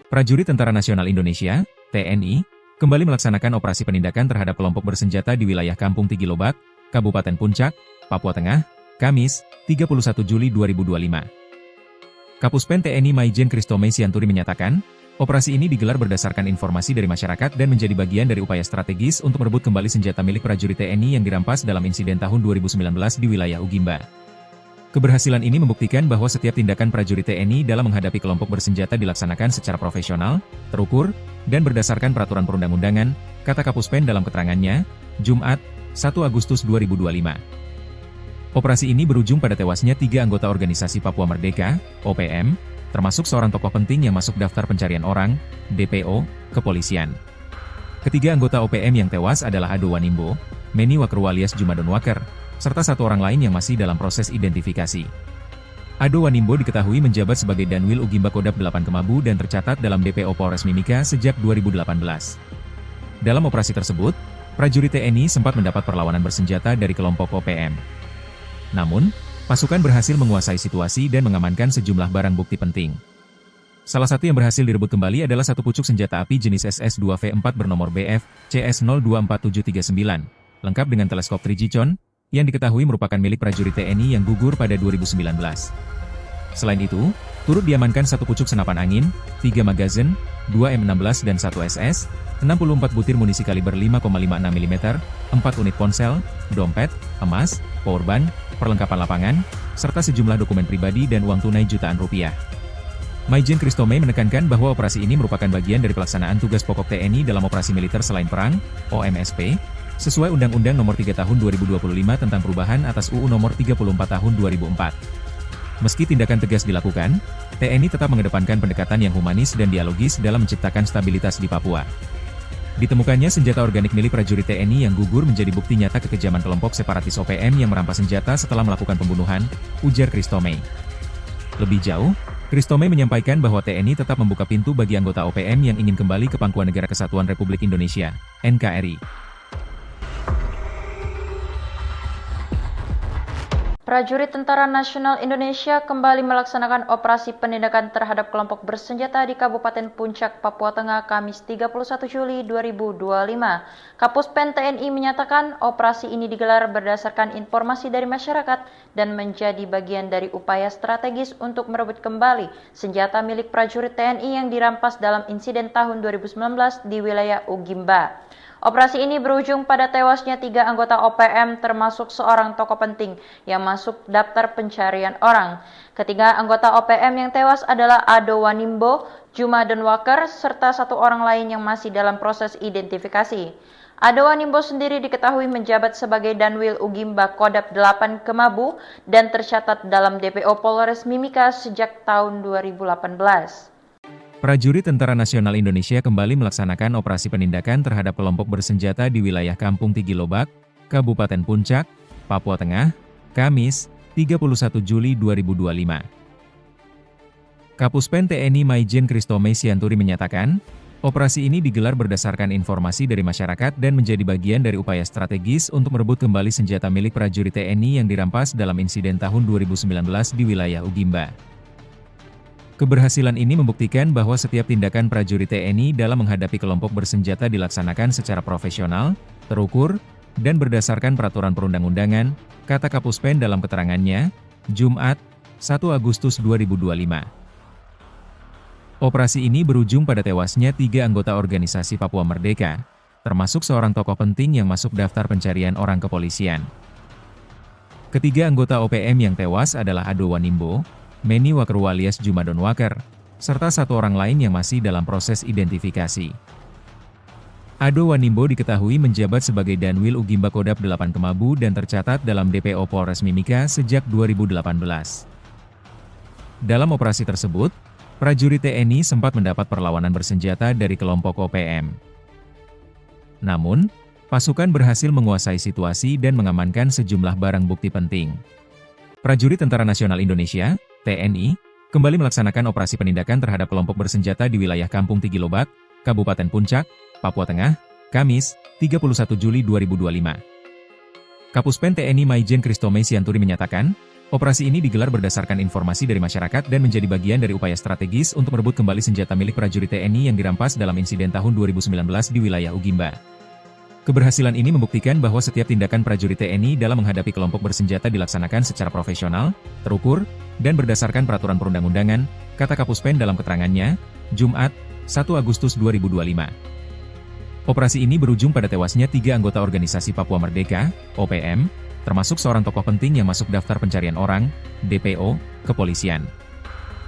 Prajurit Tentara Nasional Indonesia, TNI, kembali melaksanakan operasi penindakan terhadap kelompok bersenjata di wilayah Kampung Tigilobak, Kabupaten Puncak, Papua Tengah, Kamis, 31 Juli 2025. Kapuspen TNI Maijen Kristome Sianturi menyatakan, operasi ini digelar berdasarkan informasi dari masyarakat dan menjadi bagian dari upaya strategis untuk merebut kembali senjata milik prajurit TNI yang dirampas dalam insiden tahun 2019 di wilayah Ugimba. Keberhasilan ini membuktikan bahwa setiap tindakan prajurit TNI dalam menghadapi kelompok bersenjata dilaksanakan secara profesional, terukur, dan berdasarkan peraturan perundang-undangan, kata Kapuspen dalam keterangannya, Jumat, 1 Agustus 2025. Operasi ini berujung pada tewasnya 3 anggota organisasi Papua Merdeka, OPM, termasuk seorang tokoh penting yang masuk daftar pencarian orang, DPO, kepolisian. Ketiga anggota OPM yang tewas adalah Ado Wanimbo, Meni Wakru alias Jumadon Waker, serta satu orang lain yang masih dalam proses identifikasi. Ado Wanimbo diketahui menjabat sebagai Danwil Ugimba Kodap 8 Kemabu dan tercatat dalam DPO Polres Mimika sejak 2018. Dalam operasi tersebut, prajurit TNI sempat mendapat perlawanan bersenjata dari kelompok OPM. Namun, pasukan berhasil menguasai situasi dan mengamankan sejumlah barang bukti penting. Salah satu yang berhasil direbut kembali adalah satu pucuk senjata api jenis SS-2V4 bernomor BF CS024739, lengkap dengan teleskop Trigicon, yang diketahui merupakan milik prajurit TNI yang gugur pada 2019. Selain itu, turut diamankan satu pucuk senapan angin, 3 magazin, 2 M16 dan 1 SS, 64 butir munisi kaliber 5,56 mm, 4 unit ponsel, dompet, emas, powerbank, perlengkapan lapangan, serta sejumlah dokumen pribadi dan uang tunai jutaan rupiah. Maijen Kristome menekankan bahwa operasi ini merupakan bagian dari pelaksanaan tugas pokok TNI dalam operasi militer selain perang, OMSP, sesuai Undang-Undang Nomor 3 Tahun 2025 tentang perubahan atas UU Nomor 34 Tahun 2004. Meski tindakan tegas dilakukan, TNI tetap mengedepankan pendekatan yang humanis dan dialogis dalam menciptakan stabilitas di Papua. Ditemukannya senjata organik milik prajurit TNI yang gugur menjadi bukti nyata kekejaman kelompok separatis OPM yang merampas senjata setelah melakukan pembunuhan, ujar Kristome. Lebih jauh, Kristome menyampaikan bahwa TNI tetap membuka pintu bagi anggota OPM yang ingin kembali ke Pangkuan Negara Kesatuan Republik Indonesia, NKRI. Prajurit Tentara Nasional Indonesia kembali melaksanakan operasi penindakan terhadap kelompok bersenjata di Kabupaten Puncak, Papua Tengah, Kamis 31 Juli 2025. Kapuspen TNI menyatakan operasi ini digelar berdasarkan informasi dari masyarakat dan menjadi bagian dari upaya strategis untuk merebut kembali senjata milik prajurit TNI yang dirampas dalam insiden tahun 2019 di wilayah Ugimba. Operasi ini berujung pada tewasnya 3 anggota OPM termasuk seorang tokoh penting yang masuk daftar pencarian orang. Ketiga anggota OPM yang tewas adalah Ado Wanimbo, Jumadon Waker, serta satu orang lain yang masih dalam proses identifikasi. Ado Wanimbo sendiri diketahui menjabat sebagai Danwil Ugimba Kodap 8 Kemabu dan tercatat dalam DPO Polres Mimika sejak tahun 2018. Prajurit Tentara Nasional Indonesia kembali melaksanakan operasi penindakan terhadap kelompok bersenjata di wilayah Kampung Tigilobak, Kabupaten Puncak, Papua Tengah, Kamis, 31 Juli 2025. Kapuspen TNI Maijen Christomay Sianturi menyatakan, operasi ini digelar berdasarkan informasi dari masyarakat dan menjadi bagian dari upaya strategis untuk merebut kembali senjata milik prajurit TNI yang dirampas dalam insiden tahun 2019 di wilayah Ugimba. Keberhasilan ini membuktikan bahwa setiap tindakan prajurit TNI dalam menghadapi kelompok bersenjata dilaksanakan secara profesional, terukur, dan berdasarkan peraturan perundang-undangan, kata Kapuspen dalam keterangannya, Jumat, 1 Agustus 2025. Operasi ini berujung pada tewasnya 3 anggota organisasi Papua Merdeka, termasuk seorang tokoh penting yang masuk daftar pencarian orang kepolisian. Ketiga anggota OPM yang tewas adalah Ado Wanimbo, Meni Wakeru alias Jumadon Waker, serta satu orang lain yang masih dalam proses identifikasi. Ado Wanimbo diketahui menjabat sebagai Danwil Ugimba Kodap 8 Kemabu dan tercatat dalam DPO Polres Mimika sejak 2018. Dalam operasi tersebut, prajurit TNI sempat mendapat perlawanan bersenjata dari kelompok OPM. Namun, pasukan berhasil menguasai situasi dan mengamankan sejumlah barang bukti penting. Prajurit Tentara Nasional Indonesia, TNI, kembali melaksanakan operasi penindakan terhadap kelompok bersenjata di wilayah Kampung Tigilobak, Kabupaten Puncak, Papua Tengah, Kamis, 31 Juli 2025. Kapuspen TNI Maijen Christomay Sianturi menyatakan, operasi ini digelar berdasarkan informasi dari masyarakat dan menjadi bagian dari upaya strategis untuk merebut kembali senjata milik prajurit TNI yang dirampas dalam insiden tahun 2019 di wilayah Ugimba. Keberhasilan ini membuktikan bahwa setiap tindakan prajurit TNI dalam menghadapi kelompok bersenjata dilaksanakan secara profesional, terukur, dan berdasarkan peraturan perundang-undangan, kata Kapuspen dalam keterangannya, Jumat, 1 Agustus 2025. Operasi ini berujung pada tewasnya 3 anggota organisasi Papua Merdeka, OPM, termasuk seorang tokoh penting yang masuk daftar pencarian orang, DPO, kepolisian.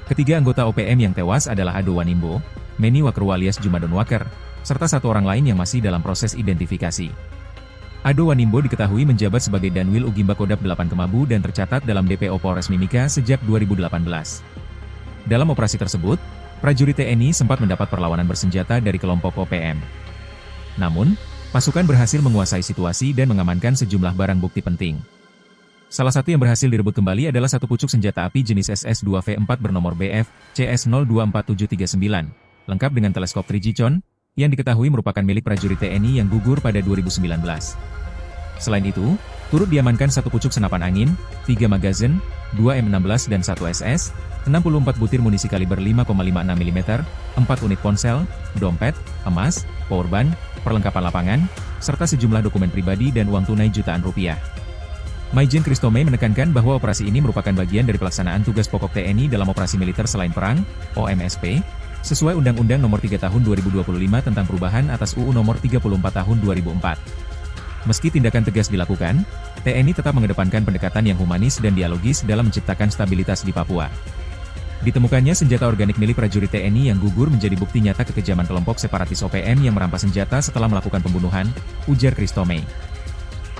Ketiga anggota OPM yang tewas adalah Ado Wanimbo, Meni Wakeru alias Jumadon Waker, serta satu orang lain yang masih dalam proses identifikasi. Ado Wanimbo diketahui menjabat sebagai Danwil Ugimba Kodap 8 Kemabu dan tercatat dalam DPO Polres Mimika sejak 2018. Dalam operasi tersebut, prajurit TNI sempat mendapat perlawanan bersenjata dari kelompok OPM. Namun, pasukan berhasil menguasai situasi dan mengamankan sejumlah barang bukti penting. Salah satu yang berhasil direbut kembali adalah satu pucuk senjata api jenis SS-2V4 bernomor BF CS024739, lengkap dengan teleskop Trigicon, yang diketahui merupakan milik prajurit TNI yang gugur pada 2019. Selain itu, turut diamankan satu pucuk senapan angin, 3 magazin, 2 M16 dan 1 SS, 64 butir munisi kaliber 5,56 mm, 4 unit ponsel, dompet, emas, powerbank, perlengkapan lapangan, serta sejumlah dokumen pribadi dan uang tunai jutaan rupiah. Maijen Christomay menekankan bahwa operasi ini merupakan bagian dari pelaksanaan tugas pokok TNI dalam operasi militer selain perang, OMSP, sesuai Undang-Undang Nomor 3 Tahun 2025 tentang perubahan atas UU Nomor 34 Tahun 2004. Meski tindakan tegas dilakukan, TNI tetap mengedepankan pendekatan yang humanis dan dialogis dalam menciptakan stabilitas di Papua. Ditemukannya senjata organik milik prajurit TNI yang gugur menjadi bukti nyata kekejaman kelompok separatis OPM yang merampas senjata setelah melakukan pembunuhan, ujar Christomay.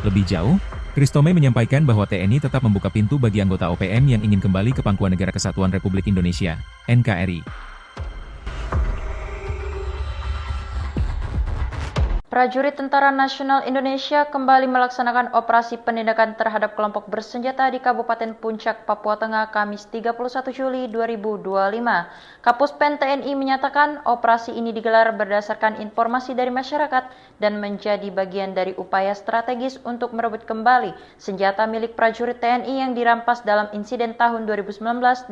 Lebih jauh, Christomay menyampaikan bahwa TNI tetap membuka pintu bagi anggota OPM yang ingin kembali ke pangkuan Negara Kesatuan Republik Indonesia, NKRI. Prajurit Tentara Nasional Indonesia kembali melaksanakan operasi penindakan terhadap kelompok bersenjata di Kabupaten Puncak, Papua Tengah, Kamis 31 Juli 2025. Kapuspen TNI menyatakan operasi ini digelar berdasarkan informasi dari masyarakat dan menjadi bagian dari upaya strategis untuk merebut kembali senjata milik prajurit TNI yang dirampas dalam insiden tahun 2019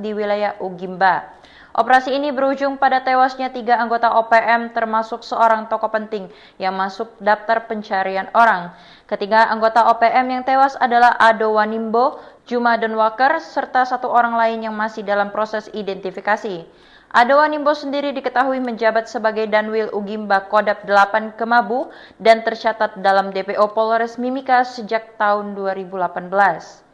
di wilayah Ugimba. Operasi ini berujung pada tewasnya 3 anggota OPM termasuk seorang tokoh penting yang masuk daftar pencarian orang. Ketiga anggota OPM yang tewas adalah Ado Wanimbo, Jumadon Waker, serta satu orang lain yang masih dalam proses identifikasi. Ado Wanimbo sendiri diketahui menjabat sebagai Danwil Ugimba Kodap 8 Kemabu dan tercatat dalam DPO Polres Mimika sejak tahun 2018.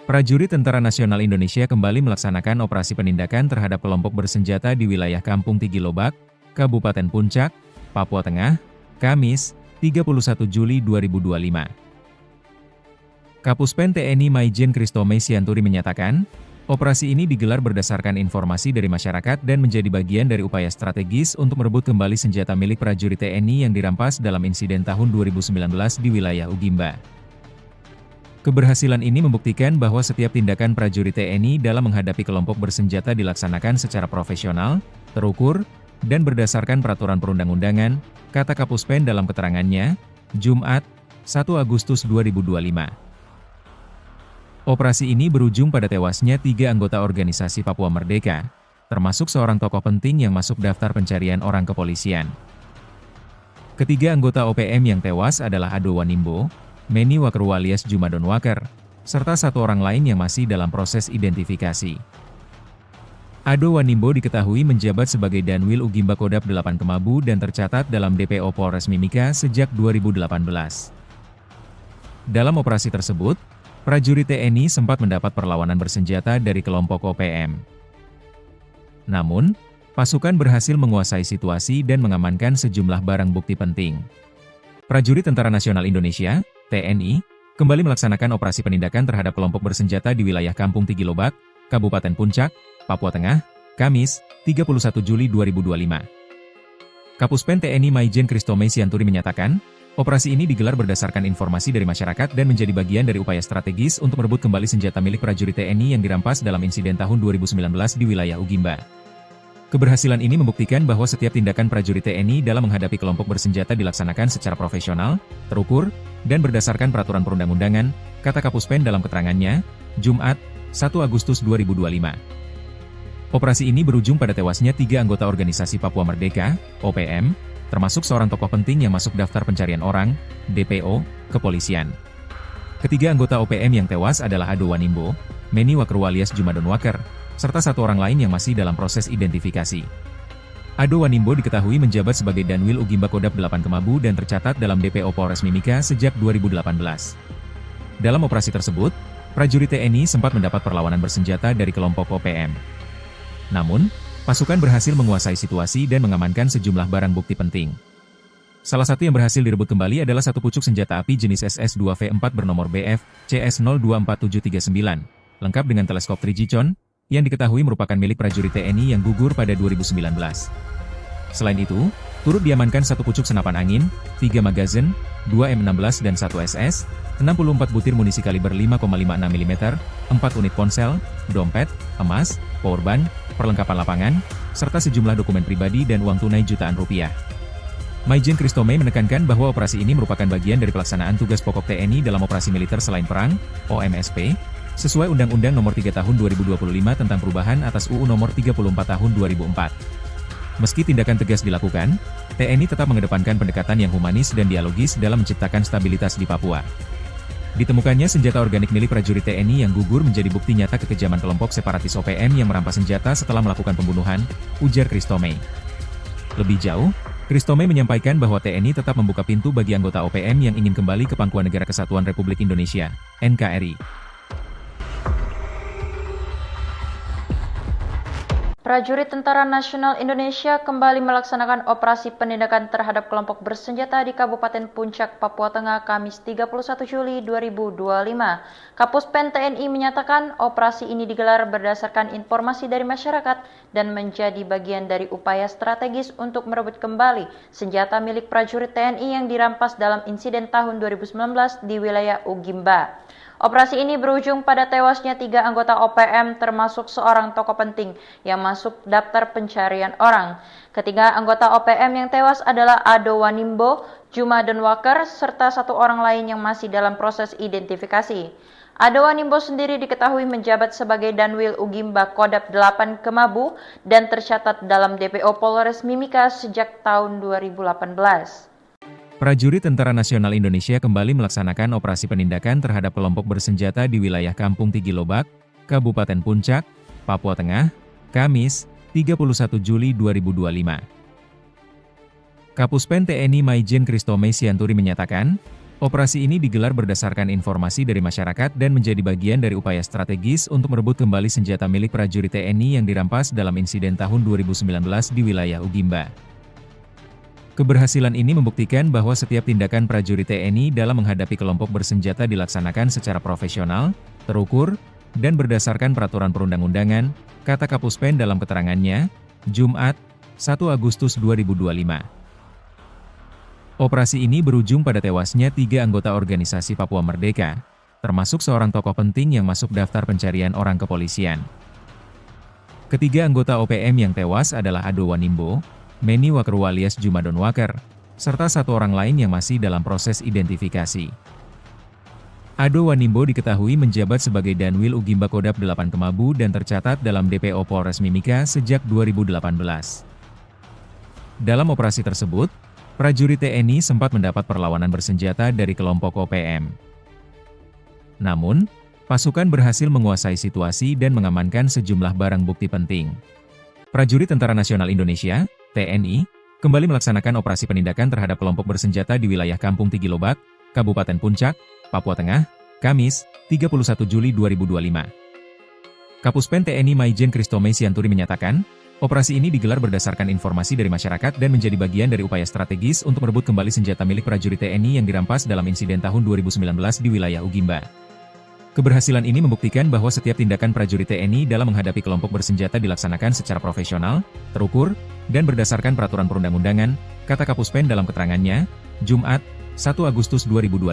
Prajurit Tentara Nasional Indonesia kembali melaksanakan operasi penindakan terhadap kelompok bersenjata di wilayah Kampung Tigilobak, Kabupaten Puncak, Papua Tengah, Kamis, 31 Juli 2025. Kapuspen TNI Maijen Christomay Sianturi menyatakan, operasi ini digelar berdasarkan informasi dari masyarakat dan menjadi bagian dari upaya strategis untuk merebut kembali senjata milik prajurit TNI yang dirampas dalam insiden tahun 2019 di wilayah Ugimba. Keberhasilan ini membuktikan bahwa setiap tindakan prajurit TNI dalam menghadapi kelompok bersenjata dilaksanakan secara profesional, terukur, dan berdasarkan peraturan perundang-undangan, kata Kapuspen dalam keterangannya, Jumat, 1 Agustus 2025. Operasi ini berujung pada tewasnya 3 anggota organisasi Papua Merdeka, termasuk seorang tokoh penting yang masuk daftar pencarian orang kepolisian. Ketiga anggota OPM yang tewas adalah Ado Wanimbo, Meni Wakerwu alias Jumadon Waker, serta satu orang lain yang masih dalam proses identifikasi. Ado Wanimbo diketahui menjabat sebagai Danwil Ugimba Kodap 8 Kemabu dan tercatat dalam DPO Polres Mimika sejak 2018. Dalam operasi tersebut, prajurit TNI sempat mendapat perlawanan bersenjata dari kelompok OPM. Namun, pasukan berhasil menguasai situasi dan mengamankan sejumlah barang bukti penting. Prajurit Tentara Nasional Indonesia, TNI, kembali melaksanakan operasi penindakan terhadap kelompok bersenjata di wilayah Kampung Tigilobak, Kabupaten Puncak, Papua Tengah, Kamis, 31 Juli 2025. Kapuspen TNI Maijen Christomay Sianturi menyatakan, operasi ini digelar berdasarkan informasi dari masyarakat dan menjadi bagian dari upaya strategis untuk merebut kembali senjata milik prajurit TNI yang dirampas dalam insiden tahun 2019 di wilayah Ugimba. Keberhasilan ini membuktikan bahwa setiap tindakan prajurit TNI dalam menghadapi kelompok bersenjata dilaksanakan secara profesional, terukur, dan berdasarkan peraturan perundang-undangan, kata Kapuspen dalam keterangannya, Jumat, 1 Agustus 2025. Operasi ini berujung pada tewasnya 3 anggota organisasi Papua Merdeka, OPM, termasuk seorang tokoh penting yang masuk daftar pencarian orang, DPO, kepolisian. Ketiga anggota OPM yang tewas adalah Ado Wanimbo, Meni Wakerwu alias Jumadon Waker, serta satu orang lain yang masih dalam proses identifikasi. Ado Wanimbo diketahui menjabat sebagai Danwil Ugimba Kodap 8 Kemabu dan tercatat dalam DPO Polres Mimika sejak 2018. Dalam operasi tersebut, prajurit TNI sempat mendapat perlawanan bersenjata dari kelompok OPM. Namun, pasukan berhasil menguasai situasi dan mengamankan sejumlah barang bukti penting. Salah satu yang berhasil direbut kembali adalah satu pucuk senjata api jenis SS-2V4 bernomor BF CS024739, lengkap dengan teleskop Trigicon, yang diketahui merupakan milik prajurit TNI yang gugur pada 2019. Selain itu, turut diamankan satu pucuk senapan angin, 3 magazin, 2 M16 dan 1 SS, 64 butir munisi kaliber 5,56 mm, 4 unit ponsel, dompet, emas, powerbank, perlengkapan lapangan, serta sejumlah dokumen pribadi dan uang tunai jutaan rupiah. Maijen Christomay menekankan bahwa operasi ini merupakan bagian dari pelaksanaan tugas pokok TNI dalam operasi militer selain perang, OMSP, sesuai Undang-Undang Nomor 3 Tahun 2025 tentang perubahan atas UU Nomor 34 Tahun 2004. Meski tindakan tegas dilakukan, TNI tetap mengedepankan pendekatan yang humanis dan dialogis dalam menciptakan stabilitas di Papua. Ditemukannya senjata organik milik prajurit TNI yang gugur menjadi bukti nyata kekejaman kelompok separatis OPM yang merampas senjata setelah melakukan pembunuhan, ujar Christomay. Lebih jauh, Christomay menyampaikan bahwa TNI tetap membuka pintu bagi anggota OPM yang ingin kembali ke Pangkuan Negara Kesatuan Republik Indonesia, NKRI. Prajurit Tentara Nasional Indonesia kembali melaksanakan operasi penindakan terhadap kelompok bersenjata di Kabupaten Puncak, Papua Tengah, Kamis 31 Juli 2025. Kapuspen TNI menyatakan operasi ini digelar berdasarkan informasi dari masyarakat dan menjadi bagian dari upaya strategis untuk merebut kembali senjata milik prajurit TNI yang dirampas dalam insiden tahun 2019 di wilayah Ugimba. Operasi ini berujung pada tewasnya 3 anggota OPM termasuk seorang tokoh penting yang masuk daftar pencarian orang. Ketiga anggota OPM yang tewas adalah Ado Wanimbo, Jumadon Waker, serta satu orang lain yang masih dalam proses identifikasi. Ado Wanimbo sendiri diketahui menjabat sebagai Danwil Ugimba Kodap 8 Kemabu dan tercatat dalam DPO Polres Mimika sejak tahun 2018. Prajurit Tentara Nasional Indonesia kembali melaksanakan operasi penindakan terhadap kelompok bersenjata di wilayah Kampung Tigilobak, Kabupaten Puncak, Papua Tengah, Kamis, 31 Juli 2025. Kapuspen TNI Maijen Christomay Sianturi menyatakan, operasi ini digelar berdasarkan informasi dari masyarakat dan menjadi bagian dari upaya strategis untuk merebut kembali senjata milik prajurit TNI yang dirampas dalam insiden tahun 2019 di wilayah Ugimba. Keberhasilan ini membuktikan bahwa setiap tindakan prajurit TNI dalam menghadapi kelompok bersenjata dilaksanakan secara profesional, terukur, dan berdasarkan peraturan perundang-undangan, kata Kapuspen dalam keterangannya, Jumat, 1 Agustus 2025. Operasi ini berujung pada tewasnya 3 anggota organisasi Papua Merdeka, termasuk seorang tokoh penting yang masuk daftar pencarian orang kepolisian. Ketiga anggota OPM yang tewas adalah Ado Wanimbo, Meni Wakerwa alias Jumadon Waker, serta satu orang lain yang masih dalam proses identifikasi. Ado Wanimbo diketahui menjabat sebagai Danwil Ugimba Kodap 8 Kemabu dan tercatat dalam DPO Polres Mimika sejak 2018. Dalam operasi tersebut, prajurit TNI sempat mendapat perlawanan bersenjata dari kelompok OPM. Namun, pasukan berhasil menguasai situasi dan mengamankan sejumlah barang bukti penting. Prajurit Tentara Nasional Indonesia, TNI, kembali melaksanakan operasi penindakan terhadap kelompok bersenjata di wilayah Kampung Tigilobak, Kabupaten Puncak, Papua Tengah, Kamis, 31 Juli 2025. Kapuspen TNI Maijen Kristome Sianturi menyatakan, operasi ini digelar berdasarkan informasi dari masyarakat dan menjadi bagian dari upaya strategis untuk merebut kembali senjata milik prajurit TNI yang dirampas dalam insiden tahun 2019 di wilayah Ugimba. Keberhasilan ini membuktikan bahwa setiap tindakan prajurit TNI dalam menghadapi kelompok bersenjata dilaksanakan secara profesional, terukur, dan berdasarkan peraturan perundang-undangan, kata Kapuspen dalam keterangannya, Jumat, 1 Agustus 2025.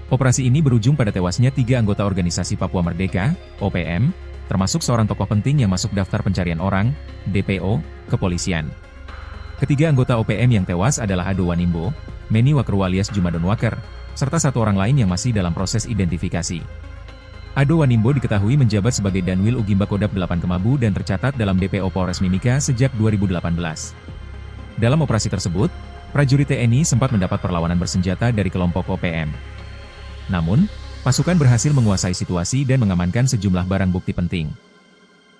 Operasi ini berujung pada tewasnya 3 anggota organisasi Papua Merdeka, OPM, termasuk seorang tokoh penting yang masuk daftar pencarian orang, DPO, kepolisian. Ketiga anggota OPM yang tewas adalah Ado Wanimbo, Meni Wakerwa alias Jumadon Waker, serta satu orang lain yang masih dalam proses identifikasi. Ado Wanimbo diketahui menjabat sebagai Danwil Ugimba Kodap 8 Kemabu dan tercatat dalam DPO Polres Mimika sejak 2018. Dalam operasi tersebut, prajurit TNI sempat mendapat perlawanan bersenjata dari kelompok OPM. Namun, pasukan berhasil menguasai situasi dan mengamankan sejumlah barang bukti penting.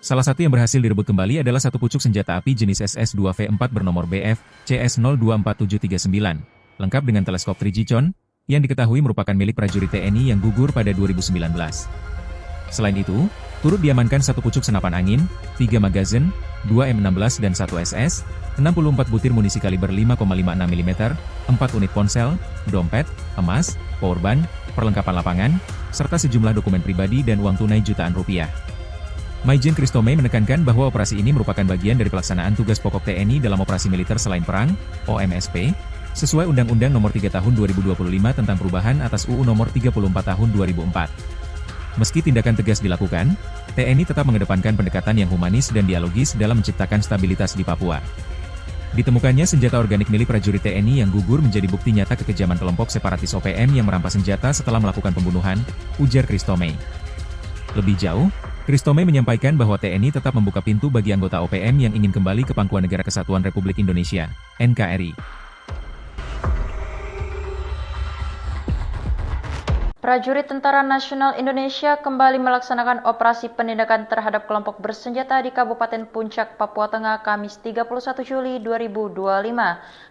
Salah satu yang berhasil direbut kembali adalah satu pucuk senjata api jenis SS-2V4 bernomor BF CS024739, lengkap dengan teleskop Trigicon, yang diketahui merupakan milik prajurit TNI yang gugur pada 2019. Selain itu, turut diamankan satu pucuk senapan angin, 3 magazin, 2 M16 dan 1 SS, 64 butir munisi kaliber 5,56 mm, 4 unit ponsel, dompet, emas, powerbank, perlengkapan lapangan, serta sejumlah dokumen pribadi dan uang tunai jutaan rupiah. Maijen Kristome menekankan bahwa operasi ini merupakan bagian dari pelaksanaan tugas pokok TNI dalam operasi militer selain perang, OMSP, sesuai Undang-Undang Nomor 3 Tahun 2025 tentang perubahan atas UU Nomor 34 Tahun 2004. Meski tindakan tegas dilakukan, TNI tetap mengedepankan pendekatan yang humanis dan dialogis dalam menciptakan stabilitas di Papua. Ditemukannya senjata organik milik prajurit TNI yang gugur menjadi bukti nyata kekejaman kelompok separatis OPM yang merampas senjata setelah melakukan pembunuhan, ujar Kristome. Lebih jauh, Kristome menyampaikan bahwa TNI tetap membuka pintu bagi anggota OPM yang ingin kembali ke Pangkuan Negara Kesatuan Republik Indonesia, NKRI. Prajurit Tentara Nasional Indonesia kembali melaksanakan operasi penindakan terhadap kelompok bersenjata di Kabupaten Puncak, Papua Tengah, Kamis 31 Juli 2025.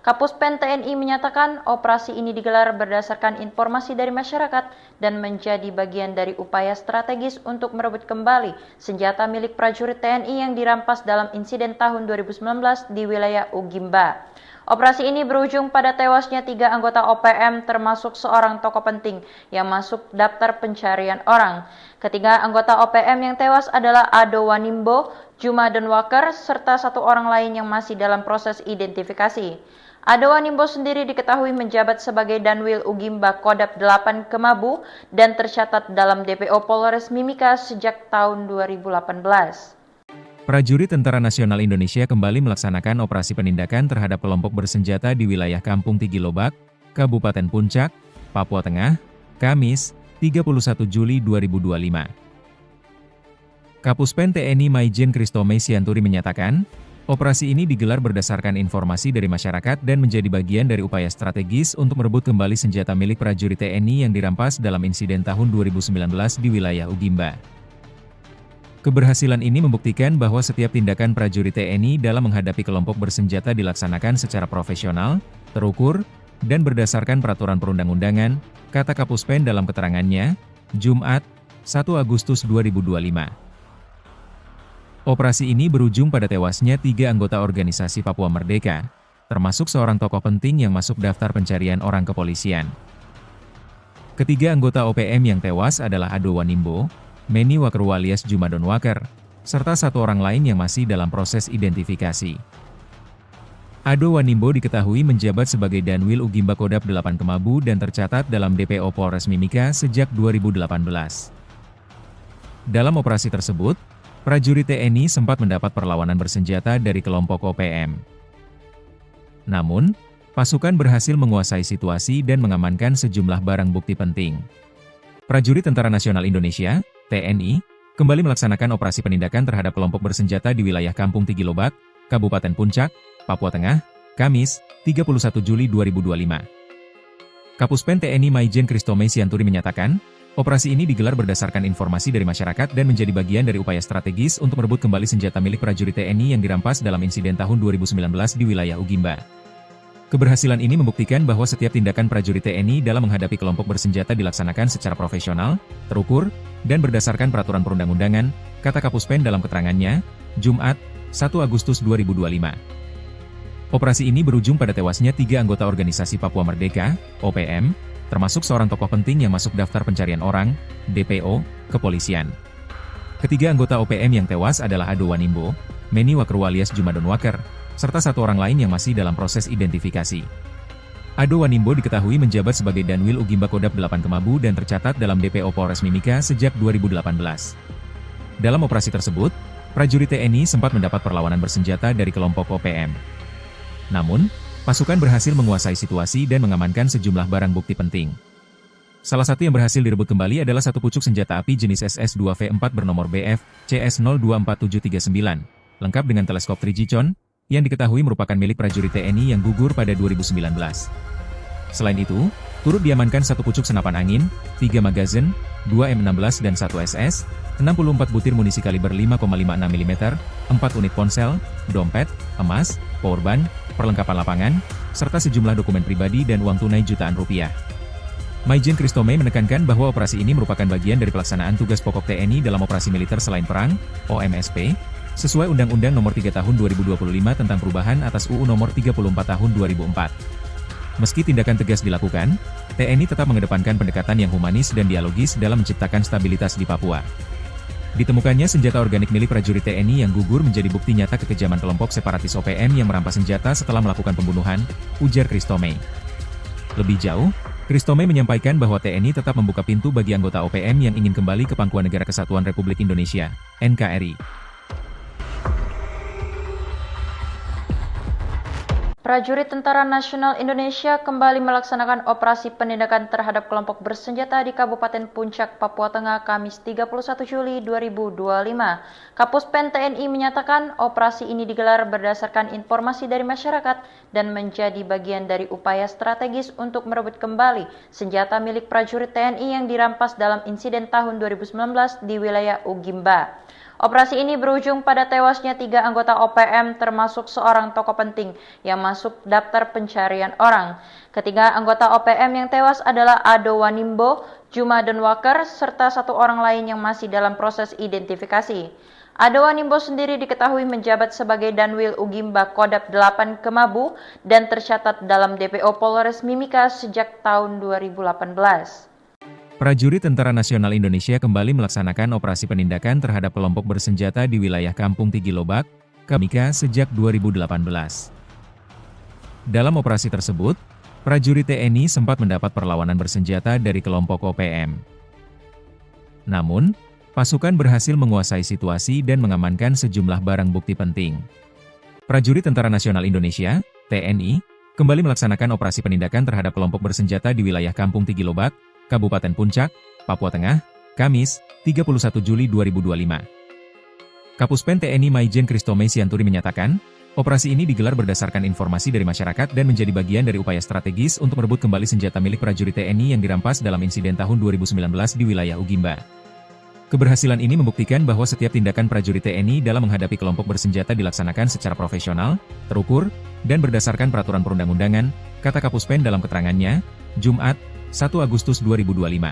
Kapuspen TNI menyatakan operasi ini digelar berdasarkan informasi dari masyarakat dan menjadi bagian dari upaya strategis untuk merebut kembali senjata milik prajurit TNI yang dirampas dalam insiden tahun 2019 di wilayah Ugimba. Operasi ini berujung pada tewasnya 3 anggota OPM termasuk seorang tokoh penting yang masuk daftar pencarian orang. Ketiga anggota OPM yang tewas adalah Ado Wanimbo, Jumadon Waker, serta satu orang lain yang masih dalam proses identifikasi. Ado Wanimbo sendiri diketahui menjabat sebagai Danwil Ugimba Kodap 8 Kemabu dan tercatat dalam DPO Polres Mimika sejak tahun 2018. Prajurit Tentara Nasional Indonesia kembali melaksanakan operasi penindakan terhadap kelompok bersenjata di wilayah Kampung Tigilobak, Kabupaten Puncak, Papua Tengah, Kamis, 31 Juli 2025. Kapuspen TNI Maijen Kristome Sianturi menyatakan, operasi ini digelar berdasarkan informasi dari masyarakat dan menjadi bagian dari upaya strategis untuk merebut kembali senjata milik prajurit TNI yang dirampas dalam insiden tahun 2019 di wilayah Ugimba. Keberhasilan ini membuktikan bahwa setiap tindakan prajurit TNI dalam menghadapi kelompok bersenjata dilaksanakan secara profesional, terukur, dan berdasarkan peraturan perundang-undangan, kata Kapuspen dalam keterangannya, Jumat, 1 Agustus 2025. Operasi ini berujung pada tewasnya 3 anggota organisasi Papua Merdeka, termasuk seorang tokoh penting yang masuk daftar pencarian orang kepolisian. Ketiga anggota OPM yang tewas adalah Ado Wanimbo, Meni Wakerwa alias Jumadon Waker, serta satu orang lain yang masih dalam proses identifikasi. Ado Wanimbo diketahui menjabat sebagai Danwil Ugimba Kodap 8 Kemabu dan tercatat dalam DPO Polres Mimika sejak 2018. Dalam operasi tersebut, prajurit TNI sempat mendapat perlawanan bersenjata dari kelompok OPM. Namun, pasukan berhasil menguasai situasi dan mengamankan sejumlah barang bukti penting. Prajurit Tentara Nasional Indonesia, TNI, kembali melaksanakan operasi penindakan terhadap kelompok bersenjata di wilayah Kampung Tigilobak, Kabupaten Puncak, Papua Tengah, Kamis, 31 Juli 2025. Kapuspen TNI Maijen Kristome Sianturi menyatakan, operasi ini digelar berdasarkan informasi dari masyarakat dan menjadi bagian dari upaya strategis untuk merebut kembali senjata milik prajurit TNI yang dirampas dalam insiden tahun 2019 di wilayah Ugimba. Keberhasilan ini membuktikan bahwa setiap tindakan prajurit TNI dalam menghadapi kelompok bersenjata dilaksanakan secara profesional, terukur, dan berdasarkan peraturan perundang-undangan, kata Kapuspen dalam keterangannya, Jumat, 1 Agustus 2025. Operasi ini berujung pada tewasnya 3 anggota organisasi Papua Merdeka, OPM, termasuk seorang tokoh penting yang masuk daftar pencarian orang, DPO, kepolisian. Ketiga anggota OPM yang tewas adalah Ado Wanimbo, Meni Wakru alias Jumadon Waker, serta 1 orang lain yang masih dalam proses identifikasi. Ado Wanimbo diketahui menjabat sebagai Danwil Ugimba Kodap 8 Kemabu dan tercatat dalam DPO Polres Mimika sejak 2018. Dalam operasi tersebut, prajurit TNI sempat mendapat perlawanan bersenjata dari kelompok OPM. Namun, pasukan berhasil menguasai situasi dan mengamankan sejumlah barang bukti penting. Salah satu yang berhasil direbut kembali adalah satu pucuk senjata api jenis SS-2V4 bernomor BF CS024739, lengkap dengan teleskop Trigicon, yang diketahui merupakan milik prajurit TNI yang gugur pada 2019. Selain itu, turut diamankan satu pucuk senapan angin, 3 magazin, 2 M16 dan 1 SS, 64 butir munisi kaliber 5,56 mm, 4 unit ponsel, dompet, emas, powerbank, perlengkapan lapangan, serta sejumlah dokumen pribadi dan uang tunai jutaan rupiah. Maijen Kristome menekankan bahwa operasi ini merupakan bagian dari pelaksanaan tugas pokok TNI dalam operasi militer selain perang, OMSP, sesuai Undang-Undang Nomor 3 Tahun 2025 tentang perubahan atas UU Nomor 34 Tahun 2004. Meski tindakan tegas dilakukan, TNI tetap mengedepankan pendekatan yang humanis dan dialogis dalam menciptakan stabilitas di Papua. Ditemukannya senjata organik milik prajurit TNI yang gugur menjadi bukti nyata kekejaman kelompok separatis OPM yang merampas senjata setelah melakukan pembunuhan, ujar Kristome. Lebih jauh, Kristome menyampaikan bahwa TNI tetap membuka pintu bagi anggota OPM yang ingin kembali ke Pangkuan Negara Kesatuan Republik Indonesia, NKRI. Prajurit Tentara Nasional Indonesia kembali melaksanakan operasi penindakan terhadap kelompok bersenjata di Kabupaten Puncak, Papua Tengah, Kamis 31 Juli 2025. Kapuspen TNI menyatakan operasi ini digelar berdasarkan informasi dari masyarakat dan menjadi bagian dari upaya strategis untuk merebut kembali senjata milik prajurit TNI yang dirampas dalam insiden tahun 2019 di wilayah Ugimba. Operasi ini berujung pada tewasnya 3 anggota OPM termasuk seorang tokoh penting yang masuk daftar pencarian orang. Ketiga anggota OPM yang tewas adalah Ado Wanimbo, Jumadon Waker, serta 1 orang lain yang masih dalam proses identifikasi. Ado Wanimbo sendiri diketahui menjabat sebagai Danwil Ugimba Kodap 8 Kemabu dan tercatat dalam DPO Polres Mimika sejak tahun 2018. Prajurit Tentara Nasional Indonesia kembali melaksanakan operasi penindakan terhadap kelompok bersenjata di wilayah Kampung Tigilobak, Mimika sejak 2018. Dalam operasi tersebut, prajurit TNI sempat mendapat perlawanan bersenjata dari kelompok OPM. Namun, pasukan berhasil menguasai situasi dan mengamankan sejumlah barang bukti penting. Prajurit Tentara Nasional Indonesia, TNI, kembali melaksanakan operasi penindakan terhadap kelompok bersenjata di wilayah Kampung Tigilobak, Kabupaten Puncak, Papua Tengah, Kamis, 31 Juli 2025. Kapuspen TNI Maijen Kristome Sianturi menyatakan, operasi ini digelar berdasarkan informasi dari masyarakat dan menjadi bagian dari upaya strategis untuk merebut kembali senjata milik prajurit TNI yang dirampas dalam insiden tahun 2019 di wilayah Ugimba. Keberhasilan ini membuktikan bahwa setiap tindakan prajurit TNI dalam menghadapi kelompok bersenjata dilaksanakan secara profesional, terukur, dan berdasarkan peraturan perundang-undangan, kata Kapuspen dalam keterangannya, Jumat, 1 Agustus 2025.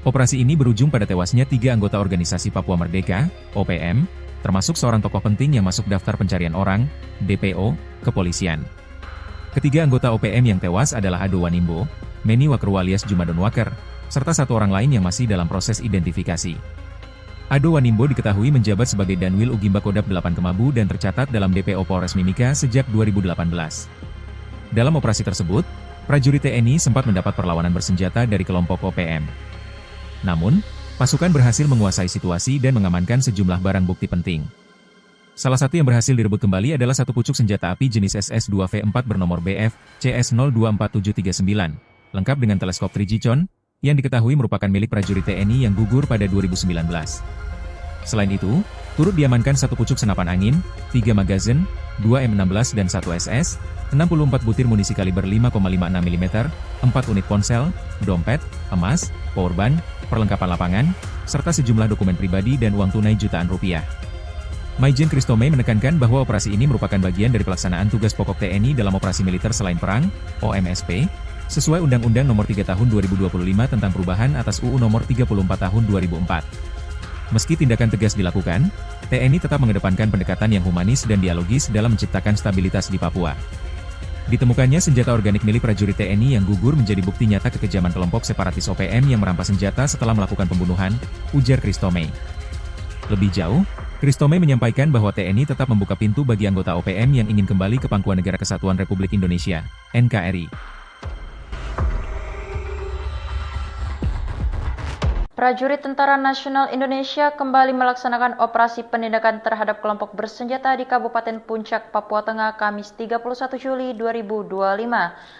Operasi ini berujung pada tewasnya 3 anggota organisasi Papua Merdeka, OPM, termasuk seorang tokoh penting yang masuk daftar pencarian orang, DPO, kepolisian. Ketiga anggota OPM yang tewas adalah Ado Wanimbo, Meni Wakru alias Jumadon Waker, serta 1 orang lain yang masih dalam proses identifikasi. Ado Wanimbo diketahui menjabat sebagai Danwil Ugimba Kodap 8 Kemabu dan tercatat dalam DPO Polres Mimika sejak 2018. Dalam operasi tersebut, prajurit TNI sempat mendapat perlawanan bersenjata dari kelompok OPM. Namun, pasukan berhasil menguasai situasi dan mengamankan sejumlah barang bukti penting. Salah satu yang berhasil direbut kembali adalah satu pucuk senjata api jenis SS-2V4 bernomor BF CS024739, lengkap dengan teleskop 3G-con, yang diketahui merupakan milik prajurit TNI yang gugur pada 2019. Selain itu, turut diamankan satu pucuk senapan angin, 3 magazin, 2 M16 dan 1 SS, 64 butir munisi kaliber 5,56 mm, 4 unit ponsel, dompet, emas, powerbank, perlengkapan lapangan, serta sejumlah dokumen pribadi dan uang tunai jutaan rupiah. Maijen Kristome menekankan bahwa operasi ini merupakan bagian dari pelaksanaan tugas pokok TNI dalam operasi militer selain perang, OMSP, sesuai Undang-Undang Nomor 3 Tahun 2025 tentang perubahan atas UU Nomor 34 Tahun 2004. Meski tindakan tegas dilakukan, TNI tetap mengedepankan pendekatan yang humanis dan dialogis dalam menciptakan stabilitas di Papua. Ditemukannya senjata organik milik prajurit TNI yang gugur menjadi bukti nyata kekejaman kelompok separatis OPM yang merampas senjata setelah melakukan pembunuhan, ujar Kristome. Lebih jauh, Kristome menyampaikan bahwa TNI tetap membuka pintu bagi anggota OPM yang ingin kembali ke pangkuan Negara Kesatuan Republik Indonesia, NKRI. Prajurit Tentara Nasional Indonesia kembali melaksanakan operasi penindakan terhadap kelompok bersenjata di Kabupaten Puncak, Papua Tengah, Kamis 31 Juli 2025.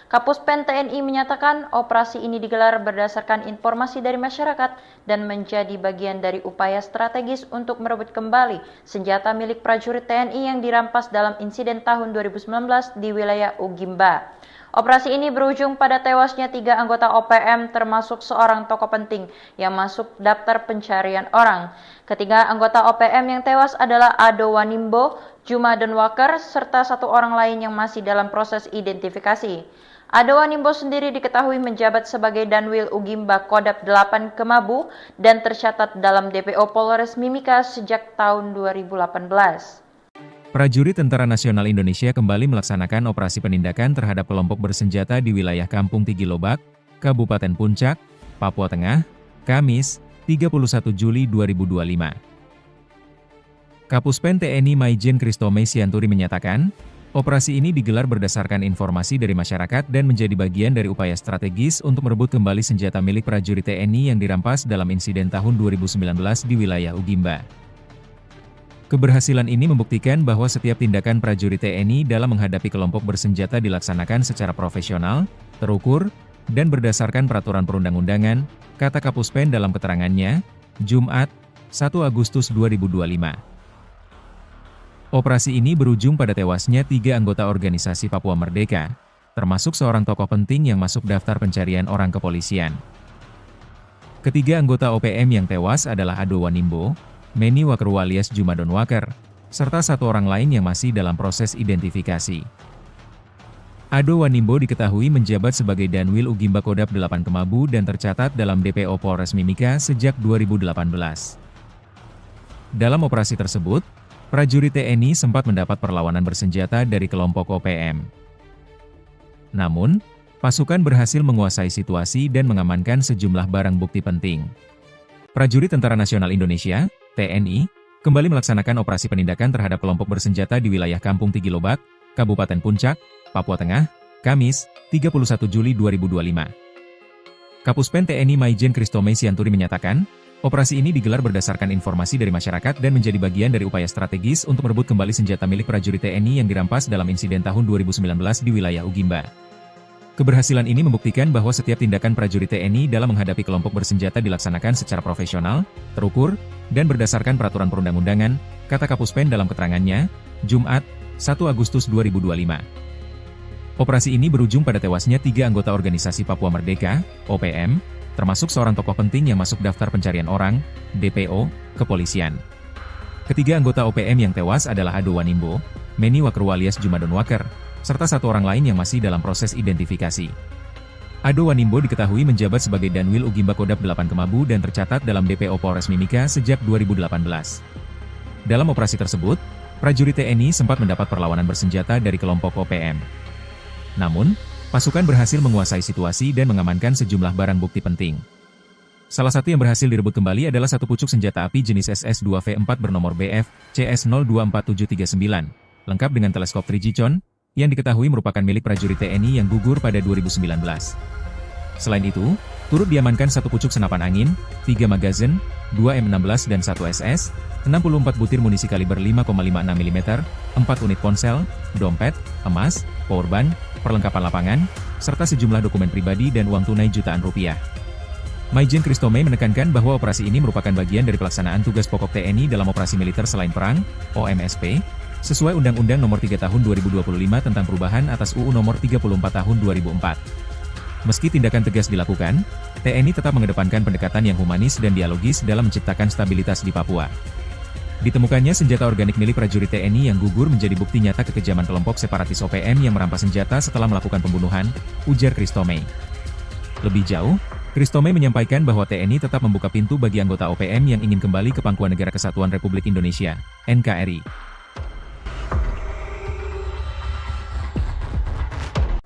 Kapuspen TNI menyatakan operasi ini digelar berdasarkan informasi dari masyarakat dan menjadi bagian dari upaya strategis untuk merebut kembali senjata milik prajurit TNI yang dirampas dalam insiden tahun 2019 di wilayah Ugimba. Operasi ini berujung pada tewasnya 3 anggota OPM termasuk seorang tokoh penting yang masuk daftar pencarian orang. Ketiga anggota OPM yang tewas adalah Ado Wanimbo, Juma Donwaker, serta satu orang lain yang masih dalam proses identifikasi. Ado Wanimbo sendiri diketahui menjabat sebagai Danwil Ugimba Kodap 8 Kemabu dan tercatat dalam DPO Polres Mimika sejak tahun 2018. Prajurit Tentara Nasional Indonesia kembali melaksanakan operasi penindakan terhadap kelompok bersenjata di wilayah Kampung Tigilobak, Kabupaten Puncak, Papua Tengah, Kamis, 31 Juli 2025. Kapuspen TNI Maijen Kristome Sianturi menyatakan, operasi ini digelar berdasarkan informasi dari masyarakat dan menjadi bagian dari upaya strategis untuk merebut kembali senjata milik prajurit TNI yang dirampas dalam insiden tahun 2019 di wilayah Ugimba. Keberhasilan ini membuktikan bahwa setiap tindakan prajurit TNI dalam menghadapi kelompok bersenjata dilaksanakan secara profesional, terukur, dan berdasarkan peraturan perundang-undangan, kata Kapuspen dalam keterangannya, Jumat, 1 Agustus 2025. Operasi ini berujung pada tewasnya 3 anggota organisasi Papua Merdeka, termasuk seorang tokoh penting yang masuk daftar pencarian orang kepolisian. Ketiga anggota OPM yang tewas adalah Ado Wanimbo, Meni Wakeru alias Juma Donwaker, serta satu orang lain yang masih dalam proses identifikasi. Ado Wanimbo diketahui menjabat sebagai Danwil Ugimba Kodap 8 Kemabu dan tercatat dalam DPO Polres Mimika sejak 2018. Dalam operasi tersebut, prajurit TNI sempat mendapat perlawanan bersenjata dari kelompok OPM. Namun, pasukan berhasil menguasai situasi dan mengamankan sejumlah barang bukti penting. Prajurit Tentara Nasional Indonesia, TNI, kembali melaksanakan operasi penindakan terhadap kelompok bersenjata di wilayah Kampung Tigilobak, Kabupaten Puncak, Papua Tengah, Kamis, 31 Juli 2025. Kapuspen TNI Maijen Kristome Sianturi menyatakan, operasi ini digelar berdasarkan informasi dari masyarakat dan menjadi bagian dari upaya strategis untuk merebut kembali senjata milik prajurit TNI yang dirampas dalam insiden tahun 2019 di wilayah Ugimba. Keberhasilan ini membuktikan bahwa setiap tindakan prajurit TNI dalam menghadapi kelompok bersenjata dilaksanakan secara profesional, terukur, dan berdasarkan peraturan perundang-undangan, kata Kapuspen dalam keterangannya, Jumat, 1 Agustus 2025. Operasi ini berujung pada tewasnya 3 anggota organisasi Papua Merdeka, OPM, termasuk seorang tokoh penting yang masuk daftar pencarian orang, DPO, kepolisian. Ketiga anggota OPM yang tewas adalah Ado Wanimbo, Meni Wakeru alias Juma Donwaker, serta satu orang lain yang masih dalam proses identifikasi. Ado Wanimbo diketahui menjabat sebagai Danwil Ugimba Kodap 8 Kemabu dan tercatat dalam DPO Polres Mimika sejak 2018. Dalam operasi tersebut, prajurit TNI sempat mendapat perlawanan bersenjata dari kelompok OPM. Namun, pasukan berhasil menguasai situasi dan mengamankan sejumlah barang bukti penting. Salah satu yang berhasil direbut kembali adalah satu pucuk senjata api jenis SS-2V4 bernomor BF CS024739, lengkap dengan teleskop 3G Chon, yang diketahui merupakan milik prajurit TNI yang gugur pada 2019. Selain itu, turut diamankan satu pucuk senapan angin, 3 magazin, 2 M16 dan 1 SS, 64 butir munisi kaliber 5,56 mm, 4 unit ponsel, dompet, emas, powerbank, perlengkapan lapangan, serta sejumlah dokumen pribadi dan uang tunai jutaan rupiah. Maijen Christomey menekankan bahwa operasi ini merupakan bagian dari pelaksanaan tugas pokok TNI dalam operasi militer selain perang, OMSP, sesuai Undang-Undang Nomor 3 Tahun 2025 tentang perubahan atas UU Nomor 34 Tahun 2004. Meski tindakan tegas dilakukan, TNI tetap mengedepankan pendekatan yang humanis dan dialogis dalam menciptakan stabilitas di Papua. Ditemukannya senjata organik milik prajurit TNI yang gugur menjadi bukti nyata kekejaman kelompok separatis OPM yang merampas senjata setelah melakukan pembunuhan, ujar Christomey. Lebih jauh, Christomey menyampaikan bahwa TNI tetap membuka pintu bagi anggota OPM yang ingin kembali ke pangkuan Negara Kesatuan Republik Indonesia, NKRI.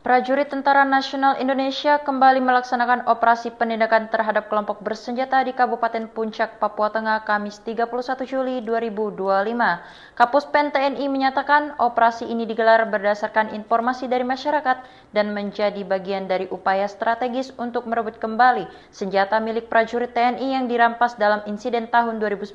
Prajurit Tentara Nasional Indonesia kembali melaksanakan operasi penindakan terhadap kelompok bersenjata di Kabupaten Puncak, Papua Tengah, Kamis 31 Juli 2025. Kapuspen TNI menyatakan operasi ini digelar berdasarkan informasi dari masyarakat dan menjadi bagian dari upaya strategis untuk merebut kembali senjata milik prajurit TNI yang dirampas dalam insiden tahun 2019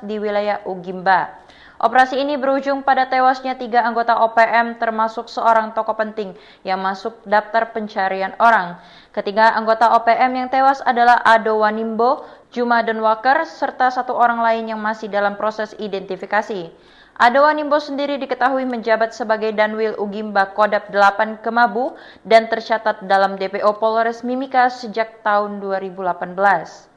di wilayah Ugimba. Operasi ini berujung pada tewasnya 3 anggota OPM termasuk seorang tokoh penting yang masuk daftar pencarian orang. Ketiga anggota OPM yang tewas adalah Ado Wanimbo, Juma Donwaker, serta 1 orang lain yang masih dalam proses identifikasi. Ado Wanimbo sendiri diketahui menjabat sebagai Danwil Ugimba Kodap 8 Kemabu dan tercatat dalam DPO Polres Mimika sejak tahun 2018.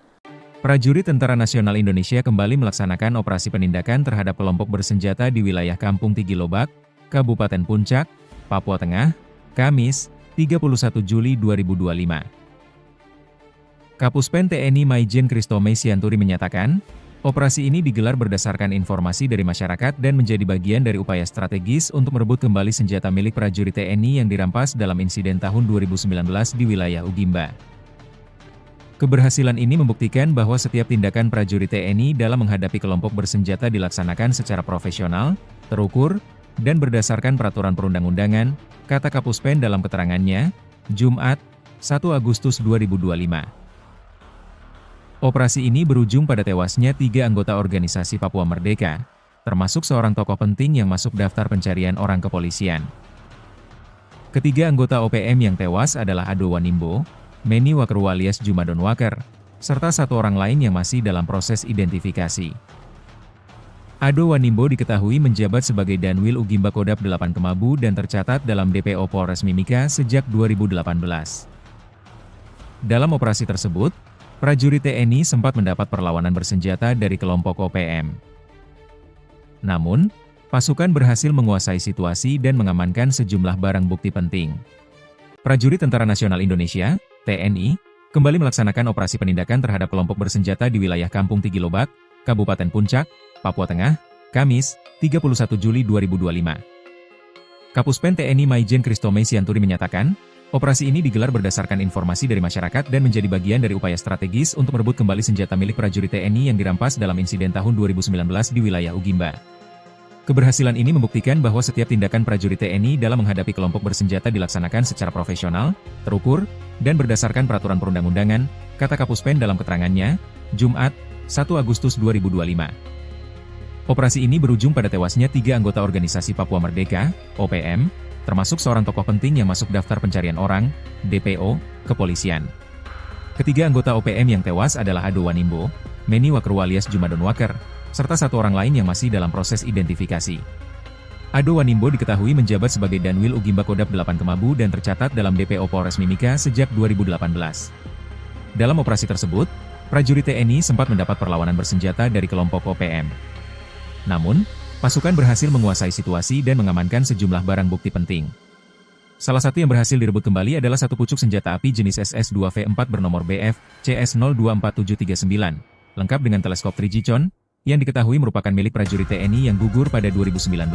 Prajurit Tentara Nasional Indonesia kembali melaksanakan operasi penindakan terhadap kelompok bersenjata di wilayah Kampung Tigilobak, Kabupaten Puncak, Papua Tengah, Kamis, 31 Juli 2025. Kapuspen TNI Maijen Christomey Sianturi menyatakan, operasi ini digelar berdasarkan informasi dari masyarakat dan menjadi bagian dari upaya strategis untuk merebut kembali senjata milik prajurit TNI yang dirampas dalam insiden tahun 2019 di wilayah Ugimba. Keberhasilan ini membuktikan bahwa setiap tindakan prajurit TNI dalam menghadapi kelompok bersenjata dilaksanakan secara profesional, terukur, dan berdasarkan peraturan perundang-undangan, kata Kapuspen dalam keterangannya, Jumat, 1 Agustus 2025. Operasi ini berujung pada tewasnya 3 anggota organisasi Papua Merdeka, termasuk seorang tokoh penting yang masuk daftar pencarian orang kepolisian. Ketiga anggota OPM yang tewas adalah Ado Wanimbo, Meni Wakerwa alias Juma Donwaker, serta 1 orang lain yang masih dalam proses identifikasi. Ado Wanimbo diketahui menjabat sebagai Danwil Ugimba Kodap 8 Kemabu dan tercatat dalam DPO Polres Mimika sejak 2018. Dalam operasi tersebut, prajurit TNI sempat mendapat perlawanan bersenjata dari kelompok OPM. Namun, pasukan berhasil menguasai situasi dan mengamankan sejumlah barang bukti penting. Prajurit Tentara Nasional Indonesia, TNI, kembali melaksanakan operasi penindakan terhadap kelompok bersenjata di wilayah Kampung Tigilobak, Kabupaten Puncak, Papua Tengah, Kamis, 31 Juli 2025. Kapuspen TNI Maijen Christomey Sianturi menyatakan, operasi ini digelar berdasarkan informasi dari masyarakat dan menjadi bagian dari upaya strategis untuk merebut kembali senjata milik prajurit TNI yang dirampas dalam insiden tahun 2019 di wilayah Ugimba. Keberhasilan ini membuktikan bahwa setiap tindakan prajurit TNI dalam menghadapi kelompok bersenjata dilaksanakan secara profesional, terukur, dan berdasarkan peraturan perundang-undangan, kata Kapuspen dalam keterangannya, Jumat, 1 Agustus 2025. Operasi ini berujung pada tewasnya 3 anggota organisasi Papua Merdeka, OPM, termasuk seorang tokoh penting yang masuk daftar pencarian orang, DPO, kepolisian. Ketiga anggota OPM yang tewas adalah Ado Wanimbo, Meni Wakerwa alias Juma Donwaker, serta 1 orang lain yang masih dalam proses identifikasi. Ado Wanimbo diketahui menjabat sebagai Danwil Ugimba Kodap 8 Kemabu dan tercatat dalam DPO Polres Mimika sejak 2018. Dalam operasi tersebut, prajurit TNI sempat mendapat perlawanan bersenjata dari kelompok OPM. Namun, pasukan berhasil menguasai situasi dan mengamankan sejumlah barang bukti penting. Salah satu yang berhasil direbut kembali adalah satu pucuk senjata api jenis SS-2V4 bernomor BF CS024739, lengkap dengan teleskop 3G Chon, yang diketahui merupakan milik prajurit TNI yang gugur pada 2019.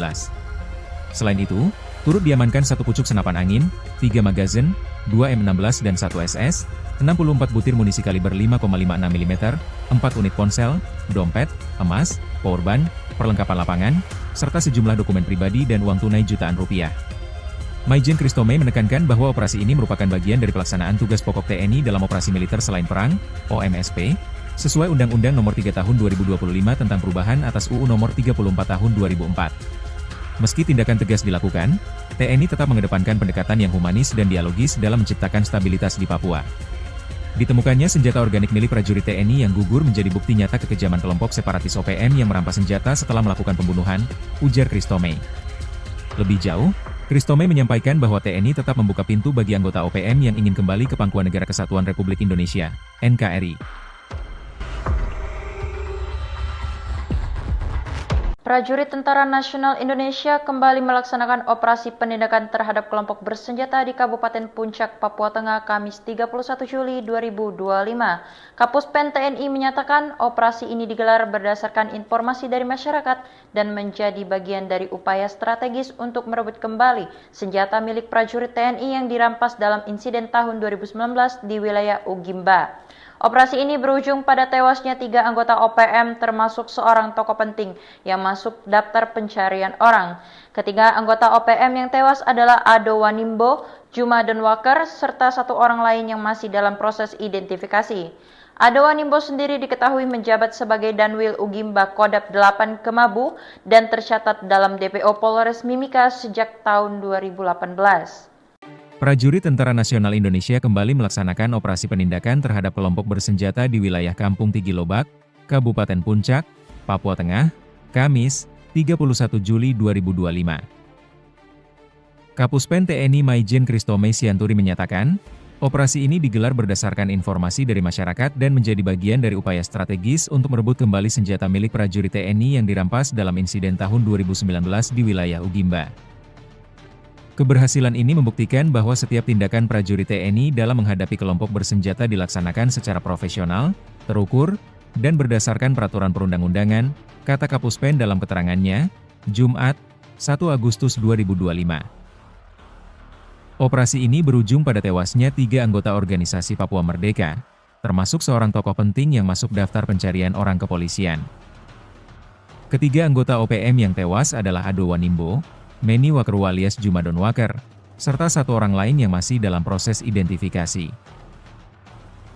Selain itu, turut diamankan 1 pucuk senapan angin, 3 magazin, 2 M16 dan 1 SS, 64 butir munisi kaliber 5,56 mm, 4 unit ponsel, dompet, emas, powerbank, perlengkapan lapangan, serta sejumlah dokumen pribadi dan uang tunai jutaan rupiah. Maijen Christomey menekankan bahwa operasi ini merupakan bagian dari pelaksanaan tugas pokok TNI dalam operasi militer selain perang, OMSP, sesuai Undang-Undang Nomor 3 Tahun 2025 tentang perubahan atas UU Nomor 34 Tahun 2004. Meski tindakan tegas dilakukan, TNI tetap mengedepankan pendekatan yang humanis dan dialogis dalam menciptakan stabilitas di Papua. Ditemukannya senjata organik milik prajurit TNI yang gugur menjadi bukti nyata kekejaman kelompok separatis OPM yang merampas senjata setelah melakukan pembunuhan, ujar Christomey. Lebih jauh, Christomey menyampaikan bahwa TNI tetap membuka pintu bagi anggota OPM yang ingin kembali ke Pangkuan Negara Kesatuan Republik Indonesia, NKRI. Prajurit Tentara Nasional Indonesia kembali melaksanakan operasi penindakan terhadap kelompok bersenjata di Kabupaten Puncak, Papua Tengah, Kamis 31 Juli 2025. Kapuspen TNI menyatakan operasi ini digelar berdasarkan informasi dari masyarakat dan menjadi bagian dari upaya strategis untuk merebut kembali senjata milik prajurit TNI yang dirampas dalam insiden tahun 2019 di wilayah Ugimba. Operasi ini berujung pada tewasnya 3 anggota OPM termasuk seorang tokoh penting yang masuk daftar pencarian orang. Ketiga anggota OPM yang tewas adalah Ado Wanimbo, Juma Denwaker, serta 1 orang lain yang masih dalam proses identifikasi. Ado Wanimbo sendiri diketahui menjabat sebagai Danwil Ugimba Kodap 8 Kemabu dan tercatat dalam DPO Polres Mimika sejak tahun 2018. Prajurit Tentara Nasional Indonesia kembali melaksanakan operasi penindakan terhadap kelompok bersenjata di wilayah Kampung Tigilobak, Kabupaten Puncak, Papua Tengah, Kamis, 31 Juli 2025. Kapuspen TNI Maijen Christomey Sianturi menyatakan, operasi ini digelar berdasarkan informasi dari masyarakat dan menjadi bagian dari upaya strategis untuk merebut kembali senjata milik prajurit TNI yang dirampas dalam insiden tahun 2019 di wilayah Ugimba. Keberhasilan ini membuktikan bahwa setiap tindakan prajurit TNI dalam menghadapi kelompok bersenjata dilaksanakan secara profesional, terukur, dan berdasarkan peraturan perundang-undangan, kata Kapuspen dalam keterangannya, Jumat, 1 Agustus 2025. Operasi ini berujung pada tewasnya 3 anggota organisasi Papua Merdeka, termasuk seorang tokoh penting yang masuk daftar pencarian orang kepolisian. Ketiga anggota OPM yang tewas adalah Ado Wanimbo, Meni Wakru alias Juma Denwaker, serta 1 orang lain yang masih dalam proses identifikasi.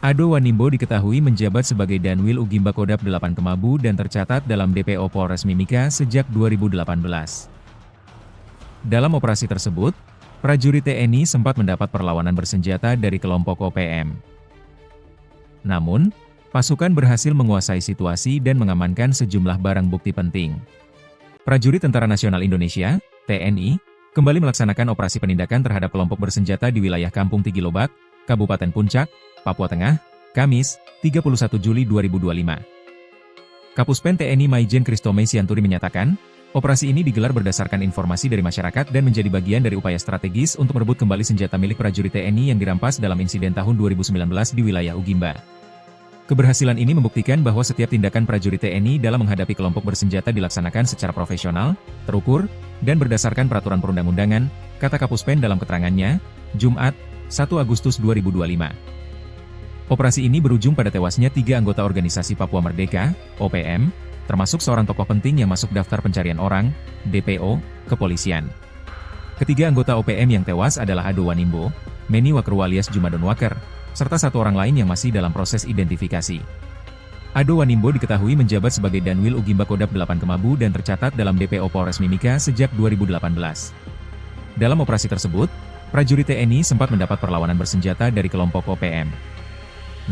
Ado Wanimbo diketahui menjabat sebagai Danwil Ugimba Kodap 8 Kemabu dan tercatat dalam DPO Polres Mimika sejak 2018. Dalam operasi tersebut, prajurit TNI sempat mendapat perlawanan bersenjata dari kelompok OPM. Namun, pasukan berhasil menguasai situasi dan mengamankan sejumlah barang bukti penting. Prajurit Tentara Nasional Indonesia, TNI, kembali melaksanakan operasi penindakan terhadap kelompok bersenjata di wilayah Kampung Tigilobak, Kabupaten Puncak, Papua Tengah, Kamis, 31 Juli 2025. Kapuspen TNI Maijen Christomey Sianturi menyatakan, operasi ini digelar berdasarkan informasi dari masyarakat dan menjadi bagian dari upaya strategis untuk merebut kembali senjata milik prajurit TNI yang dirampas dalam insiden tahun 2019 di wilayah Ugimba. Keberhasilan ini membuktikan bahwa setiap tindakan prajurit TNI dalam menghadapi kelompok bersenjata dilaksanakan secara profesional, terukur, dan berdasarkan peraturan perundang-undangan, kata Kapuspen dalam keterangannya, Jumat, 1 Agustus 2025. Operasi ini berujung pada tewasnya 3 anggota organisasi Papua Merdeka, OPM, termasuk seorang tokoh penting yang masuk daftar pencarian orang, DPO, kepolisian. Ketiga anggota OPM yang tewas adalah Ado Wanimbo, Meni Wakru alias Juma Denwaker, serta 1 orang lain yang masih dalam proses identifikasi. Ado Wanimbo diketahui menjabat sebagai Danwil Ugimba Kodap 8 Kemabu dan tercatat dalam DPO Polres Mimika sejak 2018. Dalam operasi tersebut, prajurit TNI sempat mendapat perlawanan bersenjata dari kelompok OPM.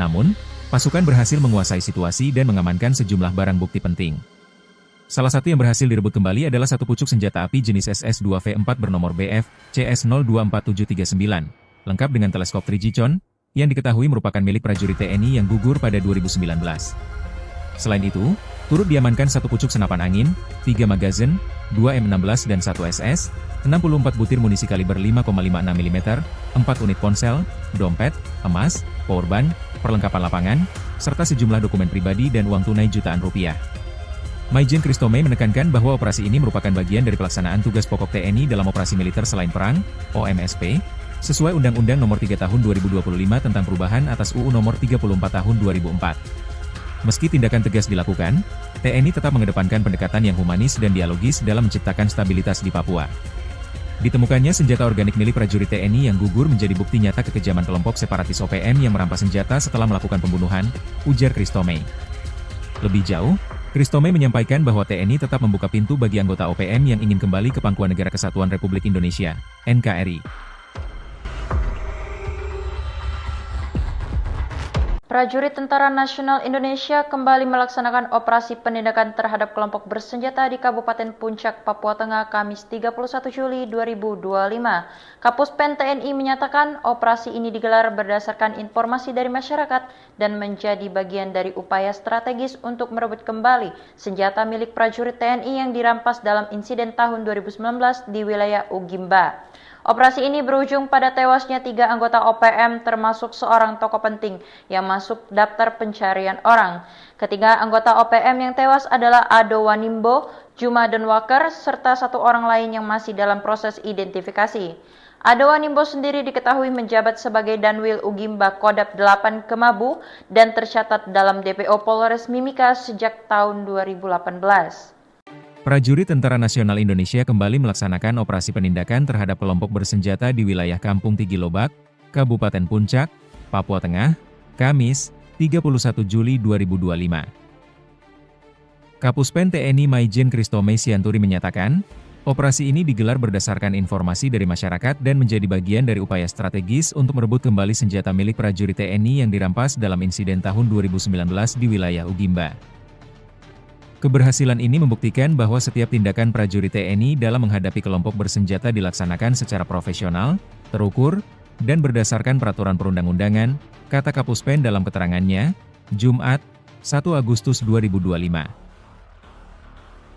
Namun, pasukan berhasil menguasai situasi dan mengamankan sejumlah barang bukti penting. Salah satu yang berhasil direbut kembali adalah 1 pucuk senjata api jenis SS-2V4 bernomor BF CS024739, lengkap dengan teleskop Trigicon, yang diketahui merupakan milik prajurit TNI yang gugur pada 2019. Selain itu, turut diamankan 1 pucuk senapan angin, 3 magazin, 2 M16 dan 1 SS, 64 butir munisi kaliber 5,56 mm, 4 unit ponsel, dompet, emas, powerbank, perlengkapan lapangan, serta sejumlah dokumen pribadi dan uang tunai jutaan rupiah. Maijen Christomey menekankan bahwa operasi ini merupakan bagian dari pelaksanaan tugas pokok TNI dalam operasi militer selain perang, OMSP, sesuai Undang-Undang Nomor 3 Tahun 2025 tentang perubahan atas UU Nomor 34 Tahun 2004. Meski tindakan tegas dilakukan, TNI tetap mengedepankan pendekatan yang humanis dan dialogis dalam menciptakan stabilitas di Papua. Ditemukannya senjata organik milik prajurit TNI yang gugur menjadi bukti nyata kekejaman kelompok separatis OPM yang merampas senjata setelah melakukan pembunuhan, ujar Christomey. Lebih jauh, Christomey menyampaikan bahwa TNI tetap membuka pintu bagi anggota OPM yang ingin kembali ke Pangkuan Negara Kesatuan Republik Indonesia, NKRI. Prajurit Tentara Nasional Indonesia kembali melaksanakan operasi penindakan terhadap kelompok bersenjata di Kabupaten Puncak, Papua Tengah, Kamis 31 Juli 2025. Kapuspen TNI menyatakan operasi ini digelar berdasarkan informasi dari masyarakat dan menjadi bagian dari upaya strategis untuk merebut kembali senjata milik prajurit TNI yang dirampas dalam insiden tahun 2019 di wilayah Ugimba. Operasi ini berujung pada tewasnya 3 anggota OPM termasuk seorang tokoh penting yang masuk daftar pencarian orang. Ketiga anggota OPM yang tewas adalah Ado Wanimbo, Juma Donwaker, serta 1 orang lain yang masih dalam proses identifikasi. Ado Wanimbo sendiri diketahui menjabat sebagai Danwil Ugimba Kodap 8 Kemabu dan tercatat dalam DPO Polres Mimika sejak tahun 2018. Prajurit Tentara Nasional Indonesia kembali melaksanakan operasi penindakan terhadap kelompok bersenjata di wilayah Kampung Tigilobak, Kabupaten Puncak, Papua Tengah, Kamis, 31 Juli 2025. Kapuspen TNI Maijen Christomey Sianturi menyatakan, operasi ini digelar berdasarkan informasi dari masyarakat dan menjadi bagian dari upaya strategis untuk merebut kembali senjata milik prajurit TNI yang dirampas dalam insiden tahun 2019 di wilayah Ugimba. Keberhasilan ini membuktikan bahwa setiap tindakan prajurit TNI dalam menghadapi kelompok bersenjata dilaksanakan secara profesional, terukur, dan berdasarkan peraturan perundang-undangan, kata Kapuspen dalam keterangannya, Jumat, 1 Agustus 2025.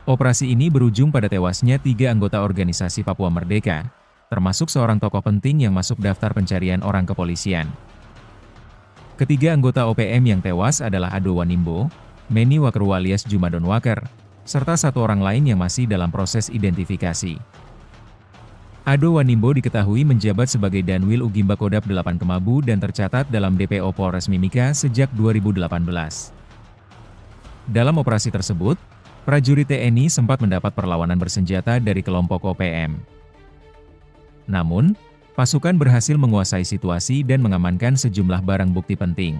Operasi ini berujung pada tewasnya 3 anggota organisasi Papua Merdeka, termasuk seorang tokoh penting yang masuk daftar pencarian orang kepolisian. Ketiga anggota OPM yang tewas adalah Ado Wanimbo, Meni Wakru alias Juma Donwaker, serta 1 orang lain yang masih dalam proses identifikasi. Ado Wanimbo diketahui menjabat sebagai Danwil Ugimba Kodap 8 Kemabu dan tercatat dalam DPO Polres Mimika sejak 2018. Dalam operasi tersebut, prajurit TNI sempat mendapat perlawanan bersenjata dari kelompok OPM. Namun, pasukan berhasil menguasai situasi dan mengamankan sejumlah barang bukti penting.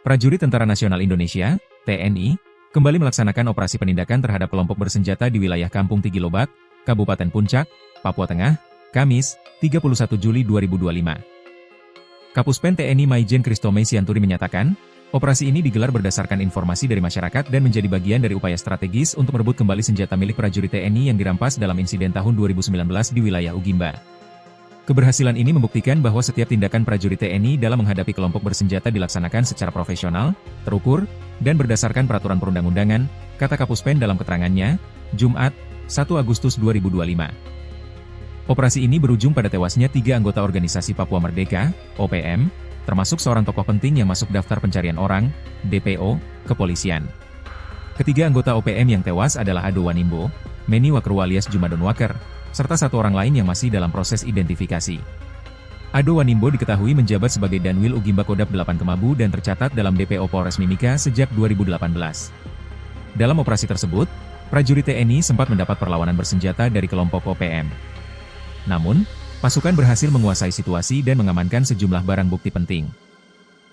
Prajurit Tentara Nasional Indonesia, TNI, kembali melaksanakan operasi penindakan terhadap kelompok bersenjata di wilayah Kampung Tigilobak, Kabupaten Puncak, Papua Tengah, Kamis, 31 Juli 2025. Kapuspen TNI Maijen Christomey Sianturi menyatakan, operasi ini digelar berdasarkan informasi dari masyarakat dan menjadi bagian dari upaya strategis untuk merebut kembali senjata milik prajurit TNI yang dirampas dalam insiden tahun 2019 di wilayah Ugimba. Keberhasilan ini membuktikan bahwa setiap tindakan prajurit TNI dalam menghadapi kelompok bersenjata dilaksanakan secara profesional, terukur, dan berdasarkan peraturan perundang-undangan, kata Kapuspen dalam keterangannya, Jumat, 1 Agustus 2025. Operasi ini berujung pada tewasnya 3 anggota organisasi Papua Merdeka, OPM, termasuk seorang tokoh penting yang masuk daftar pencarian orang, DPO, kepolisian. Ketiga anggota OPM yang tewas adalah Ado Wanimbo, Meni Wakru alias Juma Donwaker, serta 1 orang lain yang masih dalam proses identifikasi. Ado Wanimbo diketahui menjabat sebagai Danwil Ugimba Kodap 8 Kemabu dan tercatat dalam DPO Polres Mimika sejak 2018. Dalam operasi tersebut, prajurit TNI sempat mendapat perlawanan bersenjata dari kelompok OPM. Namun, pasukan berhasil menguasai situasi dan mengamankan sejumlah barang bukti penting.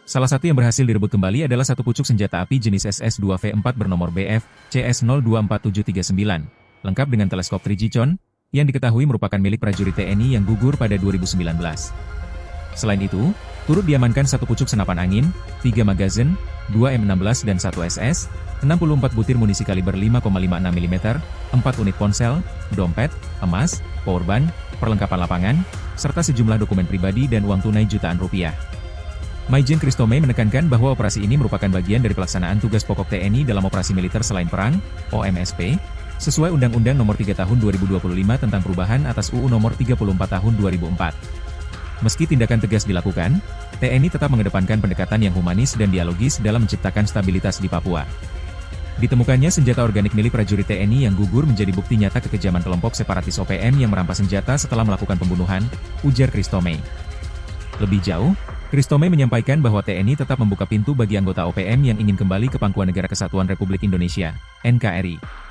Salah satu yang berhasil direbut kembali adalah 1 pucuk senjata api jenis SS-2V4 bernomor BF CS024739, lengkap dengan teleskop 3G yang diketahui merupakan milik prajurit TNI yang gugur pada 2019. Selain itu, turut diamankan 1 pucuk senapan angin, 3 magazin, 2 M16 dan 1 SS, 64 butir munisi kaliber 5,56 mm, 4 unit ponsel, dompet, emas, powerbank, perlengkapan lapangan, serta sejumlah dokumen pribadi dan uang tunai jutaan rupiah. Maijen Christomey menekankan bahwa operasi ini merupakan bagian dari pelaksanaan tugas pokok TNI dalam operasi militer selain perang, OMSP, sesuai Undang-Undang Nomor 3 Tahun 2025 tentang perubahan atas UU Nomor 34 Tahun 2004. Meski tindakan tegas dilakukan, TNI tetap mengedepankan pendekatan yang humanis dan dialogis dalam menciptakan stabilitas di Papua. Ditemukannya senjata organik milik prajurit TNI yang gugur menjadi bukti nyata kekejaman kelompok separatis OPM yang merampas senjata setelah melakukan pembunuhan, ujar Christomey. Lebih jauh, Christomey menyampaikan bahwa TNI tetap membuka pintu bagi anggota OPM yang ingin kembali ke Pangkuan Negara Kesatuan Republik Indonesia, NKRI.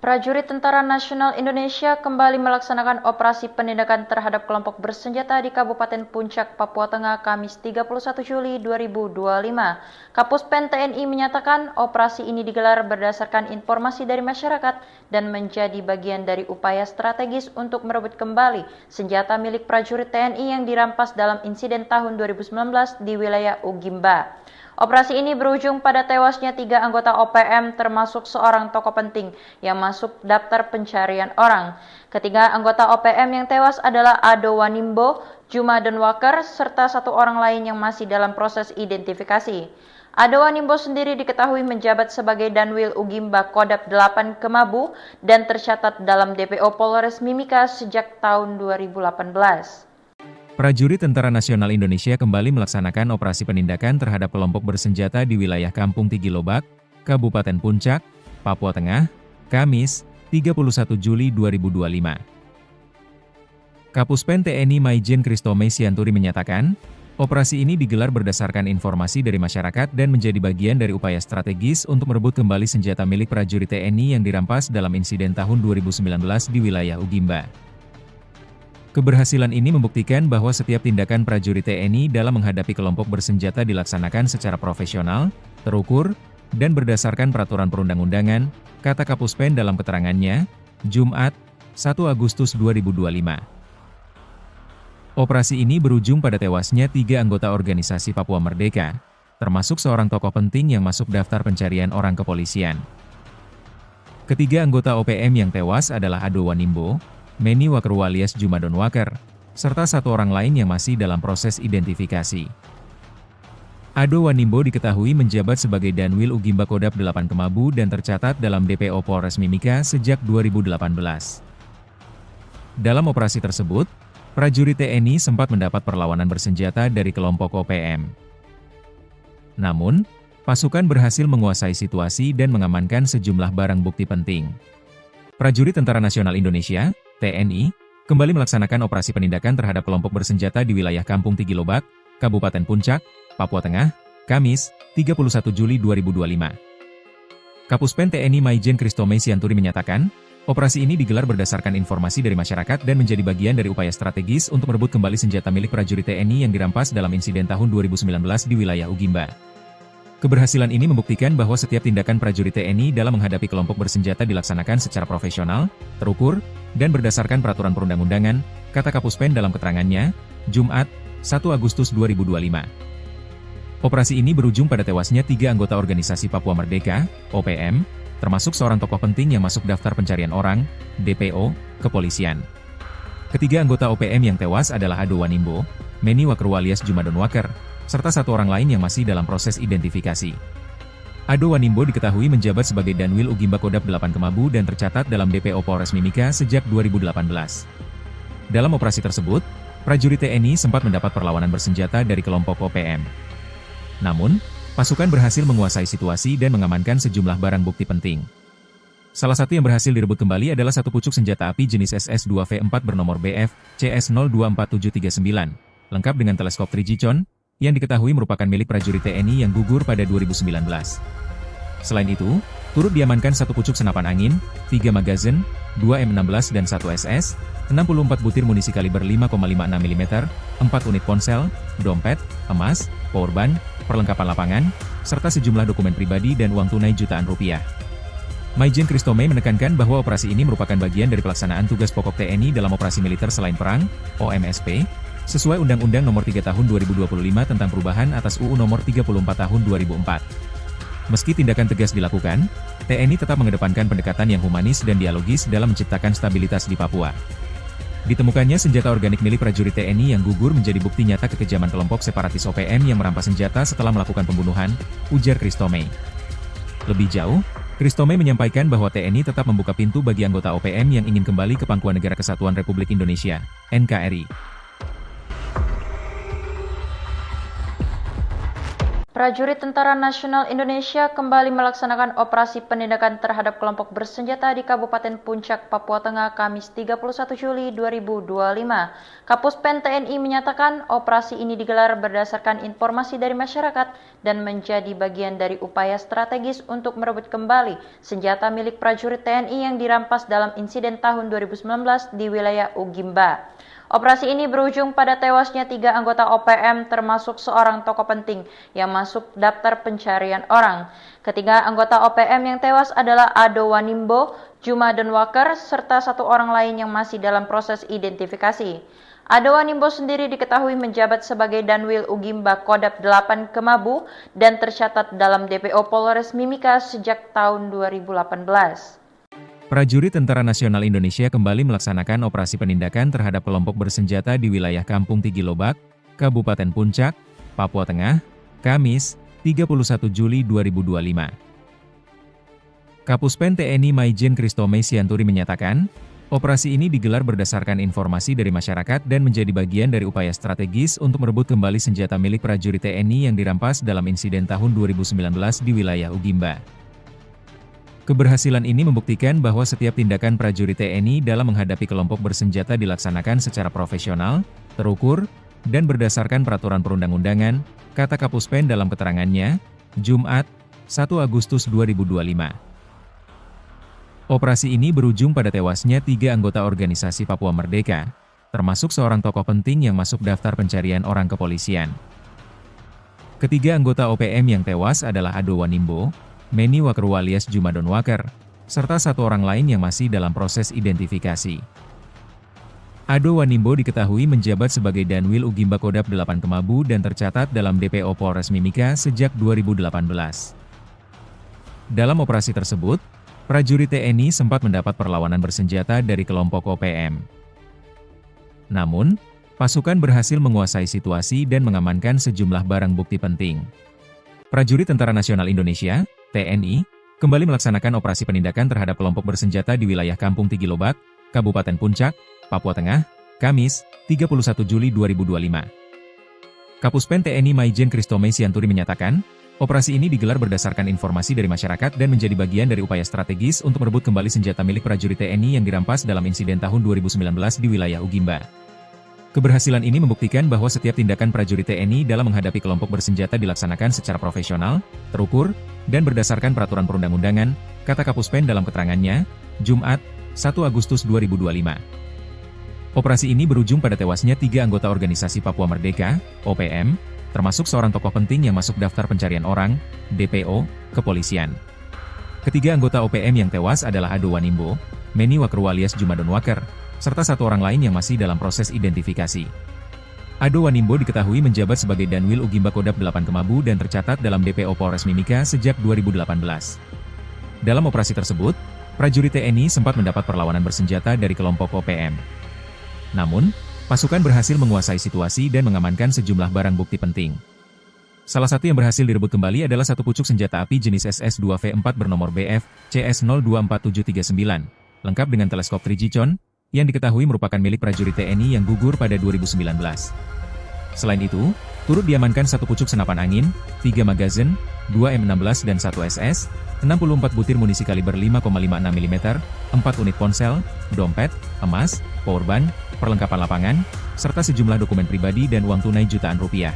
Prajurit Tentara Nasional Indonesia kembali melaksanakan operasi penindakan terhadap kelompok bersenjata di Kabupaten Puncak, Papua Tengah, Kamis 31 Juli 2025. Kapuspen TNI menyatakan operasi ini digelar berdasarkan informasi dari masyarakat dan menjadi bagian dari upaya strategis untuk merebut kembali senjata milik prajurit TNI yang dirampas dalam insiden tahun 2019 di wilayah Ugimba. Operasi ini berujung pada tewasnya 3 anggota OPM termasuk seorang tokoh penting yang masuk daftar pencarian orang. Ketiga anggota OPM yang tewas adalah Ado Wanimbo, Juma Denwaker, serta 1 orang lain yang masih dalam proses identifikasi. Ado Wanimbo sendiri diketahui menjabat sebagai Danwil Ugimba Kodap 8 Kemabu dan tercatat dalam DPO Polres Mimika sejak tahun 2018. Prajurit Tentara Nasional Indonesia kembali melaksanakan operasi penindakan terhadap kelompok bersenjata di wilayah Kampung Tigilobak, Kabupaten Puncak, Papua Tengah, Kamis, 31 Juli 2025. Kapuspen TNI Maijen Christomey Sianturi menyatakan, operasi ini digelar berdasarkan informasi dari masyarakat dan menjadi bagian dari upaya strategis untuk merebut kembali senjata milik prajurit TNI yang dirampas dalam insiden tahun 2019 di wilayah Ugimba. Keberhasilan ini membuktikan bahwa setiap tindakan prajurit TNI dalam menghadapi kelompok bersenjata dilaksanakan secara profesional, terukur, dan berdasarkan peraturan perundang-undangan, kata Kapuspen dalam keterangannya, Jumat, 1 Agustus 2025. Operasi ini berujung pada tewasnya 3 anggota organisasi Papua Merdeka, termasuk seorang tokoh penting yang masuk daftar pencarian orang kepolisian. Ketiga anggota OPM yang tewas adalah Ado Wanimbo, Meni Wakerwa alias Juma Denwaker, serta 1 orang lain yang masih dalam proses identifikasi. Ado Wanimbo diketahui menjabat sebagai Danwil Ugimba Kodap 8 Kemabu dan tercatat dalam DPO Polres Mimika sejak 2018. Dalam operasi tersebut, prajurit TNI sempat mendapat perlawanan bersenjata dari kelompok OPM. Namun, pasukan berhasil menguasai situasi dan mengamankan sejumlah barang bukti penting. Prajurit Tentara Nasional Indonesia, TNI, kembali melaksanakan operasi penindakan terhadap kelompok bersenjata di wilayah Kampung Tigilobak, Kabupaten Puncak, Papua Tengah, Kamis, 31 Juli 2025. Kapuspen TNI Maijen Christomey Sianturi menyatakan, operasi ini digelar berdasarkan informasi dari masyarakat dan menjadi bagian dari upaya strategis untuk merebut kembali senjata milik prajurit TNI yang dirampas dalam insiden tahun 2019 di wilayah Ugimba. Keberhasilan ini membuktikan bahwa setiap tindakan prajurit TNI dalam menghadapi kelompok bersenjata dilaksanakan secara profesional, terukur, dan berdasarkan peraturan perundang-undangan, kata Kapuspen dalam keterangannya, Jumat, 1 Agustus 2025. Operasi ini berujung pada tewasnya 3 anggota organisasi Papua Merdeka, OPM, termasuk seorang tokoh penting yang masuk daftar pencarian orang, DPO, kepolisian. Ketiga anggota OPM yang tewas adalah Ado Wanimbo, Meni Wakerwa alias Juma Denwaker, serta 1 orang lain yang masih dalam proses identifikasi. Ado Wanimbo diketahui menjabat sebagai Danwil Ugimba Kodap 8 Kemabu dan tercatat dalam DPO Polres Mimika sejak 2018. Dalam operasi tersebut, prajurit TNI sempat mendapat perlawanan bersenjata dari kelompok OPM. Namun, pasukan berhasil menguasai situasi dan mengamankan sejumlah barang bukti penting. Salah satu yang berhasil direbut kembali adalah 1 pucuk senjata api jenis SS-2V4 bernomor BF CS024739, lengkap dengan teleskop Trigicon, yang diketahui merupakan milik prajurit TNI yang gugur pada 2019. Selain itu, turut diamankan 1 pucuk senapan angin, 3 magazin, 2 M16 dan 1 SS, 64 butir munisi kaliber 5,56 mm, 4 unit ponsel, dompet, emas, powerbank, perlengkapan lapangan, serta sejumlah dokumen pribadi dan uang tunai jutaan rupiah. Maijen Christomey menekankan bahwa operasi ini merupakan bagian dari pelaksanaan tugas pokok TNI dalam operasi militer selain perang, OMSP, sesuai Undang-Undang Nomor 3 Tahun 2025 tentang perubahan atas UU Nomor 34 Tahun 2004. Meski tindakan tegas dilakukan, TNI tetap mengedepankan pendekatan yang humanis dan dialogis dalam menciptakan stabilitas di Papua. Ditemukannya senjata organik milik prajurit TNI yang gugur menjadi bukti nyata kekejaman kelompok separatis OPM yang merampas senjata setelah melakukan pembunuhan, ujar Christomey. Lebih jauh, Christomey menyampaikan bahwa TNI tetap membuka pintu bagi anggota OPM yang ingin kembali ke Pangkuan Negara Kesatuan Republik Indonesia, NKRI. Prajurit Tentara Nasional Indonesia kembali melaksanakan operasi penindakan terhadap kelompok bersenjata di Kabupaten Puncak, Papua Tengah, Kamis 31 Juli 2025. Kapuspen TNI menyatakan operasi ini digelar berdasarkan informasi dari masyarakat dan menjadi bagian dari upaya strategis untuk merebut kembali senjata milik prajurit TNI yang dirampas dalam insiden tahun 2019 di wilayah Ugimba. Operasi ini berujung pada tewasnya 3 anggota OPM termasuk seorang tokoh penting yang masuk daftar pencarian orang. Ketiga anggota OPM yang tewas adalah Ado Wanimbo, Juma Denwaker, serta 1 orang lain yang masih dalam proses identifikasi. Ado Wanimbo sendiri diketahui menjabat sebagai Danwil Ugimba Kodap 8 Kemabu dan tercatat dalam DPO Polres Mimika sejak tahun 2018. Prajurit Tentara Nasional Indonesia kembali melaksanakan operasi penindakan terhadap kelompok bersenjata di wilayah Kampung Tigilobak, Kabupaten Puncak, Papua Tengah, Kamis, 31 Juli 2025. Kapuspen TNI Maijen Kristome Sianturi menyatakan, operasi ini digelar berdasarkan informasi dari masyarakat dan menjadi bagian dari upaya strategis untuk merebut kembali senjata milik prajurit TNI yang dirampas dalam insiden tahun 2019 di wilayah Ugimba. Keberhasilan ini membuktikan bahwa setiap tindakan prajurit TNI dalam menghadapi kelompok bersenjata dilaksanakan secara profesional, terukur, dan berdasarkan peraturan perundang-undangan, kata Kapuspen dalam keterangannya, Jumat, 1 Agustus 2025. Operasi ini berujung pada tewasnya 3 anggota organisasi Papua Merdeka, termasuk seorang tokoh penting yang masuk daftar pencarian orang kepolisian. Ketiga anggota OPM yang tewas adalah Ado Wanimbo, Meni Wakru alias Juma Denwaker, serta 1 orang lain yang masih dalam proses identifikasi. Ado Wanimbo diketahui menjabat sebagai Danwil Ugimba Kodap 8 Kemabu dan tercatat dalam DPO Polres Mimika sejak 2018. Dalam operasi tersebut, prajurit TNI sempat mendapat perlawanan bersenjata dari kelompok OPM. Namun, pasukan berhasil menguasai situasi dan mengamankan sejumlah barang bukti penting. Prajurit Tentara Nasional Indonesia (TNI) kembali melaksanakan operasi penindakan terhadap kelompok bersenjata di wilayah Kampung Tigilobak, Kabupaten Puncak, Papua Tengah, Kamis, 31 Juli 2025. Kapuspen TNI Maijen Kristome Sianturi menyatakan, operasi ini digelar berdasarkan informasi dari masyarakat dan menjadi bagian dari upaya strategis untuk merebut kembali senjata milik prajurit TNI yang dirampas dalam insiden tahun 2019 di wilayah Ugimba. Keberhasilan ini membuktikan bahwa setiap tindakan prajurit TNI dalam menghadapi kelompok bersenjata dilaksanakan secara profesional, terukur, dan berdasarkan peraturan perundang-undangan, kata Kapuspen dalam keterangannya, Jumat, 1 Agustus 2025. Operasi ini berujung pada tewasnya 3 anggota organisasi Papua Merdeka, OPM, termasuk seorang tokoh penting yang masuk daftar pencarian orang, DPO, kepolisian. Ketiga anggota OPM yang tewas adalah Ado Wanimbo, Meni Wakru alias Juma Denwaker, serta 1 orang lain yang masih dalam proses identifikasi. Ado Wanimbo diketahui menjabat sebagai Danwil Ugimba Kodap 8 Kemabu dan tercatat dalam DPO Polres Mimika sejak 2018. Dalam operasi tersebut, prajurit TNI sempat mendapat perlawanan bersenjata dari kelompok OPM. Namun, pasukan berhasil menguasai situasi dan mengamankan sejumlah barang bukti penting. Salah satu yang berhasil direbut kembali adalah 1 pucuk senjata api jenis SS-2V4 bernomor BF CS024739, lengkap dengan teleskop 3G-con, yang diketahui merupakan milik prajurit TNI yang gugur pada 2019. Selain itu, turut diamankan 1 pucuk senapan angin, 3 magazin, 2 M16 dan 1 SS, 64 butir munisi kaliber 5,56 mm, 4 unit ponsel, dompet, emas, powerbank, perlengkapan lapangan, serta sejumlah dokumen pribadi dan uang tunai jutaan rupiah.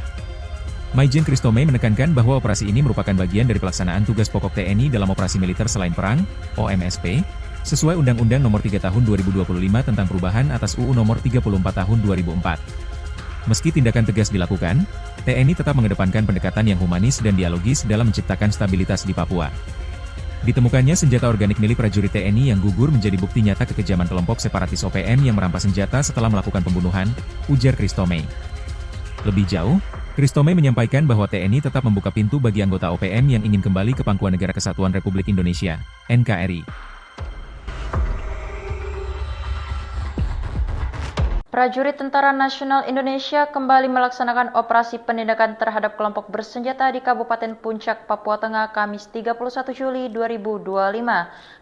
Maijen Kristome menekankan bahwa operasi ini merupakan bagian dari pelaksanaan tugas pokok TNI dalam operasi militer selain perang, OMSP, sesuai Undang-Undang Nomor 3 Tahun 2025 tentang perubahan atas UU Nomor 34 Tahun 2004. Meski tindakan tegas dilakukan, TNI tetap mengedepankan pendekatan yang humanis dan dialogis dalam menciptakan stabilitas di Papua. Ditemukannya senjata organik milik prajurit TNI yang gugur menjadi bukti nyata kekejaman kelompok separatis OPM yang merampas senjata setelah melakukan pembunuhan, ujar Kristome. Lebih jauh, Kristome menyampaikan bahwa TNI tetap membuka pintu bagi anggota OPM yang ingin kembali ke Pangkuan Negara Kesatuan Republik Indonesia, NKRI. Prajurit Tentara Nasional Indonesia kembali melaksanakan operasi penindakan terhadap kelompok bersenjata di Kabupaten Puncak, Papua Tengah, Kamis 31 Juli 2025.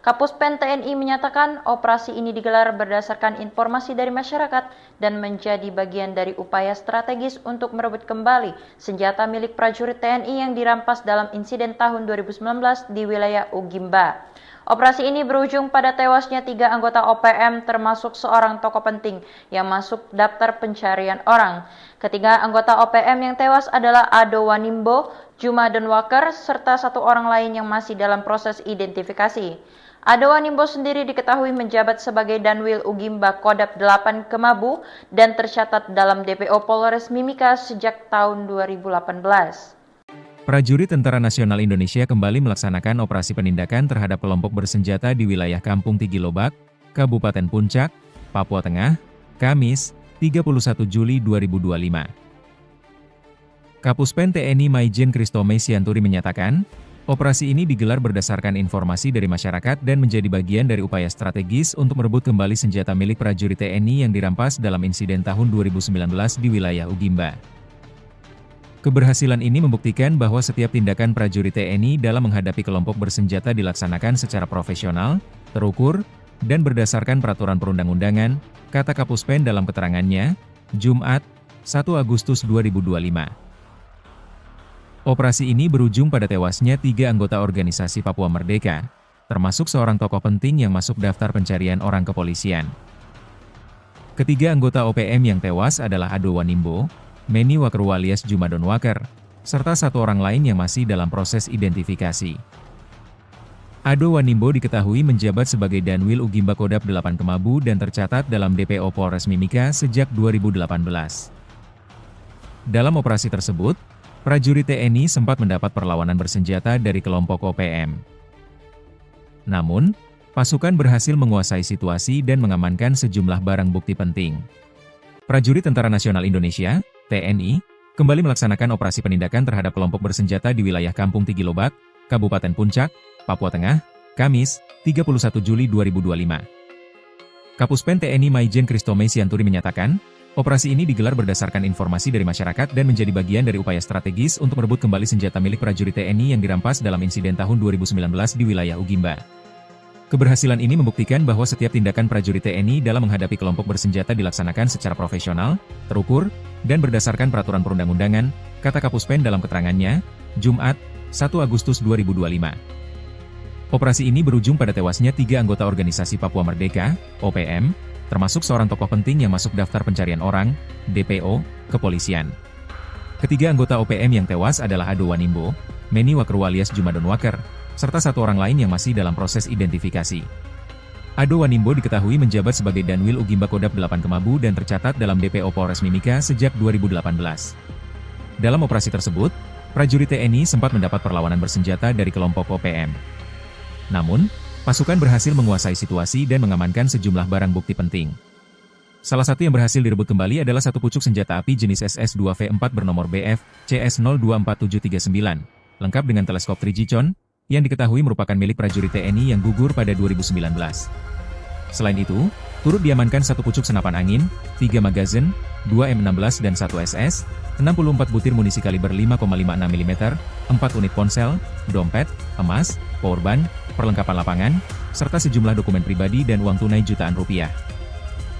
Kapuspen TNI menyatakan operasi ini digelar berdasarkan informasi dari masyarakat dan menjadi bagian dari upaya strategis untuk merebut kembali senjata milik prajurit TNI yang dirampas dalam insiden tahun 2019 di wilayah Ugimba. Operasi ini berujung pada tewasnya 3 anggota OPM termasuk seorang tokoh penting yang masuk daftar pencarian orang. Ketiga anggota OPM yang tewas adalah Ado Wanimbo, Juma Denwaker, serta 1 orang lain yang masih dalam proses identifikasi. Ado Wanimbo sendiri diketahui menjabat sebagai Danwil Ugimba Kodap 8 Kemabu dan tercatat dalam DPO Polres Mimika sejak tahun 2018. Prajurit Tentara Nasional Indonesia kembali melaksanakan operasi penindakan terhadap kelompok bersenjata di wilayah Kampung Tigilobak, Kabupaten Puncak, Papua Tengah, Kamis, 31 Juli 2025. Kapuspen TNI Maijen Kristome Sianturi menyatakan, operasi ini digelar berdasarkan informasi dari masyarakat dan menjadi bagian dari upaya strategis untuk merebut kembali senjata milik prajurit TNI yang dirampas dalam insiden tahun 2019 di wilayah Ugimba. Keberhasilan ini membuktikan bahwa setiap tindakan prajurit TNI dalam menghadapi kelompok bersenjata dilaksanakan secara profesional, terukur, dan berdasarkan peraturan perundang-undangan, kata Kapuspen dalam keterangannya, Jumat, 1 Agustus 2025. Operasi ini berujung pada tewasnya 3 anggota organisasi Papua Merdeka, termasuk seorang tokoh penting yang masuk daftar pencarian orang kepolisian. Ketiga anggota OPM yang tewas adalah Ado Wanimbo, Meni Wakru alias Juma Denwaker, serta 1 orang lain yang masih dalam proses identifikasi. Ado Wanimbo diketahui menjabat sebagai Danwil Ugimba Kodap 8 Kemabu dan tercatat dalam DPO Polres Mimika sejak 2018. Dalam operasi tersebut, prajurit TNI sempat mendapat perlawanan bersenjata dari kelompok OPM. Namun, pasukan berhasil menguasai situasi dan mengamankan sejumlah barang bukti penting. Prajurit Tentara Nasional Indonesia (TNI) kembali melaksanakan operasi penindakan terhadap kelompok bersenjata di wilayah Kampung Tigilobak, Kabupaten Puncak, Papua Tengah, Kamis, 31 Juli 2025. Kapuspen TNI Maijen Kristome Sianturi menyatakan, operasi ini digelar berdasarkan informasi dari masyarakat dan menjadi bagian dari upaya strategis untuk merebut kembali senjata milik prajurit TNI yang dirampas dalam insiden tahun 2019 di wilayah Ugimba. Keberhasilan ini membuktikan bahwa setiap tindakan prajurit TNI dalam menghadapi kelompok bersenjata dilaksanakan secara profesional, terukur, dan berdasarkan peraturan perundang-undangan, kata Kapuspen dalam keterangannya, Jumat, 1 Agustus 2025. Operasi ini berujung pada tewasnya 3 anggota organisasi Papua Merdeka, OPM, termasuk seorang tokoh penting yang masuk daftar pencarian orang, DPO, kepolisian. Ketiga anggota OPM yang tewas adalah Ado Wanimbo, Meni Wakru alias Juma Denwaker, serta 1 orang lain yang masih dalam proses identifikasi. Ado Wanimbo diketahui menjabat sebagai Danwil Ugimba Kodap 8 Kemabu dan tercatat dalam DPO Polres Mimika sejak 2018. Dalam operasi tersebut, prajurit TNI sempat mendapat perlawanan bersenjata dari kelompok OPM. Namun, pasukan berhasil menguasai situasi dan mengamankan sejumlah barang bukti penting. Salah satu yang berhasil direbut kembali adalah 1 pucuk senjata api jenis SS-2V4 bernomor BF CS024739, lengkap dengan teleskop 3G Con, yang diketahui merupakan milik prajurit TNI yang gugur pada 2019. Selain itu, turut diamankan 1 pucuk senapan angin, 3 magazin, 2 M16 dan 1 SS, 64 butir munisi kaliber 5,56 mm, 4 unit ponsel, dompet, emas, powerbank, perlengkapan lapangan, serta sejumlah dokumen pribadi dan uang tunai jutaan rupiah.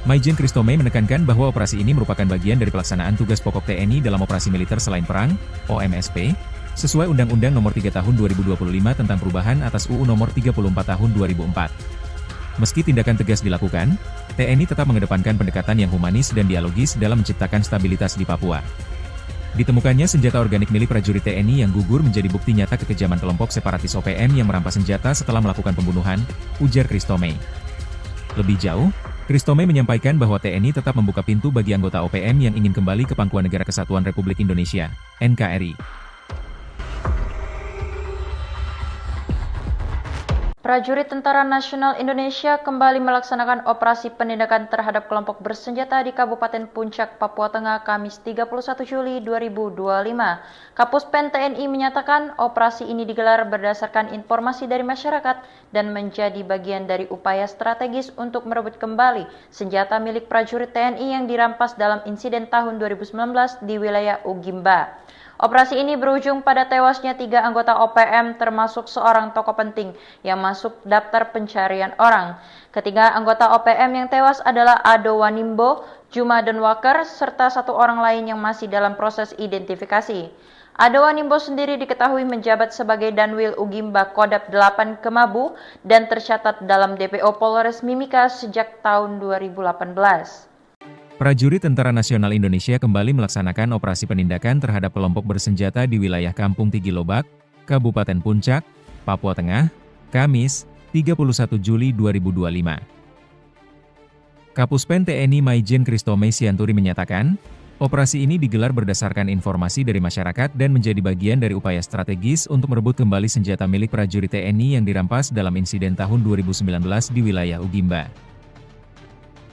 Maijen Kristome menekankan bahwa operasi ini merupakan bagian dari pelaksanaan tugas pokok TNI dalam operasi militer selain perang, OMSP, sesuai Undang-Undang Nomor 3 Tahun 2025 tentang perubahan atas UU Nomor 34 Tahun 2004. Meski tindakan tegas dilakukan, TNI tetap mengedepankan pendekatan yang humanis dan dialogis dalam menciptakan stabilitas di Papua. Ditemukannya senjata organik milik prajurit TNI yang gugur menjadi bukti nyata kekejaman kelompok separatis OPM yang merampas senjata setelah melakukan pembunuhan, ujar Kristome. Lebih jauh, Kristome menyampaikan bahwa TNI tetap membuka pintu bagi anggota OPM yang ingin kembali ke Pangkuan Negara Kesatuan Republik Indonesia, NKRI. Prajurit Tentara Nasional Indonesia kembali melaksanakan operasi penindakan terhadap kelompok bersenjata di Kabupaten Puncak, Papua Tengah, Kamis 31 Juli 2025. Kapuspen TNI menyatakan operasi ini digelar berdasarkan informasi dari masyarakat dan menjadi bagian dari upaya strategis untuk merebut kembali senjata milik prajurit TNI yang dirampas dalam insiden tahun 2019 di wilayah Ugimba. Operasi ini berujung pada tewasnya 3 anggota OPM termasuk seorang tokoh penting yang masuk daftar pencarian orang. Ketiga anggota OPM yang tewas adalah Ado Wanimbo, Juma Donwaker, serta 1 orang lain yang masih dalam proses identifikasi. Ado Wanimbo sendiri diketahui menjabat sebagai Danwil Ugimba Kodap 8 Kemabu dan tercatat dalam DPO Polres Mimika sejak tahun 2018. Prajurit Tentara Nasional Indonesia kembali melaksanakan operasi penindakan terhadap kelompok bersenjata di wilayah Kampung Tigilobak, Kabupaten Puncak, Papua Tengah, Kamis, 31 Juli 2025. Kapuspen TNI Maijen Kristome Sianturi menyatakan, operasi ini digelar berdasarkan informasi dari masyarakat dan menjadi bagian dari upaya strategis untuk merebut kembali senjata milik prajurit TNI yang dirampas dalam insiden tahun 2019 di wilayah Ugimba.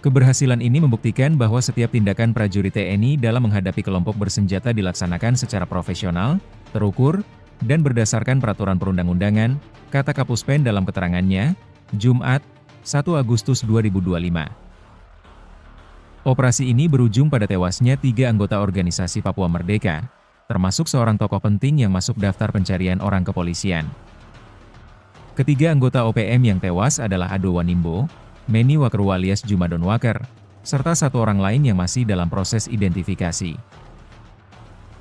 Keberhasilan ini membuktikan bahwa setiap tindakan prajurit TNI dalam menghadapi kelompok bersenjata dilaksanakan secara profesional, terukur, dan berdasarkan peraturan perundang-undangan, kata Kapuspen dalam keterangannya, Jumat, 1 Agustus 2025. Operasi ini berujung pada tewasnya 3 anggota organisasi Papua Merdeka, termasuk seorang tokoh penting yang masuk daftar pencarian orang kepolisian. Ketiga anggota OPM yang tewas adalah Ado Wanimbo, Meni Wakeru alias Juma Donwaker, serta 1 orang lain yang masih dalam proses identifikasi.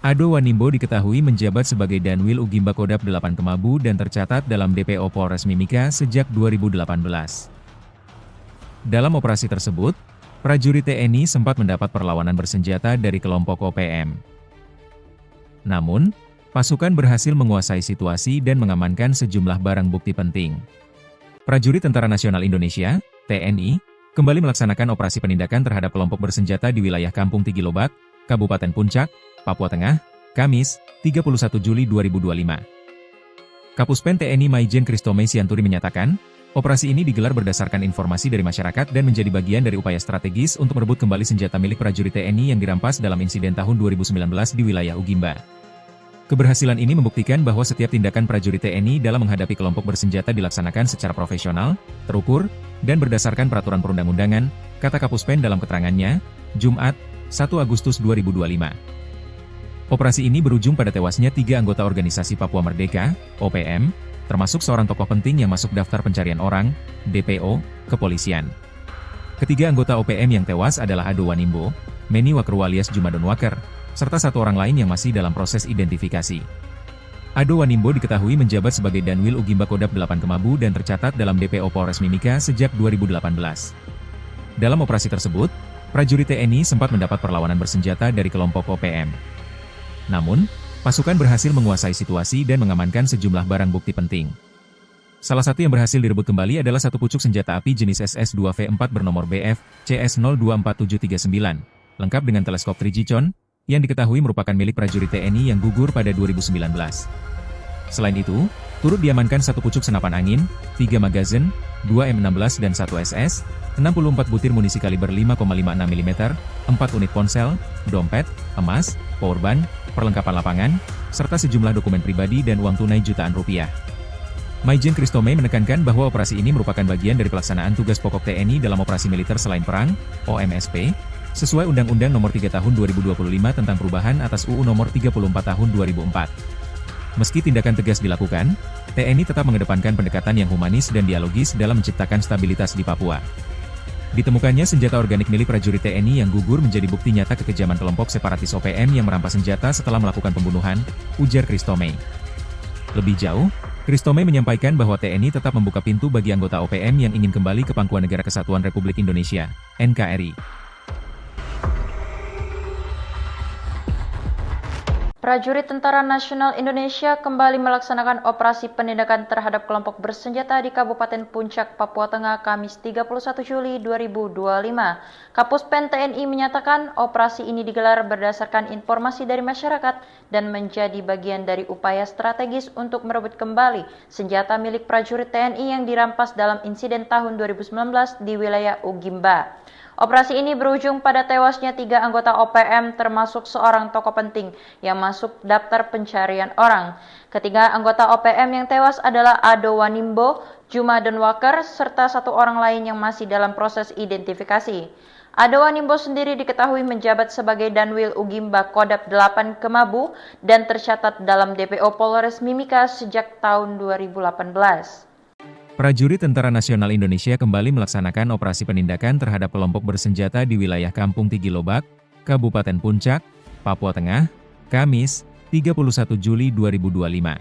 Ado Wanimbo diketahui menjabat sebagai Danwil Ugimba Kodap 8 Kemabu dan tercatat dalam DPO Polres Mimika sejak 2018. Dalam operasi tersebut, prajurit TNI sempat mendapat perlawanan bersenjata dari kelompok OPM. Namun, pasukan berhasil menguasai situasi dan mengamankan sejumlah barang bukti penting. Prajurit Tentara Nasional Indonesia TNI, kembali melaksanakan operasi penindakan terhadap kelompok bersenjata di wilayah Kampung Tigilobak, Kabupaten Puncak, Papua Tengah, Kamis, 31 Juli 2025. Kapuspen TNI Maijen Kristome Sianturi menyatakan, operasi ini digelar berdasarkan informasi dari masyarakat dan menjadi bagian dari upaya strategis untuk merebut kembali senjata milik prajurit TNI yang dirampas dalam insiden tahun 2019 di wilayah Ugimba. Keberhasilan ini membuktikan bahwa setiap tindakan prajurit TNI dalam menghadapi kelompok bersenjata dilaksanakan secara profesional, terukur, dan berdasarkan peraturan perundang-undangan, kata Kapuspen dalam keterangannya, Jumat, 1 Agustus 2025. Operasi ini berujung pada tewasnya 3 anggota organisasi Papua Merdeka, OPM, termasuk seorang tokoh penting yang masuk daftar pencarian orang, DPO, kepolisian. Ketiga anggota OPM yang tewas adalah Ado Wanimbo, Meni Wakeru alias Juma Donwaker, serta 1 orang lain yang masih dalam proses identifikasi. Ado Wanimbo diketahui menjabat sebagai Danwil Ugimba Kodap 8 Kemabu dan tercatat dalam DPO Polres Mimika sejak 2018. Dalam operasi tersebut, prajurit TNI sempat mendapat perlawanan bersenjata dari kelompok OPM. Namun, pasukan berhasil menguasai situasi dan mengamankan sejumlah barang bukti penting. Salah satu yang berhasil direbut kembali adalah 1 pucuk senjata api jenis SS-2V4 bernomor BF CS024739, lengkap dengan teleskop Trigicon, yang diketahui merupakan milik prajurit TNI yang gugur pada 2019. Selain itu, turut diamankan 1 pucuk senapan angin, 3 magazin, 2 M16 dan 1 SS, 64 butir munisi kaliber 5,56 mm, 4 unit ponsel, dompet, emas, powerbank, perlengkapan lapangan, serta sejumlah dokumen pribadi dan uang tunai jutaan rupiah. Maijen Kristome menekankan bahwa operasi ini merupakan bagian dari pelaksanaan tugas pokok TNI dalam operasi militer selain perang, OMSP, sesuai Undang-Undang Nomor 3 Tahun 2025 tentang perubahan atas UU Nomor 34 Tahun 2004. Meski tindakan tegas dilakukan, TNI tetap mengedepankan pendekatan yang humanis dan dialogis dalam menciptakan stabilitas di Papua. Ditemukannya senjata organik milik prajurit TNI yang gugur menjadi bukti nyata kekejaman kelompok separatis OPM yang merampas senjata setelah melakukan pembunuhan, ujar Kristome. Lebih jauh, Kristome menyampaikan bahwa TNI tetap membuka pintu bagi anggota OPM yang ingin kembali ke Pangkuan Negara Kesatuan Republik Indonesia, NKRI. Prajurit Tentara Nasional Indonesia kembali melaksanakan operasi penindakan terhadap kelompok bersenjata di Kabupaten Puncak, Papua Tengah, Kamis 31 Juli 2025. Kapuspen TNI menyatakan operasi ini digelar berdasarkan informasi dari masyarakat dan menjadi bagian dari upaya strategis untuk merebut kembali senjata milik prajurit TNI yang dirampas dalam insiden tahun 2019 di wilayah Ugimba. Operasi ini berujung pada tewasnya 3 anggota OPM termasuk seorang tokoh penting yang masuk daftar pencarian orang. Ketiga anggota OPM yang tewas adalah Ado Wanimbo, Juma Denwaker, serta 1 orang lain yang masih dalam proses identifikasi. Ado Wanimbo sendiri diketahui menjabat sebagai Danwil Ugimba Kodap 8 Kemabu dan tercatat dalam DPO Polres Mimika sejak tahun 2018. Prajurit Tentara Nasional Indonesia kembali melaksanakan operasi penindakan terhadap kelompok bersenjata di wilayah Kampung Tigilobak, Kabupaten Puncak, Papua Tengah, Kamis, 31 Juli 2025.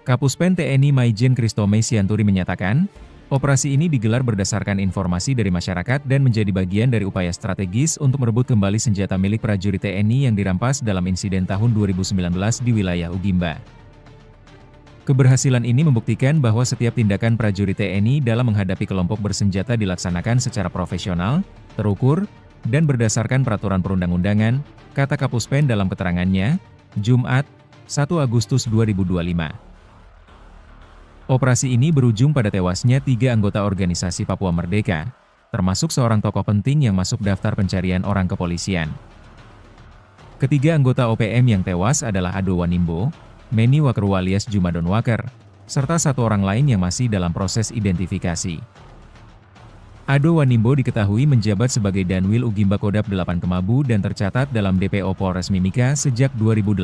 Kapuspen TNI Maijen Kristome Sianturi menyatakan, operasi ini digelar berdasarkan informasi dari masyarakat dan menjadi bagian dari upaya strategis untuk merebut kembali senjata milik prajurit TNI yang dirampas dalam insiden tahun 2019 di wilayah Ugimba. Keberhasilan ini membuktikan bahwa setiap tindakan prajurit TNI dalam menghadapi kelompok bersenjata dilaksanakan secara profesional, terukur, dan berdasarkan peraturan perundang-undangan, kata Kapuspen dalam keterangannya, Jumat, 1 Agustus 2025. Operasi ini berujung pada tewasnya 3 anggota organisasi Papua Merdeka, termasuk seorang tokoh penting yang masuk daftar pencarian orang kepolisian. Ketiga anggota OPM yang tewas adalah Ado Wanimbo, Meni Wakerwa alias Juma Denwaker, serta 1 orang lain yang masih dalam proses identifikasi. Ado Wanimbo diketahui menjabat sebagai Danwil Ugimba Kodap 8 Kemabu dan tercatat dalam DPO Polres Mimika sejak 2018.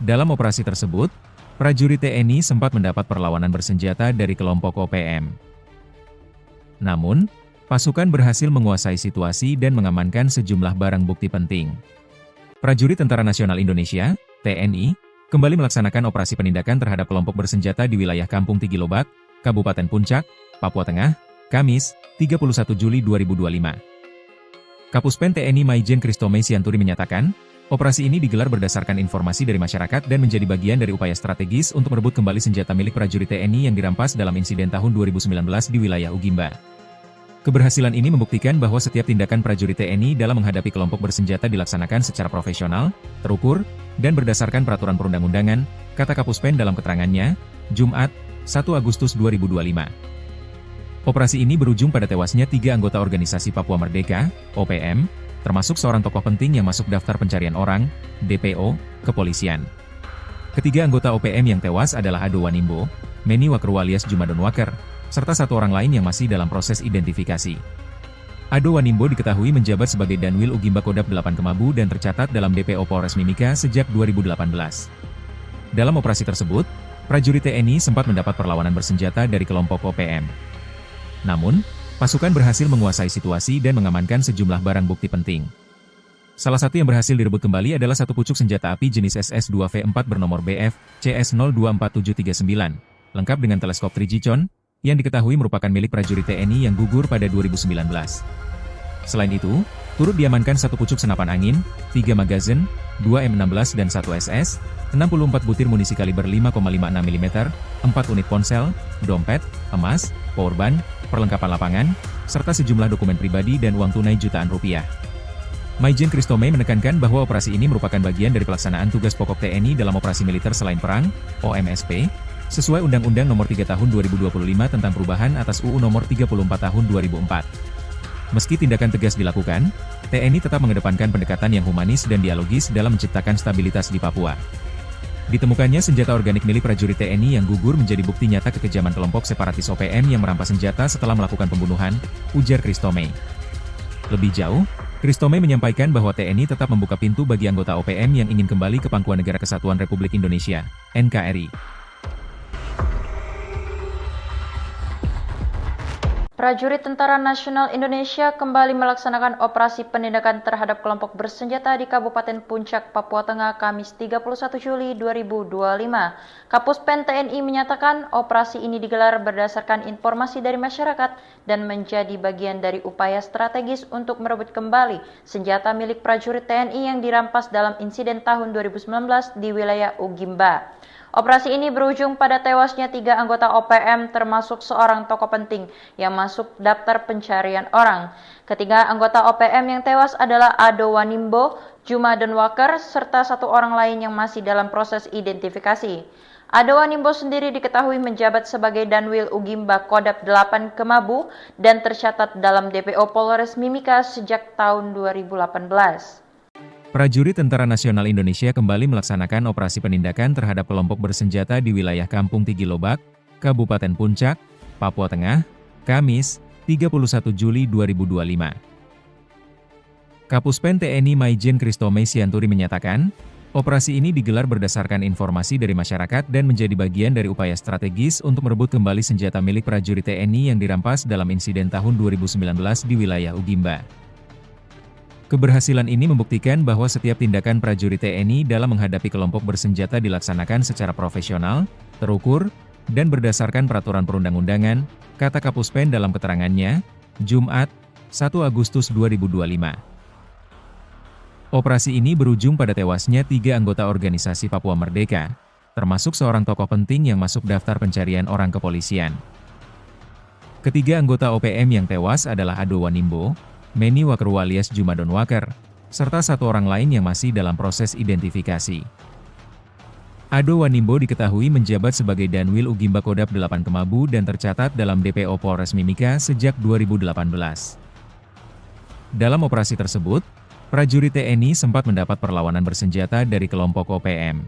Dalam operasi tersebut, prajurit TNI sempat mendapat perlawanan bersenjata dari kelompok OPM. Namun, pasukan berhasil menguasai situasi dan mengamankan sejumlah barang bukti penting. Prajurit Tentara Nasional Indonesia TNI, kembali melaksanakan operasi penindakan terhadap kelompok bersenjata di wilayah Kampung Tigilobak, Kabupaten Puncak, Papua Tengah, Kamis, 31 Juli 2025. Kapuspen TNI Maijen Kristome Sianturi menyatakan, operasi ini digelar berdasarkan informasi dari masyarakat dan menjadi bagian dari upaya strategis untuk merebut kembali senjata milik prajurit TNI yang dirampas dalam insiden tahun 2019 di wilayah Ugimba. Keberhasilan ini membuktikan bahwa setiap tindakan prajurit TNI dalam menghadapi kelompok bersenjata dilaksanakan secara profesional, terukur, dan berdasarkan peraturan perundang-undangan, kata Kapuspen dalam keterangannya, Jumat, 1 Agustus 2025. Operasi ini berujung pada tewasnya 3 anggota organisasi Papua Merdeka, OPM, termasuk seorang tokoh penting yang masuk daftar pencarian orang, DPO, kepolisian. Ketiga anggota OPM yang tewas adalah Ado Wanimbo, Meni Wakerwa alias Juma Denwaker, serta 1 orang lain yang masih dalam proses identifikasi. Ado Wanimbo diketahui menjabat sebagai Danwil Ugimba Kodap 8 Kemabu dan tercatat dalam DPO Polres Mimika sejak 2018. Dalam operasi tersebut, prajurit TNI sempat mendapat perlawanan bersenjata dari kelompok OPM. Namun, pasukan berhasil menguasai situasi dan mengamankan sejumlah barang bukti penting. Salah satu yang berhasil direbut kembali adalah 1 pucuk senjata api jenis SS-2V4 bernomor BF CS024739, lengkap dengan teleskop Trigicon, yang diketahui merupakan milik prajurit TNI yang gugur pada 2019. Selain itu, turut diamankan 1 pucuk senapan angin, 3 magazin, 2 M16 dan 1 SS, 64 butir munisi kaliber 5,56 mm, 4 unit ponsel, dompet, emas, powerbank, perlengkapan lapangan, serta sejumlah dokumen pribadi dan uang tunai jutaan rupiah. Maijen Kristome menekankan bahwa operasi ini merupakan bagian dari pelaksanaan tugas pokok TNI dalam operasi militer selain perang, OMSP, sesuai Undang-Undang Nomor 3 Tahun 2025 tentang perubahan atas UU Nomor 34 Tahun 2004. Meski tindakan tegas dilakukan, TNI tetap mengedepankan pendekatan yang humanis dan dialogis dalam menciptakan stabilitas di Papua. Ditemukannya senjata organik milik prajurit TNI yang gugur menjadi bukti nyata kekejaman kelompok separatis OPM yang merampas senjata setelah melakukan pembunuhan, ujar Kristome. Lebih jauh, Kristome menyampaikan bahwa TNI tetap membuka pintu bagi anggota OPM yang ingin kembali ke Pangkuan Negara Kesatuan Republik Indonesia, NKRI. Prajurit Tentara Nasional Indonesia kembali melaksanakan operasi penindakan terhadap kelompok bersenjata di Kabupaten Puncak, Papua Tengah, Kamis 31 Juli 2025. Kapuspen TNI menyatakan operasi ini digelar berdasarkan informasi dari masyarakat dan menjadi bagian dari upaya strategis untuk merebut kembali senjata milik prajurit TNI yang dirampas dalam insiden tahun 2019 di wilayah Ugimba. Operasi ini berujung pada tewasnya 3 anggota OPM termasuk seorang tokoh penting yang masuk daftar pencarian orang. Ketiga anggota OPM yang tewas adalah Ado Wanimbo, Juma Donwaker, serta 1 orang lain yang masih dalam proses identifikasi. Ado Wanimbo sendiri diketahui menjabat sebagai Danwil Ugimba Kodap 8 Kemabu dan tercatat dalam DPO Polres Mimika sejak tahun 2018. Prajurit Tentara Nasional Indonesia kembali melaksanakan operasi penindakan terhadap kelompok bersenjata di wilayah Kampung Tigilobak, Kabupaten Puncak, Papua Tengah, Kamis, 31 Juli 2025. Kapuspen TNI Maijen Kristome Sianturi menyatakan, operasi ini digelar berdasarkan informasi dari masyarakat dan menjadi bagian dari upaya strategis untuk merebut kembali senjata milik prajurit TNI yang dirampas dalam insiden tahun 2019 di wilayah Ugimba. Keberhasilan ini membuktikan bahwa setiap tindakan prajurit TNI dalam menghadapi kelompok bersenjata dilaksanakan secara profesional, terukur, dan berdasarkan peraturan perundang-undangan, kata Kapuspen dalam keterangannya, Jumat, 1 Agustus 2025. Operasi ini berujung pada tewasnya 3 anggota organisasi Papua Merdeka, termasuk seorang tokoh penting yang masuk daftar pencarian orang kepolisian. Ketiga anggota OPM yang tewas adalah Ado Wanimbo, Meni Wakru alias Juma Donwaker, serta 1 orang lain yang masih dalam proses identifikasi. Ado Wanimbo diketahui menjabat sebagai Danwil Ugimba Kodap 8 Kemabu dan tercatat dalam DPO Polres Mimika sejak 2018. Dalam operasi tersebut, prajurit TNI sempat mendapat perlawanan bersenjata dari kelompok OPM.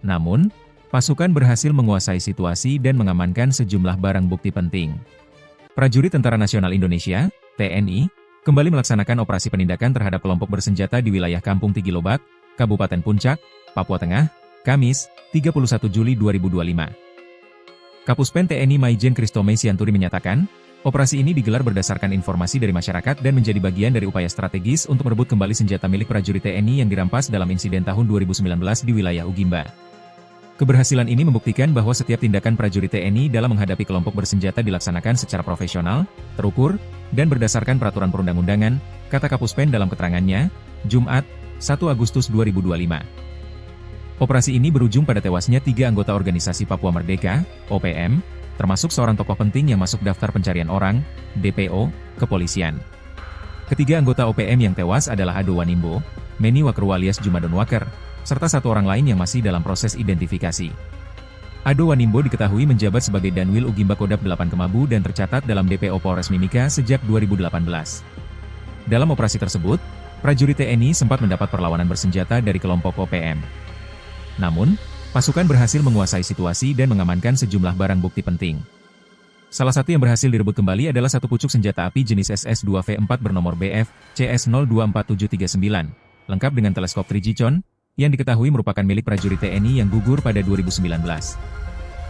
Namun, pasukan berhasil menguasai situasi dan mengamankan sejumlah barang bukti penting. Prajurit Tentara Nasional Indonesia TNI, kembali melaksanakan operasi penindakan terhadap kelompok bersenjata di wilayah Kampung Tigilobak, Kabupaten Puncak, Papua Tengah, Kamis, 31 Juli 2025. Kapuspen TNI Maijen Kristome Sianturi menyatakan, operasi ini digelar berdasarkan informasi dari masyarakat dan menjadi bagian dari upaya strategis untuk merebut kembali senjata milik prajurit TNI yang dirampas dalam insiden tahun 2019 di wilayah Ugimba. Keberhasilan ini membuktikan bahwa setiap tindakan prajurit TNI dalam menghadapi kelompok bersenjata dilaksanakan secara profesional, terukur, dan berdasarkan peraturan perundang-undangan, kata Kapuspen dalam keterangannya, Jumat, 1 Agustus 2025. Operasi ini berujung pada tewasnya 3 anggota organisasi Papua Merdeka, OPM, termasuk seorang tokoh penting yang masuk daftar pencarian orang, DPO, kepolisian. Ketiga anggota OPM yang tewas adalah Ado Wanimbo, Meni Wakru alias Juma Donwaker, serta 1 orang lain yang masih dalam proses identifikasi. Ado Wanimbo diketahui menjabat sebagai Danwil Ugimba Kodap 8 Kemabu dan tercatat dalam DPO Polres Mimika sejak 2018. Dalam operasi tersebut, prajurit TNI sempat mendapat perlawanan bersenjata dari kelompok OPM. Namun, pasukan berhasil menguasai situasi dan mengamankan sejumlah barang bukti penting. Salah satu yang berhasil direbut kembali adalah 1 pucuk senjata api jenis SS-2V4 bernomor BF CS024739, lengkap dengan teleskop Trigicon, yang diketahui merupakan milik prajurit TNI yang gugur pada 2019.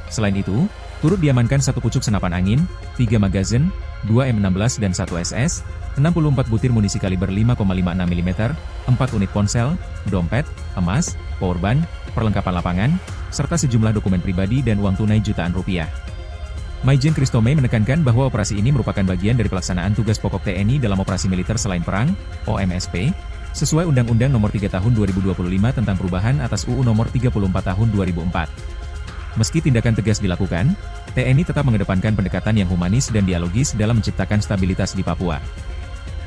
Selain itu, turut diamankan 1 pucuk senapan angin, 3 magazin, 2 M16 dan 1 SS, 64 butir munisi kaliber 5,56 mm, 4 unit ponsel, dompet, emas, powerbank, perlengkapan lapangan, serta sejumlah dokumen pribadi dan uang tunai jutaan rupiah. Maijen Kristome menekankan bahwa operasi ini merupakan bagian dari pelaksanaan tugas pokok TNI dalam operasi militer selain perang, OMSP, sesuai Undang-Undang Nomor 3 Tahun 2025 tentang perubahan atas UU Nomor 34 Tahun 2004. Meski tindakan tegas dilakukan, TNI tetap mengedepankan pendekatan yang humanis dan dialogis dalam menciptakan stabilitas di Papua.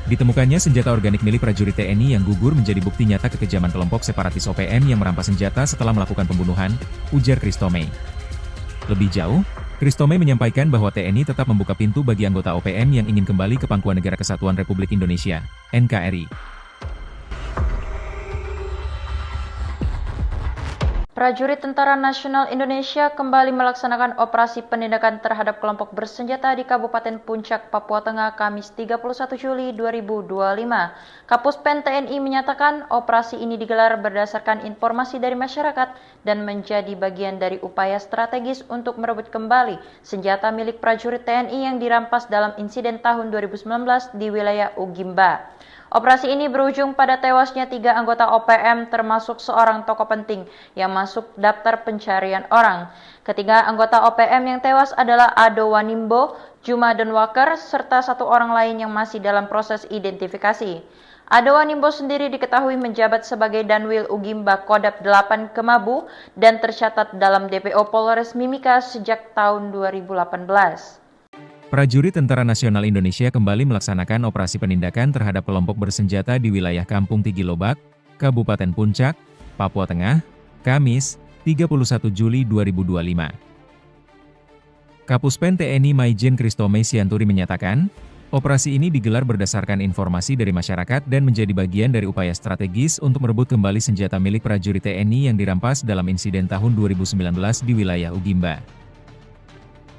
Ditemukannya senjata organik milik prajurit TNI yang gugur menjadi bukti nyata kekejaman kelompok separatis OPM yang merampas senjata setelah melakukan pembunuhan, ujar Kristome. Lebih jauh, Kristome menyampaikan bahwa TNI tetap membuka pintu bagi anggota OPM yang ingin kembali ke Pangkuan Negara Kesatuan Republik Indonesia, NKRI. Prajurit Tentara Nasional Indonesia kembali melaksanakan operasi penindakan terhadap kelompok bersenjata di Kabupaten Puncak, Papua Tengah, Kamis 31 Juli 2025. Kapuspen TNI menyatakan operasi ini digelar berdasarkan informasi dari masyarakat dan menjadi bagian dari upaya strategis untuk merebut kembali senjata milik prajurit TNI yang dirampas dalam insiden tahun 2019 di wilayah Ugimba. Operasi ini berujung pada tewasnya 3 anggota OPM termasuk seorang tokoh penting yang masuk daftar pencarian orang. Ketiga anggota OPM yang tewas adalah Ado Wanimbo, Juma Donwaker, serta 1 orang lain yang masih dalam proses identifikasi. Ado Wanimbo sendiri diketahui menjabat sebagai Danwil Ugimba Kodap 8 Kemabu dan tercatat dalam DPO Polres Mimika sejak tahun 2018. Prajurit Tentara Nasional Indonesia kembali melaksanakan operasi penindakan terhadap kelompok bersenjata di wilayah Kampung Tigilobak, Kabupaten Puncak, Papua Tengah, Kamis, 31 Juli 2025. Kapuspen TNI Maijen Kristome Sianturi menyatakan, operasi ini digelar berdasarkan informasi dari masyarakat dan menjadi bagian dari upaya strategis untuk merebut kembali senjata milik prajurit TNI yang dirampas dalam insiden tahun 2019 di wilayah Ugimba.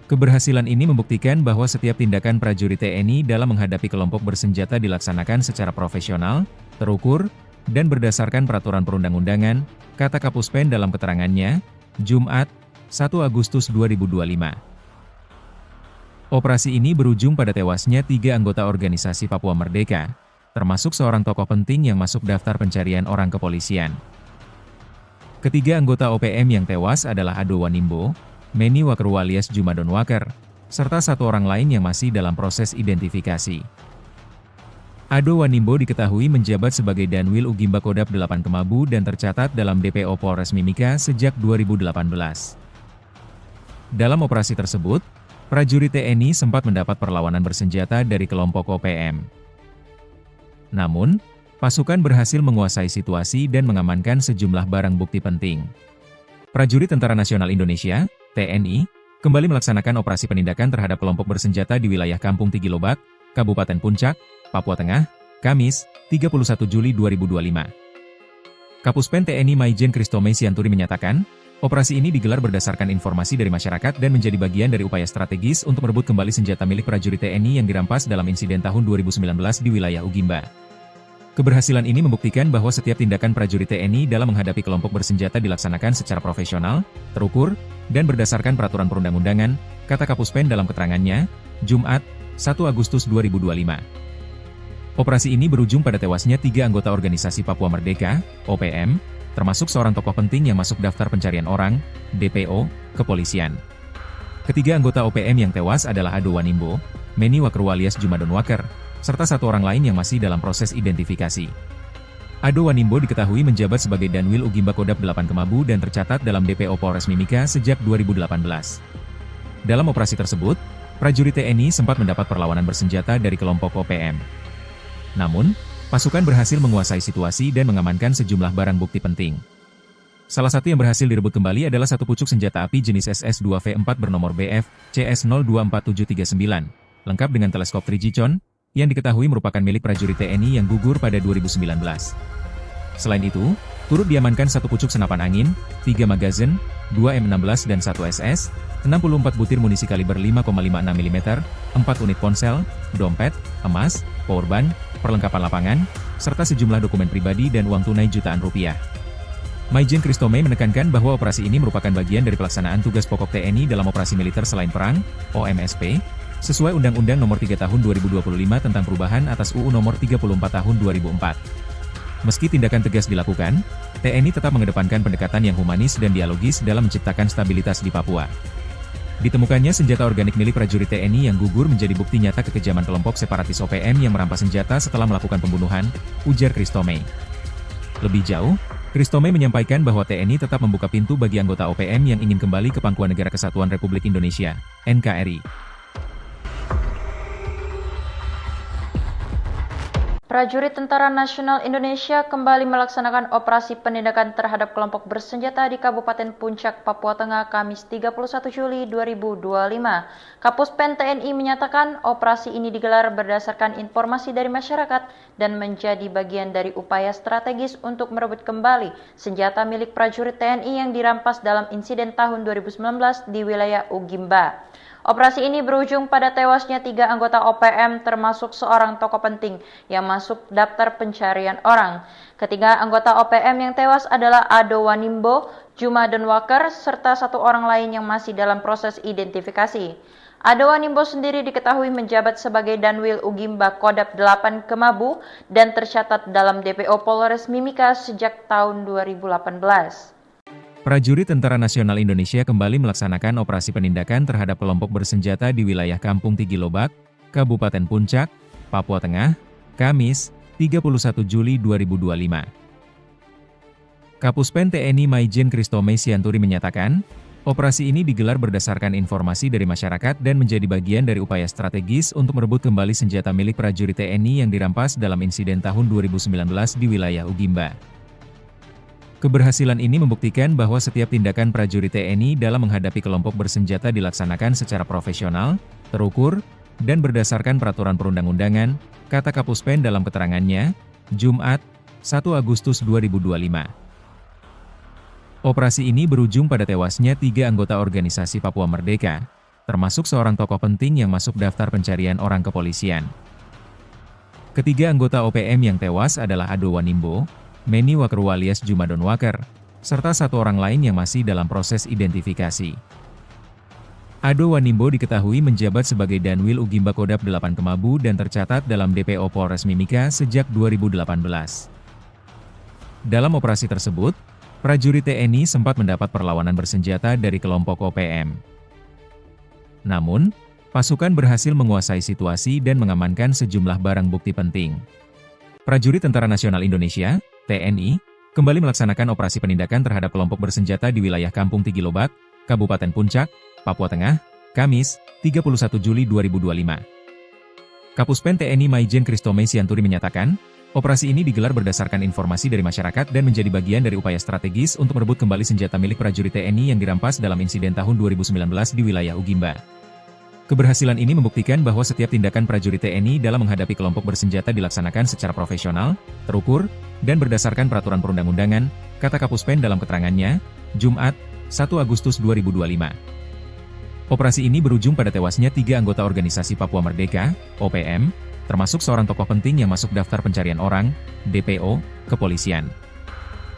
Keberhasilan ini membuktikan bahwa setiap tindakan prajurit TNI dalam menghadapi kelompok bersenjata dilaksanakan secara profesional, terukur, dan berdasarkan peraturan perundang-undangan, kata Kapuspen dalam keterangannya, Jumat, 1 Agustus 2025. Operasi ini berujung pada tewasnya 3 anggota organisasi Papua Merdeka, termasuk seorang tokoh penting yang masuk daftar pencarian orang kepolisian. Ketiga anggota OPM yang tewas adalah Ado Wanimbo, Meni Wakeru alias Juma Donwaker, serta 1 orang lain yang masih dalam proses identifikasi. Ado Wanimbo diketahui menjabat sebagai Danwil Ugimba Kodap 8 Kemabu dan tercatat dalam DPO Polres Mimika sejak 2018. Dalam operasi tersebut, prajurit TNI sempat mendapat perlawanan bersenjata dari kelompok OPM. Namun, pasukan berhasil menguasai situasi dan mengamankan sejumlah barang bukti penting. Prajurit Tentara Nasional Indonesia (TNI) kembali melaksanakan operasi penindakan terhadap kelompok bersenjata di wilayah Kampung Tigilobak, Kabupaten Puncak, Papua Tengah, Kamis, 31 Juli 2025. Kapuspen TNI Maijen Kristome Sianturi menyatakan, operasi ini digelar berdasarkan informasi dari masyarakat dan menjadi bagian dari upaya strategis untuk merebut kembali senjata milik prajurit TNI yang dirampas dalam insiden tahun 2019 di wilayah Ugimba. Keberhasilan ini membuktikan bahwa setiap tindakan prajurit TNI dalam menghadapi kelompok bersenjata dilaksanakan secara profesional, terukur, dan berdasarkan peraturan perundang-undangan, kata Kapuspen dalam keterangannya, Jumat, 1 Agustus 2025. Operasi ini berujung pada tewasnya 3 anggota organisasi Papua Merdeka, OPM, termasuk seorang tokoh penting yang masuk daftar pencarian orang, DPO, kepolisian. Ketiga anggota OPM yang tewas adalah Ado Wanimbo, Meni Wakeru alias Juma Donwaker, serta 1 orang lain yang masih dalam proses identifikasi. Ado Wanimbo diketahui menjabat sebagai Danwil Ugimba Kodap 8 Kemabu dan tercatat dalam DPO Polres Mimika sejak 2018. Dalam operasi tersebut, prajurit TNI sempat mendapat perlawanan bersenjata dari kelompok OPM. Namun, pasukan berhasil menguasai situasi dan mengamankan sejumlah barang bukti penting. Salah satu yang berhasil direbut kembali adalah 1 pucuk senjata api jenis SS-2V4 bernomor BF CS024739, lengkap dengan teleskop Trigicon, yang diketahui merupakan milik prajurit TNI yang gugur pada 2019. Selain itu, turut diamankan 1 pucuk senapan angin, 3 magazin, 2 M16 dan 1 SS, 64 butir munisi kaliber 5,56 mm, 4 unit ponsel, dompet, emas, powerbank, perlengkapan lapangan, serta sejumlah dokumen pribadi dan uang tunai jutaan rupiah. Maijen Kristome menekankan bahwa operasi ini merupakan bagian dari pelaksanaan tugas pokok TNI dalam operasi militer selain perang, OMSP, sesuai Undang-Undang Nomor 3 Tahun 2025 tentang perubahan atas UU Nomor 34 Tahun 2004. Meski tindakan tegas dilakukan, TNI tetap mengedepankan pendekatan yang humanis dan dialogis dalam menciptakan stabilitas di Papua. Ditemukannya senjata organik milik prajurit TNI yang gugur menjadi bukti nyata kekejaman kelompok separatis OPM yang merampas senjata setelah melakukan pembunuhan, ujar Kristome. Lebih jauh, Kristome menyampaikan bahwa TNI tetap membuka pintu bagi anggota OPM yang ingin kembali ke Pangkuan Negara Kesatuan Republik Indonesia, NKRI. Prajurit Tentara Nasional Indonesia kembali melaksanakan operasi penindakan terhadap kelompok bersenjata di Kabupaten Puncak, Papua Tengah, Kamis 31 Juli 2025. Kapuspen TNI menyatakan operasi ini digelar berdasarkan informasi dari masyarakat dan menjadi bagian dari upaya strategis untuk merebut kembali senjata milik prajurit TNI yang dirampas dalam insiden tahun 2019 di wilayah Ugimba. Operasi ini berujung pada tewasnya 3 anggota OPM termasuk seorang tokoh penting yang masuk daftar pencarian orang. Ketiga anggota OPM yang tewas adalah Ado Wanimbo, Juma Donwaker, serta 1 orang lain yang masih dalam proses identifikasi. Ado Wanimbo sendiri diketahui menjabat sebagai Danwil Ugimba Kodap 8 Kemabu dan tercatat dalam DPO Polres Mimika sejak tahun 2018. Prajurit Tentara Nasional Indonesia kembali melaksanakan operasi penindakan terhadap kelompok bersenjata di wilayah Kampung Tigilobak, Kabupaten Puncak, Papua Tengah, Kamis, 31 Juli 2025. Kapuspen TNI Maijen Kristome Sianturi menyatakan, operasi ini digelar berdasarkan informasi dari masyarakat dan menjadi bagian dari upaya strategis untuk merebut kembali senjata milik prajurit TNI yang dirampas dalam insiden tahun 2019 di wilayah Ugimba. Keberhasilan ini membuktikan bahwa setiap tindakan prajurit TNI dalam menghadapi kelompok bersenjata dilaksanakan secara profesional, terukur, dan berdasarkan peraturan perundang-undangan, kata Kapuspen dalam keterangannya, Jumat, 1 Agustus 2025. Operasi ini berujung pada tewasnya 3 anggota organisasi Papua Merdeka, termasuk seorang tokoh penting yang masuk daftar pencarian orang kepolisian. Ketiga anggota OPM yang tewas adalah Ado Wanimbo, Meni Wakeru alias Juma Donwaker, serta 1 orang lain yang masih dalam proses identifikasi. Ado Wanimbo diketahui menjabat sebagai Danwil Ugimba Kodap 8 Kemabu dan tercatat dalam DPO Polres Mimika sejak 2018. Dalam operasi tersebut, prajurit TNI sempat mendapat perlawanan bersenjata dari kelompok OPM. Namun, pasukan berhasil menguasai situasi dan mengamankan sejumlah barang bukti penting. Prajurit Tentara Nasional Indonesia (TNI) kembali melaksanakan operasi penindakan terhadap kelompok bersenjata di wilayah Kampung Tigilobak, Kabupaten Puncak, Papua Tengah, Kamis, 31 Juli 2025. Kapuspen TNI Maijen Kristome Sianturi menyatakan, operasi ini digelar berdasarkan informasi dari masyarakat dan menjadi bagian dari upaya strategis untuk merebut kembali senjata milik prajurit TNI yang dirampas dalam insiden tahun 2019 di wilayah Ugimba. Keberhasilan ini membuktikan bahwa setiap tindakan prajurit TNI dalam menghadapi kelompok bersenjata dilaksanakan secara profesional, terukur, dan berdasarkan peraturan perundang-undangan, kata Kapuspen dalam keterangannya, Jumat, 1 Agustus 2025. Operasi ini berujung pada tewasnya 3 anggota organisasi Papua Merdeka, OPM, termasuk seorang tokoh penting yang masuk daftar pencarian orang, DPO, kepolisian.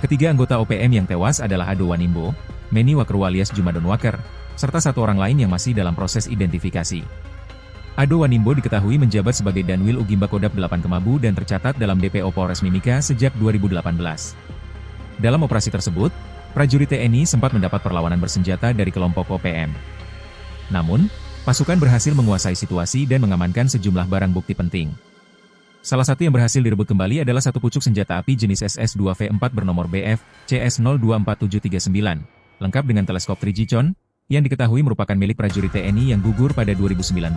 Ketiga anggota OPM yang tewas adalah Ado Wanimbo, Meni Wakeru alias Juma Donwaker, serta 1 orang lain yang masih dalam proses identifikasi. Ado Wanimbo diketahui menjabat sebagai Danwil Ugimba Kodap 8 Kemabu dan tercatat dalam DPO Polres Mimika sejak 2018. Dalam operasi tersebut, prajurit TNI sempat mendapat perlawanan bersenjata dari kelompok OPM. Namun, pasukan berhasil menguasai situasi dan mengamankan sejumlah barang bukti penting. Salah satu yang berhasil direbut kembali adalah 1 pucuk senjata api jenis SS-2V4 bernomor BF CS024739, lengkap dengan teleskop Trigicon, yang diketahui merupakan milik prajurit TNI yang gugur pada 2019.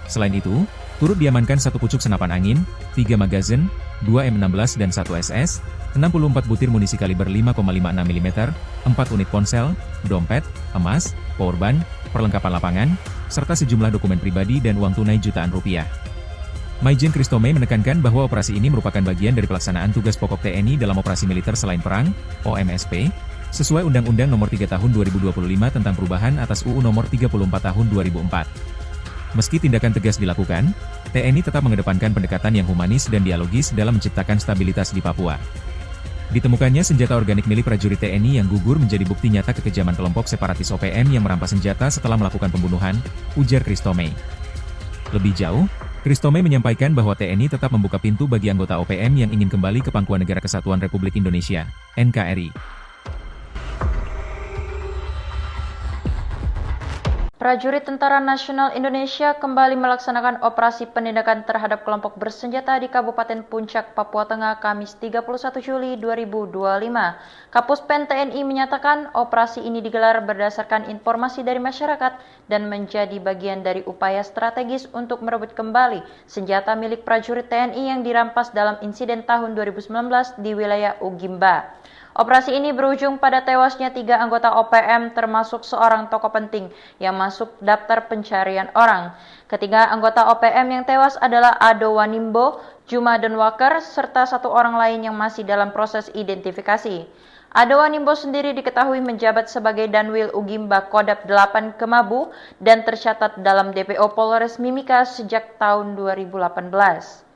Selain itu, turut diamankan 1 pucuk senapan angin, 3 magazin, 2 M16 dan 1 SS, 64 butir munisi kaliber 5,56 mm, 4 unit ponsel, dompet, emas, powerbank, perlengkapan lapangan, serta sejumlah dokumen pribadi dan uang tunai jutaan rupiah. Maijen Kristome menekankan bahwa operasi ini merupakan bagian dari pelaksanaan tugas pokok TNI dalam operasi militer selain perang, OMSP, sesuai Undang-Undang Nomor 3 Tahun 2025 tentang perubahan atas UU Nomor 34 Tahun 2004. Meski tindakan tegas dilakukan, TNI tetap mengedepankan pendekatan yang humanis dan dialogis dalam menciptakan stabilitas di Papua. Ditemukannya senjata organik milik prajurit TNI yang gugur menjadi bukti nyata kekejaman kelompok separatis OPM yang merampas senjata setelah melakukan pembunuhan, ujar Kristome. Lebih jauh, Kristome menyampaikan bahwa TNI tetap membuka pintu bagi anggota OPM yang ingin kembali ke Pangkuan Negara Kesatuan Republik Indonesia, NKRI. Prajurit Tentara Nasional Indonesia kembali melaksanakan operasi penindakan terhadap kelompok bersenjata di Kabupaten Puncak, Papua Tengah, Kamis 31 Juli 2025. Kapuspen TNI menyatakan operasi ini digelar berdasarkan informasi dari masyarakat dan menjadi bagian dari upaya strategis untuk merebut kembali senjata milik prajurit TNI yang dirampas dalam insiden tahun 2019 di wilayah Ugimba. Operasi ini berujung pada tewasnya 3 anggota OPM termasuk seorang tokoh penting yang masuk daftar pencarian orang. Ketiga anggota OPM yang tewas adalah Ado Wanimbo, Juma Denwaker, serta 1 orang lain yang masih dalam proses identifikasi. Ado Wanimbo sendiri diketahui menjabat sebagai Danwil Ugimba Kodap 8 Kemabu dan tercatat dalam DPO Polres Mimika sejak tahun 2018.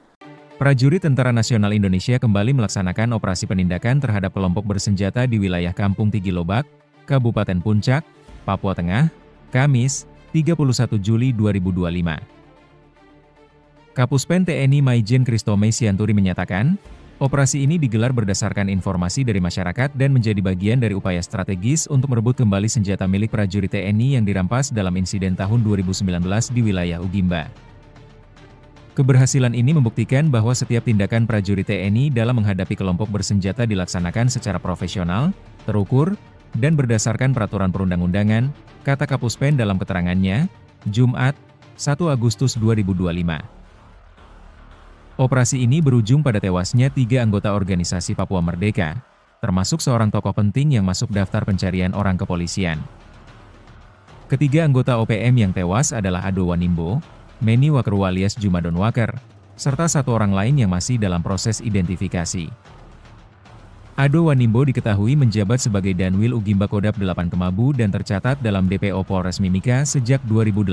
Prajurit Tentara Nasional Indonesia kembali melaksanakan operasi penindakan terhadap kelompok bersenjata di wilayah Kampung Tigilobak, Kabupaten Puncak, Papua Tengah, Kamis, 31 Juli 2025. Kapuspen TNI Maijen Kristome Sianturi menyatakan, operasi ini digelar berdasarkan informasi dari masyarakat dan menjadi bagian dari upaya strategis untuk merebut kembali senjata milik prajurit TNI yang dirampas dalam insiden tahun 2019 di wilayah Ugimba. Keberhasilan ini membuktikan bahwa setiap tindakan prajurit TNI dalam menghadapi kelompok bersenjata dilaksanakan secara profesional, terukur, dan berdasarkan peraturan perundang-undangan, kata Kapuspen dalam keterangannya, Jumat, 1 Agustus 2025. Operasi ini berujung pada tewasnya 3 anggota organisasi Papua Merdeka, termasuk seorang tokoh penting yang masuk daftar pencarian orang kepolisian. Ketiga anggota OPM yang tewas adalah Ado Wanimbo, Meni Wakerwu alias Juma Denwaker, serta 1 orang lain yang masih dalam proses identifikasi. Ado Wanimbo diketahui menjabat sebagai Danwil Ugimba Kodap 8 Kemabu dan tercatat dalam DPO Polres Mimika sejak 2018.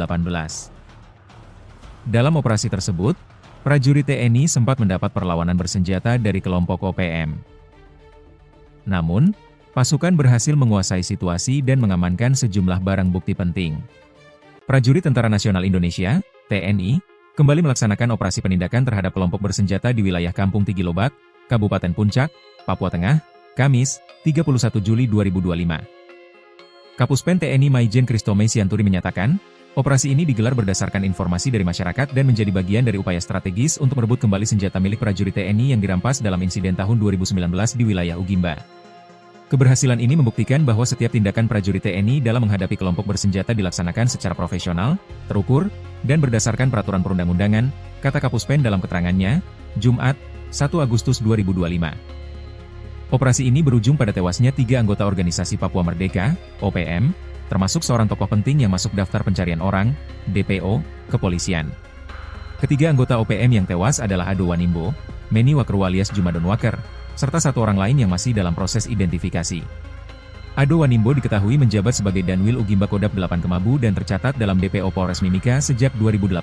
Dalam operasi tersebut, prajurit TNI sempat mendapat perlawanan bersenjata dari kelompok OPM. Namun, pasukan berhasil menguasai situasi dan mengamankan sejumlah barang bukti penting. Prajurit Tentara Nasional Indonesia (TNI) kembali melaksanakan operasi penindakan terhadap kelompok bersenjata di wilayah Kampung Tigilobak, Kabupaten Puncak, Papua Tengah, Kamis, 31 Juli 2025. Kapuspen TNI Maijen Kristome Sianturi menyatakan, operasi ini digelar berdasarkan informasi dari masyarakat dan menjadi bagian dari upaya strategis untuk merebut kembali senjata milik prajurit TNI yang dirampas dalam insiden tahun 2019 di wilayah Ugimba. Keberhasilan ini membuktikan bahwa setiap tindakan prajurit TNI dalam menghadapi kelompok bersenjata dilaksanakan secara profesional, terukur, dan berdasarkan peraturan perundang-undangan, kata Kapuspen dalam keterangannya, Jumat, 1 Agustus 2025. Operasi ini berujung pada tewasnya 3 anggota organisasi Papua Merdeka, OPM, termasuk seorang tokoh penting yang masuk daftar pencarian orang, DPO, kepolisian. Ketiga anggota OPM yang tewas adalah Ado Wanimbo, Meni Wakerwu alias Juma Denwaker, serta 1 orang lain yang masih dalam proses identifikasi. Ado Wanimbo diketahui menjabat sebagai Danwil Ugimba Kodap 8 Kemabu dan tercatat dalam DPO Polres Mimika sejak 2018.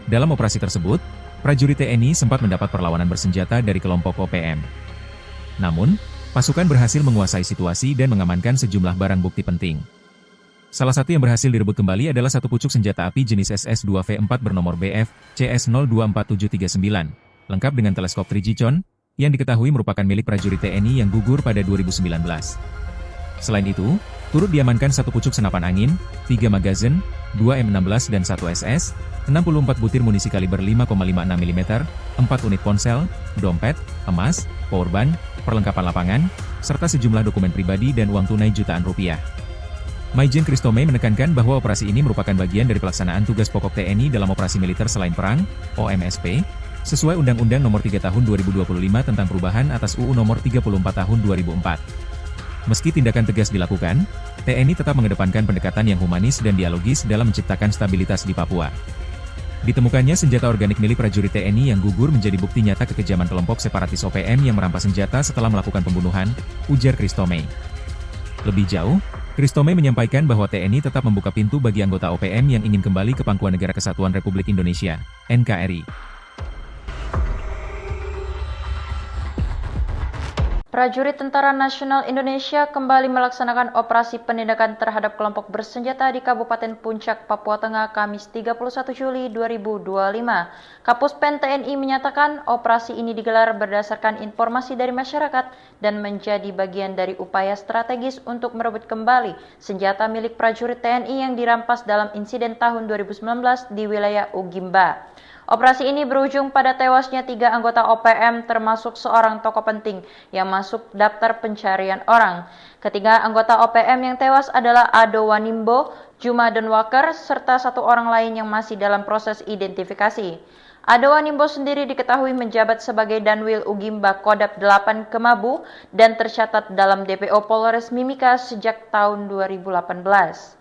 Dalam operasi tersebut, prajurit TNI sempat mendapat perlawanan bersenjata dari kelompok OPM. Namun, pasukan berhasil menguasai situasi dan mengamankan sejumlah barang bukti penting. Salah satu yang berhasil direbut kembali adalah 1 pucuk senjata api jenis SS-2V4 bernomor BF CS024739, lengkap dengan teleskop Trigicon, yang diketahui merupakan milik prajurit TNI yang gugur pada 2019. Selain itu, turut diamankan 1 pucuk senapan angin, 3 magazin, 2 M16 dan 1 SS, 64 butir munisi kaliber 5,56 mm, 4 unit ponsel, dompet, emas, powerbank, perlengkapan lapangan, serta sejumlah dokumen pribadi dan uang tunai jutaan rupiah. Maijen Kristome menekankan bahwa operasi ini merupakan bagian dari pelaksanaan tugas pokok TNI dalam operasi militer selain perang, OMSP, sesuai Undang-Undang Nomor 3 Tahun 2025 tentang perubahan atas UU Nomor 34 Tahun 2004. Meski tindakan tegas dilakukan, TNI tetap mengedepankan pendekatan yang humanis dan dialogis dalam menciptakan stabilitas di Papua. Ditemukannya senjata organik milik prajurit TNI yang gugur menjadi bukti nyata kekejaman kelompok separatis OPM yang merampas senjata setelah melakukan pembunuhan, ujar Kristome. Lebih jauh, Kristome menyampaikan bahwa TNI tetap membuka pintu bagi anggota OPM yang ingin kembali ke Pangkuan Negara Kesatuan Republik Indonesia, NKRI. Prajurit Tentara Nasional Indonesia kembali melaksanakan operasi penindakan terhadap kelompok bersenjata di Kabupaten Puncak, Papua Tengah, Kamis 31 Juli 2025. Kapuspen TNI menyatakan operasi ini digelar berdasarkan informasi dari masyarakat dan menjadi bagian dari upaya strategis untuk merebut kembali senjata milik prajurit TNI yang dirampas dalam insiden tahun 2019 di wilayah Ugimba. Operasi ini berujung pada tewasnya 3 anggota OPM termasuk seorang tokoh penting yang masuk daftar pencarian orang. Ketiga anggota OPM yang tewas adalah Ado Wanimbo, Juma Denwaker, serta satu orang lain yang masih dalam proses identifikasi. Ado Wanimbo sendiri diketahui menjabat sebagai Danwil Ugimba Kodap 8 Kemabu dan tercatat dalam DPO Polres Mimika sejak tahun 2018.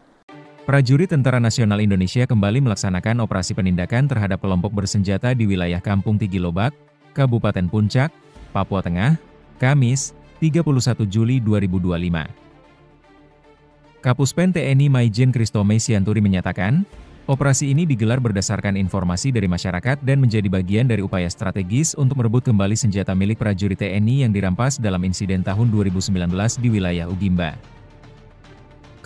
Prajurit Tentara Nasional Indonesia kembali melaksanakan operasi penindakan terhadap kelompok bersenjata di wilayah Kampung Tigilobak, Kabupaten Puncak, Papua Tengah, Kamis, 31 Juli 2025. Kapuspen TNI Maijen Kristome Sianturi menyatakan, operasi ini digelar berdasarkan informasi dari masyarakat dan menjadi bagian dari upaya strategis untuk merebut kembali senjata milik prajurit TNI yang dirampas dalam insiden tahun 2019 di wilayah Ugimba.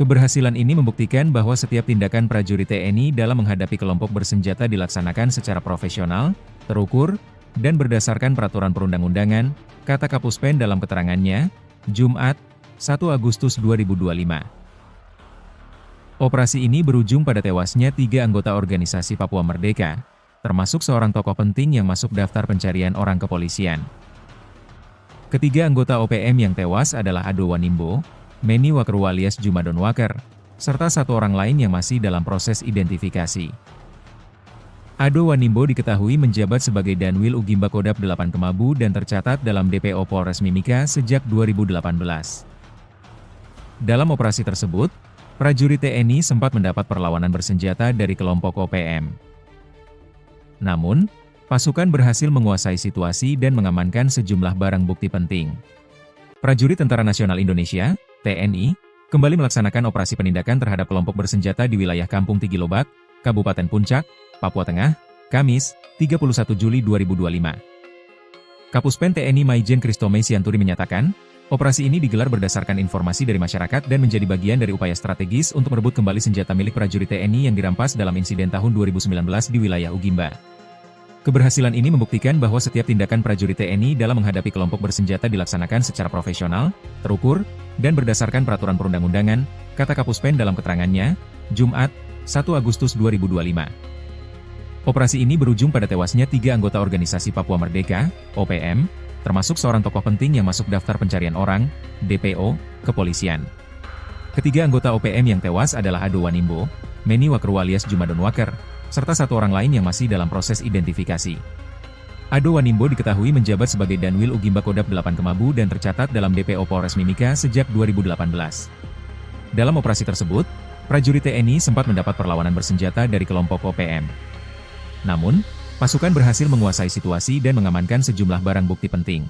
Keberhasilan ini membuktikan bahwa setiap tindakan prajurit TNI dalam menghadapi kelompok bersenjata dilaksanakan secara profesional, terukur, dan berdasarkan peraturan perundang-undangan, kata Kapuspen dalam keterangannya, Jumat, 1 Agustus 2025. Operasi ini berujung pada tewasnya 3 anggota organisasi Papua Merdeka, termasuk seorang tokoh penting yang masuk daftar pencarian orang kepolisian. Ketiga anggota OPM yang tewas adalah Ado Wanimbo, Meni Wakru alias Juma Denwaker, serta satu orang lain yang masih dalam proses identifikasi. Ado Wanimbo diketahui menjabat sebagai Danwil Ugimba Kodap 8 Kemabu dan tercatat dalam DPO Polres Mimika sejak 2018. Dalam operasi tersebut, prajurit TNI sempat mendapat perlawanan bersenjata dari kelompok OPM. Namun, pasukan berhasil menguasai situasi dan mengamankan sejumlah barang bukti penting. Prajurit Tentara Nasional Indonesia (TNI) kembali melaksanakan operasi penindakan terhadap kelompok bersenjata di wilayah Kampung Tigilobak, Kabupaten Puncak, Papua Tengah, Kamis, 31 Juli 2025. Kapuspen TNI Maijen Kristome Sianturi menyatakan, operasi ini digelar berdasarkan informasi dari masyarakat dan menjadi bagian dari upaya strategis untuk merebut kembali senjata milik prajurit TNI yang dirampas dalam insiden tahun 2019 di wilayah Ugimba. Keberhasilan ini membuktikan bahwa setiap tindakan prajurit TNI dalam menghadapi kelompok bersenjata dilaksanakan secara profesional, terukur, dan berdasarkan peraturan perundang-undangan, kata Kapuspen dalam keterangannya, Jumat, 1 Agustus 2025. Operasi ini berujung pada tewasnya 3 anggota organisasi Papua Merdeka, OPM, termasuk seorang tokoh penting yang masuk daftar pencarian orang, DPO, kepolisian. Ketiga anggota OPM yang tewas adalah Ado Wanimbo, Meni Wakru alias Juma Denwaker, serta satu orang lain yang masih dalam proses identifikasi. Ado Wanimbo diketahui menjabat sebagai Danwil Ugimba Kodap 8 Kemabu dan tercatat dalam DPO Polres Mimika sejak 2018. Dalam operasi tersebut, prajurit TNI sempat mendapat perlawanan bersenjata dari kelompok OPM. Namun, pasukan berhasil menguasai situasi dan mengamankan sejumlah barang bukti penting.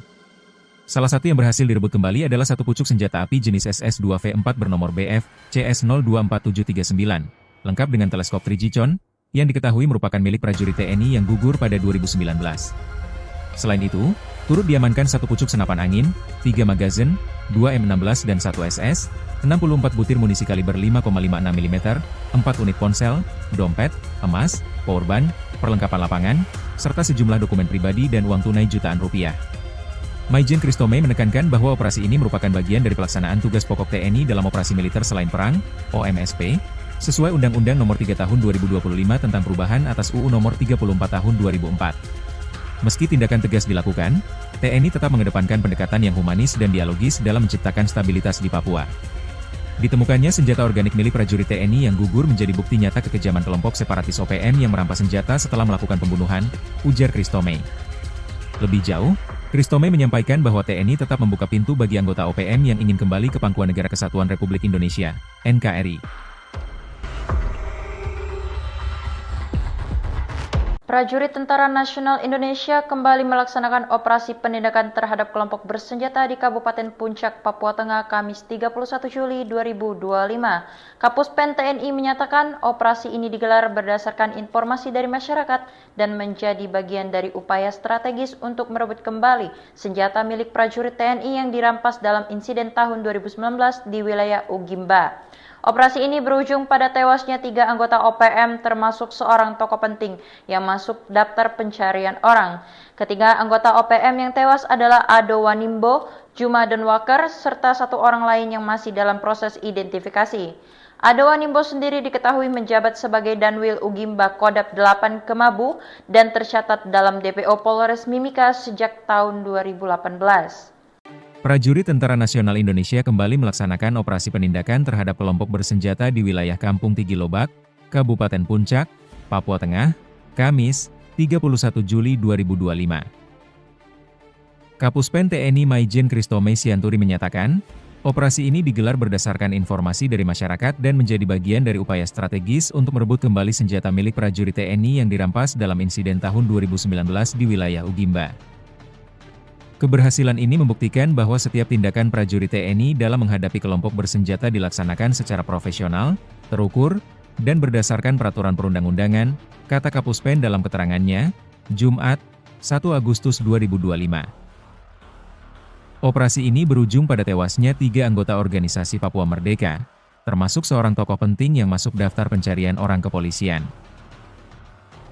Salah satu yang berhasil direbut kembali adalah satu pucuk senjata api jenis SS-2V4 bernomor BF CS024739, lengkap dengan teleskop Trigicon, yang diketahui merupakan milik prajurit TNI yang gugur pada 2019. Selain itu, turut diamankan satu pucuk senapan angin, 3 magazin, 2 M16 dan 1 SS, 64 butir munisi kaliber 5,56 mm, 4 unit ponsel, dompet, emas, powerbank, perlengkapan lapangan, serta sejumlah dokumen pribadi dan uang tunai jutaan rupiah. Maijen Kristome menekankan bahwa operasi ini merupakan bagian dari pelaksanaan tugas pokok TNI dalam operasi militer selain perang, OMSP, sesuai Undang-Undang Nomor 3 Tahun 2025 tentang perubahan atas UU Nomor 34 Tahun 2004. Meski tindakan tegas dilakukan, TNI tetap mengedepankan pendekatan yang humanis dan dialogis dalam menciptakan stabilitas di Papua. Ditemukannya senjata organik milik prajurit TNI yang gugur menjadi bukti nyata kekejaman kelompok separatis OPM yang merampas senjata setelah melakukan pembunuhan, ujar Kristome. Lebih jauh, Kristome menyampaikan bahwa TNI tetap membuka pintu bagi anggota OPM yang ingin kembali ke pangkuan Negara Kesatuan Republik Indonesia, NKRI. Prajurit Tentara Nasional Indonesia kembali melaksanakan operasi penindakan terhadap kelompok bersenjata di Kabupaten Puncak, Papua Tengah, Kamis 31 Juli 2025. Kapuspen TNI menyatakan operasi ini digelar berdasarkan informasi dari masyarakat dan menjadi bagian dari upaya strategis untuk merebut kembali senjata milik prajurit TNI yang dirampas dalam insiden tahun 2019 di wilayah Ugimba. Operasi ini berujung pada tewasnya 3 anggota OPM termasuk seorang tokoh penting yang masuk daftar pencarian orang. Ketiga anggota OPM yang tewas adalah Ado Wanimbo, Juma Denwaker, serta satu orang lain yang masih dalam proses identifikasi. Ado Wanimbo sendiri diketahui menjabat sebagai Danwil Ugimba Kodap 8 Kemabu dan tercatat dalam DPO Polres Mimika sejak tahun 2018. Prajurit Tentara Nasional Indonesia kembali melaksanakan operasi penindakan terhadap kelompok bersenjata di wilayah Kampung Tigilobak, Kabupaten Puncak, Papua Tengah, Kamis, 31 Juli 2025. Kapuspen TNI Maijen Kristome Sianturi menyatakan, operasi ini digelar berdasarkan informasi dari masyarakat dan menjadi bagian dari upaya strategis untuk merebut kembali senjata milik prajurit TNI yang dirampas dalam insiden tahun 2019 di wilayah Ugimba. Keberhasilan ini membuktikan bahwa setiap tindakan prajurit TNI dalam menghadapi kelompok bersenjata dilaksanakan secara profesional, terukur, dan berdasarkan peraturan perundang-undangan, kata Kapuspen dalam keterangannya, Jumat, 1 Agustus 2025. Operasi ini berujung pada tewasnya 3 anggota organisasi Papua Merdeka, termasuk seorang tokoh penting yang masuk daftar pencarian orang kepolisian.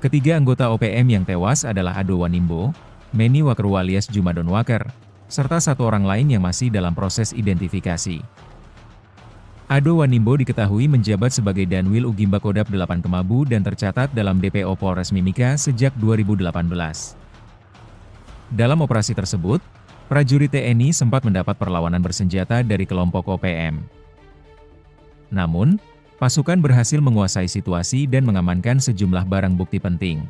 Ketiga anggota OPM yang tewas adalah Ado Wanimbo, Meni Waker alias Jumadon Waker, serta satu orang lain yang masih dalam proses identifikasi. Ado Wanimbo diketahui menjabat sebagai Danwil Ugimba Kodap 8 Kemabu dan tercatat dalam DPO Polres Mimika sejak 2018. Dalam operasi tersebut, prajurit TNI sempat mendapat perlawanan bersenjata dari kelompok OPM. Namun, pasukan berhasil menguasai situasi dan mengamankan sejumlah barang bukti penting.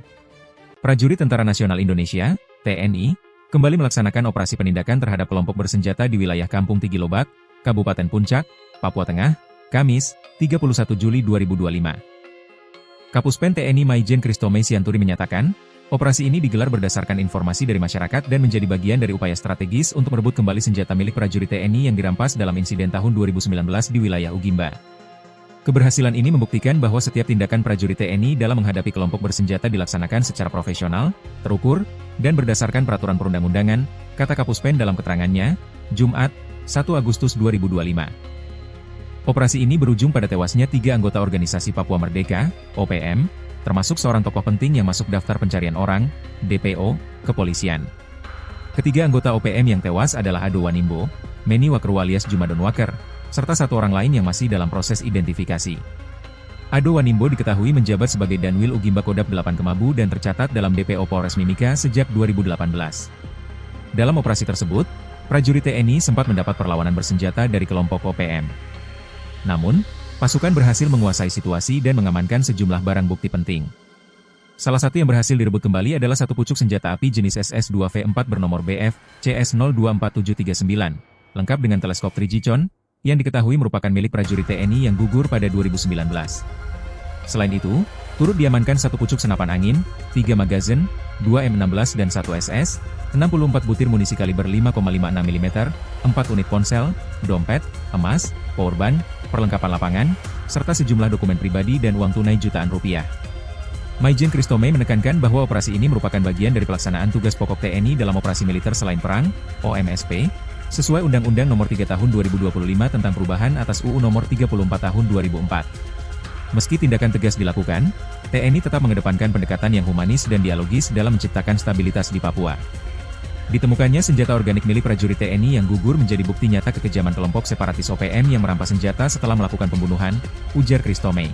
Prajurit Tentara Nasional Indonesia, TNI, kembali melaksanakan operasi penindakan terhadap kelompok bersenjata di wilayah Kampung Tigilobak, Kabupaten Puncak, Papua Tengah, Kamis, 31 Juli 2025. Kapuspen TNI Maijen Kristome Sianturi menyatakan, operasi ini digelar berdasarkan informasi dari masyarakat dan menjadi bagian dari upaya strategis untuk merebut kembali senjata milik prajurit TNI yang dirampas dalam insiden tahun 2019 di wilayah Ugimba. Keberhasilan ini membuktikan bahwa setiap tindakan prajurit TNI dalam menghadapi kelompok bersenjata dilaksanakan secara profesional, terukur, dan berdasarkan peraturan perundang-undangan, kata Kapuspen dalam keterangannya, Jumat, 1 Agustus 2025. Operasi ini berujung pada tewasnya 3 anggota organisasi Papua Merdeka, OPM, termasuk seorang tokoh penting yang masuk daftar pencarian orang, DPO, kepolisian. Ketiga anggota OPM yang tewas adalah Ado Wanimbo, Meni Waker alias Jumadon Waker, serta satu orang lain yang masih dalam proses identifikasi. Ado Wanimbo diketahui menjabat sebagai Danwil Ugimba Kodap 8 Kemabu dan tercatat dalam DPO Polres Mimika sejak 2018. Dalam operasi tersebut, prajurit TNI sempat mendapat perlawanan bersenjata dari kelompok OPM. Namun, pasukan berhasil menguasai situasi dan mengamankan sejumlah barang bukti penting. Salah satu yang berhasil direbut kembali adalah satu pucuk senjata api jenis SS-2V4 bernomor BF CS024739, lengkap dengan teleskop Trigicon, yang diketahui merupakan milik prajurit TNI yang gugur pada 2019. Selain itu, turut diamankan satu pucuk senapan angin, 3 magazin, 2 M16 dan 1 SS, 64 butir munisi kaliber 5,56 mm, 4 unit ponsel, dompet, emas, powerbank, perlengkapan lapangan, serta sejumlah dokumen pribadi dan uang tunai jutaan rupiah. Maijen Kristome menekankan bahwa operasi ini merupakan bagian dari pelaksanaan tugas pokok TNI dalam operasi militer selain perang, OMSP, sesuai Undang-Undang Nomor 3 Tahun 2025 tentang perubahan atas UU Nomor 34 Tahun 2004. Meski tindakan tegas dilakukan, TNI tetap mengedepankan pendekatan yang humanis dan dialogis dalam menciptakan stabilitas di Papua. Ditemukannya senjata organik milik prajurit TNI yang gugur menjadi bukti nyata kekejaman kelompok separatis OPM yang merampas senjata setelah melakukan pembunuhan, ujar Kristome.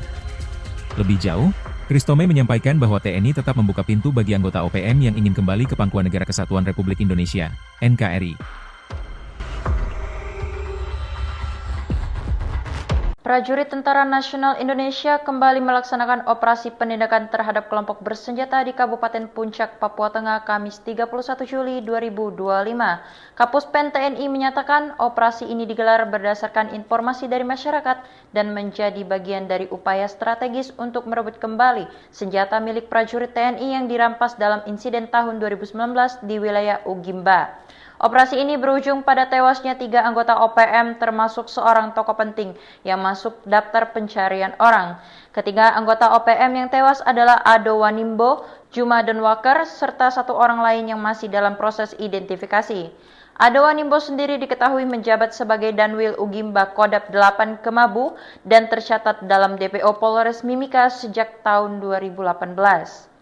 Lebih jauh, Kristome menyampaikan bahwa TNI tetap membuka pintu bagi anggota OPM yang ingin kembali ke Pangkuan Negara Kesatuan Republik Indonesia, NKRI. Prajurit Tentara Nasional Indonesia kembali melaksanakan operasi penindakan terhadap kelompok bersenjata di Kabupaten Puncak, Papua Tengah, Kamis 31 Juli 2025. Kapuspen TNI menyatakan operasi ini digelar berdasarkan informasi dari masyarakat dan menjadi bagian dari upaya strategis untuk merebut kembali senjata milik prajurit TNI yang dirampas dalam insiden tahun 2019 di wilayah Ugimba. Operasi ini berujung pada tewasnya 3 anggota OPM termasuk seorang tokoh penting yang masuk daftar pencarian orang. Ketiga anggota OPM yang tewas adalah Ado Wanimbo, Jumadon Waker, serta satu orang lain yang masih dalam proses identifikasi. Ado Wanimbo sendiri diketahui menjabat sebagai Danwil Ugimba Kodap 8 Kemabu dan tercatat dalam DPO Polres Mimika sejak tahun 2018.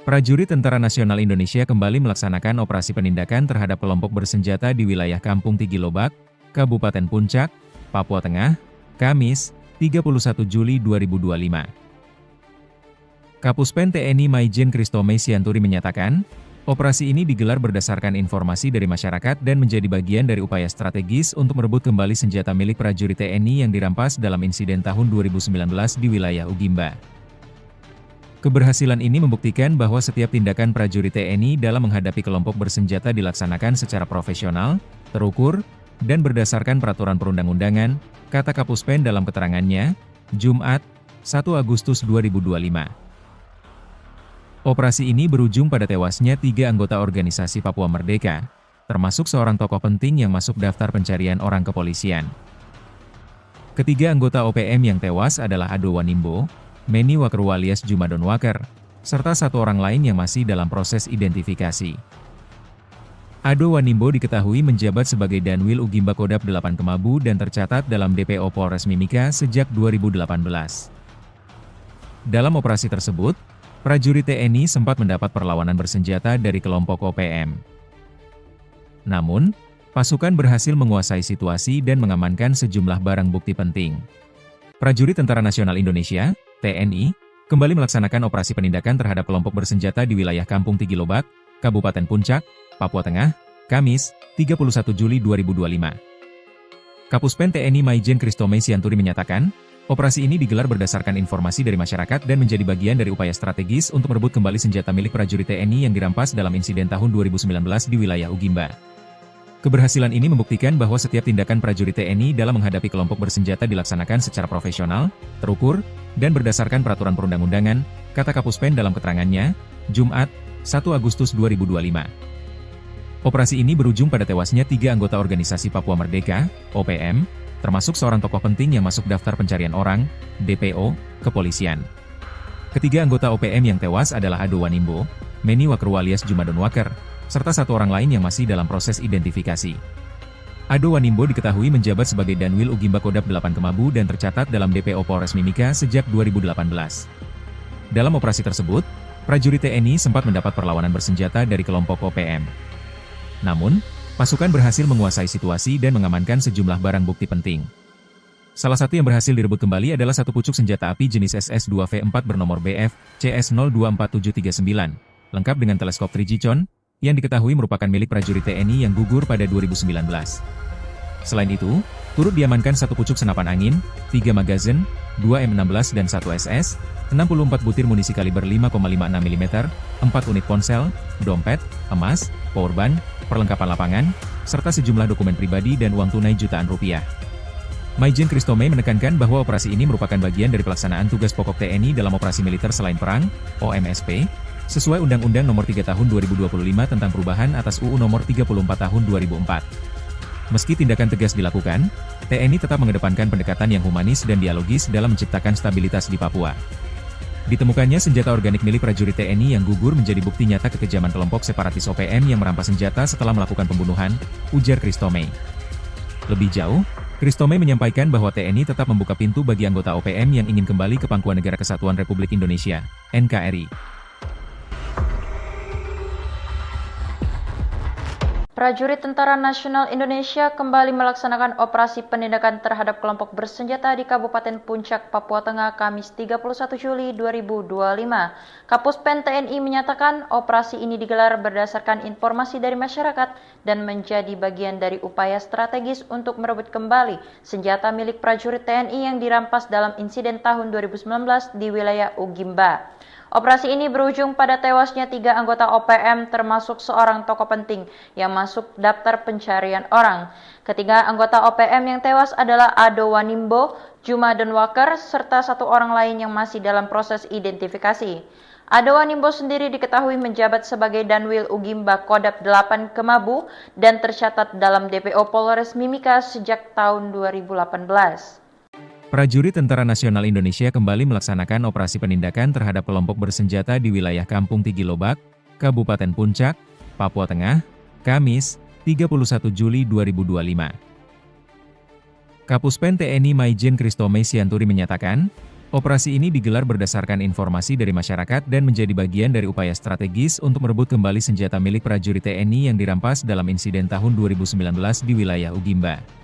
Prajurit Tentara Nasional Indonesia kembali melaksanakan operasi penindakan terhadap kelompok bersenjata di wilayah Kampung Tigilobak, Kabupaten Puncak, Papua Tengah, Kamis, 31 Juli 2025. Kapuspen TNI Maijen Christomay Sianturi menyatakan, operasi ini digelar berdasarkan informasi dari masyarakat dan menjadi bagian dari upaya strategis untuk merebut kembali senjata milik prajurit TNI yang dirampas dalam insiden tahun 2019 di wilayah Ugimba. Keberhasilan ini membuktikan bahwa setiap tindakan prajurit TNI dalam menghadapi kelompok bersenjata dilaksanakan secara profesional, terukur, dan berdasarkan peraturan perundang-undangan, kata Kapuspen dalam keterangannya, Jumat, 1 Agustus 2025. Operasi ini berujung pada tewasnya 3 anggota organisasi Papua Merdeka, termasuk seorang tokoh penting yang masuk daftar pencarian orang kepolisian. Ketiga anggota OPM yang tewas adalah Ado Wanimbo, Meni Wakeru alias Jumadon Waker, serta satu orang lain yang masih dalam proses identifikasi. Ado Wanimbo diketahui menjabat sebagai Danwil Ugimba Kodap 8 Kemabu dan tercatat dalam DPO Polres Mimika sejak 2018. Dalam operasi tersebut, prajurit TNI sempat mendapat perlawanan bersenjata dari kelompok OPM. Namun, pasukan berhasil menguasai situasi dan mengamankan sejumlah barang bukti penting. Prajurit Tentara Nasional Indonesia, TNI, kembali melaksanakan operasi penindakan terhadap kelompok bersenjata di wilayah Kampung Tigilobak, Kabupaten Puncak, Papua Tengah, Kamis, 31 Juli 2025. Kapuspen TNI Maijen Christomay Sianturi menyatakan, operasi ini digelar berdasarkan informasi dari masyarakat dan menjadi bagian dari upaya strategis untuk merebut kembali senjata milik prajurit TNI yang dirampas dalam insiden tahun 2019 di wilayah Ugimba. Keberhasilan ini membuktikan bahwa setiap tindakan prajurit TNI dalam menghadapi kelompok bersenjata dilaksanakan secara profesional, terukur, dan berdasarkan peraturan perundang-undangan, kata Kapuspen dalam keterangannya, Jumat, 1 Agustus 2025. Operasi ini berujung pada tewasnya 3 anggota organisasi Papua Merdeka, OPM, termasuk seorang tokoh penting yang masuk daftar pencarian orang, DPO, kepolisian. Ketiga anggota OPM yang tewas adalah Ado Wanimbo, Meni Wakeru alias Jumadon Waker, serta satu orang lain yang masih dalam proses identifikasi. Ado Wanimbo diketahui menjabat sebagai Danwil Ugimba Kodap 8 Kemabu dan tercatat dalam DPO Polres Mimika sejak 2018. Dalam operasi tersebut, prajurit TNI sempat mendapat perlawanan bersenjata dari kelompok OPM. Namun, pasukan berhasil menguasai situasi dan mengamankan sejumlah barang bukti penting. Salah satu yang berhasil direbut kembali adalah satu pucuk senjata api jenis SS-2V4 bernomor BF CS024739, lengkap dengan teleskop 3G-Con, yang diketahui merupakan milik prajurit TNI yang gugur pada 2019. Selain itu, turut diamankan satu pucuk senapan angin, 3 magazin, 2 M16 dan 1 SS, 64 butir munisi kaliber 5,56 mm, 4 unit ponsel, dompet, emas, powerbank, perlengkapan lapangan, serta sejumlah dokumen pribadi dan uang tunai jutaan rupiah. Maijen Christomay menekankan bahwa operasi ini merupakan bagian dari pelaksanaan tugas pokok TNI dalam operasi militer selain perang, OMSP, sesuai Undang-Undang Nomor 3 Tahun 2025 tentang perubahan atas UU Nomor 34 Tahun 2004. Meski tindakan tegas dilakukan, TNI tetap mengedepankan pendekatan yang humanis dan dialogis dalam menciptakan stabilitas di Papua. Ditemukannya senjata organik milik prajurit TNI yang gugur menjadi bukti nyata kekejaman kelompok separatis OPM yang merampas senjata setelah melakukan pembunuhan, ujar Christomay. Lebih jauh, Christomay menyampaikan bahwa TNI tetap membuka pintu bagi anggota OPM yang ingin kembali ke pangkuan Negara Kesatuan Republik Indonesia, NKRI. Prajurit Tentara Nasional Indonesia kembali melaksanakan operasi penindakan terhadap kelompok bersenjata di Kabupaten Puncak, Papua Tengah, Kamis 31 Juli 2025. Kapuspen TNI menyatakan operasi ini digelar berdasarkan informasi dari masyarakat dan menjadi bagian dari upaya strategis untuk merebut kembali senjata milik prajurit TNI yang dirampas dalam insiden tahun 2019 di wilayah Ugimba. Operasi ini berujung pada tewasnya 3 anggota OPM termasuk seorang tokoh penting yang masuk daftar pencarian orang. Ketiga anggota OPM yang tewas adalah Ado Wanimbo, Jumadon Waker, serta satu orang lain yang masih dalam proses identifikasi. Ado Wanimbo sendiri diketahui menjabat sebagai Danwil Ugimba Kodap 8 Kemabu dan tercatat dalam DPO Polres Mimika sejak tahun 2018. Prajurit Tentara Nasional Indonesia kembali melaksanakan operasi penindakan terhadap kelompok bersenjata di wilayah Kampung Tigilobak, Kabupaten Puncak, Papua Tengah, Kamis, 31 Juli 2025. Kapuspen TNI Maijen Christomay Sianturi menyatakan, operasi ini digelar berdasarkan informasi dari masyarakat dan menjadi bagian dari upaya strategis untuk merebut kembali senjata milik prajurit TNI yang dirampas dalam insiden tahun 2019 di wilayah Ugimba.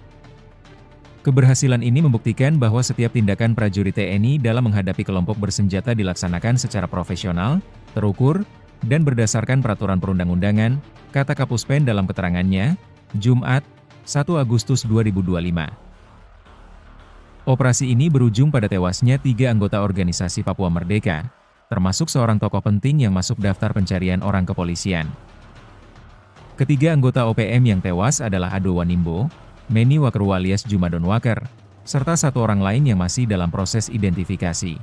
Keberhasilan ini membuktikan bahwa setiap tindakan prajurit TNI dalam menghadapi kelompok bersenjata dilaksanakan secara profesional, terukur, dan berdasarkan peraturan perundang-undangan, kata Kapuspen dalam keterangannya, Jumat, 1 Agustus 2025. Operasi ini berujung pada tewasnya 3 anggota organisasi Papua Merdeka, termasuk seorang tokoh penting yang masuk daftar pencarian orang kepolisian. Ketiga anggota OPM yang tewas adalah Ado Wanimbo, Meni Wakeru alias Jumadon Waker, serta satu orang lain yang masih dalam proses identifikasi.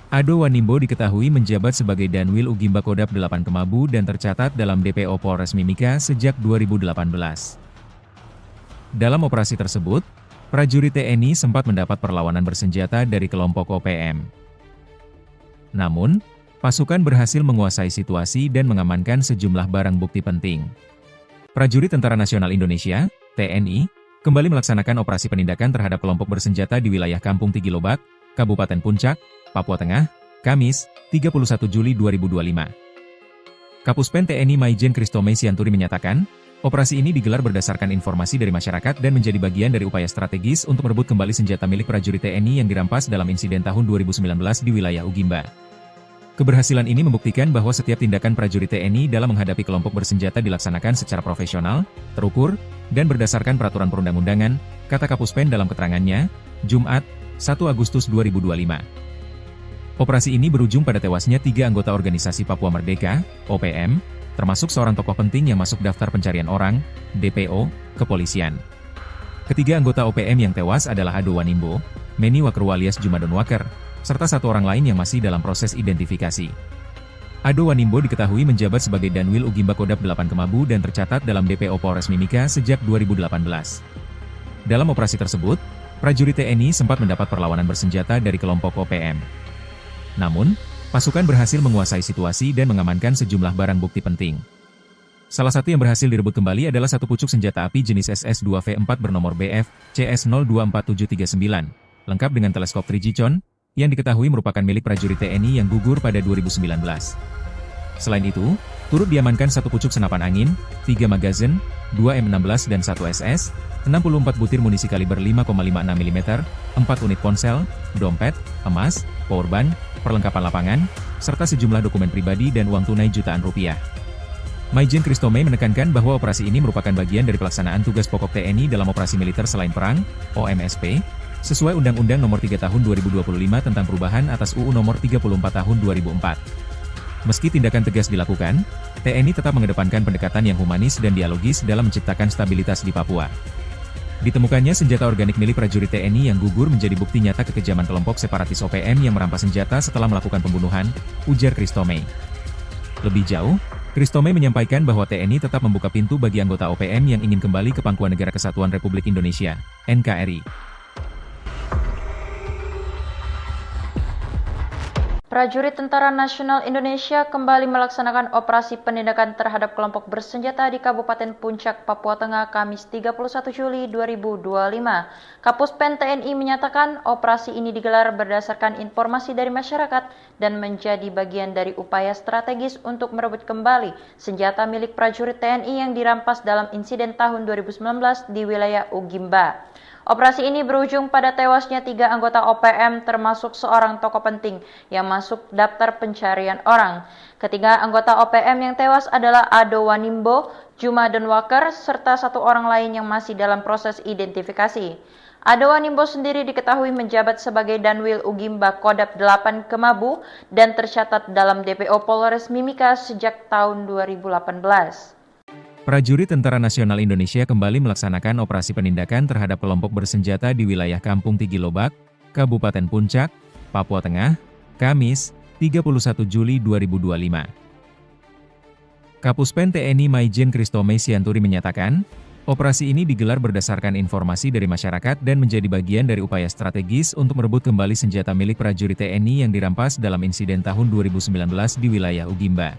Ado Wanimbo diketahui menjabat sebagai Danwil Ugimba Kodap 8 Kemabu dan tercatat dalam DPO Polres Mimika sejak 2018. Dalam operasi tersebut, prajurit TNI sempat mendapat perlawanan bersenjata dari kelompok OPM. Namun, pasukan berhasil menguasai situasi dan mengamankan sejumlah barang bukti penting. Prajurit Tentara Nasional Indonesia, TNI, kembali melaksanakan operasi penindakan terhadap kelompok bersenjata di wilayah Kampung Tigilobak, Kabupaten Puncak, Papua Tengah, Kamis, 31 Juli 2025. Kapuspen TNI Maijen Kristome Sianturi menyatakan, operasi ini digelar berdasarkan informasi dari masyarakat dan menjadi bagian dari upaya strategis untuk merebut kembali senjata milik prajurit TNI yang dirampas dalam insiden tahun 2019 di wilayah Ugimba. Keberhasilan ini membuktikan bahwa setiap tindakan prajurit TNI dalam menghadapi kelompok bersenjata dilaksanakan secara profesional, terukur, dan berdasarkan peraturan perundang-undangan, kata Kapuspen dalam keterangannya, Jumat, 1 Agustus 2025. Operasi ini berujung pada tewasnya 3 anggota organisasi Papua Merdeka, OPM, termasuk seorang tokoh penting yang masuk daftar pencarian orang, DPO, kepolisian. Ketiga anggota OPM yang tewas adalah Ado Wanimbo, Meni Wakeru alias Jumadon Waker, serta satu orang lain yang masih dalam proses identifikasi. Ado Wanimbo diketahui menjabat sebagai Danwil Ugimba Kodap 8 Kemabu dan tercatat dalam DPO Polres Mimika sejak 2018. Dalam operasi tersebut, prajurit TNI sempat mendapat perlawanan bersenjata dari kelompok OPM. Namun, pasukan berhasil menguasai situasi dan mengamankan sejumlah barang bukti penting. Salah satu yang berhasil direbut kembali adalah satu pucuk senjata api jenis SS-2V4 bernomor BF CS024739, lengkap dengan teleskop 3G yang diketahui merupakan milik prajurit TNI yang gugur pada 2019. Selain itu, turut diamankan satu pucuk senapan angin, 3 magazin, 2 M16 dan 1 SS, 64 butir munisi kaliber 5,56 mm, 4 unit ponsel, dompet, emas, powerbank, perlengkapan lapangan, serta sejumlah dokumen pribadi dan uang tunai jutaan rupiah. Maijen Kristome menekankan bahwa operasi ini merupakan bagian dari pelaksanaan tugas pokok TNI dalam operasi militer selain perang, OMSP, sesuai Undang-Undang Nomor 3 Tahun 2025 tentang perubahan atas UU Nomor 34 Tahun 2004. Meski tindakan tegas dilakukan, TNI tetap mengedepankan pendekatan yang humanis dan dialogis dalam menciptakan stabilitas di Papua. Ditemukannya senjata organik milik prajurit TNI yang gugur menjadi bukti nyata kekejaman kelompok separatis OPM yang merampas senjata setelah melakukan pembunuhan, ujar Kristome. Lebih jauh, Kristome menyampaikan bahwa TNI tetap membuka pintu bagi anggota OPM yang ingin kembali ke pangkuan Negara Kesatuan Republik Indonesia, NKRI. Prajurit Tentara Nasional Indonesia kembali melaksanakan operasi penindakan terhadap kelompok bersenjata di Kabupaten Puncak, Papua Tengah, Kamis 31 Juli 2025. Kapuspen TNI menyatakan operasi ini digelar berdasarkan informasi dari masyarakat dan menjadi bagian dari upaya strategis untuk merebut kembali senjata milik prajurit TNI yang dirampas dalam insiden tahun 2019 di wilayah Ugimba. Operasi ini berujung pada tewasnya 3 anggota OPM termasuk seorang tokoh penting yang masuk daftar pencarian orang. Ketiga anggota OPM yang tewas adalah Ado Wanimbo, Jumadon Waker, serta satu orang lain yang masih dalam proses identifikasi. Ado Wanimbo sendiri diketahui menjabat sebagai Danwil Ugimba Kodap 8 Kemabu dan tercatat dalam DPO Polres Mimika sejak tahun 2018. Prajurit Tentara Nasional Indonesia kembali melaksanakan operasi penindakan terhadap kelompok bersenjata di wilayah Kampung Tigilobak, Kabupaten Puncak, Papua Tengah, Kamis, 31 Juli 2025. Kapuspen TNI Maijen Kristome Sianturi menyatakan, operasi ini digelar berdasarkan informasi dari masyarakat dan menjadi bagian dari upaya strategis untuk merebut kembali senjata milik prajurit TNI yang dirampas dalam insiden tahun 2019 di wilayah Ugimba.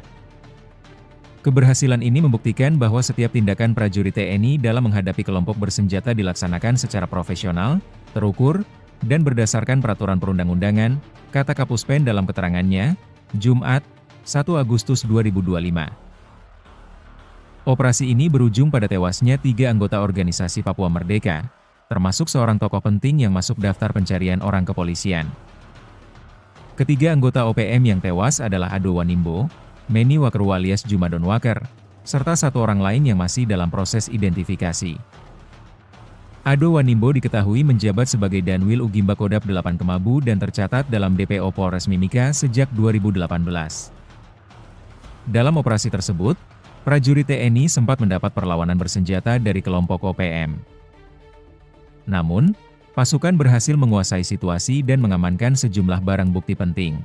Keberhasilan ini membuktikan bahwa setiap tindakan prajurit TNI dalam menghadapi kelompok bersenjata dilaksanakan secara profesional, terukur, dan berdasarkan peraturan perundang-undangan, kata Kapuspen dalam keterangannya, Jumat, 1 Agustus 2025. Operasi ini berujung pada tewasnya 3 anggota organisasi Papua Merdeka, termasuk seorang tokoh penting yang masuk daftar pencarian orang kepolisian. Ketiga anggota OPM yang tewas adalah Ado Wanimbo, Meni Wakerwa alias Jumadon Waker, serta satu orang lain yang masih dalam proses identifikasi. Ado Wanimbo diketahui menjabat sebagai Danwil Ugimba Kodap 8 Kemabu dan tercatat dalam DPO Polres Mimika sejak 2018. Dalam operasi tersebut, prajurit TNI sempat mendapat perlawanan bersenjata dari kelompok OPM. Namun, pasukan berhasil menguasai situasi dan mengamankan sejumlah barang bukti penting.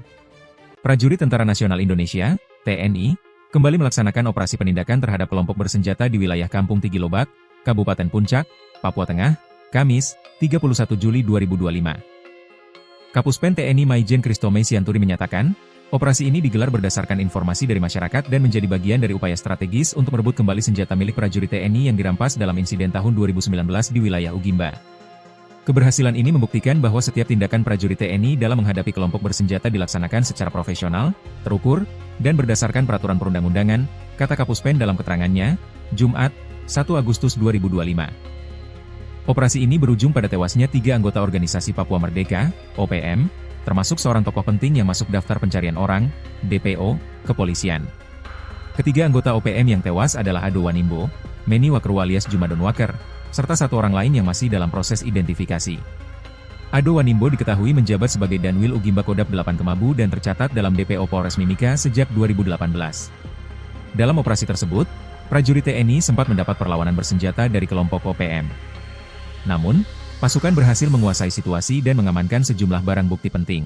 Prajurit Tentara Nasional Indonesia, TNI, kembali melaksanakan operasi penindakan terhadap kelompok bersenjata di wilayah Kampung Tigilobak, Kabupaten Puncak, Papua Tengah, Kamis, 31 Juli 2025. Kapuspen TNI Maijen Kristome Sianturi menyatakan, operasi ini digelar berdasarkan informasi dari masyarakat dan menjadi bagian dari upaya strategis untuk merebut kembali senjata milik prajurit TNI yang dirampas dalam insiden tahun 2019 di wilayah Ugimba. Keberhasilan ini membuktikan bahwa setiap tindakan prajurit TNI dalam menghadapi kelompok bersenjata dilaksanakan secara profesional, terukur, dan berdasarkan peraturan perundang-undangan, kata Kapuspen dalam keterangannya, Jumat, 1 Agustus 2025. Operasi ini berujung pada tewasnya 3 anggota organisasi Papua Merdeka, OPM, termasuk seorang tokoh penting yang masuk daftar pencarian orang, DPO, kepolisian. Ketiga anggota OPM yang tewas adalah Ado Wanimbo, Meni Wakerwa alias Jumadon Waker, serta satu orang lain yang masih dalam proses identifikasi. Ado Wanimbo diketahui menjabat sebagai Danwil Ugimba Kodap 8 Kemabu dan tercatat dalam DPO Polres Mimika sejak 2018. Dalam operasi tersebut, prajurit TNI sempat mendapat perlawanan bersenjata dari kelompok OPM. Namun, pasukan berhasil menguasai situasi dan mengamankan sejumlah barang bukti penting.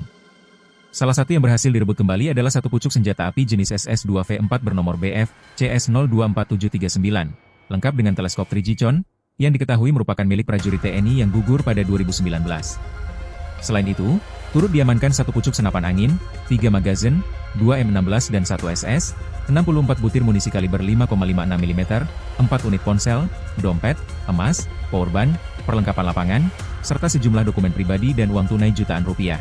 Salah satu yang berhasil direbut kembali adalah satu pucuk senjata api jenis SS-2V4 bernomor BF CS024739, lengkap dengan teleskop 3G Con, yang diketahui merupakan milik prajurit TNI yang gugur pada 2019. Selain itu, turut diamankan satu pucuk senapan angin, 3 magazin, 2 M16 dan 1 SS, 64 butir munisi kaliber 5,56 mm, 4 unit ponsel, dompet, emas, powerbank, perlengkapan lapangan, serta sejumlah dokumen pribadi dan uang tunai jutaan rupiah.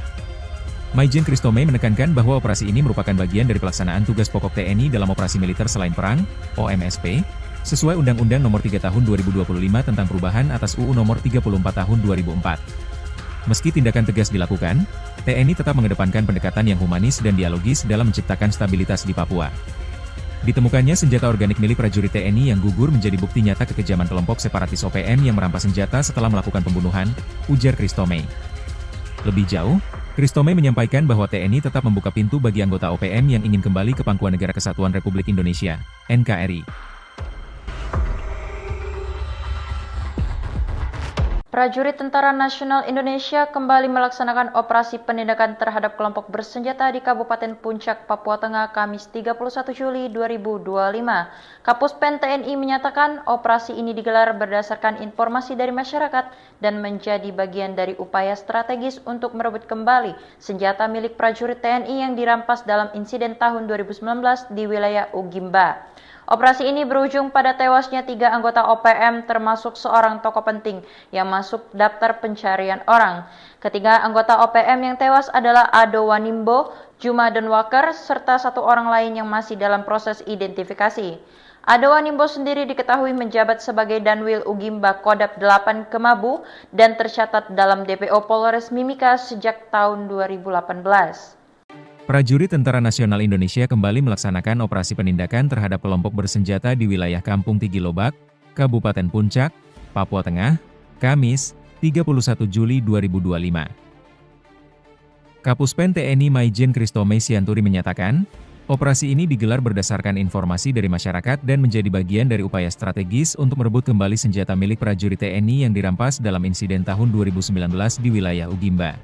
Maijen Kristome menekankan bahwa operasi ini merupakan bagian dari pelaksanaan tugas pokok TNI dalam operasi militer selain perang, OMSP, sesuai Undang-Undang Nomor 3 Tahun 2025 tentang perubahan atas UU Nomor 34 Tahun 2004. Meski tindakan tegas dilakukan, TNI tetap mengedepankan pendekatan yang humanis dan dialogis dalam menciptakan stabilitas di Papua. Ditemukannya senjata organik milik prajurit TNI yang gugur menjadi bukti nyata kekejaman kelompok separatis OPM yang merampas senjata setelah melakukan pembunuhan, ujar Kristome. Lebih jauh, Kristome menyampaikan bahwa TNI tetap membuka pintu bagi anggota OPM yang ingin kembali ke Pangkuan Negara Kesatuan Republik Indonesia, NKRI. Prajurit Tentara Nasional Indonesia kembali melaksanakan operasi penindakan terhadap kelompok bersenjata di Kabupaten Puncak, Papua Tengah, Kamis 31 Juli 2025. Kapuspen TNI menyatakan operasi ini digelar berdasarkan informasi dari masyarakat dan menjadi bagian dari upaya strategis untuk merebut kembali senjata milik prajurit TNI yang dirampas dalam insiden tahun 2019 di wilayah Ugimba. Operasi ini berujung pada tewasnya 3 anggota OPM termasuk seorang tokoh penting yang masuk daftar pencarian orang. Ketiga anggota OPM yang tewas adalah Ado Wanimbo, Jumadon Waker, serta satu orang lain yang masih dalam proses identifikasi. Ado Wanimbo sendiri diketahui menjabat sebagai Danwil Ugimba Kodap 8 Kemabu dan tercatat dalam DPO Polres Mimika sejak tahun 2018. Prajurit Tentara Nasional Indonesia kembali melaksanakan operasi penindakan terhadap kelompok bersenjata di wilayah Kampung Tigilobak, Kabupaten Puncak, Papua Tengah, Kamis, 31 Juli 2025. Kapuspen TNI Maijen Kristome Sianturi menyatakan, operasi ini digelar berdasarkan informasi dari masyarakat dan menjadi bagian dari upaya strategis untuk merebut kembali senjata milik prajurit TNI yang dirampas dalam insiden tahun 2019 di wilayah Ugimba.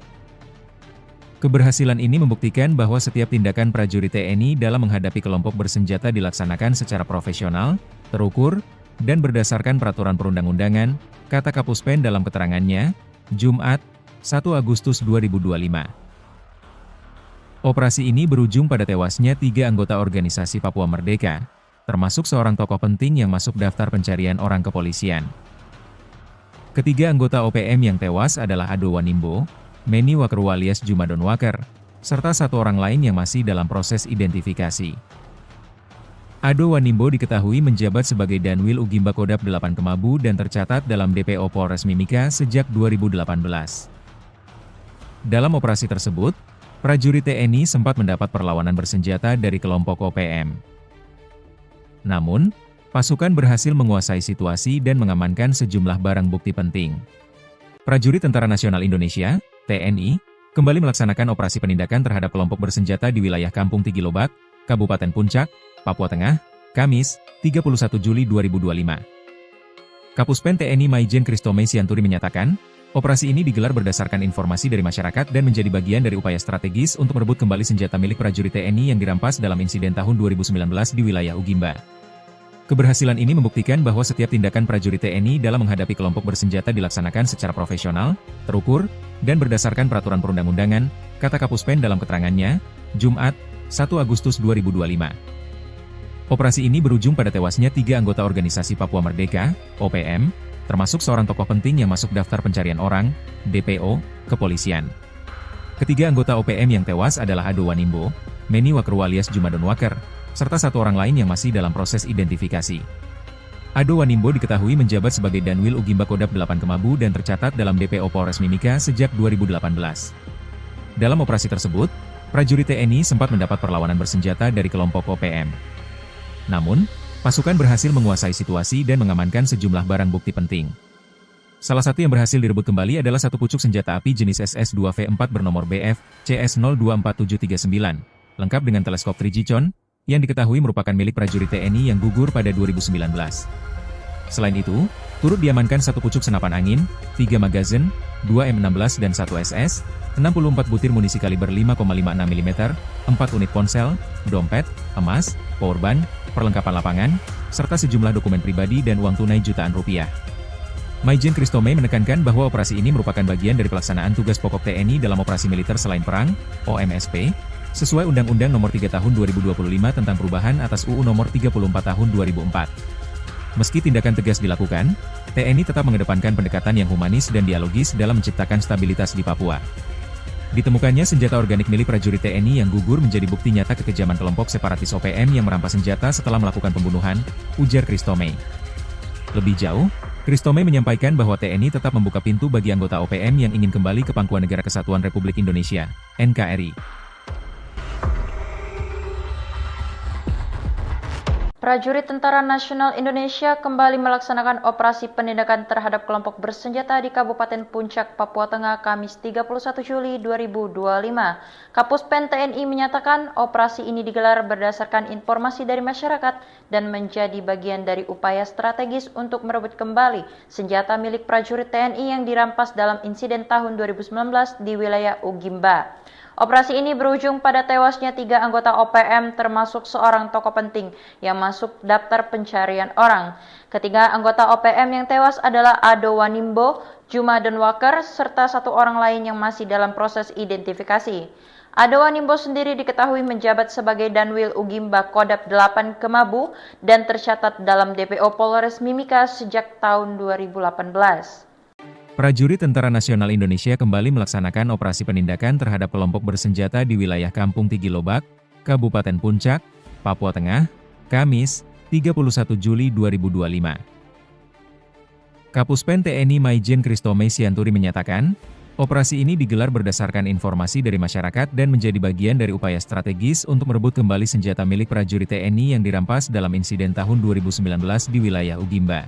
Keberhasilan ini membuktikan bahwa setiap tindakan prajurit TNI dalam menghadapi kelompok bersenjata dilaksanakan secara profesional, terukur, dan berdasarkan peraturan perundang-undangan, kata Kapuspen dalam keterangannya, Jumat, 1 Agustus 2025. Operasi ini berujung pada tewasnya 3 anggota organisasi Papua Merdeka, termasuk seorang tokoh penting yang masuk daftar pencarian orang kepolisian. Ketiga anggota OPM yang tewas adalah Ado Wanimbo, Meni Wakerwa alias Jumadon Waker, serta satu orang lain yang masih dalam proses identifikasi. Ado Wanimbo diketahui menjabat sebagai Danwil Ugimba Kodap 8 Kemabu dan tercatat dalam DPO Polres Mimika sejak 2018. Dalam operasi tersebut, prajurit TNI sempat mendapat perlawanan bersenjata dari kelompok OPM. Namun, pasukan berhasil menguasai situasi dan mengamankan sejumlah barang bukti penting. Prajurit Tentara Nasional Indonesia, TNI, kembali melaksanakan operasi penindakan terhadap kelompok bersenjata di wilayah Kampung Tigilobak, Kabupaten Puncak, Papua Tengah, Kamis, 31 Juli 2025. Kapuspen TNI Maijen Kristome Sianturi menyatakan, operasi ini digelar berdasarkan informasi dari masyarakat dan menjadi bagian dari upaya strategis untuk merebut kembali senjata milik prajurit TNI yang dirampas dalam insiden tahun 2019 di wilayah Ugimba. Keberhasilan ini membuktikan bahwa setiap tindakan prajurit TNI dalam menghadapi kelompok bersenjata dilaksanakan secara profesional, terukur, dan berdasarkan peraturan perundang-undangan, kata Kapuspen dalam keterangannya, Jumat, 1 Agustus 2025. Operasi ini berujung pada tewasnya 3 anggota organisasi Papua Merdeka, OPM, termasuk seorang tokoh penting yang masuk daftar pencarian orang, DPO, kepolisian. Ketiga anggota OPM yang tewas adalah Ado Wanimbo, Meni Wakru alias Jumadon Waker, serta satu orang lain yang masih dalam proses identifikasi. Ado Wanimbo diketahui menjabat sebagai Danwil Ugimba Kodap 8 Kemabu dan tercatat dalam DPO Polres Mimika sejak 2018. Dalam operasi tersebut, prajurit TNI sempat mendapat perlawanan bersenjata dari kelompok OPM. Namun, pasukan berhasil menguasai situasi dan mengamankan sejumlah barang bukti penting. Salah satu yang berhasil direbut kembali adalah satu pucuk senjata api jenis SS-2V4 bernomor BF CS024739, lengkap dengan teleskop Trigicon, yang diketahui merupakan milik prajurit TNI yang gugur pada 2019. Selain itu, turut diamankan satu pucuk senapan angin, 3 magazin, 2 M16 dan 1 SS, 64 butir munisi kaliber 5,56 mm, 4 unit ponsel, dompet, emas, powerbank, perlengkapan lapangan, serta sejumlah dokumen pribadi dan uang tunai jutaan rupiah. Maijen Kristome menekankan bahwa operasi ini merupakan bagian dari pelaksanaan tugas pokok TNI dalam operasi militer selain perang, OMSP, sesuai Undang-Undang Nomor 3 Tahun 2025 tentang perubahan atas UU Nomor 34 Tahun 2004. Meski tindakan tegas dilakukan, TNI tetap mengedepankan pendekatan yang humanis dan dialogis dalam menciptakan stabilitas di Papua. Ditemukannya senjata organik milik prajurit TNI yang gugur menjadi bukti nyata kekejaman kelompok separatis OPM yang merampas senjata setelah melakukan pembunuhan, ujar Kristome. Lebih jauh, Kristome menyampaikan bahwa TNI tetap membuka pintu bagi anggota OPM yang ingin kembali ke Pangkuan Negara Kesatuan Republik Indonesia, NKRI. Prajurit Tentara Nasional Indonesia kembali melaksanakan operasi penindakan terhadap kelompok bersenjata di Kabupaten Puncak, Papua Tengah, Kamis 31 Juli 2025. Kapuspen TNI menyatakan operasi ini digelar berdasarkan informasi dari masyarakat dan menjadi bagian dari upaya strategis untuk merebut kembali senjata milik prajurit TNI yang dirampas dalam insiden tahun 2019 di wilayah Ugimba. Operasi ini berujung pada tewasnya 3 anggota OPM termasuk seorang tokoh penting yang masuk daftar pencarian orang. Ketiga anggota OPM yang tewas adalah Ado Wanimbo, Jumadon Waker, serta satu orang lain yang masih dalam proses identifikasi. Ado Wanimbo sendiri diketahui menjabat sebagai Danwil Ugimba Kodap 8 Kemabu dan tercatat dalam DPO Polres Mimika sejak tahun 2018. Prajurit Tentara Nasional Indonesia kembali melaksanakan operasi penindakan terhadap kelompok bersenjata di wilayah Kampung Tigilobak, Kabupaten Puncak, Papua Tengah, Kamis, 31 Juli 2025. Kapuspen TNI Maijen Kristome Sianturi menyatakan, operasi ini digelar berdasarkan informasi dari masyarakat dan menjadi bagian dari upaya strategis untuk merebut kembali senjata milik prajurit TNI yang dirampas dalam insiden tahun 2019 di wilayah Ugimba.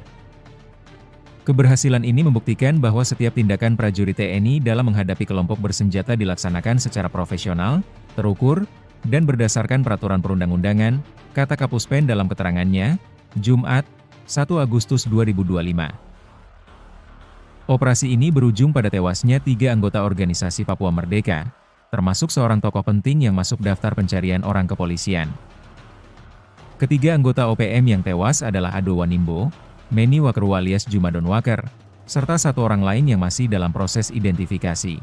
Keberhasilan ini membuktikan bahwa setiap tindakan prajurit TNI dalam menghadapi kelompok bersenjata dilaksanakan secara profesional, terukur, dan berdasarkan peraturan perundang-undangan, kata Kapuspen dalam keterangannya, Jumat, 1 Agustus 2025. Operasi ini berujung pada tewasnya 3 anggota organisasi Papua Merdeka, termasuk seorang tokoh penting yang masuk daftar pencarian orang kepolisian. Ketiga anggota OPM yang tewas adalah Ado Wanimbo, Meni Wakru alias Jumadon Waker, serta satu orang lain yang masih dalam proses identifikasi.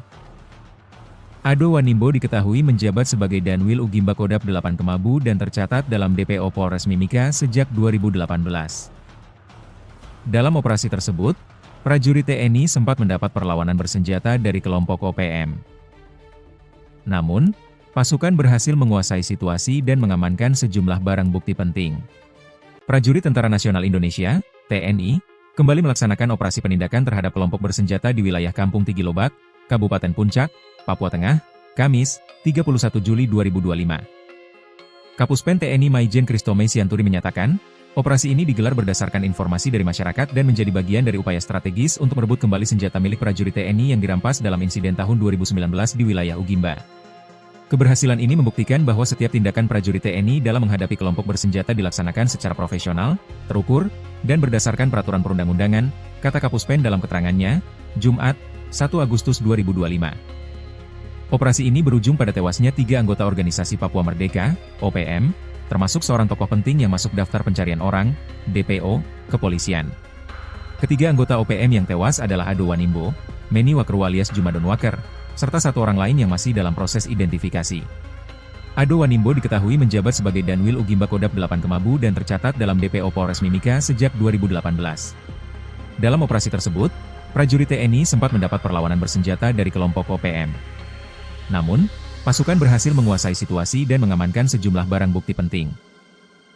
Ado Wanimbo diketahui menjabat sebagai Danwil Ugimba Kodap 8 Kemabu dan tercatat dalam DPO Polres Mimika sejak 2018. Dalam operasi tersebut, prajurit TNI sempat mendapat perlawanan bersenjata dari kelompok OPM. Namun, pasukan berhasil menguasai situasi dan mengamankan sejumlah barang bukti penting. Prajurit Tentara Nasional Indonesia, TNI, kembali melaksanakan operasi penindakan terhadap kelompok bersenjata di wilayah Kampung Tigilobak, Kabupaten Puncak, Papua Tengah, Kamis, 31 Juli 2025. Kapuspen TNI Maijen Kristome Sianturi menyatakan, operasi ini digelar berdasarkan informasi dari masyarakat dan menjadi bagian dari upaya strategis untuk merebut kembali senjata milik prajurit TNI yang dirampas dalam insiden tahun 2019 di wilayah Ugimba. Keberhasilan ini membuktikan bahwa setiap tindakan prajurit TNI dalam menghadapi kelompok bersenjata dilaksanakan secara profesional, terukur, dan berdasarkan peraturan perundang-undangan, kata Kapuspen dalam keterangannya, Jumat, 1 Agustus 2025. Operasi ini berujung pada tewasnya 3 anggota organisasi Papua Merdeka, OPM, termasuk seorang tokoh penting yang masuk daftar pencarian orang, DPO, kepolisian. Ketiga anggota OPM yang tewas adalah Ado Wanimbo, Meni Wakru alias Jumadon Waker, serta 1 orang lain yang masih dalam proses identifikasi. Ado Wanimbo diketahui menjabat sebagai Danwil Ugimba Kodap 8 Kemabu dan tercatat dalam DPO Polres Mimika sejak 2018. Dalam operasi tersebut, prajurit TNI sempat mendapat perlawanan bersenjata dari kelompok OPM. Namun, pasukan berhasil menguasai situasi dan mengamankan sejumlah barang bukti penting.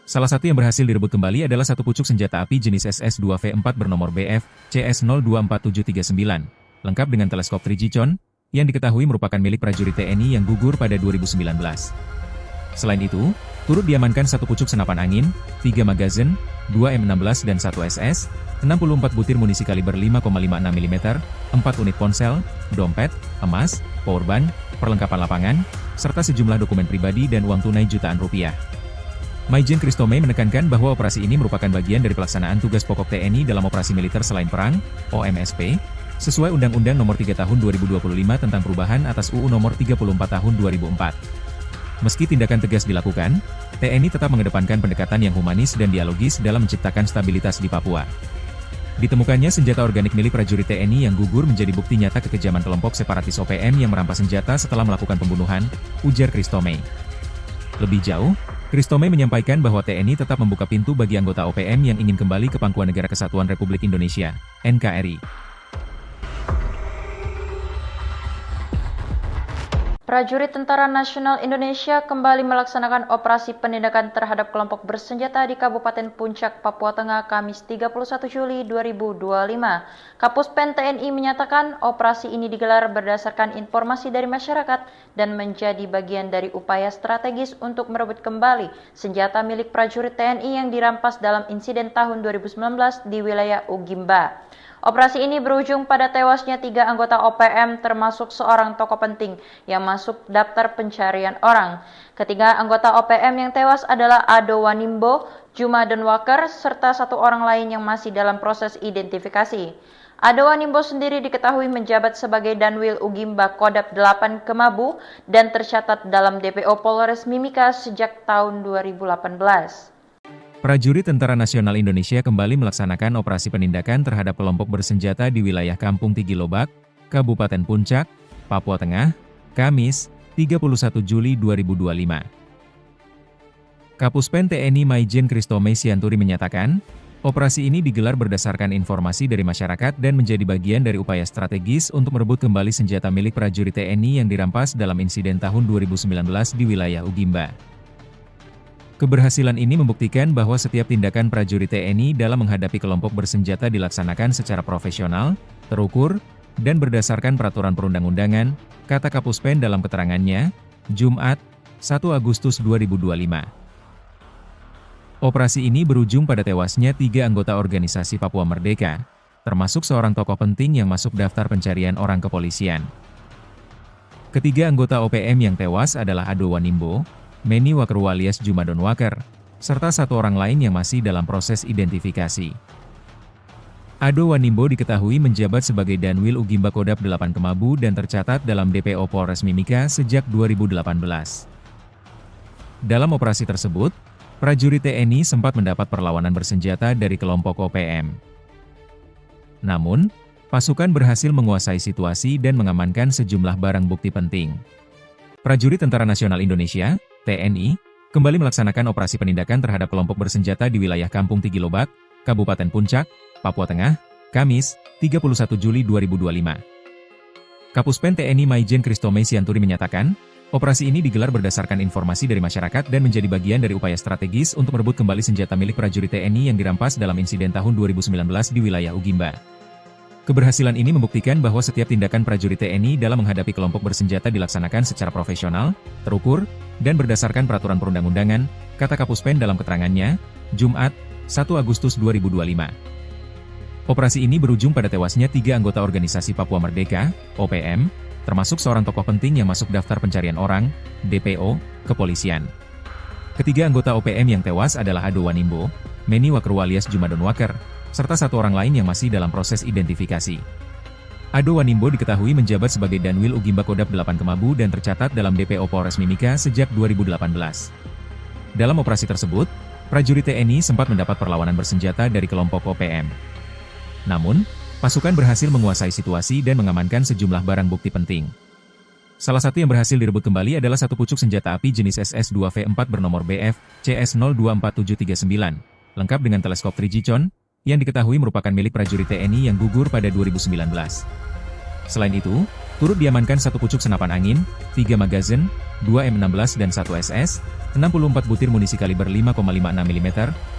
Salah satu yang berhasil direbut kembali adalah 1 pucuk senjata api jenis SS-2V4 bernomor BF CS024739, lengkap dengan teleskop Trigicon, yang diketahui merupakan milik prajurit TNI yang gugur pada 2019. Selain itu, turut diamankan 1 pucuk senapan angin, 3 magazin, 2 M16 dan 1 SS, 64 butir munisi kaliber 5,56 mm, 4 unit ponsel, dompet, emas, powerbank, perlengkapan lapangan, serta sejumlah dokumen pribadi dan uang tunai jutaan rupiah. Maijen Kristome menekankan bahwa operasi ini merupakan bagian dari pelaksanaan tugas pokok TNI dalam operasi militer selain perang, OMSP, sesuai Undang-Undang Nomor 3 Tahun 2025 tentang perubahan atas UU Nomor 34 Tahun 2004. Meski tindakan tegas dilakukan, TNI tetap mengedepankan pendekatan yang humanis dan dialogis dalam menciptakan stabilitas di Papua. Ditemukannya senjata organik milik prajurit TNI yang gugur menjadi bukti nyata kekejaman kelompok separatis OPM yang merampas senjata setelah melakukan pembunuhan, ujar Kristome. Lebih jauh, Kristome menyampaikan bahwa TNI tetap membuka pintu bagi anggota OPM yang ingin kembali ke pangkuan Negara Kesatuan Republik Indonesia, NKRI. Prajurit Tentara Nasional Indonesia kembali melaksanakan operasi penindakan terhadap kelompok bersenjata di Kabupaten Puncak, Papua Tengah, Kamis 31 Juli 2025. Kapuspen TNI menyatakan operasi ini digelar berdasarkan informasi dari masyarakat dan menjadi bagian dari upaya strategis untuk merebut kembali senjata milik prajurit TNI yang dirampas dalam insiden tahun 2019 di wilayah Ugimba. Operasi ini berujung pada tewasnya 3 anggota OPM termasuk seorang tokoh penting yang masuk daftar pencarian orang. Ketiga anggota OPM yang tewas adalah Ado Wanimbo, Jumadon Waker, serta 1 orang lain yang masih dalam proses identifikasi. Ado Wanimbo sendiri diketahui menjabat sebagai Danwil Ugimba Kodap 8 Kemabu dan tercatat dalam DPO Polres Mimika sejak tahun 2018. Prajurit Tentara Nasional Indonesia kembali melaksanakan operasi penindakan terhadap kelompok bersenjata di wilayah Kampung Tigilobak, Kabupaten Puncak, Papua Tengah, Kamis, 31 Juli 2025. Kapuspen TNI Maijen Kristome Sianturi menyatakan, operasi ini digelar berdasarkan informasi dari masyarakat dan menjadi bagian dari upaya strategis untuk merebut kembali senjata milik prajurit TNI yang dirampas dalam insiden tahun 2019 di wilayah Ugimba. Keberhasilan ini membuktikan bahwa setiap tindakan prajurit TNI dalam menghadapi kelompok bersenjata dilaksanakan secara profesional, terukur, dan berdasarkan peraturan perundang-undangan, kata Kapuspen dalam keterangannya, Jumat, 1 Agustus 2025. Operasi ini berujung pada tewasnya 3 anggota organisasi Papua Merdeka, termasuk seorang tokoh penting yang masuk daftar pencarian orang kepolisian. Ketiga anggota OPM yang tewas adalah Ado Wanimbo, Meni Wakru alias Jumadon Waker, serta 1 orang lain yang masih dalam proses identifikasi. Ado Wanimbo diketahui menjabat sebagai Danwil Ugimba Kodap 8 Kemabu dan tercatat dalam DPO Polres Mimika sejak 2018. Dalam operasi tersebut, prajurit TNI sempat mendapat perlawanan bersenjata dari kelompok OPM. Namun, pasukan berhasil menguasai situasi dan mengamankan sejumlah barang bukti penting. Prajurit Tentara Nasional Indonesia, TNI, kembali melaksanakan operasi penindakan terhadap kelompok bersenjata di wilayah Kampung Tigilobak, Kabupaten Puncak, Papua Tengah, Kamis, 31 Juli 2025. Kapuspen TNI Maijen Kristome Sianturi menyatakan, Operasi ini digelar berdasarkan informasi dari masyarakat dan menjadi bagian dari upaya strategis untuk merebut kembali senjata milik prajurit TNI yang dirampas dalam insiden tahun 2019 di wilayah Ugimba. Keberhasilan ini membuktikan bahwa setiap tindakan prajurit TNI dalam menghadapi kelompok bersenjata dilaksanakan secara profesional, terukur, dan berdasarkan peraturan perundang-undangan, kata Kapuspen dalam keterangannya, Jumat, 1 Agustus 2025. Operasi ini berujung pada tewasnya 3 anggota organisasi Papua Merdeka, OPM, termasuk seorang tokoh penting yang masuk daftar pencarian orang, DPO, kepolisian. Ketiga anggota OPM yang tewas adalah Ado Wanimbo, Meni Wakru alias Jumadon Waker, serta satu orang lain yang masih dalam proses identifikasi. Ado Wanimbo diketahui menjabat sebagai Danwil Ugimba Kodap 8 Kemabu dan tercatat dalam DPO Polres Mimika sejak 2018. Dalam operasi tersebut, prajurit TNI sempat mendapat perlawanan bersenjata dari kelompok OPM. Namun, pasukan berhasil menguasai situasi dan mengamankan sejumlah barang bukti penting. Salah satu yang berhasil direbut kembali adalah satu pucuk senjata api jenis SS-2V4 bernomor BF CS024739, lengkap dengan teleskop 3G yang diketahui merupakan milik prajurit TNI yang gugur pada 2019. Selain itu, turut diamankan satu pucuk senapan angin, 3 magazin, 2 M16 dan 1 SS, 64 butir munisi kaliber 5,56 mm,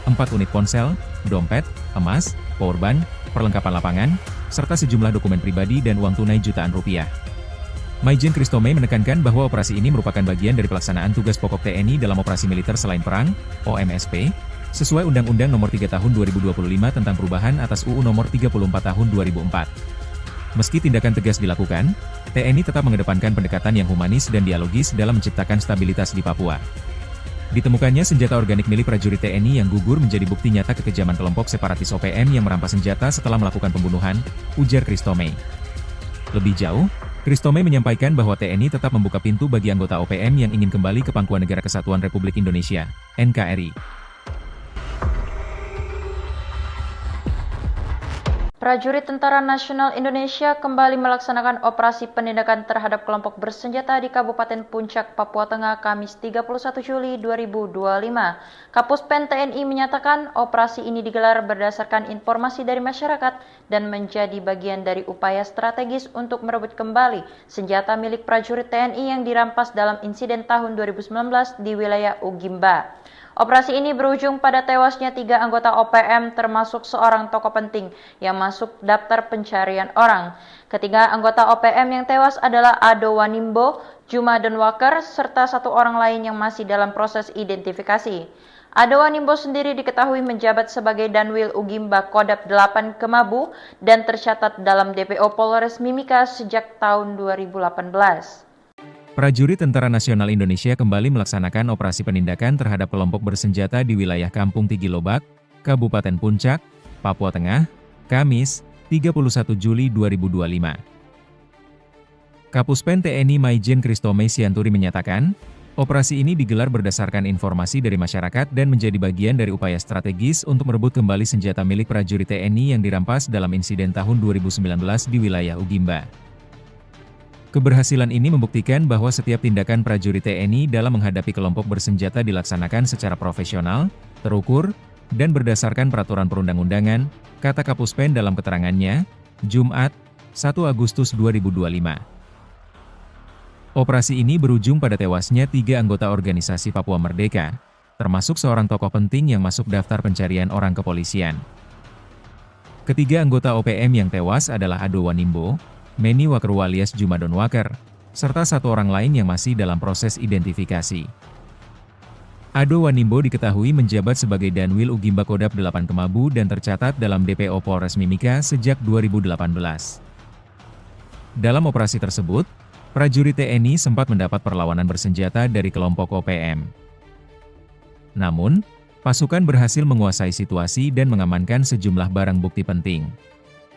4 unit ponsel, dompet, emas, powerbank, perlengkapan lapangan, serta sejumlah dokumen pribadi dan uang tunai jutaan rupiah. Maijen Kristome menekankan bahwa operasi ini merupakan bagian dari pelaksanaan tugas pokok TNI dalam operasi militer selain perang, OMSP, sesuai Undang-Undang Nomor 3 Tahun 2025 tentang perubahan atas UU Nomor 34 Tahun 2004. Meski tindakan tegas dilakukan, TNI tetap mengedepankan pendekatan yang humanis dan dialogis dalam menciptakan stabilitas di Papua. Ditemukannya senjata organik milik prajurit TNI yang gugur menjadi bukti nyata kekejaman kelompok separatis OPM yang merampas senjata setelah melakukan pembunuhan, ujar Kristome. Lebih jauh, Kristome menyampaikan bahwa TNI tetap membuka pintu bagi anggota OPM yang ingin kembali ke pangkuan Negara Kesatuan Republik Indonesia, NKRI. Prajurit Tentara Nasional Indonesia kembali melaksanakan operasi penindakan terhadap kelompok bersenjata di Kabupaten Puncak, Papua Tengah, Kamis 31 Juli 2025. Kapuspen TNI menyatakan operasi ini digelar berdasarkan informasi dari masyarakat dan menjadi bagian dari upaya strategis untuk merebut kembali senjata milik prajurit TNI yang dirampas dalam insiden tahun 2019 di wilayah Ugimba. Operasi ini berujung pada tewasnya 3 anggota OPM termasuk seorang tokoh penting yang masuk daftar pencarian orang. Ketiga anggota OPM yang tewas adalah Ado Wanimbo, Jumadon Waker, serta satu orang lain yang masih dalam proses identifikasi. Ado Wanimbo sendiri diketahui menjabat sebagai Danwil Ugimba Kodap 8 Kemabu dan tercatat dalam DPO Polres Mimika sejak tahun 2018. Prajurit Tentara Nasional Indonesia kembali melaksanakan operasi penindakan terhadap kelompok bersenjata di wilayah Kampung Tigilobak, Kabupaten Puncak, Papua Tengah, Kamis, 31 Juli 2025. Kapuspen TNI Maijen Kristome Sianturi menyatakan, operasi ini digelar berdasarkan informasi dari masyarakat dan menjadi bagian dari upaya strategis untuk merebut kembali senjata milik prajurit TNI yang dirampas dalam insiden tahun 2019 di wilayah Ugimba. Keberhasilan ini membuktikan bahwa setiap tindakan prajurit TNI dalam menghadapi kelompok bersenjata dilaksanakan secara profesional, terukur, dan berdasarkan peraturan perundang-undangan, kata Kapuspen dalam keterangannya, Jumat, 1 Agustus 2025. Operasi ini berujung pada tewasnya 3 anggota organisasi Papua Merdeka, termasuk seorang tokoh penting yang masuk daftar pencarian orang kepolisian. Ketiga anggota OPM yang tewas adalah Ado Wanimbo, Meni Wakru alias Jumadon Waker, serta satu orang lain yang masih dalam proses identifikasi. Ado Wanimbo diketahui menjabat sebagai Danwil Ugimba Kodap 8 Kemabu dan tercatat dalam DPO Polres Mimika sejak 2018. Dalam operasi tersebut, prajurit TNI sempat mendapat perlawanan bersenjata dari kelompok OPM. Namun, pasukan berhasil menguasai situasi dan mengamankan sejumlah barang bukti penting.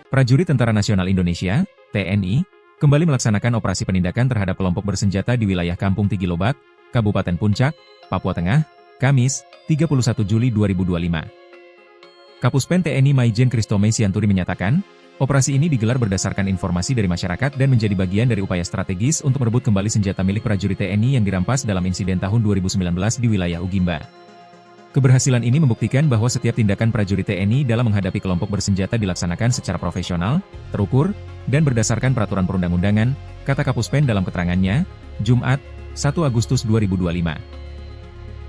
Prajurit Tentara Nasional Indonesia, TNI, kembali melaksanakan operasi penindakan terhadap kelompok bersenjata di wilayah Kampung Tigilobak, Kabupaten Puncak, Papua Tengah, Kamis, 31 Juli 2025. Kapuspen TNI Maijen Kristome Sianturi menyatakan, operasi ini digelar berdasarkan informasi dari masyarakat dan menjadi bagian dari upaya strategis untuk merebut kembali senjata milik prajurit TNI yang dirampas dalam insiden tahun 2019 di wilayah Ugimba. Keberhasilan ini membuktikan bahwa setiap tindakan prajurit TNI dalam menghadapi kelompok bersenjata dilaksanakan secara profesional, terukur, dan berdasarkan peraturan perundang-undangan, kata Kapuspen dalam keterangannya, Jumat, 1 Agustus 2025.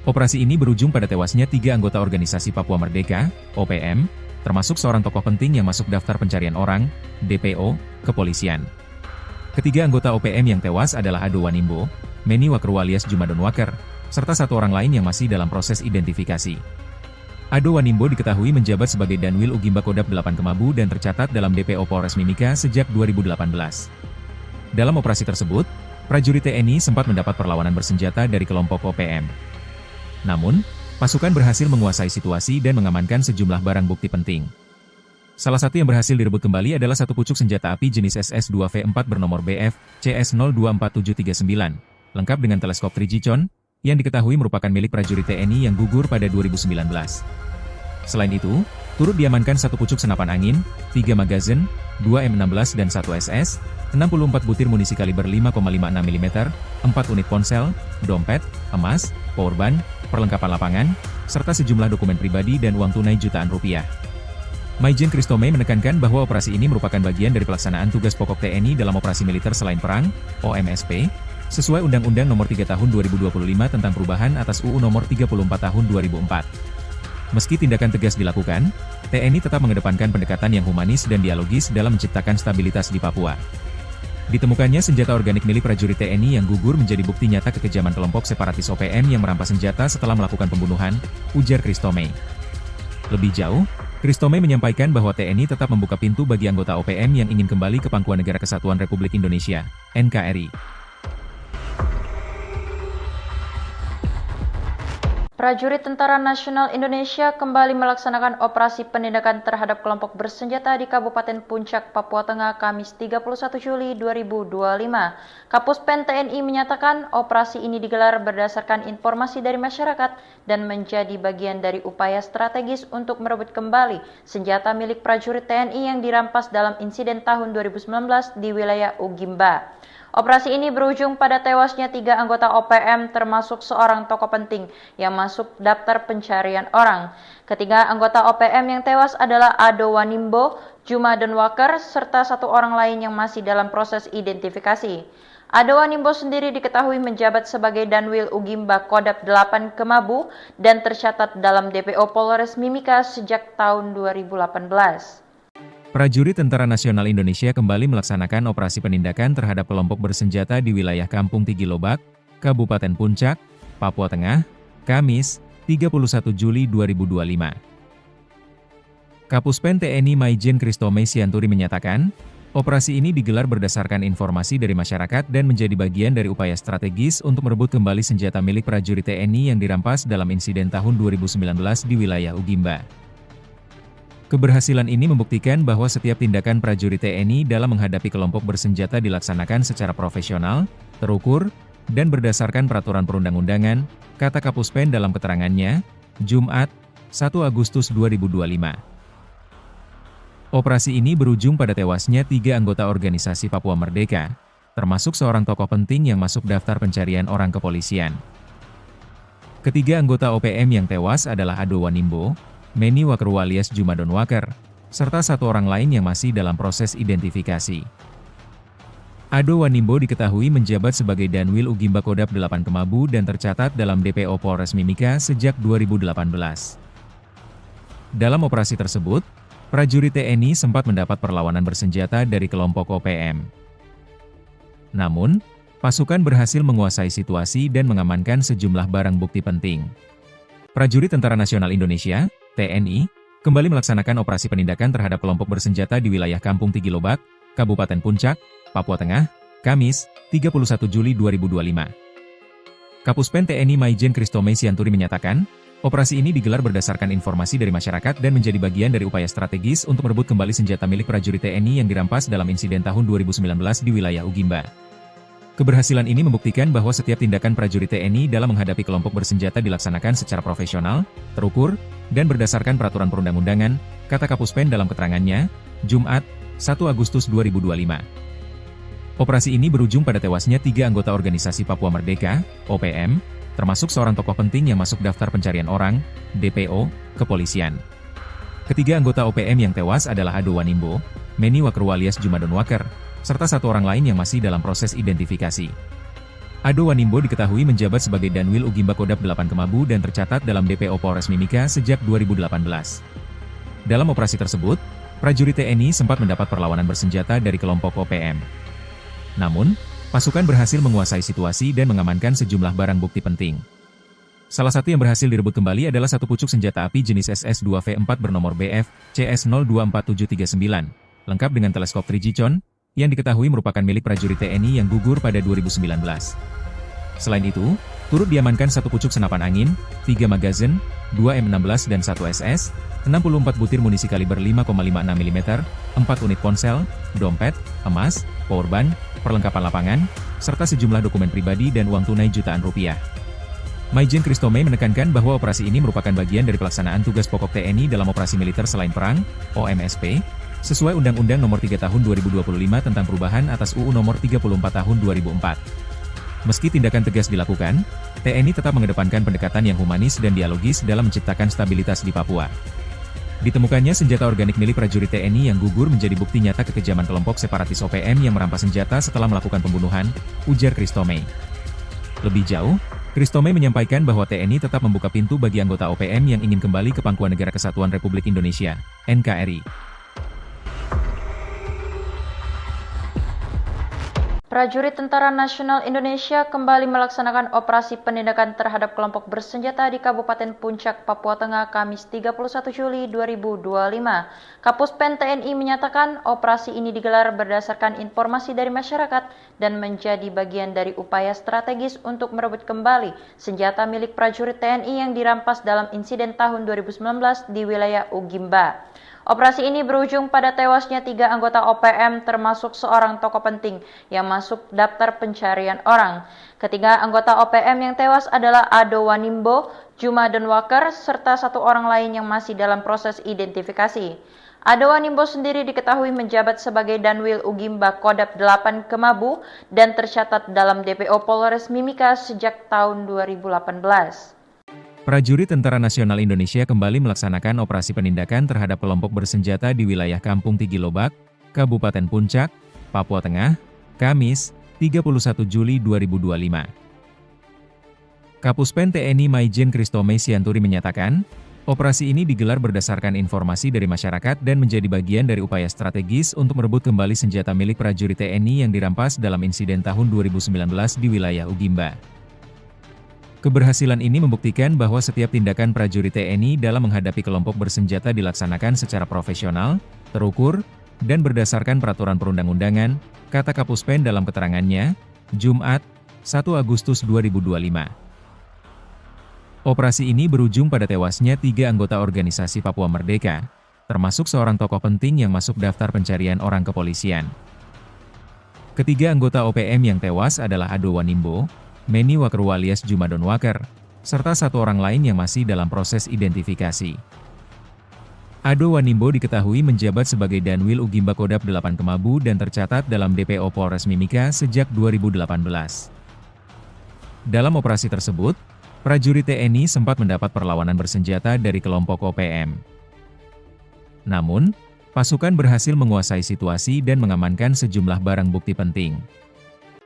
Operasi ini berujung pada tewasnya 3 anggota organisasi Papua Merdeka, OPM, termasuk seorang tokoh penting yang masuk daftar pencarian orang, DPO, kepolisian. Ketiga anggota OPM yang tewas adalah Ado Wanimbo, Meni Wakru alias Jumadon Waker, serta satu orang lain yang masih dalam proses identifikasi. Ado Wanimbo diketahui menjabat sebagai Danwil Ugimba Kodap 8 Kemabu dan tercatat dalam DPO Polres Mimika sejak 2018. Dalam operasi tersebut, prajurit TNI sempat mendapat perlawanan bersenjata dari kelompok OPM. Namun, pasukan berhasil menguasai situasi dan mengamankan sejumlah barang bukti penting. Salah satu yang berhasil direbut kembali adalah satu pucuk senjata api jenis SS-2V4 bernomor BF CS024739, lengkap dengan teleskop Trigicon, yang diketahui merupakan milik prajurit TNI yang gugur pada 2019. Selain itu, turut diamankan satu pucuk senapan angin, 3 magazin, 2 M16 dan 1 SS, 64 butir munisi kaliber 5,56 mm, 4 unit ponsel, dompet, emas, powerbank, perlengkapan lapangan, serta sejumlah dokumen pribadi dan uang tunai jutaan rupiah. Maijen Kristome menekankan bahwa operasi ini merupakan bagian dari pelaksanaan tugas pokok TNI dalam operasi militer selain perang, OMSP, sesuai Undang-Undang Nomor 3 Tahun 2025 tentang perubahan atas UU Nomor 34 Tahun 2004. Meski tindakan tegas dilakukan, TNI tetap mengedepankan pendekatan yang humanis dan dialogis dalam menciptakan stabilitas di Papua. Ditemukannya senjata organik milik prajurit TNI yang gugur menjadi bukti nyata kekejaman kelompok separatis OPM yang merampas senjata setelah melakukan pembunuhan, ujar Kristome. Lebih jauh, Kristome menyampaikan bahwa TNI tetap membuka pintu bagi anggota OPM yang ingin kembali ke Pangkuan Negara Kesatuan Republik Indonesia, NKRI. Prajurit Tentara Nasional Indonesia kembali melaksanakan operasi penindakan terhadap kelompok bersenjata di Kabupaten Puncak, Papua Tengah, Kamis 31 Juli 2025. Kapuspen TNI menyatakan operasi ini digelar berdasarkan informasi dari masyarakat dan menjadi bagian dari upaya strategis untuk merebut kembali senjata milik prajurit TNI yang dirampas dalam insiden tahun 2019 di wilayah Ugimba. Operasi ini berujung pada tewasnya 3 anggota OPM termasuk seorang tokoh penting yang masuk daftar pencarian orang. Ketiga anggota OPM yang tewas adalah Ado Wanimbo, Jumadon Waker, serta satu orang lain yang masih dalam proses identifikasi. Ado Wanimbo sendiri diketahui menjabat sebagai Danwil Ugimba Kodap 8 Kemabu dan tercatat dalam DPO Polres Mimika sejak tahun 2018. Prajurit Tentara Nasional Indonesia kembali melaksanakan operasi penindakan terhadap kelompok bersenjata di wilayah Kampung Tigilobak, Kabupaten Puncak, Papua Tengah, Kamis, 31 Juli 2025. Kapuspen TNI Maijen Kristome Sianturi menyatakan, operasi ini digelar berdasarkan informasi dari masyarakat dan menjadi bagian dari upaya strategis untuk merebut kembali senjata milik prajurit TNI yang dirampas dalam insiden tahun 2019 di wilayah Ugimba. Keberhasilan ini membuktikan bahwa setiap tindakan prajurit TNI dalam menghadapi kelompok bersenjata dilaksanakan secara profesional, terukur, dan berdasarkan peraturan perundang-undangan, kata Kapuspen dalam keterangannya, Jumat, 1 Agustus 2025. Operasi ini berujung pada tewasnya 3 anggota organisasi Papua Merdeka, termasuk seorang tokoh penting yang masuk daftar pencarian orang kepolisian. Ketiga anggota OPM yang tewas adalah Ado Wanimbo, Meni Wakru alias Jumadon Waker, serta satu orang lain yang masih dalam proses identifikasi. Ado Wanimbo diketahui menjabat sebagai Danwil Ugimba Kodap 8 Kemabu dan tercatat dalam DPO Polres Mimika sejak 2018. Dalam operasi tersebut, prajurit TNI sempat mendapat perlawanan bersenjata dari kelompok OPM. Namun, pasukan berhasil menguasai situasi dan mengamankan sejumlah barang bukti penting. Prajurit Tentara Nasional Indonesia, TNI, kembali melaksanakan operasi penindakan terhadap kelompok bersenjata di wilayah Kampung Tigilobak, Kabupaten Puncak, Papua Tengah, Kamis, 31 Juli 2025. Kapuspen TNI Maijen Kristome Sianturi menyatakan, operasi ini digelar berdasarkan informasi dari masyarakat dan menjadi bagian dari upaya strategis untuk merebut kembali senjata milik prajurit TNI yang dirampas dalam insiden tahun 2019 di wilayah Ugimba. Keberhasilan ini membuktikan bahwa setiap tindakan prajurit TNI dalam menghadapi kelompok bersenjata dilaksanakan secara profesional, terukur, dan berdasarkan peraturan perundang-undangan, kata Kapuspen dalam keterangannya, Jumat, 1 Agustus 2025. Operasi ini berujung pada tewasnya 3 anggota organisasi Papua Merdeka, OPM, termasuk seorang tokoh penting yang masuk daftar pencarian orang, DPO, kepolisian. Ketiga anggota OPM yang tewas adalah Ado Wanimbo, Meni Wakru alias Jumadon Waker, serta satu orang lain yang masih dalam proses identifikasi. Ado Wanimbo diketahui menjabat sebagai Danwil Ugimba Kodap 8 Kemabu dan tercatat dalam DPO Polres Mimika sejak 2018. Dalam operasi tersebut, prajurit TNI sempat mendapat perlawanan bersenjata dari kelompok OPM. Namun, pasukan berhasil menguasai situasi dan mengamankan sejumlah barang bukti penting. Salah satu yang berhasil direbut kembali adalah satu pucuk senjata api jenis SS-2V4 bernomor BF CS024739, lengkap dengan teleskop 3G-con, yang diketahui merupakan milik prajurit TNI yang gugur pada 2019. Selain itu, turut diamankan satu pucuk senapan angin, 3 magazin, 2 M16 dan 1 SS, 64 butir munisi kaliber 5,56 mm, 4 unit ponsel, dompet, emas, powerbank, perlengkapan lapangan, serta sejumlah dokumen pribadi dan uang tunai jutaan rupiah. Maijen Kristome menekankan bahwa operasi ini merupakan bagian dari pelaksanaan tugas pokok TNI dalam operasi militer selain perang, OMSP, sesuai Undang-Undang Nomor 3 Tahun 2025 tentang perubahan atas UU Nomor 34 Tahun 2004. Meski tindakan tegas dilakukan, TNI tetap mengedepankan pendekatan yang humanis dan dialogis dalam menciptakan stabilitas di Papua. Ditemukannya senjata organik milik prajurit TNI yang gugur menjadi bukti nyata kekejaman kelompok separatis OPM yang merampas senjata setelah melakukan pembunuhan, ujar Kristome. Lebih jauh, Kristome menyampaikan bahwa TNI tetap membuka pintu bagi anggota OPM yang ingin kembali ke Pangkuan Negara Kesatuan Republik Indonesia, NKRI. Prajurit Tentara Nasional Indonesia kembali melaksanakan operasi penindakan terhadap kelompok bersenjata di Kabupaten Puncak, Papua Tengah, Kamis 31 Juli 2025. Kapuspen TNI menyatakan operasi ini digelar berdasarkan informasi dari masyarakat dan menjadi bagian dari upaya strategis untuk merebut kembali senjata milik prajurit TNI yang dirampas dalam insiden tahun 2019 di wilayah Ugimba. Operasi ini berujung pada tewasnya 3 anggota OPM termasuk seorang tokoh penting yang masuk daftar pencarian orang. Ketiga anggota OPM yang tewas adalah Ado Wanimbo, Juma Donwaker, serta 1 orang lain yang masih dalam proses identifikasi. Ado Wanimbo sendiri diketahui menjabat sebagai Danwil Ugimba Kodap 8 Kemabu dan tercatat dalam DPO Polres Mimika sejak tahun 2018. Prajurit Tentara Nasional Indonesia kembali melaksanakan operasi penindakan terhadap kelompok bersenjata di wilayah Kampung Tigilobak, Kabupaten Puncak, Papua Tengah, Kamis, 31 Juli 2025. Kapuspen TNI Maijen Kristome Sianturi menyatakan, operasi ini digelar berdasarkan informasi dari masyarakat dan menjadi bagian dari upaya strategis untuk merebut kembali senjata milik prajurit TNI yang dirampas dalam insiden tahun 2019 di wilayah Ugimba. Keberhasilan ini membuktikan bahwa setiap tindakan prajurit TNI dalam menghadapi kelompok bersenjata dilaksanakan secara profesional, terukur, dan berdasarkan peraturan perundang-undangan, kata Kapuspen dalam keterangannya, Jumat, 1 Agustus 2025. Operasi ini berujung pada tewasnya 3 anggota organisasi Papua Merdeka, termasuk seorang tokoh penting yang masuk daftar pencarian orang kepolisian. Ketiga anggota OPM yang tewas adalah Ado Wanimbo, Meni Wakru alias Juma Donwaker, serta 1 orang lain yang masih dalam proses identifikasi. Ado Wanimbo diketahui menjabat sebagai Danwil Ugimba Kodap 8 Kemabu dan tercatat dalam DPO Polres Mimika sejak 2018. Dalam operasi tersebut, prajurit TNI sempat mendapat perlawanan bersenjata dari kelompok OPM. Namun, pasukan berhasil menguasai situasi dan mengamankan sejumlah barang bukti penting.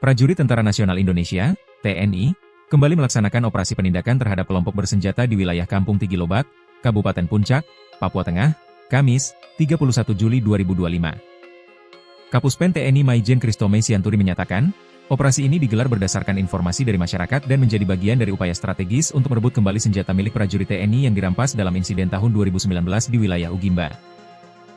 Prajurit Tentara Nasional Indonesia, TNI, kembali melaksanakan operasi penindakan terhadap kelompok bersenjata di wilayah Kampung Tigilobak, Kabupaten Puncak, Papua Tengah, Kamis, 31 Juli 2025. Kapuspen TNI Maijen Kristome Sianturi menyatakan, operasi ini digelar berdasarkan informasi dari masyarakat dan menjadi bagian dari upaya strategis untuk merebut kembali senjata milik prajurit TNI yang dirampas dalam insiden tahun 2019 di wilayah Ugimba.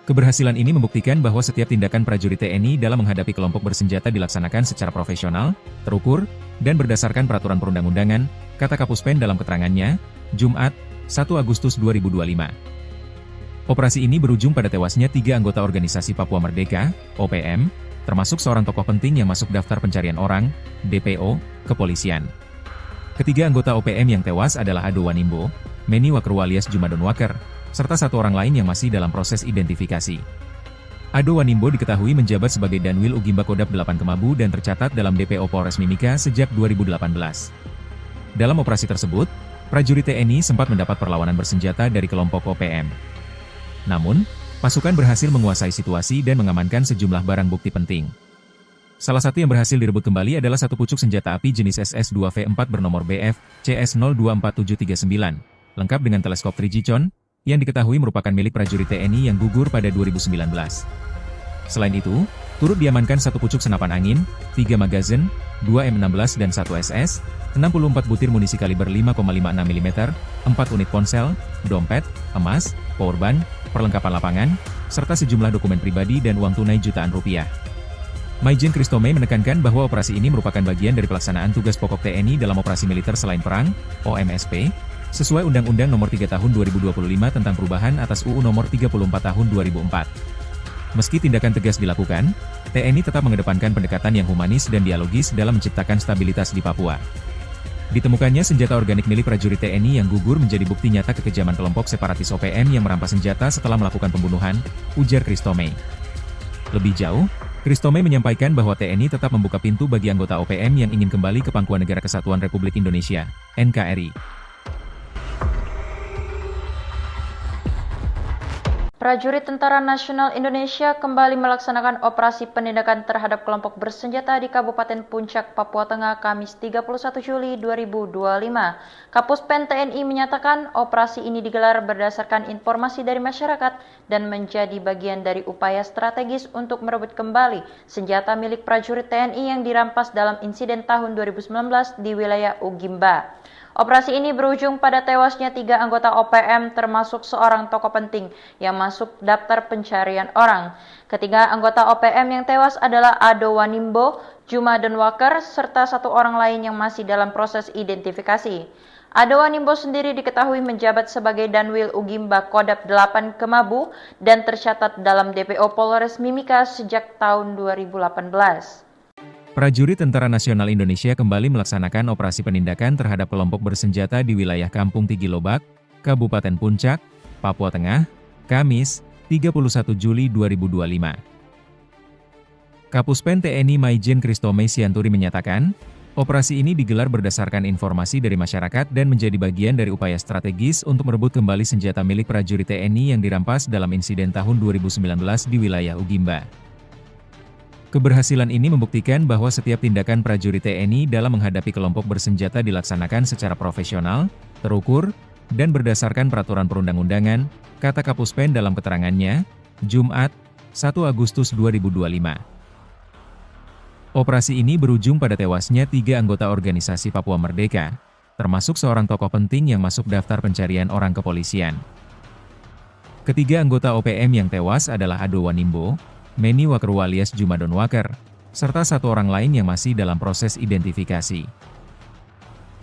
Keberhasilan ini membuktikan bahwa setiap tindakan prajurit TNI dalam menghadapi kelompok bersenjata dilaksanakan secara profesional, terukur, dan berdasarkan peraturan perundang-undangan, kata Kapuspen dalam keterangannya, Jumat, 1 Agustus 2025. Operasi ini berujung pada tewasnya 3 anggota organisasi Papua Merdeka, OPM, termasuk seorang tokoh penting yang masuk daftar pencarian orang, DPO, kepolisian. Ketiga anggota OPM yang tewas adalah Ado Wanimbo, Meni Wakru alias Juma Donwaker, serta 1 orang lain yang masih dalam proses identifikasi. Ado Wanimbo diketahui menjabat sebagai Danwil Ugimba Kodap 8 Kemabu dan tercatat dalam DPO Polres Mimika sejak 2018. Dalam operasi tersebut, prajurit TNI sempat mendapat perlawanan bersenjata dari kelompok OPM. Namun, pasukan berhasil menguasai situasi dan mengamankan sejumlah barang bukti penting. Salah satu yang berhasil direbut kembali adalah satu pucuk senjata api jenis SS-2V4 bernomor BF CS024739, lengkap dengan teleskop Trigicon, yang diketahui merupakan milik prajurit TNI yang gugur pada 2019. Selain itu, turut diamankan satu pucuk senapan angin, 3 magazin, 2 M16 dan 1 SS, 64 butir munisi kaliber 5,56 mm, 4 unit ponsel, dompet, emas, powerbank, perlengkapan lapangan, serta sejumlah dokumen pribadi dan uang tunai jutaan rupiah. Maijen Christomey menekankan bahwa operasi ini merupakan bagian dari pelaksanaan tugas pokok TNI dalam operasi militer selain perang, OMSP, sesuai Undang-Undang Nomor 3 Tahun 2025 tentang perubahan atas UU Nomor 34 Tahun 2004. Meski tindakan tegas dilakukan, TNI tetap mengedepankan pendekatan yang humanis dan dialogis dalam menciptakan stabilitas di Papua. Ditemukannya senjata organik milik prajurit TNI yang gugur menjadi bukti nyata kekejaman kelompok separatis OPM yang merampas senjata setelah melakukan pembunuhan, ujar Christomey. Lebih jauh, Christomey menyampaikan bahwa TNI tetap membuka pintu bagi anggota OPM yang ingin kembali ke Pangkuan Negara Kesatuan Republik Indonesia, NKRI. Prajurit Tentara Nasional Indonesia kembali melaksanakan operasi penindakan terhadap kelompok bersenjata di Kabupaten Puncak, Papua Tengah, Kamis 31 Juli 2025. Kapuspen TNI menyatakan operasi ini digelar berdasarkan informasi dari masyarakat dan menjadi bagian dari upaya strategis untuk merebut kembali senjata milik prajurit TNI yang dirampas dalam insiden tahun 2019 di wilayah Ugimba. Operasi ini berujung pada tewasnya 3 anggota OPM termasuk seorang tokoh penting yang masuk daftar pencarian orang. Ketiga anggota OPM yang tewas adalah Ado Wanimbo, Juma Denwaker, serta satu orang lain yang masih dalam proses identifikasi. Ado Wanimbo sendiri diketahui menjabat sebagai Danwil Ugimba Kodap 8 Kemabu dan tercatat dalam DPO Polres Mimika sejak tahun 2018. Prajurit Tentara Nasional Indonesia kembali melaksanakan operasi penindakan terhadap kelompok bersenjata di wilayah Kampung Tigilobak, Kabupaten Puncak, Papua Tengah, Kamis, 31 Juli 2025. Kapuspen TNI Maijen Christomey Sianturi menyatakan, operasi ini digelar berdasarkan informasi dari masyarakat dan menjadi bagian dari upaya strategis untuk merebut kembali senjata milik prajurit TNI yang dirampas dalam insiden tahun 2019 di wilayah Ugimba. Keberhasilan ini membuktikan bahwa setiap tindakan prajurit TNI dalam menghadapi kelompok bersenjata dilaksanakan secara profesional, terukur, dan berdasarkan peraturan perundang-undangan, kata Kapuspen dalam keterangannya, Jumat, 1 Agustus 2025. Operasi ini berujung pada tewasnya 3 anggota organisasi Papua Merdeka, termasuk seorang tokoh penting yang masuk daftar pencarian orang kepolisian. Ketiga anggota OPM yang tewas adalah Ado Wanimbo, Meni Wakeru alias Juma Denwaker, serta satu orang lain yang masih dalam proses identifikasi.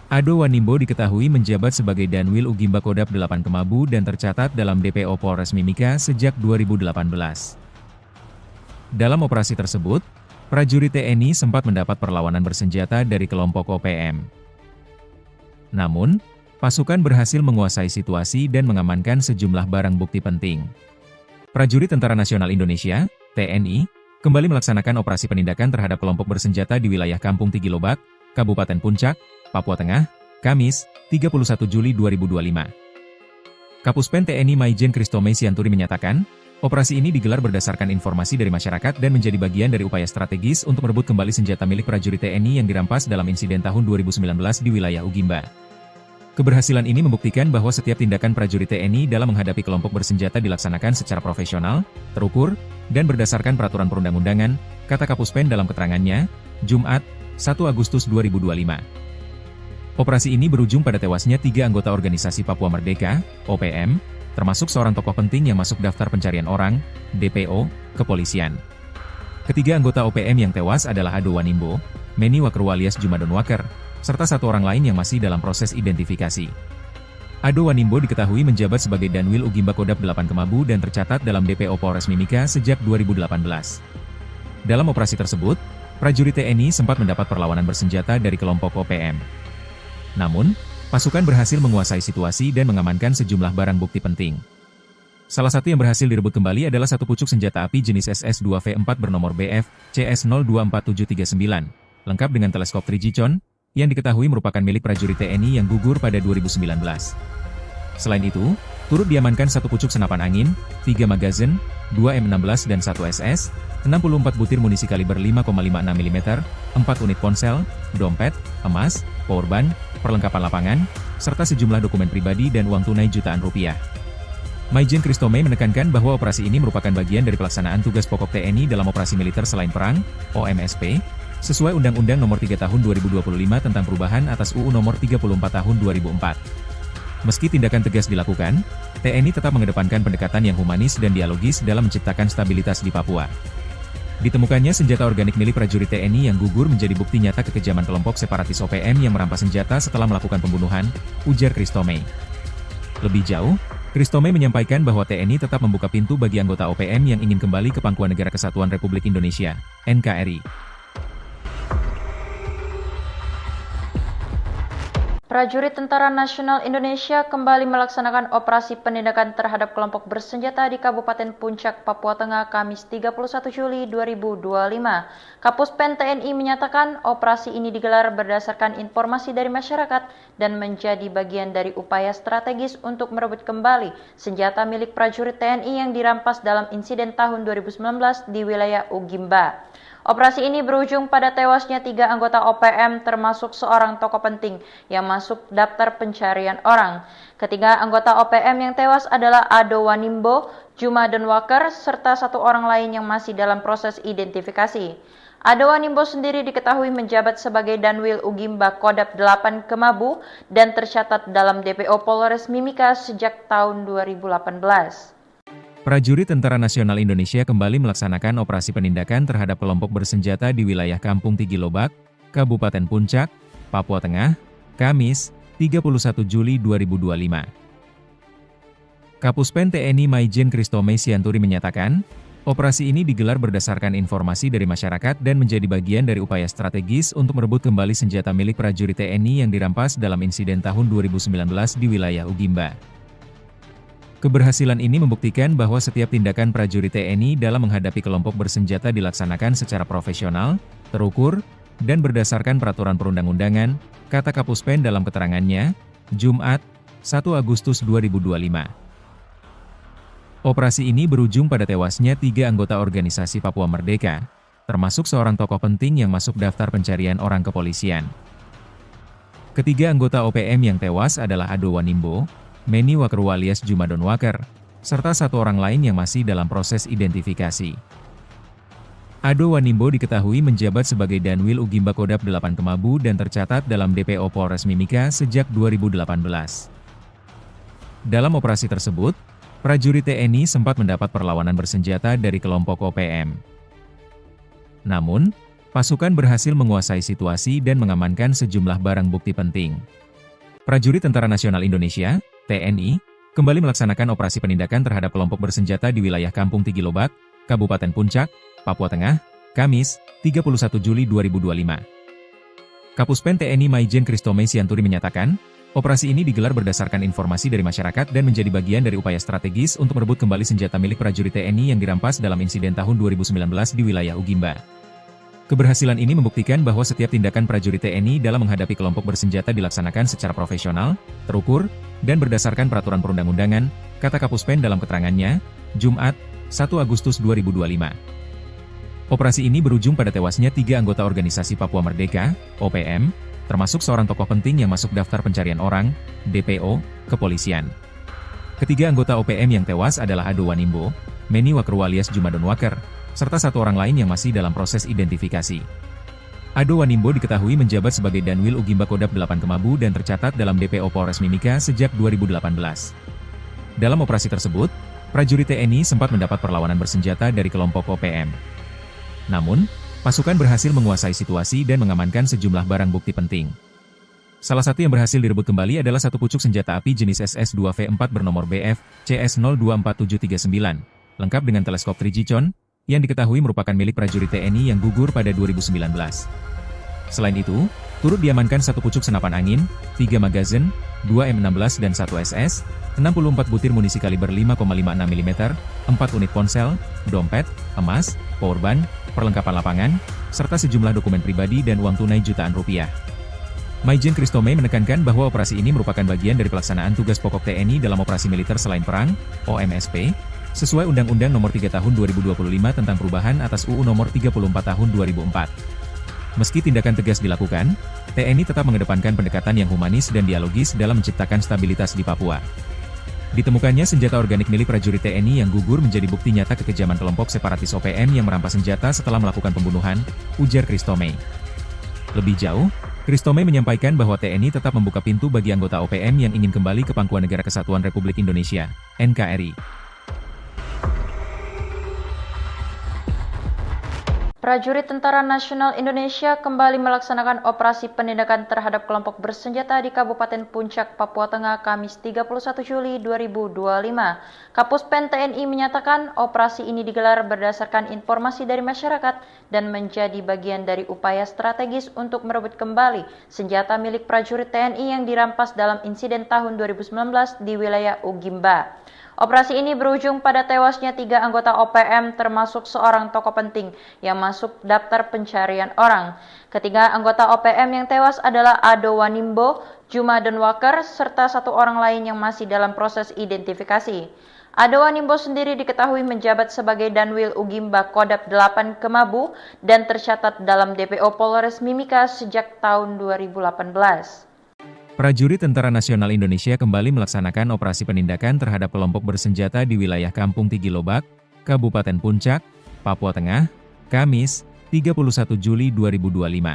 Ado Wanimbo diketahui menjabat sebagai Danwil Ugimba Kodap 8 Kemabu dan tercatat dalam DPO Polres Mimika sejak 2018. Dalam operasi tersebut, prajurit TNI sempat mendapat perlawanan bersenjata dari kelompok OPM. Namun, pasukan berhasil menguasai situasi dan mengamankan sejumlah barang bukti penting. Prajurit Tentara Nasional Indonesia, TNI, kembali melaksanakan operasi penindakan terhadap kelompok bersenjata di wilayah Kampung Tigilobak, Kabupaten Puncak, Papua Tengah, Kamis, 31 Juli 2025. Kapuspen TNI Maijen Christomey Sianturi menyatakan, operasi ini digelar berdasarkan informasi dari masyarakat dan menjadi bagian dari upaya strategis untuk merebut kembali senjata milik prajurit TNI yang dirampas dalam insiden tahun 2019 di wilayah Ugimba. Keberhasilan ini membuktikan bahwa setiap tindakan prajurit TNI dalam menghadapi kelompok bersenjata dilaksanakan secara profesional, terukur, dan berdasarkan peraturan perundang-undangan, kata Kapuspen dalam keterangannya, Jumat, 1 Agustus 2025. Operasi ini berujung pada tewasnya 3 anggota organisasi Papua Merdeka, OPM, termasuk seorang tokoh penting yang masuk daftar pencarian orang, DPO, kepolisian. Ketiga anggota OPM yang tewas adalah Ado Wanimbo, Meni Wakeru alias Juma Denwaker, serta satu orang lain yang masih dalam proses identifikasi. Ado Wanimbo diketahui menjabat sebagai Danwil Ugimba Kodap 8 Kemabu dan tercatat dalam DPO Polres Mimika sejak 2018. Dalam operasi tersebut, prajurit TNI sempat mendapat perlawanan bersenjata dari kelompok OPM. Namun, pasukan berhasil menguasai situasi dan mengamankan sejumlah barang bukti penting. Salah satu yang berhasil direbut kembali adalah satu pucuk senjata api jenis SS-2V4 bernomor BF CS024739, lengkap dengan teleskop Trigicon, yang diketahui merupakan milik prajurit TNI yang gugur pada 2019. Selain itu, turut diamankan 1 pucuk senapan angin, 3 magazin, 2 M16 dan 1 SS, 64 butir munisi kaliber 5,56 mm, 4 unit ponsel, dompet, emas, powerbank, perlengkapan lapangan, serta sejumlah dokumen pribadi dan uang tunai jutaan rupiah. Maijen Christomey menekankan bahwa operasi ini merupakan bagian dari pelaksanaan tugas pokok TNI dalam operasi militer selain perang, OMSP, sesuai Undang-Undang Nomor 3 Tahun 2025 tentang perubahan atas UU Nomor 34 Tahun 2004. Meski tindakan tegas dilakukan, TNI tetap mengedepankan pendekatan yang humanis dan dialogis dalam menciptakan stabilitas di Papua. Ditemukannya senjata organik milik prajurit TNI yang gugur menjadi bukti nyata kekejaman kelompok separatis OPM yang merampas senjata setelah melakukan pembunuhan, ujar Christomey. Lebih jauh, Christomey menyampaikan bahwa TNI tetap membuka pintu bagi anggota OPM yang ingin kembali ke pangkuan Negara Kesatuan Republik Indonesia, NKRI. Prajurit Tentara Nasional Indonesia kembali melaksanakan operasi penindakan terhadap kelompok bersenjata di Kabupaten Puncak, Papua Tengah, Kamis 31 Juli 2025. Kapuspen TNI menyatakan operasi ini digelar berdasarkan informasi dari masyarakat dan menjadi bagian dari upaya strategis untuk merebut kembali senjata milik prajurit TNI yang dirampas dalam insiden tahun 2019 di wilayah Ugimba. Operasi ini berujung pada tewasnya 3 anggota OPM termasuk seorang tokoh penting yang masuk daftar pencarian orang. Ketiga anggota OPM yang tewas adalah Ado Wanimbo, Juma Donwaker, serta 1 orang lain yang masih dalam proses identifikasi. Ado Wanimbo sendiri diketahui menjabat sebagai Danwil Ugimba Kodap 8 Kemabu dan tercatat dalam DPO Polres Mimika sejak tahun 2018. Prajurit Tentara Nasional Indonesia kembali melaksanakan operasi penindakan terhadap kelompok bersenjata di wilayah Kampung Tigilobak, Kabupaten Puncak, Papua Tengah, Kamis, 31 Juli 2025. Kapuspen TNI Maijen Christomey Sianturi menyatakan, operasi ini digelar berdasarkan informasi dari masyarakat dan menjadi bagian dari upaya strategis untuk merebut kembali senjata milik prajurit TNI yang dirampas dalam insiden tahun 2019 di wilayah Ugimba. Keberhasilan ini membuktikan bahwa setiap tindakan prajurit TNI dalam menghadapi kelompok bersenjata dilaksanakan secara profesional, terukur, dan berdasarkan peraturan perundang-undangan, kata Kapuspen dalam keterangannya, Jumat, 1 Agustus 2025. Operasi ini berujung pada tewasnya 3 anggota organisasi Papua Merdeka, termasuk seorang tokoh penting yang masuk daftar pencarian orang kepolisian. Ketiga anggota OPM yang tewas adalah Ado Wanimbo, Meni Wakerwu alias Juma Donwaker, serta 1 orang lain yang masih dalam proses identifikasi. Ado Wanimbo diketahui menjabat sebagai Danwil Ugimba Kodap 8 Kemabu dan tercatat dalam DPO Polres Mimika sejak 2018. Dalam operasi tersebut, prajurit TNI sempat mendapat perlawanan bersenjata dari kelompok OPM. Namun, pasukan berhasil menguasai situasi dan mengamankan sejumlah barang bukti penting. Prajurit Tentara Nasional Indonesia, TNI, kembali melaksanakan operasi penindakan terhadap kelompok bersenjata di wilayah Kampung Tigilobak, Kabupaten Puncak, Papua Tengah, Kamis, 31 Juli 2025. Kapuspen TNI Maijen Christomey Sianturi menyatakan, operasi ini digelar berdasarkan informasi dari masyarakat dan menjadi bagian dari upaya strategis untuk merebut kembali senjata milik prajurit TNI yang dirampas dalam insiden tahun 2019 di wilayah Ugimba. Keberhasilan ini membuktikan bahwa setiap tindakan prajurit TNI dalam menghadapi kelompok bersenjata dilaksanakan secara profesional, terukur, dan berdasarkan peraturan perundang-undangan, kata Kapuspen dalam keterangannya, Jumat, 1 Agustus 2025. Operasi ini berujung pada tewasnya 3 anggota organisasi Papua Merdeka, OPM, termasuk seorang tokoh penting yang masuk daftar pencarian orang, DPO, kepolisian. Ketiga anggota OPM yang tewas adalah Ado Wanimbo, Meni Wakerwu alias Juma Donwaker, serta 1 orang lain yang masih dalam proses identifikasi. Ado Wanimbo diketahui menjabat sebagai Danwil Ugimba Kodap 8 Kemabu dan tercatat dalam DPO Polres Mimika sejak 2018. Dalam operasi tersebut, prajurit TNI sempat mendapat perlawanan bersenjata dari kelompok OPM. Namun, pasukan berhasil menguasai situasi dan mengamankan sejumlah barang bukti penting. Salah satu yang berhasil direbut kembali adalah 1 pucuk senjata api jenis SS-2V4 bernomor BF CS024739, lengkap dengan teleskop Trigicon, yang diketahui merupakan milik prajurit TNI yang gugur pada 2019. Selain itu, turut diamankan 1 pucuk senapan angin, 3 magazin, 2 M16 dan 1 SS, 64 butir munisi kaliber 5,56 mm, 4 unit ponsel, dompet, emas, powerbank, perlengkapan lapangan, serta sejumlah dokumen pribadi dan uang tunai jutaan rupiah. Maijen Christomey menekankan bahwa operasi ini merupakan bagian dari pelaksanaan tugas pokok TNI dalam operasi militer selain perang, OMSP, sesuai Undang-Undang Nomor 3 Tahun 2025 tentang perubahan atas UU Nomor 34 Tahun 2004. Meski tindakan tegas dilakukan, TNI tetap mengedepankan pendekatan yang humanis dan dialogis dalam menciptakan stabilitas di Papua. Ditemukannya senjata organik milik prajurit TNI yang gugur menjadi bukti nyata kekejaman kelompok separatis OPM yang merampas senjata setelah melakukan pembunuhan, ujar Christomey. Lebih jauh, Christomey menyampaikan bahwa TNI tetap membuka pintu bagi anggota OPM yang ingin kembali ke Pangkuan Negara Kesatuan Republik Indonesia, NKRI. Prajurit Tentara Nasional Indonesia kembali melaksanakan operasi penindakan terhadap kelompok bersenjata di Kabupaten Puncak, Papua Tengah, Kamis 31 Juli 2025. Kapuspen TNI menyatakan operasi ini digelar berdasarkan informasi dari masyarakat dan menjadi bagian dari upaya strategis untuk merebut kembali senjata milik prajurit TNI yang dirampas dalam insiden tahun 2019 di wilayah Ugimba. Operasi ini berujung pada tewasnya 3 anggota OPM termasuk seorang tokoh penting yang masuk daftar pencarian orang. Ketiga anggota OPM yang tewas adalah Ado Wanimbo, Juma Denwaker, serta 1 orang lain yang masih dalam proses identifikasi. Ado Wanimbo sendiri diketahui menjabat sebagai Danwil Ugimba Kodap 8 Kemabu dan tercatat dalam DPO Polres Mimika sejak tahun 2018. Prajurit Tentara Nasional Indonesia kembali melaksanakan operasi penindakan terhadap kelompok bersenjata di wilayah Kampung Tigilobak, Kabupaten Puncak, Papua Tengah, Kamis, 31 Juli 2025.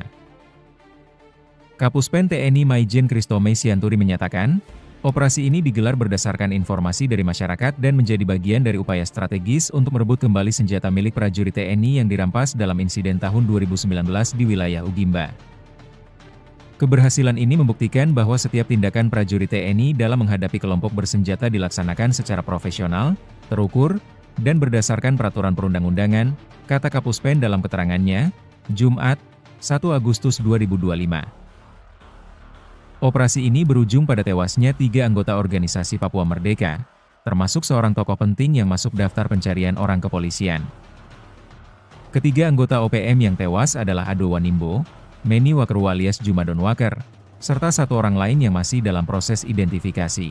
Kapuspen TNI Maijen Christomey Sianturi menyatakan, operasi ini digelar berdasarkan informasi dari masyarakat dan menjadi bagian dari upaya strategis untuk merebut kembali senjata milik prajurit TNI yang dirampas dalam insiden tahun 2019 di wilayah Ugimba. Keberhasilan ini membuktikan bahwa setiap tindakan prajurit TNI dalam menghadapi kelompok bersenjata dilaksanakan secara profesional, terukur, dan berdasarkan peraturan perundang-undangan, kata Kapuspen dalam keterangannya, Jumat, 1 Agustus 2025. Operasi ini berujung pada tewasnya 3 anggota organisasi Papua Merdeka, termasuk seorang tokoh penting yang masuk daftar pencarian orang kepolisian. Ketiga anggota OPM yang tewas adalah Ado Wanimbo, Meni Wakerwa alias Juma Denwaker, serta 1 orang lain yang masih dalam proses identifikasi.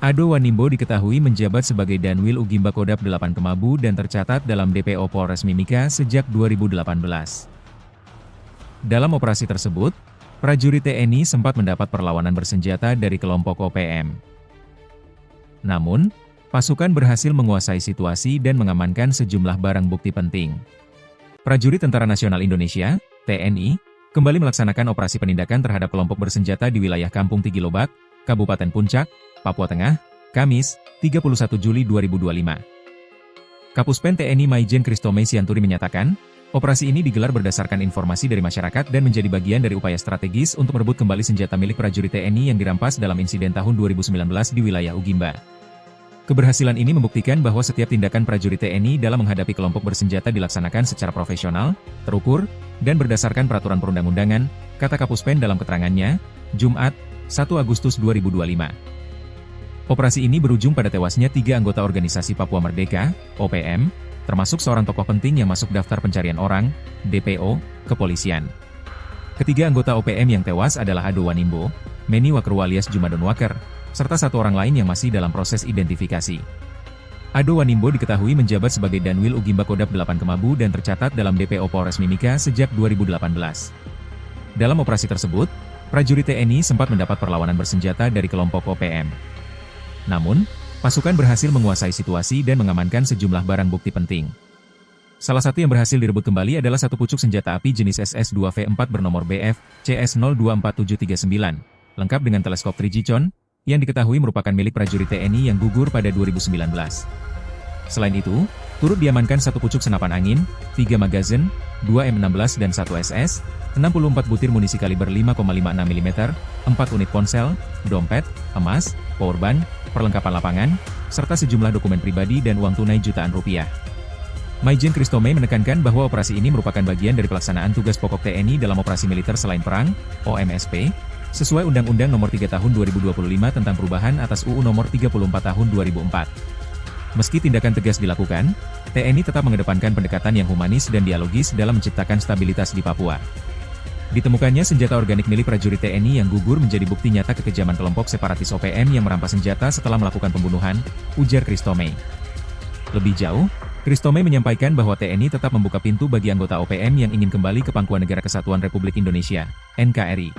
Ado Wanimbo diketahui menjabat sebagai Danwil Ugimba Kodap 8 Kemabu dan tercatat dalam DPO Polres Mimika sejak 2018. Dalam operasi tersebut, prajurit TNI sempat mendapat perlawanan bersenjata dari kelompok OPM. Namun, pasukan berhasil menguasai situasi dan mengamankan sejumlah barang bukti penting. Prajurit Tentara Nasional Indonesia, TNI, kembali melaksanakan operasi penindakan terhadap kelompok bersenjata di wilayah Kampung Tigilobak, Kabupaten Puncak, Papua Tengah, Kamis, 31 Juli 2025. Kapuspen TNI Maijen Christomey Sianturi menyatakan, operasi ini digelar berdasarkan informasi dari masyarakat dan menjadi bagian dari upaya strategis untuk merebut kembali senjata milik prajurit TNI yang dirampas dalam insiden tahun 2019 di wilayah Ugimba. Keberhasilan ini membuktikan bahwa setiap tindakan prajurit TNI dalam menghadapi kelompok bersenjata dilaksanakan secara profesional, terukur, dan berdasarkan peraturan perundang-undangan, kata Kapuspen dalam keterangannya, Jumat, 1 Agustus 2025. Operasi ini berujung pada tewasnya 3 anggota organisasi Papua Merdeka, OPM, termasuk seorang tokoh penting yang masuk daftar pencarian orang, DPO, kepolisian. Ketiga anggota OPM yang tewas adalah Ado Wanimbo, Meni Wakerwa alias Juma Denwaker, serta 1 orang lain yang masih dalam proses identifikasi. Ado Wanimbo diketahui menjabat sebagai Danwil Ugimba Kodap 8 Kemabu dan tercatat dalam DPO Polres Mimika sejak 2018. Dalam operasi tersebut, prajurit TNI sempat mendapat perlawanan bersenjata dari kelompok OPM. Namun, pasukan berhasil menguasai situasi dan mengamankan sejumlah barang bukti penting. Salah satu yang berhasil direbut kembali adalah 1 pucuk senjata api jenis SS-2V4 bernomor BF CS024739, lengkap dengan teleskop Trigicon, yang diketahui merupakan milik prajurit TNI yang gugur pada 2019. Selain itu, turut diamankan 1 pucuk senapan angin, 3 magazin, 2 M16 dan 1 SS, 64 butir munisi kaliber 5,56 mm, 4 unit ponsel, dompet, emas, powerbank, perlengkapan lapangan, serta sejumlah dokumen pribadi dan uang tunai jutaan rupiah. Maijen Christomey menekankan bahwa operasi ini merupakan bagian dari pelaksanaan tugas pokok TNI dalam operasi militer selain perang, OMSP, sesuai Undang-Undang Nomor 3 Tahun 2025 tentang perubahan atas UU Nomor 34 Tahun 2004. Meski tindakan tegas dilakukan, TNI tetap mengedepankan pendekatan yang humanis dan dialogis dalam menciptakan stabilitas di Papua. Ditemukannya senjata organik milik prajurit TNI yang gugur menjadi bukti nyata kekejaman kelompok separatis OPM yang merampas senjata setelah melakukan pembunuhan, ujar Christomey. Lebih jauh, Christomey menyampaikan bahwa TNI tetap membuka pintu bagi anggota OPM yang ingin kembali ke Pangkuan Negara Kesatuan Republik Indonesia, NKRI.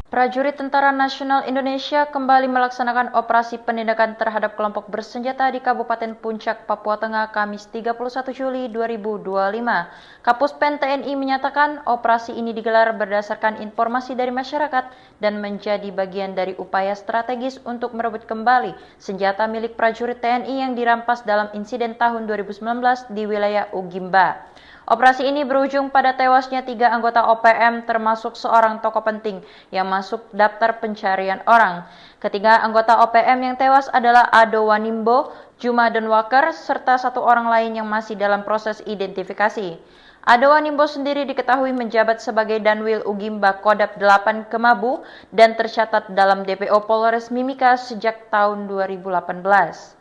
Prajurit Tentara Nasional Indonesia kembali melaksanakan operasi penindakan terhadap kelompok bersenjata di Kabupaten Puncak, Papua Tengah, Kamis 31 Juli 2025. Kapuspen TNI menyatakan operasi ini digelar berdasarkan informasi dari masyarakat dan menjadi bagian dari upaya strategis untuk merebut kembali senjata milik prajurit TNI yang dirampas dalam insiden tahun 2019 di wilayah Ugimba. Operasi ini berujung pada tewasnya 3 anggota OPM termasuk seorang tokoh penting yang masuk daftar pencarian orang. Ketiga anggota OPM yang tewas adalah Ado Wanimbo, Juma Donwaker, serta 1 orang lain yang masih dalam proses identifikasi. Ado Wanimbo sendiri diketahui menjabat sebagai Danwil Ugimba Kodap 8 Kemabu dan tercatat dalam DPO Polres Mimika sejak tahun 2018.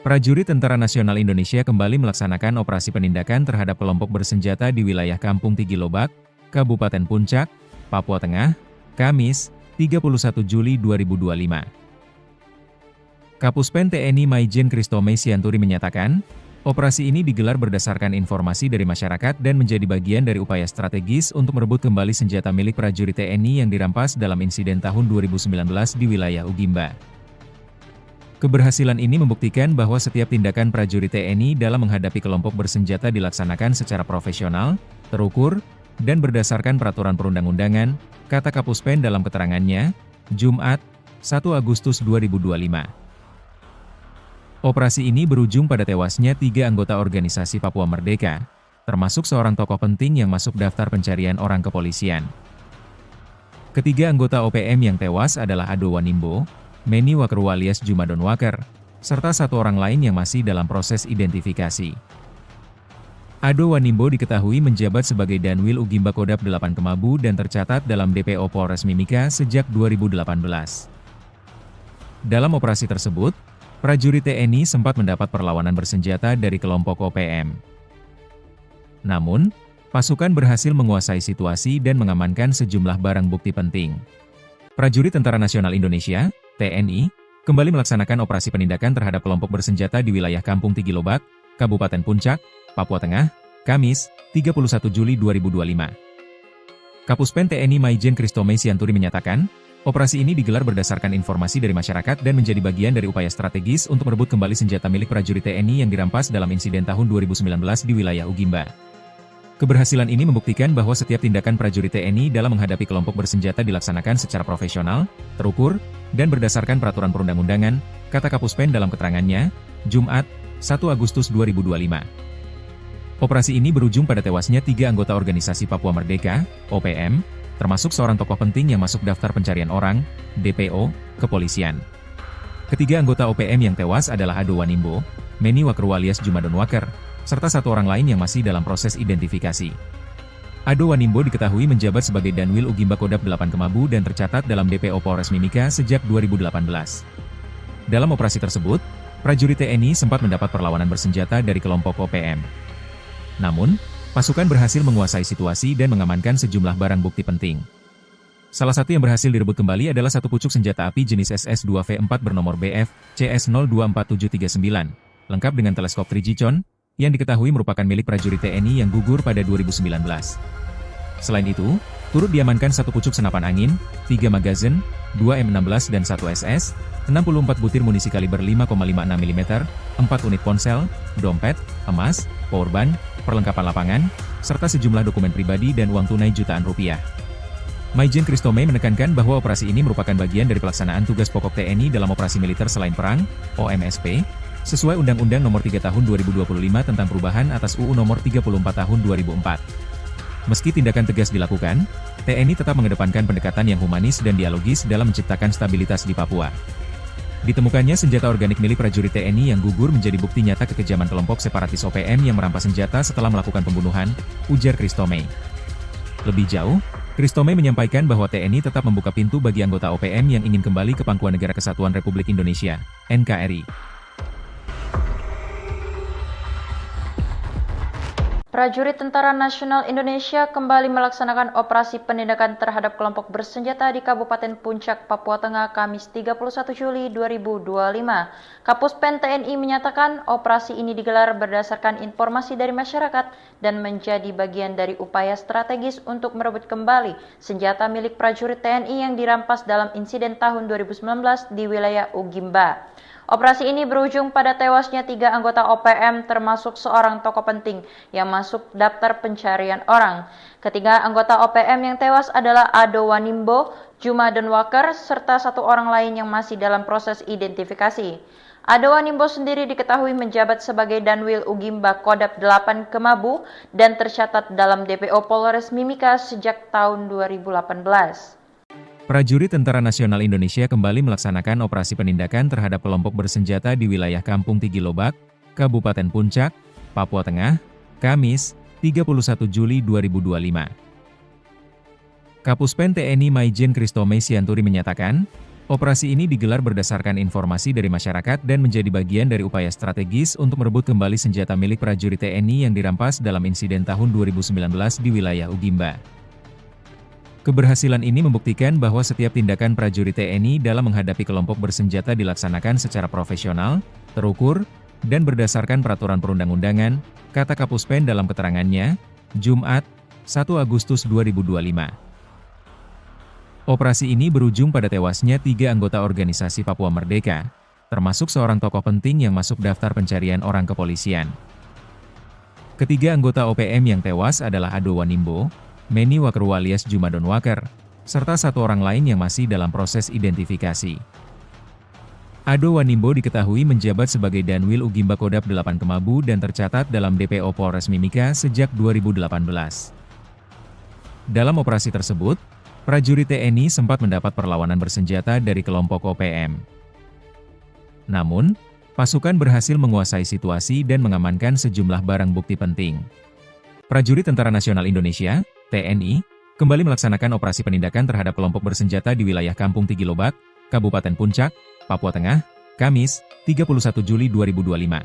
Prajurit Tentara Nasional Indonesia kembali melaksanakan operasi penindakan terhadap kelompok bersenjata di wilayah Kampung Tigilobak, Kabupaten Puncak, Papua Tengah, Kamis, 31 Juli 2025. Kapuspen TNI Maijen Christomey Sianturi menyatakan, operasi ini digelar berdasarkan informasi dari masyarakat dan menjadi bagian dari upaya strategis untuk merebut kembali senjata milik prajurit TNI yang dirampas dalam insiden tahun 2019 di wilayah Ugimba. Keberhasilan ini membuktikan bahwa setiap tindakan prajurit TNI dalam menghadapi kelompok bersenjata dilaksanakan secara profesional, terukur, dan berdasarkan peraturan perundang-undangan, kata Kapuspen dalam keterangannya, Jumat, 1 Agustus 2025. Operasi ini berujung pada tewasnya 3 anggota organisasi Papua Merdeka, termasuk seorang tokoh penting yang masuk daftar pencarian orang kepolisian. Ketiga anggota OPM yang tewas adalah Ado Wanimbo, Meni Wakru alias Juma Donwaker, serta 1 orang lain yang masih dalam proses identifikasi. Ado Wanimbo diketahui menjabat sebagai Danwil Ugimba Kodap 8 Kemabu dan tercatat dalam DPO Polres Mimika sejak 2018. Dalam operasi tersebut, prajurit TNI sempat mendapat perlawanan bersenjata dari kelompok OPM. Namun, pasukan berhasil menguasai situasi dan mengamankan sejumlah barang bukti penting. Prajurit Tentara Nasional Indonesia TNI, kembali melaksanakan operasi penindakan terhadap kelompok bersenjata di wilayah Kampung Tigilobak, Kabupaten Puncak, Papua Tengah, Kamis, 31 Juli 2025. Kapuspen TNI Maijen Christomey Sianturi menyatakan, operasi ini digelar berdasarkan informasi dari masyarakat dan menjadi bagian dari upaya strategis untuk merebut kembali senjata milik prajurit TNI yang dirampas dalam insiden tahun 2019 di wilayah Ugimba. Keberhasilan ini membuktikan bahwa setiap tindakan prajurit TNI dalam menghadapi kelompok bersenjata dilaksanakan secara profesional, terukur, dan berdasarkan peraturan perundang-undangan, kata Kapuspen dalam keterangannya, Jumat, 1 Agustus 2025. Operasi ini berujung pada tewasnya 3 anggota organisasi Papua Merdeka, OPM, termasuk seorang tokoh penting yang masuk daftar pencarian orang, DPO, kepolisian. Ketiga anggota OPM yang tewas adalah Ado Wanimbo, Meni Wakru alias Juma Donwaker, serta 1 orang lain yang masih dalam proses identifikasi. Ado Wanimbo diketahui menjabat sebagai Danwil Ugimba Kodap 8 Kemabu dan tercatat dalam DPO Polres Mimika sejak 2018. Dalam operasi tersebut, prajurit TNI sempat mendapat perlawanan bersenjata dari kelompok OPM. Namun, pasukan berhasil menguasai situasi dan mengamankan sejumlah barang bukti penting. Salah satu yang berhasil direbut kembali adalah 1 pucuk senjata api jenis SS-2V4 bernomor BF CS024739, lengkap dengan teleskop 3G Con, yang diketahui merupakan milik prajurit TNI yang gugur pada 2019. Selain itu, turut diamankan 1 pucuk senapan angin, 3 magazin, 2 M16 dan 1 SS, 64 butir munisi kaliber 5,56 mm, 4 unit ponsel, dompet, emas, powerbank, perlengkapan lapangan, serta sejumlah dokumen pribadi dan uang tunai jutaan rupiah. Maijen Christomey menekankan bahwa operasi ini merupakan bagian dari pelaksanaan tugas pokok TNI dalam operasi militer selain perang, OMSP, sesuai Undang-Undang Nomor 3 Tahun 2025 tentang perubahan atas UU Nomor 34 Tahun 2004. Meski tindakan tegas dilakukan, TNI tetap mengedepankan pendekatan yang humanis dan dialogis dalam menciptakan stabilitas di Papua. Ditemukannya senjata organik milik prajurit TNI yang gugur menjadi bukti nyata kekejaman kelompok separatis OPM yang merampas senjata setelah melakukan pembunuhan, ujar Christomey. Lebih jauh, Christomey menyampaikan bahwa TNI tetap membuka pintu bagi anggota OPM yang ingin kembali ke Pangkuan Negara Kesatuan Republik Indonesia, NKRI. Prajurit Tentara Nasional Indonesia kembali melaksanakan operasi penindakan terhadap kelompok bersenjata di Kabupaten Puncak, Papua Tengah, Kamis 31 Juli 2025. Kapuspen TNI menyatakan operasi ini digelar berdasarkan informasi dari masyarakat dan menjadi bagian dari upaya strategis untuk merebut kembali senjata milik prajurit TNI yang dirampas dalam insiden tahun 2019 di wilayah Ugimba. Operasi ini berujung pada tewasnya 3 anggota OPM termasuk seorang tokoh penting yang masuk daftar pencarian orang. Ketiga anggota OPM yang tewas adalah Ado Wanimbo, Juma Donwaker, serta 1 orang lain yang masih dalam proses identifikasi. Ado Wanimbo sendiri diketahui menjabat sebagai Danwil Ugimba Kodap 8 Kemabu dan tercatat dalam DPO Polres Mimika sejak tahun 2018. Prajurit Tentara Nasional Indonesia kembali melaksanakan operasi penindakan terhadap kelompok bersenjata di wilayah Kampung Tigilobak, Kabupaten Puncak, Papua Tengah, Kamis, 31 Juli 2025. Kapuspen TNI Maijen Kristome Sianturi menyatakan, operasi ini digelar berdasarkan informasi dari masyarakat dan menjadi bagian dari upaya strategis untuk merebut kembali senjata milik prajurit TNI yang dirampas dalam insiden tahun 2019 di wilayah Ugimba. Keberhasilan ini membuktikan bahwa setiap tindakan prajurit TNI dalam menghadapi kelompok bersenjata dilaksanakan secara profesional, terukur, dan berdasarkan peraturan perundang-undangan, kata Kapuspen dalam keterangannya, Jumat, 1 Agustus 2025. Operasi ini berujung pada tewasnya 3 anggota organisasi Papua Merdeka, termasuk seorang tokoh penting yang masuk daftar pencarian orang kepolisian. Ketiga anggota OPM yang tewas adalah Ado Wanimbo, Meni Wakerwu alias Juma Donwaker, serta 1 orang lain yang masih dalam proses identifikasi. Ado Wanimbo diketahui menjabat sebagai Danwil Ugimba Kodap 8 Kemabu dan tercatat dalam DPO Polres Mimika sejak 2018. Dalam operasi tersebut, prajurit TNI sempat mendapat perlawanan bersenjata dari kelompok OPM. Namun, pasukan berhasil menguasai situasi dan mengamankan sejumlah barang bukti penting. Prajurit Tentara Nasional Indonesia (TNI) kembali melaksanakan operasi penindakan terhadap kelompok bersenjata di wilayah Kampung Tigilobak, Kabupaten Puncak, Papua Tengah, Kamis, 31 Juli 2025.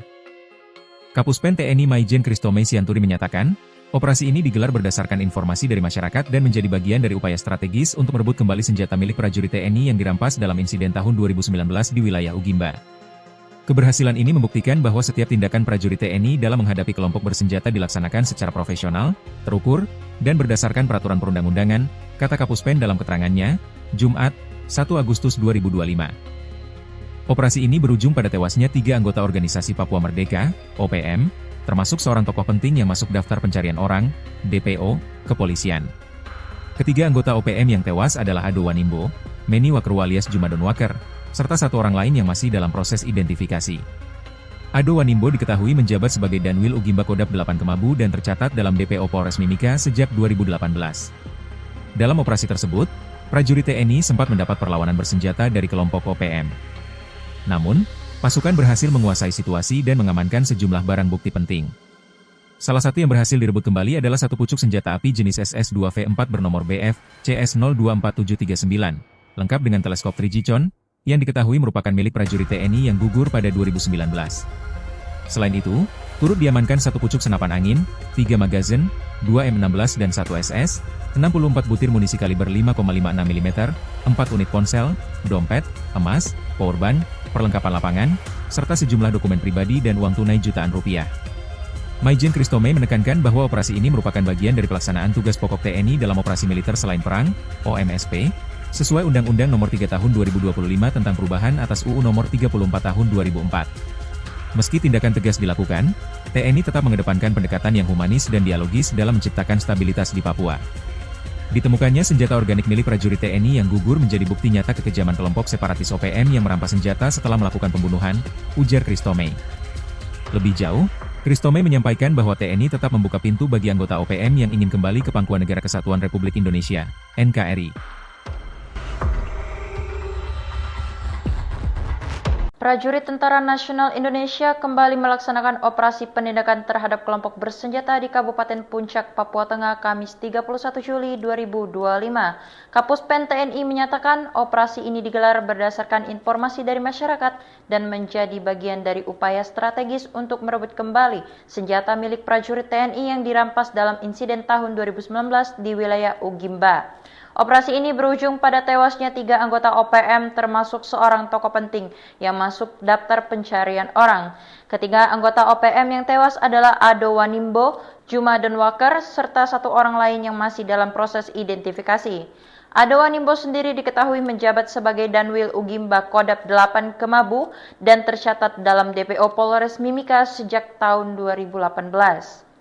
Kapuspen TNI Maijen Kristome Sianturi menyatakan, operasi ini digelar berdasarkan informasi dari masyarakat dan menjadi bagian dari upaya strategis untuk merebut kembali senjata milik prajurit TNI yang dirampas dalam insiden tahun 2019 di wilayah Ugimba. Keberhasilan ini membuktikan bahwa setiap tindakan prajurit TNI dalam menghadapi kelompok bersenjata dilaksanakan secara profesional, terukur, dan berdasarkan peraturan perundang-undangan, kata Kapuspen dalam keterangannya, Jumat, 1 Agustus 2025. Operasi ini berujung pada tewasnya 3 anggota organisasi Papua Merdeka, OPM, termasuk seorang tokoh penting yang masuk daftar pencarian orang, DPO, kepolisian. Ketiga anggota OPM yang tewas adalah Ado Wanimbo, Meni Wakerwu alias Juma Donwaker, serta 1 orang lain yang masih dalam proses identifikasi. Ado Wanimbo diketahui menjabat sebagai Danwil Ugimba Kodap 8 Kemabu dan tercatat dalam DPO Polres Mimika sejak 2018. Dalam operasi tersebut, prajurit TNI sempat mendapat perlawanan bersenjata dari kelompok OPM. Namun, pasukan berhasil menguasai situasi dan mengamankan sejumlah barang bukti penting. Salah satu yang berhasil direbut kembali adalah 1 pucuk senjata api jenis SS-2V4 bernomor BF CS024739, lengkap dengan teleskop 3G Con, yang diketahui merupakan milik prajurit TNI yang gugur pada 2019. Selain itu, turut diamankan 1 pucuk senapan angin, 3 magazin, 2 M16 dan 1 SS, 64 butir munisi kaliber 5,56 mm, 4 unit ponsel, dompet, emas, powerbank, perlengkapan lapangan, serta sejumlah dokumen pribadi dan uang tunai jutaan rupiah. Maijen Kristome menekankan bahwa operasi ini merupakan bagian dari pelaksanaan tugas pokok TNI dalam operasi militer selain perang, OMSP, sesuai Undang-Undang Nomor 3 Tahun 2025 tentang perubahan atas UU Nomor 34 Tahun 2004. Meski tindakan tegas dilakukan, TNI tetap mengedepankan pendekatan yang humanis dan dialogis dalam menciptakan stabilitas di Papua. Ditemukannya senjata organik milik prajurit TNI yang gugur menjadi bukti nyata kekejaman kelompok separatis OPM yang merampas senjata setelah melakukan pembunuhan, ujar Kristome. Lebih jauh, Kristome menyampaikan bahwa TNI tetap membuka pintu bagi anggota OPM yang ingin kembali ke Pangkuan Negara Kesatuan Republik Indonesia, NKRI. Prajurit Tentara Nasional Indonesia kembali melaksanakan operasi penindakan terhadap kelompok bersenjata di Kabupaten Puncak, Papua Tengah, Kamis 31 Juli 2025. Kapuspen TNI menyatakan operasi ini digelar berdasarkan informasi dari masyarakat dan menjadi bagian dari upaya strategis untuk merebut kembali senjata milik prajurit TNI yang dirampas dalam insiden tahun 2019 di wilayah Ugimba. Operasi ini berujung pada tewasnya 3 anggota OPM termasuk seorang tokoh penting yang masuk daftar pencarian orang. Ketiga anggota OPM yang tewas adalah Ado Wanimbo, Juma Denwaker, serta 1 orang lain yang masih dalam proses identifikasi. Ado Wanimbo sendiri diketahui menjabat sebagai Danwil Ugimba Kodap 8 Kemabu dan tercatat dalam DPO Polres Mimika sejak tahun 2018.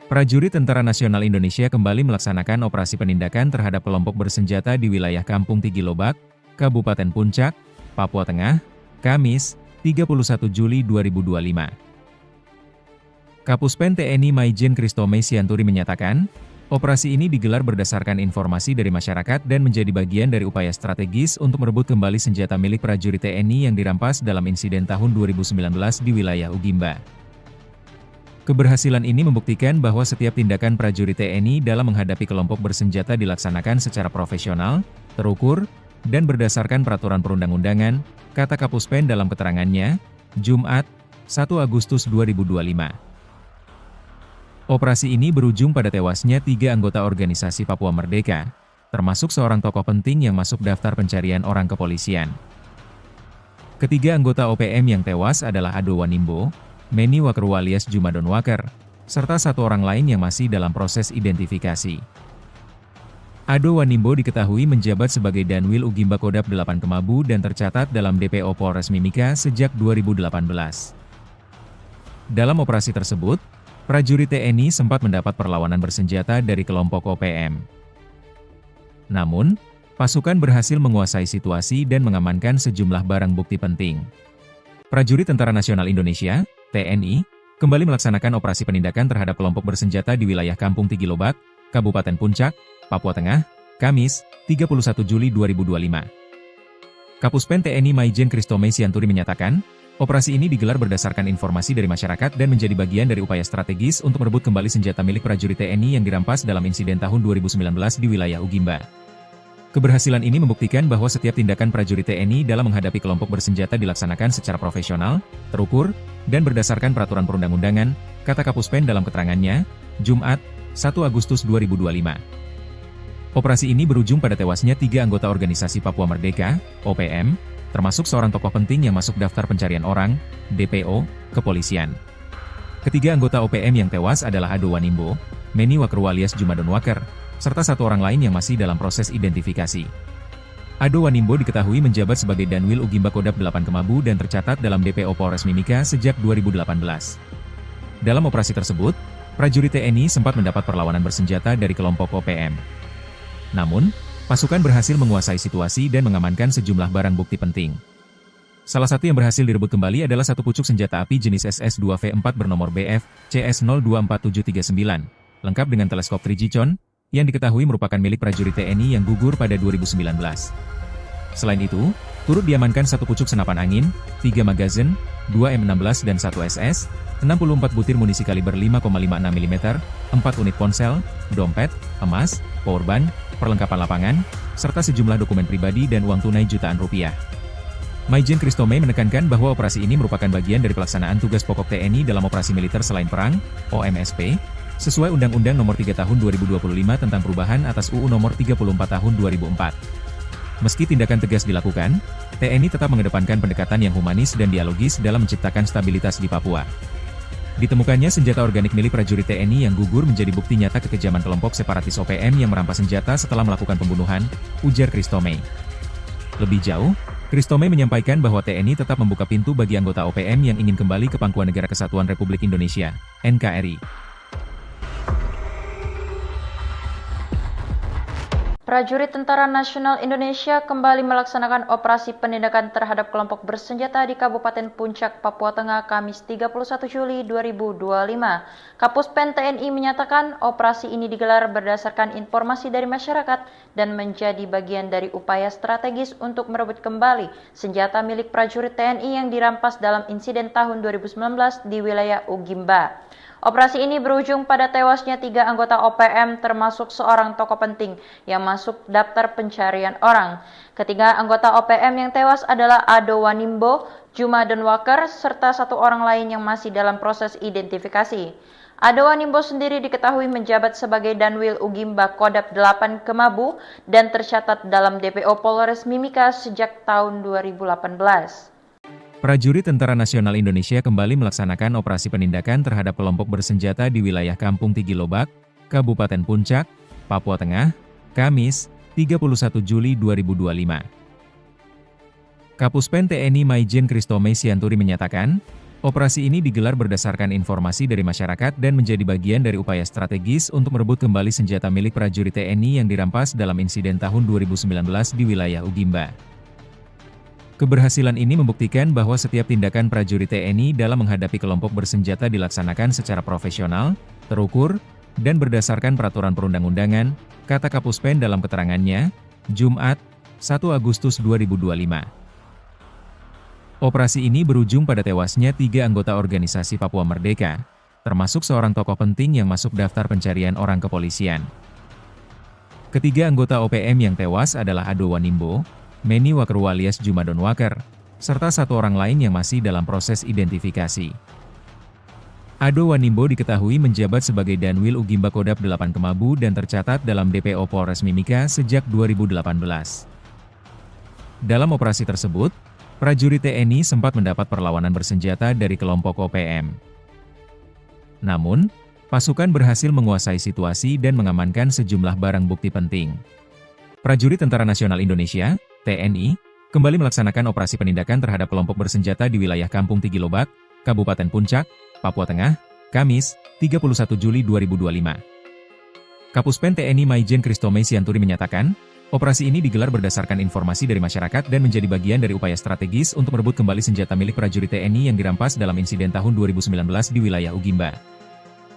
Prajurit Tentara Nasional Indonesia kembali melaksanakan operasi penindakan terhadap kelompok bersenjata di wilayah Kampung Tigilobak, Kabupaten Puncak, Papua Tengah, Kamis, 31 Juli 2025. Kapuspen TNI Maijen Kristome Sianturi menyatakan, operasi ini digelar berdasarkan informasi dari masyarakat dan menjadi bagian dari upaya strategis untuk merebut kembali senjata milik prajurit TNI yang dirampas dalam insiden tahun 2019 di wilayah Ugimba. Keberhasilan ini membuktikan bahwa setiap tindakan prajurit TNI dalam menghadapi kelompok bersenjata dilaksanakan secara profesional, terukur, dan berdasarkan peraturan perundang-undangan, kata Kapuspen dalam keterangannya, Jumat, 1 Agustus 2025. Operasi ini berujung pada tewasnya 3 anggota organisasi Papua Merdeka, termasuk seorang tokoh penting yang masuk daftar pencarian orang kepolisian. Ketiga anggota OPM yang tewas adalah Ado Wanimbo, Meni Wakerwa alias Juma Denwaker, serta 1 orang lain yang masih dalam proses identifikasi. Ado Wanimbo diketahui menjabat sebagai Danwil Ugimba Kodap 8 Kemabu dan tercatat dalam DPO Polres Mimika sejak 2018. Dalam operasi tersebut, prajurit TNI sempat mendapat perlawanan bersenjata dari kelompok OPM. Namun, pasukan berhasil menguasai situasi dan mengamankan sejumlah barang bukti penting. Prajurit Tentara Nasional Indonesia TNI, kembali melaksanakan operasi penindakan terhadap kelompok bersenjata di wilayah Kampung Tigilobak, Kabupaten Puncak, Papua Tengah, Kamis, 31 Juli 2025. Kapuspen TNI Maijen Kristome Sianturi menyatakan, operasi ini digelar berdasarkan informasi dari masyarakat dan menjadi bagian dari upaya strategis untuk merebut kembali senjata milik prajurit TNI yang dirampas dalam insiden tahun 2019 di wilayah Ugimba. Keberhasilan ini membuktikan bahwa setiap tindakan prajurit TNI dalam menghadapi kelompok bersenjata dilaksanakan secara profesional, terukur, dan berdasarkan peraturan perundang-undangan, kata Kapuspen dalam keterangannya, Jumat, 1 Agustus 2025. Operasi ini berujung pada tewasnya 3 anggota organisasi Papua Merdeka, OPM, termasuk seorang tokoh penting yang masuk daftar pencarian orang, DPO, kepolisian. Ketiga anggota OPM yang tewas adalah Ado Wanimbo, Meni Wakerwa alias Juma Denwaker, serta 1 orang lain yang masih dalam proses identifikasi. Ado Wanimbo diketahui menjabat sebagai Danwil Ugimba Kodap 8 Kemabu dan tercatat dalam DPO Polres Mimika sejak 2018. Dalam operasi tersebut, prajurit TNI sempat mendapat perlawanan bersenjata dari kelompok OPM. Namun, pasukan berhasil menguasai situasi dan mengamankan sejumlah barang bukti penting. Salah satu yang berhasil direbut kembali adalah 1 pucuk senjata api jenis SS-2V4 bernomor BF CS024739, lengkap dengan teleskop Trigicon, yang diketahui merupakan milik prajurit TNI yang gugur pada 2019. Selain itu, turut diamankan 1 pucuk senapan angin, 3 magazin, 2 M16 dan 1 SS, 64 butir munisi kaliber 5,56 mm, 4 unit ponsel, dompet, emas, powerbank, perlengkapan lapangan, serta sejumlah dokumen pribadi dan uang tunai jutaan rupiah. Maijen Kristome menekankan bahwa operasi ini merupakan bagian dari pelaksanaan tugas pokok TNI dalam operasi militer selain perang, OMSP, sesuai Undang-Undang Nomor 3 Tahun 2025 tentang perubahan atas UU Nomor 34 Tahun 2004. Meski tindakan tegas dilakukan, TNI tetap mengedepankan pendekatan yang humanis dan dialogis dalam menciptakan stabilitas di Papua. Ditemukannya senjata organik milik prajurit TNI yang gugur menjadi bukti nyata kekejaman kelompok separatis OPM yang merampas senjata setelah melakukan pembunuhan, ujar Kristome. Lebih jauh, Kristome menyampaikan bahwa TNI tetap membuka pintu bagi anggota OPM yang ingin kembali ke Pangkuan Negara Kesatuan Republik Indonesia, NKRI. Prajurit Tentara Nasional Indonesia kembali melaksanakan operasi penindakan terhadap kelompok bersenjata di Kabupaten Puncak, Papua Tengah, Kamis 31 Juli 2025. Kapuspen TNI menyatakan operasi ini digelar berdasarkan informasi dari masyarakat dan menjadi bagian dari upaya strategis untuk merebut kembali senjata milik prajurit TNI yang dirampas dalam insiden tahun 2019 di wilayah Ugimba. Operasi ini berujung pada tewasnya 3 anggota OPM termasuk seorang tokoh penting yang masuk daftar pencarian orang. Ketiga anggota OPM yang tewas adalah Ado Wanimbo, Juma Donwaker, serta 1 orang lain yang masih dalam proses identifikasi. Ado Wanimbo sendiri diketahui menjabat sebagai Danwil Ugimba Kodap 8 Kemabu dan tercatat dalam DPO Polres Mimika sejak tahun 2018. Prajurit Tentara Nasional Indonesia kembali melaksanakan operasi penindakan terhadap kelompok bersenjata di wilayah Kampung Tigilobak, Kabupaten Puncak, Papua Tengah, Kamis, 31 Juli 2025. Kapuspen TNI Maijen Kristome Sianturi menyatakan, operasi ini digelar berdasarkan informasi dari masyarakat dan menjadi bagian dari upaya strategis untuk merebut kembali senjata milik prajurit TNI yang dirampas dalam insiden tahun 2019 di wilayah Ugimba. Keberhasilan ini membuktikan bahwa setiap tindakan prajurit TNI dalam menghadapi kelompok bersenjata dilaksanakan secara profesional, terukur, dan berdasarkan peraturan perundang-undangan, kata Kapuspen dalam keterangannya, Jumat, 1 Agustus 2025. Operasi ini berujung pada tewasnya 3 anggota organisasi Papua Merdeka, termasuk seorang tokoh penting yang masuk daftar pencarian orang kepolisian. Ketiga anggota OPM yang tewas adalah Ado Wanimbo, Meni Wakru alias Juma Donwaker, serta 1 orang lain yang masih dalam proses identifikasi. Ado Wanimbo diketahui menjabat sebagai Danwil Ugimba Kodap 8 Kemabu dan tercatat dalam DPO Polres Mimika sejak 2018. Dalam operasi tersebut, prajurit TNI sempat mendapat perlawanan bersenjata dari kelompok OPM. Namun, pasukan berhasil menguasai situasi dan mengamankan sejumlah barang bukti penting. Prajurit Tentara Nasional Indonesia (TNI) kembali melaksanakan operasi penindakan terhadap kelompok bersenjata di wilayah Kampung Tigilobak, Kabupaten Puncak, Papua Tengah, Kamis, 31 Juli 2025. Kapuspen TNI Maijen Kristome Sianturi menyatakan, operasi ini digelar berdasarkan informasi dari masyarakat dan menjadi bagian dari upaya strategis untuk merebut kembali senjata milik prajurit TNI yang dirampas dalam insiden tahun 2019 di wilayah Ugimba.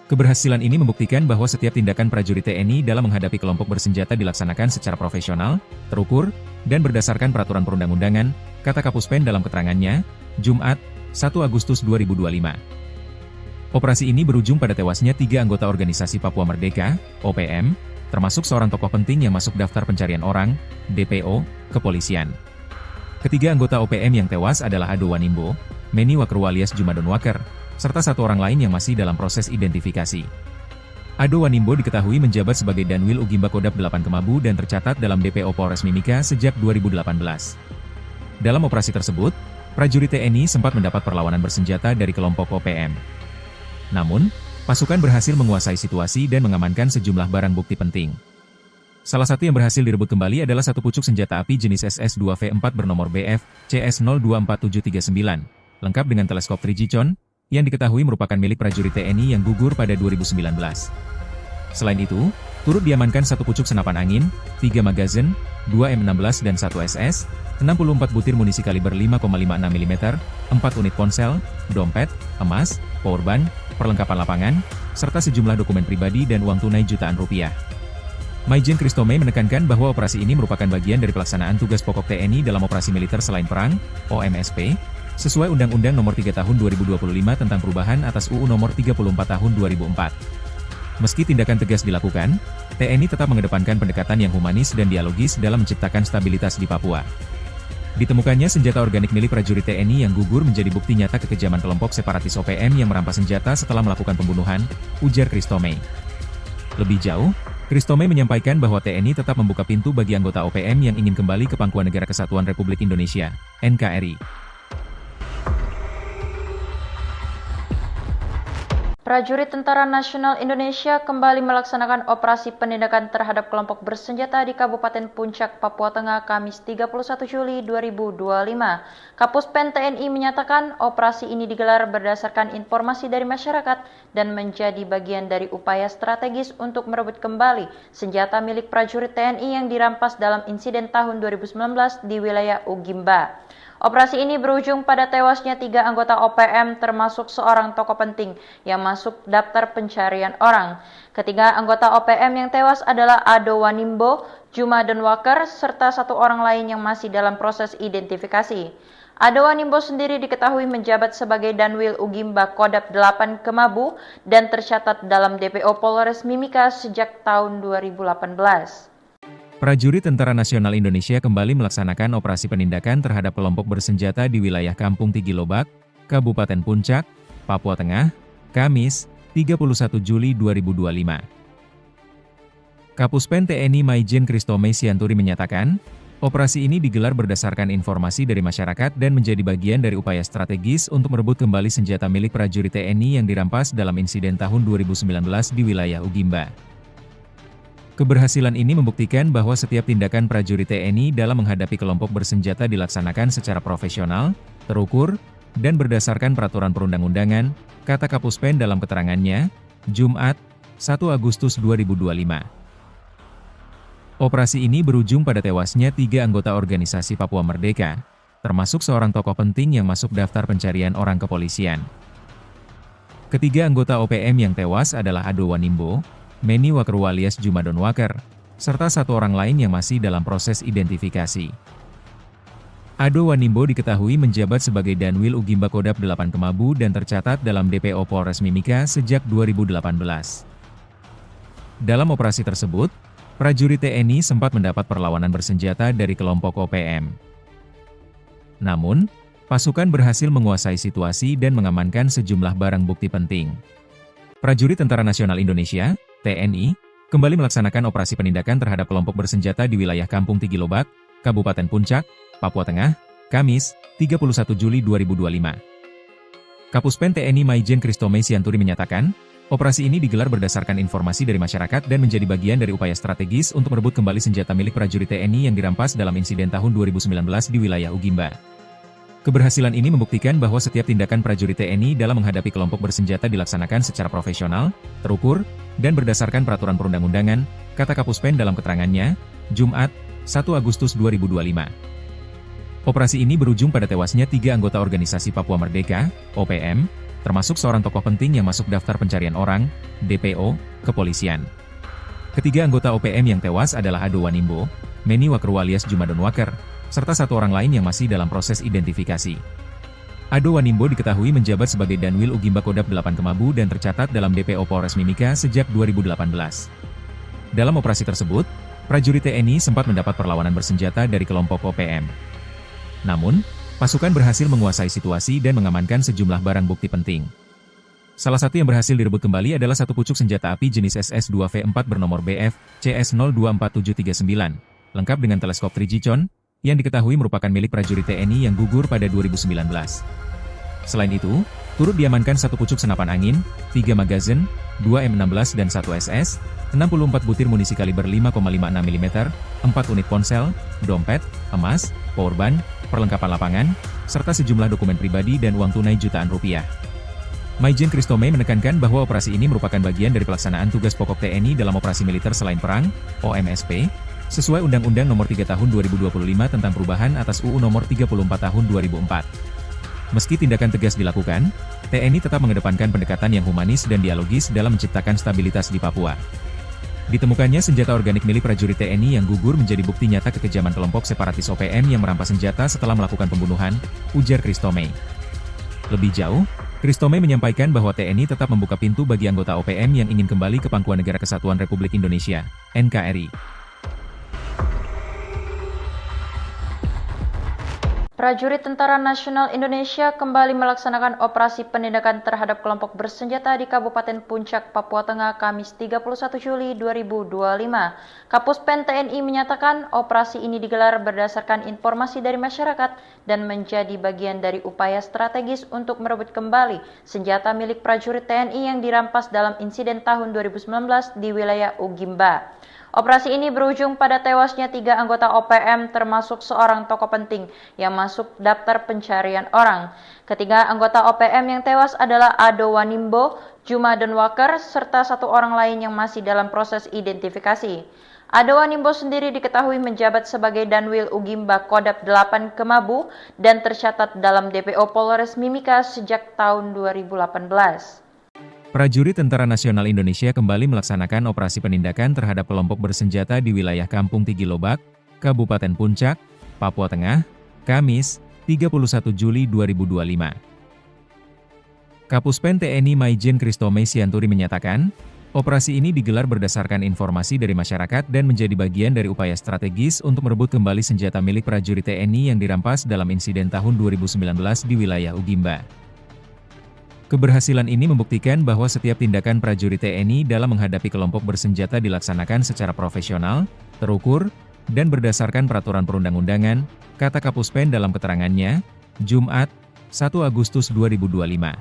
Keberhasilan ini membuktikan bahwa setiap tindakan prajurit TNI dalam menghadapi kelompok bersenjata dilaksanakan secara profesional, terukur, dan berdasarkan peraturan perundang-undangan, kata Kapuspen dalam keterangannya, Jumat, 1 Agustus 2025. Operasi ini berujung pada tewasnya 3 anggota organisasi Papua Merdeka, OPM, termasuk seorang tokoh penting yang masuk daftar pencarian orang, DPO, kepolisian. Ketiga anggota OPM yang tewas adalah Ado Wanimbo, Meni Wakru alias Juma Donwaker, serta 1 orang lain yang masih dalam proses identifikasi. Ado Wanimbo diketahui menjabat sebagai Danwil Ugimba Kodap 8 Kemabu dan tercatat dalam DPO Polres Mimika sejak 2018. Dalam operasi tersebut, prajurit TNI sempat mendapat perlawanan bersenjata dari kelompok OPM. Namun, pasukan berhasil menguasai situasi dan mengamankan sejumlah barang bukti penting. Salah satu yang berhasil direbut kembali adalah 1 pucuk senjata api jenis SS-2V4 bernomor BF CS024739, lengkap dengan teleskop 3G-con, yang diketahui merupakan milik prajurit TNI yang gugur pada 2019. Selain itu, turut diamankan 1 pucuk senapan angin, 3 magazin, 2 M16 dan 1 SS, 64 butir munisi kaliber 5,56 mm, 4 unit ponsel, dompet, emas, powerbank, perlengkapan lapangan, serta sejumlah dokumen pribadi dan uang tunai jutaan rupiah. Maijen Kristome menekankan bahwa operasi ini merupakan bagian dari pelaksanaan tugas pokok TNI dalam operasi militer selain perang, OMSP, sesuai Undang-Undang Nomor 3 Tahun 2025 tentang perubahan atas UU Nomor 34 Tahun 2004. Meski tindakan tegas dilakukan, TNI tetap mengedepankan pendekatan yang humanis dan dialogis dalam menciptakan stabilitas di Papua. Ditemukannya senjata organik milik prajurit TNI yang gugur menjadi bukti nyata kekejaman kelompok separatis OPM yang merampas senjata setelah melakukan pembunuhan, ujar Kristome. Lebih jauh, Kristome menyampaikan bahwa TNI tetap membuka pintu bagi anggota OPM yang ingin kembali ke Pangkuan Negara Kesatuan Republik Indonesia, NKRI. Prajurit Tentara Nasional Indonesia kembali melaksanakan operasi penindakan terhadap kelompok bersenjata di Kabupaten Puncak, Papua Tengah, Kamis 31 Juli 2025. Kapuspen TNI menyatakan operasi ini digelar berdasarkan informasi dari masyarakat dan menjadi bagian dari upaya strategis untuk merebut kembali senjata milik prajurit TNI yang dirampas dalam insiden tahun 2019 di wilayah Ugimba. Operasi ini berujung pada tewasnya 3 anggota OPM termasuk seorang tokoh penting yang masuk daftar pencarian orang. Ketiga anggota OPM yang tewas adalah Ado Wanimbo, Juma Donwaker, serta 1 orang lain yang masih dalam proses identifikasi. Ado Wanimbo sendiri diketahui menjabat sebagai Danwil Ugimba Kodap 8 Kemabu dan tercatat dalam DPO Polres Mimika sejak tahun 2018. Prajurit Tentara Nasional Indonesia kembali melaksanakan operasi penindakan terhadap kelompok bersenjata di wilayah Kampung Tigilobak, Kabupaten Puncak, Papua Tengah, Kamis, 31 Juli 2025. Kapuspen TNI Maijen Kristome Sianturi menyatakan, operasi ini digelar berdasarkan informasi dari masyarakat dan menjadi bagian dari upaya strategis untuk merebut kembali senjata milik prajurit TNI yang dirampas dalam insiden tahun 2019 di wilayah Ugimba. Keberhasilan ini membuktikan bahwa setiap tindakan prajurit TNI dalam menghadapi kelompok bersenjata dilaksanakan secara profesional, terukur, dan berdasarkan peraturan perundang-undangan, kata Kapuspen dalam keterangannya, Jumat, 1 Agustus 2025. Operasi ini berujung pada tewasnya 3 anggota organisasi Papua Merdeka, termasuk seorang tokoh penting yang masuk daftar pencarian orang kepolisian. Ketiga anggota OPM yang tewas adalah Ado Wanimbo, Meni Wakeru alias Juma Donwaker, serta 1 orang lain yang masih dalam proses identifikasi. Ado Wanimbo diketahui menjabat sebagai Danwil Ugimba Kodap 8 Kemabu dan tercatat dalam DPO Polres Mimika sejak 2018. Dalam operasi tersebut, prajurit TNI sempat mendapat perlawanan bersenjata dari kelompok OPM. Namun, pasukan berhasil menguasai situasi dan mengamankan sejumlah barang bukti penting. Prajurit Tentara Nasional Indonesia TNI, kembali melaksanakan operasi penindakan terhadap kelompok bersenjata di wilayah Kampung Tigilobak, Kabupaten Puncak, Papua Tengah, Kamis, 31 Juli 2025. Kapuspen TNI Maijen Kristome Sianturi menyatakan, operasi ini digelar berdasarkan informasi dari masyarakat dan menjadi bagian dari upaya strategis untuk merebut kembali senjata milik prajurit TNI yang dirampas dalam insiden tahun 2019 di wilayah Ugimba. Keberhasilan ini membuktikan bahwa setiap tindakan prajurit TNI dalam menghadapi kelompok bersenjata dilaksanakan secara profesional, terukur, dan berdasarkan peraturan perundang-undangan, kata Kapuspen dalam keterangannya, Jumat, 1 Agustus 2025. Operasi ini berujung pada tewasnya 3 anggota organisasi Papua Merdeka, OPM, termasuk seorang tokoh penting yang masuk daftar pencarian orang, DPO, kepolisian. Ketiga anggota OPM yang tewas adalah Ado Wanimbo, Meni Wakeru alias Juma Donwaker, serta 1 orang lain yang masih dalam proses identifikasi. Ado Wanimbo diketahui menjabat sebagai Danwil Ugimba Kodap 8 Kemabu dan tercatat dalam DPO Polres Mimika sejak 2018. Dalam operasi tersebut, prajurit TNI sempat mendapat perlawanan bersenjata dari kelompok OPM. Namun, pasukan berhasil menguasai situasi dan mengamankan sejumlah barang bukti penting. Salah satu yang berhasil direbut kembali adalah 1 pucuk senjata api jenis SS-2V4 bernomor BF CS024739, lengkap dengan teleskop Trigicon, yang diketahui merupakan milik prajurit TNI yang gugur pada 2019. Selain itu, turut diamankan 1 pucuk senapan angin, 3 magazin, 2 M16 dan 1 SS, 64 butir munisi kaliber 5,56 mm, 4 unit ponsel, dompet, emas, powerbank, perlengkapan lapangan, serta sejumlah dokumen pribadi dan uang tunai jutaan rupiah. Maijen Kristome menekankan bahwa operasi ini merupakan bagian dari pelaksanaan tugas pokok TNI dalam operasi militer selain perang, OMSP, sesuai Undang-Undang Nomor 3 Tahun 2025 tentang perubahan atas UU Nomor 34 Tahun 2004. Meski tindakan tegas dilakukan, TNI tetap mengedepankan pendekatan yang humanis dan dialogis dalam menciptakan stabilitas di Papua. Ditemukannya senjata organik milik prajurit TNI yang gugur menjadi bukti nyata kekejaman kelompok separatis OPM yang merampas senjata setelah melakukan pembunuhan, ujar Kristome. Lebih jauh, Kristome menyampaikan bahwa TNI tetap membuka pintu bagi anggota OPM yang ingin kembali ke Pangkuan Negara Kesatuan Republik Indonesia, NKRI. Prajurit Tentara Nasional Indonesia kembali melaksanakan operasi penindakan terhadap kelompok bersenjata di Kabupaten Puncak, Papua Tengah, Kamis 31 Juli 2025. Kapuspen TNI menyatakan operasi ini digelar berdasarkan informasi dari masyarakat dan menjadi bagian dari upaya strategis untuk merebut kembali senjata milik prajurit TNI yang dirampas dalam insiden tahun 2019 di wilayah Ugimba. Operasi ini berujung pada tewasnya 3 anggota OPM termasuk seorang tokoh penting yang masuk daftar pencarian orang. Ketiga anggota OPM yang tewas adalah Ado Wanimbo, Juma Denwaker, serta 1 orang lain yang masih dalam proses identifikasi. Ado Wanimbo sendiri diketahui menjabat sebagai Danwil Ugimba Kodap 8 Kemabu dan tercatat dalam DPO Polres Mimika sejak tahun 2018. Prajurit Tentara Nasional Indonesia kembali melaksanakan operasi penindakan terhadap kelompok bersenjata di wilayah Kampung Tigilobak, Kabupaten Puncak, Papua Tengah, Kamis, 31 Juli 2025. Kapuspen TNI Maijen Kristome Sianturi menyatakan, operasi ini digelar berdasarkan informasi dari masyarakat dan menjadi bagian dari upaya strategis untuk merebut kembali senjata milik prajurit TNI yang dirampas dalam insiden tahun 2019 di wilayah Ugimba. Keberhasilan ini membuktikan bahwa setiap tindakan prajurit TNI dalam menghadapi kelompok bersenjata dilaksanakan secara profesional, terukur, dan berdasarkan peraturan perundang-undangan, kata Kapuspen dalam keterangannya, Jumat, 1 Agustus 2025.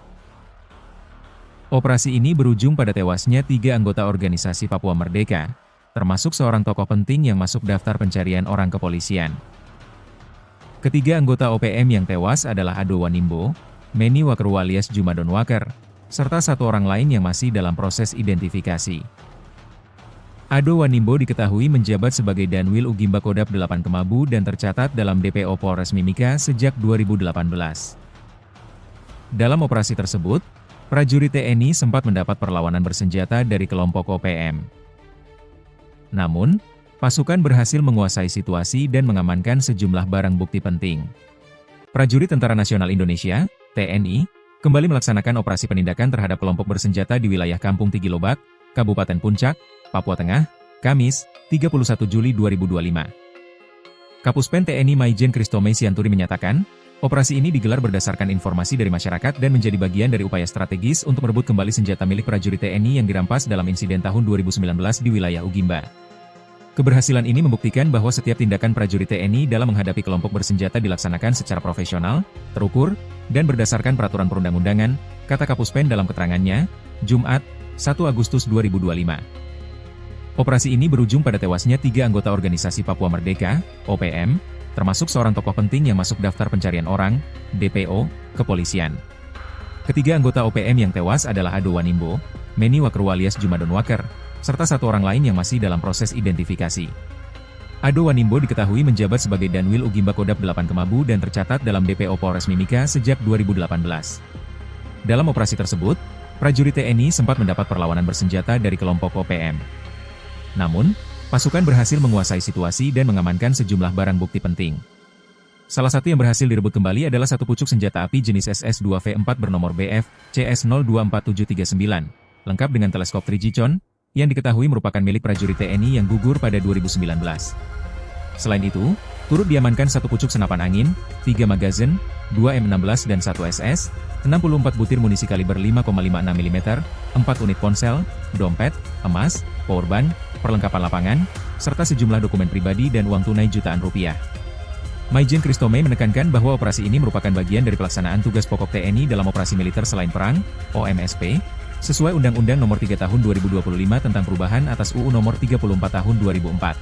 Operasi ini berujung pada tewasnya 3 anggota organisasi Papua Merdeka, termasuk seorang tokoh penting yang masuk daftar pencarian orang kepolisian. Ketiga anggota OPM yang tewas adalah Ado Wanimbo, Meni Wakerwa alias Juma Denwaker, serta 1 orang lain yang masih dalam proses identifikasi. Ado Wanimbo diketahui menjabat sebagai Danwil Ugimba Kodap 8 Kemabu dan tercatat dalam DPO Polres Mimika sejak 2018. Dalam operasi tersebut, prajurit TNI sempat mendapat perlawanan bersenjata dari kelompok OPM. Namun, pasukan berhasil menguasai situasi dan mengamankan sejumlah barang bukti penting. Prajurit Tentara Nasional Indonesia (TNI) kembali melaksanakan operasi penindakan terhadap kelompok bersenjata di wilayah Kampung Tigilobak, Kabupaten Puncak, Papua Tengah, Kamis, 31 Juli 2025. Kapuspen TNI Maijen Kristome Sianturi menyatakan, operasi ini digelar berdasarkan informasi dari masyarakat dan menjadi bagian dari upaya strategis untuk merebut kembali senjata milik prajurit TNI yang dirampas dalam insiden tahun 2019 di wilayah Ugimba. Keberhasilan ini membuktikan bahwa setiap tindakan prajurit TNI dalam menghadapi kelompok bersenjata dilaksanakan secara profesional, terukur, dan berdasarkan peraturan perundang-undangan, kata Kapuspen dalam keterangannya, Jumat, 1 Agustus 2025. Operasi ini berujung pada tewasnya 3 anggota organisasi Papua Merdeka, OPM, termasuk seorang tokoh penting yang masuk daftar pencarian orang, DPO, kepolisian. Ketiga anggota OPM yang tewas adalah Ado Wanimbo, Meni Wakerwa alias Juma Denwaker, serta 1 orang lain yang masih dalam proses identifikasi. Ado Wanimbo diketahui menjabat sebagai Danwil Ugimba Kodap 8 Kemabu dan tercatat dalam DPO Polres Mimika sejak 2018. Dalam operasi tersebut, prajurit TNI sempat mendapat perlawanan bersenjata dari kelompok OPM. Namun, pasukan berhasil menguasai situasi dan mengamankan sejumlah barang bukti penting. Salah satu yang berhasil direbut kembali adalah 1 pucuk senjata api jenis SS-2V4 bernomor BF CS024739, lengkap dengan teleskop Trigicon, yang diketahui merupakan milik prajurit TNI yang gugur pada 2019. Selain itu, turut diamankan 1 pucuk senapan angin, 3 magazin, 2 M16 dan 1 SS, 64 butir munisi kaliber 5,56 mm, 4 unit ponsel, dompet, emas, powerbank, perlengkapan lapangan, serta sejumlah dokumen pribadi dan uang tunai jutaan rupiah. Maijen Kristome menekankan bahwa operasi ini merupakan bagian dari pelaksanaan tugas pokok TNI dalam operasi militer selain perang, OMSP, sesuai Undang-Undang Nomor 3 Tahun 2025 tentang perubahan atas UU Nomor 34 Tahun 2004.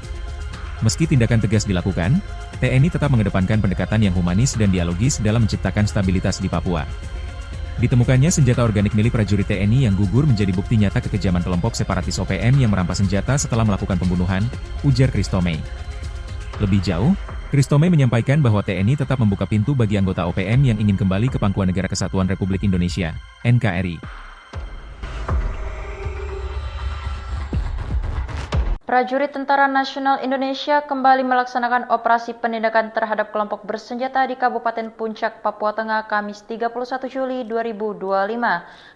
Meski tindakan tegas dilakukan, TNI tetap mengedepankan pendekatan yang humanis dan dialogis dalam menciptakan stabilitas di Papua. Ditemukannya senjata organik milik prajurit TNI yang gugur menjadi bukti nyata kekejaman kelompok separatis OPM yang merampas senjata setelah melakukan pembunuhan, ujar Kristome. Lebih jauh, Kristome menyampaikan bahwa TNI tetap membuka pintu bagi anggota OPM yang ingin kembali ke Pangkuan Negara Kesatuan Republik Indonesia, NKRI. Prajurit Tentara Nasional Indonesia kembali melaksanakan operasi penindakan terhadap kelompok bersenjata di Kabupaten Puncak, Papua Tengah, Kamis 31 Juli 2025.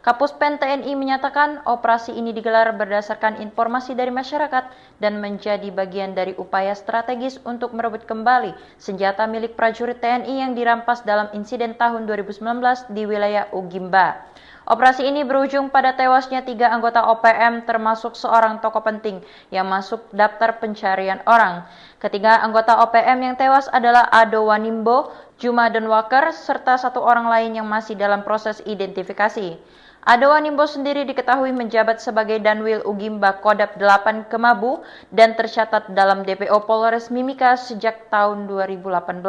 Kapuspen TNI menyatakan operasi ini digelar berdasarkan informasi dari masyarakat dan menjadi bagian dari upaya strategis untuk merebut kembali senjata milik prajurit TNI yang dirampas dalam insiden tahun 2019 di wilayah Ugimba. Operasi ini berujung pada tewasnya 3 anggota OPM termasuk seorang tokoh penting yang masuk daftar pencarian orang. Ketiga anggota OPM yang tewas adalah Ado Wanimbo, Juma Donwaker, serta 1 orang lain yang masih dalam proses identifikasi. Ado Wanimbo sendiri diketahui menjabat sebagai Danwil Ugimba Kodap 8 Kemabu dan tercatat dalam DPO Polres Mimika sejak tahun 2018.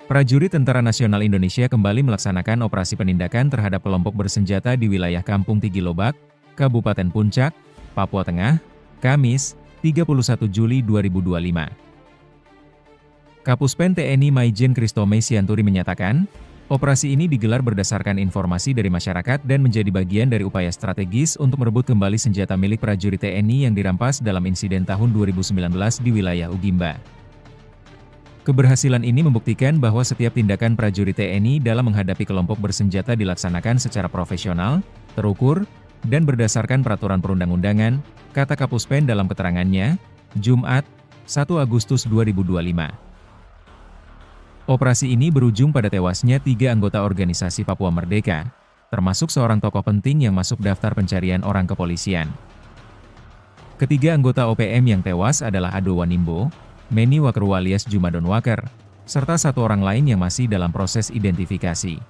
Prajurit Tentara Nasional Indonesia kembali melaksanakan operasi penindakan terhadap kelompok bersenjata di wilayah Kampung Tigilobak, Kabupaten Puncak, Papua Tengah, Kamis, 31 Juli 2025. Kapuspen TNI Maijen Kristome Sianturi menyatakan, operasi ini digelar berdasarkan informasi dari masyarakat dan menjadi bagian dari upaya strategis untuk merebut kembali senjata milik prajurit TNI yang dirampas dalam insiden tahun 2019 di wilayah Ugimba. Keberhasilan ini membuktikan bahwa setiap tindakan prajurit TNI dalam menghadapi kelompok bersenjata dilaksanakan secara profesional, terukur, dan berdasarkan peraturan perundang-undangan, kata Kapuspen dalam keterangannya, Jumat, 1 Agustus 2025. Operasi ini berujung pada tewasnya 3 anggota organisasi Papua Merdeka, termasuk seorang tokoh penting yang masuk daftar pencarian orang kepolisian. Ketiga anggota OPM yang tewas adalah Ado Wanimbo, Meni Wakru alias Juma Donwaker, serta 1 orang lain yang masih dalam proses identifikasi.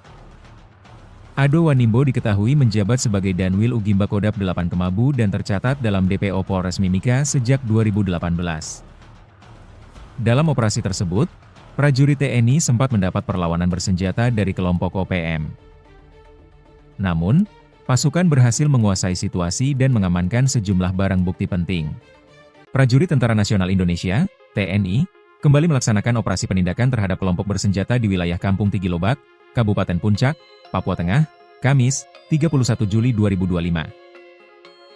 Ado Wanimbo diketahui menjabat sebagai Danwil Ugimba Kodap 8 Kemabu dan tercatat dalam DPO Polres Mimika sejak 2018. Dalam operasi tersebut, prajurit TNI sempat mendapat perlawanan bersenjata dari kelompok OPM. Namun, pasukan berhasil menguasai situasi dan mengamankan sejumlah barang bukti penting. Prajurit Tentara Nasional Indonesia (TNI) kembali melaksanakan operasi penindakan terhadap kelompok bersenjata di wilayah Kampung Tigilobak, Kabupaten Puncak, Papua Tengah, Kamis, 31 Juli 2025.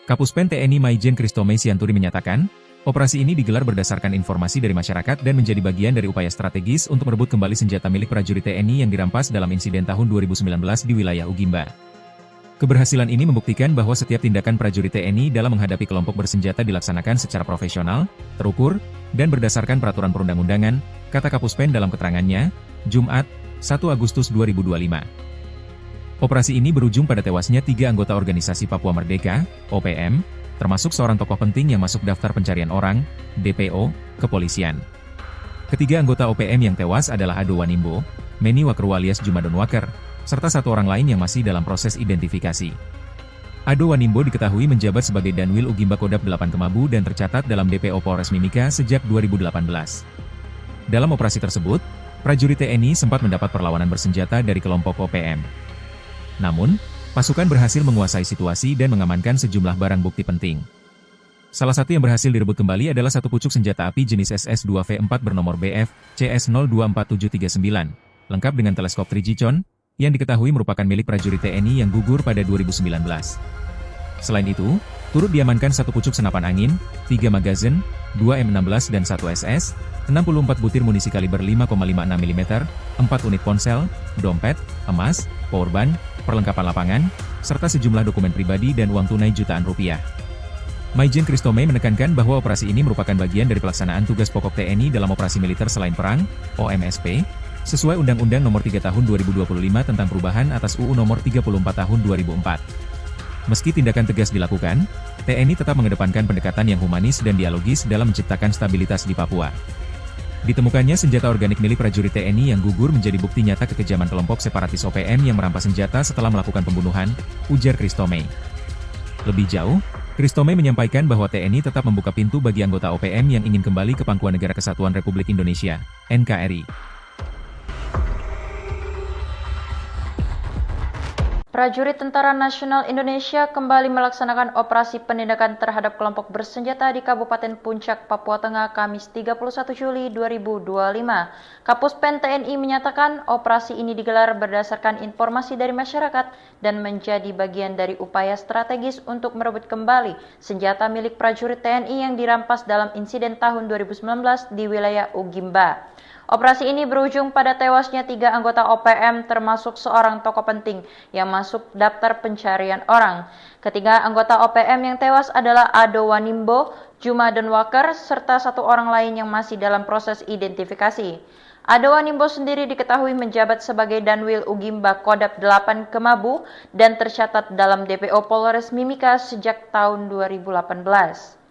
Kapuspen TNI Maijen Kristome Sianturi menyatakan, operasi ini digelar berdasarkan informasi dari masyarakat dan menjadi bagian dari upaya strategis untuk merebut kembali senjata milik prajurit TNI yang dirampas dalam insiden tahun 2019 di wilayah Ugimba. Keberhasilan ini membuktikan bahwa setiap tindakan prajurit TNI dalam menghadapi kelompok bersenjata dilaksanakan secara profesional, terukur, dan berdasarkan peraturan perundang-undangan, kata Kapuspen dalam keterangannya, Jumat, 1 Agustus 2025. Operasi ini berujung pada tewasnya 3 anggota organisasi Papua Merdeka, OPM, termasuk seorang tokoh penting yang masuk daftar pencarian orang, DPO, kepolisian. Ketiga anggota OPM yang tewas adalah Ado Wanimbo, Meni Wakru alias Juma Donwaker, serta 1 orang lain yang masih dalam proses identifikasi. Ado Wanimbo diketahui menjabat sebagai Danwil Ugimba Kodap 8 Kemabu dan tercatat dalam DPO Polres Mimika sejak 2018. Dalam operasi tersebut, prajurit TNI sempat mendapat perlawanan bersenjata dari kelompok OPM. Namun, pasukan berhasil menguasai situasi dan mengamankan sejumlah barang bukti penting. Salah satu yang berhasil direbut kembali adalah 1 pucuk senjata api jenis SS-2V4 bernomor BF CS024739, lengkap dengan teleskop Trigicon, yang diketahui merupakan milik prajurit TNI yang gugur pada 2019. Selain itu, turut diamankan 1 pucuk senapan angin, 3 magazin, 2 M16 dan 1 SS, 64 butir munisi kaliber 5,56 mm, 4 unit ponsel, dompet, emas, powerbank, perlengkapan lapangan, serta sejumlah dokumen pribadi dan uang tunai jutaan rupiah. Maijen Kristome menekankan bahwa operasi ini merupakan bagian dari pelaksanaan tugas pokok TNI dalam operasi militer selain perang, OMSP, sesuai Undang-Undang Nomor 3 Tahun 2025 tentang perubahan atas UU Nomor 34 Tahun 2004. Meski tindakan tegas dilakukan, TNI tetap mengedepankan pendekatan yang humanis dan dialogis dalam menciptakan stabilitas di Papua. Ditemukannya senjata organik milik prajurit TNI yang gugur menjadi bukti nyata kekejaman kelompok separatis OPM yang merampas senjata setelah melakukan pembunuhan, ujar Kristome. Lebih jauh, Kristome menyampaikan bahwa TNI tetap membuka pintu bagi anggota OPM yang ingin kembali ke Pangkuan Negara Kesatuan Republik Indonesia, NKRI. Prajurit Tentara Nasional Indonesia kembali melaksanakan operasi penindakan terhadap kelompok bersenjata di Kabupaten Puncak, Papua Tengah, Kamis 31 Juli 2025. Kapuspen TNI menyatakan operasi ini digelar berdasarkan informasi dari masyarakat dan menjadi bagian dari upaya strategis untuk merebut kembali senjata milik prajurit TNI yang dirampas dalam insiden tahun 2019 di wilayah Ugimba. Operasi ini berujung pada tewasnya 3 anggota OPM termasuk seorang tokoh penting yang masuk daftar pencarian orang. Ketiga anggota OPM yang tewas adalah Ado Wanimbo, Juma Donwaker, serta 1 orang lain yang masih dalam proses identifikasi. Ado Wanimbo sendiri diketahui menjabat sebagai Danwil Ugimba Kodap 8 Kemabu dan tercatat dalam DPO Polres Mimika sejak tahun 2018.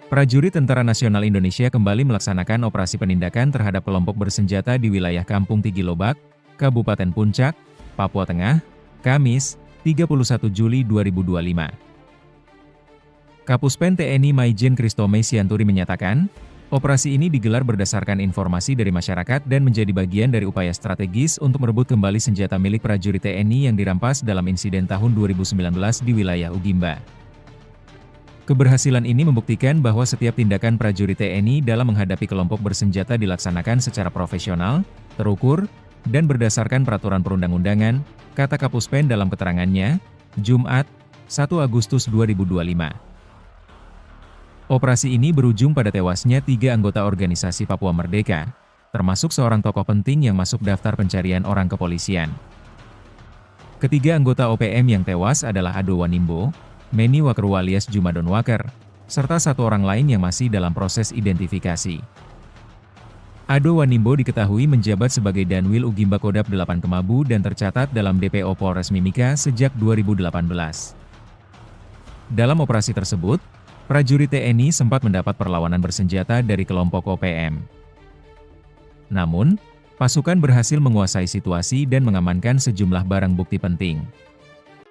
Prajurit Tentara Nasional Indonesia kembali melaksanakan operasi penindakan terhadap kelompok bersenjata di wilayah Kampung Tigilobak, Kabupaten Puncak, Papua Tengah, Kamis, 31 Juli 2025. Kapuspen TNI Maijen Kristome Sianturi menyatakan, operasi ini digelar berdasarkan informasi dari masyarakat dan menjadi bagian dari upaya strategis untuk merebut kembali senjata milik prajurit TNI yang dirampas dalam insiden tahun 2019 di wilayah Ugimba. Keberhasilan ini membuktikan bahwa setiap tindakan prajurit TNI dalam menghadapi kelompok bersenjata dilaksanakan secara profesional, terukur, dan berdasarkan peraturan perundang-undangan, kata Kapuspen dalam keterangannya, Jumat, 1 Agustus 2025. Operasi ini berujung pada tewasnya 3 anggota organisasi Papua Merdeka, termasuk seorang tokoh penting yang masuk daftar pencarian orang kepolisian. Ketiga anggota OPM yang tewas adalah Ado Wanimbo, Meni Wakeru alias Juma Donwaker, serta 1 orang lain yang masih dalam proses identifikasi. Ado Wanimbo diketahui menjabat sebagai Danwil Ugimba Kodap 8 Kemabu dan tercatat dalam DPO Polres Mimika sejak 2018. Dalam operasi tersebut, prajurit TNI sempat mendapat perlawanan bersenjata dari kelompok OPM. Namun, pasukan berhasil menguasai situasi dan mengamankan sejumlah barang bukti penting.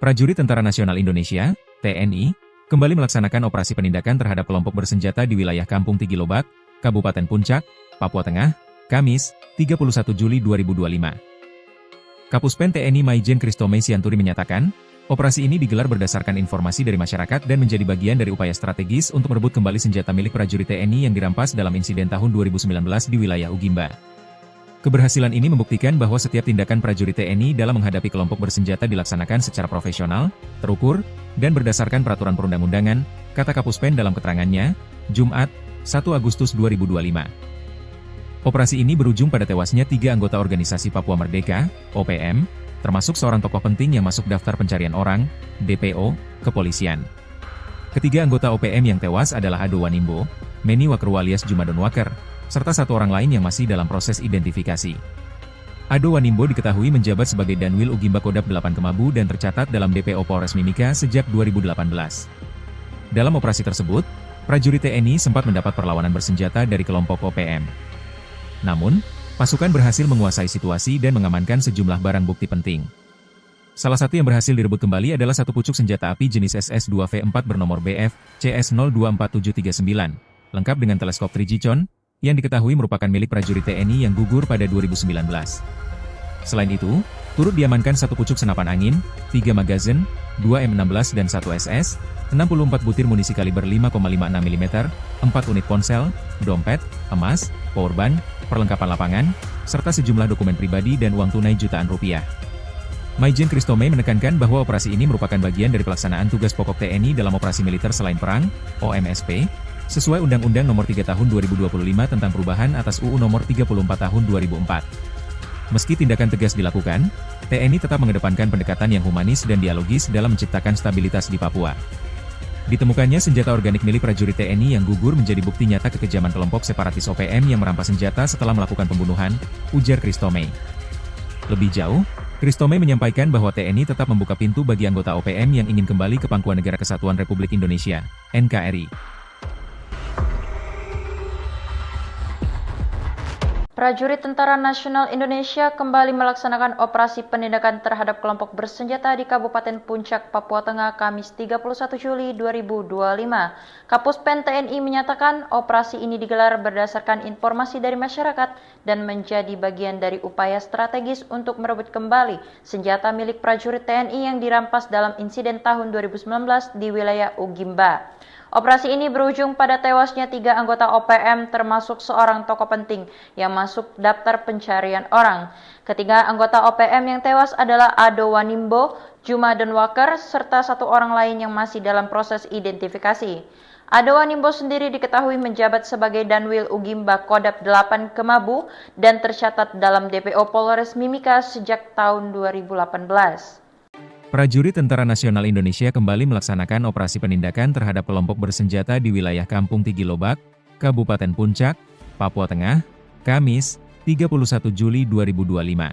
Prajurit Tentara Nasional Indonesia TNI, kembali melaksanakan operasi penindakan terhadap kelompok bersenjata di wilayah Kampung Tigilobak, Kabupaten Puncak, Papua Tengah, Kamis, 31 Juli 2025. Kapuspen TNI Maijen Kristome Sianturi menyatakan, operasi ini digelar berdasarkan informasi dari masyarakat dan menjadi bagian dari upaya strategis untuk merebut kembali senjata milik prajurit TNI yang dirampas dalam insiden tahun 2019 di wilayah Ugimba. Keberhasilan ini membuktikan bahwa setiap tindakan prajurit TNI dalam menghadapi kelompok bersenjata dilaksanakan secara profesional, terukur, dan berdasarkan peraturan perundang-undangan, kata Kapuspen dalam keterangannya, Jumat, 1 Agustus 2025. Operasi ini berujung pada tewasnya 3 anggota organisasi Papua Merdeka, OPM, termasuk seorang tokoh penting yang masuk daftar pencarian orang, DPO, kepolisian. Ketiga anggota OPM yang tewas adalah Ado Wanimbo, Meni Wakeru alias Juma Donwaker, serta 1 orang lain yang masih dalam proses identifikasi. Ado Wanimbo diketahui menjabat sebagai Danwil Ugimba Kodap 8 Kemabu dan tercatat dalam DPO Polres Mimika sejak 2018. Dalam operasi tersebut, prajurit TNI sempat mendapat perlawanan bersenjata dari kelompok OPM. Namun, pasukan berhasil menguasai situasi dan mengamankan sejumlah barang bukti penting. Salah satu yang berhasil direbut kembali adalah 1 pucuk senjata api jenis SS-2V4 bernomor BF CS024739, lengkap dengan teleskop Trigicon, yang diketahui merupakan milik prajurit TNI yang gugur pada 2019. Selain itu, turut diamankan 1 pucuk senapan angin, 3 magazin, 2 M16 dan 1 SS, 64 butir munisi kaliber 5,56 mm, 4 unit ponsel, dompet, emas, powerbank, perlengkapan lapangan, serta sejumlah dokumen pribadi dan uang tunai jutaan rupiah. Maijen Kristome menekankan bahwa operasi ini merupakan bagian dari pelaksanaan tugas pokok TNI dalam operasi militer selain perang, OMSP, sesuai Undang-Undang Nomor 3 Tahun 2025 tentang perubahan atas UU Nomor 34 Tahun 2004. Meski tindakan tegas dilakukan, TNI tetap mengedepankan pendekatan yang humanis dan dialogis dalam menciptakan stabilitas di Papua. Ditemukannya senjata organik milik prajurit TNI yang gugur menjadi bukti nyata kekejaman kelompok separatis OPM yang merampas senjata setelah melakukan pembunuhan, ujar Kristome. Lebih jauh, Kristome menyampaikan bahwa TNI tetap membuka pintu bagi anggota OPM yang ingin kembali ke Pangkuan Negara Kesatuan Republik Indonesia, NKRI. Prajurit Tentara Nasional Indonesia kembali melaksanakan operasi penindakan terhadap kelompok bersenjata di Kabupaten Puncak, Papua Tengah, Kamis 31 Juli 2025. Kapuspen TNI menyatakan operasi ini digelar berdasarkan informasi dari masyarakat dan menjadi bagian dari upaya strategis untuk merebut kembali senjata milik prajurit TNI yang dirampas dalam insiden tahun 2019 di wilayah Ugimba. Operasi ini berujung pada tewasnya 3 anggota OPM termasuk seorang tokoh penting yang masuk daftar pencarian orang. Ketiga anggota OPM yang tewas adalah Ado Wanimbo, Juma Denwaker, serta 1 orang lain yang masih dalam proses identifikasi. Ado Wanimbo sendiri diketahui menjabat sebagai Danwil Ugimba Kodap 8 Kemabu dan tercatat dalam DPO Polres Mimika sejak tahun 2018. Prajurit Tentara Nasional Indonesia kembali melaksanakan operasi penindakan terhadap kelompok bersenjata di wilayah Kampung Tigilobak, Kabupaten Puncak, Papua Tengah, Kamis, 31 Juli 2025.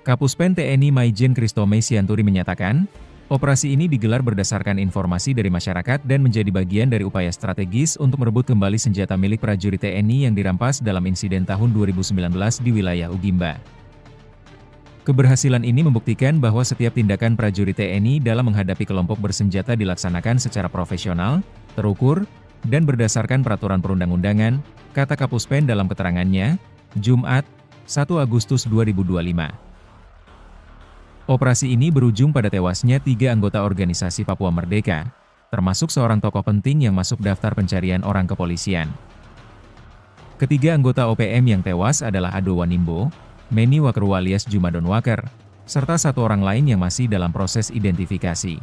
Kapuspen TNI Maijen Kristome Sianturi menyatakan, operasi ini digelar berdasarkan informasi dari masyarakat dan menjadi bagian dari upaya strategis untuk merebut kembali senjata milik prajurit TNI yang dirampas dalam insiden tahun 2019 di wilayah Ugimba. Keberhasilan ini membuktikan bahwa setiap tindakan prajurit TNI dalam menghadapi kelompok bersenjata dilaksanakan secara profesional, terukur, dan berdasarkan peraturan perundang-undangan, kata Kapuspen dalam keterangannya, Jumat, 1 Agustus 2025. Operasi ini berujung pada tewasnya 3 anggota organisasi Papua Merdeka, termasuk seorang tokoh penting yang masuk daftar pencarian orang kepolisian. Ketiga anggota OPM yang tewas adalah Ado Wanimbo, Meni Wakeru alias Jumadon Waker, serta 1 orang lain yang masih dalam proses identifikasi.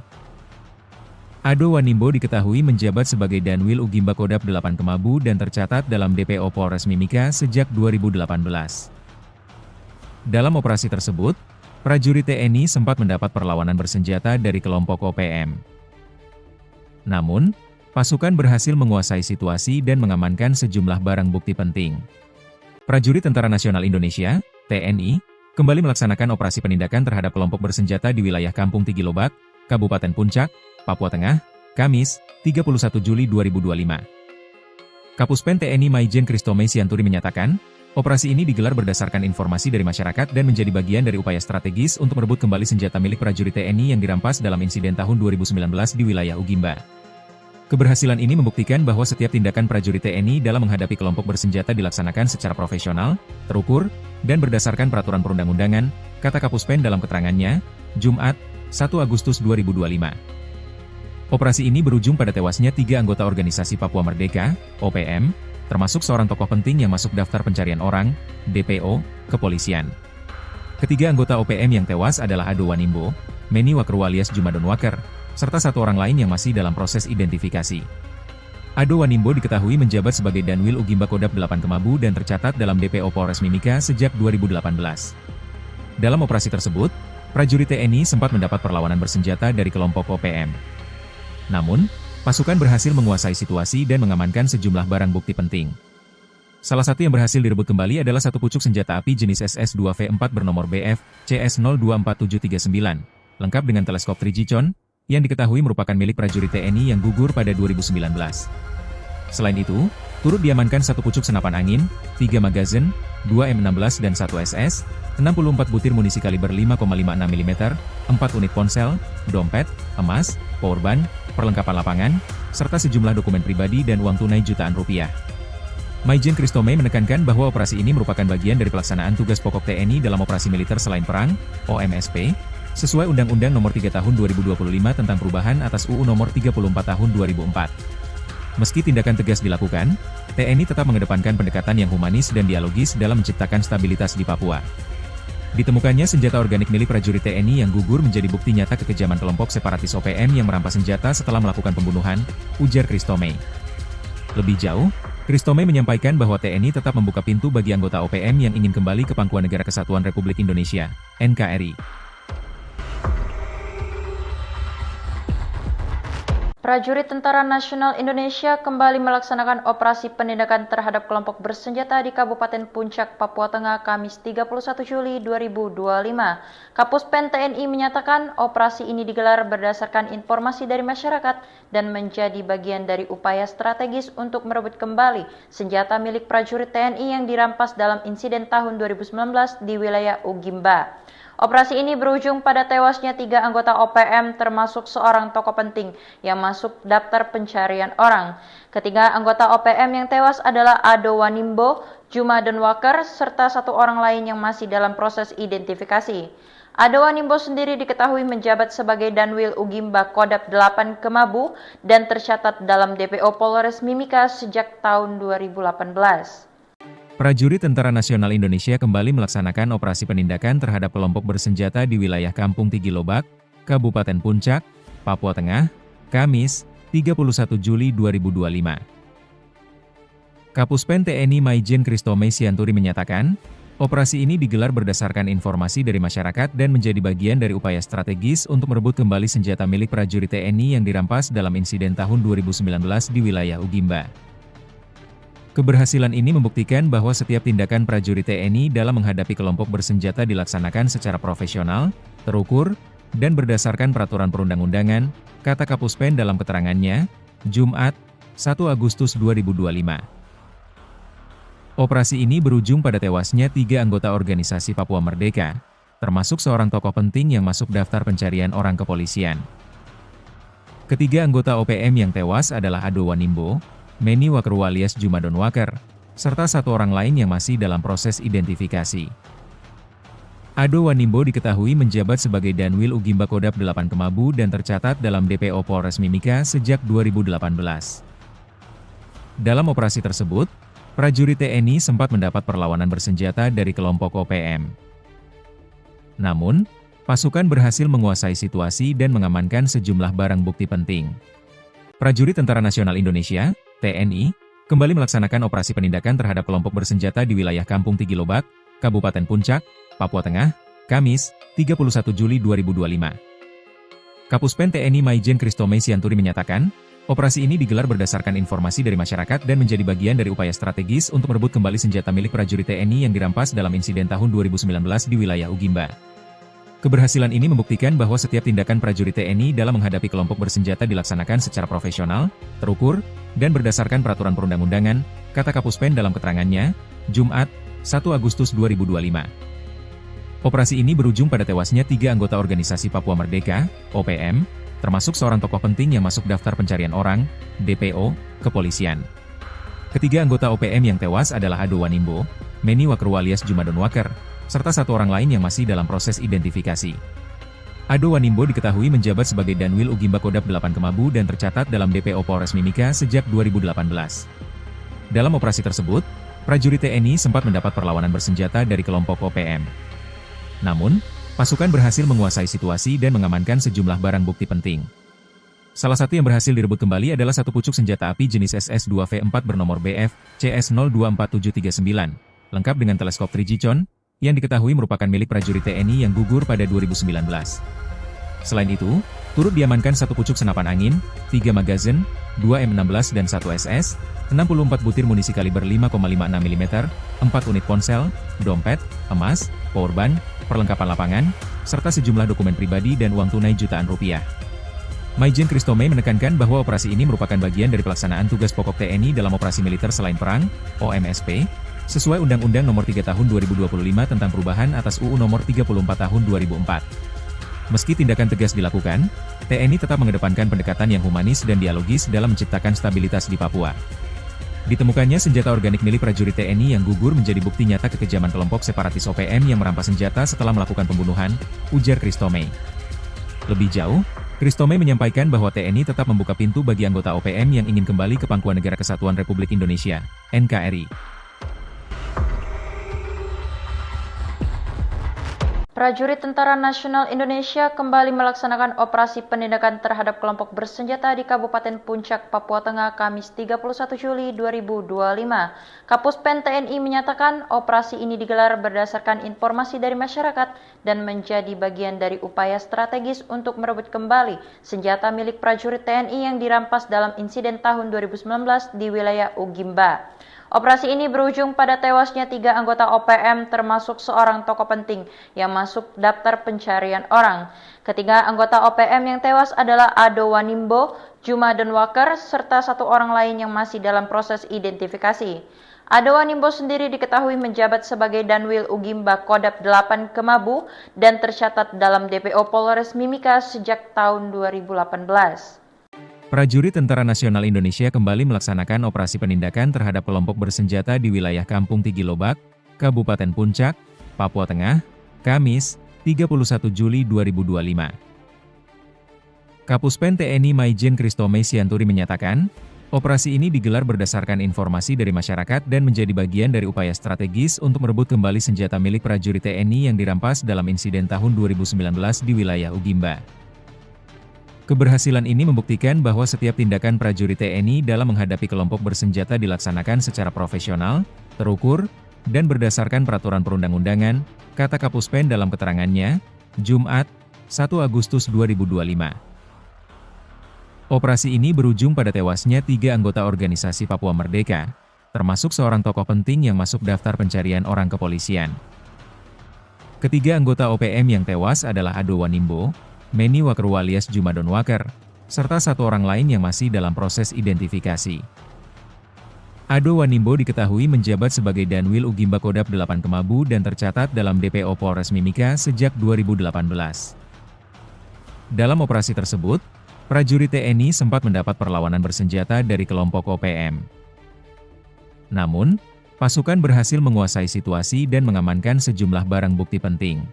Ado Wanimbo diketahui menjabat sebagai Danwil Ugimba Kodap 8 Kemabu dan tercatat dalam DPO Polres Mimika sejak 2018. Dalam operasi tersebut, prajurit TNI sempat mendapat perlawanan bersenjata dari kelompok OPM. Namun, pasukan berhasil menguasai situasi dan mengamankan sejumlah barang bukti penting. Prajurit Tentara Nasional Indonesia (TNI) kembali melaksanakan operasi penindakan terhadap kelompok bersenjata di wilayah Kampung Tigilobak, Kabupaten Puncak, Papua Tengah, Kamis, 31 Juli 2025. Kapuspen TNI Maijen Kristome Sianturi menyatakan, operasi ini digelar berdasarkan informasi dari masyarakat dan menjadi bagian dari upaya strategis untuk merebut kembali senjata milik prajurit TNI yang dirampas dalam insiden tahun 2019 di wilayah Ugimba. Keberhasilan ini membuktikan bahwa setiap tindakan prajurit TNI dalam menghadapi kelompok bersenjata dilaksanakan secara profesional, terukur, dan berdasarkan peraturan perundang-undangan, kata Kapuspen dalam keterangannya, Jumat, 1 Agustus 2025. Operasi ini berujung pada tewasnya 3 anggota organisasi Papua Merdeka, OPM, termasuk seorang tokoh penting yang masuk daftar pencarian orang, DPO, kepolisian. Ketiga anggota OPM yang tewas adalah Ado Wanimbo, Meni Wakeru alias Jumadon Waker, serta 1 orang lain yang masih dalam proses identifikasi. Ado Wanimbo diketahui menjabat sebagai Danwil Ugimba Kodap 8 Kemabu dan tercatat dalam DPO Polres Mimika sejak 2018. Dalam operasi tersebut, prajurit TNI sempat mendapat perlawanan bersenjata dari kelompok OPM. Namun, pasukan berhasil menguasai situasi dan mengamankan sejumlah barang bukti penting. Salah satu yang berhasil direbut kembali adalah 1 pucuk senjata api jenis SS-2V4 bernomor BF CS024739, lengkap dengan teleskop Trigicon, yang diketahui merupakan milik prajurit TNI yang gugur pada 2019. Selain itu, turut diamankan 1 pucuk senapan angin, 3 magazin, 2 M16 dan 1 SS, 64 butir munisi kaliber 5,56 mm, 4 unit ponsel, dompet, emas, powerbank, perlengkapan lapangan, serta sejumlah dokumen pribadi dan uang tunai jutaan rupiah. Maijen Kristome menekankan bahwa operasi ini merupakan bagian dari pelaksanaan tugas pokok TNI dalam operasi militer selain perang, OMSP, sesuai Undang-Undang Nomor 3 Tahun 2025 tentang perubahan atas UU Nomor 34 Tahun 2004. Meski tindakan tegas dilakukan, TNI tetap mengedepankan pendekatan yang humanis dan dialogis dalam menciptakan stabilitas di Papua. Ditemukannya senjata organik milik prajurit TNI yang gugur menjadi bukti nyata kekejaman kelompok separatis OPM yang merampas senjata setelah melakukan pembunuhan, ujar Kristome. Lebih jauh, Kristome menyampaikan bahwa TNI tetap membuka pintu bagi anggota OPM yang ingin kembali ke Pangkuan Negara Kesatuan Republik Indonesia, NKRI. Prajurit Tentara Nasional Indonesia kembali melaksanakan operasi penindakan terhadap kelompok bersenjata di Kabupaten Puncak, Papua Tengah, Kamis 31 Juli 2025. Kapuspen TNI menyatakan operasi ini digelar berdasarkan informasi dari masyarakat dan menjadi bagian dari upaya strategis untuk merebut kembali senjata milik prajurit TNI yang dirampas dalam insiden tahun 2019 di wilayah Ugimba. Operasi ini berujung pada tewasnya 3 anggota OPM termasuk seorang tokoh penting yang masuk daftar pencarian orang. Ketiga anggota OPM yang tewas adalah Ado Wanimbo, Juma Donwaker, serta 1 orang lain yang masih dalam proses identifikasi. Ado Wanimbo sendiri diketahui menjabat sebagai Danwil Ugimba Kodap 8 Kemabu dan tercatat dalam DPO Polres Mimika sejak tahun 2018. Prajurit Tentara Nasional Indonesia kembali melaksanakan operasi penindakan terhadap kelompok bersenjata di wilayah Kampung Tigilobak, Kabupaten Puncak, Papua Tengah, Kamis, 31 Juli 2025. Kapuspen TNI Maijen Kristome Sianturi menyatakan, operasi ini digelar berdasarkan informasi dari masyarakat dan menjadi bagian dari upaya strategis untuk merebut kembali senjata milik prajurit TNI yang dirampas dalam insiden tahun 2019 di wilayah Ugimba. Keberhasilan ini membuktikan bahwa setiap tindakan prajurit TNI dalam menghadapi kelompok bersenjata dilaksanakan secara profesional, terukur, dan berdasarkan peraturan perundang-undangan, kata Kapuspen dalam keterangannya, Jumat, 1 Agustus 2025. Operasi ini berujung pada tewasnya 3 anggota organisasi Papua Merdeka, termasuk seorang tokoh penting yang masuk daftar pencarian orang kepolisian. Ketiga anggota OPM yang tewas adalah Ado Wanimbo, Meni Wakru alias Juma Donwaker, serta 1 orang lain yang masih dalam proses identifikasi. Ado Wanimbo diketahui menjabat sebagai Danwil Ugimba Kodap 8 Kemabu dan tercatat dalam DPO Polres Mimika sejak 2018. Dalam operasi tersebut, prajurit TNI sempat mendapat perlawanan bersenjata dari kelompok OPM. Namun, pasukan berhasil menguasai situasi dan mengamankan sejumlah barang bukti penting. Prajurit Tentara Nasional Indonesia (TNI) kembali melaksanakan operasi penindakan terhadap kelompok bersenjata di wilayah Kampung Tigilobak, Kabupaten Puncak, Papua Tengah, Kamis, 31 Juli 2025. Kapuspen TNI Maijen Kristome Sianturi menyatakan, operasi ini digelar berdasarkan informasi dari masyarakat dan menjadi bagian dari upaya strategis untuk merebut kembali senjata milik prajurit TNI yang dirampas dalam insiden tahun 2019 di wilayah Ugimba. Keberhasilan ini membuktikan bahwa setiap tindakan prajurit TNI dalam menghadapi kelompok bersenjata dilaksanakan secara profesional, terukur, dan berdasarkan peraturan perundang-undangan, kata Kapuspen dalam keterangannya, Jumat, 1 Agustus 2025. Operasi ini berujung pada tewasnya 3 anggota organisasi Papua Merdeka, OPM, termasuk seorang tokoh penting yang masuk daftar pencarian orang, DPO, kepolisian. Ketiga anggota OPM yang tewas adalah Ado Wanimbo, Meni Wakru alias Juma Donwaker, serta 1 orang lain yang masih dalam proses identifikasi. Ado Wanimbo diketahui menjabat sebagai Danwil Ugimba Kodap 8 Kemabu dan tercatat dalam DPO Polres Mimika sejak 2018. Dalam operasi tersebut, prajurit TNI sempat mendapat perlawanan bersenjata dari kelompok OPM. Namun, pasukan berhasil menguasai situasi dan mengamankan sejumlah barang bukti penting. Salah satu yang berhasil direbut kembali adalah 1 pucuk senjata api jenis SS-2V4 bernomor BF CS024739, lengkap dengan teleskop Trigicon, yang diketahui merupakan milik prajurit TNI yang gugur pada 2019. Selain itu, turut diamankan 1 pucuk senapan angin, 3 magazin, 2 M16 dan 1 SS, 64 butir munisi kaliber 5,56 mm, 4 unit ponsel, dompet, emas, powerbank, perlengkapan lapangan, serta sejumlah dokumen pribadi dan uang tunai jutaan rupiah. Maijen Kristome menekankan bahwa operasi ini merupakan bagian dari pelaksanaan tugas pokok TNI dalam operasi militer selain perang, OMSP, sesuai Undang-Undang Nomor 3 Tahun 2025 tentang perubahan atas UU Nomor 34 Tahun 2004. Meski tindakan tegas dilakukan, TNI tetap mengedepankan pendekatan yang humanis dan dialogis dalam menciptakan stabilitas di Papua. Ditemukannya senjata organik milik prajurit TNI yang gugur menjadi bukti nyata kekejaman kelompok separatis OPM yang merampas senjata setelah melakukan pembunuhan, ujar Kristome. Lebih jauh, Kristome menyampaikan bahwa TNI tetap membuka pintu bagi anggota OPM yang ingin kembali ke pangkuan Negara Kesatuan Republik Indonesia, NKRI. Prajurit Tentara Nasional Indonesia kembali melaksanakan operasi penindakan terhadap kelompok bersenjata di Kabupaten Puncak, Papua Tengah, Kamis 31 Juli 2025. Kapuspen TNI menyatakan operasi ini digelar berdasarkan informasi dari masyarakat dan menjadi bagian dari upaya strategis untuk merebut kembali senjata milik prajurit TNI yang dirampas dalam insiden tahun 2019 di wilayah Ugimba. Operasi ini berujung pada tewasnya 3 anggota OPM termasuk seorang tokoh penting yang masuk daftar pencarian orang. Ketiga anggota OPM yang tewas adalah Ado Wanimbo, Juma Donwaker, serta 1 orang lain yang masih dalam proses identifikasi. Ado Wanimbo sendiri diketahui menjabat sebagai Danwil Ugimba Kodap 8 Kemabu dan tercatat dalam DPO Polres Mimika sejak tahun 2018. Prajurit Tentara Nasional Indonesia kembali melaksanakan operasi penindakan terhadap kelompok bersenjata di wilayah Kampung Tigilobak, Kabupaten Puncak, Papua Tengah, Kamis, 31 Juli 2025. Kapuspen TNI Maijen Kristome Sianturi menyatakan, operasi ini digelar berdasarkan informasi dari masyarakat dan menjadi bagian dari upaya strategis untuk merebut kembali senjata milik prajurit TNI yang dirampas dalam insiden tahun 2019 di wilayah Ugimba. Keberhasilan ini membuktikan bahwa setiap tindakan prajurit TNI dalam menghadapi kelompok bersenjata dilaksanakan secara profesional, terukur, dan berdasarkan peraturan perundang-undangan, kata Kapuspen dalam keterangannya, Jumat, 1 Agustus 2025. Operasi ini berujung pada tewasnya 3 anggota organisasi Papua Merdeka, termasuk seorang tokoh penting yang masuk daftar pencarian orang kepolisian. Ketiga anggota OPM yang tewas adalah Ado Wanimbo, Meni Waker alias Juma Donwaker, serta 1 orang lain yang masih dalam proses identifikasi. Ado Wanimbo diketahui menjabat sebagai Danwil Ugimba Kodap 8 Kemabu dan tercatat dalam DPO Polres Mimika sejak 2018. Dalam operasi tersebut, prajurit TNI sempat mendapat perlawanan bersenjata dari kelompok OPM. Namun, pasukan berhasil menguasai situasi dan mengamankan sejumlah barang bukti penting.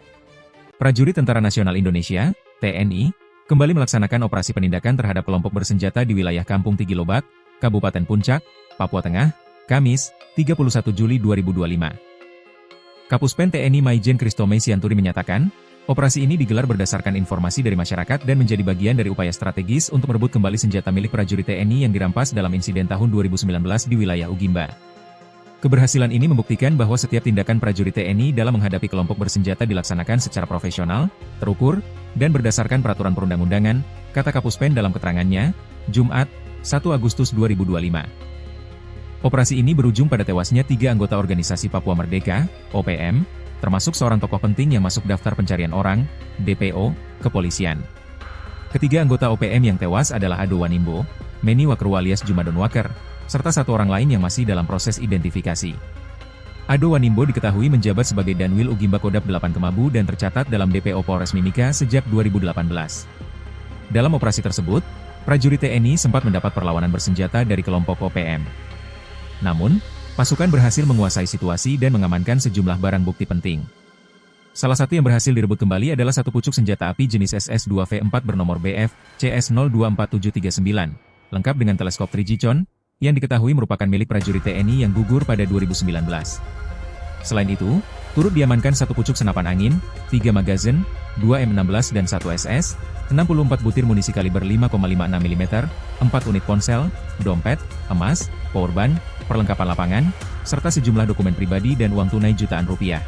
Prajurit Tentara Nasional Indonesia (TNI) kembali melaksanakan operasi penindakan terhadap kelompok bersenjata di wilayah Kampung Tigilobak, Kabupaten Puncak, Papua Tengah, Kamis, 31 Juli 2025. Kapuspen TNI Maijen Kristome Sianturi menyatakan, operasi ini digelar berdasarkan informasi dari masyarakat dan menjadi bagian dari upaya strategis untuk merebut kembali senjata milik prajurit TNI yang dirampas dalam insiden tahun 2019 di wilayah Ugimba. Keberhasilan ini membuktikan bahwa setiap tindakan prajurit TNI dalam menghadapi kelompok bersenjata dilaksanakan secara profesional, terukur, dan berdasarkan peraturan perundang-undangan, kata Kapuspen dalam keterangannya, Jumat, 1 Agustus 2025. Operasi ini berujung pada tewasnya 3 anggota organisasi Papua Merdeka, OPM, termasuk seorang tokoh penting yang masuk daftar pencarian orang, DPO, kepolisian. Ketiga anggota OPM yang tewas adalah Ado Wanimbo, Meni Waker alias Juma Donwaker, serta 1 orang lain yang masih dalam proses identifikasi. Ado Wanimbo diketahui menjabat sebagai Danwil Ugimba Kodap 8 Kemabu dan tercatat dalam DPO Polres Mimika sejak 2018. Dalam operasi tersebut, prajurit TNI sempat mendapat perlawanan bersenjata dari kelompok OPM. Namun, pasukan berhasil menguasai situasi dan mengamankan sejumlah barang bukti penting. Salah satu yang berhasil direbut kembali adalah 1 pucuk senjata api jenis SS-2V4 bernomor BF CS024739, lengkap dengan teleskop Trigicon, yang diketahui merupakan milik prajurit TNI yang gugur pada 2019. Selain itu, turut diamankan 1 pucuk senapan angin, 3 magazin, 2 M16 dan 1 SS, 64 butir munisi kaliber 5,56 mm, 4 unit ponsel, dompet, emas, powerbank, perlengkapan lapangan, serta sejumlah dokumen pribadi dan uang tunai jutaan rupiah.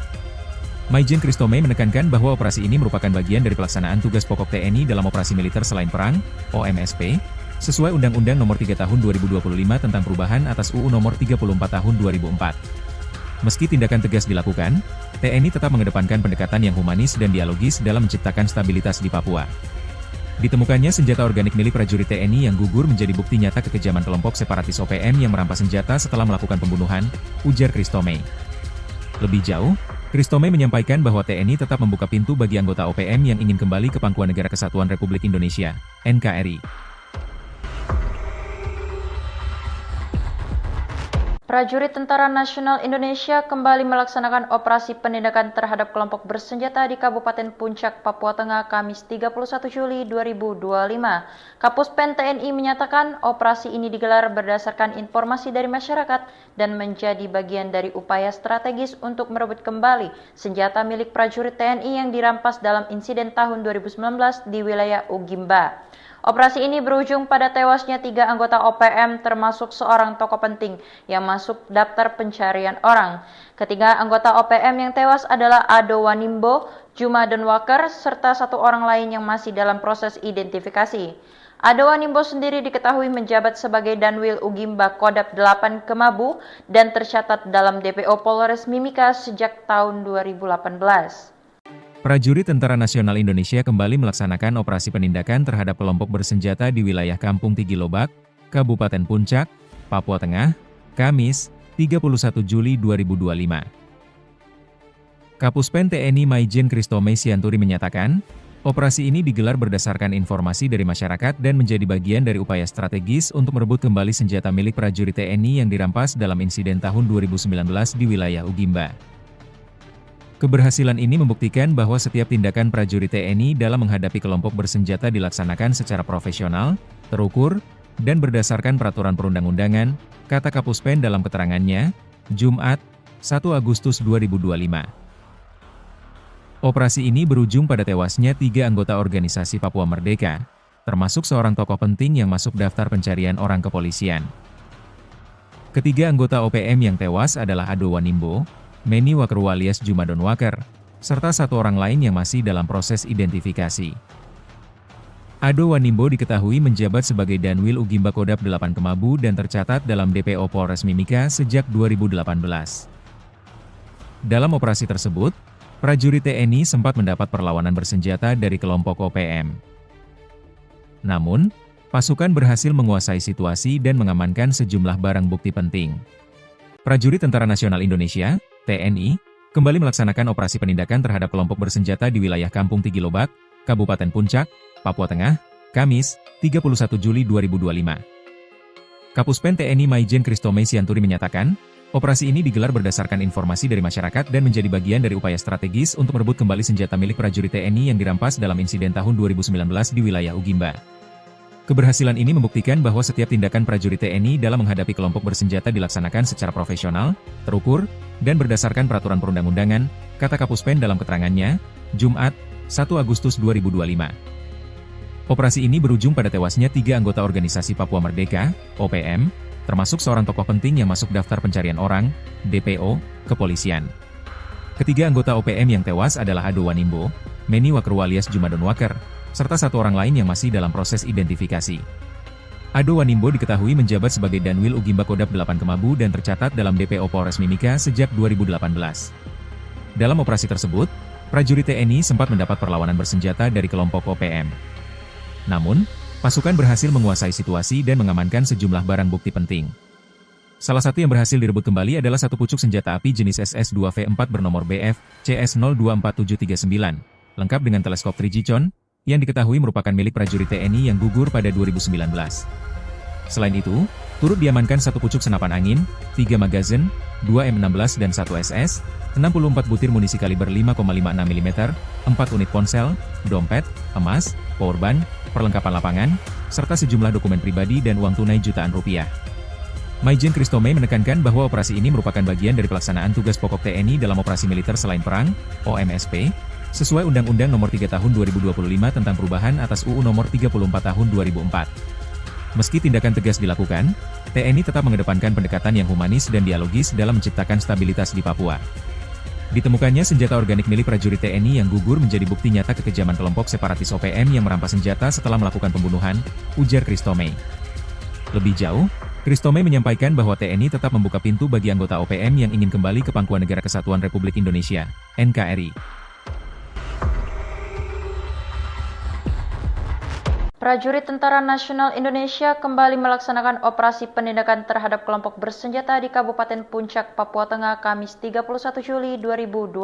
Maijen Kristome menekankan bahwa operasi ini merupakan bagian dari pelaksanaan tugas pokok TNI dalam operasi militer selain perang, OMSP, sesuai Undang-Undang Nomor 3 Tahun 2025 tentang perubahan atas UU Nomor 34 Tahun 2004. Meski tindakan tegas dilakukan, TNI tetap mengedepankan pendekatan yang humanis dan dialogis dalam menciptakan stabilitas di Papua. Ditemukannya senjata organik milik prajurit TNI yang gugur menjadi bukti nyata kekejaman kelompok separatis OPM yang merampas senjata setelah melakukan pembunuhan, ujar Kristome. Lebih jauh, Kristome menyampaikan bahwa TNI tetap membuka pintu bagi anggota OPM yang ingin kembali ke Pangkuan Negara Kesatuan Republik Indonesia, NKRI. Prajurit Tentara Nasional Indonesia kembali melaksanakan operasi penindakan terhadap kelompok bersenjata di Kabupaten Puncak, Papua Tengah, Kamis 31 Juli 2025. Kapuspen TNI menyatakan operasi ini digelar berdasarkan informasi dari masyarakat dan menjadi bagian dari upaya strategis untuk merebut kembali senjata milik prajurit TNI yang dirampas dalam insiden tahun 2019 di wilayah Ugimba. Operasi ini berujung pada tewasnya 3 anggota OPM termasuk seorang tokoh penting yang masuk daftar pencarian orang. Ketiga anggota OPM yang tewas adalah Ado Wanimbo, Juma Donwaker, serta 1 orang lain yang masih dalam proses identifikasi. Ado Wanimbo sendiri diketahui menjabat sebagai Danwil Ugimba Kodap 8 Kemabu dan tercatat dalam DPO Polres Mimika sejak tahun 2018. Prajurit Tentara Nasional Indonesia kembali melaksanakan operasi penindakan terhadap kelompok bersenjata di wilayah Kampung Tigilobak, Kabupaten Puncak, Papua Tengah, Kamis, 31 Juli 2025. Kapuspen TNI Maijen Kristome Sianturi menyatakan, operasi ini digelar berdasarkan informasi dari masyarakat dan menjadi bagian dari upaya strategis untuk merebut kembali senjata milik prajurit TNI yang dirampas dalam insiden tahun 2019 di wilayah Ugimba. Keberhasilan ini membuktikan bahwa setiap tindakan prajurit TNI dalam menghadapi kelompok bersenjata dilaksanakan secara profesional, terukur, dan berdasarkan peraturan perundang-undangan, kata Kapuspen dalam keterangannya, Jumat, 1 Agustus 2025. Operasi ini berujung pada tewasnya 3 anggota organisasi Papua Merdeka, termasuk seorang tokoh penting yang masuk daftar pencarian orang kepolisian. Ketiga anggota OPM yang tewas adalah Ado Wanimbo, Meni Wakeru alias Juma Donwaker, serta 1 orang lain yang masih dalam proses identifikasi. Ado Wanimbo diketahui menjabat sebagai Danwil Ugimba Kodap 8 Kemabu dan tercatat dalam DPO Polres Mimika sejak 2018. Dalam operasi tersebut, prajurit TNI sempat mendapat perlawanan bersenjata dari kelompok OPM. Namun, pasukan berhasil menguasai situasi dan mengamankan sejumlah barang bukti penting. Prajurit Tentara Nasional Indonesia (TNI) kembali melaksanakan operasi penindakan terhadap kelompok bersenjata di wilayah Kampung Tigilobak, Kabupaten Puncak, Papua Tengah, Kamis, 31 Juli 2025. Kapuspen TNI Maijen Kristome Sianturi menyatakan, operasi ini digelar berdasarkan informasi dari masyarakat dan menjadi bagian dari upaya strategis untuk merebut kembali senjata milik prajurit TNI yang dirampas dalam insiden tahun 2019 di wilayah Ugimba. Keberhasilan ini membuktikan bahwa setiap tindakan prajurit TNI dalam menghadapi kelompok bersenjata dilaksanakan secara profesional, terukur, dan berdasarkan peraturan perundang-undangan, kata Kapuspen dalam keterangannya, Jumat, 1 Agustus 2025. Operasi ini berujung pada tewasnya 3 anggota organisasi Papua Merdeka, OPM, termasuk seorang tokoh penting yang masuk daftar pencarian orang, DPO, kepolisian. Ketiga anggota OPM yang tewas adalah Ado Wanimbo, Meni Wakeru alias Juma Donwaker, serta 1 orang lain yang masih dalam proses identifikasi. Ado Wanimbo diketahui menjabat sebagai Danwil Ugimba Kodap 8 Kemabu dan tercatat dalam DPO Polres Mimika sejak 2018. Dalam operasi tersebut, prajurit TNI sempat mendapat perlawanan bersenjata dari kelompok OPM. Namun, pasukan berhasil menguasai situasi dan mengamankan sejumlah barang bukti penting. Salah satu yang berhasil direbut kembali adalah 1 pucuk senjata api jenis SS-2V4 bernomor BF CS024739, lengkap dengan teleskop Trigicon, yang diketahui merupakan milik prajurit TNI yang gugur pada 2019. Selain itu, turut diamankan 1 pucuk senapan angin, 3 magazin, 2 M16 dan 1 SS, 64 butir munisi kaliber 5,56 mm, 4 unit ponsel, dompet, emas, powerbank, perlengkapan lapangan, serta sejumlah dokumen pribadi dan uang tunai jutaan rupiah. Maijen Kristome menekankan bahwa operasi ini merupakan bagian dari pelaksanaan tugas pokok TNI dalam operasi militer selain perang, OMSP, sesuai Undang-Undang Nomor 3 Tahun 2025 tentang perubahan atas UU Nomor 34 Tahun 2004. Meski tindakan tegas dilakukan, TNI tetap mengedepankan pendekatan yang humanis dan dialogis dalam menciptakan stabilitas di Papua. Ditemukannya senjata organik milik prajurit TNI yang gugur menjadi bukti nyata kekejaman kelompok separatis OPM yang merampas senjata setelah melakukan pembunuhan, ujar Kristome. Lebih jauh, Kristome menyampaikan bahwa TNI tetap membuka pintu bagi anggota OPM yang ingin kembali ke Pangkuan Negara Kesatuan Republik Indonesia, NKRI. Prajurit Tentara Nasional Indonesia kembali melaksanakan operasi penindakan terhadap kelompok bersenjata di Kabupaten Puncak, Papua Tengah, Kamis 31 Juli 2025.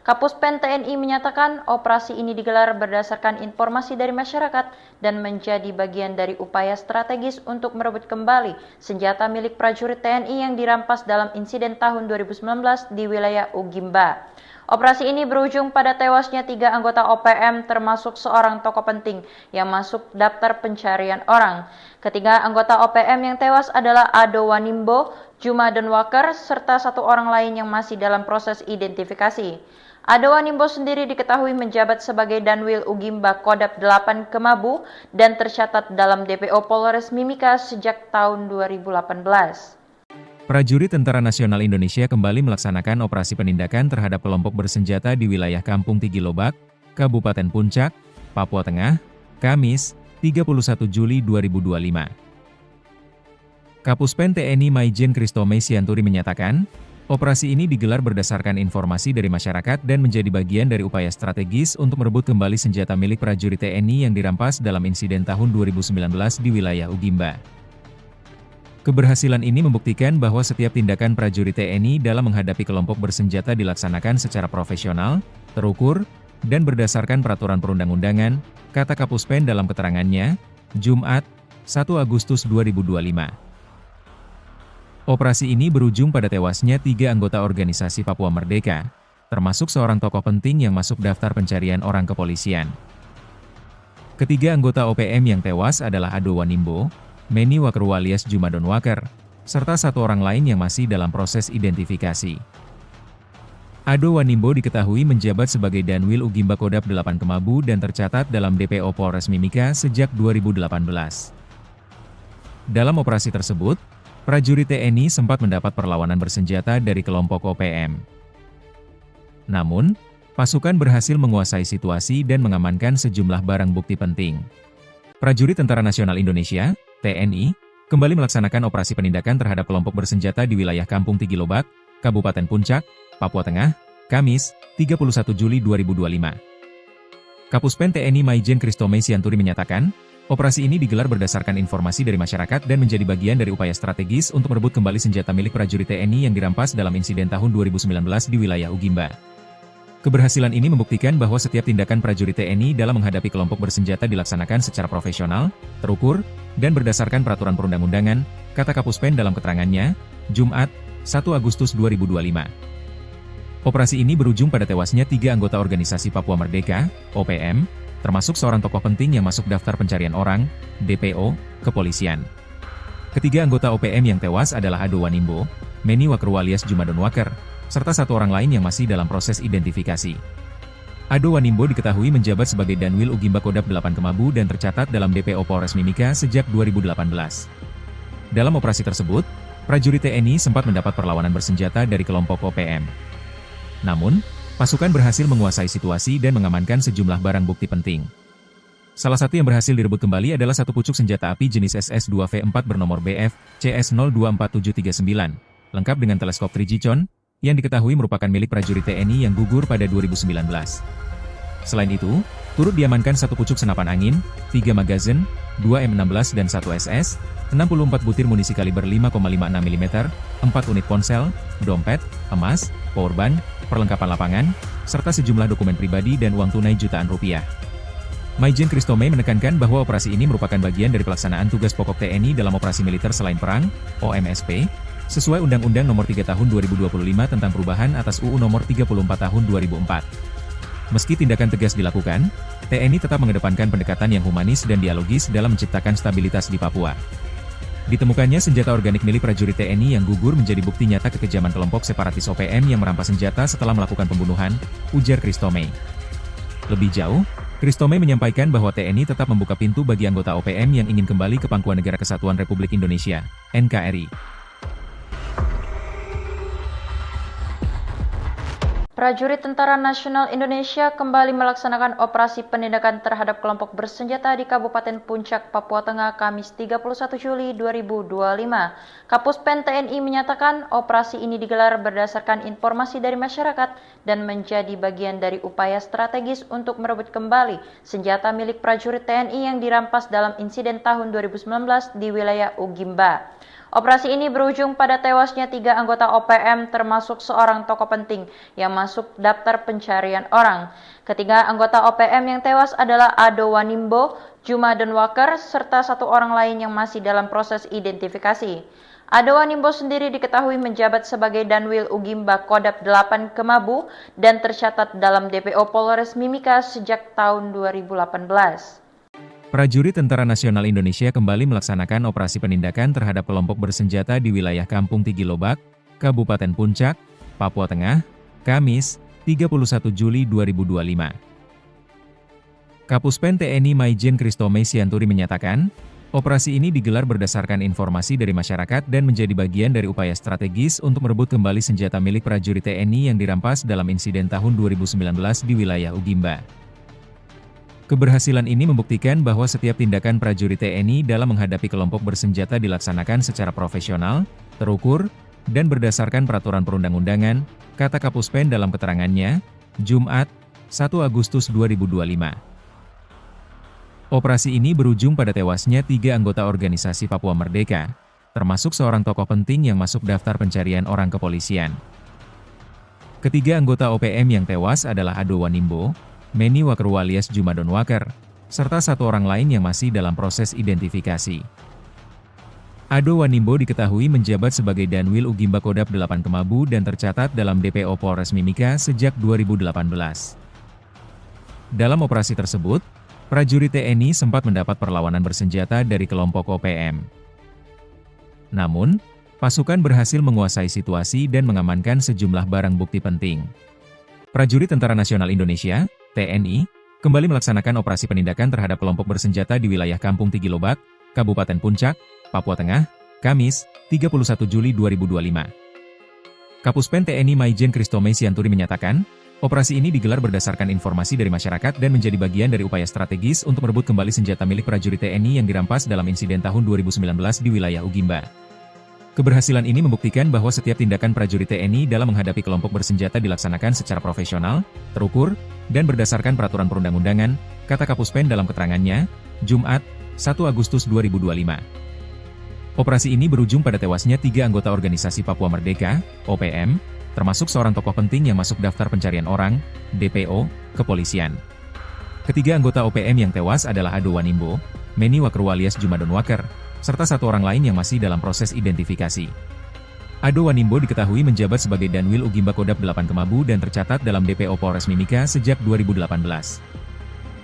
Kapuspen TNI menyatakan operasi ini digelar berdasarkan informasi dari masyarakat dan menjadi bagian dari upaya strategis untuk merebut kembali senjata milik prajurit TNI yang dirampas dalam insiden tahun 2019 di wilayah Ugimba. Operasi ini berujung pada tewasnya 3 anggota OPM termasuk seorang tokoh penting yang masuk daftar pencarian orang. Ketiga anggota OPM yang tewas adalah Ado Wanimbo, Juma Denwaker, serta 1 orang lain yang masih dalam proses identifikasi. Ado Wanimbo sendiri diketahui menjabat sebagai Danwil Ugimba Kodap 8 Kemabu dan tercatat dalam DPO Polres Mimika sejak tahun 2018. Prajurit Tentara Nasional Indonesia kembali melaksanakan operasi penindakan terhadap kelompok bersenjata di wilayah Kampung Tigilobak, Kabupaten Puncak, Papua Tengah, Kamis, 31 Juli 2025. Kapuspen TNI Maijen Kristome Sianturi menyatakan, operasi ini digelar berdasarkan informasi dari masyarakat dan menjadi bagian dari upaya strategis untuk merebut kembali senjata milik prajurit TNI yang dirampas dalam insiden tahun 2019 di wilayah Ugimba. Keberhasilan ini membuktikan bahwa setiap tindakan prajurit TNI dalam menghadapi kelompok bersenjata dilaksanakan secara profesional, terukur, dan berdasarkan peraturan perundang-undangan, kata Kapuspen dalam keterangannya, Jumat, 1 Agustus 2025. Operasi ini berujung pada tewasnya 3 anggota organisasi Papua Merdeka, termasuk seorang tokoh penting yang masuk daftar pencarian orang kepolisian. Ketiga anggota OPM yang tewas adalah Ado Wanimbo, Meni Wakru alias Juma Denwaker, serta 1 orang lain yang masih dalam proses identifikasi. Ado Wanimbo diketahui menjabat sebagai Danwil Ugimba Kodap 8 Kemabu dan tercatat dalam DPO Polres Mimika sejak 2018. Dalam operasi tersebut, prajurit TNI sempat mendapat perlawanan bersenjata dari kelompok OPM. Namun, pasukan berhasil menguasai situasi dan mengamankan sejumlah barang bukti penting. Prajurit Tentara Nasional Indonesia TNI, kembali melaksanakan operasi penindakan terhadap kelompok bersenjata di wilayah Kampung Tigilobak, Kabupaten Puncak, Papua Tengah, Kamis, 31 Juli 2025. Kapuspen TNI Maijen Kristome Sianturi menyatakan, operasi ini digelar berdasarkan informasi dari masyarakat dan menjadi bagian dari upaya strategis untuk merebut kembali senjata milik prajurit TNI yang dirampas dalam insiden tahun 2019 di wilayah Ugimba. Keberhasilan ini membuktikan bahwa setiap tindakan prajurit TNI dalam menghadapi kelompok bersenjata dilaksanakan secara profesional, terukur, dan berdasarkan peraturan perundang-undangan, kata Kapuspen dalam keterangannya, Jumat, 1 Agustus 2025. Operasi ini berujung pada tewasnya 3 anggota organisasi Papua Merdeka, OPM, termasuk seorang tokoh penting yang masuk daftar pencarian orang, DPO, kepolisian. Ketiga anggota OPM yang tewas adalah Ado Wanimbo, Meni Wakru alias Juma Denwaker, serta 1 orang lain yang masih dalam proses identifikasi. Ado Wanimbo diketahui menjabat sebagai Danwil Ugimba Kodap 8 Kemabu dan tercatat dalam DPO Polres Mimika sejak 2018. Dalam operasi tersebut, prajurit TNI sempat mendapat perlawanan bersenjata dari kelompok OPM. Namun, pasukan berhasil menguasai situasi dan mengamankan sejumlah barang bukti penting. Salah satu yang berhasil direbut kembali adalah 1 pucuk senjata api jenis SS-2V4 bernomor BF CS024739, lengkap dengan teleskop Trigicon, yang diketahui merupakan milik prajurit TNI yang gugur pada 2019. Selain itu, turut diamankan 1 pucuk senapan angin, 3 magazin, 2 M16 dan 1 SS, 64 butir munisi kaliber 5,56 mm, 4 unit ponsel, dompet, emas, powerbank, perlengkapan lapangan, serta sejumlah dokumen pribadi dan uang tunai jutaan rupiah. Maijen Kristome menekankan bahwa operasi ini merupakan bagian dari pelaksanaan tugas pokok TNI dalam operasi militer selain perang, OMSP, sesuai Undang-Undang Nomor 3 Tahun 2025 tentang perubahan atas UU Nomor 34 Tahun 2004. Meski tindakan tegas dilakukan, TNI tetap mengedepankan pendekatan yang humanis dan dialogis dalam menciptakan stabilitas di Papua. Ditemukannya senjata organik milik prajurit TNI yang gugur menjadi bukti nyata kekejaman kelompok separatis OPM yang merampas senjata setelah melakukan pembunuhan, ujar Kristome. Lebih jauh, Kristome menyampaikan bahwa TNI tetap membuka pintu bagi anggota OPM yang ingin kembali ke Pangkuan Negara Kesatuan Republik Indonesia, NKRI. Prajurit Tentara Nasional Indonesia kembali melaksanakan operasi penindakan terhadap kelompok bersenjata di Kabupaten Puncak, Papua Tengah, Kamis 31 Juli 2025. Kapuspen TNI menyatakan operasi ini digelar berdasarkan informasi dari masyarakat dan menjadi bagian dari upaya strategis untuk merebut kembali senjata milik prajurit TNI yang dirampas dalam insiden tahun 2019 di wilayah Ugimba. Operasi ini berujung pada tewasnya 3 anggota OPM termasuk seorang tokoh penting yang masuk daftar pencarian orang. Ketiga anggota OPM yang tewas adalah Ado Wanimbo, Juma Denwaker, serta 1 orang lain yang masih dalam proses identifikasi. Ado Wanimbo sendiri diketahui menjabat sebagai Danwil Ugimba Kodap 8 Kemabu dan tercatat dalam DPO Polres Mimika sejak tahun 2018. Prajurit Tentara Nasional Indonesia kembali melaksanakan operasi penindakan terhadap kelompok bersenjata di wilayah Kampung Tigilobak, Kabupaten Puncak, Papua Tengah, Kamis, 31 Juli 2025. Kapuspen TNI Maijen Kristome Sianturi menyatakan, operasi ini digelar berdasarkan informasi dari masyarakat dan menjadi bagian dari upaya strategis untuk merebut kembali senjata milik prajurit TNI yang dirampas dalam insiden tahun 2019 di wilayah Ugimba. Keberhasilan ini membuktikan bahwa setiap tindakan prajurit TNI dalam menghadapi kelompok bersenjata dilaksanakan secara profesional, terukur, dan berdasarkan peraturan perundang-undangan, kata Kapuspen dalam keterangannya, Jumat, 1 Agustus 2025. Operasi ini berujung pada tewasnya 3 anggota organisasi Papua Merdeka, termasuk seorang tokoh penting yang masuk daftar pencarian orang kepolisian. Ketiga anggota OPM yang tewas adalah Ado Wanimbo, Meni Wakeru alias Juma Denwaker, serta 1 orang lain yang masih dalam proses identifikasi. Ado Wanimbo diketahui menjabat sebagai Danwil Ugimba Kodap 8 Kemabu dan tercatat dalam DPO Polres Mimika sejak 2018. Dalam operasi tersebut, prajurit TNI sempat mendapat perlawanan bersenjata dari kelompok OPM. Namun, pasukan berhasil menguasai situasi dan mengamankan sejumlah barang bukti penting. Prajurit Tentara Nasional Indonesia (TNI) kembali melaksanakan operasi penindakan terhadap kelompok bersenjata di wilayah Kampung Tigilobak, Kabupaten Puncak, Papua Tengah, Kamis, 31 Juli 2025. Kapuspen TNI Maijen Kristome Sianturi menyatakan, operasi ini digelar berdasarkan informasi dari masyarakat dan menjadi bagian dari upaya strategis untuk merebut kembali senjata milik prajurit TNI yang dirampas dalam insiden tahun 2019 di wilayah Ugimba. Keberhasilan ini membuktikan bahwa setiap tindakan prajurit TNI dalam menghadapi kelompok bersenjata dilaksanakan secara profesional, terukur, dan berdasarkan peraturan perundang-undangan, kata Kapuspen dalam keterangannya, Jumat, 1 Agustus 2025. Operasi ini berujung pada tewasnya 3 anggota organisasi Papua Merdeka, OPM, termasuk seorang tokoh penting yang masuk daftar pencarian orang, DPO, kepolisian. Ketiga anggota OPM yang tewas adalah Ado Wanimbo, Meni Wakeru alias Juma Denwaker, serta 1 orang lain yang masih dalam proses identifikasi. Ado Wanimbo diketahui menjabat sebagai Danwil Ugimba Kodap 8 Kemabu dan tercatat dalam DPO Polres Mimika sejak 2018.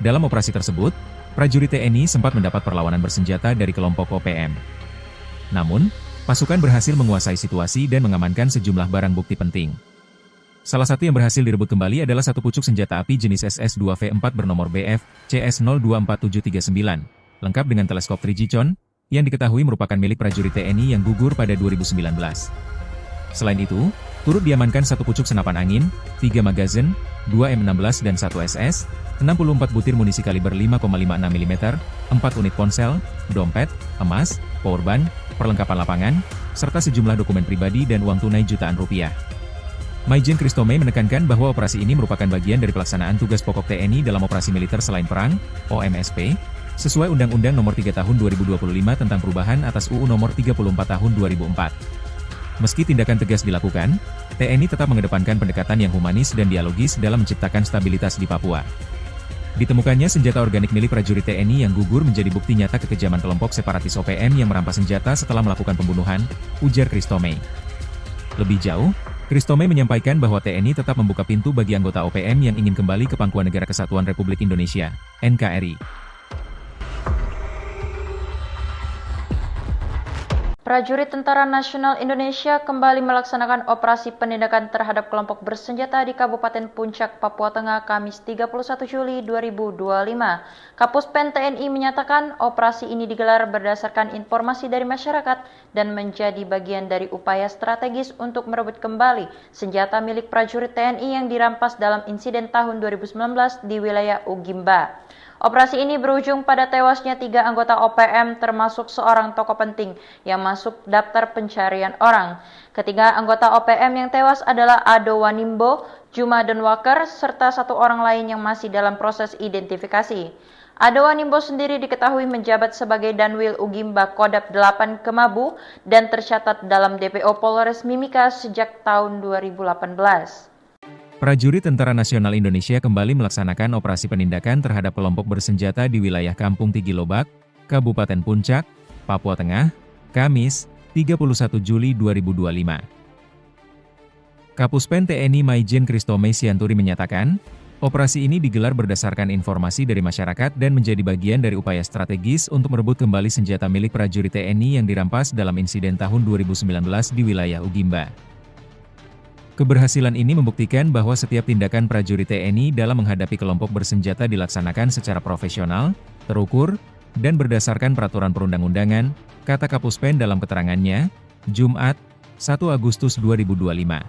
Dalam operasi tersebut, prajurit TNI sempat mendapat perlawanan bersenjata dari kelompok OPM. Namun, pasukan berhasil menguasai situasi dan mengamankan sejumlah barang bukti penting. Salah satu yang berhasil direbut kembali adalah 1 pucuk senjata api jenis SS-2V4 bernomor BF CS024739, lengkap dengan teleskop 3G yang diketahui merupakan milik prajurit TNI yang gugur pada 2019. Selain itu, turut diamankan 1 pucuk senapan angin, 3 magazin, 2 M16 dan 1 SS, 64 butir munisi kaliber 5,56 mm, 4 unit ponsel, dompet, emas, powerbank, perlengkapan lapangan, serta sejumlah dokumen pribadi dan uang tunai jutaan rupiah. Maijen Kristome menekankan bahwa operasi ini merupakan bagian dari pelaksanaan tugas pokok TNI dalam operasi militer selain perang, OMSP, sesuai Undang-Undang Nomor 3 Tahun 2025 tentang perubahan atas UU Nomor 34 Tahun 2004. Meski tindakan tegas dilakukan, TNI tetap mengedepankan pendekatan yang humanis dan dialogis dalam menciptakan stabilitas di Papua. Ditemukannya senjata organik milik prajurit TNI yang gugur menjadi bukti nyata kekejaman kelompok separatis OPM yang merampas senjata setelah melakukan pembunuhan, ujar Kristome. Lebih jauh, Kristome menyampaikan bahwa TNI tetap membuka pintu bagi anggota OPM yang ingin kembali ke Pangkuan Negara Kesatuan Republik Indonesia, NKRI. Prajurit Tentara Nasional Indonesia kembali melaksanakan operasi penindakan terhadap kelompok bersenjata di Kabupaten Puncak, Papua Tengah, Kamis 31 Juli 2025. Kapuspen TNI menyatakan operasi ini digelar berdasarkan informasi dari masyarakat dan menjadi bagian dari upaya strategis untuk merebut kembali senjata milik prajurit TNI yang dirampas dalam insiden tahun 2019 di wilayah Ugimba. Operasi ini berujung pada tewasnya 3 anggota OPM termasuk seorang tokoh penting yang masuk daftar pencarian orang. Ketiga anggota OPM yang tewas adalah Ado Wanimbo, Juma Donwaker, serta 1 orang lain yang masih dalam proses identifikasi. Ado Wanimbo sendiri diketahui menjabat sebagai Danwil Ugimba Kodap 8 Kemabu dan tercatat dalam DPO Polres Mimika sejak tahun 2018. Prajurit Tentara Nasional Indonesia kembali melaksanakan operasi penindakan terhadap kelompok bersenjata di wilayah Kampung Tigilobak, Kabupaten Puncak, Papua Tengah, Kamis, 31 Juli 2025. Kapuspen TNI Maijen Kristome Sianturi menyatakan, operasi ini digelar berdasarkan informasi dari masyarakat dan menjadi bagian dari upaya strategis untuk merebut kembali senjata milik prajurit TNI yang dirampas dalam insiden tahun 2019 di wilayah Ugimba. Keberhasilan ini membuktikan bahwa setiap tindakan prajurit TNI dalam menghadapi kelompok bersenjata dilaksanakan secara profesional, terukur, dan berdasarkan peraturan perundang-undangan, kata Kapuspen dalam keterangannya, Jumat, 1 Agustus 2025.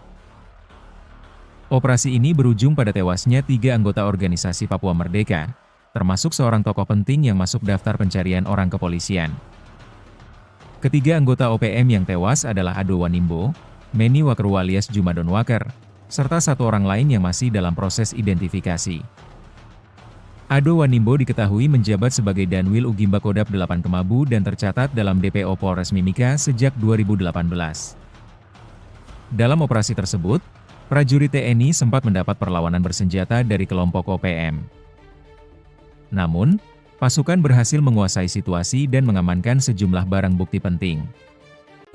Operasi ini berujung pada tewasnya 3 anggota organisasi Papua Merdeka, termasuk seorang tokoh penting yang masuk daftar pencarian orang kepolisian. Ketiga anggota OPM yang tewas adalah Ado Wanimbo, Meni Wakeru alias Juma Donwaker, serta 1 orang lain yang masih dalam proses identifikasi. Ado Wanimbo diketahui menjabat sebagai Danwil Ugimba Kodap 8 Kemabu dan tercatat dalam DPO Polres Mimika sejak 2018. Dalam operasi tersebut, prajurit TNI sempat mendapat perlawanan bersenjata dari kelompok OPM. Namun, pasukan berhasil menguasai situasi dan mengamankan sejumlah barang bukti penting.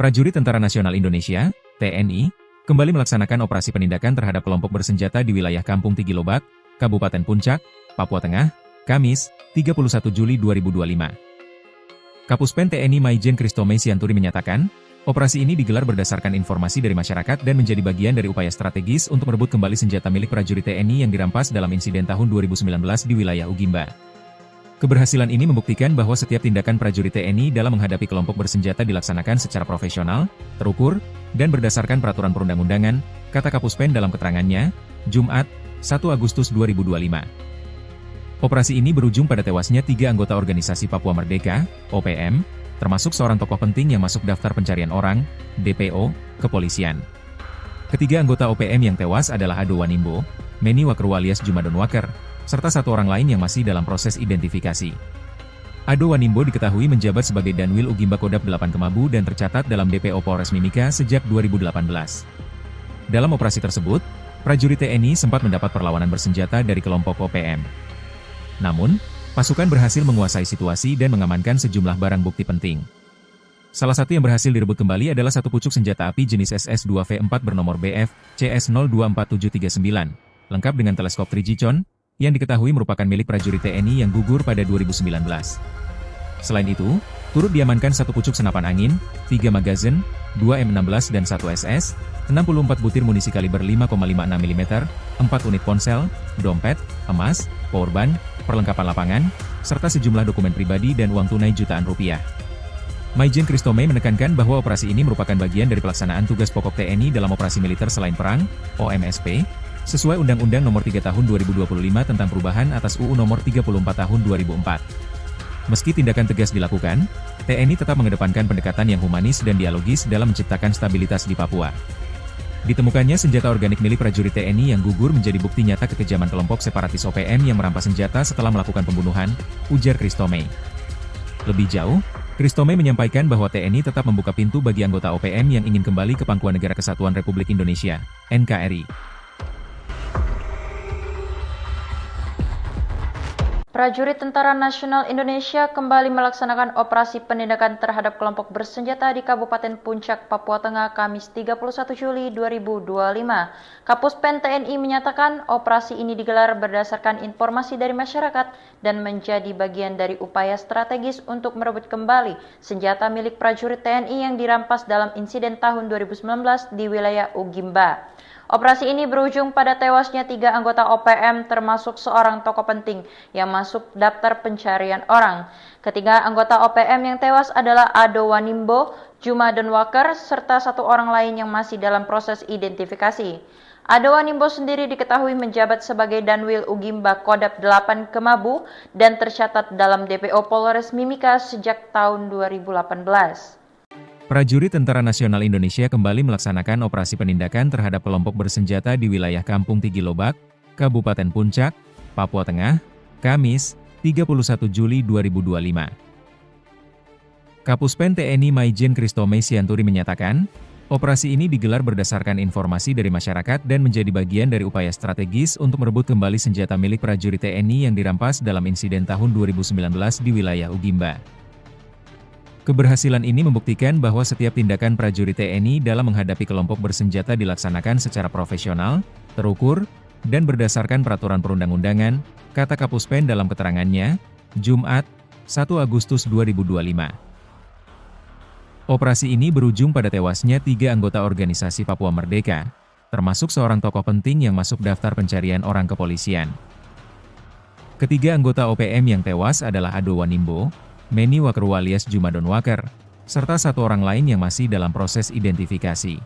Prajurit Tentara Nasional Indonesia TNI, kembali melaksanakan operasi penindakan terhadap kelompok bersenjata di wilayah Kampung Tigilobak, Kabupaten Puncak, Papua Tengah, Kamis, 31 Juli 2025. Kapuspen TNI Maijen Kristome Sianturi menyatakan, operasi ini digelar berdasarkan informasi dari masyarakat dan menjadi bagian dari upaya strategis untuk merebut kembali senjata milik prajurit TNI yang dirampas dalam insiden tahun 2019 di wilayah Ugimba. Keberhasilan ini membuktikan bahwa setiap tindakan prajurit TNI dalam menghadapi kelompok bersenjata dilaksanakan secara profesional, terukur, dan berdasarkan peraturan perundang-undangan, kata Kapuspen dalam keterangannya, Jumat, 1 Agustus 2025. Operasi ini berujung pada tewasnya 3 anggota organisasi Papua Merdeka, OPM, termasuk seorang tokoh penting yang masuk daftar pencarian orang, DPO, kepolisian. Ketiga anggota OPM yang tewas adalah Ado Wanimbo, Meni Wakeru alias Juma Donwaker, serta 1 orang lain yang masih dalam proses identifikasi. Ado Wanimbo diketahui menjabat sebagai Danwil Ugimba Kodap 8 Kemabu dan tercatat dalam DPO Polres Mimika sejak 2018. Dalam operasi tersebut, prajurit TNI sempat mendapat perlawanan bersenjata dari kelompok OPM. Namun, pasukan berhasil menguasai situasi dan mengamankan sejumlah barang bukti penting. Salah satu yang berhasil direbut kembali adalah 1 pucuk senjata api jenis SS-2V4 bernomor BF CS024739, lengkap dengan teleskop Trigicon, yang diketahui merupakan milik prajurit TNI yang gugur pada 2019. Selain itu, turut diamankan 1 pucuk senapan angin, 3 magazin, 2 M16 dan 1 SS, 64 butir munisi kaliber 5,56 mm, 4 unit ponsel, dompet, emas, powerbank, perlengkapan lapangan, serta sejumlah dokumen pribadi dan uang tunai jutaan rupiah. Maijen Kristome menekankan bahwa operasi ini merupakan bagian dari pelaksanaan tugas pokok TNI dalam operasi militer selain perang, OMSP, sesuai Undang-Undang Nomor 3 Tahun 2025 tentang perubahan atas UU Nomor 34 Tahun 2004. Meski tindakan tegas dilakukan, TNI tetap mengedepankan pendekatan yang humanis dan dialogis dalam menciptakan stabilitas di Papua. Ditemukannya senjata organik milik prajurit TNI yang gugur menjadi bukti nyata kekejaman kelompok separatis OPM yang merampas senjata setelah melakukan pembunuhan, ujar Kristome. Lebih jauh, Kristome menyampaikan bahwa TNI tetap membuka pintu bagi anggota OPM yang ingin kembali ke Pangkuan Negara Kesatuan Republik Indonesia, NKRI. Prajurit Tentara Nasional Indonesia kembali melaksanakan operasi penindakan terhadap kelompok bersenjata di Kabupaten Puncak, Papua Tengah, Kamis 31 Juli 2025. Kapuspen TNI menyatakan operasi ini digelar berdasarkan informasi dari masyarakat dan menjadi bagian dari upaya strategis untuk merebut kembali senjata milik prajurit TNI yang dirampas dalam insiden tahun 2019 di wilayah Ugimba. Operasi ini berujung pada tewasnya 3 anggota OPM termasuk seorang tokoh penting yang masuk daftar pencarian orang. Ketiga anggota OPM yang tewas adalah Ado Wanimbo, Juma Denwaker, serta 1 orang lain yang masih dalam proses identifikasi. Ado Wanimbo sendiri diketahui menjabat sebagai Danwil Ugimba Kodap 8 Kemabu dan tercatat dalam DPO Polres Mimika sejak tahun 2018. Prajurit Tentara Nasional Indonesia kembali melaksanakan operasi penindakan terhadap kelompok bersenjata di wilayah Kampung Tigilobak, Kabupaten Puncak, Papua Tengah, Kamis, 31 Juli 2025. Kapuspen TNI Maijen Kristome Sianturi menyatakan, operasi ini digelar berdasarkan informasi dari masyarakat dan menjadi bagian dari upaya strategis untuk merebut kembali senjata milik prajurit TNI yang dirampas dalam insiden tahun 2019 di wilayah Ugimba. Keberhasilan ini membuktikan bahwa setiap tindakan prajurit TNI dalam menghadapi kelompok bersenjata dilaksanakan secara profesional, terukur, dan berdasarkan peraturan perundang-undangan, kata Kapuspen dalam keterangannya, Jumat, 1 Agustus 2025. Operasi ini berujung pada tewasnya 3 anggota organisasi Papua Merdeka, termasuk seorang tokoh penting yang masuk daftar pencarian orang kepolisian. Ketiga anggota OPM yang tewas adalah Ado Wanimbo, Meni Wakerwa alias Juma Denwaker, serta 1 orang lain yang masih dalam proses identifikasi.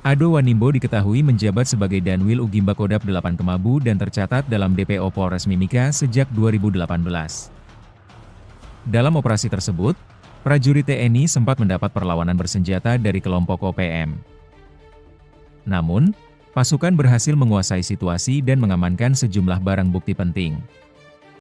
Ado Wanimbo diketahui menjabat sebagai Danwil Ugimba Kodap 8 Kemabu dan tercatat dalam DPO Polres Mimika sejak 2018. Dalam operasi tersebut, prajurit TNI sempat mendapat perlawanan bersenjata dari kelompok OPM. Namun, pasukan berhasil menguasai situasi dan mengamankan sejumlah barang bukti penting.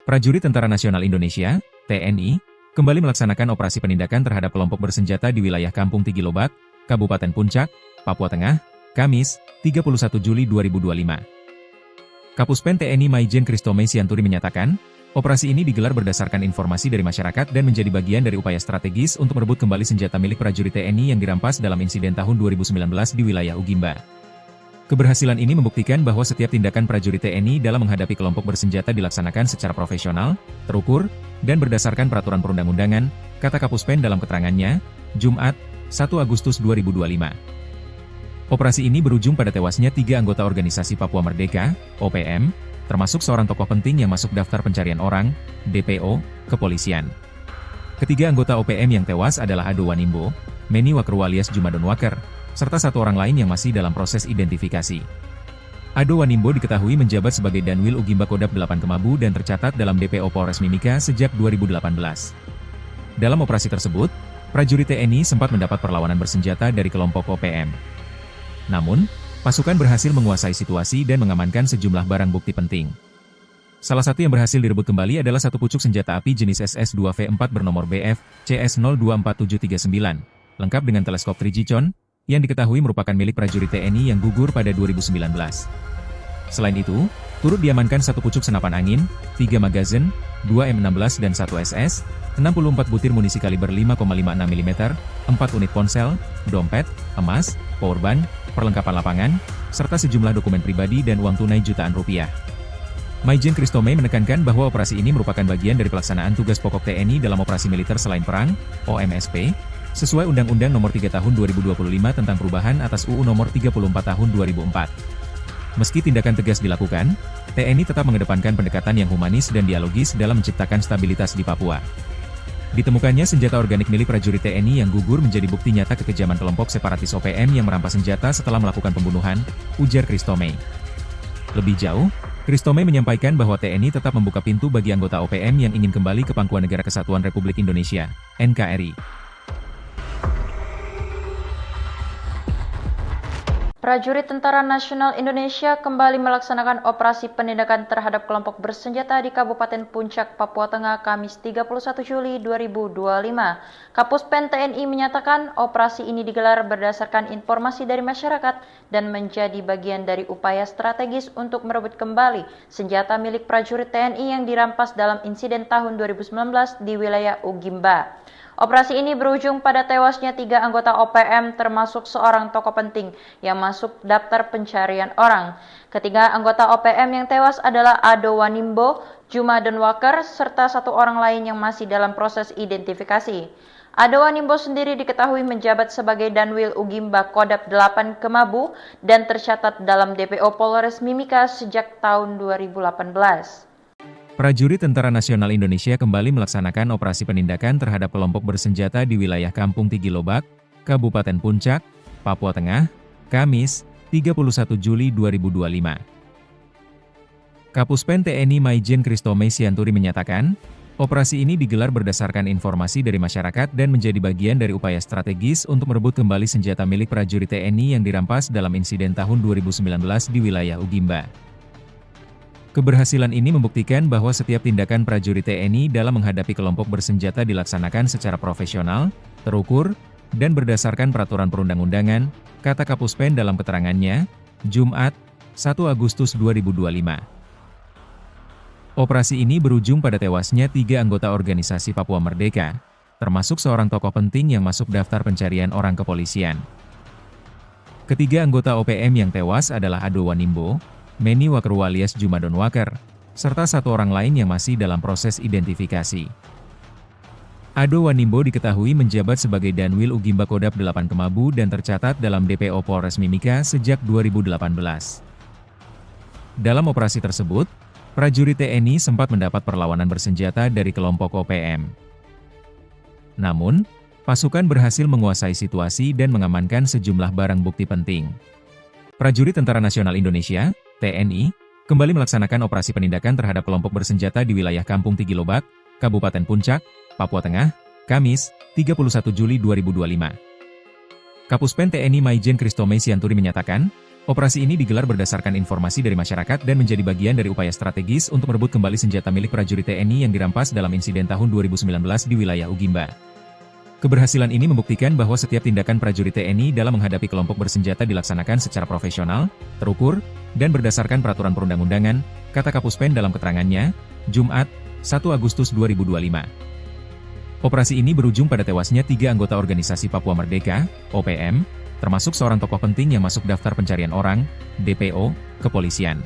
Prajurit Tentara Nasional Indonesia TNI, kembali melaksanakan operasi penindakan terhadap kelompok bersenjata di wilayah Kampung Tigilobak, Kabupaten Puncak, Papua Tengah, Kamis, 31 Juli 2025. Kapuspen TNI Maijen Kristome Sianturi menyatakan, operasi ini digelar berdasarkan informasi dari masyarakat dan menjadi bagian dari upaya strategis untuk merebut kembali senjata milik prajurit TNI yang dirampas dalam insiden tahun 2019 di wilayah Ugimba. Keberhasilan ini membuktikan bahwa setiap tindakan prajurit TNI dalam menghadapi kelompok bersenjata dilaksanakan secara profesional, terukur, dan berdasarkan peraturan perundang-undangan, kata Kapuspen dalam keterangannya, Jumat, 1 Agustus 2025. Operasi ini berujung pada tewasnya 3 anggota organisasi Papua Merdeka, OPM, termasuk seorang tokoh penting yang masuk daftar pencarian orang, DPO, kepolisian. Ketiga anggota OPM yang tewas adalah Ado Wanimbo, Meni Wakerwa alias Juma Denwaker, serta 1 orang lain yang masih dalam proses identifikasi. Ado Wanimbo diketahui menjabat sebagai Danwil Ugimba Kodap 8 Kemabu dan tercatat dalam DPO Polres Mimika sejak 2018. Dalam operasi tersebut, prajurit TNI sempat mendapat perlawanan bersenjata dari kelompok OPM. Namun, pasukan berhasil menguasai situasi dan mengamankan sejumlah barang bukti penting. Salah satu yang berhasil direbut kembali adalah 1 pucuk senjata api jenis SS-2V4 bernomor BF CS024739, lengkap dengan teleskop Trigicon, yang diketahui merupakan milik prajurit TNI yang gugur pada 2019. Selain itu, turut diamankan 1 pucuk senapan angin, 3 magazin, 2 M16 dan 1 SS, 64 butir munisi kaliber 5,56 mm, 4 unit ponsel, dompet, emas, powerbank, perlengkapan lapangan, serta sejumlah dokumen pribadi dan uang tunai jutaan rupiah. Maijen Kristome menekankan bahwa operasi ini merupakan bagian dari pelaksanaan tugas pokok TNI dalam operasi militer selain perang, OMSP, sesuai Undang-Undang Nomor 3 Tahun 2025 tentang perubahan atas UU Nomor 34 Tahun 2004. Meski tindakan tegas dilakukan, TNI tetap mengedepankan pendekatan yang humanis dan dialogis dalam menciptakan stabilitas di Papua. Ditemukannya senjata organik milik prajurit TNI yang gugur menjadi bukti nyata kekejaman kelompok separatis OPM yang merampas senjata setelah melakukan pembunuhan, ujar Kristome. Lebih jauh, Kristome menyampaikan bahwa TNI tetap membuka pintu bagi anggota OPM yang ingin kembali ke Pangkuan Negara Kesatuan Republik Indonesia, NKRI. Prajurit Tentara Nasional Indonesia kembali melaksanakan operasi penindakan terhadap kelompok bersenjata di Kabupaten Puncak, Papua Tengah, Kamis 31 Juli 2025. Kapuspen TNI menyatakan operasi ini digelar berdasarkan informasi dari masyarakat dan menjadi bagian dari upaya strategis untuk merebut kembali senjata milik prajurit TNI yang dirampas dalam insiden tahun 2019 di wilayah Ugimba. Operasi ini berujung pada tewasnya 3 anggota OPM termasuk seorang tokoh penting yang masuk daftar pencarian orang. Ketiga anggota OPM yang tewas adalah Ado Wanimbo, Juma Donwaker, serta 1 orang lain yang masih dalam proses identifikasi. Ado Wanimbo sendiri diketahui menjabat sebagai Danwil Ugimba Kodap 8 Kemabu dan tercatat dalam DPO Polres Mimika sejak tahun 2018. Prajurit Tentara Nasional Indonesia kembali melaksanakan operasi penindakan terhadap kelompok bersenjata di wilayah Kampung Tigilobak, Kabupaten Puncak, Papua Tengah, Kamis, 31 Juli 2025. Kapuspen TNI Maijen Kristome Sianturi menyatakan, operasi ini digelar berdasarkan informasi dari masyarakat dan menjadi bagian dari upaya strategis untuk merebut kembali senjata milik prajurit TNI yang dirampas dalam insiden tahun 2019 di wilayah Ugimba. Keberhasilan ini membuktikan bahwa setiap tindakan prajurit TNI dalam menghadapi kelompok bersenjata dilaksanakan secara profesional, terukur, dan berdasarkan peraturan perundang-undangan, kata Kapuspen dalam keterangannya, Jumat, 1 Agustus 2025. Operasi ini berujung pada tewasnya 3 anggota organisasi Papua Merdeka, termasuk seorang tokoh penting yang masuk daftar pencarian orang kepolisian. Ketiga anggota OPM yang tewas adalah Ado Wanimbo, Meni Wakru alias Juma Donwaker, serta 1 orang lain yang masih dalam proses identifikasi. Ado Wanimbo diketahui menjabat sebagai Danwil Ugimba Kodap 8 Kemabu dan tercatat dalam DPO Polres Mimika sejak 2018. Dalam operasi tersebut, prajurit TNI sempat mendapat perlawanan bersenjata dari kelompok OPM. Namun, pasukan berhasil menguasai situasi dan mengamankan sejumlah barang bukti penting. Prajurit Tentara Nasional Indonesia (TNI) kembali melaksanakan operasi penindakan terhadap kelompok bersenjata di wilayah Kampung Tigilobak, Kabupaten Puncak, Papua Tengah, Kamis, 31 Juli 2025. Kapuspen TNI Maijen Kristome Sianturi menyatakan, operasi ini digelar berdasarkan informasi dari masyarakat dan menjadi bagian dari upaya strategis untuk merebut kembali senjata milik prajurit TNI yang dirampas dalam insiden tahun 2019 di wilayah Ugimba. Keberhasilan ini membuktikan bahwa setiap tindakan prajurit TNI dalam menghadapi kelompok bersenjata dilaksanakan secara profesional, terukur, dan berdasarkan peraturan perundang-undangan, kata Kapuspen dalam keterangannya, Jumat, 1 Agustus 2025. Operasi ini berujung pada tewasnya 3 anggota organisasi Papua Merdeka, OPM, termasuk seorang tokoh penting yang masuk daftar pencarian orang, DPO, kepolisian.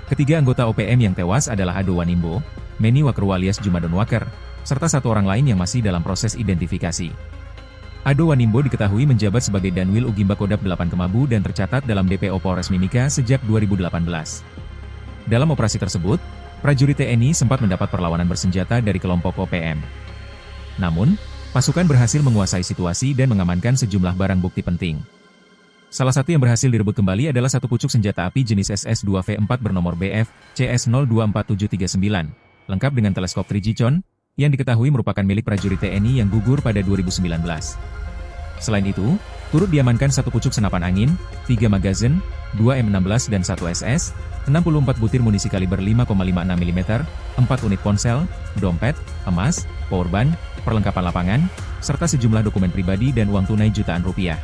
Ketiga anggota OPM yang tewas adalah Ado Wanimbo, Meni Wakru alias Juma Donwaker, serta 1 orang lain yang masih dalam proses identifikasi. Ado Wanimbo diketahui menjabat sebagai Danwil Ugimba Kodap 8 Kemabu dan tercatat dalam DPO Polres Mimika sejak 2018. Dalam operasi tersebut, prajurit TNI sempat mendapat perlawanan bersenjata dari kelompok OPM. Namun, pasukan berhasil menguasai situasi dan mengamankan sejumlah barang bukti penting. Salah satu yang berhasil direbut kembali adalah 1 pucuk senjata api jenis SS-2V4 bernomor BF CS024739, lengkap dengan teleskop 3G yang diketahui merupakan milik prajurit TNI yang gugur pada 2019. Selain itu, turut diamankan 1 pucuk senapan angin, 3 magazin, 2 M16 dan 1 SS, 64 butir munisi kaliber 5,56 mm, 4 unit ponsel, dompet, emas, powerbank, perlengkapan lapangan, serta sejumlah dokumen pribadi dan uang tunai jutaan rupiah.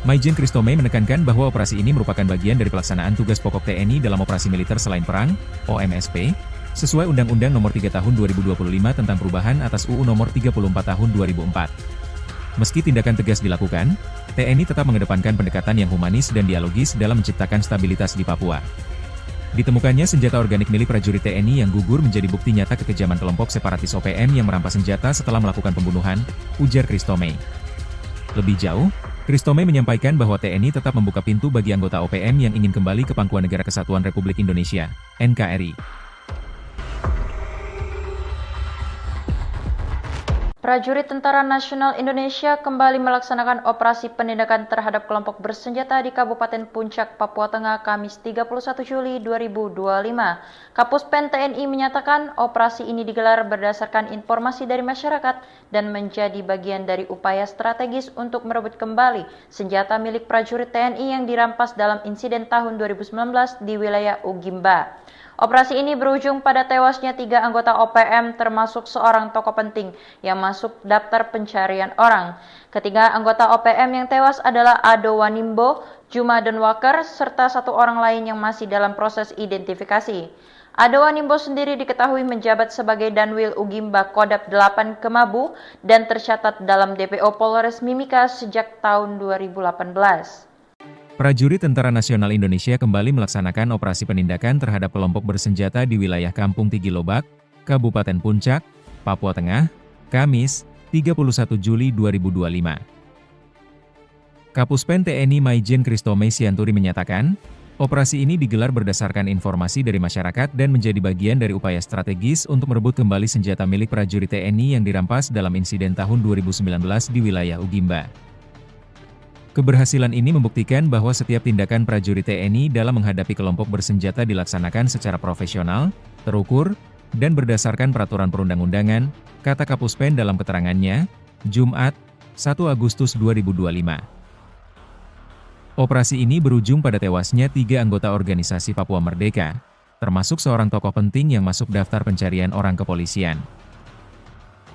Maijen Kristome menekankan bahwa operasi ini merupakan bagian dari pelaksanaan tugas pokok TNI dalam operasi militer selain perang, OMSP, sesuai Undang-Undang Nomor 3 Tahun 2025 tentang perubahan atas UU Nomor 34 Tahun 2004. Meski tindakan tegas dilakukan, TNI tetap mengedepankan pendekatan yang humanis dan dialogis dalam menciptakan stabilitas di Papua. Ditemukannya senjata organik milik prajurit TNI yang gugur menjadi bukti nyata kekejaman kelompok separatis OPM yang merampas senjata setelah melakukan pembunuhan, ujar Kristome. Lebih jauh, Kristome menyampaikan bahwa TNI tetap membuka pintu bagi anggota OPM yang ingin kembali ke Pangkuan Negara Kesatuan Republik Indonesia, NKRI. Prajurit Tentara Nasional Indonesia kembali melaksanakan operasi penindakan terhadap kelompok bersenjata di Kabupaten Puncak, Papua Tengah, Kamis 31 Juli 2025. Kapuspen TNI menyatakan operasi ini digelar berdasarkan informasi dari masyarakat dan menjadi bagian dari upaya strategis untuk merebut kembali senjata milik prajurit TNI yang dirampas dalam insiden tahun 2019 di wilayah Ugimba. Operasi ini berujung pada tewasnya 3 anggota OPM termasuk seorang tokoh penting yang masuk daftar pencarian orang. Ketiga anggota OPM yang tewas adalah Ado Wanimbo, Juma Donwaker, serta 1 orang lain yang masih dalam proses identifikasi. Ado Wanimbo sendiri diketahui menjabat sebagai Danwil Ugimba Kodap 8 Kemabu dan tercatat dalam DPO Polres Mimika sejak tahun 2018. Prajurit Tentara Nasional Indonesia kembali melaksanakan operasi penindakan terhadap kelompok bersenjata di wilayah Kampung Tigilobak, Kabupaten Puncak, Papua Tengah, Kamis, 31 Juli 2025. Kapuspen TNI Maijen Kristome Sianturi menyatakan, operasi ini digelar berdasarkan informasi dari masyarakat dan menjadi bagian dari upaya strategis untuk merebut kembali senjata milik prajurit TNI yang dirampas dalam insiden tahun 2019 di wilayah Ugimba. Keberhasilan ini membuktikan bahwa setiap tindakan prajurit TNI dalam menghadapi kelompok bersenjata dilaksanakan secara profesional, terukur, dan berdasarkan peraturan perundang-undangan, kata Kapuspen dalam keterangannya, Jumat, 1 Agustus 2025. Operasi ini berujung pada tewasnya 3 anggota organisasi Papua Merdeka, termasuk seorang tokoh penting yang masuk daftar pencarian orang kepolisian.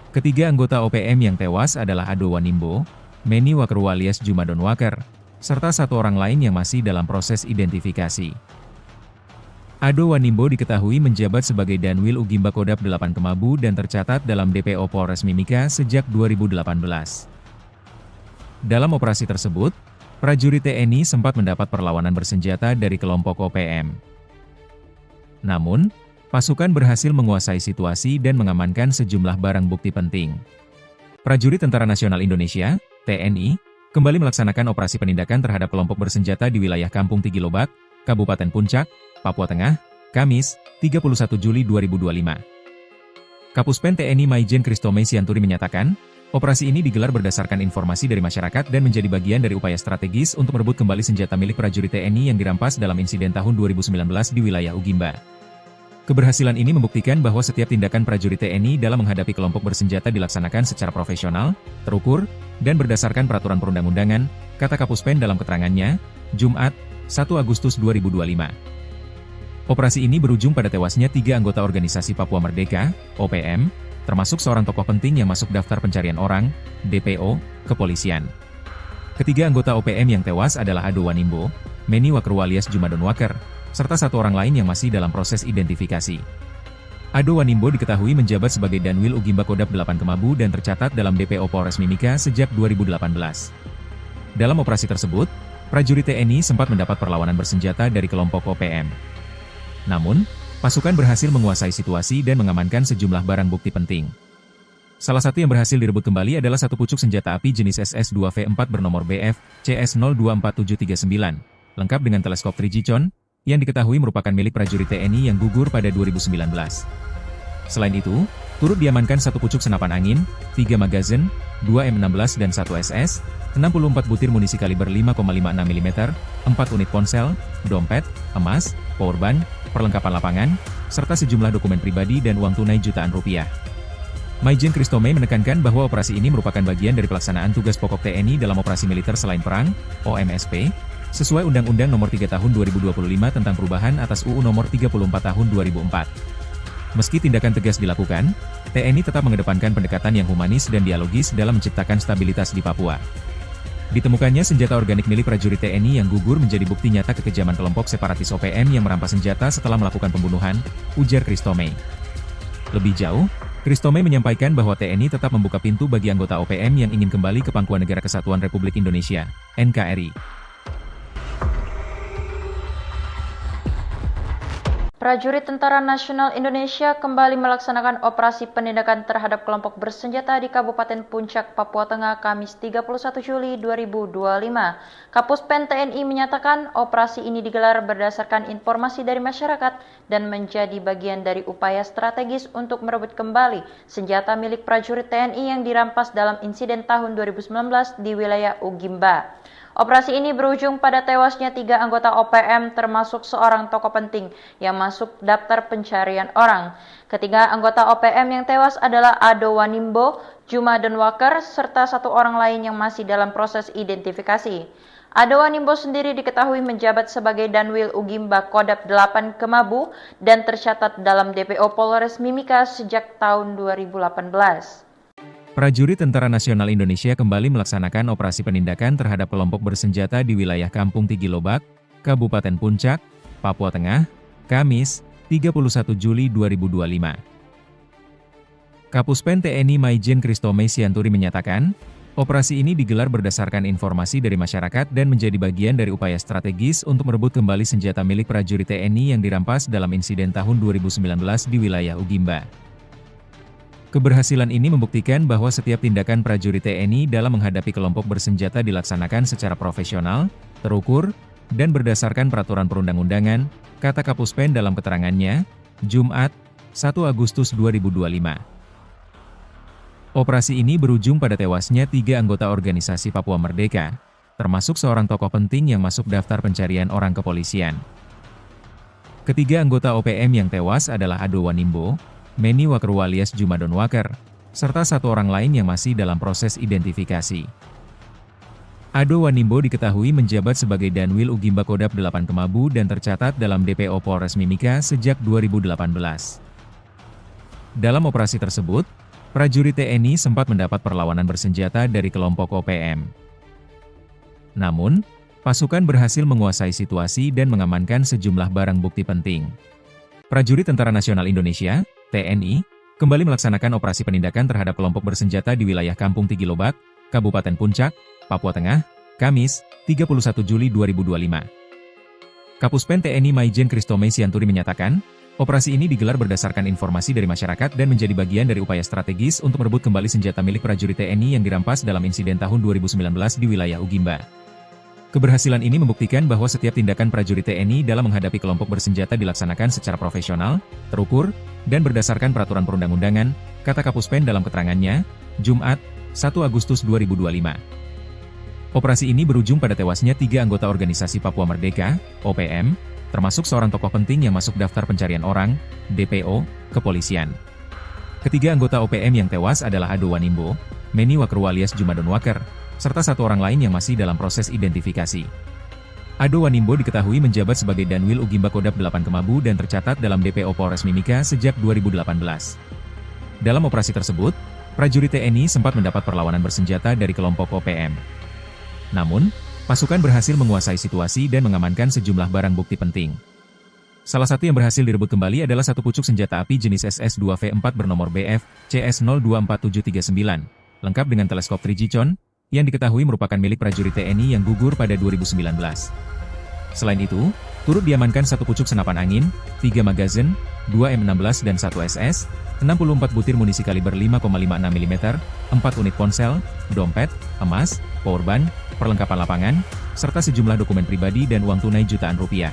Ketiga anggota OPM yang tewas adalah Ado Wanimbo, Meni Wakru alias Juma Donwaker, serta 1 orang lain yang masih dalam proses identifikasi. Ado Wanimbo diketahui menjabat sebagai Danwil Ugimba Kodap 8 Kemabu dan tercatat dalam DPO Polres Mimika sejak 2018. Dalam operasi tersebut, prajurit TNI sempat mendapat perlawanan bersenjata dari kelompok OPM. Namun, pasukan berhasil menguasai situasi dan mengamankan sejumlah barang bukti penting. Prajurit Tentara Nasional Indonesia (TNI) kembali melaksanakan operasi penindakan terhadap kelompok bersenjata di wilayah Kampung Tigilobak, Kabupaten Puncak, Papua Tengah, Kamis, 31 Juli 2025. Kapuspen TNI Maijen Kristome Sianturi menyatakan, operasi ini digelar berdasarkan informasi dari masyarakat dan menjadi bagian dari upaya strategis untuk merebut kembali senjata milik prajurit TNI yang dirampas dalam insiden tahun 2019 di wilayah Ugimba. Keberhasilan ini membuktikan bahwa setiap tindakan prajurit TNI dalam menghadapi kelompok bersenjata dilaksanakan secara profesional, terukur, dan berdasarkan peraturan perundang-undangan, kata Kapuspen dalam keterangannya, Jumat, 1 Agustus 2025. Operasi ini berujung pada tewasnya 3 anggota organisasi Papua Merdeka, OPM, termasuk seorang tokoh penting yang masuk daftar pencarian orang, DPO, kepolisian. Ketiga anggota OPM yang tewas adalah Ado Wanimbo, Meni Wakru alias Juma Donwaker, serta 1 orang lain yang masih dalam proses identifikasi. Ado Wanimbo diketahui menjabat sebagai Danwil Ugimba Kodap 8 Kemabu dan tercatat dalam DPO Polres Mimika sejak 2018. Dalam operasi tersebut, prajurit TNI sempat mendapat perlawanan bersenjata dari kelompok OPM. Namun, pasukan berhasil menguasai situasi dan mengamankan sejumlah barang bukti penting. Salah satu yang berhasil direbut kembali adalah 1 pucuk senjata api jenis SS-2V4 bernomor BF CS024739, lengkap dengan teleskop Trigicon, yang diketahui merupakan milik prajurit TNI yang gugur pada 2019. Selain itu, turut diamankan 1 pucuk senapan angin, 3 magazin, 2 M16 dan 1 SS, 64 butir munisi kaliber 5,56 mm, 4 unit ponsel, dompet, emas, powerbank, perlengkapan lapangan, serta sejumlah dokumen pribadi dan uang tunai jutaan rupiah. Maijen Kristome menekankan bahwa operasi ini merupakan bagian dari pelaksanaan tugas pokok TNI dalam operasi militer selain perang, OMSP, sesuai Undang-Undang Nomor 3 Tahun 2025 tentang perubahan atas UU Nomor 34 Tahun 2004. Meski tindakan tegas dilakukan, TNI tetap mengedepankan pendekatan yang humanis dan dialogis dalam menciptakan stabilitas di Papua. Ditemukannya senjata organik milik prajurit TNI yang gugur menjadi bukti nyata kekejaman kelompok separatis OPM yang merampas senjata setelah melakukan pembunuhan, ujar Kristome. Lebih jauh, Kristome menyampaikan bahwa TNI tetap membuka pintu bagi anggota OPM yang ingin kembali ke Pangkuan Negara Kesatuan Republik Indonesia, NKRI. Prajurit Tentara Nasional Indonesia kembali melaksanakan operasi penindakan terhadap kelompok bersenjata di Kabupaten Puncak, Papua Tengah, Kamis 31 Juli 2025. Kapuspen TNI menyatakan operasi ini digelar berdasarkan informasi dari masyarakat dan menjadi bagian dari upaya strategis untuk merebut kembali senjata milik prajurit TNI yang dirampas dalam insiden tahun 2019 di wilayah Ugimba. Operasi ini berujung pada tewasnya 3 anggota OPM termasuk seorang tokoh penting yang masuk daftar pencarian orang. Ketiga anggota OPM yang tewas adalah Ado Wanimbo, Juma Donwaker, serta 1 orang lain yang masih dalam proses identifikasi. Ado Wanimbo sendiri diketahui menjabat sebagai Danwil Ugimba Kodap 8 Kemabu dan tercatat dalam DPO Polres Mimika sejak tahun 2018. Prajurit Tentara Nasional Indonesia kembali melaksanakan operasi penindakan terhadap kelompok bersenjata di wilayah Kampung Tigilobak, Kabupaten Puncak, Papua Tengah, Kamis, 31 Juli 2025. Kapuspen TNI Maijen Kristome Sianturi menyatakan, operasi ini digelar berdasarkan informasi dari masyarakat dan menjadi bagian dari upaya strategis untuk merebut kembali senjata milik prajurit TNI yang dirampas dalam insiden tahun 2019 di wilayah Ugimba. Keberhasilan ini membuktikan bahwa setiap tindakan prajurit TNI dalam menghadapi kelompok bersenjata dilaksanakan secara profesional, terukur, dan berdasarkan peraturan perundang-undangan, kata Kapuspen dalam keterangannya, Jumat, 1 Agustus 2025. Operasi ini berujung pada tewasnya 3 anggota organisasi Papua Merdeka, termasuk seorang tokoh penting yang masuk daftar pencarian orang kepolisian. Ketiga anggota OPM yang tewas adalah Ado Wanimbo, Meni Wakerwu alias Juma Donwaker, serta 1 orang lain yang masih dalam proses identifikasi. Ado Wanimbo diketahui menjabat sebagai Danwil Ugimba Kodap 8 Kemabu dan tercatat dalam DPO Polres Mimika sejak 2018. Dalam operasi tersebut, prajurit TNI sempat mendapat perlawanan bersenjata dari kelompok OPM. Namun, pasukan berhasil menguasai situasi dan mengamankan sejumlah barang bukti penting. Prajurit Tentara Nasional Indonesia (TNI) kembali melaksanakan operasi penindakan terhadap kelompok bersenjata di wilayah Kampung Tigilobak, Kabupaten Puncak, Papua Tengah, Kamis, 31 Juli 2025. Kapuspen TNI Maijen Kristome Sianturi menyatakan, operasi ini digelar berdasarkan informasi dari masyarakat dan menjadi bagian dari upaya strategis untuk merebut kembali senjata milik prajurit TNI yang dirampas dalam insiden tahun 2019 di wilayah Ugimba. Keberhasilan ini membuktikan bahwa setiap tindakan prajurit TNI dalam menghadapi kelompok bersenjata dilaksanakan secara profesional, terukur, dan berdasarkan peraturan perundang-undangan, kata Kapuspen dalam keterangannya, Jumat, 1 Agustus 2025. Operasi ini berujung pada tewasnya 3 anggota organisasi Papua Merdeka, OPM, termasuk seorang tokoh penting yang masuk daftar pencarian orang, DPO, kepolisian. Ketiga anggota OPM yang tewas adalah Ado Wanimbo, Meni Wakerwu alias Juma Donwaker, serta 1 orang lain yang masih dalam proses identifikasi. Ado Wanimbo diketahui menjabat sebagai Danwil Ugimba Kodap 8 Kemabu dan tercatat dalam DPO Polres Mimika sejak 2018. Dalam operasi tersebut, prajurit TNI sempat mendapat perlawanan bersenjata dari kelompok OPM. Namun, pasukan berhasil menguasai situasi dan mengamankan sejumlah barang bukti penting. Salah satu yang berhasil direbut kembali adalah 1 pucuk senjata api jenis SS-2V4 bernomor BF CS024739, lengkap dengan teleskop 3G yang diketahui merupakan milik prajurit TNI yang gugur pada 2019. Selain itu, turut diamankan 1 pucuk senapan angin, 3 magazin, 2 M16 dan 1 SS, 64 butir munisi kaliber 5,56 mm, 4 unit ponsel, dompet, emas, powerbank, perlengkapan lapangan, serta sejumlah dokumen pribadi dan uang tunai jutaan rupiah.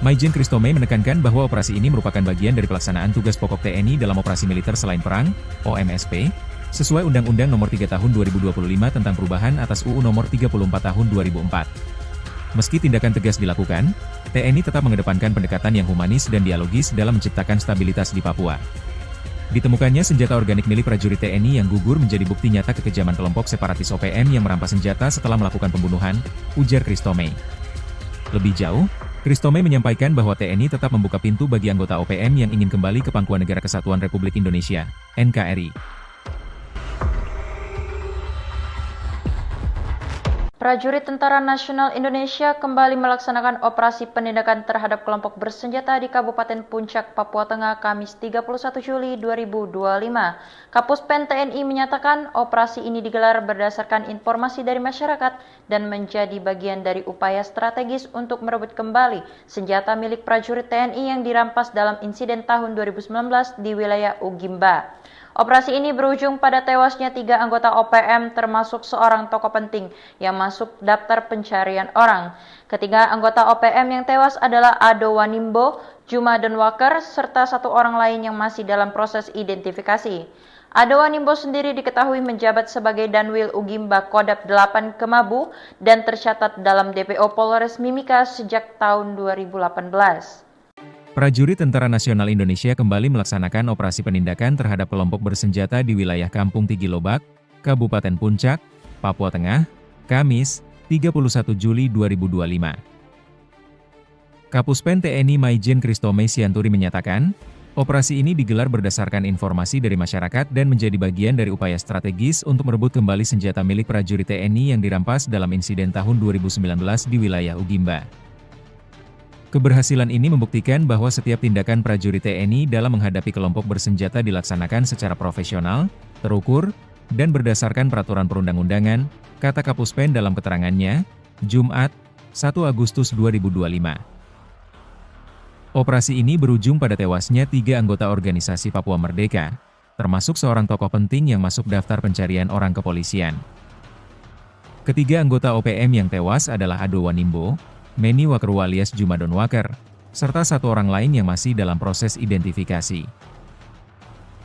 Maijen Kristome menekankan bahwa operasi ini merupakan bagian dari pelaksanaan tugas pokok TNI dalam operasi militer selain perang, OMSP, sesuai Undang-Undang Nomor 3 Tahun 2025 tentang perubahan atas UU Nomor 34 Tahun 2004. Meski tindakan tegas dilakukan, TNI tetap mengedepankan pendekatan yang humanis dan dialogis dalam menciptakan stabilitas di Papua. Ditemukannya senjata organik milik prajurit TNI yang gugur menjadi bukti nyata kekejaman kelompok separatis OPM yang merampas senjata setelah melakukan pembunuhan, ujar Kristome. Lebih jauh, Kristome menyampaikan bahwa TNI tetap membuka pintu bagi anggota OPM yang ingin kembali ke Pangkuan Negara Kesatuan Republik Indonesia, NKRI. Prajurit Tentara Nasional Indonesia kembali melaksanakan operasi penindakan terhadap kelompok bersenjata di Kabupaten Puncak, Papua Tengah, Kamis 31 Juli 2025. Kapuspen TNI menyatakan operasi ini digelar berdasarkan informasi dari masyarakat dan menjadi bagian dari upaya strategis untuk merebut kembali senjata milik prajurit TNI yang dirampas dalam insiden tahun 2019 di wilayah Ugimba. Operasi ini berujung pada tewasnya 3 anggota OPM termasuk seorang tokoh penting yang masuk daftar pencarian orang. Ketiga anggota OPM yang tewas adalah Ado Wanimbo, Juma Donwaker, serta 1 orang lain yang masih dalam proses identifikasi. Ado Wanimbo sendiri diketahui menjabat sebagai Danwil Ugimba Kodap 8 Kemabu dan tercatat dalam DPO Polres Mimika sejak tahun 2018. Prajurit Tentara Nasional Indonesia kembali melaksanakan operasi penindakan terhadap kelompok bersenjata di wilayah Kampung Tigilobak, Kabupaten Puncak, Papua Tengah, Kamis, 31 Juli 2025. Kapuspen TNI Maijen Kristome Sianturi menyatakan, operasi ini digelar berdasarkan informasi dari masyarakat dan menjadi bagian dari upaya strategis untuk merebut kembali senjata milik prajurit TNI yang dirampas dalam insiden tahun 2019 di wilayah Ugimba. Keberhasilan ini membuktikan bahwa setiap tindakan prajurit TNI dalam menghadapi kelompok bersenjata dilaksanakan secara profesional, terukur, dan berdasarkan peraturan perundang-undangan, kata Kapuspen dalam keterangannya, Jumat, 1 Agustus 2025. Operasi ini berujung pada tewasnya 3 anggota organisasi Papua Merdeka, termasuk seorang tokoh penting yang masuk daftar pencarian orang kepolisian. Ketiga anggota OPM yang tewas adalah Ado Wanimbo, Meni Wakru alias Juma Donwaker, serta 1 orang lain yang masih dalam proses identifikasi.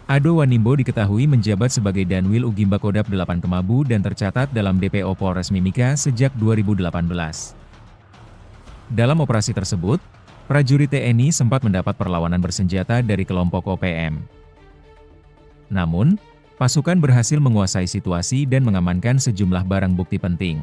Ado Wanimbo diketahui menjabat sebagai Danwil Ugimba Kodap 8 Kemabu dan tercatat dalam DPO Polres Mimika sejak 2018. Dalam operasi tersebut, prajurit TNI sempat mendapat perlawanan bersenjata dari kelompok OPM. Namun, pasukan berhasil menguasai situasi dan mengamankan sejumlah barang bukti penting.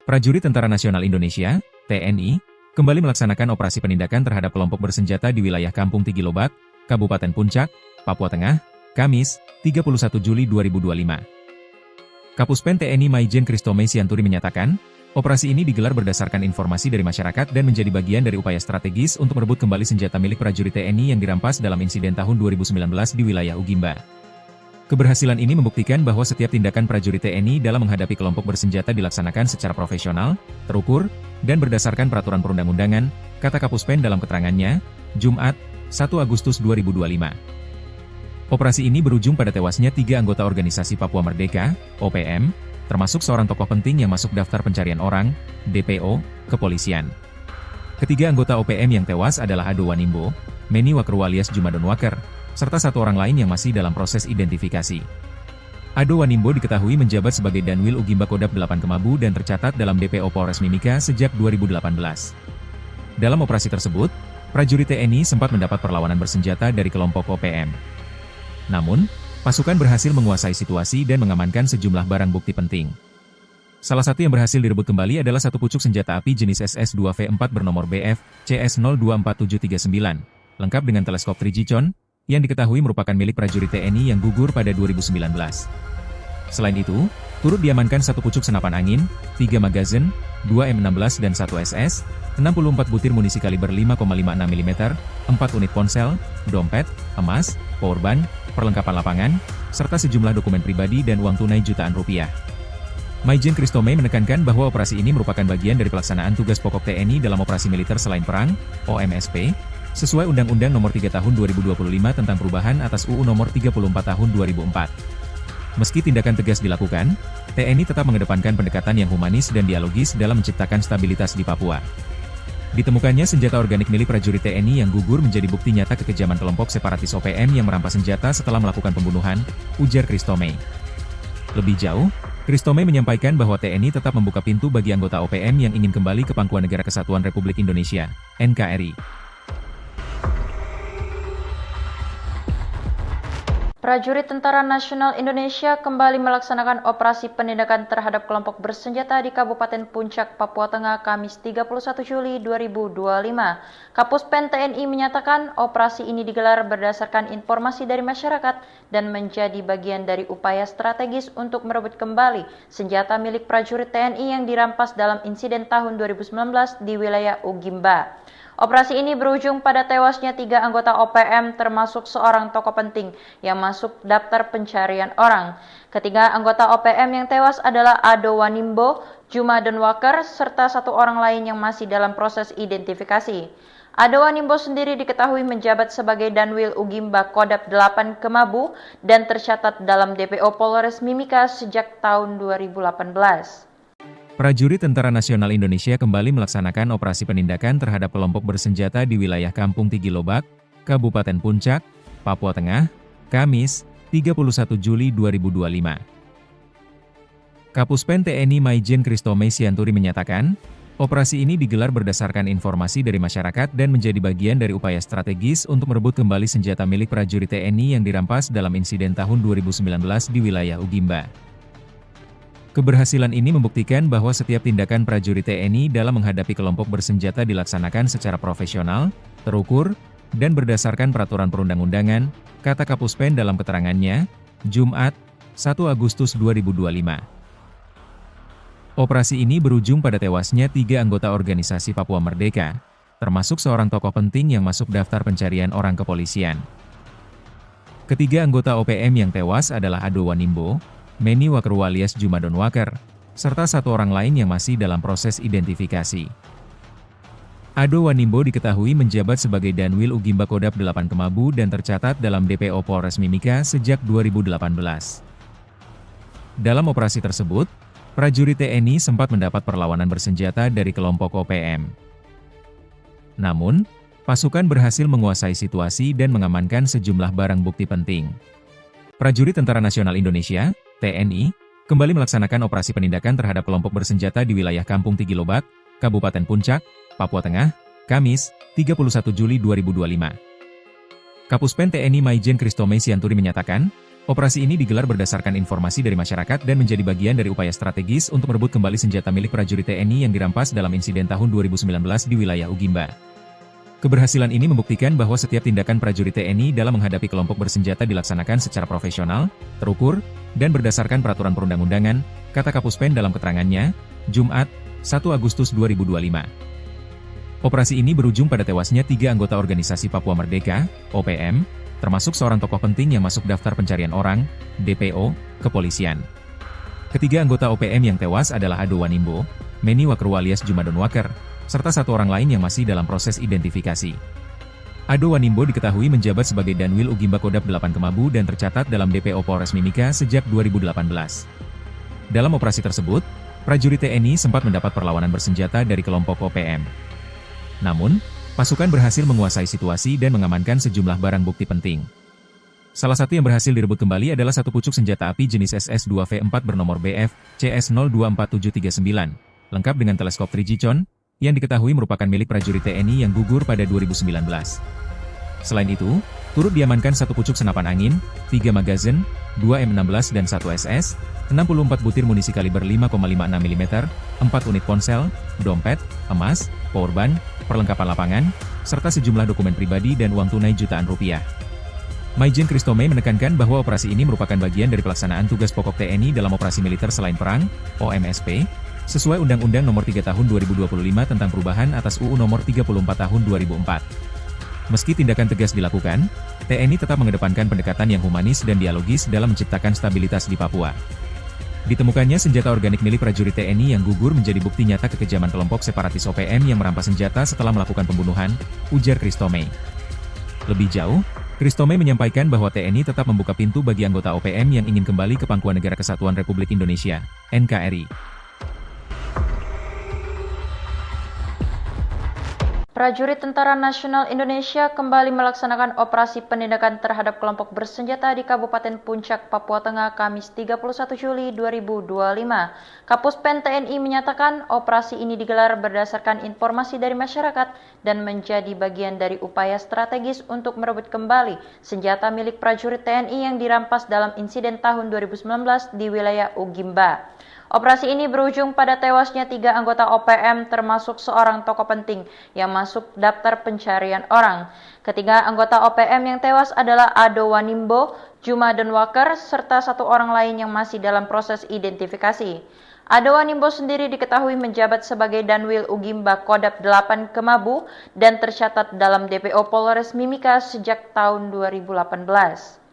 Prajurit Tentara Nasional Indonesia (TNI) kembali melaksanakan operasi penindakan terhadap kelompok bersenjata di wilayah Kampung Tigilobak, Kabupaten Puncak, Papua Tengah, Kamis, 31 Juli 2025. Kapuspen TNI Maijen Kristome Sianturi menyatakan, operasi ini digelar berdasarkan informasi dari masyarakat dan menjadi bagian dari upaya strategis untuk merebut kembali senjata milik prajurit TNI yang dirampas dalam insiden tahun 2019 di wilayah Ugimba. Keberhasilan ini membuktikan bahwa setiap tindakan prajurit TNI dalam menghadapi kelompok bersenjata dilaksanakan secara profesional, terukur, dan berdasarkan peraturan perundang-undangan, kata Kapuspen dalam keterangannya, Jumat, 1 Agustus 2025. Operasi ini berujung pada tewasnya 3 anggota organisasi Papua Merdeka, OPM, termasuk seorang tokoh penting yang masuk daftar pencarian orang, DPO, kepolisian. Ketiga anggota OPM yang tewas adalah Ado Wanimbo, Meni Wakru alias Juma Donwaker, serta 1 orang lain yang masih dalam proses identifikasi. Ado Wanimbo diketahui menjabat sebagai Danwil Ugimba Kodap 8 Kemabu dan tercatat dalam DPO Polres Mimika sejak 2018. Dalam operasi tersebut, prajurit TNI sempat mendapat perlawanan bersenjata dari kelompok OPM. Namun, pasukan berhasil menguasai situasi dan mengamankan sejumlah barang bukti penting. Salah satu yang berhasil direbut kembali adalah 1 pucuk senjata api jenis SS-2V4 bernomor BF CS024739, lengkap dengan teleskop Trigicon, yang diketahui merupakan milik prajurit TNI yang gugur pada 2019. Selain itu, turut diamankan 1 pucuk senapan angin, 3 magazin, 2 M16 dan 1 SS, 64 butir munisi kaliber 5,56 mm, 4 unit ponsel, dompet, emas, powerbank, perlengkapan lapangan, serta sejumlah dokumen pribadi dan uang tunai jutaan rupiah. Maijen Kristome menekankan bahwa operasi ini merupakan bagian dari pelaksanaan tugas pokok TNI dalam operasi militer selain perang, OMSP, sesuai Undang-Undang Nomor 3 Tahun 2025 tentang perubahan atas UU Nomor 34 Tahun 2004. Meski tindakan tegas dilakukan, TNI tetap mengedepankan pendekatan yang humanis dan dialogis dalam menciptakan stabilitas di Papua. Ditemukannya senjata organik milik prajurit TNI yang gugur menjadi bukti nyata kekejaman kelompok separatis OPM yang merampas senjata setelah melakukan pembunuhan, ujar Kristome. Lebih jauh, Kristome menyampaikan bahwa TNI tetap membuka pintu bagi anggota OPM yang ingin kembali ke Pangkuan Negara Kesatuan Republik Indonesia, NKRI. Prajurit Tentara Nasional Indonesia kembali melaksanakan operasi penindakan terhadap kelompok bersenjata di Kabupaten Puncak, Papua Tengah, Kamis 31 Juli 2025. Kapuspen TNI menyatakan operasi ini digelar berdasarkan informasi dari masyarakat dan menjadi bagian dari upaya strategis untuk merebut kembali senjata milik prajurit TNI yang dirampas dalam insiden tahun 2019 di wilayah Ugimba. Operasi ini berujung pada tewasnya 3 anggota OPM termasuk seorang tokoh penting yang masuk daftar pencarian orang. Ketiga anggota OPM yang tewas adalah Ado Wanimbo, Juma Donwaker, serta 1 orang lain yang masih dalam proses identifikasi. Ado Wanimbo sendiri diketahui menjabat sebagai Danwil Ugimba Kodap 8 Kemabu dan tercatat dalam DPO Polres Mimika sejak tahun 2018. Prajurit Tentara Nasional Indonesia kembali melaksanakan operasi penindakan terhadap kelompok bersenjata di wilayah Kampung Tigilobak, Kabupaten Puncak, Papua Tengah, Kamis, 31 Juli 2025. Kapuspen TNI Maijen Kristome Sianturi menyatakan, operasi ini digelar berdasarkan informasi dari masyarakat dan menjadi bagian dari upaya strategis untuk merebut kembali senjata milik prajurit TNI yang dirampas dalam insiden tahun 2019 di wilayah Ugimba. Keberhasilan ini membuktikan bahwa setiap tindakan prajurit TNI dalam menghadapi kelompok bersenjata dilaksanakan secara profesional, terukur, dan berdasarkan peraturan perundang-undangan, kata Kapuspen dalam keterangannya, Jumat, 1 Agustus 2025. Operasi ini berujung pada tewasnya 3 anggota organisasi Papua Merdeka, termasuk seorang tokoh penting yang masuk daftar pencarian orang kepolisian. Ketiga anggota OPM yang tewas adalah Ado Wanimbo, Meni Waker alias Juma Donwaker, serta 1 orang lain yang masih dalam proses identifikasi. Ado Wanimbo diketahui menjabat sebagai Danwil Ugimba Kodap 8 Kemabu dan tercatat dalam DPO Polres Mimika sejak 2018. Dalam operasi tersebut, prajurit TNI sempat mendapat perlawanan bersenjata dari kelompok OPM. Namun, pasukan berhasil menguasai situasi dan mengamankan sejumlah barang bukti penting. Prajurit Tentara Nasional Indonesia (TNI) kembali melaksanakan operasi penindakan terhadap kelompok bersenjata di wilayah Kampung Tigilobak, Kabupaten Puncak, Papua Tengah, Kamis, 31 Juli 2025. Kapuspen TNI Maijen Kristome Sianturi menyatakan, operasi ini digelar berdasarkan informasi dari masyarakat dan menjadi bagian dari upaya strategis untuk merebut kembali senjata milik prajurit TNI yang dirampas dalam insiden tahun 2019 di wilayah Ugimba. Keberhasilan ini membuktikan bahwa setiap tindakan prajurit TNI dalam menghadapi kelompok bersenjata dilaksanakan secara profesional, terukur, dan berdasarkan peraturan perundang-undangan, kata Kapuspen dalam keterangannya, Jumat, 1 Agustus 2025. Operasi ini berujung pada tewasnya 3 anggota organisasi Papua Merdeka, OPM, termasuk seorang tokoh penting yang masuk daftar pencarian orang, DPO, kepolisian. Ketiga anggota OPM yang tewas adalah Ado Wanimbo, Meni Waker alias Juma Donwaker, serta 1 orang lain yang masih dalam proses identifikasi. Ado Wanimbo diketahui menjabat sebagai Danwil Ugimba Kodap 8 Kemabu dan tercatat dalam DPO Polres Mimika sejak 2018. Dalam operasi tersebut, prajurit TNI sempat mendapat perlawanan bersenjata dari kelompok OPM. Namun, pasukan berhasil menguasai situasi dan mengamankan sejumlah barang bukti penting. Salah satu yang berhasil direbut kembali adalah 1 pucuk senjata api jenis SS-2V4 bernomor BF CS024739, lengkap dengan teleskop Trigicon, yang diketahui merupakan milik prajurit TNI yang gugur pada 2019. Selain itu, turut diamankan 1 pucuk senapan angin, 3 magazin, 2 M16 dan 1 SS, 64 butir munisi kaliber 5,56 mm, 4 unit ponsel, dompet, emas, powerbank, perlengkapan lapangan, serta sejumlah dokumen pribadi dan uang tunai jutaan rupiah. Maijen Kristome menekankan bahwa operasi ini merupakan bagian dari pelaksanaan tugas pokok TNI dalam operasi militer selain perang, OMSP, sesuai Undang-Undang Nomor 3 Tahun 2025 tentang perubahan atas UU Nomor 34 Tahun 2004. Meski tindakan tegas dilakukan, TNI tetap mengedepankan pendekatan yang humanis dan dialogis dalam menciptakan stabilitas di Papua. Ditemukannya senjata organik milik prajurit TNI yang gugur menjadi bukti nyata kekejaman kelompok separatis OPM yang merampas senjata setelah melakukan pembunuhan, ujar Kristome. Lebih jauh, Kristome menyampaikan bahwa TNI tetap membuka pintu bagi anggota OPM yang ingin kembali ke Pangkuan Negara Kesatuan Republik Indonesia, NKRI. Prajurit Tentara Nasional Indonesia kembali melaksanakan operasi penindakan terhadap kelompok bersenjata di Kabupaten Puncak, Papua Tengah, Kamis 31 Juli 2025. Kapuspen TNI menyatakan operasi ini digelar berdasarkan informasi dari masyarakat dan menjadi bagian dari upaya strategis untuk merebut kembali senjata milik prajurit TNI yang dirampas dalam insiden tahun 2019 di wilayah Ugimba. Operasi ini berujung pada tewasnya 3 anggota OPM termasuk seorang tokoh penting yang masuk daftar pencarian orang. Ketiga anggota OPM yang tewas adalah Ado Wanimbo, Juma Donwaker, serta 1 orang lain yang masih dalam proses identifikasi. Ado Wanimbo sendiri diketahui menjabat sebagai Danwil Ugimba Kodap 8 Kemabu dan tercatat dalam DPO Polres Mimika sejak tahun 2018.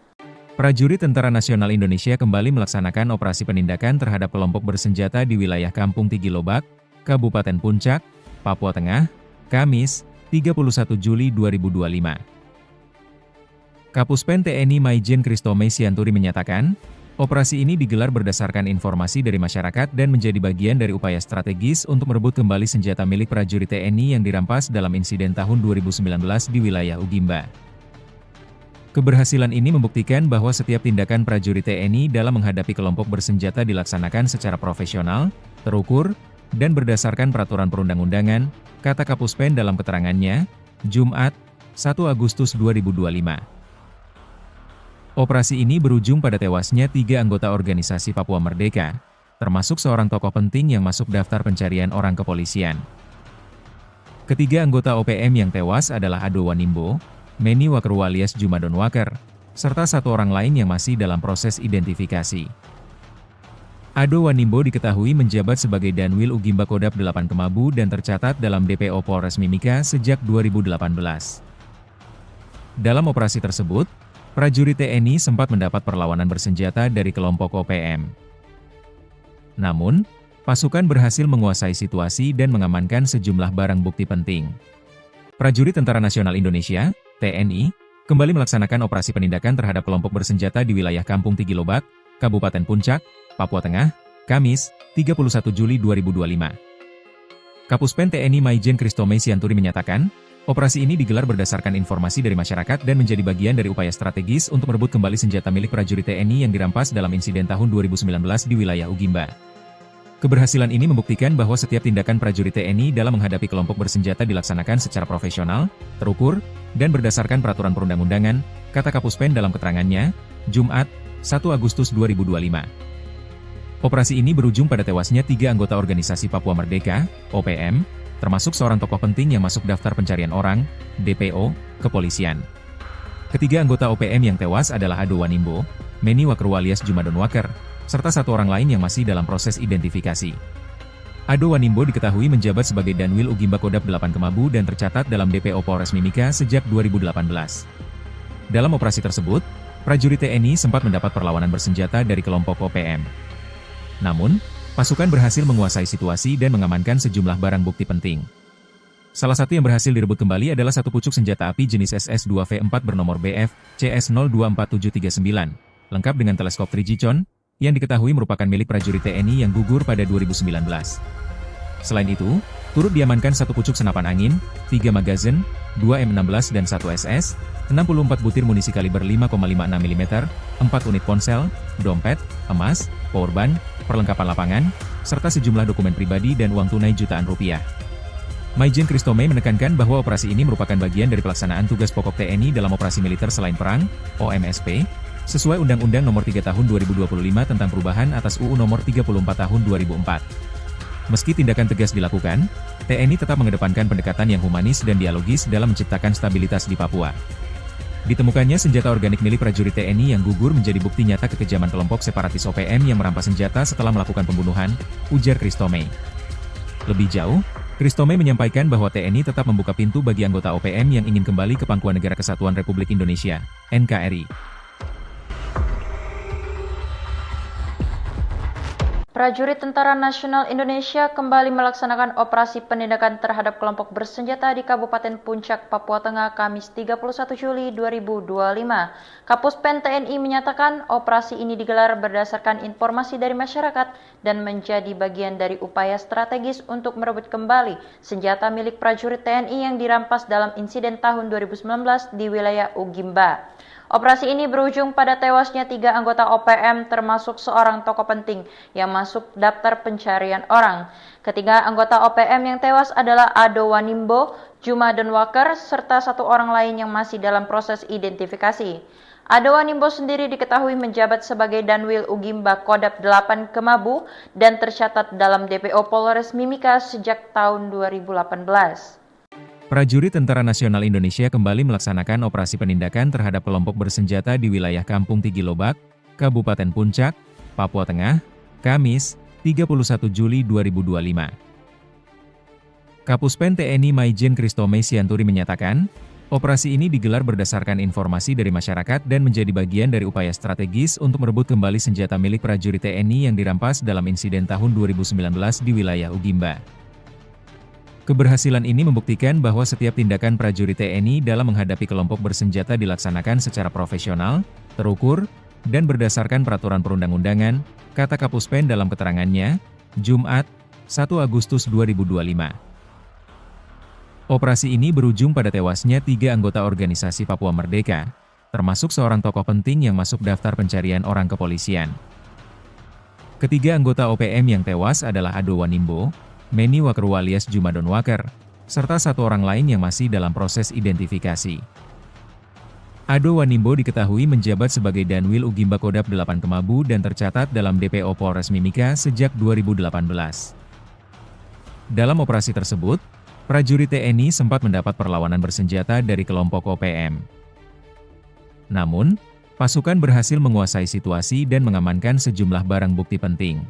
Prajurit Tentara Nasional Indonesia kembali melaksanakan operasi penindakan terhadap kelompok bersenjata di wilayah Kampung Tigilobak, Kabupaten Puncak, Papua Tengah, Kamis, 31 Juli 2025. Kapuspen TNI Maijen Kristome Sianturi menyatakan, operasi ini digelar berdasarkan informasi dari masyarakat dan menjadi bagian dari upaya strategis untuk merebut kembali senjata milik prajurit TNI yang dirampas dalam insiden tahun 2019 di wilayah Ugimba. Keberhasilan ini membuktikan bahwa setiap tindakan prajurit TNI dalam menghadapi kelompok bersenjata dilaksanakan secara profesional, terukur, dan berdasarkan peraturan perundang-undangan, kata Kapuspen dalam keterangannya, Jumat, 1 Agustus 2025. Operasi ini berujung pada tewasnya 3 anggota organisasi Papua Merdeka, termasuk seorang tokoh penting yang masuk daftar pencarian orang kepolisian. Ketiga anggota OPM yang tewas adalah Ado Wanimbo, Meni Wakerwu alias Juma Donwaker, serta 1 orang lain yang masih dalam proses identifikasi. Ado Wanimbo diketahui menjabat sebagai Danwil Ugimba Kodap 8 Kemabu dan tercatat dalam DPO Polres Mimika sejak 2018. Dalam operasi tersebut, prajurit TNI sempat mendapat perlawanan bersenjata dari kelompok OPM. Namun, pasukan berhasil menguasai situasi dan mengamankan sejumlah barang bukti penting. Prajurit Tentara Nasional Indonesia TNI, kembali melaksanakan operasi penindakan terhadap kelompok bersenjata di wilayah Kampung Tigilobak, Kabupaten Puncak, Papua Tengah, Kamis, 31 Juli 2025. Kapuspen TNI Maijen Kristome Sianturi menyatakan, operasi ini digelar berdasarkan informasi dari masyarakat dan menjadi bagian dari upaya strategis untuk merebut kembali senjata milik prajurit TNI yang dirampas dalam insiden tahun 2019 di wilayah Ugimba. Keberhasilan ini membuktikan bahwa setiap tindakan prajurit TNI dalam menghadapi kelompok bersenjata dilaksanakan secara profesional, terukur, dan berdasarkan peraturan perundang-undangan, kata Kapuspen dalam keterangannya, Jumat, 1 Agustus 2025. Operasi ini berujung pada tewasnya 3 anggota organisasi Papua Merdeka, OPM, termasuk seorang tokoh penting yang masuk daftar pencarian orang, DPO, kepolisian. Ketiga anggota OPM yang tewas adalah Ado Wanimbo, Meni Wakerwu alias Juma Donwaker, serta 1 orang lain yang masih dalam proses identifikasi. Ado Wanimbo diketahui menjabat sebagai Danwil Ugimba Kodap 8 Kemabu dan tercatat dalam DPO Polres Mimika sejak 2018. Dalam operasi tersebut, prajurit TNI sempat mendapat perlawanan bersenjata dari kelompok OPM. Namun, pasukan berhasil menguasai situasi dan mengamankan sejumlah barang bukti penting. Salah satu yang berhasil direbut kembali adalah 1 pucuk senjata api jenis SS-2V4 bernomor BF CS024739, lengkap dengan teleskop Trigicon, yang diketahui merupakan milik prajurit TNI yang gugur pada 2019. Selain itu, turut diamankan 1 pucuk senapan angin, 3 magazin, 2 M16 dan 1 SS, 64 butir munisi kaliber 5,56 mm, 4 unit ponsel, dompet, emas, powerbank, perlengkapan lapangan, serta sejumlah dokumen pribadi dan uang tunai jutaan rupiah. Maijen Kristome menekankan bahwa operasi ini merupakan bagian dari pelaksanaan tugas pokok TNI dalam operasi militer selain perang, OMSP, sesuai Undang-Undang Nomor 3 Tahun 2025 tentang perubahan atas UU Nomor 34 Tahun 2004. Meski tindakan tegas dilakukan, TNI tetap mengedepankan pendekatan yang humanis dan dialogis dalam menciptakan stabilitas di Papua. Ditemukannya senjata organik milik prajurit TNI yang gugur menjadi bukti nyata kekejaman kelompok separatis OPM yang merampas senjata setelah melakukan pembunuhan, ujar Kristome. Lebih jauh, Kristome menyampaikan bahwa TNI tetap membuka pintu bagi anggota OPM yang ingin kembali ke Pangkuan Negara Kesatuan Republik Indonesia, NKRI. Prajurit Tentara Nasional Indonesia kembali melaksanakan operasi penindakan terhadap kelompok bersenjata di Kabupaten Puncak, Papua Tengah, Kamis 31 Juli 2025. Kapuspen TNI menyatakan operasi ini digelar berdasarkan informasi dari masyarakat dan menjadi bagian dari upaya strategis untuk merebut kembali senjata milik prajurit TNI yang dirampas dalam insiden tahun 2019 di wilayah Ugimba. Operasi ini berujung pada tewasnya 3 anggota OPM termasuk seorang tokoh penting yang masuk daftar pencarian orang. Ketiga anggota OPM yang tewas adalah Ado Wanimbo, Juma Denwaker, serta 1 orang lain yang masih dalam proses identifikasi. Ado Wanimbo sendiri diketahui menjabat sebagai Danwil Ugimba Kodap 8 Kemabu dan tercatat dalam DPO Polres Mimika sejak tahun 2018. Prajurit Tentara Nasional Indonesia kembali melaksanakan operasi penindakan terhadap kelompok bersenjata di wilayah Kampung Tigilobak, Kabupaten Puncak, Papua Tengah, Kamis, 31 Juli 2025. Kapuspen TNI Maijen Kristome Sianturi menyatakan, operasi ini digelar berdasarkan informasi dari masyarakat dan menjadi bagian dari upaya strategis untuk merebut kembali senjata milik prajurit TNI yang dirampas dalam insiden tahun 2019 di wilayah Ugimba. Keberhasilan ini membuktikan bahwa setiap tindakan prajurit TNI dalam menghadapi kelompok bersenjata dilaksanakan secara profesional, terukur, dan berdasarkan peraturan perundang-undangan, kata Kapuspen dalam keterangannya, Jumat, 1 Agustus 2025. Operasi ini berujung pada tewasnya 3 anggota organisasi Papua Merdeka, termasuk seorang tokoh penting yang masuk daftar pencarian orang kepolisian. Ketiga anggota OPM yang tewas adalah Ado Wanimbo, Meni Wakeru alias Jumadon Waker, serta 1 orang lain yang masih dalam proses identifikasi. Ado Wanimbo diketahui menjabat sebagai Danwil Ugimba Kodap 8 Kemabu dan tercatat dalam DPO Polres Mimika sejak 2018. Dalam operasi tersebut, prajurit TNI sempat mendapat perlawanan bersenjata dari kelompok OPM. Namun, pasukan berhasil menguasai situasi dan mengamankan sejumlah barang bukti penting.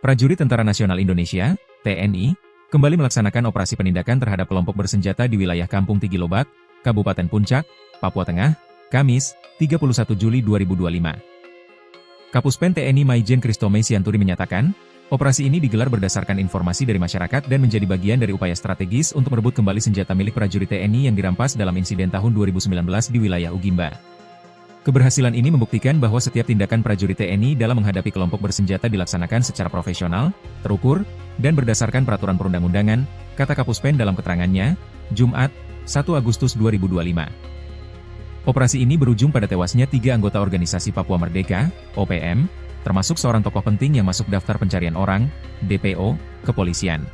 Prajurit Tentara Nasional Indonesia (TNI) kembali melaksanakan operasi penindakan terhadap kelompok bersenjata di wilayah Kampung Tigilobak, Kabupaten Puncak, Papua Tengah, Kamis, 31 Juli 2025. Kapuspen TNI Maijen Kristome Sianturi menyatakan, operasi ini digelar berdasarkan informasi dari masyarakat dan menjadi bagian dari upaya strategis untuk merebut kembali senjata milik prajurit TNI yang dirampas dalam insiden tahun 2019 di wilayah Ugimba. Keberhasilan ini membuktikan bahwa setiap tindakan prajurit TNI dalam menghadapi kelompok bersenjata dilaksanakan secara profesional, terukur, dan berdasarkan peraturan perundang-undangan, kata Kapuspen dalam keterangannya, Jumat, 1 Agustus 2025. Operasi ini berujung pada tewasnya 3 anggota organisasi Papua Merdeka, OPM, termasuk seorang tokoh penting yang masuk daftar pencarian orang, DPO, kepolisian.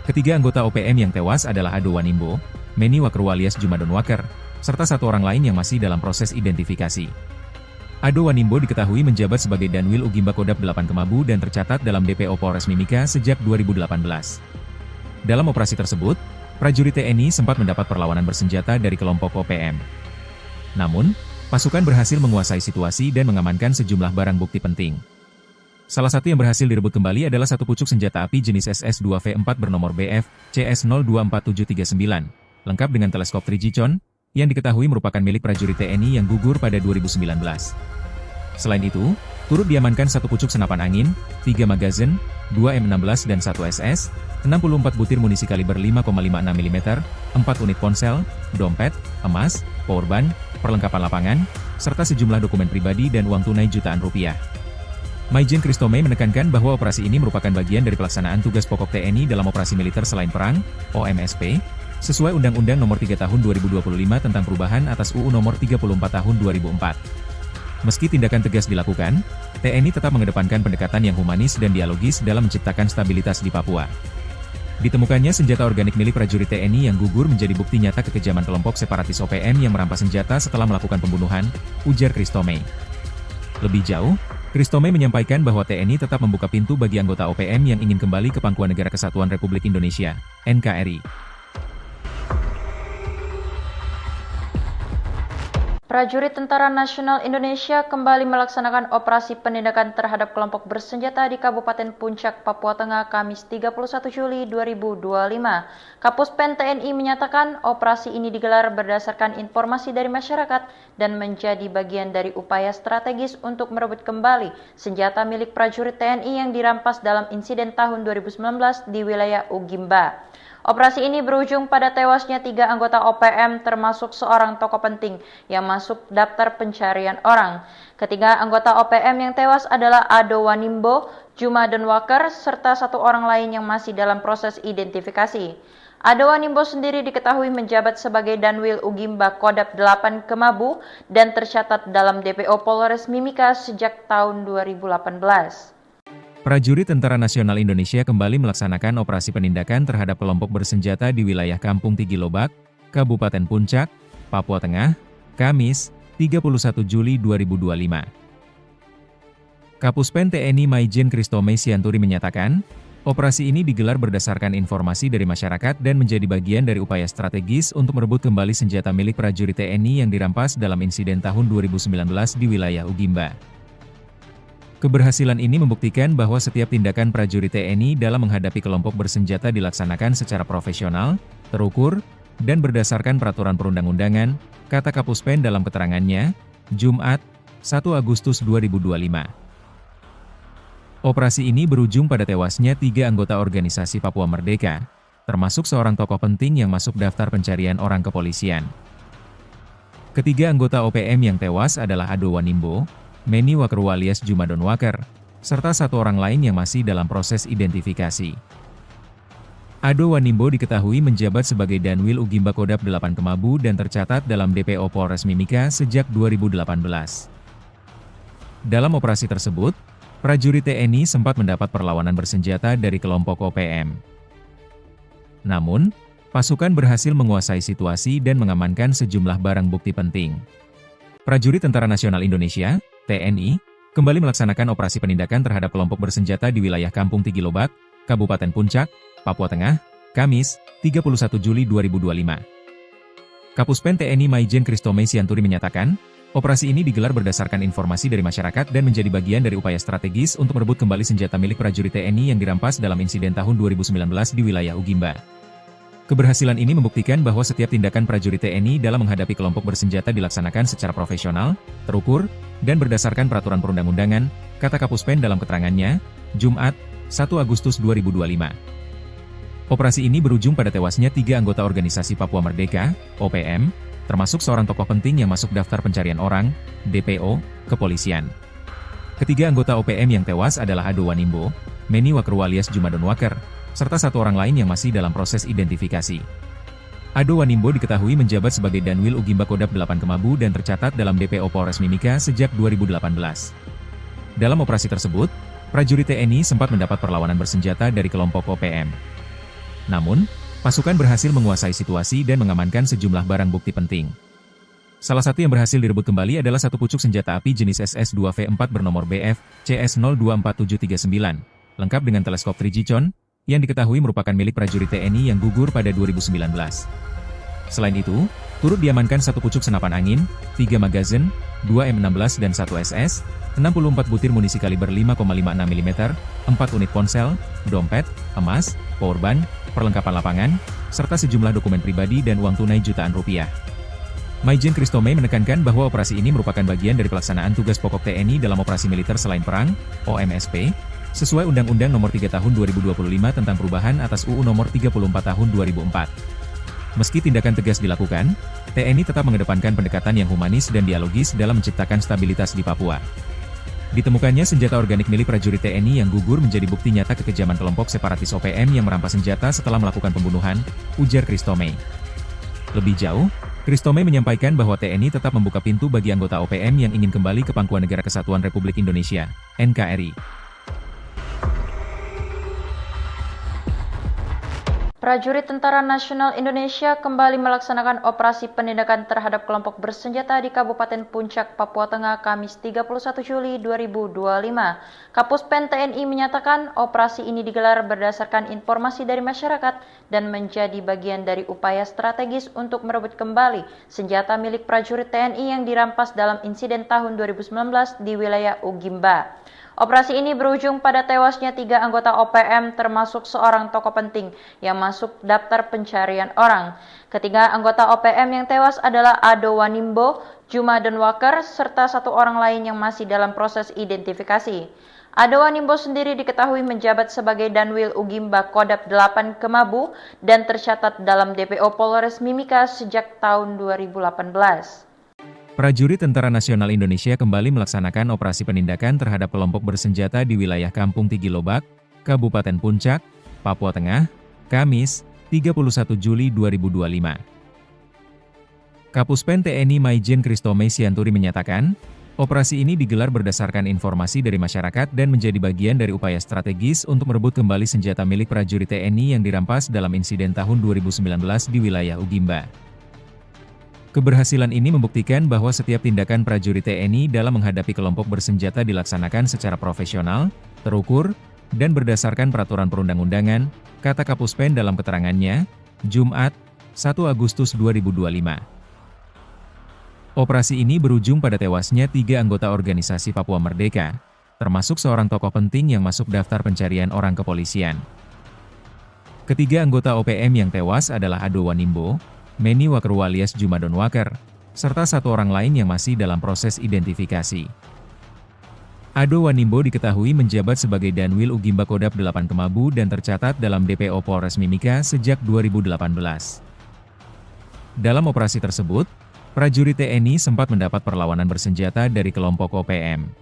Ketiga anggota OPM yang tewas adalah Ado Wanimbo, Meni Wakeru alias Jumadon Waker, serta 1 orang lain yang masih dalam proses identifikasi. Ado Wanimbo diketahui menjabat sebagai Danwil Ugimba Kodap 8 Kemabu dan tercatat dalam DPO Polres Mimika sejak 2018. Dalam operasi tersebut, prajurit TNI sempat mendapat perlawanan bersenjata dari kelompok OPM. Namun, pasukan berhasil menguasai situasi dan mengamankan sejumlah barang bukti penting. Salah satu yang berhasil direbut kembali adalah 1 pucuk senjata api jenis SS-2V4 bernomor BF CS024739, lengkap dengan teleskop 3G yang diketahui merupakan milik prajurit TNI yang gugur pada 2019. Selain itu, turut diamankan 1 pucuk senapan angin, 3 magazin, 2 M16 dan 1 SS, 64 butir munisi kaliber 5,56 mm, 4 unit ponsel, dompet, emas, powerbank, perlengkapan lapangan, serta sejumlah dokumen pribadi dan uang tunai jutaan rupiah. Maijen Kristome menekankan bahwa operasi ini merupakan bagian dari pelaksanaan tugas pokok TNI dalam operasi militer selain perang, OMSP, sesuai Undang-Undang Nomor 3 Tahun 2025 tentang perubahan atas UU Nomor 34 Tahun 2004. Meski tindakan tegas dilakukan, TNI tetap mengedepankan pendekatan yang humanis dan dialogis dalam menciptakan stabilitas di Papua. Ditemukannya senjata organik milik prajurit TNI yang gugur menjadi bukti nyata kekejaman kelompok separatis OPM yang merampas senjata setelah melakukan pembunuhan, ujar Kristome. Lebih jauh, Kristome menyampaikan bahwa TNI tetap membuka pintu bagi anggota OPM yang ingin kembali ke Pangkuan Negara Kesatuan Republik Indonesia, NKRI. Prajurit Tentara Nasional Indonesia kembali melaksanakan operasi penindakan terhadap kelompok bersenjata di Kabupaten Puncak, Papua Tengah, Kamis 31 Juli 2025. Kapuspen TNI menyatakan operasi ini digelar berdasarkan informasi dari masyarakat dan menjadi bagian dari upaya strategis untuk merebut kembali senjata milik prajurit TNI yang dirampas dalam insiden tahun 2019 di wilayah Ugimba. Operasi ini berujung pada tewasnya 3 anggota OPM termasuk seorang tokoh penting yang masuk daftar pencarian orang. Ketiga anggota OPM yang tewas adalah Ado Wanimbo, Juma Donwaker, serta 1 orang lain yang masih dalam proses identifikasi. Ado Wanimbo sendiri diketahui menjabat sebagai Danwil Ugimba Kodap 8 Kemabu dan tercatat dalam DPO Polres Mimika sejak tahun 2018. Prajurit Tentara Nasional Indonesia kembali melaksanakan operasi penindakan terhadap kelompok bersenjata di wilayah Kampung Tigilobak, Kabupaten Puncak, Papua Tengah, Kamis, 31 Juli 2025. Kapuspen TNI Maijen Kristome Sianturi menyatakan, operasi ini digelar berdasarkan informasi dari masyarakat dan menjadi bagian dari upaya strategis untuk merebut kembali senjata milik prajurit TNI yang dirampas dalam insiden tahun 2019 di wilayah Ugimba. Keberhasilan ini membuktikan bahwa setiap tindakan prajurit TNI dalam menghadapi kelompok bersenjata dilaksanakan secara profesional, terukur, dan berdasarkan peraturan perundang-undangan, kata Kapuspen dalam keterangannya, Jumat, 1 Agustus 2025. Operasi ini berujung pada tewasnya 3 anggota organisasi Papua Merdeka, termasuk seorang tokoh penting yang masuk daftar pencarian orang kepolisian. Ketiga anggota OPM yang tewas adalah Ado Wanimbo, Meni Wakru alias Juma Donwaker, serta 1 orang lain yang masih dalam proses identifikasi. Ado Wanimbo diketahui menjabat sebagai Danwil Ugimba Kodap 8 Kemabu dan tercatat dalam DPO Polres Mimika sejak 2018. Dalam operasi tersebut, prajurit TNI sempat mendapat perlawanan bersenjata dari kelompok OPM. Namun, pasukan berhasil menguasai situasi dan mengamankan sejumlah barang bukti penting. Prajurit Tentara Nasional Indonesia (TNI) kembali melaksanakan operasi penindakan terhadap kelompok bersenjata di wilayah Kampung Tigilobak, Kabupaten Puncak, Papua Tengah, Kamis, 31 Juli 2025. Kapuspen TNI Maijen Kristome Sianturi menyatakan, operasi ini digelar berdasarkan informasi dari masyarakat dan menjadi bagian dari upaya strategis untuk merebut kembali senjata milik prajurit TNI yang dirampas dalam insiden tahun 2019 di wilayah Ugimba. Keberhasilan ini membuktikan bahwa setiap tindakan prajurit TNI dalam menghadapi kelompok bersenjata dilaksanakan secara profesional, terukur, dan berdasarkan peraturan perundang-undangan, kata Kapuspen dalam keterangannya, Jumat, 1 Agustus 2025. Operasi ini berujung pada tewasnya 3 anggota organisasi Papua Merdeka, OPM, termasuk seorang tokoh penting yang masuk daftar pencarian orang, DPO, kepolisian. Ketiga anggota OPM yang tewas adalah Ado Wanimbo, Meni Wakru alias Juma Donwaker, serta 1 orang lain yang masih dalam proses identifikasi. Ado Wanimbo diketahui menjabat sebagai Danwil Ugimba Kodap 8 Kemabu dan tercatat dalam DPO Polres Mimika sejak 2018. Dalam operasi tersebut, prajurit TNI sempat mendapat perlawanan bersenjata dari kelompok OPM. Namun, pasukan berhasil menguasai situasi dan mengamankan sejumlah barang bukti penting. Salah satu yang berhasil direbut kembali adalah 1 pucuk senjata api jenis SS-2V4 bernomor BF CS024739, lengkap dengan teleskop Trigicon, yang diketahui merupakan milik prajurit TNI yang gugur pada 2019. Selain itu, turut diamankan 1 pucuk senapan angin, 3 magazin, 2 M16 dan 1 SS, 64 butir munisi kaliber 5,56 mm, 4 unit ponsel, dompet, emas, powerbank, perlengkapan lapangan, serta sejumlah dokumen pribadi dan uang tunai jutaan rupiah. Maijen Kristome menekankan bahwa operasi ini merupakan bagian dari pelaksanaan tugas pokok TNI dalam operasi militer selain perang, OMSP, sesuai Undang-Undang Nomor 3 Tahun 2025 tentang perubahan atas UU Nomor 34 Tahun 2004. Meski tindakan tegas dilakukan, TNI tetap mengedepankan pendekatan yang humanis dan dialogis dalam menciptakan stabilitas di Papua. Ditemukannya senjata organik milik prajurit TNI yang gugur menjadi bukti nyata kekejaman kelompok separatis OPM yang merampas senjata setelah melakukan pembunuhan, ujar Kristome. Lebih jauh, Kristome menyampaikan bahwa TNI tetap membuka pintu bagi anggota OPM yang ingin kembali ke pangkuan Negara Kesatuan Republik Indonesia, NKRI. Prajurit Tentara Nasional Indonesia kembali melaksanakan operasi penindakan terhadap kelompok bersenjata di Kabupaten Puncak, Papua Tengah, Kamis 31 Juli 2025. Kapuspen TNI menyatakan operasi ini digelar berdasarkan informasi dari masyarakat dan menjadi bagian dari upaya strategis untuk merebut kembali senjata milik prajurit TNI yang dirampas dalam insiden tahun 2019 di wilayah Ugimba. Operasi ini berujung pada tewasnya 3 anggota OPM termasuk seorang tokoh penting yang masuk daftar pencarian orang. Ketiga anggota OPM yang tewas adalah Ado Wanimbo, Juma Donwaker, serta 1 orang lain yang masih dalam proses identifikasi. Ado Wanimbo sendiri diketahui menjabat sebagai Danwil Ugimba Kodap 8 Kemabu dan tercatat dalam DPO Polres Mimika sejak tahun 2018. Prajurit Tentara Nasional Indonesia kembali melaksanakan operasi penindakan terhadap kelompok bersenjata di wilayah Kampung Tigilobak, Kabupaten Puncak, Papua Tengah, Kamis, 31 Juli 2025. Kapuspen TNI Maijen Kristome Sianturi menyatakan, operasi ini digelar berdasarkan informasi dari masyarakat dan menjadi bagian dari upaya strategis untuk merebut kembali senjata milik prajurit TNI yang dirampas dalam insiden tahun 2019 di wilayah Ugimba. Keberhasilan ini membuktikan bahwa setiap tindakan prajurit TNI dalam menghadapi kelompok bersenjata dilaksanakan secara profesional, terukur, dan berdasarkan peraturan perundang-undangan, kata Kapuspen dalam keterangannya, Jumat, 1 Agustus 2025. Operasi ini berujung pada tewasnya 3 anggota organisasi Papua Merdeka, termasuk seorang tokoh penting yang masuk daftar pencarian orang kepolisian. Ketiga anggota OPM yang tewas adalah Ado Wanimbo, Meni Wakeru alias Juma Donwaker, serta 1 orang lain yang masih dalam proses identifikasi. Ado Wanimbo diketahui menjabat sebagai Danwil Ugimba Kodap 8 Kemabu dan tercatat dalam DPO Polres Mimika sejak 2018. Dalam operasi tersebut, prajurit TNI sempat mendapat perlawanan bersenjata dari kelompok OPM.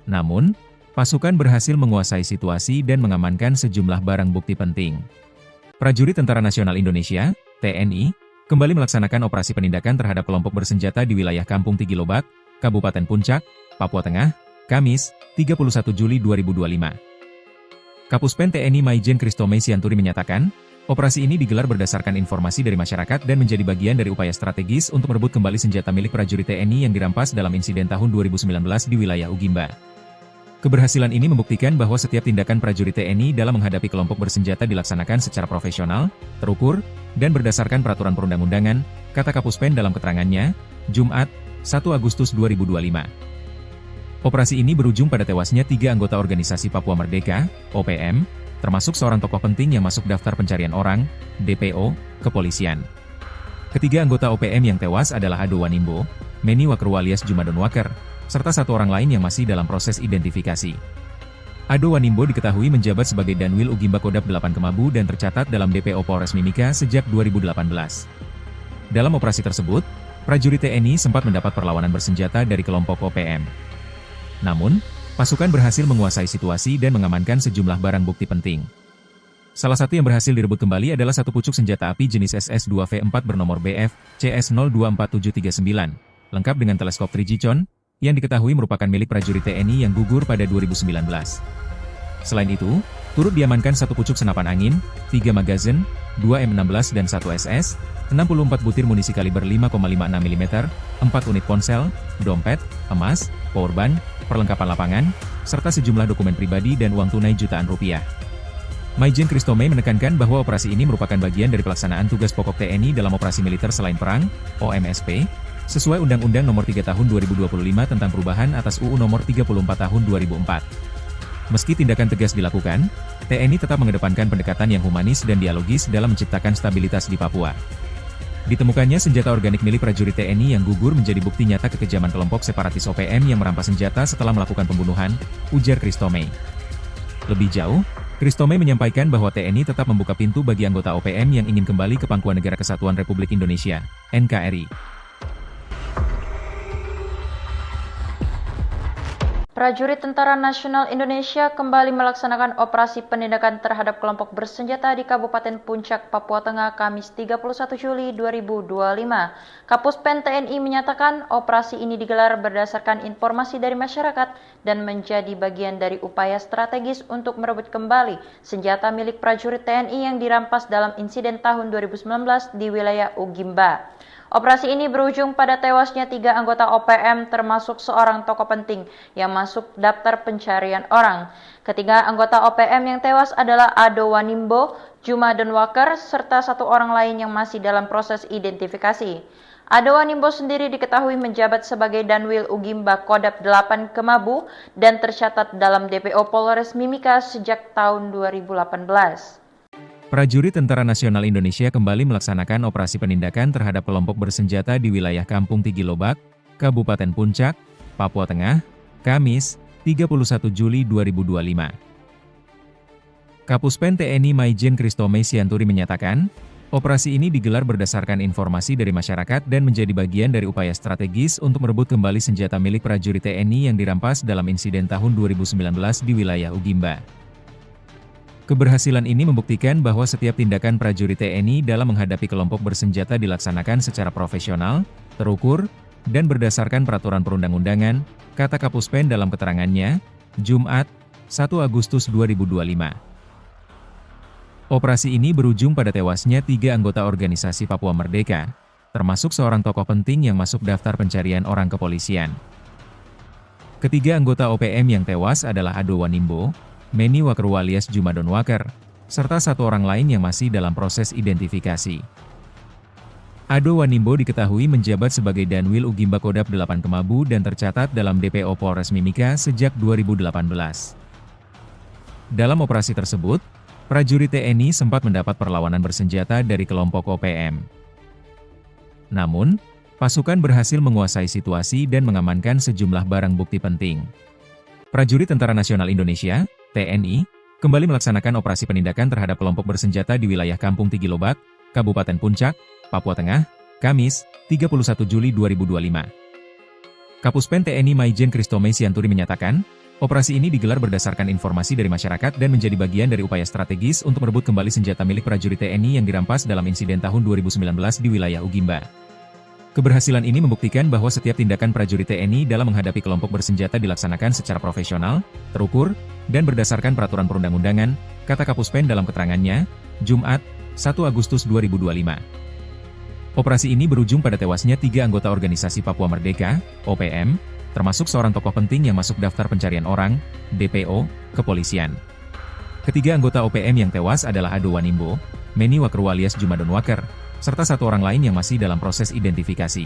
Namun, pasukan berhasil menguasai situasi dan mengamankan sejumlah barang bukti penting. Prajurit Tentara Nasional Indonesia (TNI) kembali melaksanakan operasi penindakan terhadap kelompok bersenjata di wilayah Kampung Tigilobak, Kabupaten Puncak, Papua Tengah, Kamis, 31 Juli 2025. Kapuspen TNI Maijen Kristome Sianturi menyatakan, operasi ini digelar berdasarkan informasi dari masyarakat dan menjadi bagian dari upaya strategis untuk merebut kembali senjata milik prajurit TNI yang dirampas dalam insiden tahun 2019 di wilayah Ugimba. Keberhasilan ini membuktikan bahwa setiap tindakan prajurit TNI dalam menghadapi kelompok bersenjata dilaksanakan secara profesional, terukur, dan berdasarkan peraturan perundang-undangan, kata Kapuspen dalam keterangannya, Jumat, 1 Agustus 2025. Operasi ini berujung pada tewasnya 3 anggota organisasi Papua Merdeka, OPM, termasuk seorang tokoh penting yang masuk daftar pencarian orang, DPO, kepolisian. Ketiga anggota OPM yang tewas adalah Ado Wanimbo, Meni Wakeru alias Juma Donwaker, serta 1 orang lain yang masih dalam proses identifikasi. Ado Wanimbo diketahui menjabat sebagai Danwil Ugimba Kodap 8 Kemabu dan tercatat dalam DPO Polres Mimika sejak 2018. Dalam operasi tersebut, prajurit TNI sempat mendapat perlawanan bersenjata dari kelompok OPM. Namun, pasukan berhasil menguasai situasi dan mengamankan sejumlah barang bukti penting. Salah satu yang berhasil direbut kembali adalah 1 pucuk senjata api jenis SS-2V4 bernomor BF CS024739, lengkap dengan teleskop Trigicon, yang diketahui merupakan milik prajurit TNI yang gugur pada 2019. Selain itu, turut diamankan 1 pucuk senapan angin, 3 magazin, 2 M16 dan 1 SS, 64 butir munisi kaliber 5,56 mm, 4 unit ponsel, dompet, emas, powerbank, perlengkapan lapangan, serta sejumlah dokumen pribadi dan uang tunai jutaan rupiah. Maijen Kristome menekankan bahwa operasi ini merupakan bagian dari pelaksanaan tugas pokok TNI dalam operasi militer selain perang, OMSP, sesuai Undang-Undang Nomor 3 Tahun 2025 tentang perubahan atas UU Nomor 34 Tahun 2004. Meski tindakan tegas dilakukan, TNI tetap mengedepankan pendekatan yang humanis dan dialogis dalam menciptakan stabilitas di Papua. Ditemukannya senjata organik milik prajurit TNI yang gugur menjadi bukti nyata kekejaman kelompok separatis OPM yang merampas senjata setelah melakukan pembunuhan, ujar Kristome. Lebih jauh, Kristome menyampaikan bahwa TNI tetap membuka pintu bagi anggota OPM yang ingin kembali ke Pangkuan Negara Kesatuan Republik Indonesia, NKRI. Prajurit Tentara Nasional Indonesia kembali melaksanakan operasi penindakan terhadap kelompok bersenjata di Kabupaten Puncak, Papua Tengah, Kamis 31 Juli 2025. Kapuspen TNI menyatakan operasi ini digelar berdasarkan informasi dari masyarakat dan menjadi bagian dari upaya strategis untuk merebut kembali senjata milik prajurit TNI yang dirampas dalam insiden tahun 2019 di wilayah Ugimba. Operasi ini berujung pada tewasnya 3 anggota OPM termasuk seorang tokoh penting yang masuk daftar pencarian orang. Ketiga anggota OPM yang tewas adalah Ado Wanimbo, Juma Denwaker, serta 1 orang lain yang masih dalam proses identifikasi. Ado Wanimbo sendiri diketahui menjabat sebagai Danwil Ugimba Kodap 8 Kemabu dan tercatat dalam DPO Polres Mimika sejak tahun 2018. Prajurit Tentara Nasional Indonesia kembali melaksanakan operasi penindakan terhadap kelompok bersenjata di wilayah Kampung Tigilobak, Kabupaten Puncak, Papua Tengah, Kamis, 31 Juli 2025. Kapuspen TNI Maijen Kristome Sianturi menyatakan, operasi ini digelar berdasarkan informasi dari masyarakat dan menjadi bagian dari upaya strategis untuk merebut kembali senjata milik prajurit TNI yang dirampas dalam insiden tahun 2019 di wilayah Ugimba. Keberhasilan ini membuktikan bahwa setiap tindakan prajurit TNI dalam menghadapi kelompok bersenjata dilaksanakan secara profesional, terukur, dan berdasarkan peraturan perundang-undangan, kata Kapuspen dalam keterangannya, Jumat, 1 Agustus 2025. Operasi ini berujung pada tewasnya 3 anggota organisasi Papua Merdeka, termasuk seorang tokoh penting yang masuk daftar pencarian orang kepolisian. Ketiga anggota OPM yang tewas adalah Ado Wanimbo, Meni Wakerwa alias Juma Denwaker, serta 1 orang lain yang masih dalam proses identifikasi. Ado Wanimbo diketahui menjabat sebagai Danwil Ugimba Kodap 8 Kemabu dan tercatat dalam DPO Polres Mimika sejak 2018. Dalam operasi tersebut, prajurit TNI sempat mendapat perlawanan bersenjata dari kelompok OPM. Namun, pasukan berhasil menguasai situasi dan mengamankan sejumlah barang bukti penting. Prajurit Tentara Nasional Indonesia TNI, kembali melaksanakan operasi penindakan terhadap kelompok bersenjata di wilayah Kampung Tigilobak, Kabupaten Puncak, Papua Tengah, Kamis, 31 Juli 2025. Kapuspen TNI Maijen Kristome Sianturi menyatakan, operasi ini digelar berdasarkan informasi dari masyarakat dan menjadi bagian dari upaya strategis untuk merebut kembali senjata milik prajurit TNI yang dirampas dalam insiden tahun 2019 di wilayah Ugimba. Keberhasilan ini membuktikan bahwa setiap tindakan prajurit TNI dalam menghadapi kelompok bersenjata dilaksanakan secara profesional, terukur, dan berdasarkan peraturan perundang-undangan, kata Kapuspen dalam keterangannya, Jumat, 1 Agustus 2025. Operasi ini berujung pada tewasnya 3 anggota organisasi Papua Merdeka, OPM, termasuk seorang tokoh penting yang masuk daftar pencarian orang, DPO, kepolisian. Ketiga anggota OPM yang tewas adalah Ado Wanimbo, Meni Wakerwa alias Juma Denwaker, serta 1 orang lain yang masih dalam proses identifikasi.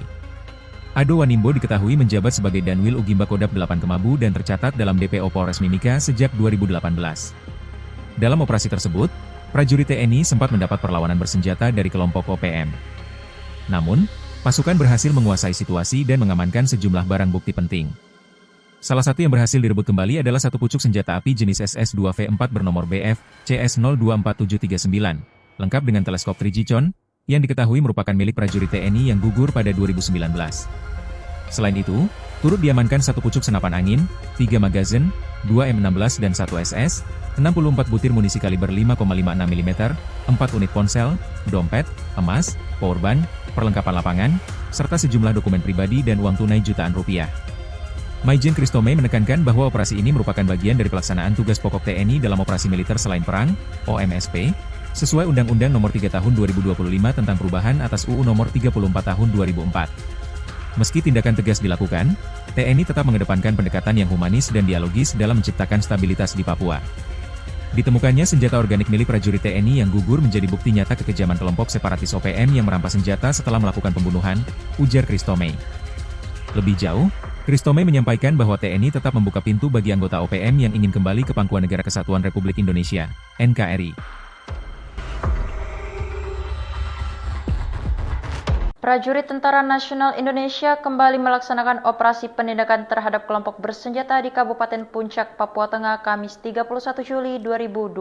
Ado Wanimbo diketahui menjabat sebagai Danwil Ugimba Kodap 8 Kemabu dan tercatat dalam DPO Polres Mimika sejak 2018. Dalam operasi tersebut, prajurit TNI sempat mendapat perlawanan bersenjata dari kelompok OPM. Namun, pasukan berhasil menguasai situasi dan mengamankan sejumlah barang bukti penting. Salah satu yang berhasil direbut kembali adalah 1 pucuk senjata api jenis SS-2V4 bernomor BF CS024739, lengkap dengan teleskop Trigicon, yang diketahui merupakan milik prajurit TNI yang gugur pada 2019. Selain itu, turut diamankan 1 pucuk senapan angin, 3 magazin, 2 M16 dan 1 SS, 64 butir munisi kaliber 5,56 mm, 4 unit ponsel, dompet, emas, powerbank, perlengkapan lapangan, serta sejumlah dokumen pribadi dan uang tunai jutaan rupiah. Maijen Kristome menekankan bahwa operasi ini merupakan bagian dari pelaksanaan tugas pokok TNI dalam operasi militer selain perang, OMSP, sesuai Undang-Undang Nomor 3 Tahun 2025 tentang perubahan atas UU Nomor 34 Tahun 2004. Meski tindakan tegas dilakukan, TNI tetap mengedepankan pendekatan yang humanis dan dialogis dalam menciptakan stabilitas di Papua. Ditemukannya senjata organik milik prajurit TNI yang gugur menjadi bukti nyata kekejaman kelompok separatis OPM yang merampas senjata setelah melakukan pembunuhan, ujar Kristome. Lebih jauh, Kristome menyampaikan bahwa TNI tetap membuka pintu bagi anggota OPM yang ingin kembali ke Pangkuan Negara Kesatuan Republik Indonesia, NKRI. Prajurit Tentara Nasional Indonesia kembali melaksanakan operasi penindakan terhadap kelompok bersenjata di Kabupaten Puncak, Papua Tengah, Kamis 31 Juli 2025.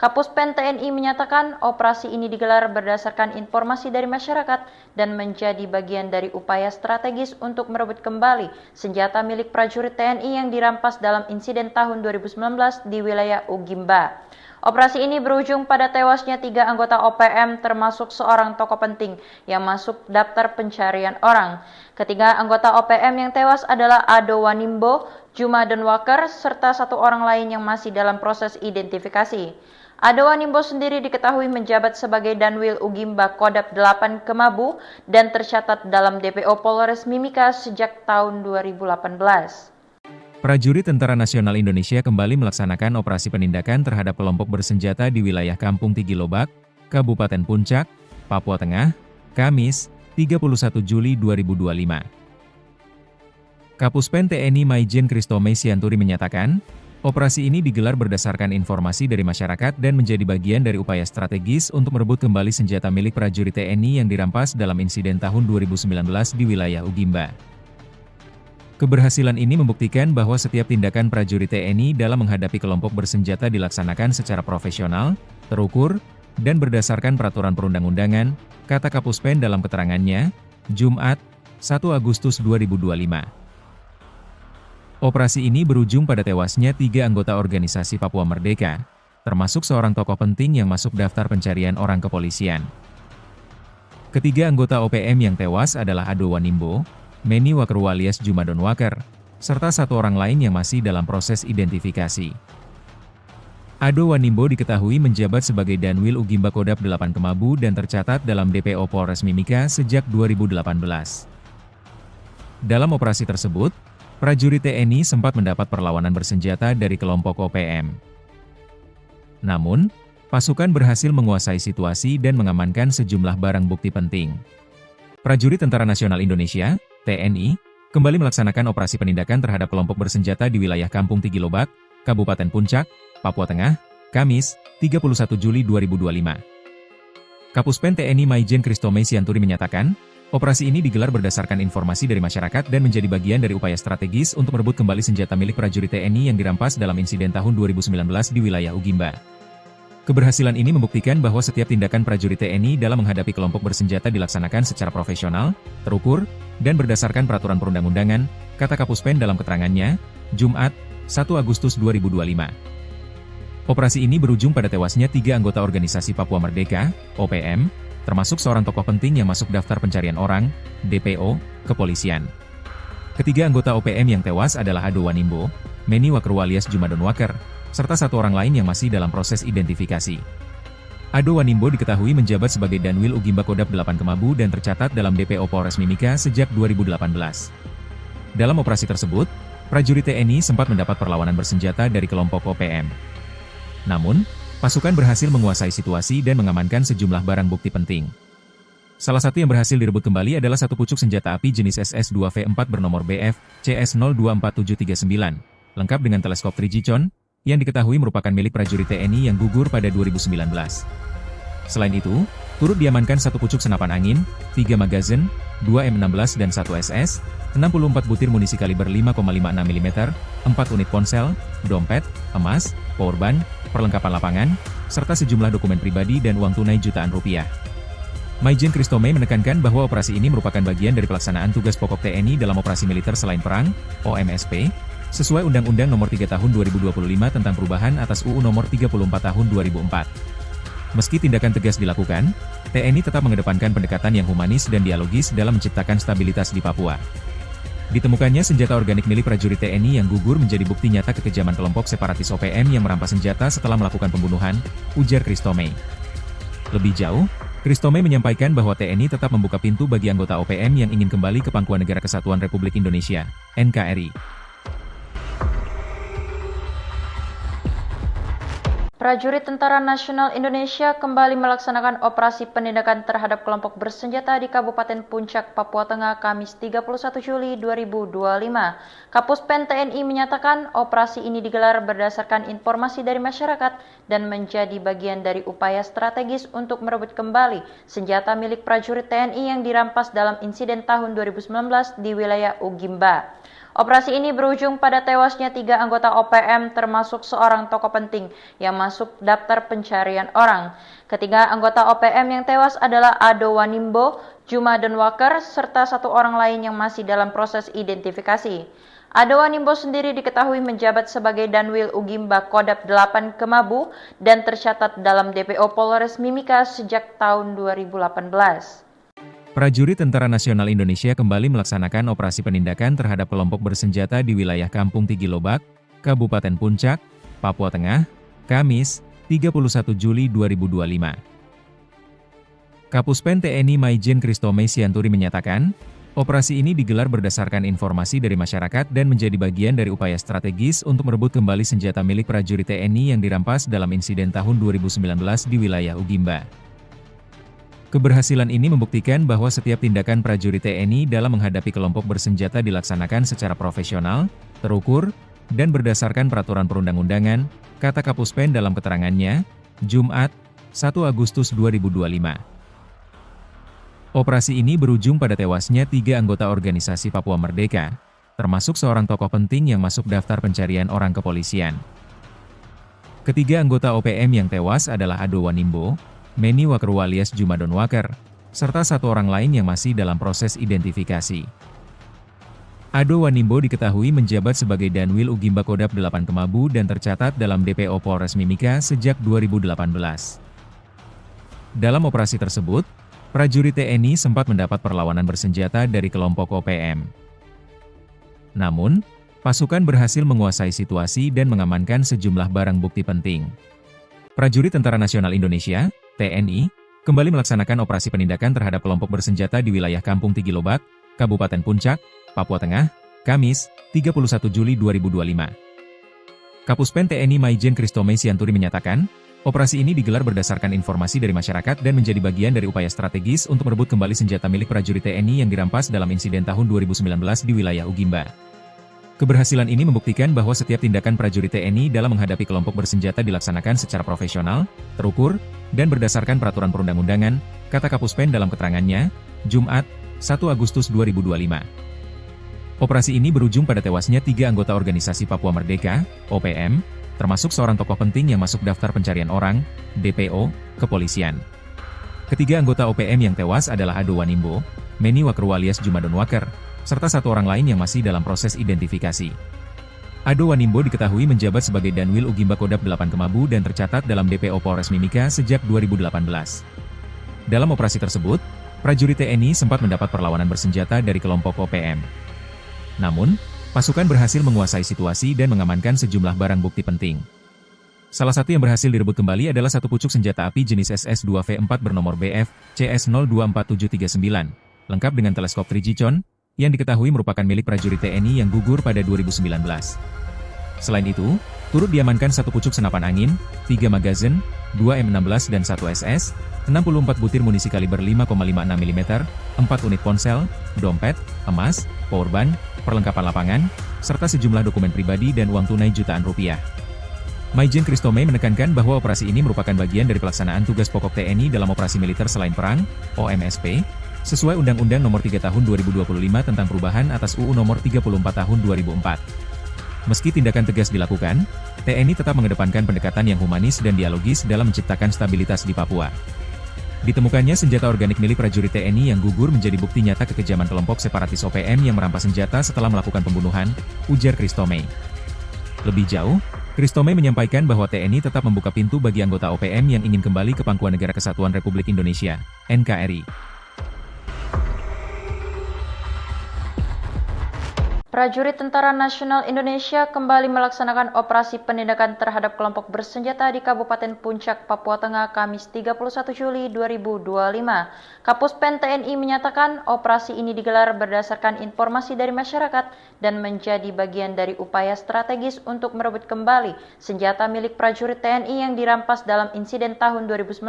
Kapuspen TNI menyatakan operasi ini digelar berdasarkan informasi dari masyarakat dan menjadi bagian dari upaya strategis untuk merebut kembali senjata milik prajurit TNI yang dirampas dalam insiden tahun 2019 di wilayah Ugimba. Operasi ini berujung pada tewasnya 3 anggota OPM termasuk seorang tokoh penting yang masuk daftar pencarian orang. Ketiga anggota OPM yang tewas adalah Ado Wanimbo, Juma Donwaker, serta 1 orang lain yang masih dalam proses identifikasi. Ado Wanimbo sendiri diketahui menjabat sebagai Danwil Ugimba Kodap 8 Kemabu dan tercatat dalam DPO Polres Mimika sejak tahun 2018. Prajurit Tentara Nasional Indonesia kembali melaksanakan operasi penindakan terhadap kelompok bersenjata di wilayah Kampung Tigilobak, Kabupaten Puncak, Papua Tengah, Kamis, 31 Juli 2025. Kapuspen TNI Maijen Kristome Sianturi menyatakan, operasi ini digelar berdasarkan informasi dari masyarakat dan menjadi bagian dari upaya strategis untuk merebut kembali senjata milik prajurit TNI yang dirampas dalam insiden tahun 2019 di wilayah Ugimba. Keberhasilan ini membuktikan bahwa setiap tindakan prajurit TNI dalam menghadapi kelompok bersenjata dilaksanakan secara profesional, terukur, dan berdasarkan peraturan perundang-undangan, kata Kapuspen dalam keterangannya, Jumat, 1 Agustus 2025. Operasi ini berujung pada tewasnya 3 anggota organisasi Papua Merdeka, termasuk seorang tokoh penting yang masuk daftar pencarian orang kepolisian. Ketiga anggota OPM yang tewas adalah Ado Wanimbo, Meni Wakru alias Juma Donwaker, serta 1 orang lain yang masih dalam proses identifikasi. Ado Wanimbo diketahui menjabat sebagai Danwil Ugimba Kodap 8 Kemabu dan tercatat dalam DPO Polres Mimika sejak 2018. Dalam operasi tersebut, prajurit TNI sempat mendapat perlawanan bersenjata dari kelompok OPM. Namun, pasukan berhasil menguasai situasi dan mengamankan sejumlah barang bukti penting. Prajurit Tentara Nasional Indonesia (TNI) kembali melaksanakan operasi penindakan terhadap kelompok bersenjata di wilayah Kampung Tigilobak, Kabupaten Puncak, Papua Tengah, Kamis, 31 Juli 2025. Kapuspen TNI Maijen Kristome Sianturi menyatakan, operasi ini digelar berdasarkan informasi dari masyarakat dan menjadi bagian dari upaya strategis untuk merebut kembali senjata milik prajurit TNI yang dirampas dalam insiden tahun 2019 di wilayah Ugimba. Keberhasilan ini membuktikan bahwa setiap tindakan prajurit TNI dalam menghadapi kelompok bersenjata dilaksanakan secara profesional, terukur, dan berdasarkan peraturan perundang-undangan, kata Kapuspen dalam keterangannya, Jumat, 1 Agustus 2025. Operasi ini berujung pada tewasnya 3 anggota organisasi Papua Merdeka, OPM, termasuk seorang tokoh penting yang masuk daftar pencarian orang, DPO, kepolisian. Ketiga anggota OPM yang tewas adalah Ado Wanimbo, Meni Wakru alias Juma Donwaker, serta 1 orang lain yang masih dalam proses identifikasi. Ado Wanimbo diketahui menjabat sebagai Danwil Ugimba Kodap 8 Kemabu dan tercatat dalam DPO Polres Mimika sejak 2018. Dalam operasi tersebut, prajurit TNI sempat mendapat perlawanan bersenjata dari kelompok OPM. Namun, pasukan berhasil menguasai situasi dan mengamankan sejumlah barang bukti penting. Salah satu yang berhasil direbut kembali adalah 1 pucuk senjata api jenis SS-2V4 bernomor BF CS024739, lengkap dengan teleskop Trigicon, yang diketahui merupakan milik prajurit TNI yang gugur pada 2019. Selain itu, turut diamankan 1 pucuk senapan angin, 3 magazin, 2 M16 dan 1 SS, 64 butir munisi kaliber 5,56 mm, 4 unit ponsel, dompet, emas, powerbank, perlengkapan lapangan, serta sejumlah dokumen pribadi dan uang tunai jutaan rupiah. Maijen Kristome menekankan bahwa operasi ini merupakan bagian dari pelaksanaan tugas pokok TNI dalam operasi militer selain perang, OMSP, sesuai Undang-Undang Nomor 3 Tahun 2025 tentang perubahan atas UU Nomor 34 Tahun 2004. Meski tindakan tegas dilakukan, TNI tetap mengedepankan pendekatan yang humanis dan dialogis dalam menciptakan stabilitas di Papua. Ditemukannya senjata organik milik prajurit TNI yang gugur menjadi bukti nyata kekejaman kelompok separatis OPM yang merampas senjata setelah melakukan pembunuhan, ujar Kristome. Lebih jauh, Kristome menyampaikan bahwa TNI tetap membuka pintu bagi anggota OPM yang ingin kembali ke pangkuan Negara Kesatuan Republik Indonesia, NKRI. Prajurit Tentara Nasional Indonesia kembali melaksanakan operasi penindakan terhadap kelompok bersenjata di Kabupaten Puncak, Papua Tengah, Kamis 31 Juli 2025. Kapuspen TNI menyatakan operasi ini digelar berdasarkan informasi dari masyarakat dan menjadi bagian dari upaya strategis untuk merebut kembali senjata milik prajurit TNI yang dirampas dalam insiden tahun 2019 di wilayah Ugimba. Operasi ini berujung pada tewasnya 3 anggota OPM termasuk seorang tokoh penting yang masuk daftar pencarian orang. Ketiga anggota OPM yang tewas adalah Ado Wanimbo, Juma Donwaker, serta 1 orang lain yang masih dalam proses identifikasi. Ado Wanimbo sendiri diketahui menjabat sebagai Danwil Ugimba Kodap 8 Kemabu dan tercatat dalam DPO Polres Mimika sejak tahun 2018. Prajurit Tentara Nasional Indonesia kembali melaksanakan operasi penindakan terhadap kelompok bersenjata di wilayah Kampung Tigilobak, Kabupaten Puncak, Papua Tengah, Kamis, 31 Juli 2025. Kapuspen TNI Maijen Kristome Sianturi menyatakan, operasi ini digelar berdasarkan informasi dari masyarakat dan menjadi bagian dari upaya strategis untuk merebut kembali senjata milik prajurit TNI yang dirampas dalam insiden tahun 2019 di wilayah Ugimba. Keberhasilan ini membuktikan bahwa setiap tindakan prajurit TNI dalam menghadapi kelompok bersenjata dilaksanakan secara profesional, terukur, dan berdasarkan peraturan perundang-undangan, kata Kapuspen dalam keterangannya, Jumat, 1 Agustus 2025. Operasi ini berujung pada tewasnya 3 anggota organisasi Papua Merdeka, termasuk seorang tokoh penting yang masuk daftar pencarian orang kepolisian. Ketiga anggota OPM yang tewas adalah Ado Wanimbo, Meni Wakru alias Juma Donwaker, serta 1 orang lain yang masih dalam proses identifikasi. Ado Wanimbo diketahui menjabat sebagai Danwil Ugimba Kodap 8 Kemabu dan tercatat dalam DPO Polres Mimika sejak 2018. Dalam operasi tersebut, prajurit TNI sempat mendapat perlawanan bersenjata dari kelompok OPM. Namun, pasukan berhasil menguasai situasi dan mengamankan sejumlah barang bukti penting. Prajurit Tentara Nasional Indonesia (TNI) kembali melaksanakan operasi penindakan terhadap kelompok bersenjata di wilayah Kampung Tigilobak, Kabupaten Puncak, Papua Tengah, Kamis, 31 Juli 2025. Kapuspen TNI Maijen Kristome Sianturi menyatakan, operasi ini digelar berdasarkan informasi dari masyarakat dan menjadi bagian dari upaya strategis untuk merebut kembali senjata milik prajurit TNI yang dirampas dalam insiden tahun 2019 di wilayah Ugimba. Keberhasilan ini membuktikan bahwa setiap tindakan prajurit TNI dalam menghadapi kelompok bersenjata dilaksanakan secara profesional, terukur, dan berdasarkan peraturan perundang-undangan, kata Kapuspen dalam keterangannya, Jumat, 1 Agustus 2025. Operasi ini berujung pada tewasnya 3 anggota organisasi Papua Merdeka, OPM, termasuk seorang tokoh penting yang masuk daftar pencarian orang, DPO, kepolisian. Ketiga anggota OPM yang tewas adalah Ado Wanimbo, Meni Wakru alias Juma Donwaker, serta 1 orang lain yang masih dalam proses identifikasi. Ado Wanimbo diketahui menjabat sebagai Danwil Ugimba Kodap 8 Kemabu dan tercatat dalam DPO Polres Mimika sejak 2018. Dalam operasi tersebut, prajurit TNI sempat mendapat perlawanan bersenjata dari kelompok OPM. Namun, pasukan berhasil menguasai situasi dan mengamankan sejumlah barang bukti penting. Salah satu yang berhasil direbut kembali adalah 1 pucuk senjata api jenis SS-2V4 bernomor BF CS024739, lengkap dengan teleskop Trigicon, yang diketahui merupakan milik prajurit TNI yang gugur pada 2019. Selain itu, turut diamankan 1 pucuk senapan angin, 3 magazin, 2 M16 dan 1 SS, 64 butir munisi kaliber 5,56 mm, 4 unit ponsel, dompet, emas, powerbank, perlengkapan lapangan, serta sejumlah dokumen pribadi dan uang tunai jutaan rupiah. Maijen Kristome menekankan bahwa operasi ini merupakan bagian dari pelaksanaan tugas pokok TNI dalam operasi militer selain perang, OMSP, sesuai Undang-Undang Nomor 3 Tahun 2025 tentang perubahan atas UU Nomor 34 Tahun 2004. Meski tindakan tegas dilakukan, TNI tetap mengedepankan pendekatan yang humanis dan dialogis dalam menciptakan stabilitas di Papua. Ditemukannya senjata organik milik prajurit TNI yang gugur menjadi bukti nyata kekejaman kelompok separatis OPM yang merampas senjata setelah melakukan pembunuhan, ujar Kristome. Lebih jauh, Kristome menyampaikan bahwa TNI tetap membuka pintu bagi anggota OPM yang ingin kembali ke Pangkuan Negara Kesatuan Republik Indonesia, NKRI. Prajurit Tentara Nasional Indonesia kembali melaksanakan operasi penindakan terhadap kelompok bersenjata di Kabupaten Puncak, Papua Tengah, Kamis 31 Juli 2025. Kapuspen TNI menyatakan operasi ini digelar berdasarkan informasi dari masyarakat dan menjadi bagian dari upaya strategis untuk merebut kembali senjata milik prajurit TNI yang dirampas dalam insiden tahun 2019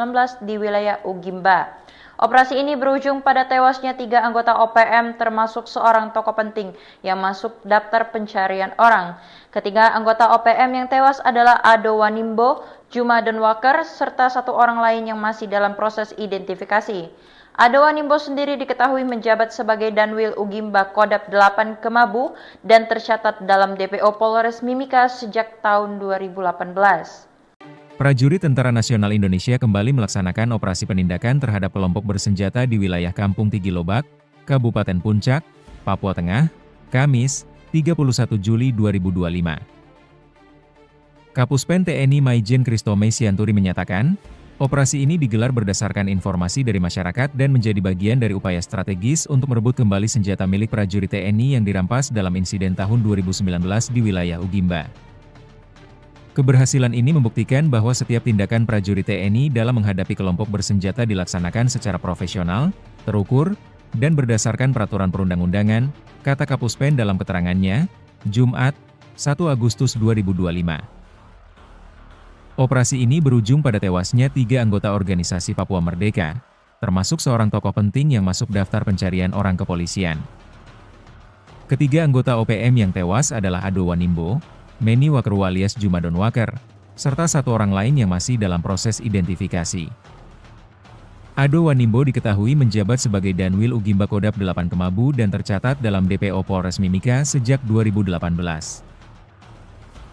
di wilayah Ugimba. Operasi ini berujung pada tewasnya 3 anggota OPM termasuk seorang tokoh penting yang masuk daftar pencarian orang. Ketiga anggota OPM yang tewas adalah Ado Wanimbo, Juma Donwaker, serta 1 orang lain yang masih dalam proses identifikasi. Ado Wanimbo sendiri diketahui menjabat sebagai Danwil Ugimba Kodap 8 Kemabu dan tercatat dalam DPO Polres Mimika sejak tahun 2018. Prajurit Tentara Nasional Indonesia kembali melaksanakan operasi penindakan terhadap kelompok bersenjata di wilayah Kampung Tigilobak, Kabupaten Puncak, Papua Tengah, Kamis, 31 Juli 2025. Kapuspen TNI Maijen Kristome Sianturi menyatakan, operasi ini digelar berdasarkan informasi dari masyarakat dan menjadi bagian dari upaya strategis untuk merebut kembali senjata milik prajurit TNI yang dirampas dalam insiden tahun 2019 di wilayah Ugimba. Keberhasilan ini membuktikan bahwa setiap tindakan prajurit TNI dalam menghadapi kelompok bersenjata dilaksanakan secara profesional, terukur, dan berdasarkan peraturan perundang-undangan, kata Kapuspen dalam keterangannya, Jumat, 1 Agustus 2025. Operasi ini berujung pada tewasnya 3 anggota organisasi Papua Merdeka, termasuk seorang tokoh penting yang masuk daftar pencarian orang kepolisian. Ketiga anggota OPM yang tewas adalah Ado Wanimbo, Meni Wakeru alias Juma Donwaker, serta 1 orang lain yang masih dalam proses identifikasi. Ado Wanimbo diketahui menjabat sebagai Danwil Ugimba Kodap 8 Kemabu dan tercatat dalam DPO Polres Mimika sejak 2018.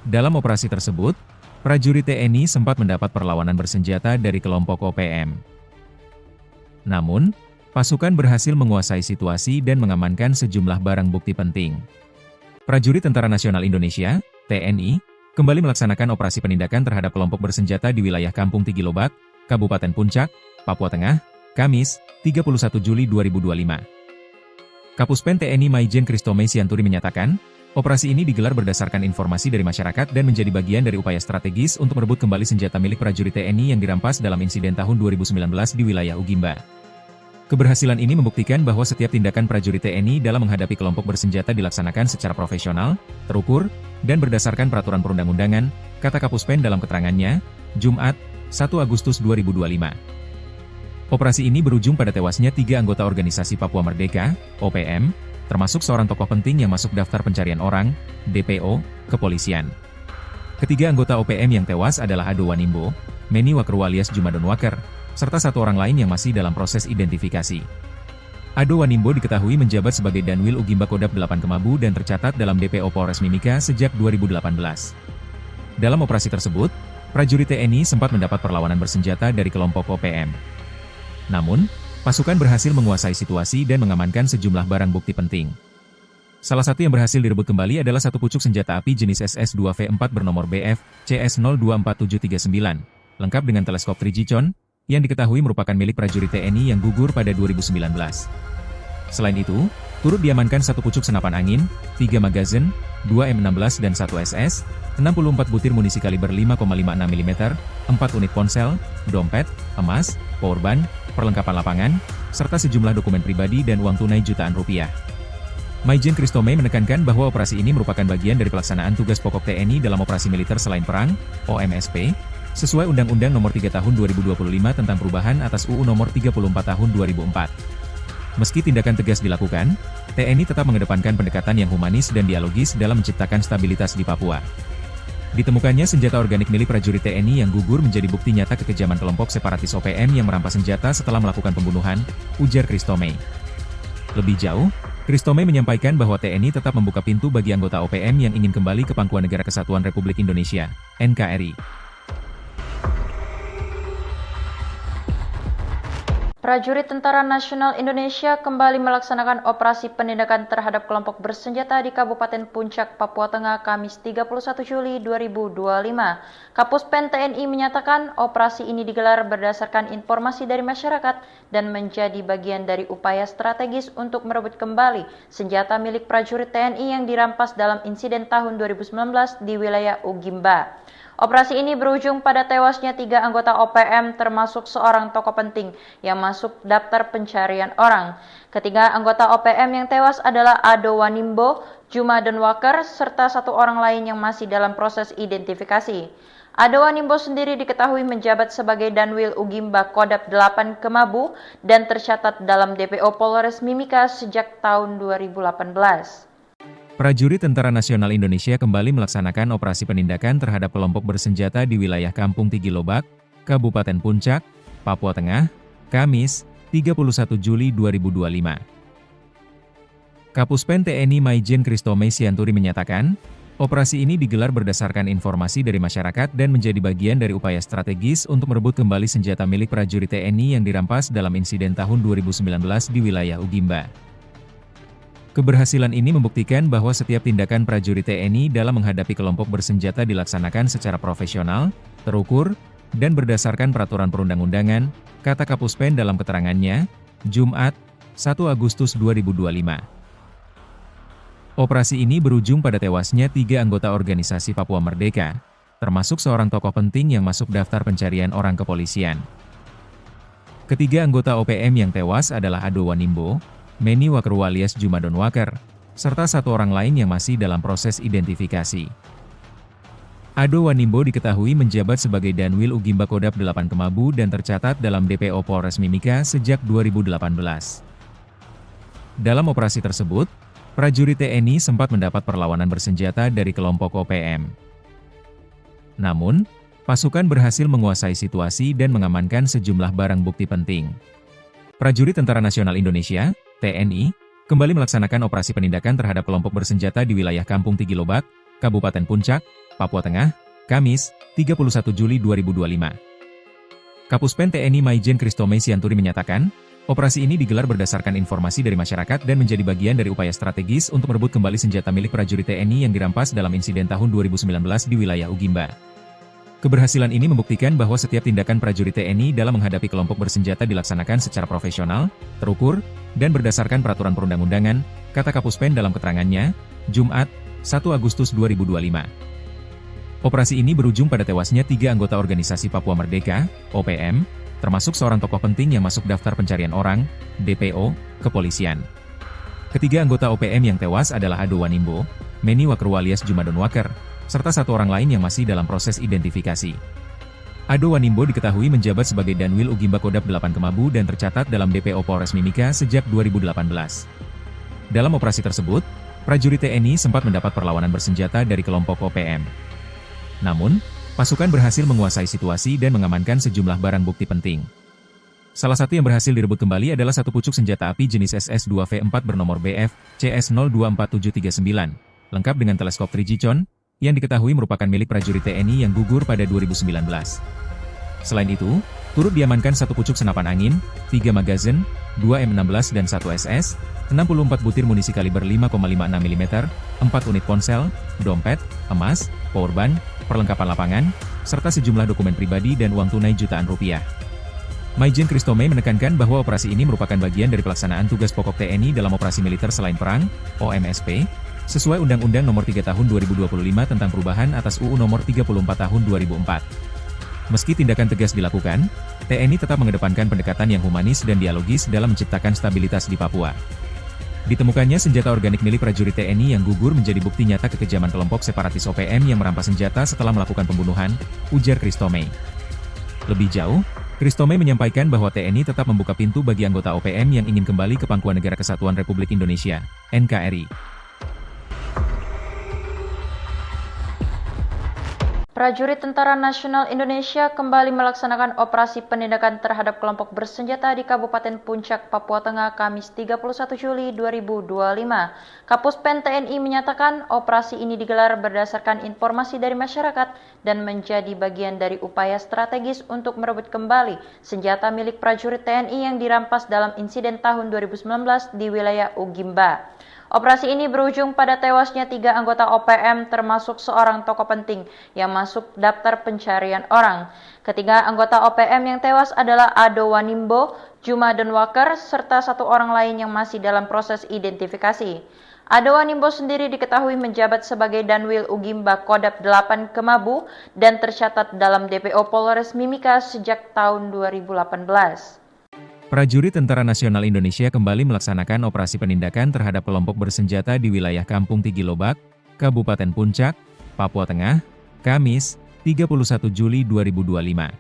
Dalam operasi tersebut, prajurit TNI sempat mendapat perlawanan bersenjata dari kelompok OPM. Namun, pasukan berhasil menguasai situasi dan mengamankan sejumlah barang bukti penting. Prajurit Tentara Nasional Indonesia TNI, kembali melaksanakan operasi penindakan terhadap kelompok bersenjata di wilayah Kampung Tigilobak, Kabupaten Puncak, Papua Tengah, Kamis, 31 Juli 2025. Kapuspen TNI Maijen Kristome Sianturi menyatakan, operasi ini digelar berdasarkan informasi dari masyarakat dan menjadi bagian dari upaya strategis untuk merebut kembali senjata milik prajurit TNI yang dirampas dalam insiden tahun 2019 di wilayah Ugimba. Keberhasilan ini membuktikan bahwa setiap tindakan prajurit TNI dalam menghadapi kelompok bersenjata dilaksanakan secara profesional, terukur, dan berdasarkan peraturan perundang-undangan, kata Kapuspen dalam keterangannya, Jumat, 1 Agustus 2025. Operasi ini berujung pada tewasnya 3 anggota organisasi Papua Merdeka, OPM, termasuk seorang tokoh penting yang masuk daftar pencarian orang, DPO, kepolisian. Ketiga anggota OPM yang tewas adalah Ado Wanimbo, Meni Wakeru alias Juma Donwaker, serta 1 orang lain yang masih dalam proses identifikasi. Ado Wanimbo diketahui menjabat sebagai Danwil Ugimba Kodap 8 Kemabu dan tercatat dalam DPO Polres Mimika sejak 2018. Dalam operasi tersebut, prajurit TNI sempat mendapat perlawanan bersenjata dari kelompok OPM. Namun, pasukan berhasil menguasai situasi dan mengamankan sejumlah barang bukti penting. Salah satu yang berhasil direbut kembali adalah 1 pucuk senjata api jenis SS-2V4 bernomor BF CS024739, lengkap dengan teleskop Trigicon, yang diketahui merupakan milik prajurit TNI yang gugur pada 2019. Selain itu, turut diamankan 1 pucuk senapan angin, 3 magazin, 2 M16 dan 1 SS, 64 butir munisi kaliber 5,56 mm, 4 unit ponsel, dompet, emas, powerbank, perlengkapan lapangan, serta sejumlah dokumen pribadi dan uang tunai jutaan rupiah. Maijen Kristome menekankan bahwa operasi ini merupakan bagian dari pelaksanaan tugas pokok TNI dalam operasi militer selain perang, OMSP, sesuai Undang-Undang Nomor 3 Tahun 2025 tentang perubahan atas UU Nomor 34 Tahun 2004. Meski tindakan tegas dilakukan, TNI tetap mengedepankan pendekatan yang humanis dan dialogis dalam menciptakan stabilitas di Papua. Ditemukannya senjata organik milik prajurit TNI yang gugur menjadi bukti nyata kekejaman kelompok separatis OPM yang merampas senjata setelah melakukan pembunuhan, ujar Kristome. Lebih jauh, Kristome menyampaikan bahwa TNI tetap membuka pintu bagi anggota OPM yang ingin kembali ke Pangkuan Negara Kesatuan Republik Indonesia, NKRI. Prajurit Tentara Nasional Indonesia kembali melaksanakan operasi penindakan terhadap kelompok bersenjata di Kabupaten Puncak, Papua Tengah, Kamis 31 Juli 2025. Kapuspen TNI menyatakan operasi ini digelar berdasarkan informasi dari masyarakat dan menjadi bagian dari upaya strategis untuk merebut kembali senjata milik prajurit TNI yang dirampas dalam insiden tahun 2019 di wilayah Ugimba. Operasi ini berujung pada tewasnya 3 anggota OPM termasuk seorang tokoh penting yang masuk daftar pencarian orang. Ketiga anggota OPM yang tewas adalah Ado Wanimbo, Juma Denwaker, serta 1 orang lain yang masih dalam proses identifikasi. Ado Wanimbo sendiri diketahui menjabat sebagai Danwil Ugimba Kodap 8 Kemabu dan tercatat dalam DPO Polres Mimika sejak tahun 2018. Prajurit Tentara Nasional Indonesia kembali melaksanakan operasi penindakan terhadap kelompok bersenjata di wilayah Kampung Tigilobak, Kabupaten Puncak, Papua Tengah, Kamis, 31 Juli 2025. Kapuspen TNI Maijen Christomay Sianturi menyatakan, operasi ini digelar berdasarkan informasi dari masyarakat dan menjadi bagian dari upaya strategis untuk merebut kembali senjata milik prajurit TNI yang dirampas dalam insiden tahun 2019 di wilayah Ugimba. Keberhasilan ini membuktikan bahwa setiap tindakan prajurit TNI dalam menghadapi kelompok bersenjata dilaksanakan secara profesional, terukur, dan berdasarkan peraturan perundang-undangan, kata Kapuspen dalam keterangannya, Jumat, 1 Agustus 2025. Operasi ini berujung pada tewasnya 3 anggota organisasi Papua Merdeka, termasuk seorang tokoh penting yang masuk daftar pencarian orang kepolisian. Ketiga anggota OPM yang tewas adalah Ado Wanimbo, Meni Wakerwa alias Juma Denwaker, serta 1 orang lain yang masih dalam proses identifikasi. Ado Wanimbo diketahui menjabat sebagai Danwil Ugimba Kodap 8 Kemabu dan tercatat dalam DPO Polres Mimika sejak 2018. Dalam operasi tersebut, prajurit TNI sempat mendapat perlawanan bersenjata dari kelompok OPM. Namun, pasukan berhasil menguasai situasi dan mengamankan sejumlah barang bukti penting. Prajurit Tentara Nasional Indonesia (TNI) kembali melaksanakan operasi penindakan terhadap kelompok bersenjata di wilayah Kampung Tigilobak, Kabupaten Puncak, Papua Tengah, Kamis, 31 Juli 2025. Kapuspen TNI Maijen Christomay Sianturi menyatakan, operasi ini digelar berdasarkan informasi dari masyarakat dan menjadi bagian dari upaya strategis untuk merebut kembali senjata milik prajurit TNI yang dirampas dalam insiden tahun 2019 di wilayah Ugimba. Keberhasilan ini membuktikan bahwa setiap tindakan prajurit TNI dalam menghadapi kelompok bersenjata dilaksanakan secara profesional, terukur, dan berdasarkan peraturan perundang-undangan, kata Kapuspen dalam keterangannya, Jumat, 1 Agustus 2025. Operasi ini berujung pada tewasnya 3 anggota organisasi Papua Merdeka, OPM, termasuk seorang tokoh penting yang masuk daftar pencarian orang, DPO, kepolisian. Ketiga anggota OPM yang tewas adalah Ado Wanimbo, Meni Wakerwa alias Juma Denwaker, serta 1 orang lain yang masih dalam proses identifikasi. Ado Wanimbo diketahui menjabat sebagai Danwil Ugimba Kodap 8 Kemabu dan tercatat dalam DPO Polres Mimika sejak 2018. Dalam operasi tersebut, prajurit TNI sempat mendapat perlawanan bersenjata dari kelompok OPM. Namun, pasukan berhasil menguasai situasi dan mengamankan sejumlah barang bukti penting. Salah satu yang berhasil direbut kembali adalah 1 pucuk senjata api jenis SS-2V4 bernomor BF CS024739, lengkap dengan teleskop Trigicon, yang diketahui merupakan milik prajurit TNI yang gugur pada 2019. Selain itu, turut diamankan 1 pucuk senapan angin, 3 magazin, 2 M16 dan 1 SS, 64 butir munisi kaliber 5,56 mm, 4 unit ponsel, dompet, emas, powerbank, perlengkapan lapangan, serta sejumlah dokumen pribadi dan uang tunai jutaan rupiah. Maijen Christomay menekankan bahwa operasi ini merupakan bagian dari pelaksanaan tugas pokok TNI dalam operasi militer selain perang, OMSP, sesuai Undang-Undang Nomor 3 Tahun 2025 tentang perubahan atas UU Nomor 34 Tahun 2004. Meski tindakan tegas dilakukan, TNI tetap mengedepankan pendekatan yang humanis dan dialogis dalam menciptakan stabilitas di Papua. Ditemukannya senjata organik milik prajurit TNI yang gugur menjadi bukti nyata kekejaman kelompok separatis OPM yang merampas senjata setelah melakukan pembunuhan, ujar Christomay. Lebih jauh, Christomay menyampaikan bahwa TNI tetap membuka pintu bagi anggota OPM yang ingin kembali ke Pangkuan Negara Kesatuan Republik Indonesia, NKRI. Prajurit Tentara Nasional Indonesia kembali melaksanakan operasi penindakan terhadap kelompok bersenjata di Kabupaten Puncak, Papua Tengah, Kamis 31 Juli 2025. Kapuspen TNI menyatakan operasi ini digelar berdasarkan informasi dari masyarakat dan menjadi bagian dari upaya strategis untuk merebut kembali senjata milik prajurit TNI yang dirampas dalam insiden tahun 2019 di wilayah Ugimba. Operasi ini berujung pada tewasnya 3 anggota OPM termasuk seorang tokoh penting yang masuk daftar pencarian orang. Ketiga anggota OPM yang tewas adalah Ado Wanimbo, Juma Donwaker, serta 1 orang lain yang masih dalam proses identifikasi. Ado Wanimbo sendiri diketahui menjabat sebagai Danwil Ugimba Kodap 8 Kemabu dan tercatat dalam DPO Polres Mimika sejak tahun 2018. Prajurit Tentara Nasional Indonesia kembali melaksanakan operasi penindakan terhadap kelompok bersenjata di wilayah Kampung Tigilobak, Kabupaten Puncak, Papua Tengah, Kamis, 31 Juli 2025.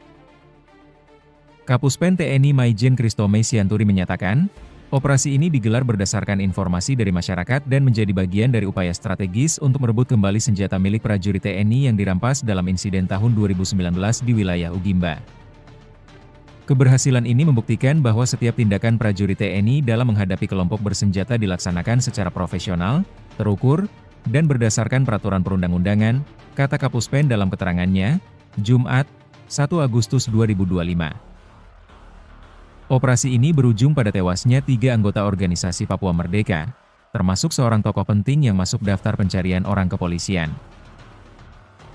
Kapuspen TNI Maijen Kristome Sianturi menyatakan, operasi ini digelar berdasarkan informasi dari masyarakat dan menjadi bagian dari upaya strategis untuk merebut kembali senjata milik prajurit TNI yang dirampas dalam insiden tahun 2019 di wilayah Ugimba. Keberhasilan ini membuktikan bahwa setiap tindakan prajurit TNI dalam menghadapi kelompok bersenjata dilaksanakan secara profesional, terukur, dan berdasarkan peraturan perundang-undangan, kata Kapuspen dalam keterangannya, Jumat, 1 Agustus 2025. Operasi ini berujung pada tewasnya 3 anggota organisasi Papua Merdeka, termasuk seorang tokoh penting yang masuk daftar pencarian orang kepolisian.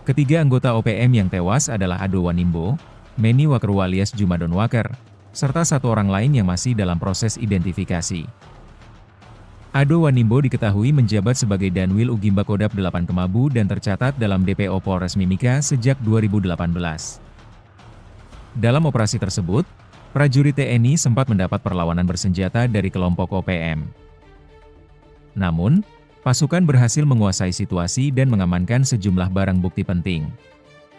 Ketiga anggota OPM yang tewas adalah Ado Wanimbo, Meni Wakru alias Juma Donwaker, serta 1 orang lain yang masih dalam proses identifikasi. Ado Wanimbo diketahui menjabat sebagai Danwil Ugimba Kodap 8 Kemabu dan tercatat dalam DPO Polres Mimika sejak 2018. Dalam operasi tersebut, prajurit TNI sempat mendapat perlawanan bersenjata dari kelompok OPM. Namun, pasukan berhasil menguasai situasi dan mengamankan sejumlah barang bukti penting.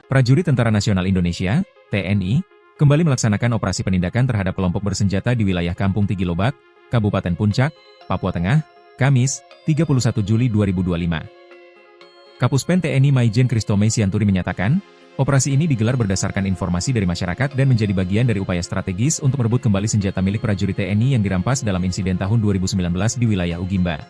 Prajurit Tentara Nasional Indonesia (TNI) kembali melaksanakan operasi penindakan terhadap kelompok bersenjata di wilayah Kampung Tigilobak, Kabupaten Puncak, Papua Tengah, Kamis, 31 Juli 2025. Kapuspen TNI Maijen Kristome Sianturi menyatakan, operasi ini digelar berdasarkan informasi dari masyarakat dan menjadi bagian dari upaya strategis untuk merebut kembali senjata milik prajurit TNI yang dirampas dalam insiden tahun 2019 di wilayah Ugimba.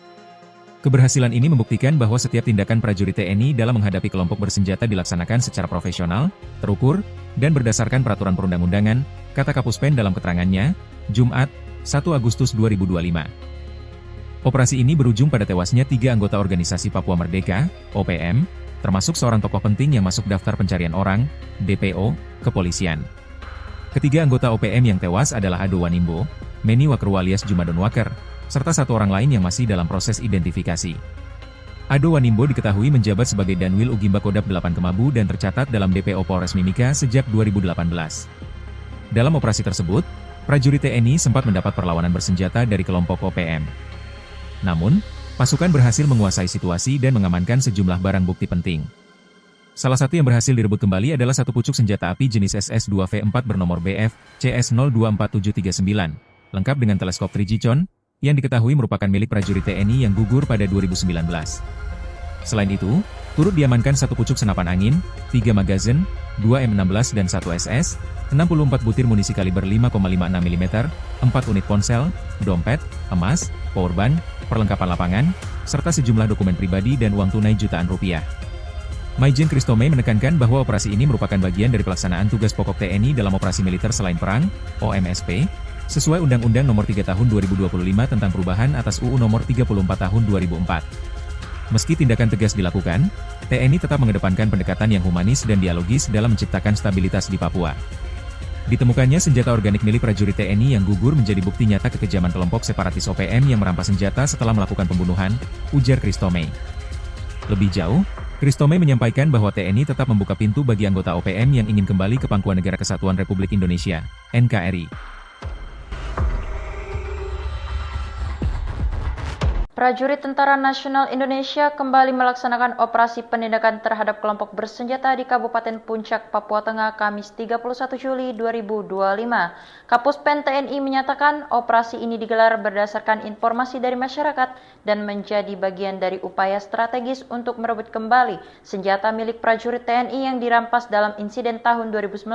Keberhasilan ini membuktikan bahwa setiap tindakan prajurit TNI dalam menghadapi kelompok bersenjata dilaksanakan secara profesional, terukur, dan berdasarkan peraturan perundang-undangan, kata Kapuspen dalam keterangannya, Jumat, 1 Agustus 2025. Operasi ini berujung pada tewasnya 3 anggota organisasi Papua Merdeka, OPM, termasuk seorang tokoh penting yang masuk daftar pencarian orang, DPO, kepolisian. Ketiga anggota OPM yang tewas adalah Ado Wanimbo, Meni Wakru alias Juma Donwaker, serta 1 orang lain yang masih dalam proses identifikasi. Ado Wanimbo diketahui menjabat sebagai Danwil Ugimba Kodap 8 Kemabu dan tercatat dalam DPO Polres Mimika sejak 2018. Dalam operasi tersebut, prajurit TNI sempat mendapat perlawanan bersenjata dari kelompok OPM. Namun, pasukan berhasil menguasai situasi dan mengamankan sejumlah barang bukti penting. Salah satu yang berhasil direbut kembali adalah 1 pucuk senjata api jenis SS-2V4 bernomor BF CS024739, lengkap dengan teleskop 3G yang diketahui merupakan milik prajurit TNI yang gugur pada 2019. Selain itu, turut diamankan 1 pucuk senapan angin, 3 magazin, 2 M16 dan 1 SS, 64 butir munisi kaliber 5,56 mm, 4 unit ponsel, dompet, emas, powerbank, perlengkapan lapangan, serta sejumlah dokumen pribadi dan uang tunai jutaan rupiah. Maijen Kristome menekankan bahwa operasi ini merupakan bagian dari pelaksanaan tugas pokok TNI dalam operasi militer selain perang, OMSP, sesuai Undang-Undang Nomor 3 Tahun 2025 tentang perubahan atas UU Nomor 34 Tahun 2004. Meski tindakan tegas dilakukan, TNI tetap mengedepankan pendekatan yang humanis dan dialogis dalam menciptakan stabilitas di Papua. Ditemukannya senjata organik milik prajurit TNI yang gugur menjadi bukti nyata kekejaman kelompok separatis OPM yang merampas senjata setelah melakukan pembunuhan, ujar Kristome. Lebih jauh, Kristome menyampaikan bahwa TNI tetap membuka pintu bagi anggota OPM yang ingin kembali ke Pangkuan Negara Kesatuan Republik Indonesia, NKRI. Prajurit Tentara Nasional Indonesia kembali melaksanakan operasi penindakan terhadap kelompok bersenjata di Kabupaten Puncak, Papua Tengah, Kamis 31 Juli 2025. Kapuspen TNI menyatakan operasi ini digelar berdasarkan informasi dari masyarakat dan menjadi bagian dari upaya strategis untuk merebut kembali senjata milik prajurit TNI yang dirampas dalam insiden tahun 2019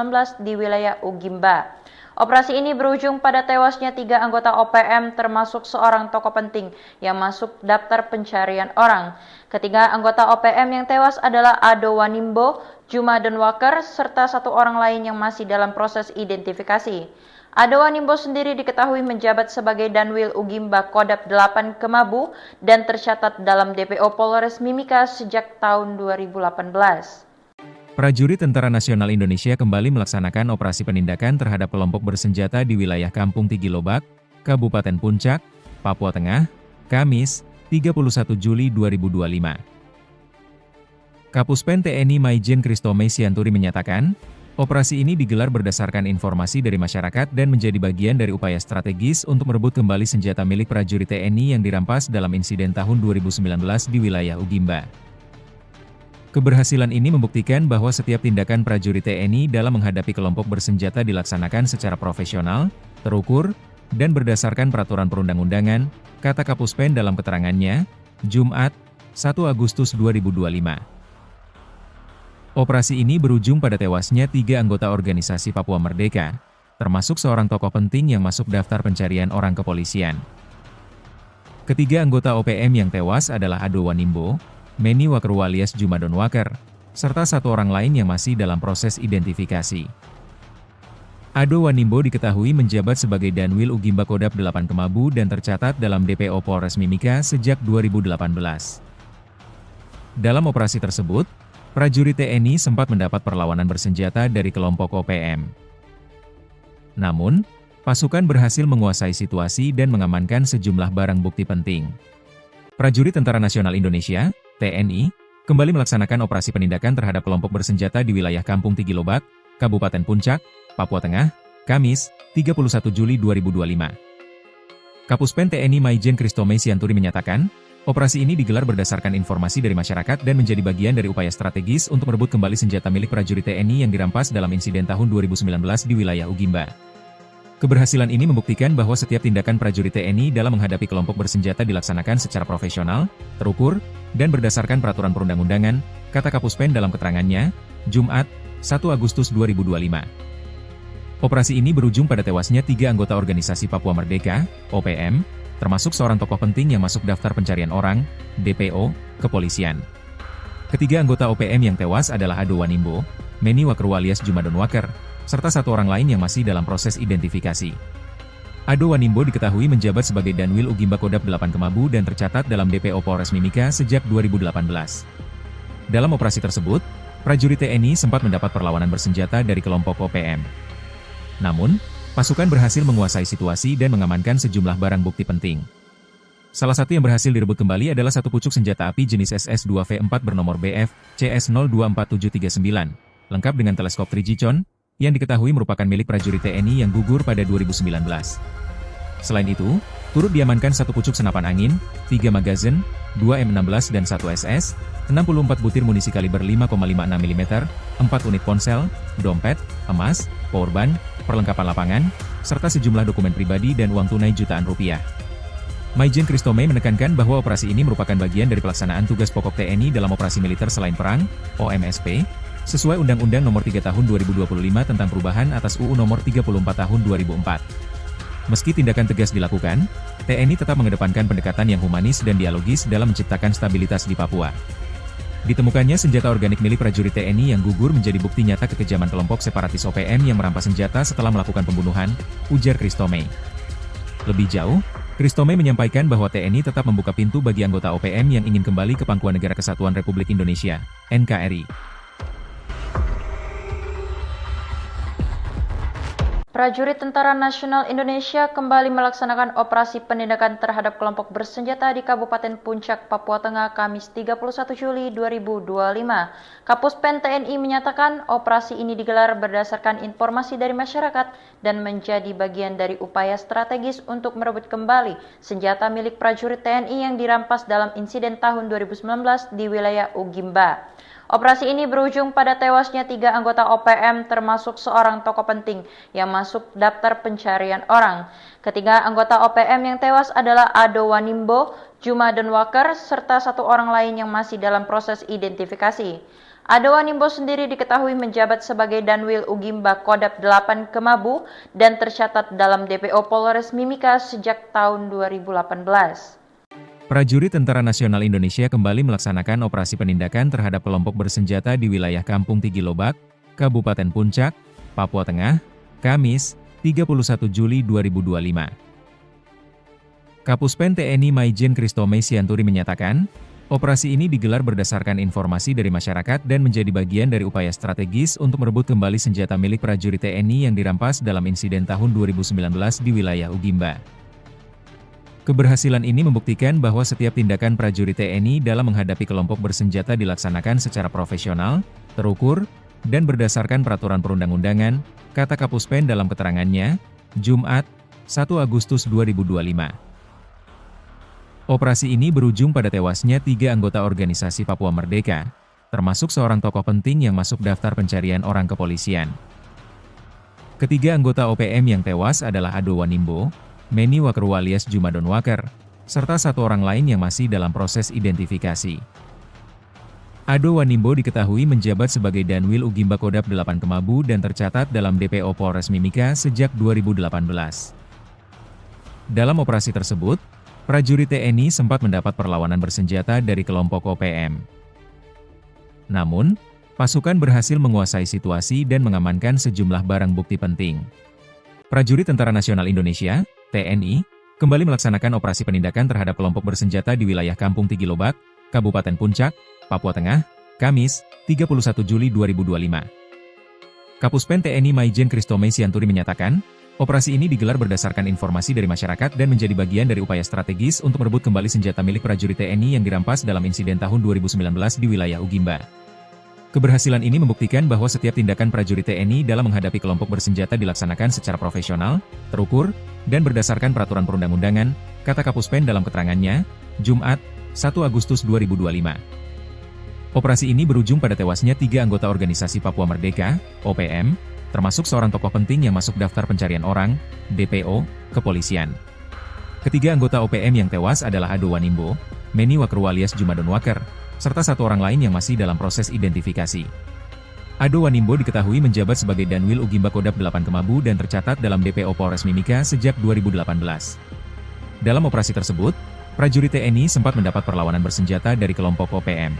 di wilayah Ugimba. Operasi ini berujung pada tewasnya 3 anggota OPM termasuk seorang tokoh penting yang masuk daftar pencarian orang. Ketiga anggota OPM yang tewas adalah Ado Wanimbo, Juma Donwaker, serta 1 orang lain yang masih dalam proses identifikasi. Ado Wanimbo sendiri diketahui menjabat sebagai Danwil Ugimba Kodap 8 Kemabu dan tercatat dalam DPO Polres Mimika sejak tahun 2018. Prajurit Tentara Nasional Indonesia kembali melaksanakan operasi penindakan terhadap kelompok bersenjata di wilayah Kampung Tigilobak, Kabupaten Puncak, Papua Tengah, Kamis, 31 Juli 2025. Kapuspen TNI Maijen Kristome Sianturi menyatakan, operasi ini digelar berdasarkan informasi dari masyarakat dan menjadi bagian dari upaya strategis untuk merebut kembali senjata milik prajurit TNI yang dirampas dalam insiden tahun 2019 di wilayah Ugimba. Keberhasilan ini membuktikan bahwa setiap tindakan prajurit TNI dalam menghadapi kelompok bersenjata dilaksanakan secara profesional, terukur, dan berdasarkan peraturan perundang-undangan, kata Kapuspen dalam keterangannya, Jumat, 1 Agustus 2025. Operasi ini berujung pada tewasnya 3 anggota organisasi Papua Merdeka, termasuk seorang tokoh penting yang masuk daftar pencarian orang kepolisian. Ketiga anggota OPM yang tewas adalah Ado Wanimbo, Meni Wakerwa alias Juma Donwaker, serta 1 orang lain yang masih dalam proses identifikasi. Ado Wanimbo diketahui menjabat sebagai Danwil Ugimba Kodap 8 Kemabu dan tercatat dalam DPO Polres Mimika sejak 2018. Dalam operasi tersebut, prajurit TNI sempat mendapat perlawanan bersenjata dari kelompok OPM. Namun, pasukan berhasil menguasai situasi dan mengamankan sejumlah barang bukti penting. Prajurit Tentara Nasional Indonesia TNI, kembali melaksanakan operasi penindakan terhadap kelompok bersenjata di wilayah Kampung Tigilobak, Kabupaten Puncak, Papua Tengah, Kamis, 31 Juli 2025. Kapuspen TNI Maijen Kristome Sianturi menyatakan, operasi ini digelar berdasarkan informasi dari masyarakat dan menjadi bagian dari upaya strategis untuk merebut kembali senjata milik prajurit TNI yang dirampas dalam insiden tahun 2019 di wilayah Ugimba. Keberhasilan ini membuktikan bahwa setiap tindakan prajurit TNI dalam menghadapi kelompok bersenjata dilaksanakan secara profesional, terukur, dan berdasarkan peraturan perundang-undangan, kata Kapuspen dalam keterangannya, Jumat, 1 Agustus 2025. Operasi ini berujung pada tewasnya 3 anggota organisasi Papua Merdeka, OPM, termasuk seorang tokoh penting yang masuk daftar pencarian orang, DPO, kepolisian. Ketiga anggota OPM yang tewas adalah Ado Wanimbo, Meni Wakerwa alias Juma Donwaker, serta 1 orang lain yang masih dalam proses identifikasi. Ado Wanimbo diketahui menjabat sebagai Danwil Ugimba Kodap 8 Kemabu dan tercatat dalam DPO Polres Mimika sejak 2018. Dalam operasi tersebut, prajurit TNI sempat mendapat perlawanan bersenjata dari kelompok OPM. Namun, pasukan berhasil menguasai situasi dan mengamankan sejumlah barang bukti penting. Salah satu yang berhasil direbut kembali adalah 1 pucuk senjata api jenis SS-2V4 bernomor BF CS024739, lengkap dengan teleskop Trigicon, yang diketahui merupakan milik prajurit TNI yang gugur pada 2019. Selain itu, turut diamankan 1 pucuk senapan angin, 3 magazin, 2 M16 dan 1 SS, 64 butir munisi kaliber 5,56 mm, 4 unit ponsel, dompet, emas, powerbank, perlengkapan lapangan, serta sejumlah dokumen pribadi dan uang tunai jutaan rupiah. Maijen Kristome menekankan bahwa operasi ini merupakan bagian dari pelaksanaan tugas pokok TNI dalam operasi militer selain perang, OMSP, sesuai Undang-Undang Nomor 3 Tahun 2025 tentang perubahan atas UU Nomor 34 Tahun 2004. Meski tindakan tegas dilakukan, TNI tetap mengedepankan pendekatan yang humanis dan dialogis dalam menciptakan stabilitas di Papua. Ditemukannya senjata organik milik prajurit TNI yang gugur menjadi bukti nyata kekejaman kelompok separatis OPM yang merampas senjata setelah melakukan pembunuhan, ujar Kristome. Lebih jauh, Kristome menyampaikan bahwa TNI tetap membuka pintu bagi anggota OPM yang ingin kembali ke Pangkuan Negara Kesatuan Republik Indonesia, NKRI. Prajurit Tentara Nasional Indonesia kembali melaksanakan operasi penindakan terhadap kelompok bersenjata di Kabupaten Puncak, Papua Tengah, Kamis 31 Juli 2025. Kapuspen TNI menyatakan operasi ini digelar berdasarkan informasi dari masyarakat dan menjadi bagian dari upaya strategis untuk merebut kembali senjata milik prajurit TNI yang dirampas dalam insiden tahun 2019 di wilayah Ugimba. Operasi ini berujung pada tewasnya 3 anggota OPM termasuk seorang tokoh penting yang masuk daftar pencarian orang. Ketiga anggota OPM yang tewas adalah Ado Wanimbo, Juma Denwaker, serta 1 orang lain yang masih dalam proses identifikasi. Ado Wanimbo sendiri diketahui menjabat sebagai Danwil Ugimba Kodap 8 Kemabu dan tercatat dalam DPO Polres Mimika sejak tahun 2018. Prajurit Tentara Nasional Indonesia kembali melaksanakan operasi penindakan terhadap kelompok bersenjata di wilayah Kampung Tigilobak, Kabupaten Puncak, Papua Tengah, Kamis, 31 Juli 2025. Kapuspen TNI Maijen Kristome Sianturi menyatakan, operasi ini digelar berdasarkan informasi dari masyarakat dan menjadi bagian dari upaya strategis untuk merebut kembali senjata milik prajurit TNI yang dirampas dalam insiden tahun 2019 di wilayah Ugimba. Keberhasilan ini membuktikan bahwa setiap tindakan prajurit TNI dalam menghadapi kelompok bersenjata dilaksanakan secara profesional, terukur, dan berdasarkan peraturan perundang-undangan, kata Kapuspen dalam keterangannya, Jumat, 1 Agustus 2025. Operasi ini berujung pada tewasnya 3 anggota organisasi Papua Merdeka, termasuk seorang tokoh penting yang masuk daftar pencarian orang kepolisian. Ketiga anggota OPM yang tewas adalah Ado Wanimbo, Meni Wakeru alias Juma Denwaker, serta 1 orang lain yang masih dalam proses identifikasi. Ado Wanimbo diketahui menjabat sebagai Danwil Ugimba Kodap 8 Kemabu dan tercatat dalam DPO Polres Mimika sejak 2018. Dalam operasi tersebut, prajurit TNI sempat mendapat perlawanan bersenjata dari kelompok OPM. Namun, pasukan berhasil menguasai situasi dan mengamankan sejumlah barang bukti penting. Prajurit Tentara Nasional Indonesia TNI, kembali melaksanakan operasi penindakan terhadap kelompok bersenjata di wilayah Kampung Tigilobak, Kabupaten Puncak, Papua Tengah, Kamis, 31 Juli 2025. Kapuspen TNI Maijen Kristome Sianturi menyatakan, operasi ini digelar berdasarkan informasi dari masyarakat dan menjadi bagian dari upaya strategis untuk merebut kembali senjata milik prajurit TNI yang dirampas dalam insiden tahun 2019 di wilayah Ugimba. Keberhasilan ini membuktikan bahwa setiap tindakan prajurit TNI dalam menghadapi kelompok bersenjata dilaksanakan secara profesional, terukur, dan berdasarkan peraturan perundang-undangan, kata Kapuspen dalam keterangannya, Jumat, 1 Agustus 2025. Operasi ini berujung pada tewasnya 3 anggota organisasi Papua Merdeka, OPM, termasuk seorang tokoh penting yang masuk daftar pencarian orang, DPO, kepolisian. Ketiga anggota OPM yang tewas adalah Ado Wanimbo, Meni Wakeru alias Juma Denwaker, serta 1 orang lain yang masih dalam proses identifikasi. Ado Wanimbo diketahui menjabat sebagai Danwil Ugimba Kodap 8 Kemabu dan tercatat dalam DPO Polres Mimika sejak 2018. Dalam operasi tersebut, prajurit TNI sempat mendapat perlawanan bersenjata dari kelompok OPM.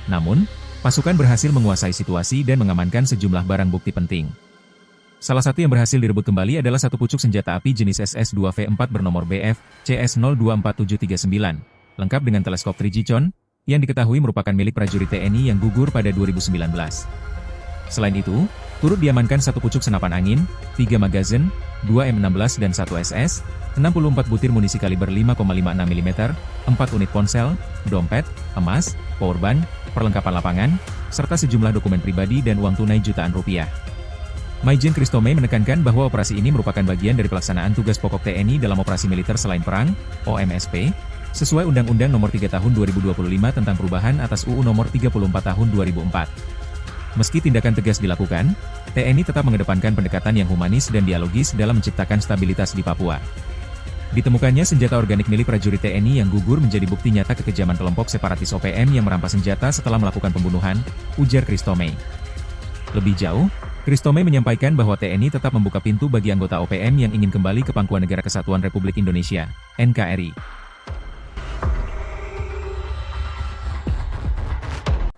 Namun, pasukan berhasil menguasai situasi dan mengamankan sejumlah barang bukti penting. Salah satu yang berhasil direbut kembali adalah 1 pucuk senjata api jenis SS-2V4 bernomor BF CS024739, lengkap dengan teleskop Trigicon, yang diketahui merupakan milik prajurit TNI yang gugur pada 2019. Selain itu, turut diamankan 1 pucuk senapan angin, 3 magazin, 2 M16 dan 1 SS, 64 butir munisi kaliber 5,56 mm, 4 unit ponsel, dompet, emas, powerbank, perlengkapan lapangan, serta sejumlah dokumen pribadi dan uang tunai jutaan rupiah. Maijen Kristome menekankan bahwa operasi ini merupakan bagian dari pelaksanaan tugas pokok TNI dalam operasi militer selain perang, OMSP, sesuai Undang-Undang Nomor 3 Tahun 2025 tentang perubahan atas UU Nomor 34 Tahun 2004. Meski tindakan tegas dilakukan, TNI tetap mengedepankan pendekatan yang humanis dan dialogis dalam menciptakan stabilitas di Papua. Ditemukannya senjata organik milik prajurit TNI yang gugur menjadi bukti nyata kekejaman kelompok separatis OPM yang merampas senjata setelah melakukan pembunuhan, ujar Kristome. Lebih jauh, Kristome menyampaikan bahwa TNI tetap membuka pintu bagi anggota OPM yang ingin kembali ke Pangkuan Negara Kesatuan Republik Indonesia, NKRI.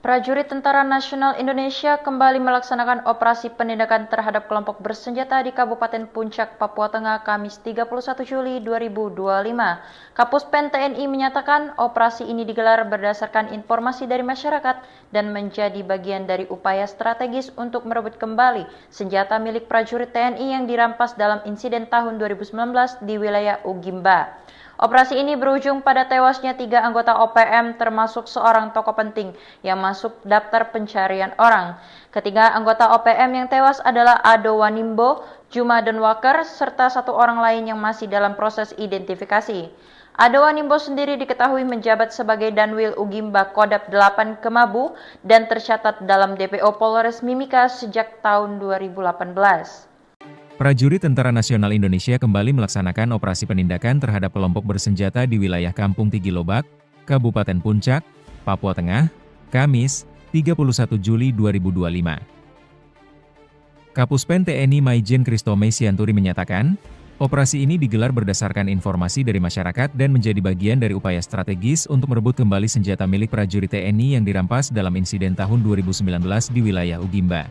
Prajurit Tentara Nasional Indonesia kembali melaksanakan operasi penindakan terhadap kelompok bersenjata di Kabupaten Puncak, Papua Tengah, Kamis 31 Juli 2025. Kapuspen TNI menyatakan operasi ini digelar berdasarkan informasi dari masyarakat dan menjadi bagian dari upaya strategis untuk merebut kembali senjata milik prajurit TNI yang dirampas dalam insiden tahun 2019 di wilayah Ugimba. Operasi ini berujung pada tewasnya 3 anggota OPM termasuk seorang tokoh penting yang masuk daftar pencarian orang. Ketiga anggota OPM yang tewas adalah Ado Wanimbo, Juma Denwaker, serta 1 orang lain yang masih dalam proses identifikasi. Ado Wanimbo sendiri diketahui menjabat sebagai Danwil Ugimba Kodap 8 Kemabu dan tercatat dalam DPO Polres Mimika sejak tahun 2018. Prajurit Tentara Nasional Indonesia kembali melaksanakan operasi penindakan terhadap kelompok bersenjata di wilayah Kampung Tigilobak, Kabupaten Puncak, Papua Tengah, Kamis, 31 Juli 2025. Kapuspen TNI Maijen Kristome Sianturi menyatakan, operasi ini digelar berdasarkan informasi dari masyarakat dan menjadi bagian dari upaya strategis untuk merebut kembali senjata milik prajurit TNI yang dirampas dalam insiden tahun 2019 di wilayah Ugimba.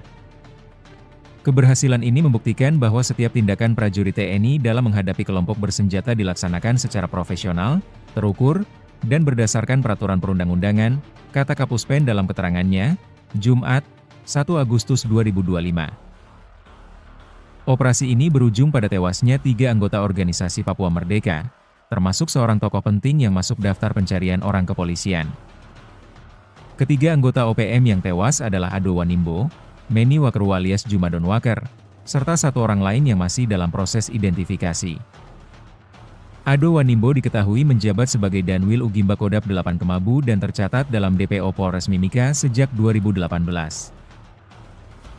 Keberhasilan ini membuktikan bahwa setiap tindakan prajurit TNI dalam menghadapi kelompok bersenjata dilaksanakan secara profesional, terukur, dan berdasarkan peraturan perundang-undangan, kata Kapuspen dalam keterangannya, Jumat, 1 Agustus 2025. Operasi ini berujung pada tewasnya 3 anggota organisasi Papua Merdeka, termasuk seorang tokoh penting yang masuk daftar pencarian orang kepolisian. Ketiga anggota OPM yang tewas adalah Ado Wanimbo, Meni Wakeru alias Jumadon Waker, serta 1 orang lain yang masih dalam proses identifikasi. Ado Wanimbo diketahui menjabat sebagai Danwil Ugimba Kodap 8 Kemabu dan tercatat dalam DPO Polres Mimika sejak 2018.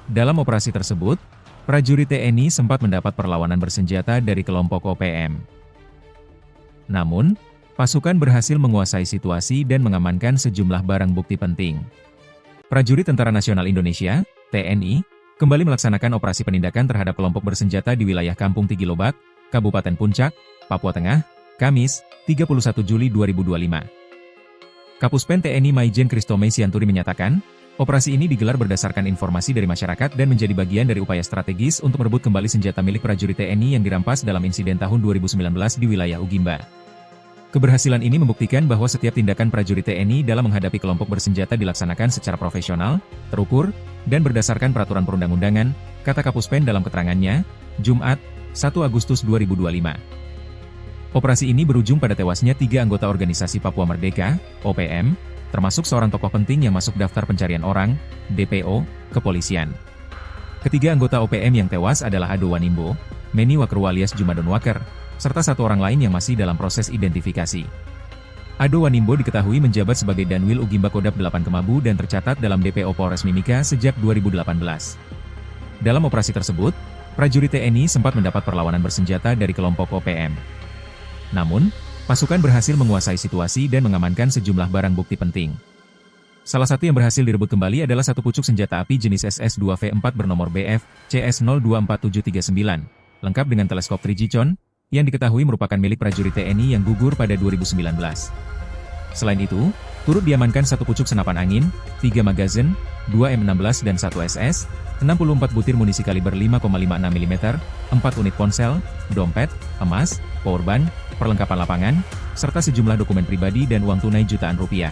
Dalam operasi tersebut, prajurit TNI sempat mendapat perlawanan bersenjata dari kelompok OPM. Namun, pasukan berhasil menguasai situasi dan mengamankan sejumlah barang bukti penting. Prajurit Tentara Nasional Indonesia (TNI) kembali melaksanakan operasi penindakan terhadap kelompok bersenjata di wilayah Kampung Tigilobak, Kabupaten Puncak, Papua Tengah, Kamis, 31 Juli 2025. Kapuspen TNI Maijen Kristome Sianturi menyatakan, operasi ini digelar berdasarkan informasi dari masyarakat dan menjadi bagian dari upaya strategis untuk merebut kembali senjata milik prajurit TNI yang dirampas dalam insiden tahun 2019 di wilayah Ugimba. Keberhasilan ini membuktikan bahwa setiap tindakan prajurit TNI dalam menghadapi kelompok bersenjata dilaksanakan secara profesional, terukur, dan berdasarkan peraturan perundang-undangan, kata Kapuspen dalam keterangannya, Jumat, 1 Agustus 2025. Operasi ini berujung pada tewasnya 3 anggota organisasi Papua Merdeka, OPM, termasuk seorang tokoh penting yang masuk daftar pencarian orang, DPO, kepolisian. Ketiga anggota OPM yang tewas adalah Ado Wanimbo, Meni Wakeru alias Jumadon Waker, serta 1 orang lain yang masih dalam proses identifikasi. Ado Wanimbo diketahui menjabat sebagai Danwil Ugimba Kodap 8 Kemabu dan tercatat dalam DPO Polres Mimika sejak 2018. Dalam operasi tersebut, prajurit TNI sempat mendapat perlawanan bersenjata dari kelompok OPM. Namun, pasukan berhasil menguasai situasi dan mengamankan sejumlah barang bukti penting. Salah satu yang berhasil direbut kembali adalah 1 pucuk senjata api jenis SS-2V4 bernomor BF CS024739, lengkap dengan teleskop 3G yang diketahui merupakan milik prajurit TNI yang gugur pada 2019. Selain itu, turut diamankan 1 pucuk senapan angin, 3 magazin, 2 M16 dan 1 SS, 64 butir munisi kaliber 5,56 mm, 4 unit ponsel, dompet, emas, powerbank, perlengkapan lapangan, serta sejumlah dokumen pribadi dan uang tunai jutaan rupiah.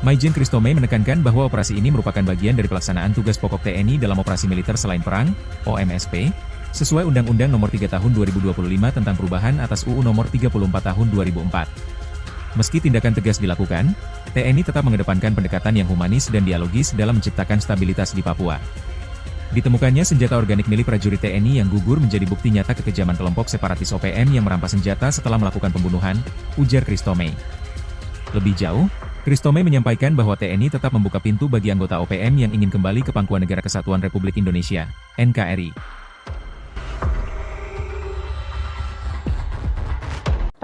Maijen Kristome menekankan bahwa operasi ini merupakan bagian dari pelaksanaan tugas pokok TNI dalam operasi militer selain perang, OMSP, sesuai Undang-Undang Nomor 3 Tahun 2025 tentang perubahan atas UU Nomor 34 Tahun 2004. Meski tindakan tegas dilakukan, TNI tetap mengedepankan pendekatan yang humanis dan dialogis dalam menciptakan stabilitas di Papua. Ditemukannya senjata organik milik prajurit TNI yang gugur menjadi bukti nyata kekejaman kelompok separatis OPM yang merampas senjata setelah melakukan pembunuhan, ujar Kristome. Lebih jauh, Kristome menyampaikan bahwa TNI tetap membuka pintu bagi anggota OPM yang ingin kembali ke Pangkuan Negara Kesatuan Republik Indonesia, NKRI.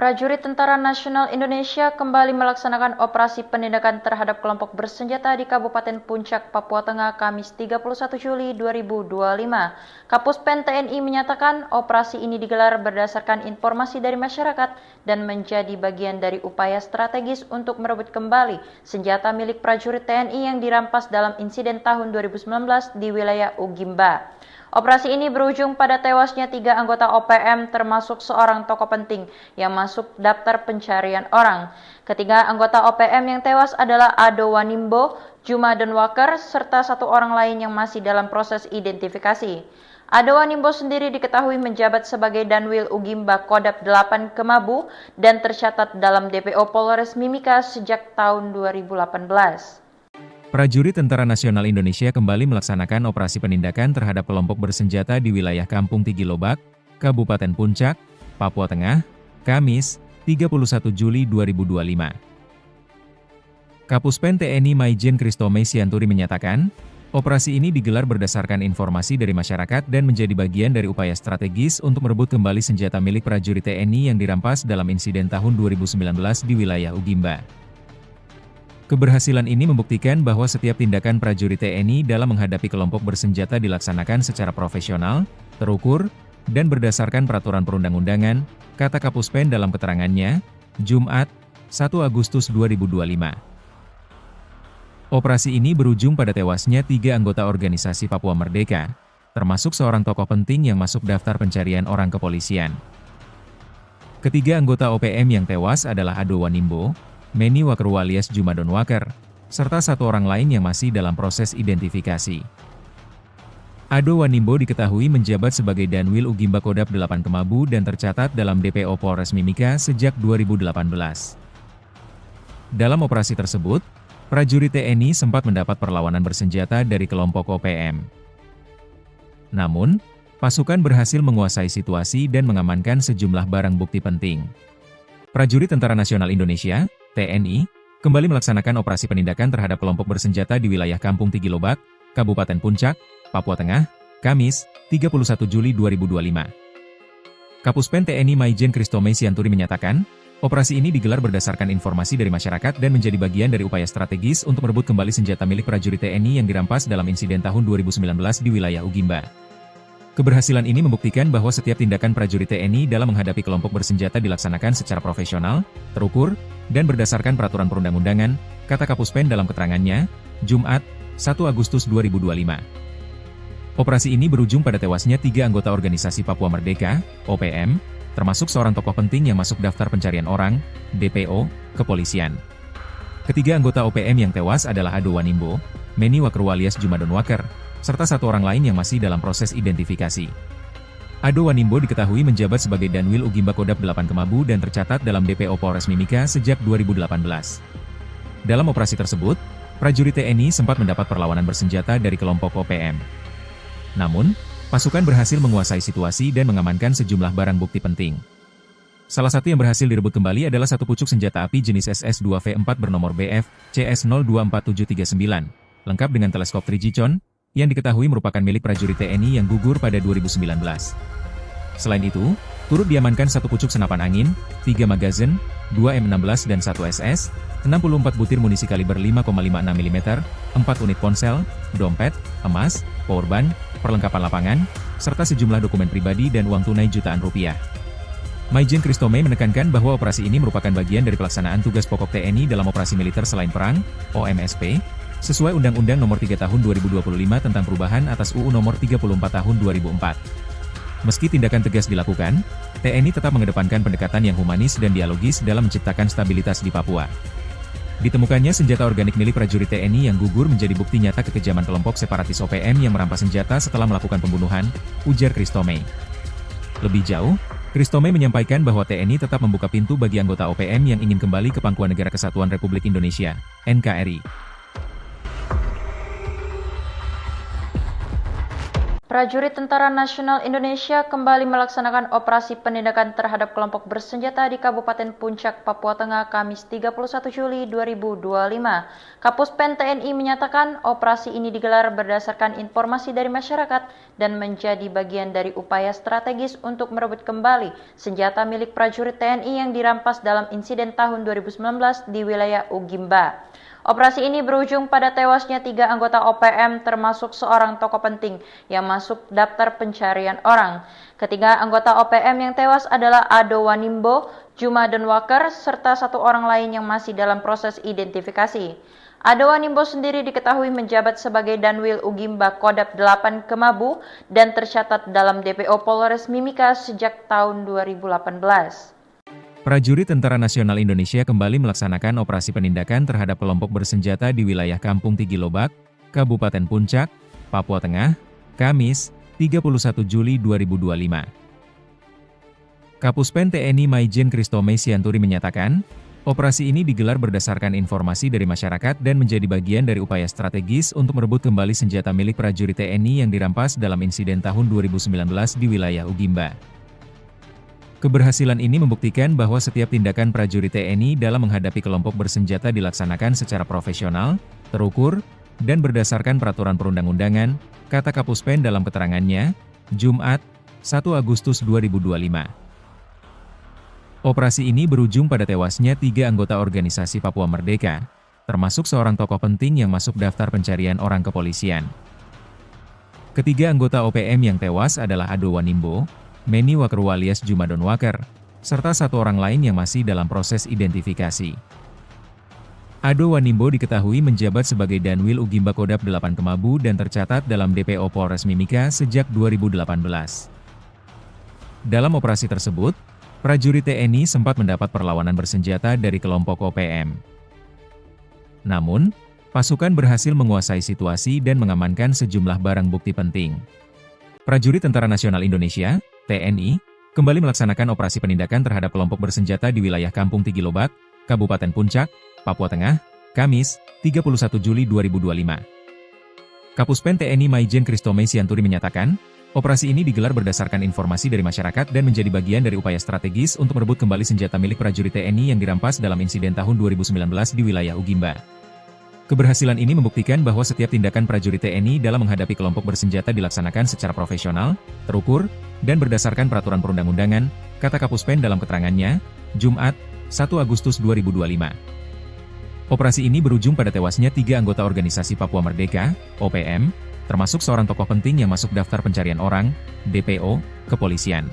Prajurit Tentara Nasional Indonesia kembali melaksanakan operasi penindakan terhadap kelompok bersenjata di Kabupaten Puncak, Papua Tengah, Kamis 31 Juli 2025. Kapuspen TNI menyatakan operasi ini digelar berdasarkan informasi dari masyarakat dan menjadi bagian dari upaya strategis untuk merebut kembali senjata milik prajurit TNI yang dirampas dalam insiden tahun 2019 di wilayah Ugimba. Operasi ini berujung pada tewasnya 3 anggota OPM termasuk seorang tokoh penting yang masuk daftar pencarian orang. Ketiga anggota OPM yang tewas adalah Ado Wanimbo, Juma Denwaker, serta 1 orang lain yang masih dalam proses identifikasi. Ado Wanimbo sendiri diketahui menjabat sebagai Danwil Ugimba Kodap 8 Kemabu dan tercatat dalam DPO Polres Mimika sejak tahun 2018. Prajurit Tentara Nasional Indonesia kembali melaksanakan operasi penindakan terhadap kelompok bersenjata di wilayah Kampung Tigilobak, Kabupaten Puncak, Papua Tengah, Kamis, 31 Juli 2025. Kapuspen TNI Maijen Kristome Sianturi menyatakan, operasi ini digelar berdasarkan informasi dari masyarakat dan menjadi bagian dari upaya strategis untuk merebut kembali senjata milik prajurit TNI yang dirampas dalam insiden tahun 2019 di wilayah Ugimba. Keberhasilan ini membuktikan bahwa setiap tindakan prajurit TNI dalam menghadapi kelompok bersenjata dilaksanakan secara profesional, terukur, dan berdasarkan peraturan perundang-undangan, kata Kapuspen dalam keterangannya, Jumat, 1 Agustus 2025. Operasi ini berujung pada tewasnya 3 anggota organisasi Papua Merdeka, termasuk seorang tokoh penting yang masuk daftar pencarian orang kepolisian. Ketiga anggota OPM yang tewas adalah Ado Wanimbo, Meni Wakru alias Juma Denwaker, serta 1 orang lain yang masih dalam proses identifikasi. Ado Wanimbo diketahui menjabat sebagai Danwil Ugimba Kodap 8 Kemabu dan tercatat dalam DPO Polres Mimika sejak 2018. Dalam operasi tersebut, prajurit TNI sempat mendapat perlawanan bersenjata dari kelompok OPM. Namun, pasukan berhasil menguasai situasi dan mengamankan sejumlah barang bukti penting. Prajurit Tentara Nasional Indonesia (TNI) kembali melaksanakan operasi penindakan terhadap kelompok bersenjata di wilayah Kampung Tigilobak, Kabupaten Puncak, Papua Tengah, Kamis, 31 Juli 2025. Kapuspen TNI Maijen Kristome Sianturi menyatakan, operasi ini digelar berdasarkan informasi dari masyarakat dan menjadi bagian dari upaya strategis untuk merebut kembali senjata milik prajurit TNI yang dirampas dalam insiden tahun 2019 di wilayah Ugimba. Keberhasilan ini membuktikan bahwa setiap tindakan prajurit TNI dalam menghadapi kelompok bersenjata dilaksanakan secara profesional, terukur, dan berdasarkan peraturan perundang-undangan, kata Kapuspen dalam keterangannya, Jumat, 1 Agustus 2025. Operasi ini berujung pada tewasnya 3 anggota organisasi Papua Merdeka, OPM, termasuk seorang tokoh penting yang masuk daftar pencarian orang, DPO, kepolisian. Ketiga anggota OPM yang tewas adalah Ado Wanimbo, Meni Wakru alias Juma Denwaker, serta 1 orang lain yang masih dalam proses identifikasi. Ado Wanimbo diketahui menjabat sebagai Danwil Ugimba Kodap 8 Kemabu dan tercatat dalam DPO Polres Mimika sejak 2018. Dalam operasi tersebut, prajurit TNI sempat mendapat perlawanan bersenjata dari kelompok OPM. Namun, pasukan berhasil menguasai situasi dan mengamankan sejumlah barang bukti penting. Salah satu yang berhasil direbut kembali adalah 1 pucuk senjata api jenis SS-2V4 bernomor BF CS024739, lengkap dengan teleskop Trigicon, yang diketahui merupakan milik prajurit TNI yang gugur pada 2019. Selain itu, turut diamankan 1 pucuk senapan angin, 3 magazin, 2 M16 dan 1 SS, 64 butir munisi kaliber 5,56 mm, 4 unit ponsel, dompet, emas, powerbank, perlengkapan lapangan, serta sejumlah dokumen pribadi dan uang tunai jutaan rupiah. Maijen Kristome menekankan bahwa operasi ini merupakan bagian dari pelaksanaan tugas pokok TNI dalam operasi militer selain perang, OMSP, sesuai Undang-Undang Nomor 3 Tahun 2025 tentang perubahan atas UU Nomor 34 Tahun 2004. Meski tindakan tegas dilakukan, TNI tetap mengedepankan pendekatan yang humanis dan dialogis dalam menciptakan stabilitas di Papua. Ditemukannya senjata organik milik prajurit TNI yang gugur menjadi bukti nyata kekejaman kelompok separatis OPM yang merampas senjata setelah melakukan pembunuhan, ujar Kristome. Lebih jauh, Kristome menyampaikan bahwa TNI tetap membuka pintu bagi anggota OPM yang ingin kembali ke Pangkuan Negara Kesatuan Republik Indonesia, NKRI. Prajurit Tentara Nasional Indonesia kembali melaksanakan operasi penindakan terhadap kelompok bersenjata di Kabupaten Puncak, Papua Tengah, Kamis 31 Juli 2025. Kapuspen TNI menyatakan operasi ini digelar berdasarkan informasi dari masyarakat dan menjadi bagian dari upaya strategis untuk merebut kembali senjata milik prajurit TNI yang dirampas dalam insiden tahun 2019 di wilayah Ugimba. Operasi ini berujung pada tewasnya 3 anggota OPM termasuk seorang tokoh penting yang masuk daftar pencarian orang. Ketiga anggota OPM yang tewas adalah Ado Wanimbo, Juma Donwaker, serta 1 orang lain yang masih dalam proses identifikasi. Ado Wanimbo sendiri diketahui menjabat sebagai Danwil Ugimba Kodap 8 Kemabu dan tercatat dalam DPO Polres Mimika sejak tahun 2018. Prajurit Tentara Nasional Indonesia kembali melaksanakan operasi penindakan terhadap kelompok bersenjata di wilayah Kampung Tigilobak, Kabupaten Puncak, Papua Tengah, Kamis, 31 Juli 2025. Kapuspen TNI Maijen Kristome Sianturi menyatakan, operasi ini digelar berdasarkan informasi dari masyarakat dan menjadi bagian dari upaya strategis untuk merebut kembali senjata milik prajurit TNI yang dirampas dalam insiden tahun 2019 di wilayah Ugimba. Keberhasilan ini membuktikan bahwa setiap tindakan prajurit TNI dalam menghadapi kelompok bersenjata dilaksanakan secara profesional, terukur, dan berdasarkan peraturan perundang-undangan, kata Kapuspen dalam keterangannya, Jumat, 1 Agustus 2025. Operasi ini berujung pada tewasnya 3 anggota organisasi Papua Merdeka, termasuk seorang tokoh penting yang masuk daftar pencarian orang kepolisian. Ketiga anggota OPM yang tewas adalah Ado Wanimbo, Meni Wakerwa alias Juma Donwaker, serta 1 orang lain yang masih dalam proses identifikasi. Ado Wanimbo diketahui menjabat sebagai Danwil Ugimba Kodap 8 Kemabu dan tercatat dalam DPO Polres Mimika sejak 2018. Dalam operasi tersebut, prajurit TNI sempat mendapat perlawanan bersenjata dari kelompok OPM. Namun, pasukan berhasil menguasai situasi dan mengamankan sejumlah barang bukti penting. Prajurit Tentara Nasional Indonesia TNI, kembali melaksanakan operasi penindakan terhadap kelompok bersenjata di wilayah Kampung Tigilobak, Kabupaten Puncak, Papua Tengah, Kamis, 31 Juli 2025. Kapuspen TNI Maijen Kristome Sianturi menyatakan, operasi ini digelar berdasarkan informasi dari masyarakat dan menjadi bagian dari upaya strategis untuk merebut kembali senjata milik prajurit TNI yang dirampas dalam insiden tahun 2019 di wilayah Ugimba. Keberhasilan ini membuktikan bahwa setiap tindakan prajurit TNI dalam menghadapi kelompok bersenjata dilaksanakan secara profesional, terukur, dan berdasarkan peraturan perundang-undangan, kata Kapuspen dalam keterangannya, Jumat, 1 Agustus 2025. Operasi ini berujung pada tewasnya 3 anggota organisasi Papua Merdeka, OPM, termasuk seorang tokoh penting yang masuk daftar pencarian orang, DPO, kepolisian.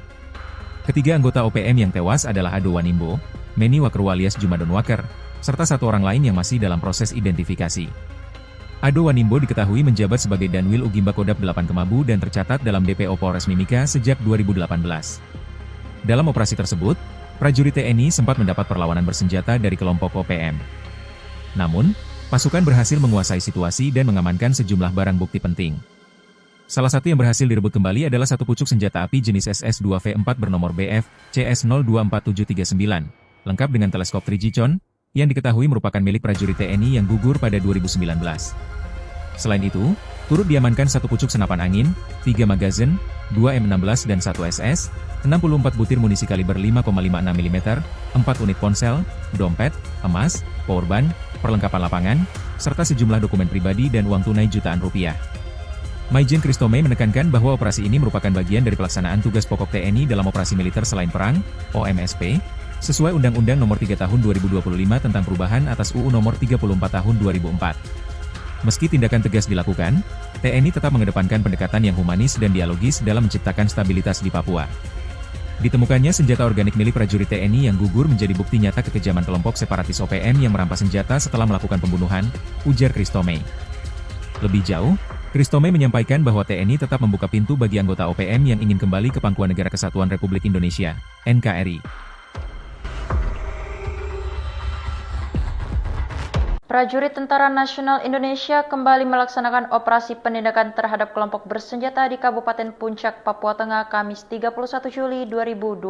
Ketiga anggota OPM yang tewas adalah Ado Wanimbo, Meni Wakerwa alias Juma Donwaker, serta 1 orang lain yang masih dalam proses identifikasi. Ado Wanimbo diketahui menjabat sebagai Danwil Ugimba Kodap 8 Kemabu dan tercatat dalam DPO Polres Mimika sejak 2018. Dalam operasi tersebut, prajurit TNI sempat mendapat perlawanan bersenjata dari kelompok OPM. Namun, pasukan berhasil menguasai situasi dan mengamankan sejumlah barang bukti penting. Salah satu yang berhasil direbut kembali adalah 1 pucuk senjata api jenis SS-2V4 bernomor BF CS024739, lengkap dengan teleskop 3G yang diketahui merupakan milik prajurit TNI yang gugur pada 2019. Selain itu, turut diamankan 1 pucuk senapan angin, 3 magazin, 2 M16 dan 1 SS, 64 butir munisi kaliber 5,56 mm, 4 unit ponsel, dompet, emas, powerbank, perlengkapan lapangan, serta sejumlah dokumen pribadi dan uang tunai jutaan rupiah. Maijen Kristome menekankan bahwa operasi ini merupakan bagian dari pelaksanaan tugas pokok TNI dalam operasi militer selain perang, OMSP, sesuai Undang-Undang Nomor 3 Tahun 2025 tentang perubahan atas UU Nomor 34 Tahun 2004. Meski tindakan tegas dilakukan, TNI tetap mengedepankan pendekatan yang humanis dan dialogis dalam menciptakan stabilitas di Papua. Ditemukannya senjata organik milik prajurit TNI yang gugur menjadi bukti nyata kekejaman kelompok separatis OPM yang merampas senjata setelah melakukan pembunuhan, ujar Kristome. Lebih jauh, Kristome menyampaikan bahwa TNI tetap membuka pintu bagi anggota OPM yang ingin kembali ke Pangkuan Negara Kesatuan Republik Indonesia, NKRI. Prajurit Tentara Nasional Indonesia kembali melaksanakan operasi penindakan terhadap kelompok bersenjata di Kabupaten Puncak, Papua Tengah, Kamis 31 Juli 2025.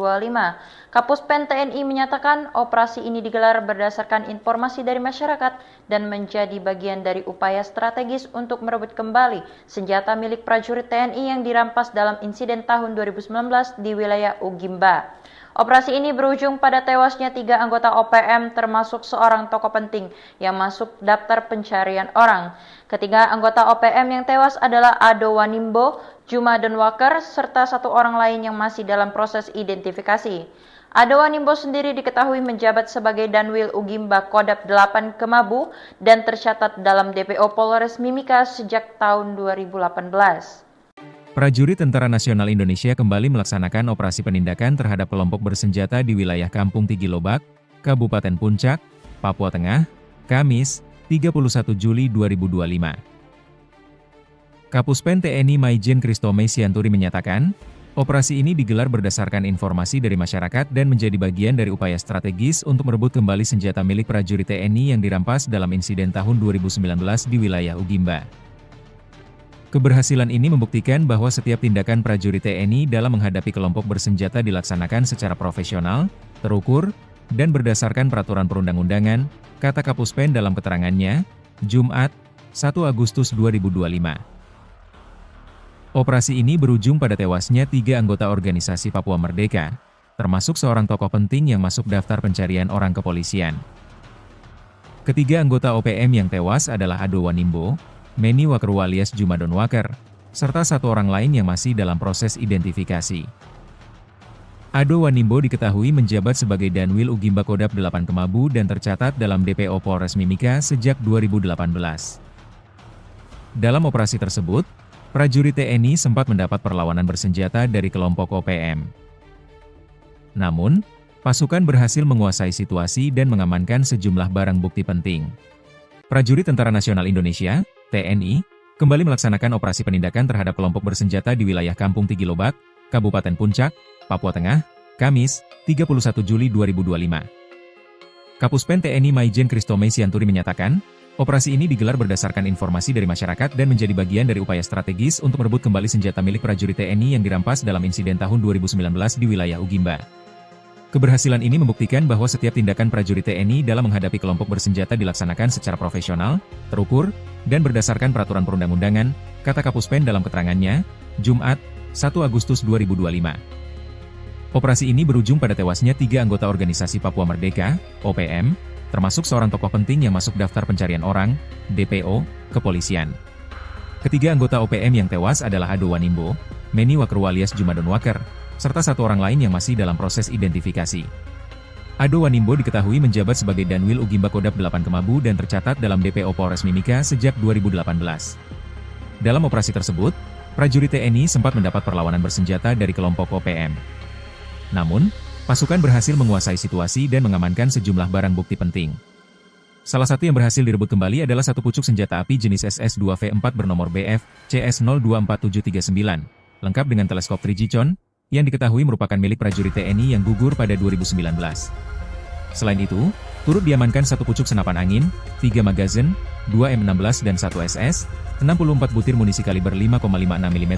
Kapuspen TNI menyatakan operasi ini digelar berdasarkan informasi dari masyarakat dan menjadi bagian dari upaya strategis untuk merebut kembali senjata milik prajurit TNI yang dirampas dalam insiden tahun 2019 di wilayah Ugimba. Operasi ini berujung pada tewasnya 3 anggota OPM termasuk seorang tokoh penting yang masuk daftar pencarian orang. Ketiga anggota OPM yang tewas adalah Ado Wanimbo, Juma Denwaker, serta 1 orang lain yang masih dalam proses identifikasi. Ado Wanimbo sendiri diketahui menjabat sebagai Danwil Ugimba Kodap 8 Kemabu dan tercatat dalam DPO Polres Mimika sejak tahun 2018. Prajurit Tentara Nasional Indonesia kembali melaksanakan operasi penindakan terhadap kelompok bersenjata di wilayah Kampung Tigilobak, Kabupaten Puncak, Papua Tengah, Kamis, 31 Juli 2025. Kapuspen TNI Maijen Kristome Sianturi menyatakan, operasi ini digelar berdasarkan informasi dari masyarakat dan menjadi bagian dari upaya strategis untuk merebut kembali senjata milik prajurit TNI yang dirampas dalam insiden tahun 2019 di wilayah Ugimba. Keberhasilan ini membuktikan bahwa setiap tindakan prajurit TNI dalam menghadapi kelompok bersenjata dilaksanakan secara profesional, terukur, dan berdasarkan peraturan perundang-undangan, kata Kapuspen dalam keterangannya, Jumat, 1 Agustus 2025. Operasi ini berujung pada tewasnya 3 anggota organisasi Papua Merdeka, termasuk seorang tokoh penting yang masuk daftar pencarian orang kepolisian. Ketiga anggota OPM yang tewas adalah Ado Wanimbo, Meni Wakeru alias Juma Denwaker, serta 1 orang lain yang masih dalam proses identifikasi. Ado Wanimbo diketahui menjabat sebagai Danwil Ugimba Kodap 8 Kemabu dan tercatat dalam DPO Polres Mimika sejak 2018. Dalam operasi tersebut, prajurit TNI sempat mendapat perlawanan bersenjata dari kelompok OPM. Namun, pasukan berhasil menguasai situasi dan mengamankan sejumlah barang bukti penting. Prajurit Tentara Nasional Indonesia TNI, kembali melaksanakan operasi penindakan terhadap kelompok bersenjata di wilayah Kampung Tigilobak, Kabupaten Puncak, Papua Tengah, Kamis, 31 Juli 2025. Kapuspen TNI Maijen Kristome Sianturi menyatakan, operasi ini digelar berdasarkan informasi dari masyarakat dan menjadi bagian dari upaya strategis untuk merebut kembali senjata milik prajurit TNI yang dirampas dalam insiden tahun 2019 di wilayah Ugimba. Keberhasilan ini membuktikan bahwa setiap tindakan prajurit TNI dalam menghadapi kelompok bersenjata dilaksanakan secara profesional, terukur, dan berdasarkan peraturan perundang-undangan, kata Kapuspen dalam keterangannya, Jumat, 1 Agustus 2025. Operasi ini berujung pada tewasnya 3 anggota organisasi Papua Merdeka, OPM, termasuk seorang tokoh penting yang masuk daftar pencarian orang, DPO, kepolisian. Ketiga anggota OPM yang tewas adalah Ado Wanimbo, Meni Wakeru alias Juma Denwaker, serta 1 orang lain yang masih dalam proses identifikasi. Ado Wanimbo diketahui menjabat sebagai Danwil Ugimba Kodap 8 Kemabu dan tercatat dalam DPO Polres Mimika sejak 2018. Dalam operasi tersebut, prajurit TNI sempat mendapat perlawanan bersenjata dari kelompok OPM. Namun, pasukan berhasil menguasai situasi dan mengamankan sejumlah barang bukti penting. Salah satu yang berhasil direbut kembali adalah 1 pucuk senjata api jenis SS-2V4 bernomor BF CS024739, lengkap dengan teleskop Trigicon, yang diketahui merupakan milik prajurit TNI yang gugur pada 2019. Selain itu, turut diamankan 1 pucuk senapan angin, 3 magazin, 2 M16 dan 1 SS, 64 butir munisi kaliber 5,56 mm,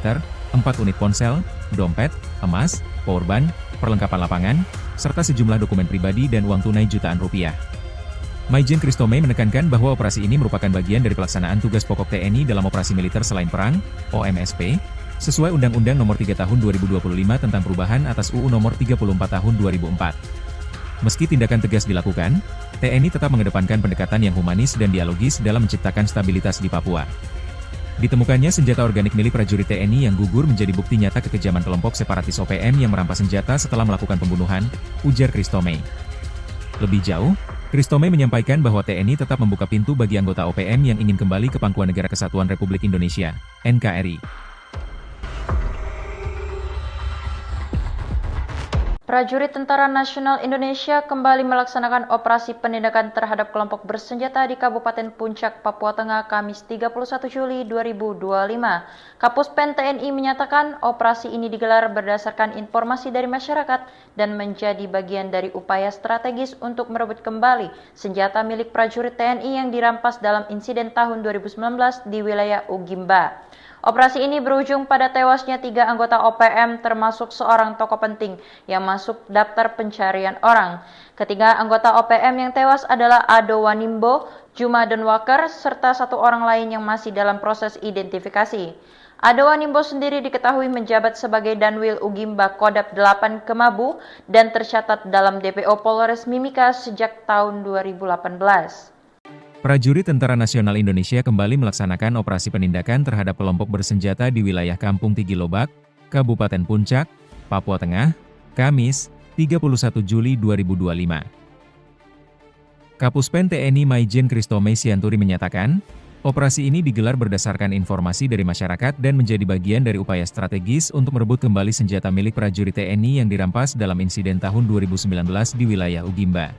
4 unit ponsel, dompet, emas, powerbank, perlengkapan lapangan, serta sejumlah dokumen pribadi dan uang tunai jutaan rupiah. Maijen Kristome menekankan bahwa operasi ini merupakan bagian dari pelaksanaan tugas pokok TNI dalam operasi militer selain perang, OMSP, sesuai Undang-Undang Nomor 3 Tahun 2025 tentang perubahan atas UU Nomor 34 Tahun 2004. Meski tindakan tegas dilakukan, TNI tetap mengedepankan pendekatan yang humanis dan dialogis dalam menciptakan stabilitas di Papua. Ditemukannya senjata organik milik prajurit TNI yang gugur menjadi bukti nyata kekejaman kelompok separatis OPM yang merampas senjata setelah melakukan pembunuhan, ujar Kristome. Lebih jauh, Kristome menyampaikan bahwa TNI tetap membuka pintu bagi anggota OPM yang ingin kembali ke Pangkuan Negara Kesatuan Republik Indonesia, NKRI. Prajurit Tentara Nasional Indonesia kembali melaksanakan operasi penindakan terhadap kelompok bersenjata di Kabupaten Puncak, Papua Tengah, Kamis 31 Juli 2025. Kapuspen TNI menyatakan operasi ini digelar berdasarkan informasi dari masyarakat dan menjadi bagian dari upaya strategis untuk merebut kembali senjata milik prajurit TNI yang dirampas dalam insiden tahun 2019 di wilayah Ugimba. Operasi ini berujung pada tewasnya 3 anggota OPM termasuk seorang tokoh penting yang masuk daftar pencarian orang. Ketiga anggota OPM yang tewas adalah Ado Wanimbo, Juma Donwaker, serta 1 orang lain yang masih dalam proses identifikasi. Ado Wanimbo sendiri diketahui menjabat sebagai Danwil Ugimba Kodap 8 Kemabu dan tercatat dalam DPO Polres Mimika sejak tahun 2018. Prajurit Tentara Nasional Indonesia kembali melaksanakan operasi penindakan terhadap kelompok bersenjata di wilayah Kampung Tigilobak, Kabupaten Puncak, Papua Tengah, Kamis, 31 Juli 2025. Kapuspen TNI Maijen Kristome Sianturi menyatakan, operasi ini digelar berdasarkan informasi dari masyarakat dan menjadi bagian dari upaya strategis untuk merebut kembali senjata milik prajurit TNI yang dirampas dalam insiden tahun 2019 di wilayah Ugimba.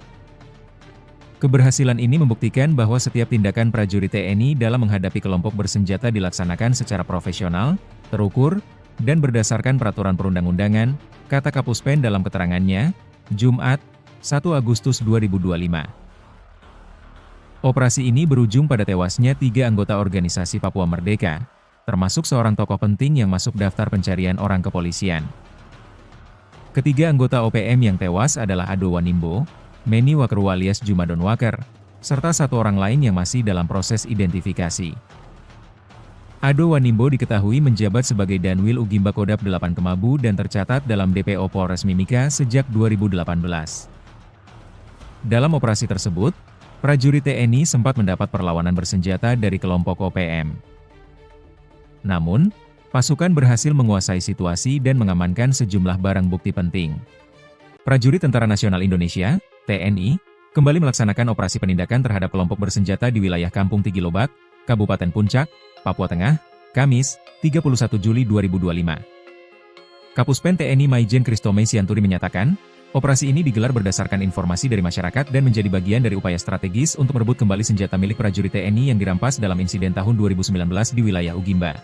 Keberhasilan ini membuktikan bahwa setiap tindakan prajurit TNI dalam menghadapi kelompok bersenjata dilaksanakan secara profesional, terukur, dan berdasarkan peraturan perundang-undangan, kata Kapuspen dalam keterangannya, Jumat, 1 Agustus 2025. Operasi ini berujung pada tewasnya 3 anggota organisasi Papua Merdeka, termasuk seorang tokoh penting yang masuk daftar pencarian orang kepolisian. Ketiga anggota OPM yang tewas adalah Ado Wanimbo, Meni Wakru alias Juma Donwaker, serta 1 orang lain yang masih dalam proses identifikasi. Ado Wanimbo diketahui menjabat sebagai Danwil Ugimba Kodap 8 Kemabu dan tercatat dalam DPO Polres Mimika sejak 2018. Dalam operasi tersebut, prajurit TNI sempat mendapat perlawanan bersenjata dari kelompok OPM. Namun, pasukan berhasil menguasai situasi dan mengamankan sejumlah barang bukti penting. Prajurit Tentara Nasional Indonesia (TNI) kembali melaksanakan operasi penindakan terhadap kelompok bersenjata di wilayah Kampung Tigilobak, Kabupaten Puncak, Papua Tengah, Kamis, 31 Juli 2025. Kapuspen TNI Maijen Kristome Sianturi menyatakan, operasi ini digelar berdasarkan informasi dari masyarakat dan menjadi bagian dari upaya strategis untuk merebut kembali senjata milik prajurit TNI yang dirampas dalam insiden tahun 2019 di wilayah Ugimba.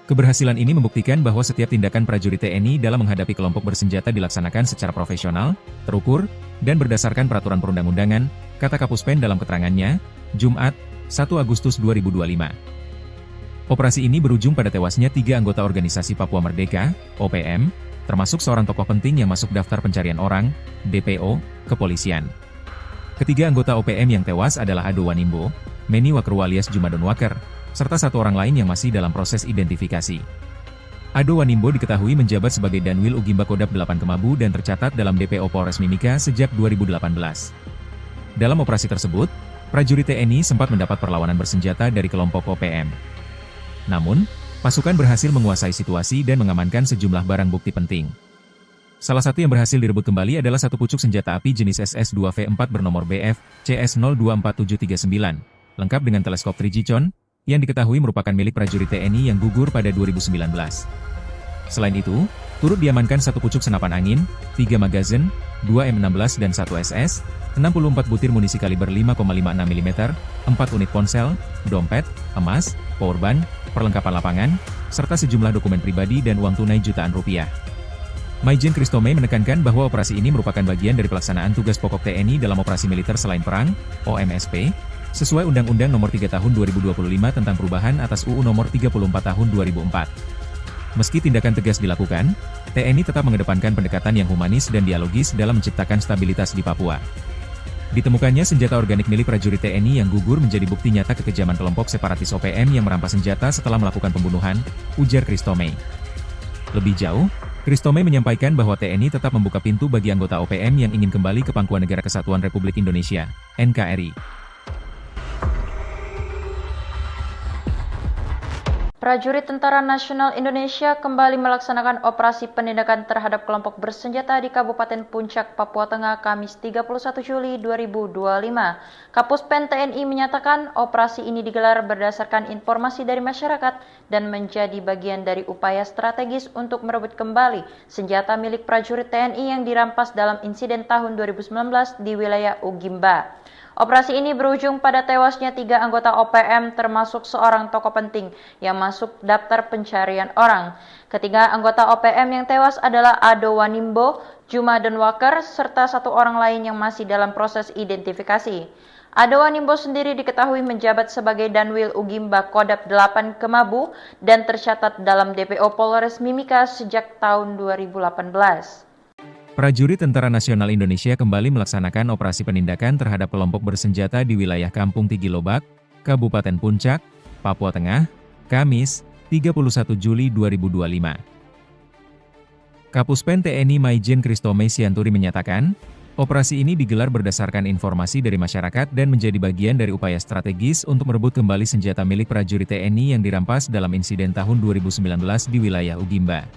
Keberhasilan ini membuktikan bahwa setiap tindakan prajurit TNI dalam menghadapi kelompok bersenjata dilaksanakan secara profesional, terukur, dan berdasarkan peraturan perundang-undangan, kata Kapuspen dalam keterangannya, Jumat, 1 Agustus 2025. Operasi ini berujung pada tewasnya 3 anggota organisasi Papua Merdeka, OPM, termasuk seorang tokoh penting yang masuk daftar pencarian orang, DPO, kepolisian. Ketiga anggota OPM yang tewas adalah Ado Wanimbo, Meni Wakru alias Juma Donwaker, serta 1 orang lain yang masih dalam proses identifikasi. Ado Wanimbo diketahui menjabat sebagai Danwil Ugimba Kodap 8 Kemabu dan tercatat dalam DPO Polres Mimika sejak 2018. Dalam operasi tersebut, prajurit TNI sempat mendapat perlawanan bersenjata dari kelompok OPM. Namun, pasukan berhasil menguasai situasi dan mengamankan sejumlah barang bukti penting. Salah satu yang berhasil direbut kembali adalah 1 pucuk senjata api jenis SS-2V4 bernomor BF CS024739, lengkap dengan teleskop 3G yang diketahui merupakan milik prajurit TNI yang gugur pada 2019. Selain itu, turut diamankan 1 pucuk senapan angin, 3 magazin, 2 M16 dan 1 SS, 64 butir munisi kaliber 5,56 mm, 4 unit ponsel, dompet, emas, powerbank, perlengkapan lapangan, serta sejumlah dokumen pribadi dan uang tunai jutaan rupiah. Maijen Kristome menekankan bahwa operasi ini merupakan bagian dari pelaksanaan tugas pokok TNI dalam operasi militer selain perang, OMSP, sesuai Undang-Undang Nomor 3 Tahun 2025 tentang perubahan atas UU Nomor 34 Tahun 2004. Meski tindakan tegas dilakukan, TNI tetap mengedepankan pendekatan yang humanis dan dialogis dalam menciptakan stabilitas di Papua. Ditemukannya senjata organik milik prajurit TNI yang gugur menjadi bukti nyata kekejaman kelompok separatis OPM yang merampas senjata setelah melakukan pembunuhan, ujar Kristome. Lebih jauh, Kristome menyampaikan bahwa TNI tetap membuka pintu bagi anggota OPM yang ingin kembali ke Pangkuan Negara Kesatuan Republik Indonesia, NKRI. Prajurit Tentara Nasional Indonesia kembali melaksanakan operasi penindakan terhadap kelompok bersenjata di Kabupaten Puncak, Papua Tengah, Kamis 31 Juli 2025. Kapuspen TNI menyatakan operasi ini digelar berdasarkan informasi dari masyarakat dan menjadi bagian dari upaya strategis untuk merebut kembali senjata milik prajurit TNI yang dirampas dalam insiden tahun 2019 di wilayah Ugimba. Operasi ini berujung pada tewasnya 3 anggota OPM termasuk seorang tokoh penting yang masuk daftar pencarian orang. Ketiga anggota OPM yang tewas adalah Ado Wanimbo, Juma Donwaker, serta 1 orang lain yang masih dalam proses identifikasi. Ado Wanimbo sendiri diketahui menjabat sebagai Danwil Ugimba Kodap 8 Kemabu dan tercatat dalam DPO Polres Mimika sejak tahun 2018. Prajurit Tentara Nasional Indonesia kembali melaksanakan operasi penindakan terhadap kelompok bersenjata di wilayah Kampung Tigilobak, Kabupaten Puncak, Papua Tengah, Kamis, 31 Juli 2025. Kapuspen TNI Maijen Kristome Sianturi menyatakan, operasi ini digelar berdasarkan informasi dari masyarakat dan menjadi bagian dari upaya strategis untuk merebut kembali senjata milik prajurit TNI yang dirampas dalam insiden tahun 2019 di wilayah Ugimba.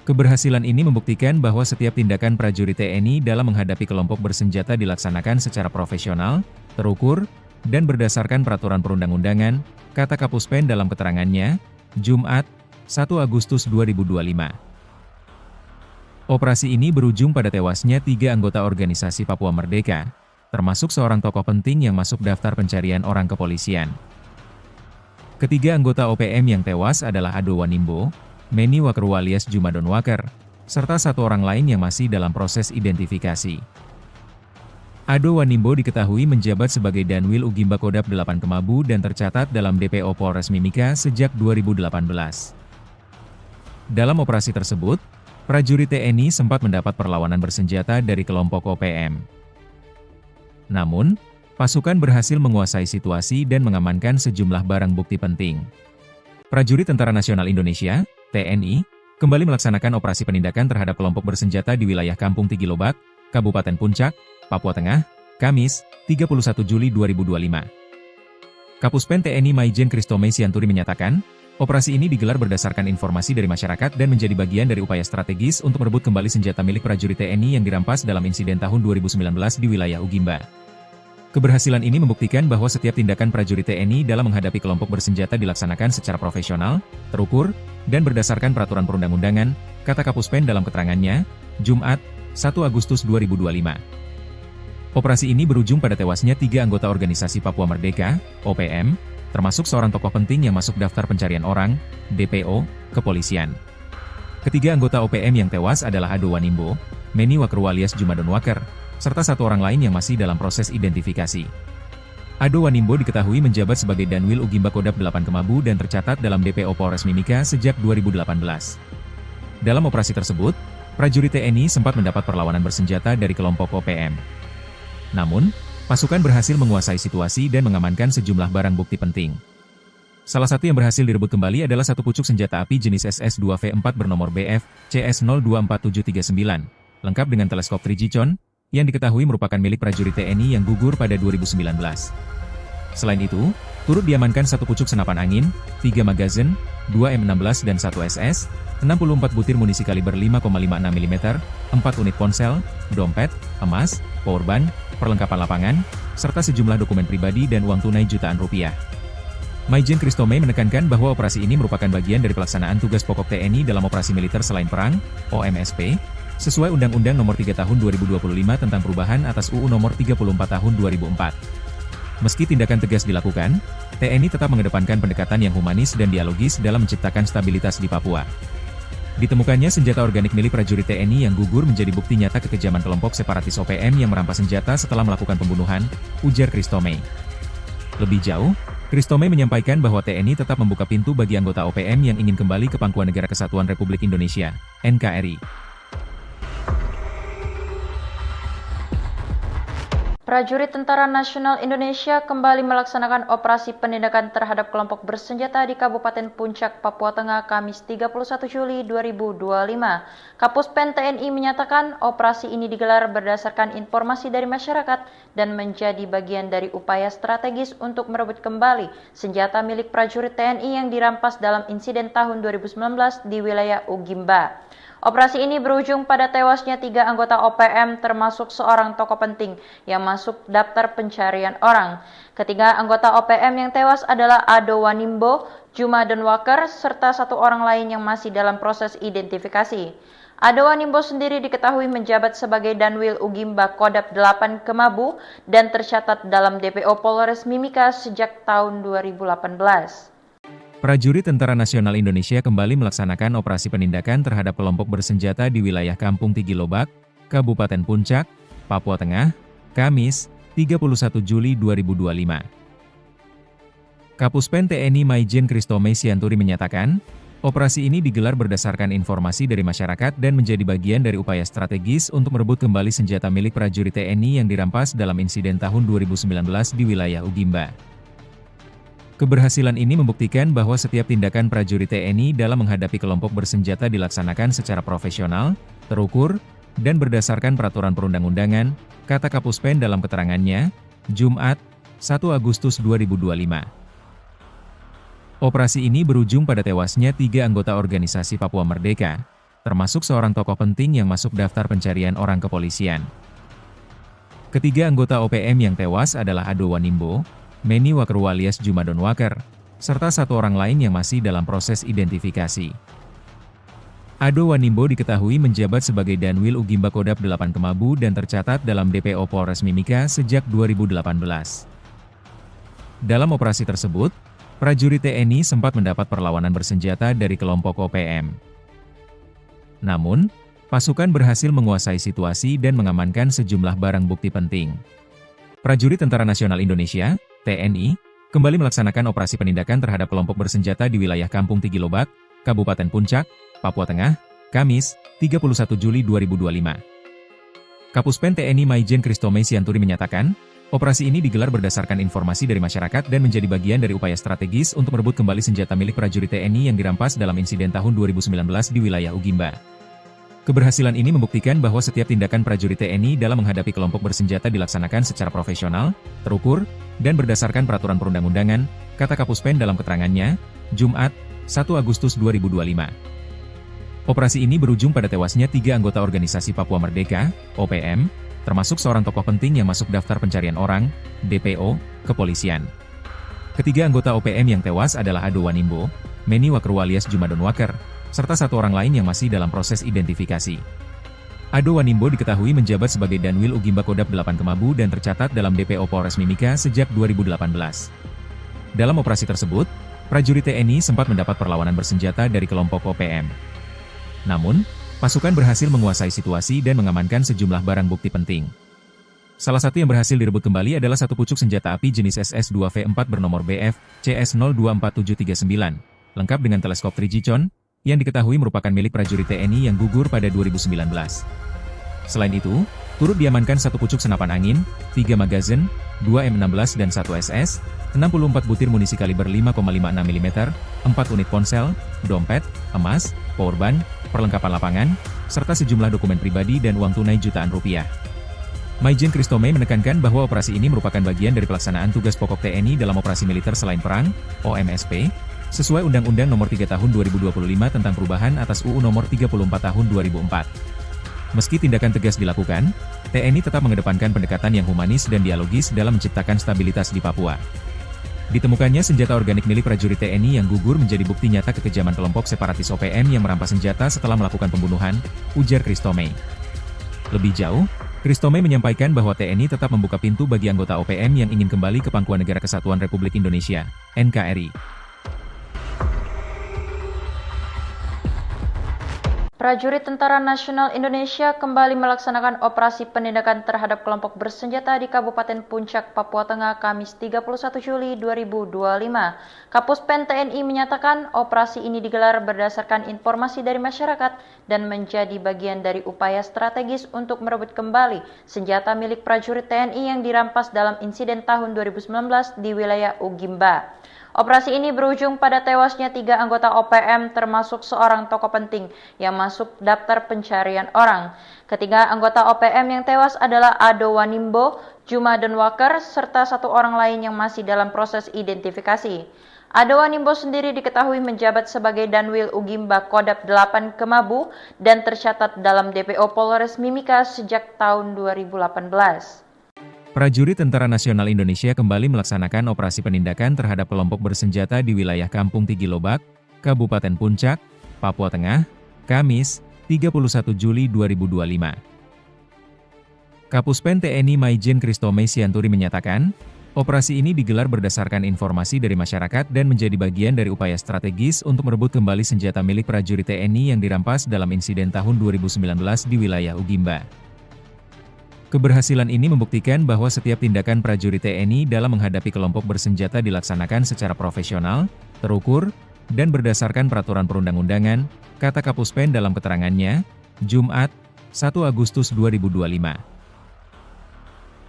Keberhasilan ini membuktikan bahwa setiap tindakan prajurit TNI dalam menghadapi kelompok bersenjata dilaksanakan secara profesional, terukur, dan berdasarkan peraturan perundang-undangan, kata Kapuspen dalam keterangannya, Jumat, 1 Agustus 2025. Operasi ini berujung pada tewasnya 3 anggota organisasi Papua Merdeka, termasuk seorang tokoh penting yang masuk daftar pencarian orang kepolisian. Ketiga anggota OPM yang tewas adalah Ado Wanimbo, Meni Wakeru alias Juma Donwaker, serta 1 orang lain yang masih dalam proses identifikasi. Ado Wanimbo diketahui menjabat sebagai Danwil Ugimba Kodap 8 Kemabu dan tercatat dalam DPO Polres Mimika sejak 2018. Dalam operasi tersebut, prajurit TNI sempat mendapat perlawanan bersenjata dari kelompok OPM. Namun, pasukan berhasil menguasai situasi dan mengamankan sejumlah barang bukti penting. Prajurit Tentara Nasional Indonesia TNI, kembali melaksanakan operasi penindakan terhadap kelompok bersenjata di wilayah Kampung Tigilobak, Kabupaten Puncak, Papua Tengah, Kamis, 31 Juli 2025. Kapuspen TNI Maijen Kristome Sianturi menyatakan, operasi ini digelar berdasarkan informasi dari masyarakat dan menjadi bagian dari upaya strategis untuk merebut kembali senjata milik prajurit TNI yang dirampas dalam insiden tahun 2019 di wilayah Ugimba. Keberhasilan ini membuktikan bahwa setiap tindakan prajurit TNI dalam menghadapi kelompok bersenjata dilaksanakan secara profesional, terukur, dan berdasarkan peraturan perundang-undangan, kata Kapuspen dalam keterangannya, Jumat, 1 Agustus 2025. Operasi ini berujung pada tewasnya 3 anggota organisasi Papua Merdeka, OPM, termasuk seorang tokoh penting yang masuk daftar pencarian orang, DPO, kepolisian. Ketiga anggota OPM yang tewas adalah Ado Wanimbo, Meni Wakeru alias Juma Donwaker, serta 1 orang lain yang masih dalam proses identifikasi. Ado Wanimbo diketahui menjabat sebagai Danwil Ugimba Kodap 8 Kemabu dan tercatat dalam DPO Polres Mimika sejak 2018. Dalam operasi tersebut, prajurit TNI sempat mendapat perlawanan bersenjata dari kelompok OPM. Namun, pasukan berhasil menguasai situasi dan mengamankan sejumlah barang bukti penting. Salah satu yang berhasil direbut kembali adalah 1 pucuk senjata api jenis SS-2V4 bernomor BF CS024739, lengkap dengan teleskop Trigicon, yang diketahui merupakan milik prajurit TNI yang gugur pada 2019. Selain itu, turut diamankan 1 pucuk senapan angin, 3 magazin, 2 M16 dan 1 SS, 64 butir munisi kaliber 5,56 mm, 4 unit ponsel, dompet, emas, powerbank, perlengkapan lapangan, serta sejumlah dokumen pribadi dan uang tunai jutaan rupiah. Maijen Kristome menekankan bahwa operasi ini merupakan bagian dari pelaksanaan tugas pokok TNI dalam operasi militer selain perang, OMSP, sesuai Undang-Undang Nomor 3 Tahun 2025 tentang perubahan atas UU Nomor 34 Tahun 2004. Meski tindakan tegas dilakukan, TNI tetap mengedepankan pendekatan yang humanis dan dialogis dalam menciptakan stabilitas di Papua. Ditemukannya senjata organik milik prajurit TNI yang gugur menjadi bukti nyata kekejaman kelompok separatis OPM yang merampas senjata setelah melakukan pembunuhan, ujar Kristome. Lebih jauh, Kristome menyampaikan bahwa TNI tetap membuka pintu bagi anggota OPM yang ingin kembali ke Pangkuan Negara Kesatuan Republik Indonesia, NKRI. Prajurit Tentara Nasional Indonesia kembali melaksanakan operasi penindakan terhadap kelompok bersenjata di Kabupaten Puncak, Papua Tengah, Kamis 31 Juli 2025. Kapuspen TNI menyatakan operasi ini digelar berdasarkan informasi dari masyarakat dan menjadi bagian dari upaya strategis untuk merebut kembali senjata milik prajurit TNI yang dirampas dalam insiden tahun 2019 di wilayah Ugimba. Operasi ini berujung pada tewasnya 3 anggota OPM termasuk seorang tokoh penting yang masuk daftar pencarian orang. Ketiga anggota OPM yang tewas adalah Ado Wanimbo, Juma Denwaker, serta 1 orang lain yang masih dalam proses identifikasi. Ado Wanimbo sendiri diketahui menjabat sebagai Danwil Ugimba Kodap 8 Kemabu dan tercatat dalam DPO Polres Mimika sejak tahun 2018. Prajurit Tentara Nasional Indonesia kembali melaksanakan operasi penindakan terhadap kelompok bersenjata di wilayah Kampung Tigilobak, Kabupaten Puncak, Papua Tengah, Kamis, 31 Juli 2025. Kapuspen TNI Maijen Kristome Sianturi menyatakan, operasi ini digelar berdasarkan informasi dari masyarakat dan menjadi bagian dari upaya strategis untuk merebut kembali senjata milik prajurit TNI yang dirampas dalam insiden tahun 2019 di wilayah Ugimba. Keberhasilan ini membuktikan bahwa setiap tindakan prajurit TNI dalam menghadapi kelompok bersenjata dilaksanakan secara profesional, terukur, dan berdasarkan peraturan perundang-undangan, kata Kapuspen dalam keterangannya, Jumat, 1 Agustus 2025. Operasi ini berujung pada tewasnya 3 anggota organisasi Papua Merdeka, termasuk seorang tokoh penting yang masuk daftar pencarian orang kepolisian. Ketiga anggota OPM yang tewas adalah Ado Wanimbo, Meni Wakerwa alias Juma Denwaker, serta 1 orang lain yang masih dalam proses identifikasi. Ado Wanimbo diketahui menjabat sebagai Danwil Ugimba Kodap 8 Kemabu dan tercatat dalam DPO Polres Mimika sejak 2018. Dalam operasi tersebut, prajurit TNI sempat mendapat perlawanan bersenjata dari kelompok OPM. Namun, pasukan berhasil menguasai situasi dan mengamankan sejumlah barang bukti penting. Prajurit Tentara Nasional Indonesia (TNI) kembali melaksanakan operasi penindakan terhadap kelompok bersenjata di wilayah Kampung Tigilobak, Kabupaten Puncak, Papua Tengah, Kamis, 31 Juli 2025. Kapuspen TNI Maijen Kristome Sianturi menyatakan, operasi ini digelar berdasarkan informasi dari masyarakat dan menjadi bagian dari upaya strategis untuk merebut kembali senjata milik prajurit TNI yang dirampas dalam insiden tahun 2019 di wilayah Ugimba. Keberhasilan ini membuktikan bahwa setiap tindakan prajurit TNI dalam menghadapi kelompok bersenjata dilaksanakan secara profesional, terukur, dan berdasarkan peraturan perundang-undangan, kata Kapuspen dalam keterangannya, Jumat, 1 Agustus 2025. Operasi ini berujung pada tewasnya 3 anggota organisasi Papua Merdeka, OPM, termasuk seorang tokoh penting yang masuk daftar pencarian orang, DPO, kepolisian. Ketiga anggota OPM yang tewas adalah Ado Wanimbo, Meni Wakerwa alias Juma Denwaker, serta 1 orang lain yang masih dalam proses identifikasi. Ado Wanimbo diketahui menjabat sebagai Danwil Ugimba Kodap 8 Kemabu dan tercatat dalam DPO Polres Mimika sejak 2018. Dalam operasi tersebut, prajurit TNI sempat mendapat perlawanan bersenjata dari kelompok OPM. Namun, pasukan berhasil menguasai situasi dan mengamankan sejumlah barang bukti penting. Salah satu yang berhasil direbut kembali adalah 1 pucuk senjata api jenis SS-2V4 bernomor BF CS024739, lengkap dengan teleskop Trigicon, yang diketahui merupakan milik prajurit TNI yang gugur pada 2019. Selain itu, turut diamankan 1 pucuk senapan angin, 3 magazin, 2 M16 dan 1 SS, 64 butir munisi kaliber 5,56 mm, 4 unit ponsel, dompet, emas, powerbank, perlengkapan lapangan, serta sejumlah dokumen pribadi dan uang tunai jutaan rupiah. Maijen Kristome menekankan bahwa operasi ini merupakan bagian dari pelaksanaan tugas pokok TNI dalam operasi militer selain perang, OMSP, sesuai Undang-Undang Nomor 3 Tahun 2025 tentang perubahan atas UU Nomor 34 Tahun 2004. Meski tindakan tegas dilakukan, TNI tetap mengedepankan pendekatan yang humanis dan dialogis dalam menciptakan stabilitas di Papua. Ditemukannya senjata organik milik prajurit TNI yang gugur menjadi bukti nyata kekejaman kelompok separatis OPM yang merampas senjata setelah melakukan pembunuhan, ujar Kristome. Lebih jauh, Kristome menyampaikan bahwa TNI tetap membuka pintu bagi anggota OPM yang ingin kembali ke Pangkuan Negara Kesatuan Republik Indonesia, NKRI. Prajurit Tentara Nasional Indonesia kembali melaksanakan operasi penindakan terhadap kelompok bersenjata di Kabupaten Puncak, Papua Tengah, Kamis 31 Juli 2025. Kapuspen TNI menyatakan operasi ini digelar berdasarkan informasi dari masyarakat dan menjadi bagian dari upaya strategis untuk merebut kembali senjata milik prajurit TNI yang dirampas dalam insiden tahun 2019 di wilayah Ugimba. Operasi ini berujung pada tewasnya 3 anggota OPM termasuk seorang tokoh penting yang masuk daftar pencarian orang. Ketiga anggota OPM yang tewas adalah Ado Wanimbo, Juma Donwaker, serta 1 orang lain yang masih dalam proses identifikasi. Ado Wanimbo sendiri diketahui menjabat sebagai Danwil Ugimba Kodap 8 Kemabu dan tercatat dalam DPO Polres Mimika sejak tahun 2018. Prajurit Tentara Nasional Indonesia kembali melaksanakan operasi penindakan terhadap kelompok bersenjata di wilayah Kampung Tigilobak, Kabupaten Puncak, Papua Tengah, Kamis, 31 Juli 2025. Kapuspen TNI Maijen Kristome Sianturi menyatakan, operasi ini digelar berdasarkan informasi dari masyarakat dan menjadi bagian dari upaya strategis untuk merebut kembali senjata milik prajurit TNI yang dirampas dalam insiden tahun 2019 di wilayah Ugimba. Keberhasilan ini membuktikan bahwa setiap tindakan prajurit TNI dalam menghadapi kelompok bersenjata dilaksanakan secara profesional, terukur, dan berdasarkan peraturan perundang-undangan, kata Kapuspen dalam keterangannya, Jumat, 1 Agustus 2025.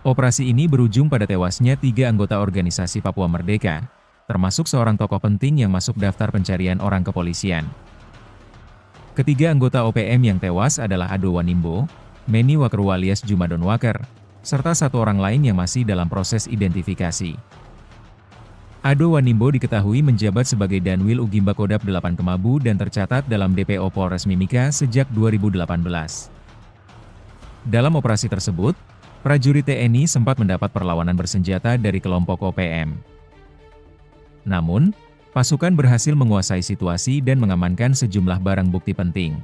Operasi ini berujung pada tewasnya 3 anggota organisasi Papua Merdeka, termasuk seorang tokoh penting yang masuk daftar pencarian orang kepolisian. Ketiga anggota OPM yang tewas adalah Ado Wanimbo, Meni Wakru alias Juma Donwaker, serta 1 orang lain yang masih dalam proses identifikasi. Ado Wanimbo diketahui menjabat sebagai Danwil Ugimba Kodap 8 Kemabu dan tercatat dalam DPO Polres Mimika sejak 2018. Dalam operasi tersebut, prajurit TNI sempat mendapat perlawanan bersenjata dari kelompok OPM. Namun, pasukan berhasil menguasai situasi dan mengamankan sejumlah barang bukti penting.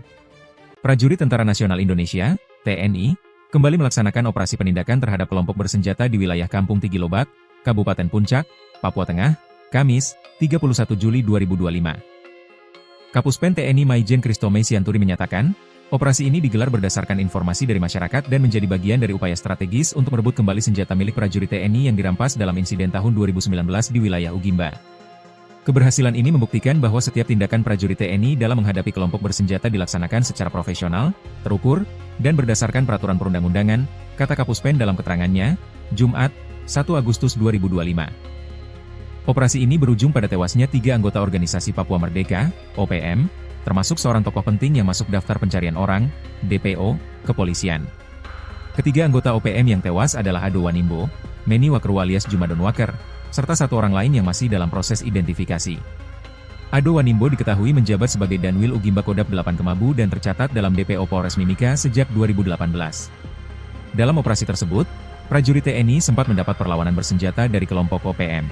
Prajurit Tentara Nasional Indonesia (TNI) kembali melaksanakan operasi penindakan terhadap kelompok bersenjata di wilayah Kampung Tigilobak, Kabupaten Puncak, Papua Tengah, Kamis, 31 Juli 2025. Kapuspen TNI Maijen Kristome Sianturi menyatakan, operasi ini digelar berdasarkan informasi dari masyarakat dan menjadi bagian dari upaya strategis untuk merebut kembali senjata milik prajurit TNI yang dirampas dalam insiden tahun 2019 di wilayah Ugimba. Keberhasilan ini membuktikan bahwa setiap tindakan prajurit TNI dalam menghadapi kelompok bersenjata dilaksanakan secara profesional, terukur, dan berdasarkan peraturan perundang-undangan, kata Kapuspen dalam keterangannya, Jumat, 1 Agustus 2025. Operasi ini berujung pada tewasnya 3 anggota organisasi Papua Merdeka, OPM, termasuk seorang tokoh penting yang masuk daftar pencarian orang, DPO, kepolisian. Ketiga anggota OPM yang tewas adalah Ado Wanimbo, Meni Wakru alias Juma Donwaker, serta 1 orang lain yang masih dalam proses identifikasi. Ado Wanimbo diketahui menjabat sebagai Danwil Ugimba Kodap 8 Kemabu dan tercatat dalam DPO Polres Mimika sejak 2018. Dalam operasi tersebut, prajurit TNI sempat mendapat perlawanan bersenjata dari kelompok OPM.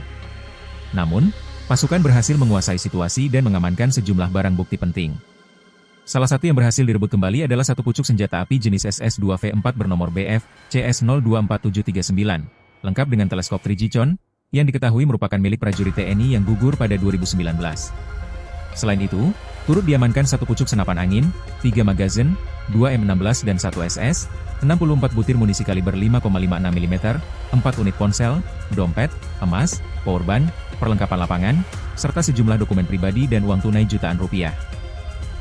Namun, pasukan berhasil menguasai situasi dan mengamankan sejumlah barang bukti penting. Salah satu yang berhasil direbut kembali adalah 1 pucuk senjata api jenis SS-2V4 bernomor BF CS024739, lengkap dengan teleskop 3G yang diketahui merupakan milik prajurit TNI yang gugur pada 2019. Selain itu, turut diamankan 1 pucuk senapan angin, 3 magazin, 2 M16 dan 1 SS, 64 butir munisi kaliber 5,56 mm, 4 unit ponsel, dompet, emas, powerbank, perlengkapan lapangan, serta sejumlah dokumen pribadi dan uang tunai jutaan rupiah.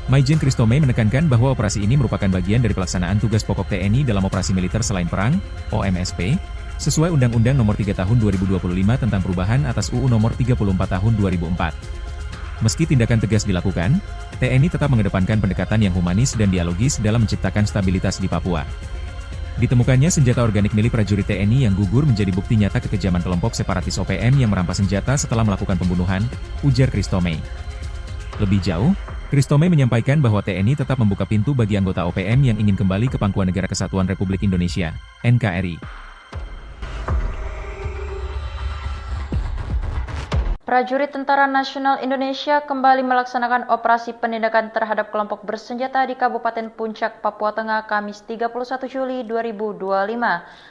Maijen Kristome menekankan bahwa operasi ini merupakan bagian dari pelaksanaan tugas pokok TNI dalam operasi militer selain perang, OMSP, sesuai Undang-Undang Nomor 3 Tahun 2025 tentang perubahan atas UU Nomor 34 Tahun 2004. Meski tindakan tegas dilakukan, TNI tetap mengedepankan pendekatan yang humanis dan dialogis dalam menciptakan stabilitas di Papua. Ditemukannya senjata organik milik prajurit TNI yang gugur menjadi bukti nyata kekejaman kelompok separatis OPM yang merampas senjata setelah melakukan pembunuhan, ujar Kristome. Lebih jauh, Kristome menyampaikan bahwa TNI tetap membuka pintu bagi anggota OPM yang ingin kembali ke pangkuan Negara Kesatuan Republik Indonesia, NKRI. Prajurit Tentara Nasional Indonesia kembali melaksanakan operasi penindakan terhadap kelompok bersenjata di Kabupaten Puncak, Papua Tengah, Kamis 31 Juli 2025.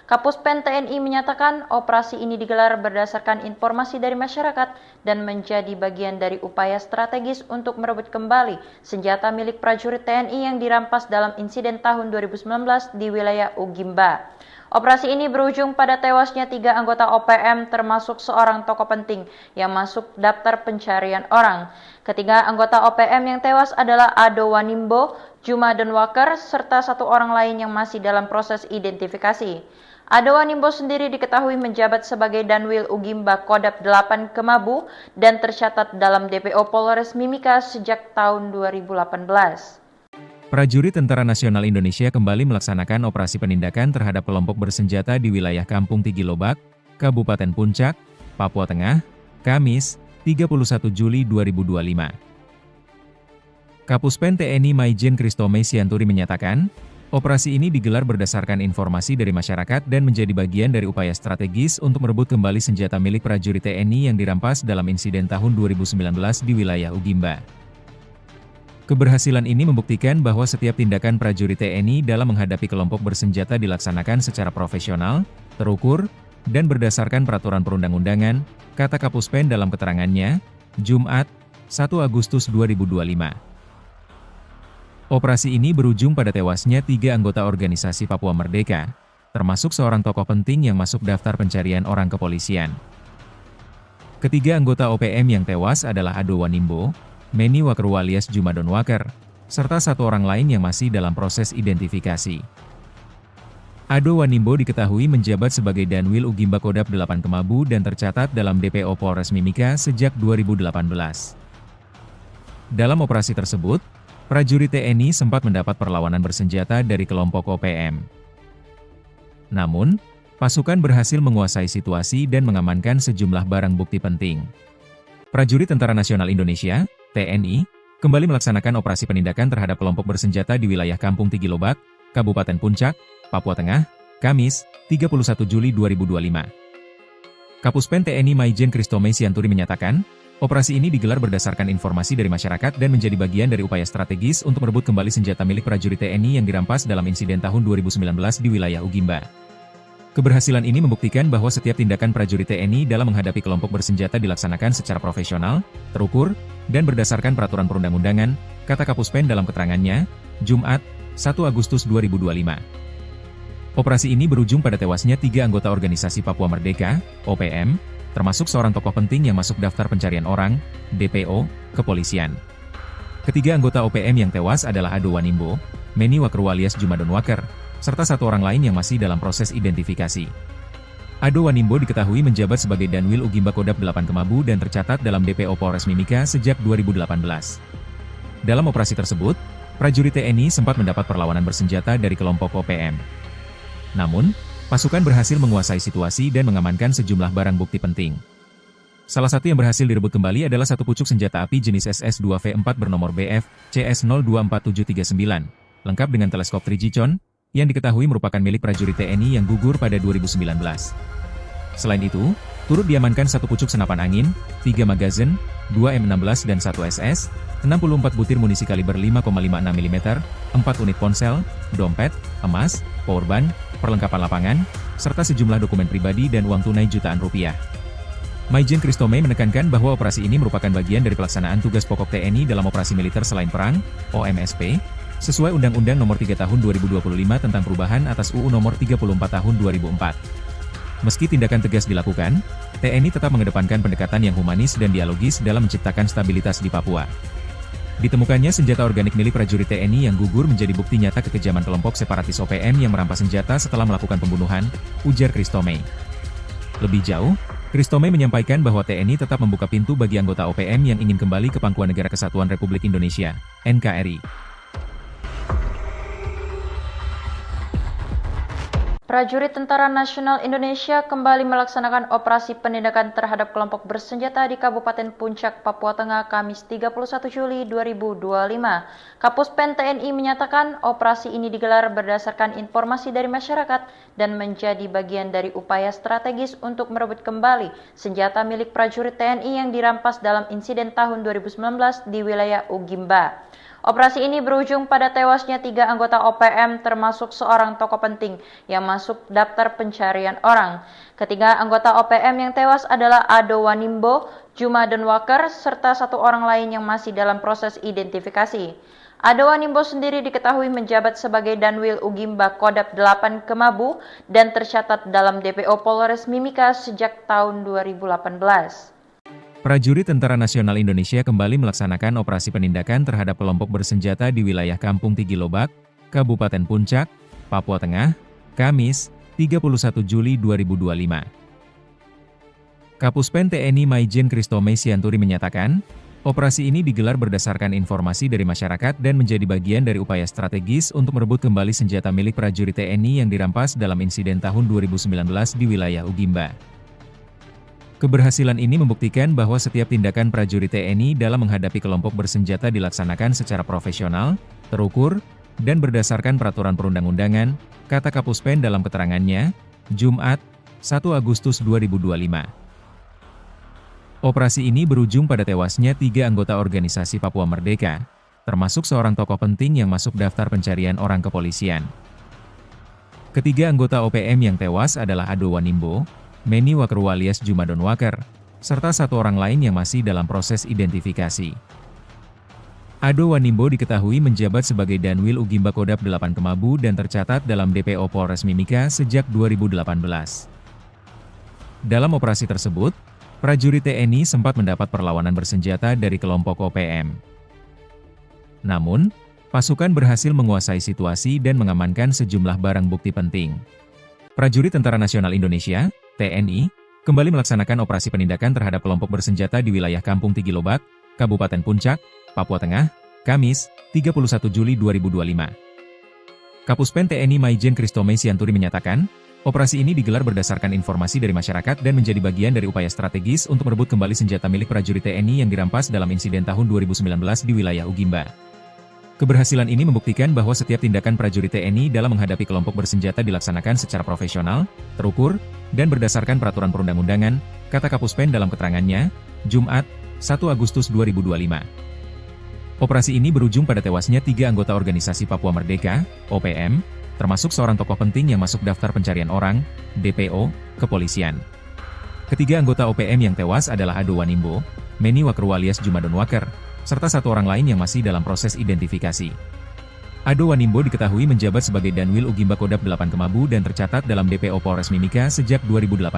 Kapuspen TNI menyatakan operasi ini digelar berdasarkan informasi dari masyarakat dan menjadi bagian dari upaya strategis untuk merebut kembali senjata milik prajurit TNI yang dirampas dalam insiden tahun 2019 di wilayah Ugimba. Operasi ini berujung pada tewasnya 3 anggota OPM termasuk seorang tokoh penting yang masuk daftar pencarian orang. Ketiga anggota OPM yang tewas adalah Ado Wanimbo, Juma Donwaker, serta 1 orang lain yang masih dalam proses identifikasi. Ado Wanimbo sendiri diketahui menjabat sebagai Danwil Ugimba Kodap 8 Kemabu dan tercatat dalam DPO Polres Mimika sejak tahun 2018. Prajurit Tentara Nasional Indonesia kembali melaksanakan operasi penindakan terhadap kelompok bersenjata di wilayah Kampung Tigilobak, Kabupaten Puncak, Papua Tengah, Kamis, 31 Juli 2025. Kapuspen TNI Maijen Kristome Sianturi menyatakan, operasi ini digelar berdasarkan informasi dari masyarakat dan menjadi bagian dari upaya strategis untuk merebut kembali senjata milik prajurit TNI yang dirampas dalam insiden tahun 2019 di wilayah Ugimba. Keberhasilan ini membuktikan bahwa setiap tindakan prajurit TNI dalam menghadapi kelompok bersenjata dilaksanakan secara profesional, terukur, dan berdasarkan peraturan perundang-undangan, kata Kapuspen dalam keterangannya, Jumat, 1 Agustus 2025. Operasi ini berujung pada tewasnya 3 anggota organisasi Papua Merdeka, termasuk seorang tokoh penting yang masuk daftar pencarian orang kepolisian. Ketiga anggota OPM yang tewas adalah Ado Wanimbo, Meni Wakru alias Juma Donwaker, serta 1 orang lain yang masih dalam proses identifikasi. Ado Wanimbo diketahui menjabat sebagai Danwil Ugimba Kodap 8 Kemabu dan tercatat dalam DPO Polres Mimika sejak 2018. Dalam operasi tersebut, prajurit TNI sempat mendapat perlawanan bersenjata dari kelompok OPM. Namun, pasukan berhasil menguasai situasi dan mengamankan sejumlah barang bukti penting. Prajurit Tentara Nasional Indonesia (TNI) kembali melaksanakan operasi penindakan terhadap kelompok bersenjata di wilayah Kampung Tigilobak, Kabupaten Puncak, Papua Tengah, Kamis, 31 Juli 2025. Kapuspen TNI Maijen Kristome Sianturi menyatakan, operasi ini digelar berdasarkan informasi dari masyarakat dan menjadi bagian dari upaya strategis untuk merebut kembali senjata milik prajurit TNI yang dirampas dalam insiden tahun 2019 di wilayah Ugimba. Keberhasilan ini membuktikan bahwa setiap tindakan prajurit TNI dalam menghadapi kelompok bersenjata dilaksanakan secara profesional, terukur, dan berdasarkan peraturan perundang-undangan, kata Kapuspen dalam keterangannya, Jumat, 1 Agustus 2025. Operasi ini berujung pada tewasnya 3 anggota organisasi Papua Merdeka, OPM, termasuk seorang tokoh penting yang masuk daftar pencarian orang, DPO, kepolisian. Ketiga anggota OPM yang tewas adalah Ado Wanimbo, Meni Wakru alias Juma Donwaker, serta 1 orang lain yang masih dalam proses identifikasi. Ado Wanimbo diketahui menjabat sebagai Danwil Ugimba Kodap 8 Kemabu dan tercatat dalam DPO Polres Mimika sejak 2018. Dalam operasi tersebut, prajurit TNI sempat mendapat perlawanan bersenjata dari kelompok OPM. Namun, pasukan berhasil menguasai situasi dan mengamankan sejumlah barang bukti penting. Salah satu yang berhasil direbut kembali adalah 1 pucuk senjata api jenis SS-2V4 bernomor BF CS024739, lengkap dengan teleskop Trigicon, yang diketahui merupakan milik prajurit TNI yang gugur pada 2019. Selain itu, turut diamankan 1 pucuk senapan angin, 3 magazin, 2 M16 dan 1 SS, 64 butir munisi kaliber 5,56 mm, 4 unit ponsel, dompet, emas, powerbank, perlengkapan lapangan, serta sejumlah dokumen pribadi dan uang tunai jutaan rupiah. Maijen Kristome menekankan bahwa operasi ini merupakan bagian dari pelaksanaan tugas pokok TNI dalam operasi militer selain perang, OMSP, sesuai Undang-Undang Nomor 3 Tahun 2025 tentang perubahan atas UU Nomor 34 Tahun 2004. Meski tindakan tegas dilakukan, TNI tetap mengedepankan pendekatan yang humanis dan dialogis dalam menciptakan stabilitas di Papua. Ditemukannya senjata organik milik prajurit TNI yang gugur menjadi bukti nyata kekejaman kelompok separatis OPM yang merampas senjata setelah melakukan pembunuhan, ujar Kristome. Lebih jauh, Kristome menyampaikan bahwa TNI tetap membuka pintu bagi anggota OPM yang ingin kembali ke Pangkuan Negara Kesatuan Republik Indonesia, NKRI. Prajurit Tentara Nasional Indonesia kembali melaksanakan operasi penindakan terhadap kelompok bersenjata di Kabupaten Puncak, Papua Tengah, Kamis 31 Juli 2025. Kapuspen TNI menyatakan operasi ini digelar berdasarkan informasi dari masyarakat dan menjadi bagian dari upaya strategis untuk merebut kembali senjata milik prajurit TNI yang dirampas dalam insiden tahun 2019 di wilayah Ugimba. Operasi ini berujung pada tewasnya 3 anggota OPM termasuk seorang tokoh penting yang masuk daftar pencarian orang. Ketiga anggota OPM yang tewas adalah Ado Wanimbo, Juma Donwaker, serta 1 orang lain yang masih dalam proses identifikasi. Ado Wanimbo sendiri diketahui menjabat sebagai Danwil Ugimba Kodap 8 Kemabu dan tercatat dalam DPO Polres Mimika sejak tahun 2018. Prajurit Tentara Nasional Indonesia kembali melaksanakan operasi penindakan terhadap kelompok bersenjata di wilayah Kampung Tigilobak, Kabupaten Puncak, Papua Tengah, Kamis, 31 Juli 2025. Kapuspen TNI Maijen Kristome Sianturi menyatakan, operasi ini digelar berdasarkan informasi dari masyarakat dan menjadi bagian dari upaya strategis untuk merebut kembali senjata milik prajurit TNI yang dirampas dalam insiden tahun 2019 di wilayah Ugimba. Keberhasilan ini membuktikan bahwa setiap tindakan prajurit TNI dalam menghadapi kelompok bersenjata dilaksanakan secara profesional, terukur, dan berdasarkan peraturan perundang-undangan, kata Kapuspen dalam keterangannya, Jumat, 1 Agustus 2025. Operasi ini berujung pada tewasnya 3 anggota organisasi Papua Merdeka, termasuk seorang tokoh penting yang masuk daftar pencarian orang kepolisian. Ketiga anggota OPM yang tewas adalah Ado Wanimbo, Meni Wakeru alias Juma Donwaker, serta 1 orang lain yang masih dalam proses identifikasi. Ado Wanimbo diketahui menjabat sebagai Danwil Ugimba Kodap 8 Kemabu dan tercatat dalam DPO Polres Mimika sejak 2018. Dalam operasi tersebut, prajurit TNI sempat mendapat perlawanan bersenjata dari kelompok OPM. Namun, pasukan berhasil menguasai situasi dan mengamankan sejumlah barang bukti penting. Prajurit Tentara Nasional Indonesia TNI, kembali melaksanakan operasi penindakan terhadap kelompok bersenjata di wilayah Kampung Tigilobak, Kabupaten Puncak, Papua Tengah, Kamis, 31 Juli 2025. Kapuspen TNI Maijen Kristome Sianturi menyatakan, operasi ini digelar berdasarkan informasi dari masyarakat dan menjadi bagian dari upaya strategis untuk merebut kembali senjata milik prajurit TNI yang dirampas dalam insiden tahun 2019 di wilayah Ugimba. Keberhasilan ini membuktikan bahwa setiap tindakan prajurit TNI dalam menghadapi kelompok bersenjata dilaksanakan secara profesional, terukur, dan berdasarkan peraturan perundang-undangan, kata Kapuspen dalam keterangannya, Jumat, 1 Agustus 2025. Operasi ini berujung pada tewasnya 3 anggota organisasi Papua Merdeka, OPM, termasuk seorang tokoh penting yang masuk daftar pencarian orang, DPO, kepolisian. Ketiga anggota OPM yang tewas adalah Ado Wanimbo, Meni Wakeru alias Juma Donwaker, serta 1 orang lain yang masih dalam proses identifikasi. Ado Wanimbo diketahui menjabat sebagai Danwil Ugimba Kodap 8 Kemabu dan tercatat dalam DPO Polres Mimika sejak 2018.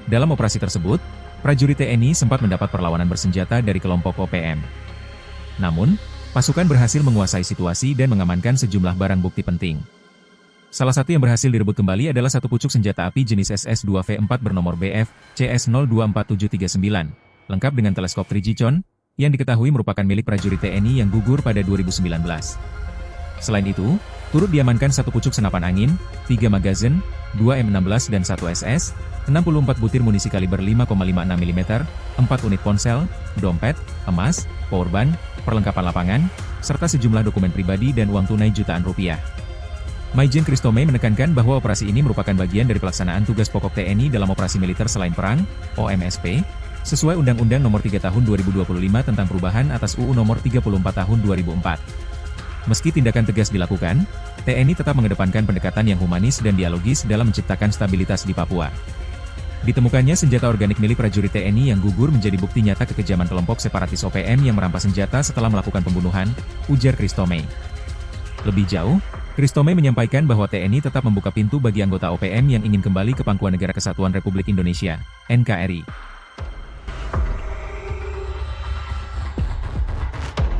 Dalam operasi tersebut, prajurit TNI sempat mendapat perlawanan bersenjata dari kelompok OPM. Namun, pasukan berhasil menguasai situasi dan mengamankan sejumlah barang bukti penting. Salah satu yang berhasil direbut kembali adalah 1 pucuk senjata api jenis SS-2V4 bernomor BF CS024739, lengkap dengan teleskop Trigicon, yang diketahui merupakan milik prajurit TNI yang gugur pada 2019. Selain itu, turut diamankan 1 pucuk senapan angin, 3 magazin, 2 M16 dan 1 SS, 64 butir munisi kaliber 5,56 mm, 4 unit ponsel, dompet, emas, powerbank, perlengkapan lapangan, serta sejumlah dokumen pribadi dan uang tunai jutaan rupiah. Maijen Kristome menekankan bahwa operasi ini merupakan bagian dari pelaksanaan tugas pokok TNI dalam operasi militer selain perang, OMSP, sesuai Undang-Undang Nomor 3 Tahun 2025 tentang perubahan atas UU Nomor 34 Tahun 2004. Meski tindakan tegas dilakukan, TNI tetap mengedepankan pendekatan yang humanis dan dialogis dalam menciptakan stabilitas di Papua. Ditemukannya senjata organik milik prajurit TNI yang gugur menjadi bukti nyata kekejaman kelompok separatis OPM yang merampas senjata setelah melakukan pembunuhan, ujar Kristome. Lebih jauh, Kristome menyampaikan bahwa TNI tetap membuka pintu bagi anggota OPM yang ingin kembali ke Pangkuan Negara Kesatuan Republik Indonesia, NKRI.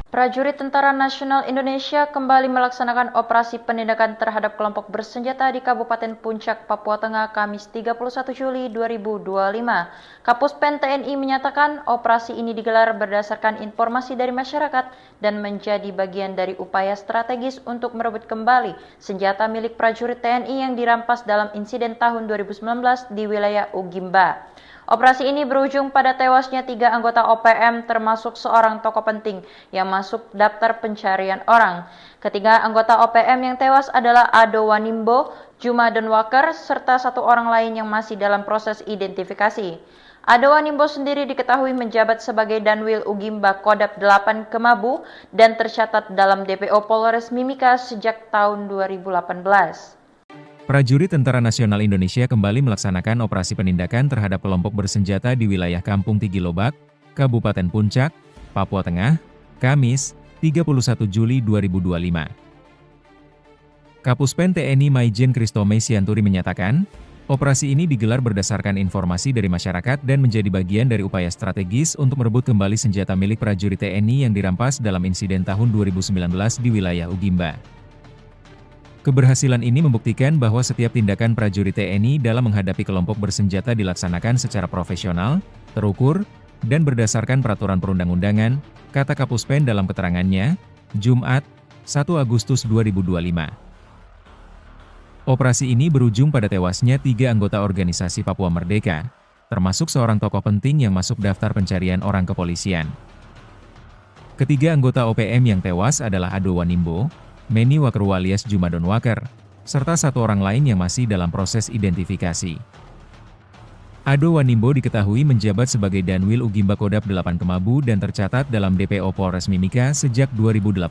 Prajurit Tentara Nasional Indonesia kembali melaksanakan operasi penindakan terhadap kelompok bersenjata di Kabupaten Puncak, Papua Tengah, Kamis 31 Juli 2025. Kapuspen TNI menyatakan operasi ini digelar berdasarkan informasi dari masyarakat dan menjadi bagian dari upaya strategis untuk merebut kembali senjata milik prajurit TNI yang dirampas dalam insiden tahun 2019 di wilayah Ugimba. Operasi ini berujung pada tewasnya 3 anggota OPM termasuk seorang tokoh penting yang masuk daftar pencarian orang. Ketiga anggota OPM yang tewas adalah Ado Wanimbo, Juma Denwaker, serta 1 orang lain yang masih dalam proses identifikasi. Ado Wanimbo sendiri diketahui menjabat sebagai Danwil Ugimba Kodap 8 Kemabu dan tercatat dalam DPO Polres Mimika sejak tahun 2018. Prajurit Tentara Nasional Indonesia kembali melaksanakan operasi penindakan terhadap kelompok bersenjata di wilayah Kampung Tigilobak, Kabupaten Puncak, Papua Tengah, Kamis, 31 Juli 2025. Kapuspen TNI Maijen Kristome Sianturi menyatakan, operasi ini digelar berdasarkan informasi dari masyarakat dan menjadi bagian dari upaya strategis untuk merebut kembali senjata milik prajurit TNI yang dirampas dalam insiden tahun 2019 di wilayah Ugimba. Keberhasilan ini membuktikan bahwa setiap tindakan prajurit TNI dalam menghadapi kelompok bersenjata dilaksanakan secara profesional, terukur, dan berdasarkan peraturan perundang-undangan, kata Kapuspen dalam keterangannya, Jumat, 1 Agustus 2025. Operasi ini berujung pada tewasnya 3 anggota organisasi Papua Merdeka, termasuk seorang tokoh penting yang masuk daftar pencarian orang kepolisian. Ketiga anggota OPM yang tewas adalah Ado Wanimbo, Meni Wakru alias Juma Denwaker, serta 1 orang lain yang masih dalam proses identifikasi. Ado Wanimbo diketahui menjabat sebagai Danwil Ugimba Kodap 8 Kemabu dan tercatat dalam DPO Polres Mimika sejak 2018.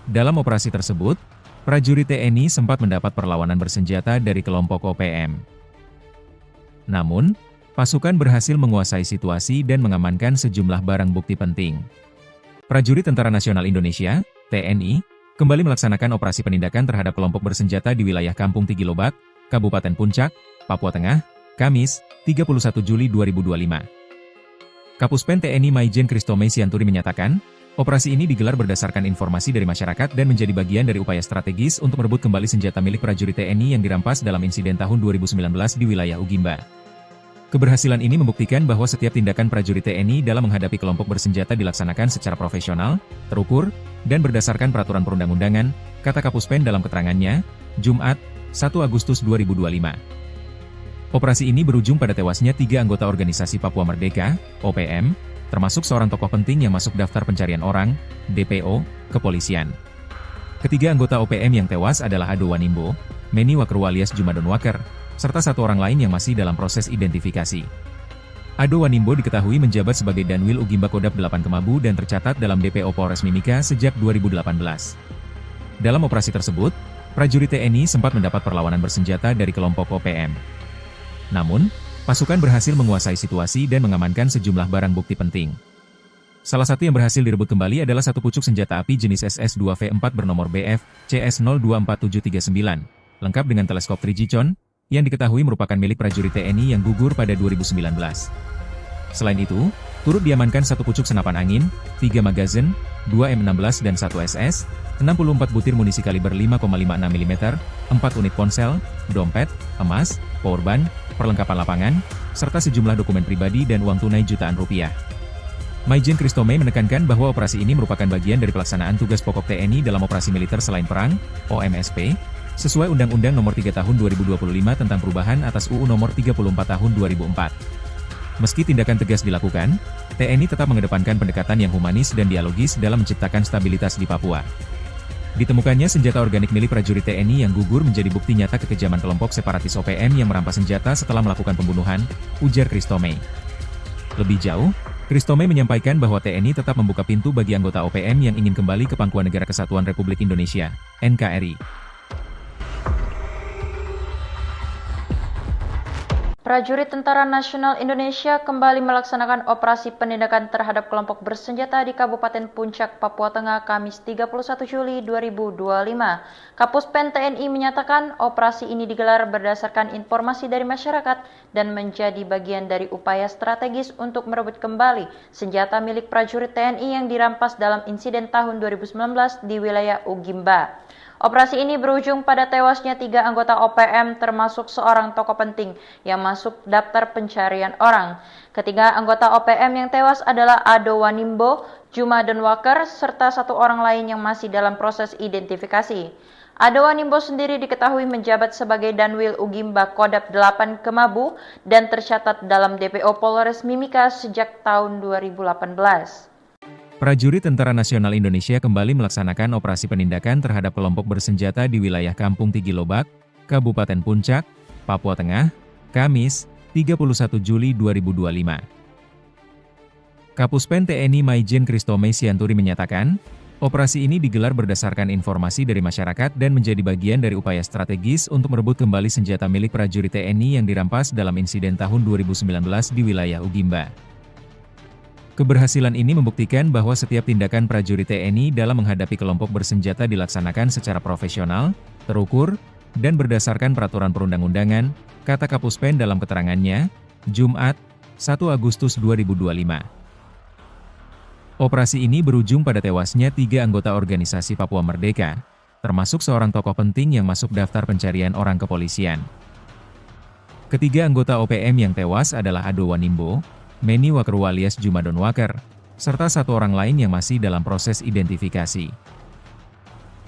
Dalam operasi tersebut, prajurit TNI sempat mendapat perlawanan bersenjata dari kelompok OPM. Namun, pasukan berhasil menguasai situasi dan mengamankan sejumlah barang bukti penting. Prajurit Tentara Nasional Indonesia (TNI) kembali melaksanakan operasi penindakan terhadap kelompok bersenjata di wilayah Kampung Tigilobak, Kabupaten Puncak, Papua Tengah, Kamis, 31 Juli 2025. Kapuspen TNI Maijen Kristome Sianturi menyatakan, operasi ini digelar berdasarkan informasi dari masyarakat dan menjadi bagian dari upaya strategis untuk merebut kembali senjata milik prajurit TNI yang dirampas dalam insiden tahun 2019 di wilayah Ugimba. Keberhasilan ini membuktikan bahwa setiap tindakan prajurit TNI dalam menghadapi kelompok bersenjata dilaksanakan secara profesional, terukur, dan berdasarkan peraturan perundang-undangan, kata Kapuspen dalam keterangannya, Jumat, 1 Agustus 2025. Operasi ini berujung pada tewasnya 3 anggota organisasi Papua Merdeka, OPM, termasuk seorang tokoh penting yang masuk daftar pencarian orang, DPO, kepolisian. Ketiga anggota OPM yang tewas adalah Ado Wanimbo, Meni Wakru alias Juma Denwaker, serta 1 orang lain yang masih dalam proses identifikasi. Ado Wanimbo diketahui menjabat sebagai Danwil Ugimba Kodap 8 Kemabu dan tercatat dalam DPO Polres Mimika sejak 2018. Dalam operasi tersebut, prajurit TNI sempat mendapat perlawanan bersenjata dari kelompok OPM. Namun, pasukan berhasil menguasai situasi dan mengamankan sejumlah barang bukti penting. Salah satu yang berhasil direbut kembali adalah 1 pucuk senjata api jenis SS-2V4 bernomor BF CS024739, lengkap dengan teleskop 3G-con, yang diketahui merupakan milik prajurit TNI yang gugur pada 2019. Selain itu, turut diamankan 1 pucuk senapan angin, 3 magazin, 2 M16 dan 1 SS, 64 butir munisi kaliber 5,56 mm, 4 unit ponsel, dompet, emas, powerbank, perlengkapan lapangan, serta sejumlah dokumen pribadi dan uang tunai jutaan rupiah. Maijen Kristome menekankan bahwa operasi ini merupakan bagian dari pelaksanaan tugas pokok TNI dalam operasi militer selain perang, OMSP, sesuai Undang-Undang Nomor 3 Tahun 2025 tentang perubahan atas UU Nomor 34 Tahun 2004. Meski tindakan tegas dilakukan, TNI tetap mengedepankan pendekatan yang humanis dan dialogis dalam menciptakan stabilitas di Papua. Ditemukannya senjata organik milik prajurit TNI yang gugur menjadi bukti nyata kekejaman kelompok separatis OPM yang merampas senjata setelah melakukan pembunuhan, ujar Kristome. Lebih jauh, Kristome menyampaikan bahwa TNI tetap membuka pintu bagi anggota OPM yang ingin kembali ke Pangkuan Negara Kesatuan Republik Indonesia, NKRI. Prajurit Tentara Nasional Indonesia kembali melaksanakan operasi penindakan terhadap kelompok bersenjata di Kabupaten Puncak, Papua Tengah, Kamis 31 Juli 2025. Kapuspen TNI menyatakan operasi ini digelar berdasarkan informasi dari masyarakat dan menjadi bagian dari upaya strategis untuk merebut kembali senjata milik prajurit TNI yang dirampas dalam insiden tahun 2019 di wilayah Ugimba. Operasi ini berujung pada tewasnya 3 anggota OPM termasuk seorang tokoh penting yang masuk daftar pencarian orang. Ketiga anggota OPM yang tewas adalah Ado Wanimbo, Juma Denwaker, serta 1 orang lain yang masih dalam proses identifikasi. Ado Wanimbo sendiri diketahui menjabat sebagai Danwil Ugimba Kodap 8 Kemabu dan tercatat dalam DPO Polres Mimika sejak tahun 2018. Prajurit Tentara Nasional Indonesia kembali melaksanakan operasi penindakan terhadap kelompok bersenjata di wilayah Kampung Tigilobak, Kabupaten Puncak, Papua Tengah, Kamis, 31 Juli 2025. Kapuspen TNI Maijen Kristome Sianturi menyatakan, operasi ini digelar berdasarkan informasi dari masyarakat dan menjadi bagian dari upaya strategis untuk merebut kembali senjata milik prajurit TNI yang dirampas dalam insiden tahun 2019 di wilayah Ugimba. Keberhasilan ini membuktikan bahwa setiap tindakan prajurit TNI dalam menghadapi kelompok bersenjata dilaksanakan secara profesional, terukur, dan berdasarkan peraturan perundang-undangan, kata Kapuspen dalam keterangannya, Jumat, 1 Agustus 2025. Operasi ini berujung pada tewasnya 3 anggota organisasi Papua Merdeka, termasuk seorang tokoh penting yang masuk daftar pencarian orang kepolisian. Ketiga anggota OPM yang tewas adalah Ado Wanimbo, Meni Wakru alias Juma Denwaker, serta 1 orang lain yang masih dalam proses identifikasi.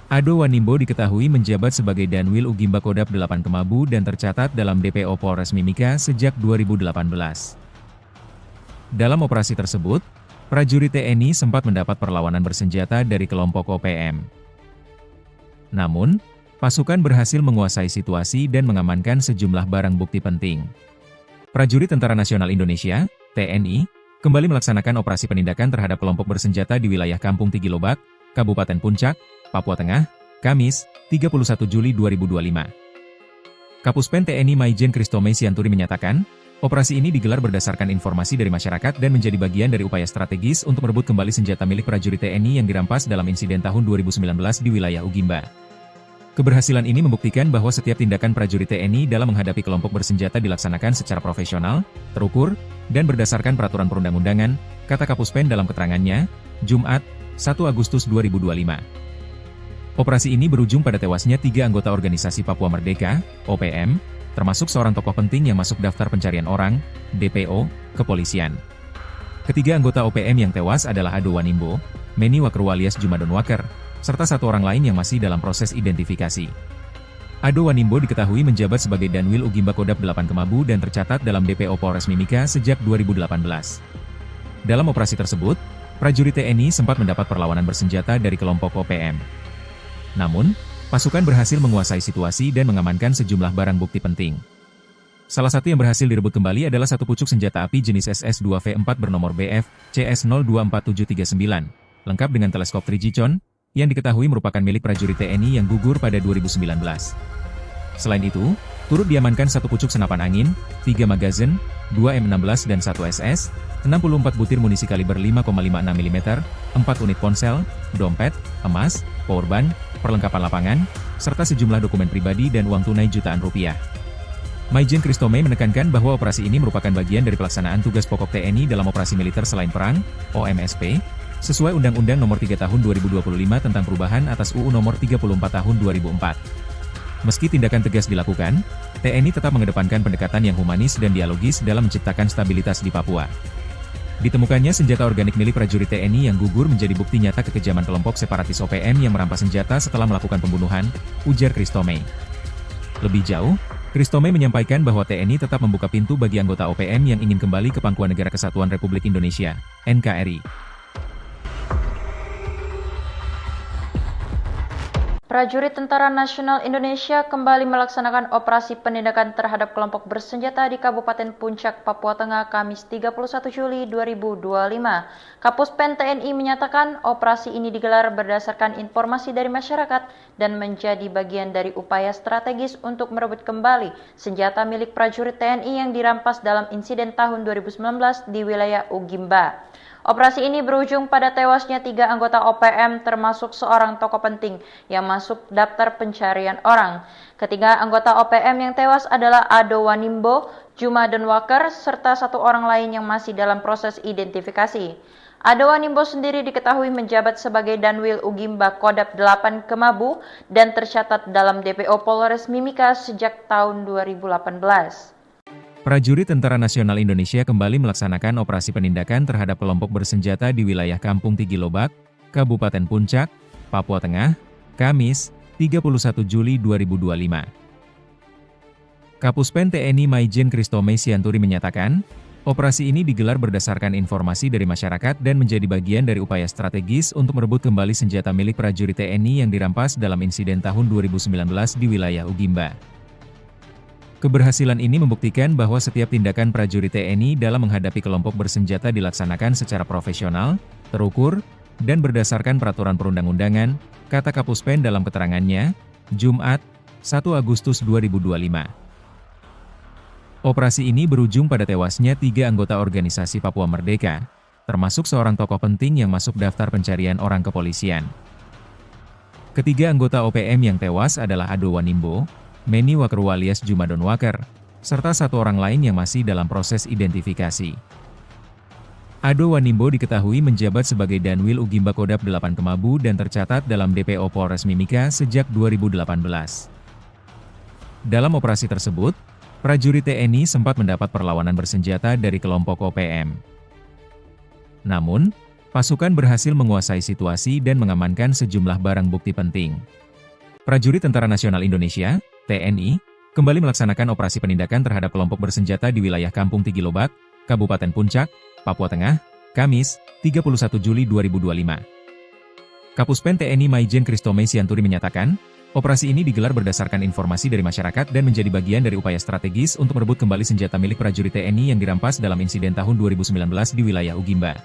Ado Wanimbo diketahui menjabat sebagai Danwil Ugimba Kodap 8 Kemabu dan tercatat dalam DPO Polres Mimika sejak 2018. Dalam operasi tersebut, prajurit TNI sempat mendapat perlawanan bersenjata dari kelompok OPM. Namun, pasukan berhasil menguasai situasi dan mengamankan sejumlah barang bukti penting. Prajurit Tentara Nasional Indonesia (TNI) kembali melaksanakan operasi penindakan terhadap kelompok bersenjata di wilayah Kampung Tigilobak, Kabupaten Puncak, Papua Tengah, Kamis, 31 Juli 2025. Kapuspen TNI Maijen Kristome Sianturi menyatakan, operasi ini digelar berdasarkan informasi dari masyarakat dan menjadi bagian dari upaya strategis untuk merebut kembali senjata milik prajurit TNI yang dirampas dalam insiden tahun 2019 di wilayah Ugimba. Keberhasilan ini membuktikan bahwa setiap tindakan prajurit TNI dalam menghadapi kelompok bersenjata dilaksanakan secara profesional, terukur, dan berdasarkan peraturan perundang-undangan, kata Kapuspen dalam keterangannya, Jumat, 1 Agustus 2025. Operasi ini berujung pada tewasnya 3 anggota organisasi Papua Merdeka, OPM, termasuk seorang tokoh penting yang masuk daftar pencarian orang, DPO, kepolisian. Ketiga anggota OPM yang tewas adalah Ado Wanimbo, Meni Wakru alias Juma Denwaker, serta 1 orang lain yang masih dalam proses identifikasi. Ado Wanimbo diketahui menjabat sebagai Danwil Ugimba Kodap 8 Kemabu dan tercatat dalam DPO Polres Mimika sejak 2018. Dalam operasi tersebut, prajurit TNI sempat mendapat perlawanan bersenjata dari kelompok OPM. Namun, pasukan berhasil menguasai situasi dan mengamankan sejumlah barang bukti penting. Salah satu yang berhasil direbut kembali adalah 1 pucuk senjata api jenis SS-2V4 bernomor BF CS024739, lengkap dengan teleskop 3G yang diketahui merupakan milik prajurit TNI yang gugur pada 2019. Selain itu, turut diamankan 1 pucuk senapan angin, 3 magazin, 2 M16 dan 1 SS, 64 butir munisi kaliber 5,56 mm, 4 unit ponsel, dompet, emas, powerbank, perlengkapan lapangan, serta sejumlah dokumen pribadi dan uang tunai jutaan rupiah. Maijen Kristome menekankan bahwa operasi ini merupakan bagian dari pelaksanaan tugas pokok TNI dalam operasi militer selain perang, OMSP, sesuai Undang-Undang Nomor 3 Tahun 2025 tentang perubahan atas UU Nomor 34 Tahun 2004. Meski tindakan tegas dilakukan, TNI tetap mengedepankan pendekatan yang humanis dan dialogis dalam menciptakan stabilitas di Papua. Ditemukannya senjata organik milik prajurit TNI yang gugur menjadi bukti nyata kekejaman kelompok separatis OPM yang merampas senjata setelah melakukan pembunuhan, ujar Kristome. Lebih jauh, Kristome menyampaikan bahwa TNI tetap membuka pintu bagi anggota OPM yang ingin kembali ke Pangkuan Negara Kesatuan Republik Indonesia, NKRI. Prajurit Tentara Nasional Indonesia kembali melaksanakan operasi penindakan terhadap kelompok bersenjata di Kabupaten Puncak, Papua Tengah, Kamis 31 Juli 2025. Kapuspen TNI menyatakan operasi ini digelar berdasarkan informasi dari masyarakat dan menjadi bagian dari upaya strategis untuk merebut kembali senjata milik prajurit TNI yang dirampas dalam insiden tahun 2019 di wilayah Ugimba. Operasi ini berujung pada tewasnya 3 anggota OPM termasuk seorang tokoh penting yang masuk daftar pencarian orang. Ketiga anggota OPM yang tewas adalah Ado Wanimbo, Juma Donwaker, serta 1 orang lain yang masih dalam proses identifikasi. Ado Wanimbo sendiri diketahui menjabat sebagai Danwil Ugimba Kodap 8 Kemabu dan tercatat dalam DPO Polres Mimika sejak tahun 2018. Prajurit Tentara Nasional Indonesia kembali melaksanakan operasi penindakan terhadap kelompok bersenjata di wilayah Kampung Tigilobak, Kabupaten Puncak, Papua Tengah, Kamis, 31 Juli 2025. Kapuspen TNI Maijen Kristome Sianturi menyatakan, operasi ini digelar berdasarkan informasi dari masyarakat dan menjadi bagian dari upaya strategis untuk merebut kembali senjata milik prajurit TNI yang dirampas dalam insiden tahun 2019 di wilayah Ugimba. Keberhasilan ini membuktikan bahwa setiap tindakan prajurit TNI dalam menghadapi kelompok bersenjata dilaksanakan secara profesional, terukur, dan berdasarkan peraturan perundang-undangan, kata Kapuspen dalam keterangannya, Jumat, 1 Agustus 2025. Operasi ini berujung pada tewasnya 3 anggota organisasi Papua Merdeka, termasuk seorang tokoh penting yang masuk daftar pencarian orang kepolisian. Ketiga anggota OPM yang tewas adalah Ado Wanimbo, Meni Wakerwa alias Juma Donwaker, serta 1 orang lain yang masih dalam proses identifikasi. Ado Wanimbo diketahui menjabat sebagai Danwil Ugimba Kodap 8 Kemabu dan tercatat dalam DPO Polres Mimika sejak 2018. Dalam operasi tersebut, prajurit TNI sempat mendapat perlawanan bersenjata dari kelompok OPM. Namun, pasukan berhasil menguasai situasi dan mengamankan sejumlah barang bukti penting. Prajurit Tentara Nasional Indonesia TNI, kembali melaksanakan operasi penindakan terhadap kelompok bersenjata di wilayah Kampung Tigilobak, Kabupaten Puncak, Papua Tengah, Kamis, 31 Juli 2025. Kapuspen TNI Maijen Kristome Sianturi menyatakan, operasi ini digelar berdasarkan informasi dari masyarakat dan menjadi bagian dari upaya strategis untuk merebut kembali senjata milik prajurit TNI yang dirampas dalam insiden tahun 2019 di wilayah Ugimba.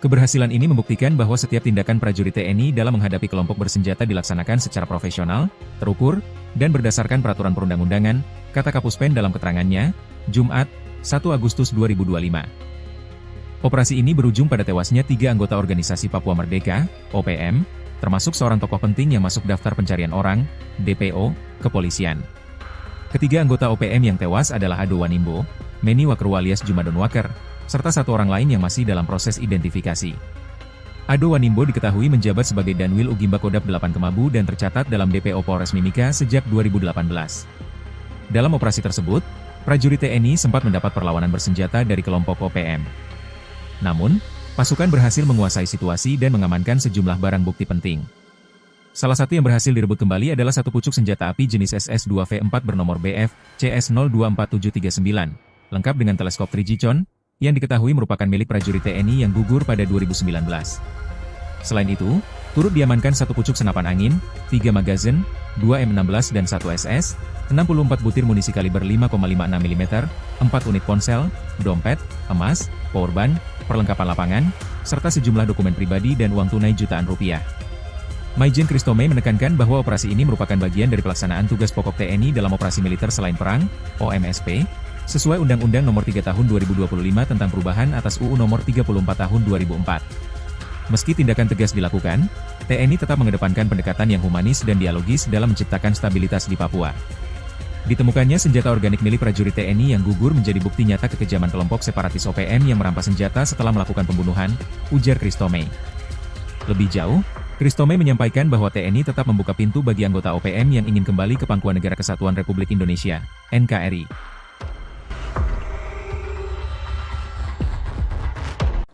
Keberhasilan ini membuktikan bahwa setiap tindakan prajurit TNI dalam menghadapi kelompok bersenjata dilaksanakan secara profesional, terukur, dan berdasarkan peraturan perundang-undangan, kata Kapuspen dalam keterangannya, Jumat, 1 Agustus 2025. Operasi ini berujung pada tewasnya 3 anggota organisasi Papua Merdeka, OPM, termasuk seorang tokoh penting yang masuk daftar pencarian orang, DPO, kepolisian. Ketiga anggota OPM yang tewas adalah Ado Wanimbo, Meni Wakerwa alias Juma Donwaker, serta 1 orang lain yang masih dalam proses identifikasi. Ado Wanimbo diketahui menjabat sebagai Danwil Ugimba Kodap 8 Kemabu dan tercatat dalam DPO Polres Mimika sejak 2018. Dalam operasi tersebut, prajurit TNI sempat mendapat perlawanan bersenjata dari kelompok OPM. Namun, pasukan berhasil menguasai situasi dan mengamankan sejumlah barang bukti penting. Salah satu yang berhasil direbut kembali adalah 1 pucuk senjata api jenis SS-2V4 bernomor BF CS024739, lengkap dengan teleskop Trigicon, yang diketahui merupakan milik prajurit TNI yang gugur pada 2019. Selain itu, turut diamankan 1 pucuk senapan angin, 3 magazin, 2 M16 dan 1 SS, 64 butir munisi kaliber 5,56 mm, 4 unit ponsel, dompet, emas, powerbank, perlengkapan lapangan, serta sejumlah dokumen pribadi dan uang tunai jutaan rupiah. Maijen Kristome menekankan bahwa operasi ini merupakan bagian dari pelaksanaan tugas pokok TNI dalam operasi militer selain perang, OMSP, sesuai Undang-Undang Nomor 3 Tahun 2025 tentang perubahan atas UU Nomor 34 Tahun 2004. Meski tindakan tegas dilakukan, TNI tetap mengedepankan pendekatan yang humanis dan dialogis dalam menciptakan stabilitas di Papua. Ditemukannya senjata organik milik prajurit TNI yang gugur menjadi bukti nyata kekejaman kelompok separatis OPM yang merampas senjata setelah melakukan pembunuhan, ujar Kristome. Lebih jauh, Kristome menyampaikan bahwa TNI tetap membuka pintu bagi anggota OPM yang ingin kembali ke Pangkuan Negara Kesatuan Republik Indonesia, NKRI.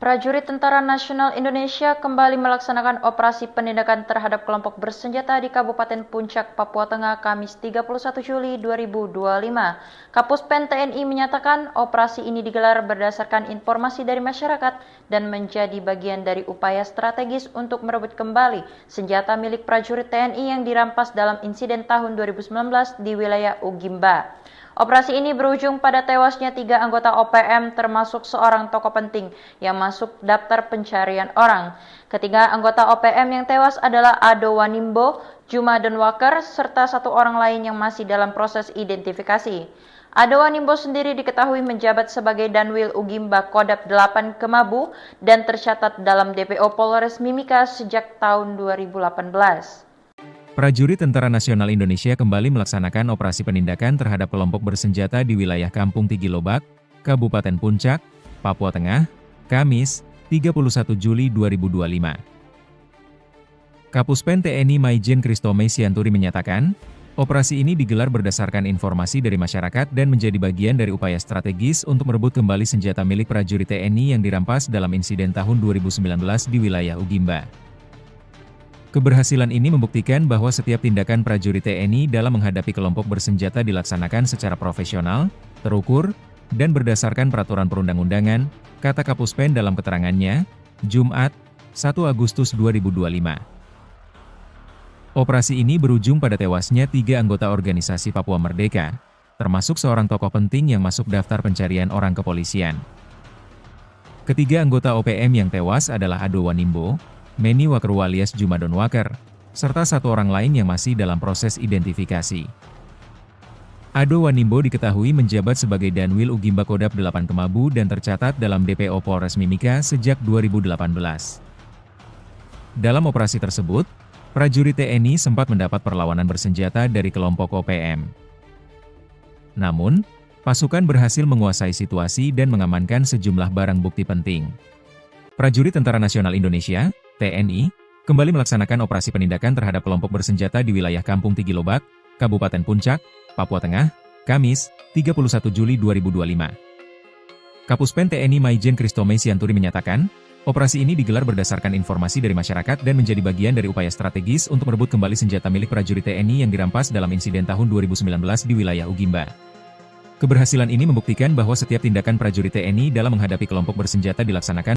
Prajurit Tentara Nasional Indonesia kembali melaksanakan operasi penindakan terhadap kelompok bersenjata di Kabupaten Puncak, Papua Tengah, Kamis 31 Juli 2025. Kapuspen TNI menyatakan operasi ini digelar berdasarkan informasi dari masyarakat dan menjadi bagian dari upaya strategis untuk merebut kembali senjata milik prajurit TNI yang dirampas dalam insiden tahun 2019 di wilayah Ugimba. Operasi ini berujung pada tewasnya 3 anggota OPM termasuk seorang tokoh penting yang masuk daftar pencarian orang. Ketiga anggota OPM yang tewas adalah Ado Wanimbo, Juma Denwaker, serta 1 orang lain yang masih dalam proses identifikasi. Ado Wanimbo sendiri diketahui menjabat sebagai Danwil Ugimba Kodap 8 Kemabu dan tercatat dalam DPO Polres Mimika sejak tahun 2018. Prajurit Tentara Nasional Indonesia kembali melaksanakan operasi penindakan terhadap kelompok bersenjata di wilayah Kampung Tigilobak, Kabupaten Puncak, Papua Tengah, Kamis, 31 Juli 2025. Kapuspen TNI Maijen Kristome Sianturi menyatakan, operasi ini digelar berdasarkan informasi dari masyarakat dan menjadi bagian dari upaya strategis untuk merebut kembali senjata milik prajurit TNI yang dirampas dalam insiden tahun 2019 di wilayah Ugimba. Keberhasilan ini membuktikan bahwa setiap tindakan prajurit TNI dalam menghadapi kelompok bersenjata dilaksanakan secara profesional, terukur, dan berdasarkan peraturan perundang-undangan, kata Kapuspen dalam keterangannya, Jumat, 1 Agustus 2025. Operasi ini berujung pada tewasnya 3 anggota organisasi Papua Merdeka, termasuk seorang tokoh penting yang masuk daftar pencarian orang kepolisian. Ketiga anggota OPM yang tewas adalah Ado Wanimbo, Meni Wakeru alias Juma Denwaker, serta 1 orang lain yang masih dalam proses identifikasi. Ado Wanimbo diketahui menjabat sebagai Danwil Ugimba Kodap 8 Kemabu dan tercatat dalam DPO Polres Mimika sejak 2018. Dalam operasi tersebut, prajurit TNI sempat mendapat perlawanan bersenjata dari kelompok OPM. Namun, pasukan berhasil menguasai situasi dan mengamankan sejumlah barang bukti penting. Prajurit Tentara Nasional Indonesia (TNI) kembali melaksanakan operasi penindakan terhadap kelompok bersenjata di wilayah Kampung Tigilobak, Kabupaten Puncak, Papua Tengah, Kamis, 31 Juli 2025. Kapuspen TNI Maijen Kristome Sianturi menyatakan, operasi ini digelar berdasarkan informasi dari masyarakat dan menjadi bagian dari upaya strategis untuk merebut kembali senjata milik prajurit TNI yang dirampas dalam insiden tahun 2019 di wilayah Ugimba. Keberhasilan ini membuktikan bahwa setiap tindakan prajurit TNI dalam menghadapi kelompok bersenjata dilaksanakan